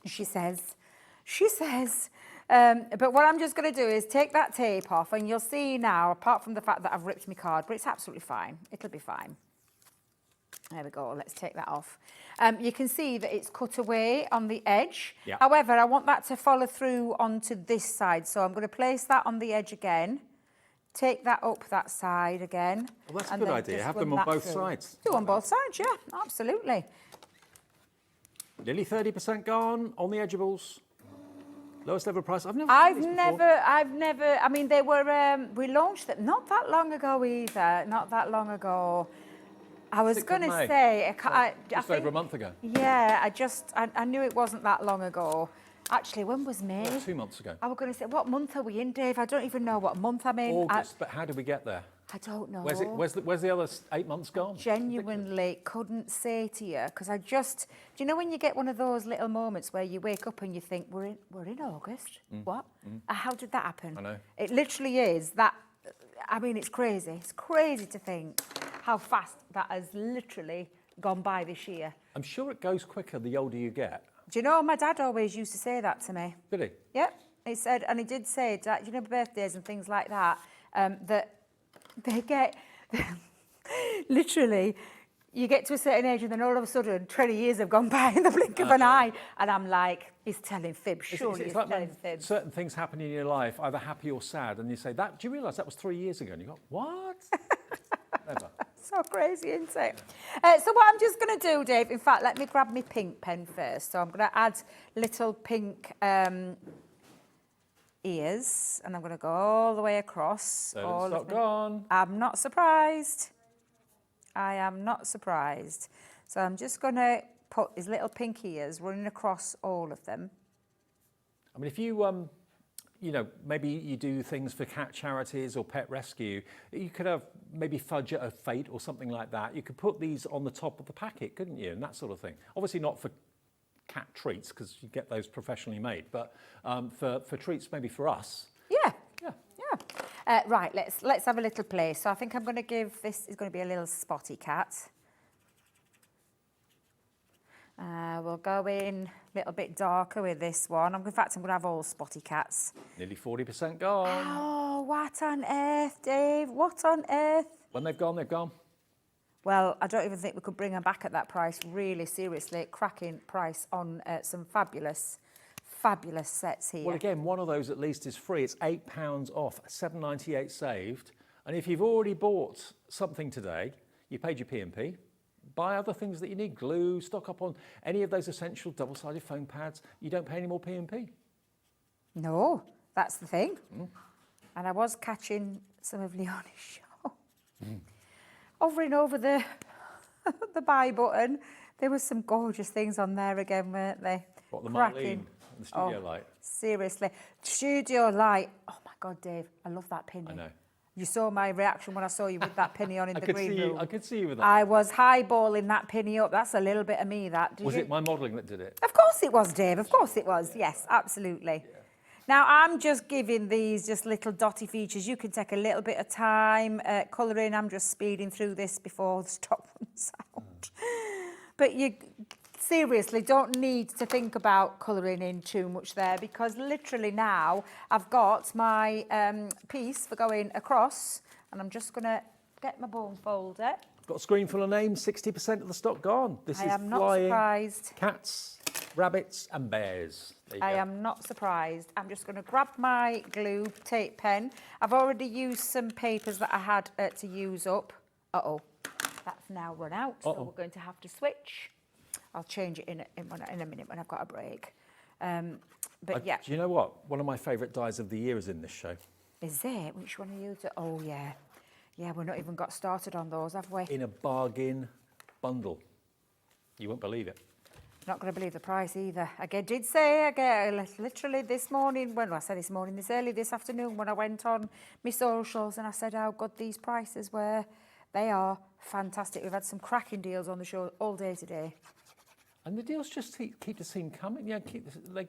She says. She says. But what I'm just going to do is take that tape off, and you'll see now, apart from the fact that I've ripped my card, but it's absolutely fine. It'll be fine. There we go. Let's take that off. You can see that it's cut away on the edge. Yeah. However, I want that to follow through onto this side. So I'm going to place that on the edge again. Take that up that side again. Well, that's a and good then idea. just Have run them on that both through. sides. Do on both sides, yeah, absolutely. Nearly 30% gone on the edgeables. Lowest ever price. I've never. I mean, they were. We launched it not that long ago either. Not that long ago. I was going to say, I just think, over a month ago. Yeah, I knew it wasn't that long ago. Actually, when was May? Well, 2 months ago. I was going to say, what month are we in, Dave? I don't even know what month I'm in. August, but how did we get there? I don't know. Where's the other 8 months gone? Genuinely couldn't say to you, because do you know when you get one of those little moments where you wake up and you think, we're in August? What? How did that happen? I know. It literally is that. I mean, it's crazy. It's crazy to think how fast that has literally gone by this year. I'm sure it goes quicker the older you get. Do you know, my dad always used to say that to me. Did he? Yep. He said, and he did say that, you know, birthdays and things like that, that they get, literally, you get to a certain age and then all of a sudden 20 years have gone by in the blink of an eye. And I'm like, he's telling fibs, surely he's like telling when fibs. certain things happen in your life, either happy or sad, and you say, "Do you realise that was 3 years ago?" And you go, "What?" Never. So crazy, isn't it? So what I'm just going to do, Dave, in fact, let me grab my pink pen first. So I'm going to add little pink ears, and I'm going to go all the way across. Stock gone. I'm not surprised. I am not surprised. So I'm just going to put these little pink ears running across all of them. I mean, if you, you know, maybe you do things for cat charities or pet rescue, you could have maybe Fudge at a Fate or something like that. You could put these on the top of the packet, couldn't you? And that sort of thing. Obviously not for cat treats, because you get those professionally made, but for treats maybe for us. Yeah. Yeah. Yeah. Right, let's have a little play. So I think I'm going to give this is going to be a little spotty cat. We'll go in a little bit darker with this one. In fact, I'm going to have all spotty cats. Nearly 40% gone. Oh, what on earth, Dave? What on earth? When they've gone, they've gone. Well, I don't even think we could bring them back at that price, really, seriously. Cracking price on some fabulous sets here. Well, again, one of those at least is free. It's £8 off, $7.98 saved. And if you've already bought something today, you paid your P&P, buy other things that you need, glue, stock up on any of those essential double-sided foam pads. You don't pay any more P&P. No, that's the thing. And I was catching some of Leonie's show. Hovering over the buy button, there was some gorgeous things on there again, weren't they? What, the Marlene and the studio light? Seriously. Studio light. Oh my God, Dave, I love that penny. I know. You saw my reaction when I saw you with that penny on in the green room. I could see you with that. I was highballing that penny up. That's a little bit of me, that. Was it my modelling that did it? Of course it was, Dave. Of course it was. Yes, absolutely. Yeah. Now, I'm just giving these just little dotty features. You can take a little bit of time colouring. I'm just speeding through this before the stock runs out. But you seriously don't need to think about colouring in too much there, because literally now I've got my piece for going across, and I'm just going to get my bone folder. Got a screen full of names, 60% of the stock gone. This I is am not flying surprised. Cats, rabbits and bears. I am not surprised. I'm just going to grab my glue tape pen. I've already used some papers that I had to use up. Uh-oh, that's now run out, so we're going to have to switch. I'll change it in a minute when I've got a break. But yeah. Do you know what? One of my favourite dies of the year is in this show. Is it? Which one are you? Oh, yeah. Yeah, we've not even got started on those, have we? In a bargain bundle. You won't believe it. Not going to believe the price either. I did say, literally this morning, well, I said this morning, this early this afternoon when I went on my socials and I said how good these prices were. They are fantastic. We've had some cracking deals on the show all day today. And the deals just keep the scene coming. Yeah,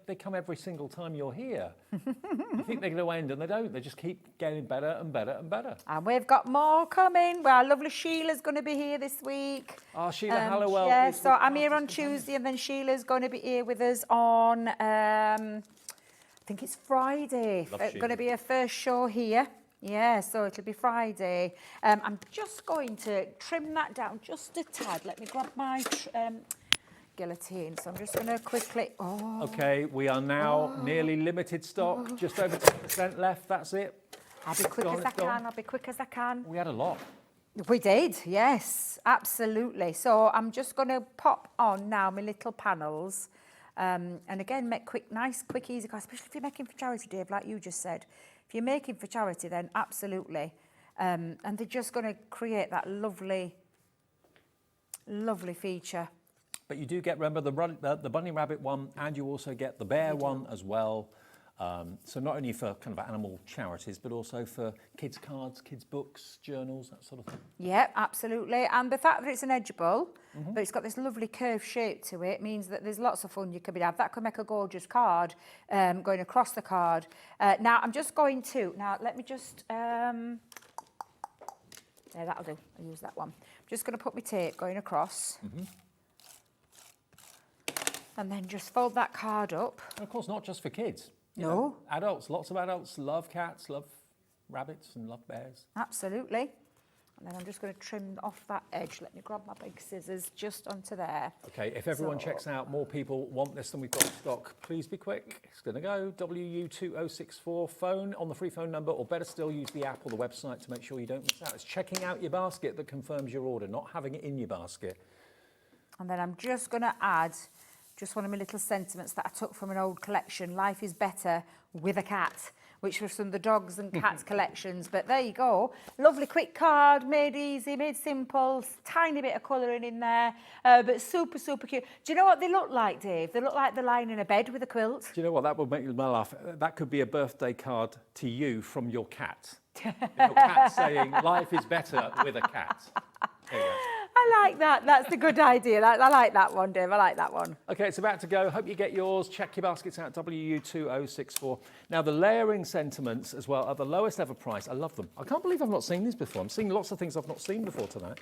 they come every single time you're here. You think they're going to end, and they don't. They just keep getting better and better and better. And we've got more coming. Well, our lovely Sheila's going to be here this week. Oh, Sheila Hallowell. Yeah, so I'm here on Tuesday, and then Sheila's going to be here with us on, I think it's Friday. Going to be her first show here. Yeah, so it'll be Friday. I'm just going to trim that down just a tad. Let me grab my guillotine. So I'm just going to quickly... Oh. Okay, we are now nearly limited stock. Just over 10% left, that's it. I'll be quick as I can. I'll be quick as I can. We had a lot. We did, yes, absolutely. So I'm just going to pop on now my little panels. And again, make nice, quick, easy, especially if you're making for charity, Dave, like you just said. If you're making for charity, then absolutely. And they're just going to create that lovely, lovely feature. But you do get, remember, the bunny rabbit one, and you also get the bear one as well. So not only for kind of animal charities, but also for kids' cards, kids' books, journals, that sort of thing. Yeah, absolutely. And the fact that it's an edgeable, but it's got this lovely curved shape to it, means that there's lots of fun you could have. That could make a gorgeous card going across the card. Now, I'm just going to, let me just, there, that'll do. I'll use that one. I'm just going to put my tape going across. And then just fold that card up. And of course, not just for kids. No. You know, adults, lots of adults love cats, love rabbits and love bears. Absolutely. And then I'm just going to trim off that edge. Let me grab my big scissors just onto there. Okay, if everyone checks out, more people want this than we've got in stock. Please be quick. It's going to go. WU2064, phone on the free phone number, or better still, use the app or the website to make sure you don't miss out. It's checking out your basket that confirms your order, not having it in your basket. And then I'm just going to add just one of my little sentiments that I took from an old collection, Life is Better with a Cat, which was from the dogs and cats collections. But there you go. Lovely quick card, made easy, made simple, tiny bit of colouring in there, but super, super cute. Do you know what they look like, Dave? They look like they're lying in a bed with a quilt. Do you know what? That would make me laugh. That could be a birthday card to you from your cat. Your cat saying, life is better with a cat. There you go. I like that. That's a good idea. I like that one, Dave. I like that one. Okay, it's about to go. Hope you get yours. Check your baskets out, WU2064. Now, the layering sentiments as well are the lowest ever price. I love them. I can't believe I've not seen these before. I'm seeing lots of things I've not seen before tonight.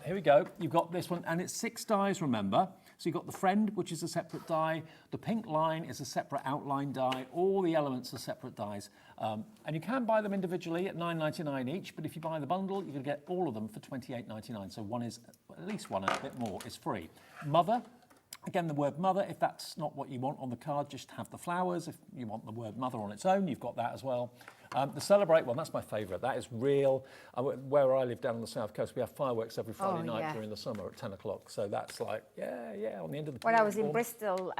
Here we go. You've got this one, and it's 6 dies, remember. So you've got the friend, which is a separate die. The pink line is a separate outline die. All the elements are separate dies. And you can buy them individually at $9.99 each, but if you buy the bundle, you're going to get all of them for $28.99. So one is, at least one and a bit more, is free. Mother, again, the word mother, if that's not what you want on the card, just have the flowers. If you want the word mother on its own, you've got that as well. The Celebrate one, that's my favourite. That is real. Where I live down on the south coast, we have fireworks every Friday night during the summer at 10 o'clock. So that's like, yeah, on the end of the... When I was in Bristol,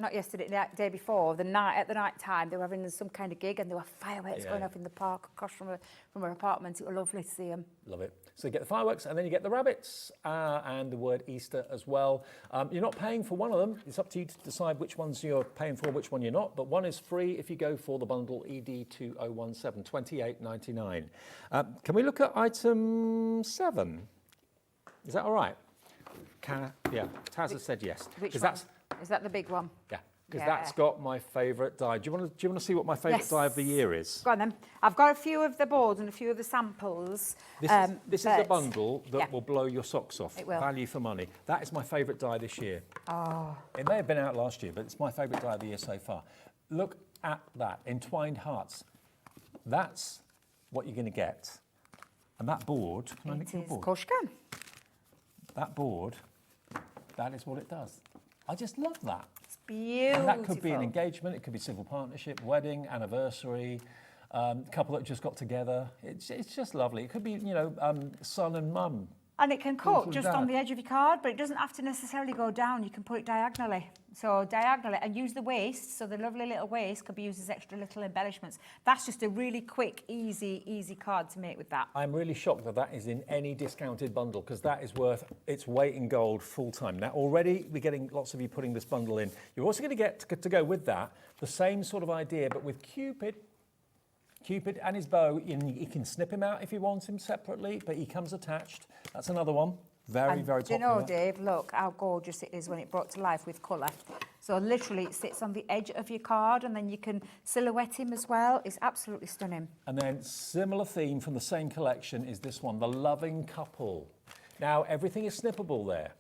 not yesterday, the day before, at the night time, they were having some kind of gig and there were fireworks going off in the park across from her apartment. It was lovely to see them. Love it. So you get the fireworks and then you get the rabbits and the word Easter as well. You're not paying for one of them. It's up to you to decide which ones you're paying for, which one you're not. But one is free if you go for the bundle ED2017, $28.99. Can we look at item 7? Is that all right? Taz has said yes. Which one? Is that the big one? Yeah, because that's got my favourite die. Do you want to see what my favourite die of the year is? Go on then. I've got a few of the boards and a few of the samples. This is a bundle that will blow your socks off. It will. Value for money. That is my favourite die this year. Oh. It may have been out last year, but it's my favourite die of the year so far. Look at that, entwined hearts. That's what you're going to get. And that board, can I nick your board? Of course you can. That board, that is what it does. I just love that. It's beautiful. And that could be an engagement, it could be civil partnership, wedding, anniversary, couple that just got together. It's just lovely. It could be, son and mum And it can cut through just that. on the edge of your card, but it doesn't have to necessarily go down. You can put it diagonally. So diagonally, and use the waist. So the lovely little waist could be used as extra little embellishments. That's just a really quick, easy card to make with that. I'm really shocked that that is in any discounted bundle, because that is worth its weight in gold full time. Now, already we're getting lots of you putting this bundle in. You're also going to get to go with that the same sort of idea, but with Cupid and his bow. You can snip him out if you want him separately, but he comes attached. That's another one. Very popular. Do you know, Dave, look how gorgeous it is when it brought to life with colour. So literally it sits on the edge of your card, and then you can silhouette him as well. It's absolutely stunning. And then similar theme from the same collection is this one, the loving couple. Now, everything is snippable there.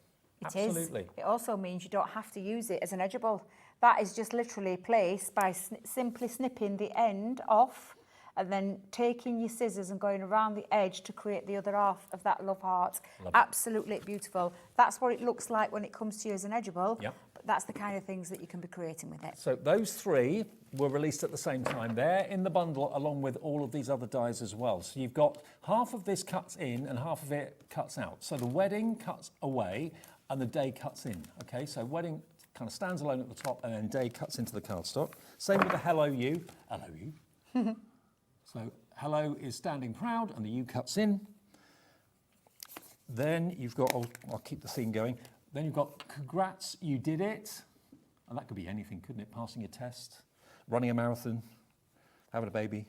Absolutely. It also means you don't have to use it as an edgeable. That is just literally placed by simply snipping the end off, and then taking your scissors and going around the edge to create the other half of that love heart. Absolutely beautiful. That's what it looks like when it comes to you as an edgeable. Yep. But that's the kind of things that you can be creating with it. So those three were released at the same time. They're in the bundle along with all of these other dies as well. So you've got half of this cuts in and half of it cuts out. So the wedding cuts away and the day cuts in. Okay, so wedding kind of stands alone at the top, and then day cuts into the cardstock. Same with the hello you. Hello you. So hello is standing proud, and the U cuts in. Then you've got, I'll keep the theme going. Then you've got congrats, you did it. And that could be anything, couldn't it? Passing a test, running a marathon, having a baby.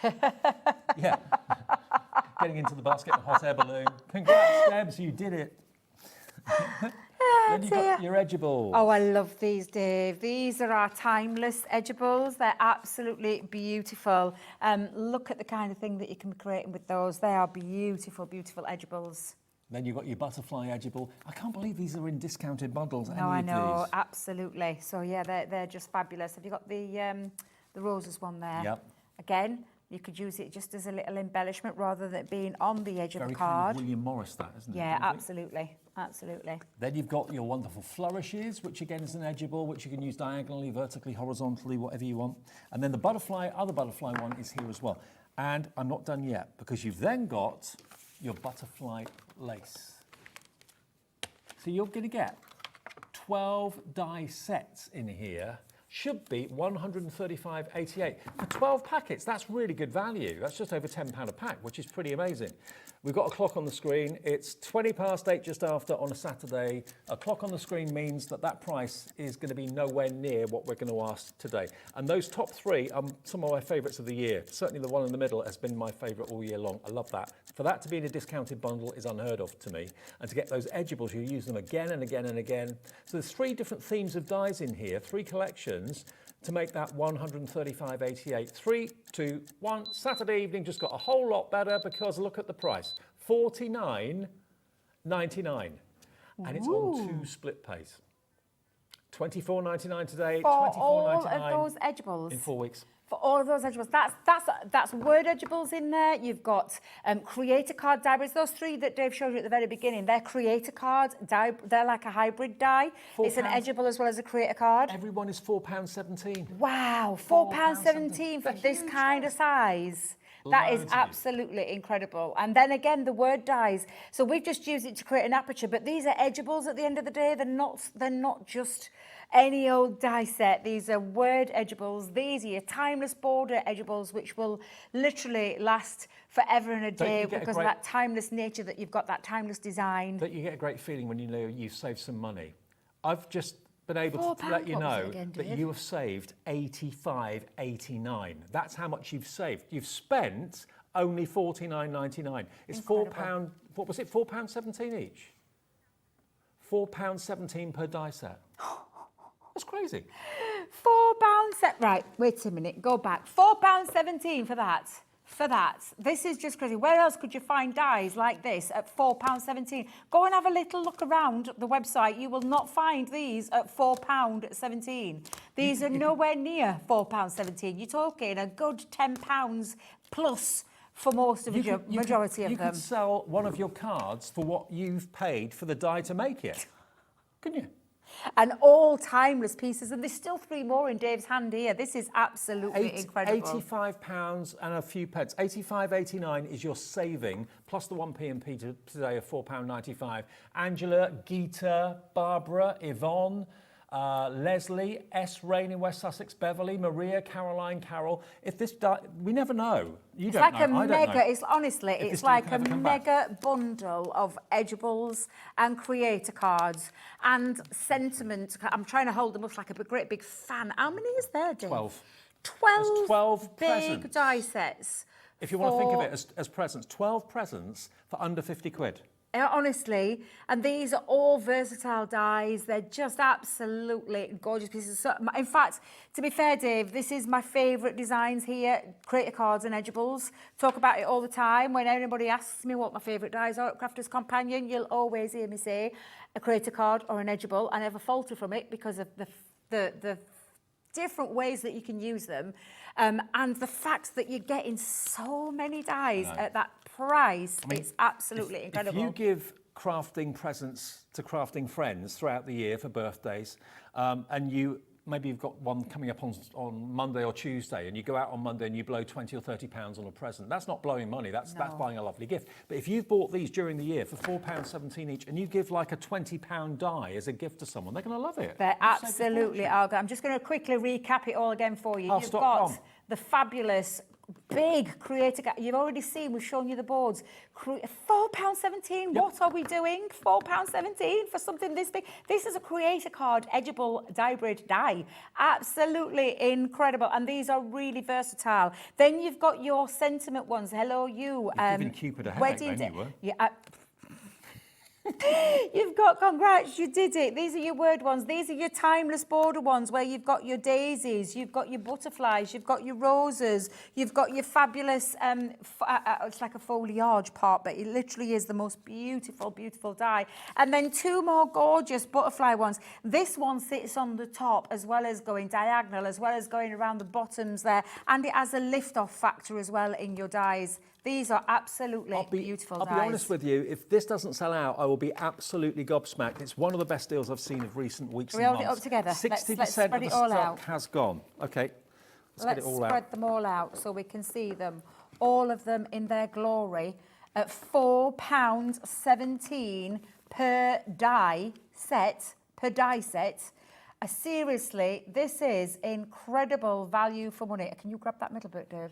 Yeah. Getting into the basket in a hot air balloon. Congrats, Debs, you did it. Then you've got your edgeable. Oh, I love these, Dave. These are our timeless edgeables. They're absolutely beautiful. Look at the kind of thing that you can be creating with those. They are beautiful, beautiful edgeables. Then you've got your butterfly edgeable. I can't believe these are in discounted bundles. No, I know, absolutely. So yeah, they're just fabulous. Have you got the roses one there? Yep. Again, you could use it just as a little embellishment rather than it being on the edge of the Very card. kind of William Morris, that, isn't it? Yeah, absolutely. Absolutely. Then you've got your wonderful flourishes, which again is an edgeable, which you can use diagonally, vertically, horizontally, whatever you want. And then the other butterfly one is here as well. And I'm not done yet, because you've then got your butterfly lace. So you're going to get 12 die sets in here. Should be $135.88 for 12 packets. That's really good value. That's just over £10 a pack, which is pretty amazing. We've got a clock on the screen. It's 8:20 just after on a Saturday. A clock on the screen means that price is going to be nowhere near what we're going to ask today. And those top three are some of my favourites of the year. Certainly the one in the middle has been my favourite all year long. I love that. For that to be in a discounted bundle is unheard of to me. And to get those edgeables, you use them again and again and again. So there's three different themes of dies in here, three collections, to make that $135.88. 3, 2, 1. Saturday evening just got a whole lot better, because look at the price, $49.99, and it's on 2 split pays. $24.99 today, For $24.99 all of those edgeables. in 4 weeks. For all of those edgeables, that's word edgeables in there. You've got creator card die, but it's those three that Dave showed you at the very beginning. They're creator card die. They're like a hybrid die. It's an edgeable as well as a creator card. Everyone is £4.17. Wow, £4.17 for this kind of size. That is absolutely incredible. And then again, the word dies. So we've just used it to create an aperture, but these are edgeables at the end of the day. They're not just any old die set. These are word edgeables. These are your timeless border edgeables, which will literally last forever and a day because of that timeless nature, that you've got that timeless design. But you get a great feeling when you know you've saved some money. I've just been able to let you know that you have saved $85.89. That's how much you've saved. You've spent only $49.99. It's £4. What was it? £4.17 each. £4.17 per die set. That's crazy. £4 set. Right, wait a minute. Go back. £4.17 for that. For that. This is just crazy. Where else could you find dies like this at £4.17? Go and have a little look around the website. You will not find these at £4.17. These are nowhere near £4.17. You're talking a good £10 plus for most of the majority of them. You could sell one of your cards for what you've paid for the die to make it, couldn't you? And all timeless pieces, and there's still 3 more in Dave's hand here. This is absolutely incredible. £85 and a few pence. 85.89 is your saving, plus the 1p&p today of £4.95. Angela, Geeta, Barbara, Yvonne, Leslie, S. Rain in West Sussex, Beverly, Maria, Caroline, Carol. If this, we never know. You don't know. I don't know. It's honestly, it's like a mega bundle of edgeables and creator cards and sentiment. I'm trying to hold them up like a great big fan. How many is there, Dave? 12. 12 big presents. die sets. If you want to think of it as presents, 12 presents for under 50 quid. Honestly, and these are all versatile dies. They're just absolutely gorgeous pieces. So, in fact, to be fair, Dave, this is my favourite designs here, creator cards and edgeables. Talk about it all the time. When anybody asks me what my favourite dies are at Crafter's Companion, you'll always hear me say a creator card or an edgeable. I never falter from it because of the different ways that you can use them, and the fact that you're getting so many dies at that price, it's absolutely incredible. If you give crafting presents to crafting friends throughout the year for birthdays, and maybe you've got one coming up on Monday or Tuesday, and you go out on Monday and you blow £20 or £30 on a present. That's not blowing money, that's buying a lovely gift. But if you've bought these during the year for £4.17 each, and you give like a £20 die as a gift to someone, they're going to love it. They're absolutely are. I'm just going to quickly recap it all again for you. You've got the fabulous big creator. You've already seen, we've shown you the boards. £4.17. Yep. What are we doing? £4.17 for something this big. This is a creator card edgeable die-braid die. Absolutely incredible. And these are really versatile. Then you've got your sentiment ones. Hello, you. You're giving Cupid a headache, then you were. Yeah. You've got, congrats, you did it. These are your word ones. These are your timeless border ones where you've got your daisies, you've got your butterflies, you've got your roses, you've got your fabulous, it's like a foliage part, but it literally is the most beautiful, beautiful die. And then 2 more gorgeous butterfly ones. This one sits on the top as well as going diagonal, as well as going around the bottoms there. And it has a lift-off factor as well in your dies. These are absolutely beautiful dies. I'll be honest with you, if this doesn't sell out, I will be absolutely gobsmacked. It's one of the best deals I've seen of recent weeks and months. We hold it up together. 60% let's spread of the it all stock out. has gone. Okay, let's get it all out. Let's spread them all out so we can see them, all of them in their glory, at £4.17 per die set, seriously, this is incredible value for money. Can you grab that middle bit, Dave?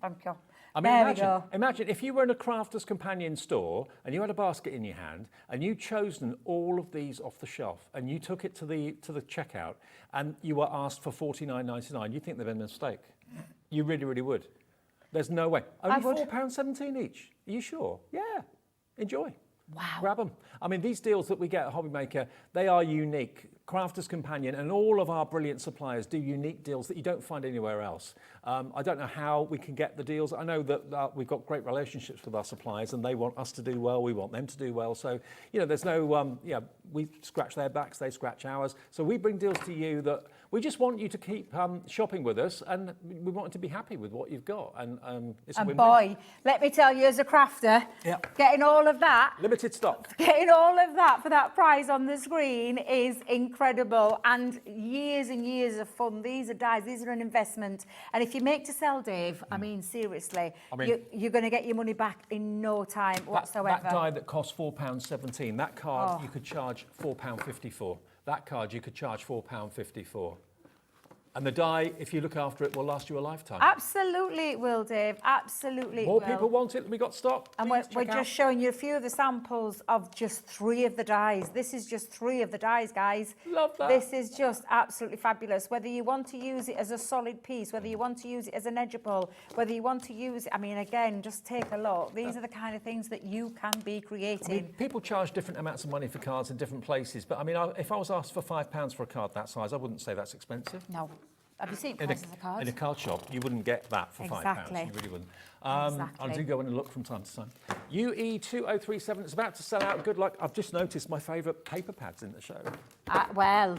Thank you. I mean, imagine if you were in a Crafter's Companion store and you had a basket in your hand and you'd chosen all of these off the shelf and you took it to the checkout and you were asked for $49.99, you'd think there'd been a mistake. You really, really would. There's no way. Only £4.17 each. Are you sure? Yeah. Enjoy. Wow. Grab them. I mean, these deals that we get at Hobby Maker, they are unique. Crafter's Companion and all of our brilliant suppliers do unique deals that you don't find anywhere else. I don't know how we can get the deals. I know that we've got great relationships with our suppliers and they want us to do well, we want them to do well. So, you know, there's no, we scratch their backs, they scratch ours. So we bring deals to you that we just want you to keep shopping with us and we want you to be happy with what you've got. And it's a win-win. Boy, let me tell you as a crafter, getting all of that. Limited stock. Getting all of that for that price on the screen is incredible and years of fun. These are dies, these are an investment. And if you make to sell, Dave, I mean, seriously, you're going to get your money back in no time whatsoever. That die that costs £4.17, that card you could charge £4.50 for. That card you could charge £4.50 for. And the die, if you look after it, will last you a lifetime. Absolutely it will, Dave. Absolutely it will. More people want it. We got stock. And we're just showing you a few of the samples of just 3 of the dies. This is just 3 of the dies, guys. Love that. This is just absolutely fabulous. Whether you want to use it as a solid piece, whether you want to use it as an edgeable, whether you want to use it, I mean, again, just take a look. These are the kind of things that you can be creating. I mean, people charge different amounts of money for cards in different places. But I mean, if I was asked for £5 for a card that size, I wouldn't say that's expensive. No. Have you seen prices of cards? In a card shop, you wouldn't get that for £5. You really wouldn't. I do go in and look from time to time. UE2037, it's about to sell out. Good luck. I've just noticed my favourite paper pads in the show. Well,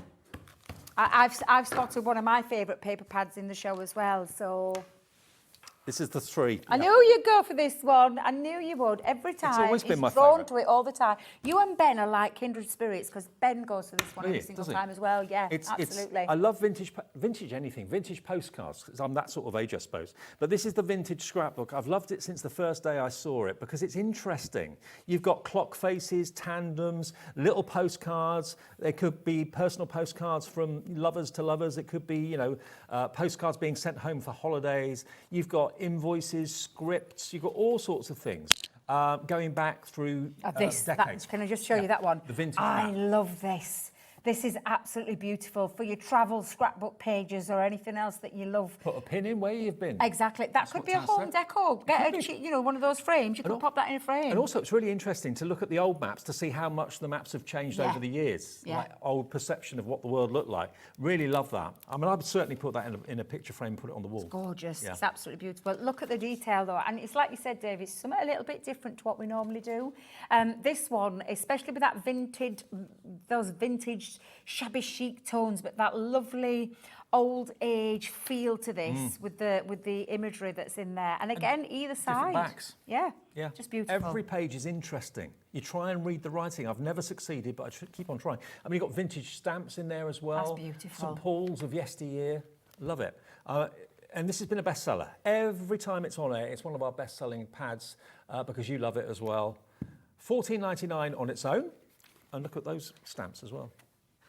I've spotted one of my favourite paper pads in the show as well, so... This is the 3. I knew you'd go for this one. I knew you would. Every time. always been my He's drawn favourite. to it all the time. You and Ben are like kindred spirits because Ben goes for this one Really? every single Does he? time as well. Yeah, absolutely. I love vintage anything, vintage postcards, because I'm that sort of age, I suppose. But this is the vintage scrapbook. I've loved it since the first day I saw it because it's interesting. You've got clock faces, tandems, little postcards. There could be personal postcards from lovers to lovers. It could be, you know, postcards being sent home for holidays. You've got invoices, scripts. You've got all sorts of things going back through decades. Can I just show you that one? The vintage I map. love this. This is absolutely beautiful for your travel scrapbook pages or anything else that you love. Put a pin in where you've been. Exactly. That could be a home decor. Get a, you know, one of those frames. You could pop that in a frame. And also, it's really interesting to look at the old maps to see how much the maps have changed over the years. Yeah. Like old perception of what the world looked like. Really love that. I mean, I would certainly put that in a picture frame, put it on the wall. It's gorgeous. Yeah. It's absolutely beautiful. Look at the detail though, and it's like you said, Dave, it's something a little bit different to what we normally do. This one, especially with that vintage, those vintage shabby chic tones, but that lovely old age feel to this with the imagery that's in there. And again, either side. backs. Yeah. Yeah. Just beautiful. Every page is interesting. You try and read the writing. I've never succeeded, but I should keep on trying. I mean, you've got vintage stamps in there as well. That's beautiful. Some Pauls of yesteryear. Love it. And this has been a bestseller. Every time it's on air, it's one of our best-selling pads because you love it as well. $14.99 on its own. And look at those stamps as well.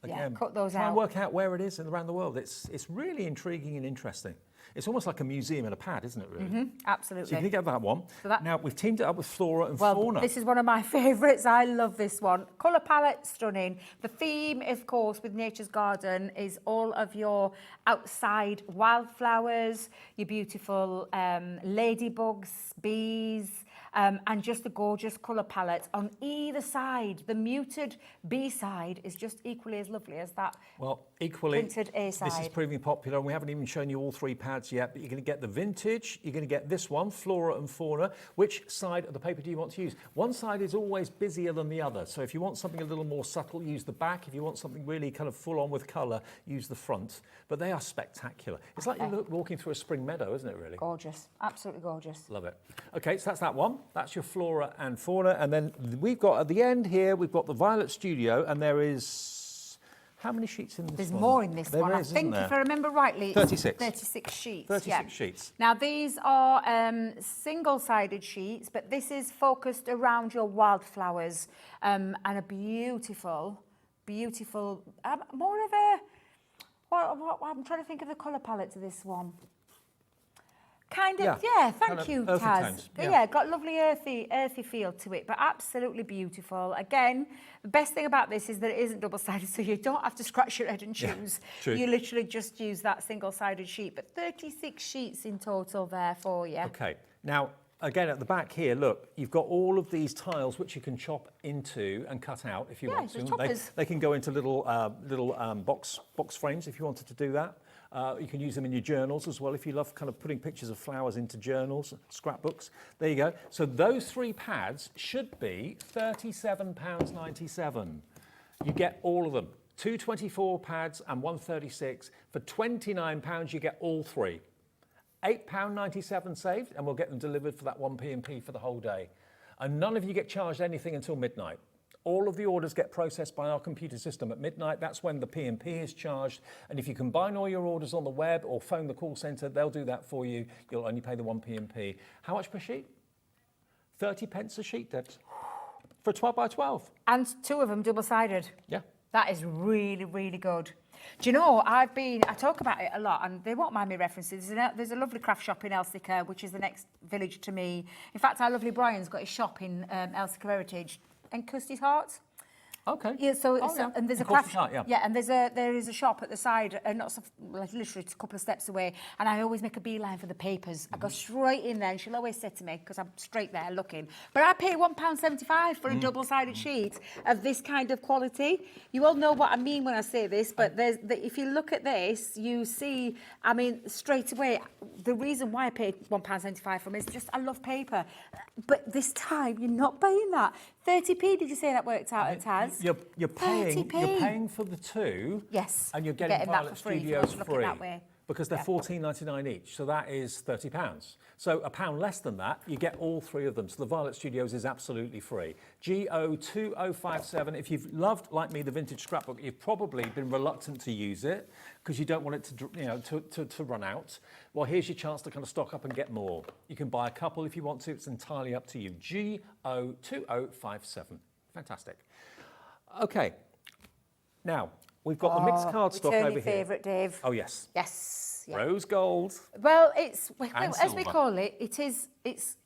Again, cut those try out. and work out where it is and around the world. It's really intriguing and interesting. It's almost like a museum in a pad, isn't it, really? Absolutely. So you can get that one. So now, we've teamed it up with Flora and Well, Fauna. this is one of my favourites. I love this one. Colour palette, stunning. The theme, of course, with Nature's Garden is all of your outside wildflowers, your beautiful ladybugs, bees, and just a gorgeous colour palette on either side. The muted B side is just equally as lovely as that equally, printed A side. this is proving popular, and we haven't even shown you all 3 pads yet, but you're going to get the vintage, you're going to get this one, Flora and Fauna. Which side of the paper do you want to use? One side is always busier than the other, so if you want something a little more subtle, use the back. If you want something really kind of full on with colour, use the front. But they are spectacular. It's like you're walking through a spring meadow, isn't it, really? Gorgeous, absolutely gorgeous. Love it. Okay, so that's that one. That's your Flora and Fauna. And then we've got, at the end here, we've got the Violet Studio, and there is... How many sheets in this There's one? more in this There one. is, I think, isn't if there? I remember rightly, 36. 36 sheets. 36 sheets. Now, these are single-sided sheets, but this is focused around your wildflowers and a beautiful, more of a... I'm trying to think of the colour palette to this one. Kind of, kind thank of you, earthy Taz. tones, Yeah, got lovely earthy feel to it, but absolutely beautiful. Again, the best thing about this is that it isn't double-sided, so you don't have to scratch your head and choose. true. You literally just use that single-sided sheet, but 36 sheets in total there for you. Okay, now, again, at the back here, look, you've got all of these tiles which you can chop into and cut out if you want there's to. choppers. They can go into little box frames if you wanted to do that. You can use them in your journals as well if you love kind of putting pictures of flowers into journals, scrapbooks. There you go. So those 3 pads should be £37.97. You get all of them. 2 24 pads and 1 36. For £29, you get all 3. £8.97 saved, and we'll get them delivered for that 1 P&P for the whole day. And none of you get charged anything until midnight. All of the orders get processed by our computer system at midnight. That's when the P&P is charged. And if you combine all your orders on the web or phone the call centre, they'll do that for you. You'll only pay the 1 P&P. How much per sheet? 30 pence a sheet, Debs. For 12 by 12. And 2 of them double-sided. Yeah. That is really, really good. Do you know, I talk about it a lot, and they won't mind me references. There's a lovely craft shop in Elsica, which is the next village to me. In fact, our lovely Brian's got his shop in Elsica Heritage. And Kirsty's Heart. Okay. Yeah, and there's a craft shop. And there is a shop at the side, not so, like literally a couple of steps away. And I always make a beeline for the papers. I go straight in there, and she'll always say to me, because I'm straight there looking, but I pay £1.75 for a double-sided sheet of this kind of quality. You all know what I mean when I say this, but if you look at this, you see, I mean, straight away, the reason why I pay £1.75 for them is just I love paper. But this time, you're not paying that. 30p, did you say that worked out at Taz? You're paying for the 2. Yes. And you're getting that Violet for free. Studios Looking free. that way. because they're $14.99 each. So that is £30. So £1 less than that, you get all 3 of them. So the Violet Studios is absolutely free. GO2057. If you've loved, like me, the vintage scrapbook, you've probably been reluctant to use it because you don't want it to, you know, to run out. Well, here's your chance to kind of stock up and get more. You can buy a couple if you want to. It's entirely up to you. GO2057. Fantastic. Okay. Now, we've got the mixed cardstock over here. Favourite, Dave. Oh, yes. Yes. Yeah. Rose gold. Well, it's And as we silver. call it. It's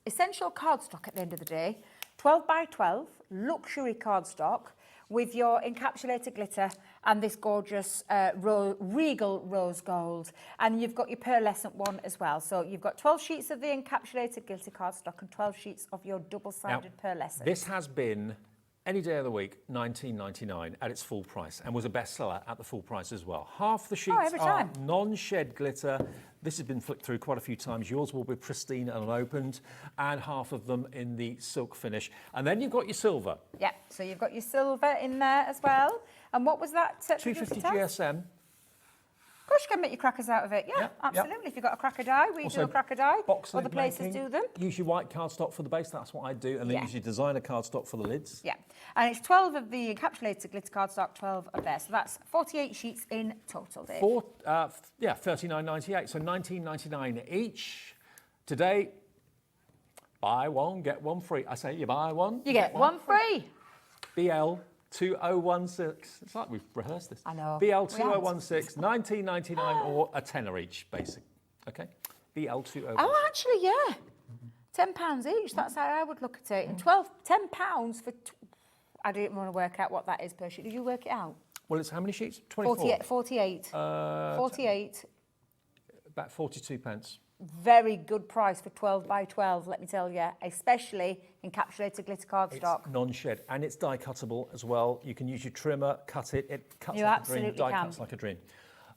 essential cardstock at the end of the day. 12 by 12 luxury cardstock with your encapsulated glitter and this gorgeous regal rose gold, and you've got your pearlescent one as well. So you've got 12 sheets of the encapsulated glitter cardstock and 12 sheets of your double-sided pearlescent. This has been any day of the week, $19.99 at its full price, and was a bestseller at the full price as well. Half the sheets every are time. non-shed glitter. This has been flicked through quite a few times. Yours will be pristine and unopened, and half of them in the silk finish. And then you've got your silver. Yeah, so you've got your silver in there as well. And what was that? 250 GSM. Of course, you can make your crackers out of it. Yeah, absolutely. If you've got a cracker die, we do a cracker die. Other places do them. Use your white cardstock for the base, that's what I do, and then use your designer cardstock for the lids. Yeah, and it's 12 of the encapsulated glitter cardstock, 12 of there. So that's 48 sheets in total, Dave. $39.98, so $19.99 each. Today, buy one, get one free. I say you buy one, you get one free. BL 2016. It's like we've rehearsed this. I know. BL 2016, $19.99 or a tenner each, basic. Okay? BL 2016. Oh, actually, yeah. £10 each. That's how I would look at it. And £10 for. I didn't want to work out what that is per sheet. Did you work it out? Well, it's how many sheets? 24. 48. 48. About 42 pence. Very good price for 12 by 12, let me tell you, especially encapsulated glitter cardstock. It's non-shed and it's die cuttable as well. You can use your trimmer, cut it. It cuts You like a absolutely dream, die can. cuts like a dream.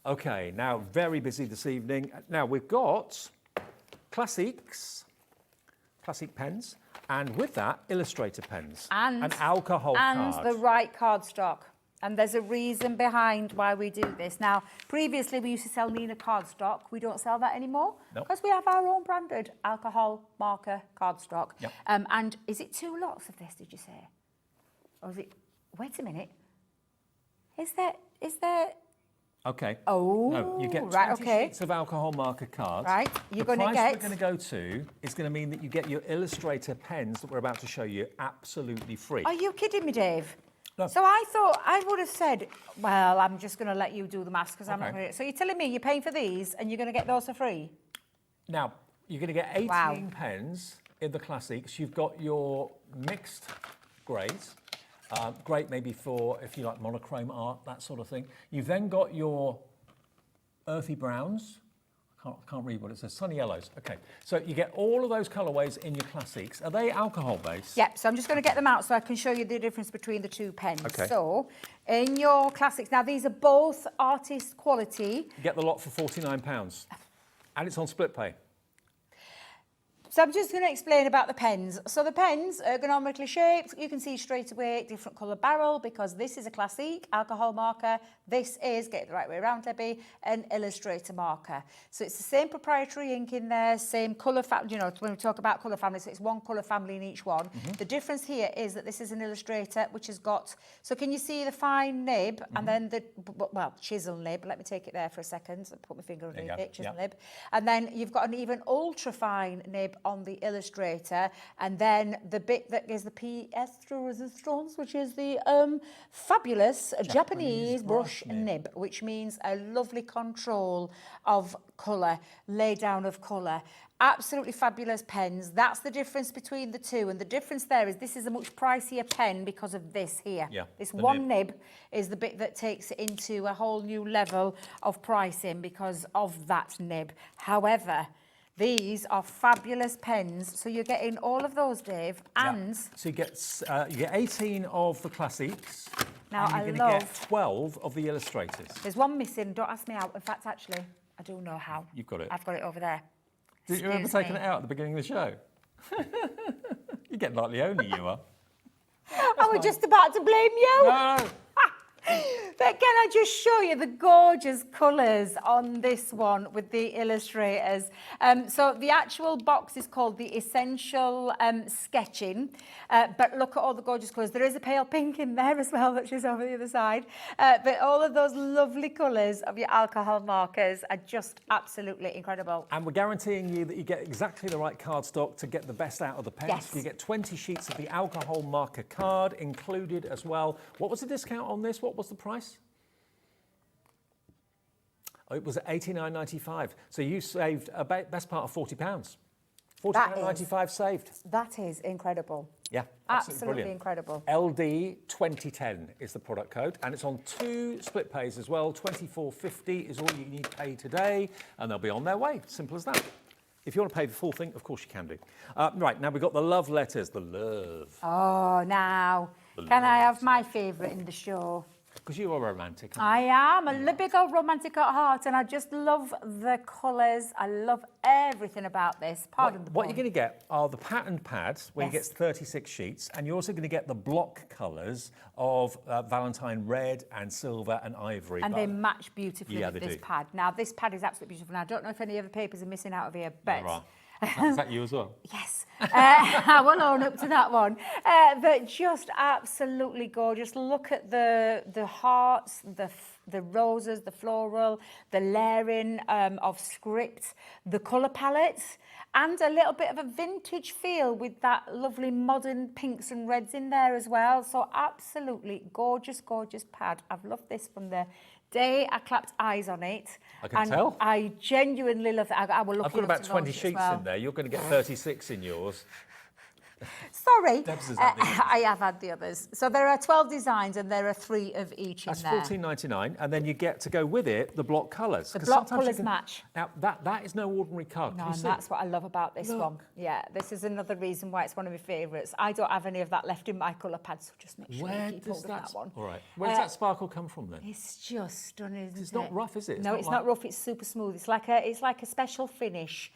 Okay, now very busy this evening. Now we've got classic pens, and with that, illustrator pens and alcohol and card. the right cardstock. And there's a reason behind why we do this. Now, previously we used to sell Nina cardstock. We don't sell that anymore because we have our own branded alcohol marker cardstock. Yep. And is it 2 lots of this, did you say? Or is it, wait a minute. Is there? Okay. Oh, no, you get 20 right, okay. sheets of alcohol marker cards. Right, you're going to The get. price we're going to go to is going to mean that you get your illustrator pens that we're about to show you absolutely free. Are you kidding me, Dave? No. So I thought I would have said, well, I'm just going to let you do the maths because I'm not Okay. going to. So you're telling me you're paying for these and you're going to get those for free? Now, you're going to get 18 Wow. pens in the classics. You've got your mixed greys. Great maybe for, if you like, monochrome art, that sort of thing. You've then got your earthy browns. I can't read what it says. Sunny yellows. Okay. So you get all of those colourways in your classics. Are they alcohol-based? Yep, so I'm just going to get them out so I can show you the difference between the 2 pens. Okay. So, in your classics, now these are both artist quality. You get the lot for £49. And it's on split pay. So I'm just going to explain about the pens. So the pens are ergonomically shaped. You can see straight away different colour barrel because this is a classic alcohol marker. This is, get it the right way around, Debbie, an illustrator marker. So it's the same proprietary ink in there, same colour family. You know, when we talk about colour family, so it's one colour family in each one. The difference here is that this is an illustrator which has got, so can you see the fine nib and then the, well, chisel nib. Let me take it there for a second and put my finger underneath it, chisel nib. And then you've got an even ultra fine nib on the illustrator, and then the bit that is the pièce resistance, which is the fabulous Japanese brush nib, which means a lovely control of colour, lay down of colour. Absolutely fabulous pens. That's the difference between the two, and the difference there is this is a much pricier pen because of this here. Yeah, this the one nib is the bit that takes it into a whole new level of pricing because of that nib. However, these are fabulous pens, so you're getting all of those, Dave, and... Yeah. So you get 18 of the classics, Now, and I you're going to love... get 12 of the illustrators. There's one missing, don't ask me how. In fact, actually, I do know how. You've got it. I've got it over there. Didn't you remember Excuse taking me. it out at the beginning of the show? You're getting like Leonie, you are. I was just about to blame you. No. But can I just show you the gorgeous colours on this one with the illustrators? So the actual box is called the Essential Sketching, but look at all the gorgeous colours. There is a pale pink in there as well, which is over the other side. But all of those lovely colours of your alcohol markers are just absolutely incredible. And we're guaranteeing you that you get exactly the right cardstock to get the best out of the pens. Yes. You get 20 sheets of the alcohol marker card included as well. What was the discount on this? What was the price? Oh, it was at $89.95. So you saved a best part of £40. £40.95 saved. That is incredible. Yeah, Absolutely incredible. LD 2010 is the product code, and it's on 2 split pays as well. $24.50 is all you need to pay today, and they'll be on their way. Simple as that. If you want to pay the full thing, of course you can do. Right, now we've got the love letters, the love. Oh, now, can I have my favourite in the show? Because you are romantic. I am a big old romantic at heart, and I just love the colours. I love everything about this. Pardon the pun. What you're going to get are the patterned pads, where you get Yes. 36 sheets, and you're also going to get the block colours of Valentine red and silver and ivory. And they match beautifully Yeah, with they this do. pad. Now, this pad is absolutely beautiful. Now, I don't know if any other papers are missing out of here, but... There are. Is that you as well? Yes, I will own up to that one. But just absolutely gorgeous. Look at the hearts, the roses, the floral, the layering of script, the colour palettes, and a little bit of a vintage feel with that lovely modern pinks and reds in there as well. So absolutely gorgeous, gorgeous pad. I've loved this from the day I clapped eyes on it. I can tell. I genuinely love it. I will look. I've got about 20 sheets in there. You're going to get 36 in yours. Sorry, Debs has had the others. I have had the others. So there are 12 designs and there are 3 of each That's in there. $14.99, and then you get to go with it the block colours. The 'Cause block sometimes you colours can- match. Now that is no ordinary card. No, Can you and see? that's what I love about this Look. one. Yeah, this is another reason why it's one of my favourites. I don't have any of that left in my colour pad, so just make sure Where you keep does hold of that? that one. All right. Where does that sparkle come from then? It's just stunning, isn't It's not rough, is it? It's No, not it's like- not rough. It's super smooth. It's like a special finish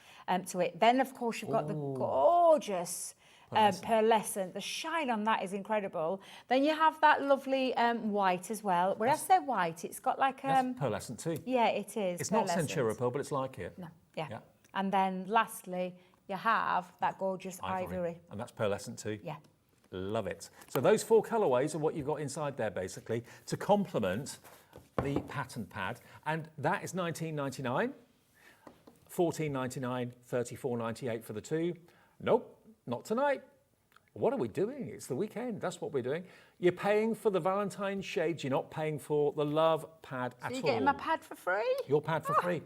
to it. Then, of course, you've got the gorgeous pearlescent. The shine on that is incredible. Then you have that lovely white as well. When I say white, it's got like That's pearlescent too. yeah, it is. It's not pearlescent. Centura pearl, but it's like it. No, yeah. Yeah. And then lastly, you have that gorgeous ivory. And that's pearlescent too. Yeah. Love it. So those 4 colourways are what you've got inside there basically to complement the pattern pad, and that is $19.99, $14.99, $34.98 for the 2. Nope, not tonight. What are we doing? It's the weekend. That's what we're doing. You're paying for the Valentine shades. You're not paying for the love pad at So all. you're getting my pad for free? Your pad for free.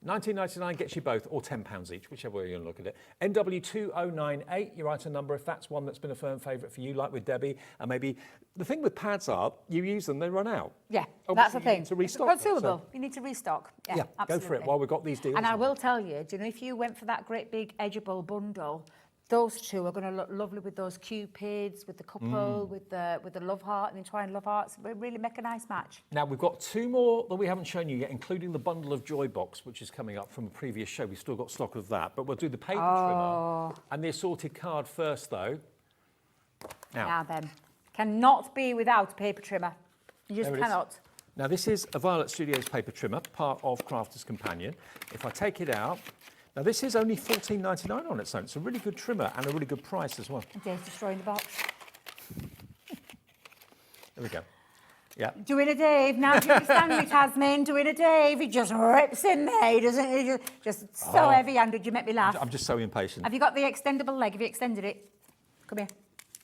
$19.99 gets you both, or £10 each, whichever way you look at it. NW2098, you write a number if that's one that's been a firm favourite for you, like with Debbie. And maybe the thing with pads are, you use them, they run out. Yeah, Obviously, that's the you thing. need to restock It's them, consumable. so- You need to restock. Yeah, Yeah, absolutely. go for it while we've got these deals. And I will tell you, do you know, if you went for that great big edgeable bundle, those 2 are going to look lovely with those cupids, with the couple, with the love heart, and entwined love hearts. They really make a nice match. Now, we've got 2 more that we haven't shown you yet, including the bundle of Joy Box, which is coming up from a previous show. We've still got stock of that, but we'll do the paper trimmer and the assorted card first, though. Now then, cannot be without a paper trimmer. You just There it is. cannot. Now, this is a Violet Studios paper trimmer, part of Crafter's Companion. If I take it out, now this is only $14.99 on its own. It's a really good trimmer and a really good price as well. Dave's destroying the box. There we go. Yeah. Doing a Dave. Now, do you understand me, Tasman? Doing a Dave. He just rips in there. He doesn't. He just so heavy-handed. You make me laugh. I'm just so impatient. Have you got the extendable leg? Have you extended it? Come here.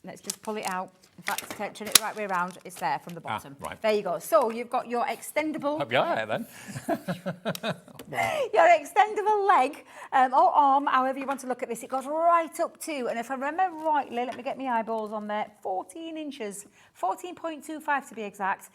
Let's just pull it out. In fact, turn it the right way around. It's there from the bottom. right. There you go. So you've got your extendable... Hope you're all right then. Your extendable leg or arm, however you want to look at this, it goes right up to, and if I remember rightly, let me get my eyeballs on there, 14 inches, 14.25 to be exact.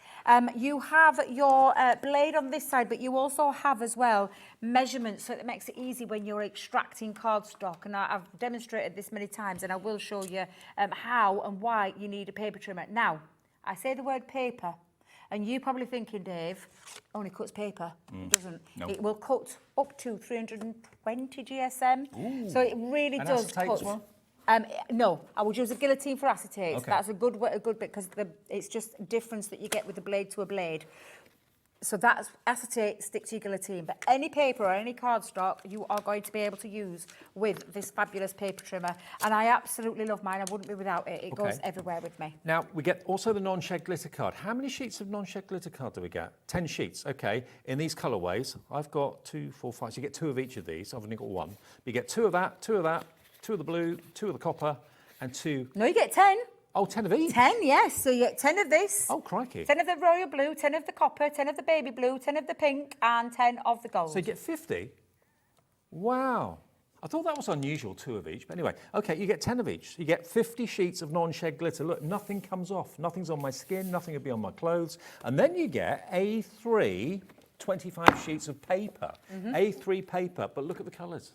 You have your blade on this side, but you also have as well measurements, so it makes it easy when you're extracting cardstock. And I've demonstrated this many times, and I will show you how and why you need a paper trimmer. Now, I say the word paper, and you're probably thinking, Dave, only cuts paper. It doesn't. No. It will cut up to 320 GSM. So it really And does acetate cut. as well? No, I would use a guillotine for acetates. Okay. That's a good bit because it's just a difference that you get with the blade to a blade. So that's acetate, stick to your guillotine. But any paper or any cardstock you are going to be able to use with this fabulous paper trimmer. And I absolutely love mine. I wouldn't be without it. It goes everywhere with me. Now, we get also the non-shed glitter card. How many sheets of non-shed glitter card do we get? 10 sheets, okay. In these colourways, I've got 2, 4, 5. So you get 2 of each of these. I've only got 1. You get 2 of that, 2 of that, 2 of the blue, 2 of the copper, and 2... No, you get 10. Oh, 10 of each? 10, yes. So you get 10 of this. Oh, crikey. 10 of the royal blue, 10 of the copper, 10 of the baby blue, 10 of the pink, and 10 of the gold. So you get 50? Wow. I thought that was unusual, 2 of each. But anyway, okay, you get 10 of each. You get 50 sheets of non-shed glitter. Look, nothing comes off. Nothing's on my skin. Nothing will be on my clothes. And then you get A3, 25 sheets of paper. A3 paper. But look at the colours.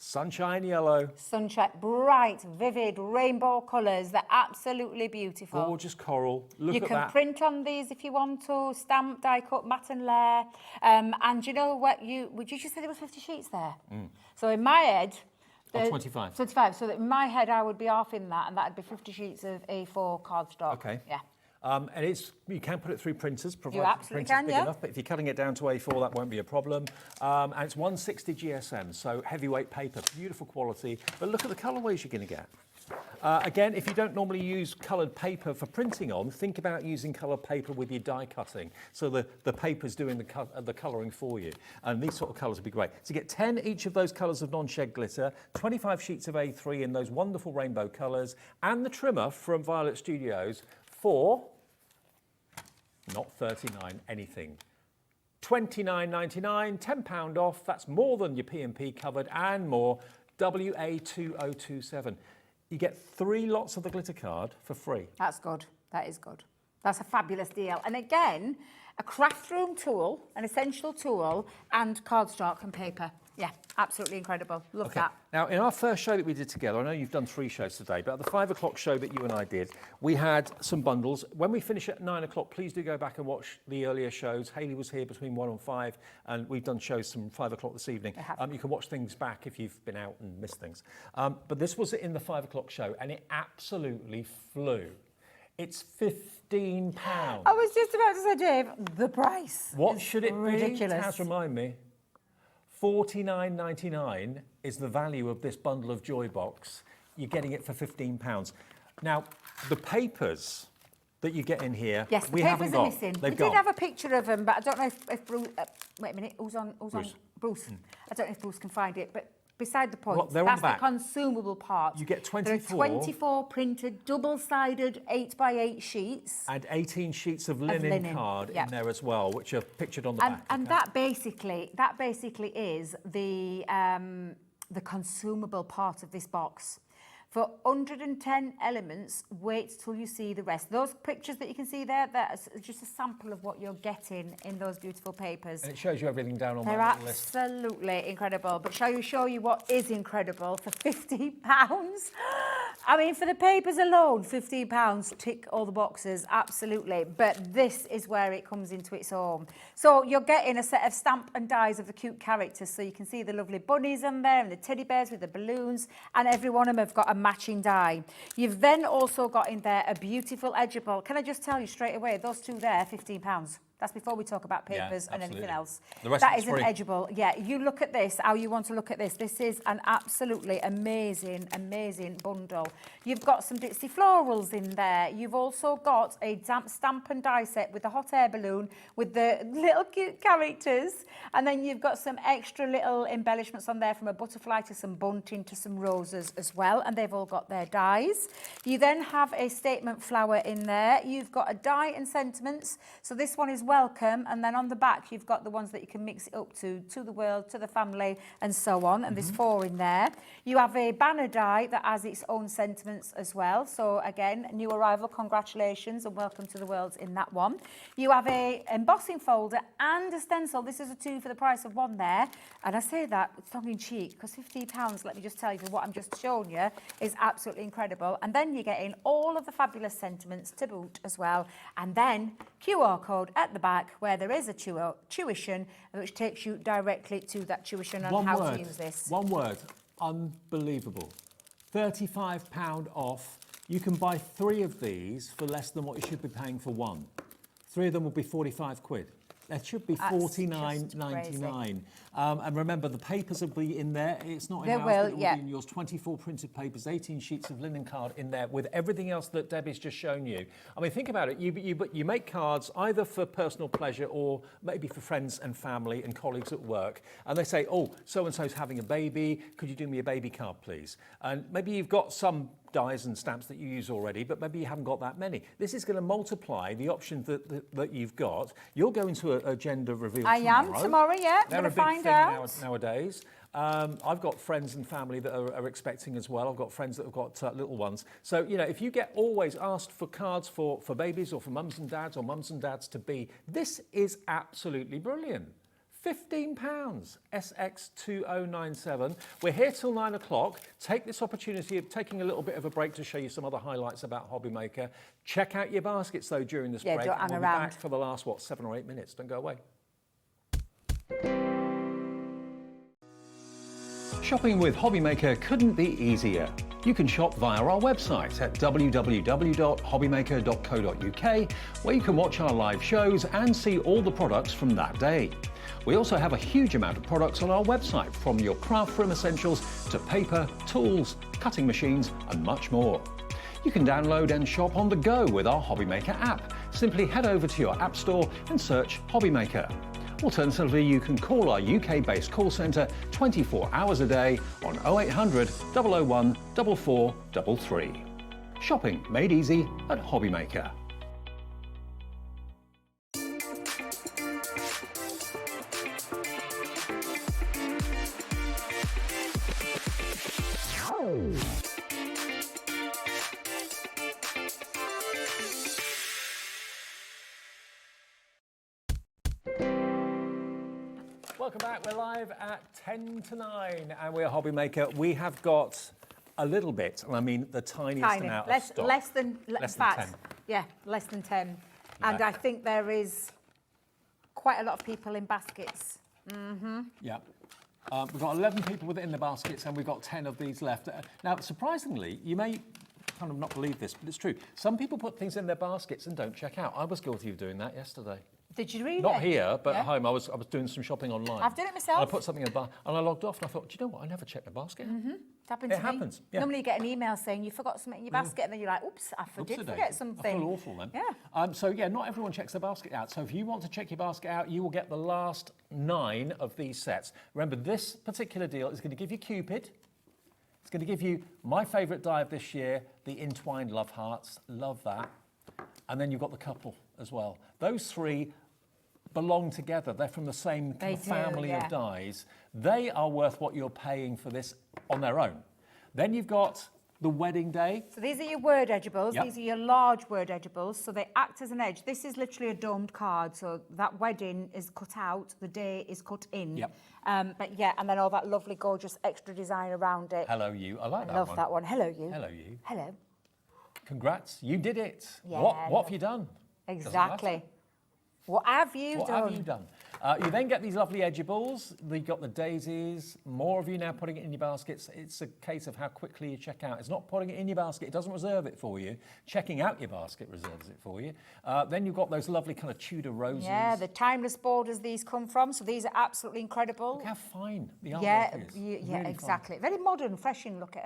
Sunshine yellow. Sunshine, bright, vivid, rainbow colours. They're absolutely beautiful. Gorgeous coral. Look at that. You can print on these if you want to, stamp, die cut, mat and layer. And you know what, would you just say there was 50 sheets there? So in my head... 25. 25. So that in my head, I would be off in that, and that'd be 50 sheets of A4 cardstock. Okay. Yeah. And you can put it through printers, provided You the absolutely printer's can, big yeah. enough. But if you're cutting it down to A4, that won't be a problem. And it's 160 GSM, so heavyweight paper, beautiful quality. But look at the colourways you're going to get. Again, if you don't normally use coloured paper for printing on, think about using coloured paper with your die cutting. So the paper's doing the colouring for you. And these sort of colours would be great. So you get 10 each of those colours of non-shed glitter, 25 sheets of A3 in those wonderful rainbow colours, and the trimmer from Violet Studios for, not 39, anything. £29.99, £10 off. That's more than your P&P covered and more. WA2027. You get 3 lots of the glitter card for free. That's good. That is good. That's a fabulous deal. And again, a craft room tool, an essential tool, and cardstock and paper. Yeah, absolutely incredible. Love that. Now, in our first show that we did together, I know you've done 3 shows today, but at the 5 o'clock show that you and I did, we had some bundles. When we finish at 9 o'clock, please do go back and watch the earlier shows. Hayley was here between 1 and 5, and we've done shows from 5 o'clock this evening. You can watch things back if you've been out and missed things. But this was in the 5 o'clock show, and it absolutely flew. It's £15. I was just about to say, Dave, the price. What should it be? Ridiculous. Taz, remind me. $49.99 is the value of this bundle of Joy Box. You're getting it for £15. Now, the papers that you get in here, yes, we haven't got. Missing. They've we gone. did have a picture of them, but I don't know if Bruce... wait a minute, who's on? Bruce. I don't know if Bruce can find it, but beside the point, Well, they're on that's the back. the consumable part. You get 24. There are 24 printed, double-sided 8x8 sheets. And 18 sheets of linen card in there as well, which are pictured on the back. And that basically is the consumable part of this box. For 110 elements, wait till you see the rest. Those pictures that you can see there, that's just a sample of what you're getting in those beautiful papers. And it shows you everything down on They're that little list. absolutely incredible. But shall we show you what is incredible for £50? I mean, for the papers alone, £15, tick all the boxes, absolutely. But this is where it comes into its own. So you're getting a set of stamp and dies of the cute characters. So you can see the lovely bunnies on there and the teddy bears with the balloons, and every one of them have got a matching die. You've then also got in there a beautiful edgeable. Can I just tell you straight away, those two there, £15. That's before we talk about papers and anything else. The rest that is is an edgeable. Yeah, you look at this, how you want to look at this. This is an absolutely amazing, amazing bundle. You've got some ditzy florals in there. You've also got a stamp and die set with the hot air balloon with the little cute characters. And then you've got some extra little embellishments on there, from a butterfly to some bunting to some roses as well. And they've all got their dies. You then have a statement flower in there. You've got a die and sentiments. So this one is welcome, and then on the back you've got the ones that you can mix it up to the world, to the family, and so on. And there's 4 in there. You have a banner die that has its own sentiments as well. So again, new arrival, congratulations and welcome to the world in that one. You have a embossing folder and a stencil. This is a 2 for the price of 1 there. And I say that tongue in cheek because £15, let me just tell you, for what I'm just showing you, is absolutely incredible. And then you're getting all of the fabulous sentiments to boot as well. And then QR code at the back where there is a tuition, which takes you directly to that tuition on how to use this. One word. unbelievable. £35 off. You can buy 3 of these for less than what you should be paying for one. 3 of them will be 45 quid. That should be $49.99. And remember, the papers will be in there. It's not in ours, but it will be in yours. 24 printed papers, 18 sheets of linen card in there with everything else that Debbie's just shown you. I mean, think about it. You make cards either for personal pleasure or maybe for friends and family and colleagues at work. And they say, oh, so-and-so's having a baby. Could you do me a baby card, please? And maybe you've got some dies and stamps that you use already, but maybe you haven't got that many. This is going to multiply the options that you've got. You'll go into a gender reveal tomorrow. I am tomorrow, yeah. They're a big thing nowadays. I've got friends and family that are expecting as well. I've got friends that have got little ones. So, you know, if you get always asked for cards for babies or for mums and dads or mums and dads to be, this is absolutely brilliant. £15, SX2097. We're here till 9 o'clock. Take this opportunity of taking a little bit of a break to show you some other highlights about Hobby Maker. Check out your baskets though during this break. Don't hang we'll around. be back for the last, 7 or 8 minutes. Don't go away. Shopping with Hobby Maker couldn't be easier. You can shop via our website at www.hobbymaker.co.uk, where you can watch our live shows and see all the products from that day. We also have a huge amount of products on our website, from your craft room essentials to paper, tools, cutting machines and much more. You can download and shop on the go with our Hobby Maker app. Simply head over to your app store and search Hobby Maker. Alternatively, you can call our UK-based call centre 24 hours a day on 0800 001 4433. Shopping made easy at Hobby Maker. Welcome back. We're live at 10 to 9 and we're Hobby Maker. We have got a little bit, and I mean the tiniest amount of stock. Less than 10. Yeah, less than 10. And I think there is quite a lot of people in baskets. Mm-hmm. Yeah. We've got 11 people with it in the baskets and we've got 10 of these left. Now, surprisingly, you may kind of not believe this, but it's true. Some people put things in their baskets and don't check out. I was guilty of doing that yesterday. Did you read Not here, but at home. I was doing some shopping online. I've done it myself. And I put something in the basket and I logged off and I thought, do you know what? I never checked the basket. Mm-hmm. It happens. Yeah. Normally you get an email saying you forgot something in your basket and then you're like, oops, I did forget something. I feel awful then. Yeah. So yeah, not everyone checks their basket out. So if you want to check your basket out, you will get the last 9 of these sets. Remember, this particular deal is going to give you Cupid. It's going to give you my favourite die of this year, the entwined love hearts. Love that. And then you've got the couple as well. Those 3 belong together. They're from the same family of dies. They are worth what you're paying for this on their own. Then you've got the wedding day. So these are your word edgeables. Yep. These are your large word edgeables. So they act as an edge. This is literally a domed card. So that wedding is cut out. The day is cut in. Yep. But yeah, and then all that lovely, gorgeous extra design around it. Hello, you. I like that love one. that one. Hello, you. Hello, you. Hello. Congrats. You did it. Yeah, what have you done? Exactly. What have you done? What have you done? You then get these lovely edgeables. You've got the daisies. More of you now putting it in your baskets. It's a case of how quickly you check out. It's not putting it in your basket. It doesn't reserve it for you. Checking out your basket reserves it for you. Then you've got those lovely kind of Tudor roses. Yeah, the timeless borders these come from. So these are absolutely incredible. Look how fine the artwork is. Yeah, Really exactly. Very modern, refreshing looking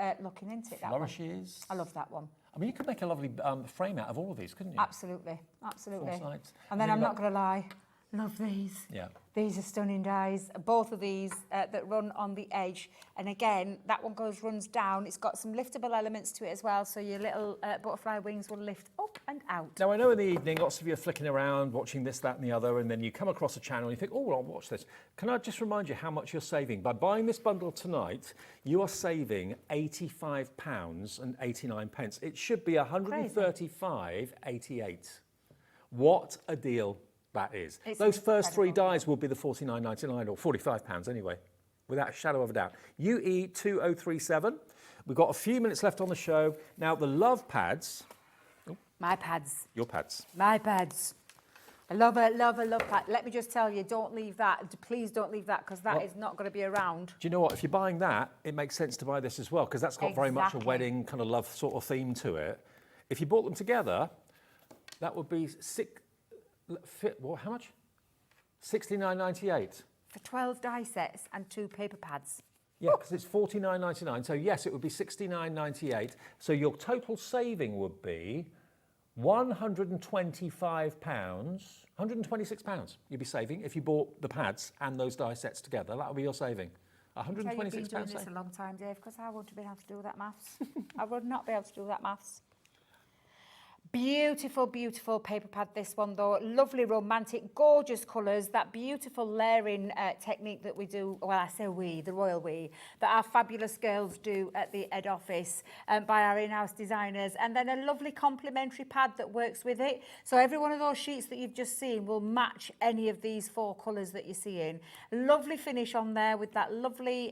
into it, that Flourishes. one. I love that one. I mean, you could make a lovely frame out of all of these, couldn't you? Absolutely, absolutely. 4 sides. And then I'm not going to lie, love these. Yeah. These are stunning dies. Both of these that run on the edge. And again, that one runs down. It's got some liftable elements to it as well. So your little butterfly wings will lift up and out. Now, I know in the evening, lots of you are flicking around, watching this, that, and the other, and then you come across a channel and you think, oh, well, I'll watch this. Can I just remind you how much you're saving? By buying this bundle tonight, you are saving £85.89. It should be £135.88. What a deal that is. Those first 3 dies will be the £49.99 or £45 anyway, without a shadow of a doubt. UE2037. We've got a few minutes left on the show. Now, the love pads. My pads. Your pads. My pads. I love it, love it, love that. Let me just tell you, don't leave that. Please don't leave that, because that is not going to be around. Do you know what? If you're buying that, it makes sense to buy this as well, because that's got very much a wedding kind of love sort of theme to it. If you bought them together, that would be how much? $69.98. For 12 die sets and 2 paper pads. Yeah, because it's $49.99. So yes, it would be $69.98. So your total saving would be £125, £126 you'd be saving if you bought the pads and those die sets together. That would be your saving. £126 You've been doing saving. this a long time, Dave, because I wouldn't have been able to do that maths. I would not be able to do that maths. Beautiful, beautiful paper pad, this one though. Lovely, romantic, gorgeous colours. That beautiful layering technique that we do, well, I say we, the royal we, that our fabulous girls do at the head office by our in-house designers. And then a lovely complementary pad that works with it. So every one of those sheets that you've just seen will match any of these 4 colours that you're seeing. Lovely finish on there with that lovely,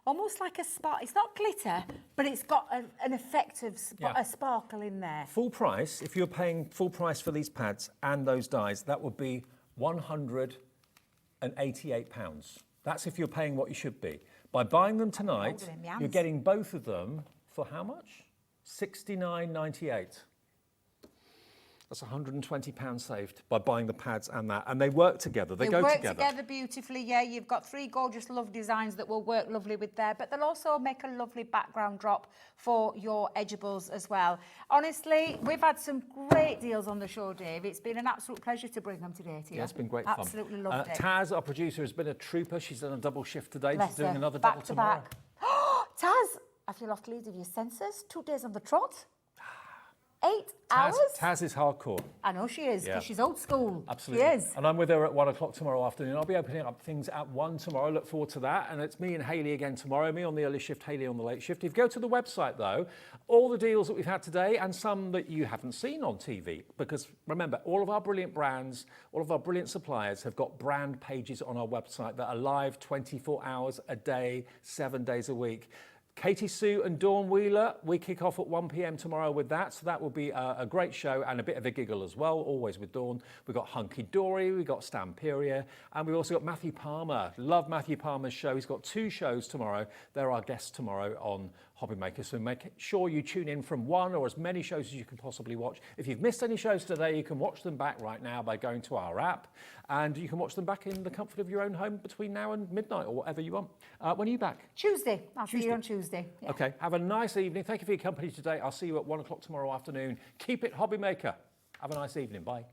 almost like a spark. It's not glitter, but it's got an effect of a sparkle in there. Full price, if you're paying full price for these pads and those dies, that would be £188. That's if you're paying what you should be. By buying them tonight, you're getting both of them for how much? $69.98. That's £120 saved by buying the pads and that. And they work together. They go work together. together beautifully, yeah. You've got 3 gorgeous love designs that will work lovely with there, but they'll also make a lovely background drop for your edgeables as well. Honestly, we've had some great deals on the show, Dave. It's been an absolute pleasure to bring them today to you. Yeah, it's been great fun. Absolutely loved it. Taz, our producer, has been a trooper. She's done a double shift today. Bless She's doing her. another Back double to tomorrow. back. Taz, I feel off to lead of your senses. 2 days on the trot. 8 hours? Taz is hardcore. I know she is, because Yeah. she's old school. Absolutely. She is. And I'm with her at 1 o'clock tomorrow afternoon. I'll be opening up things at 1 tomorrow. I look forward to that. And it's me and Hayley again tomorrow. Me on the early shift, Hayley on the late shift. If you go to the website, though, all the deals that we've had today and some that you haven't seen on TV. Because remember, all of our brilliant brands, all of our brilliant suppliers have got brand pages on our website that are live 24 hours a day, 7 days a week. Katie Sue and Dawn Wheeler, we kick off at 1 p.m. tomorrow with that, so that will be a great show and a bit of a giggle as well, always with Dawn. We've got Hunky Dory, we've got Stamperia, and we've also got Matthew Palmer. Love Matthew Palmer's show. He's got 2 shows tomorrow. They're our guests tomorrow on Hobby Maker, so make sure you tune in from 1 or as many shows as you can possibly watch. If you've missed any shows today, you can watch them back right now by going to our app, and you can watch them back in the comfort of your own home between now and midnight or whatever you want. When are you back? Tuesday. I'll see you on Tuesday. Yeah. Okay, have a nice evening. Thank you for your company today. I'll see you at 1 o'clock tomorrow afternoon. Keep it Hobby Maker. Have a nice evening. Bye.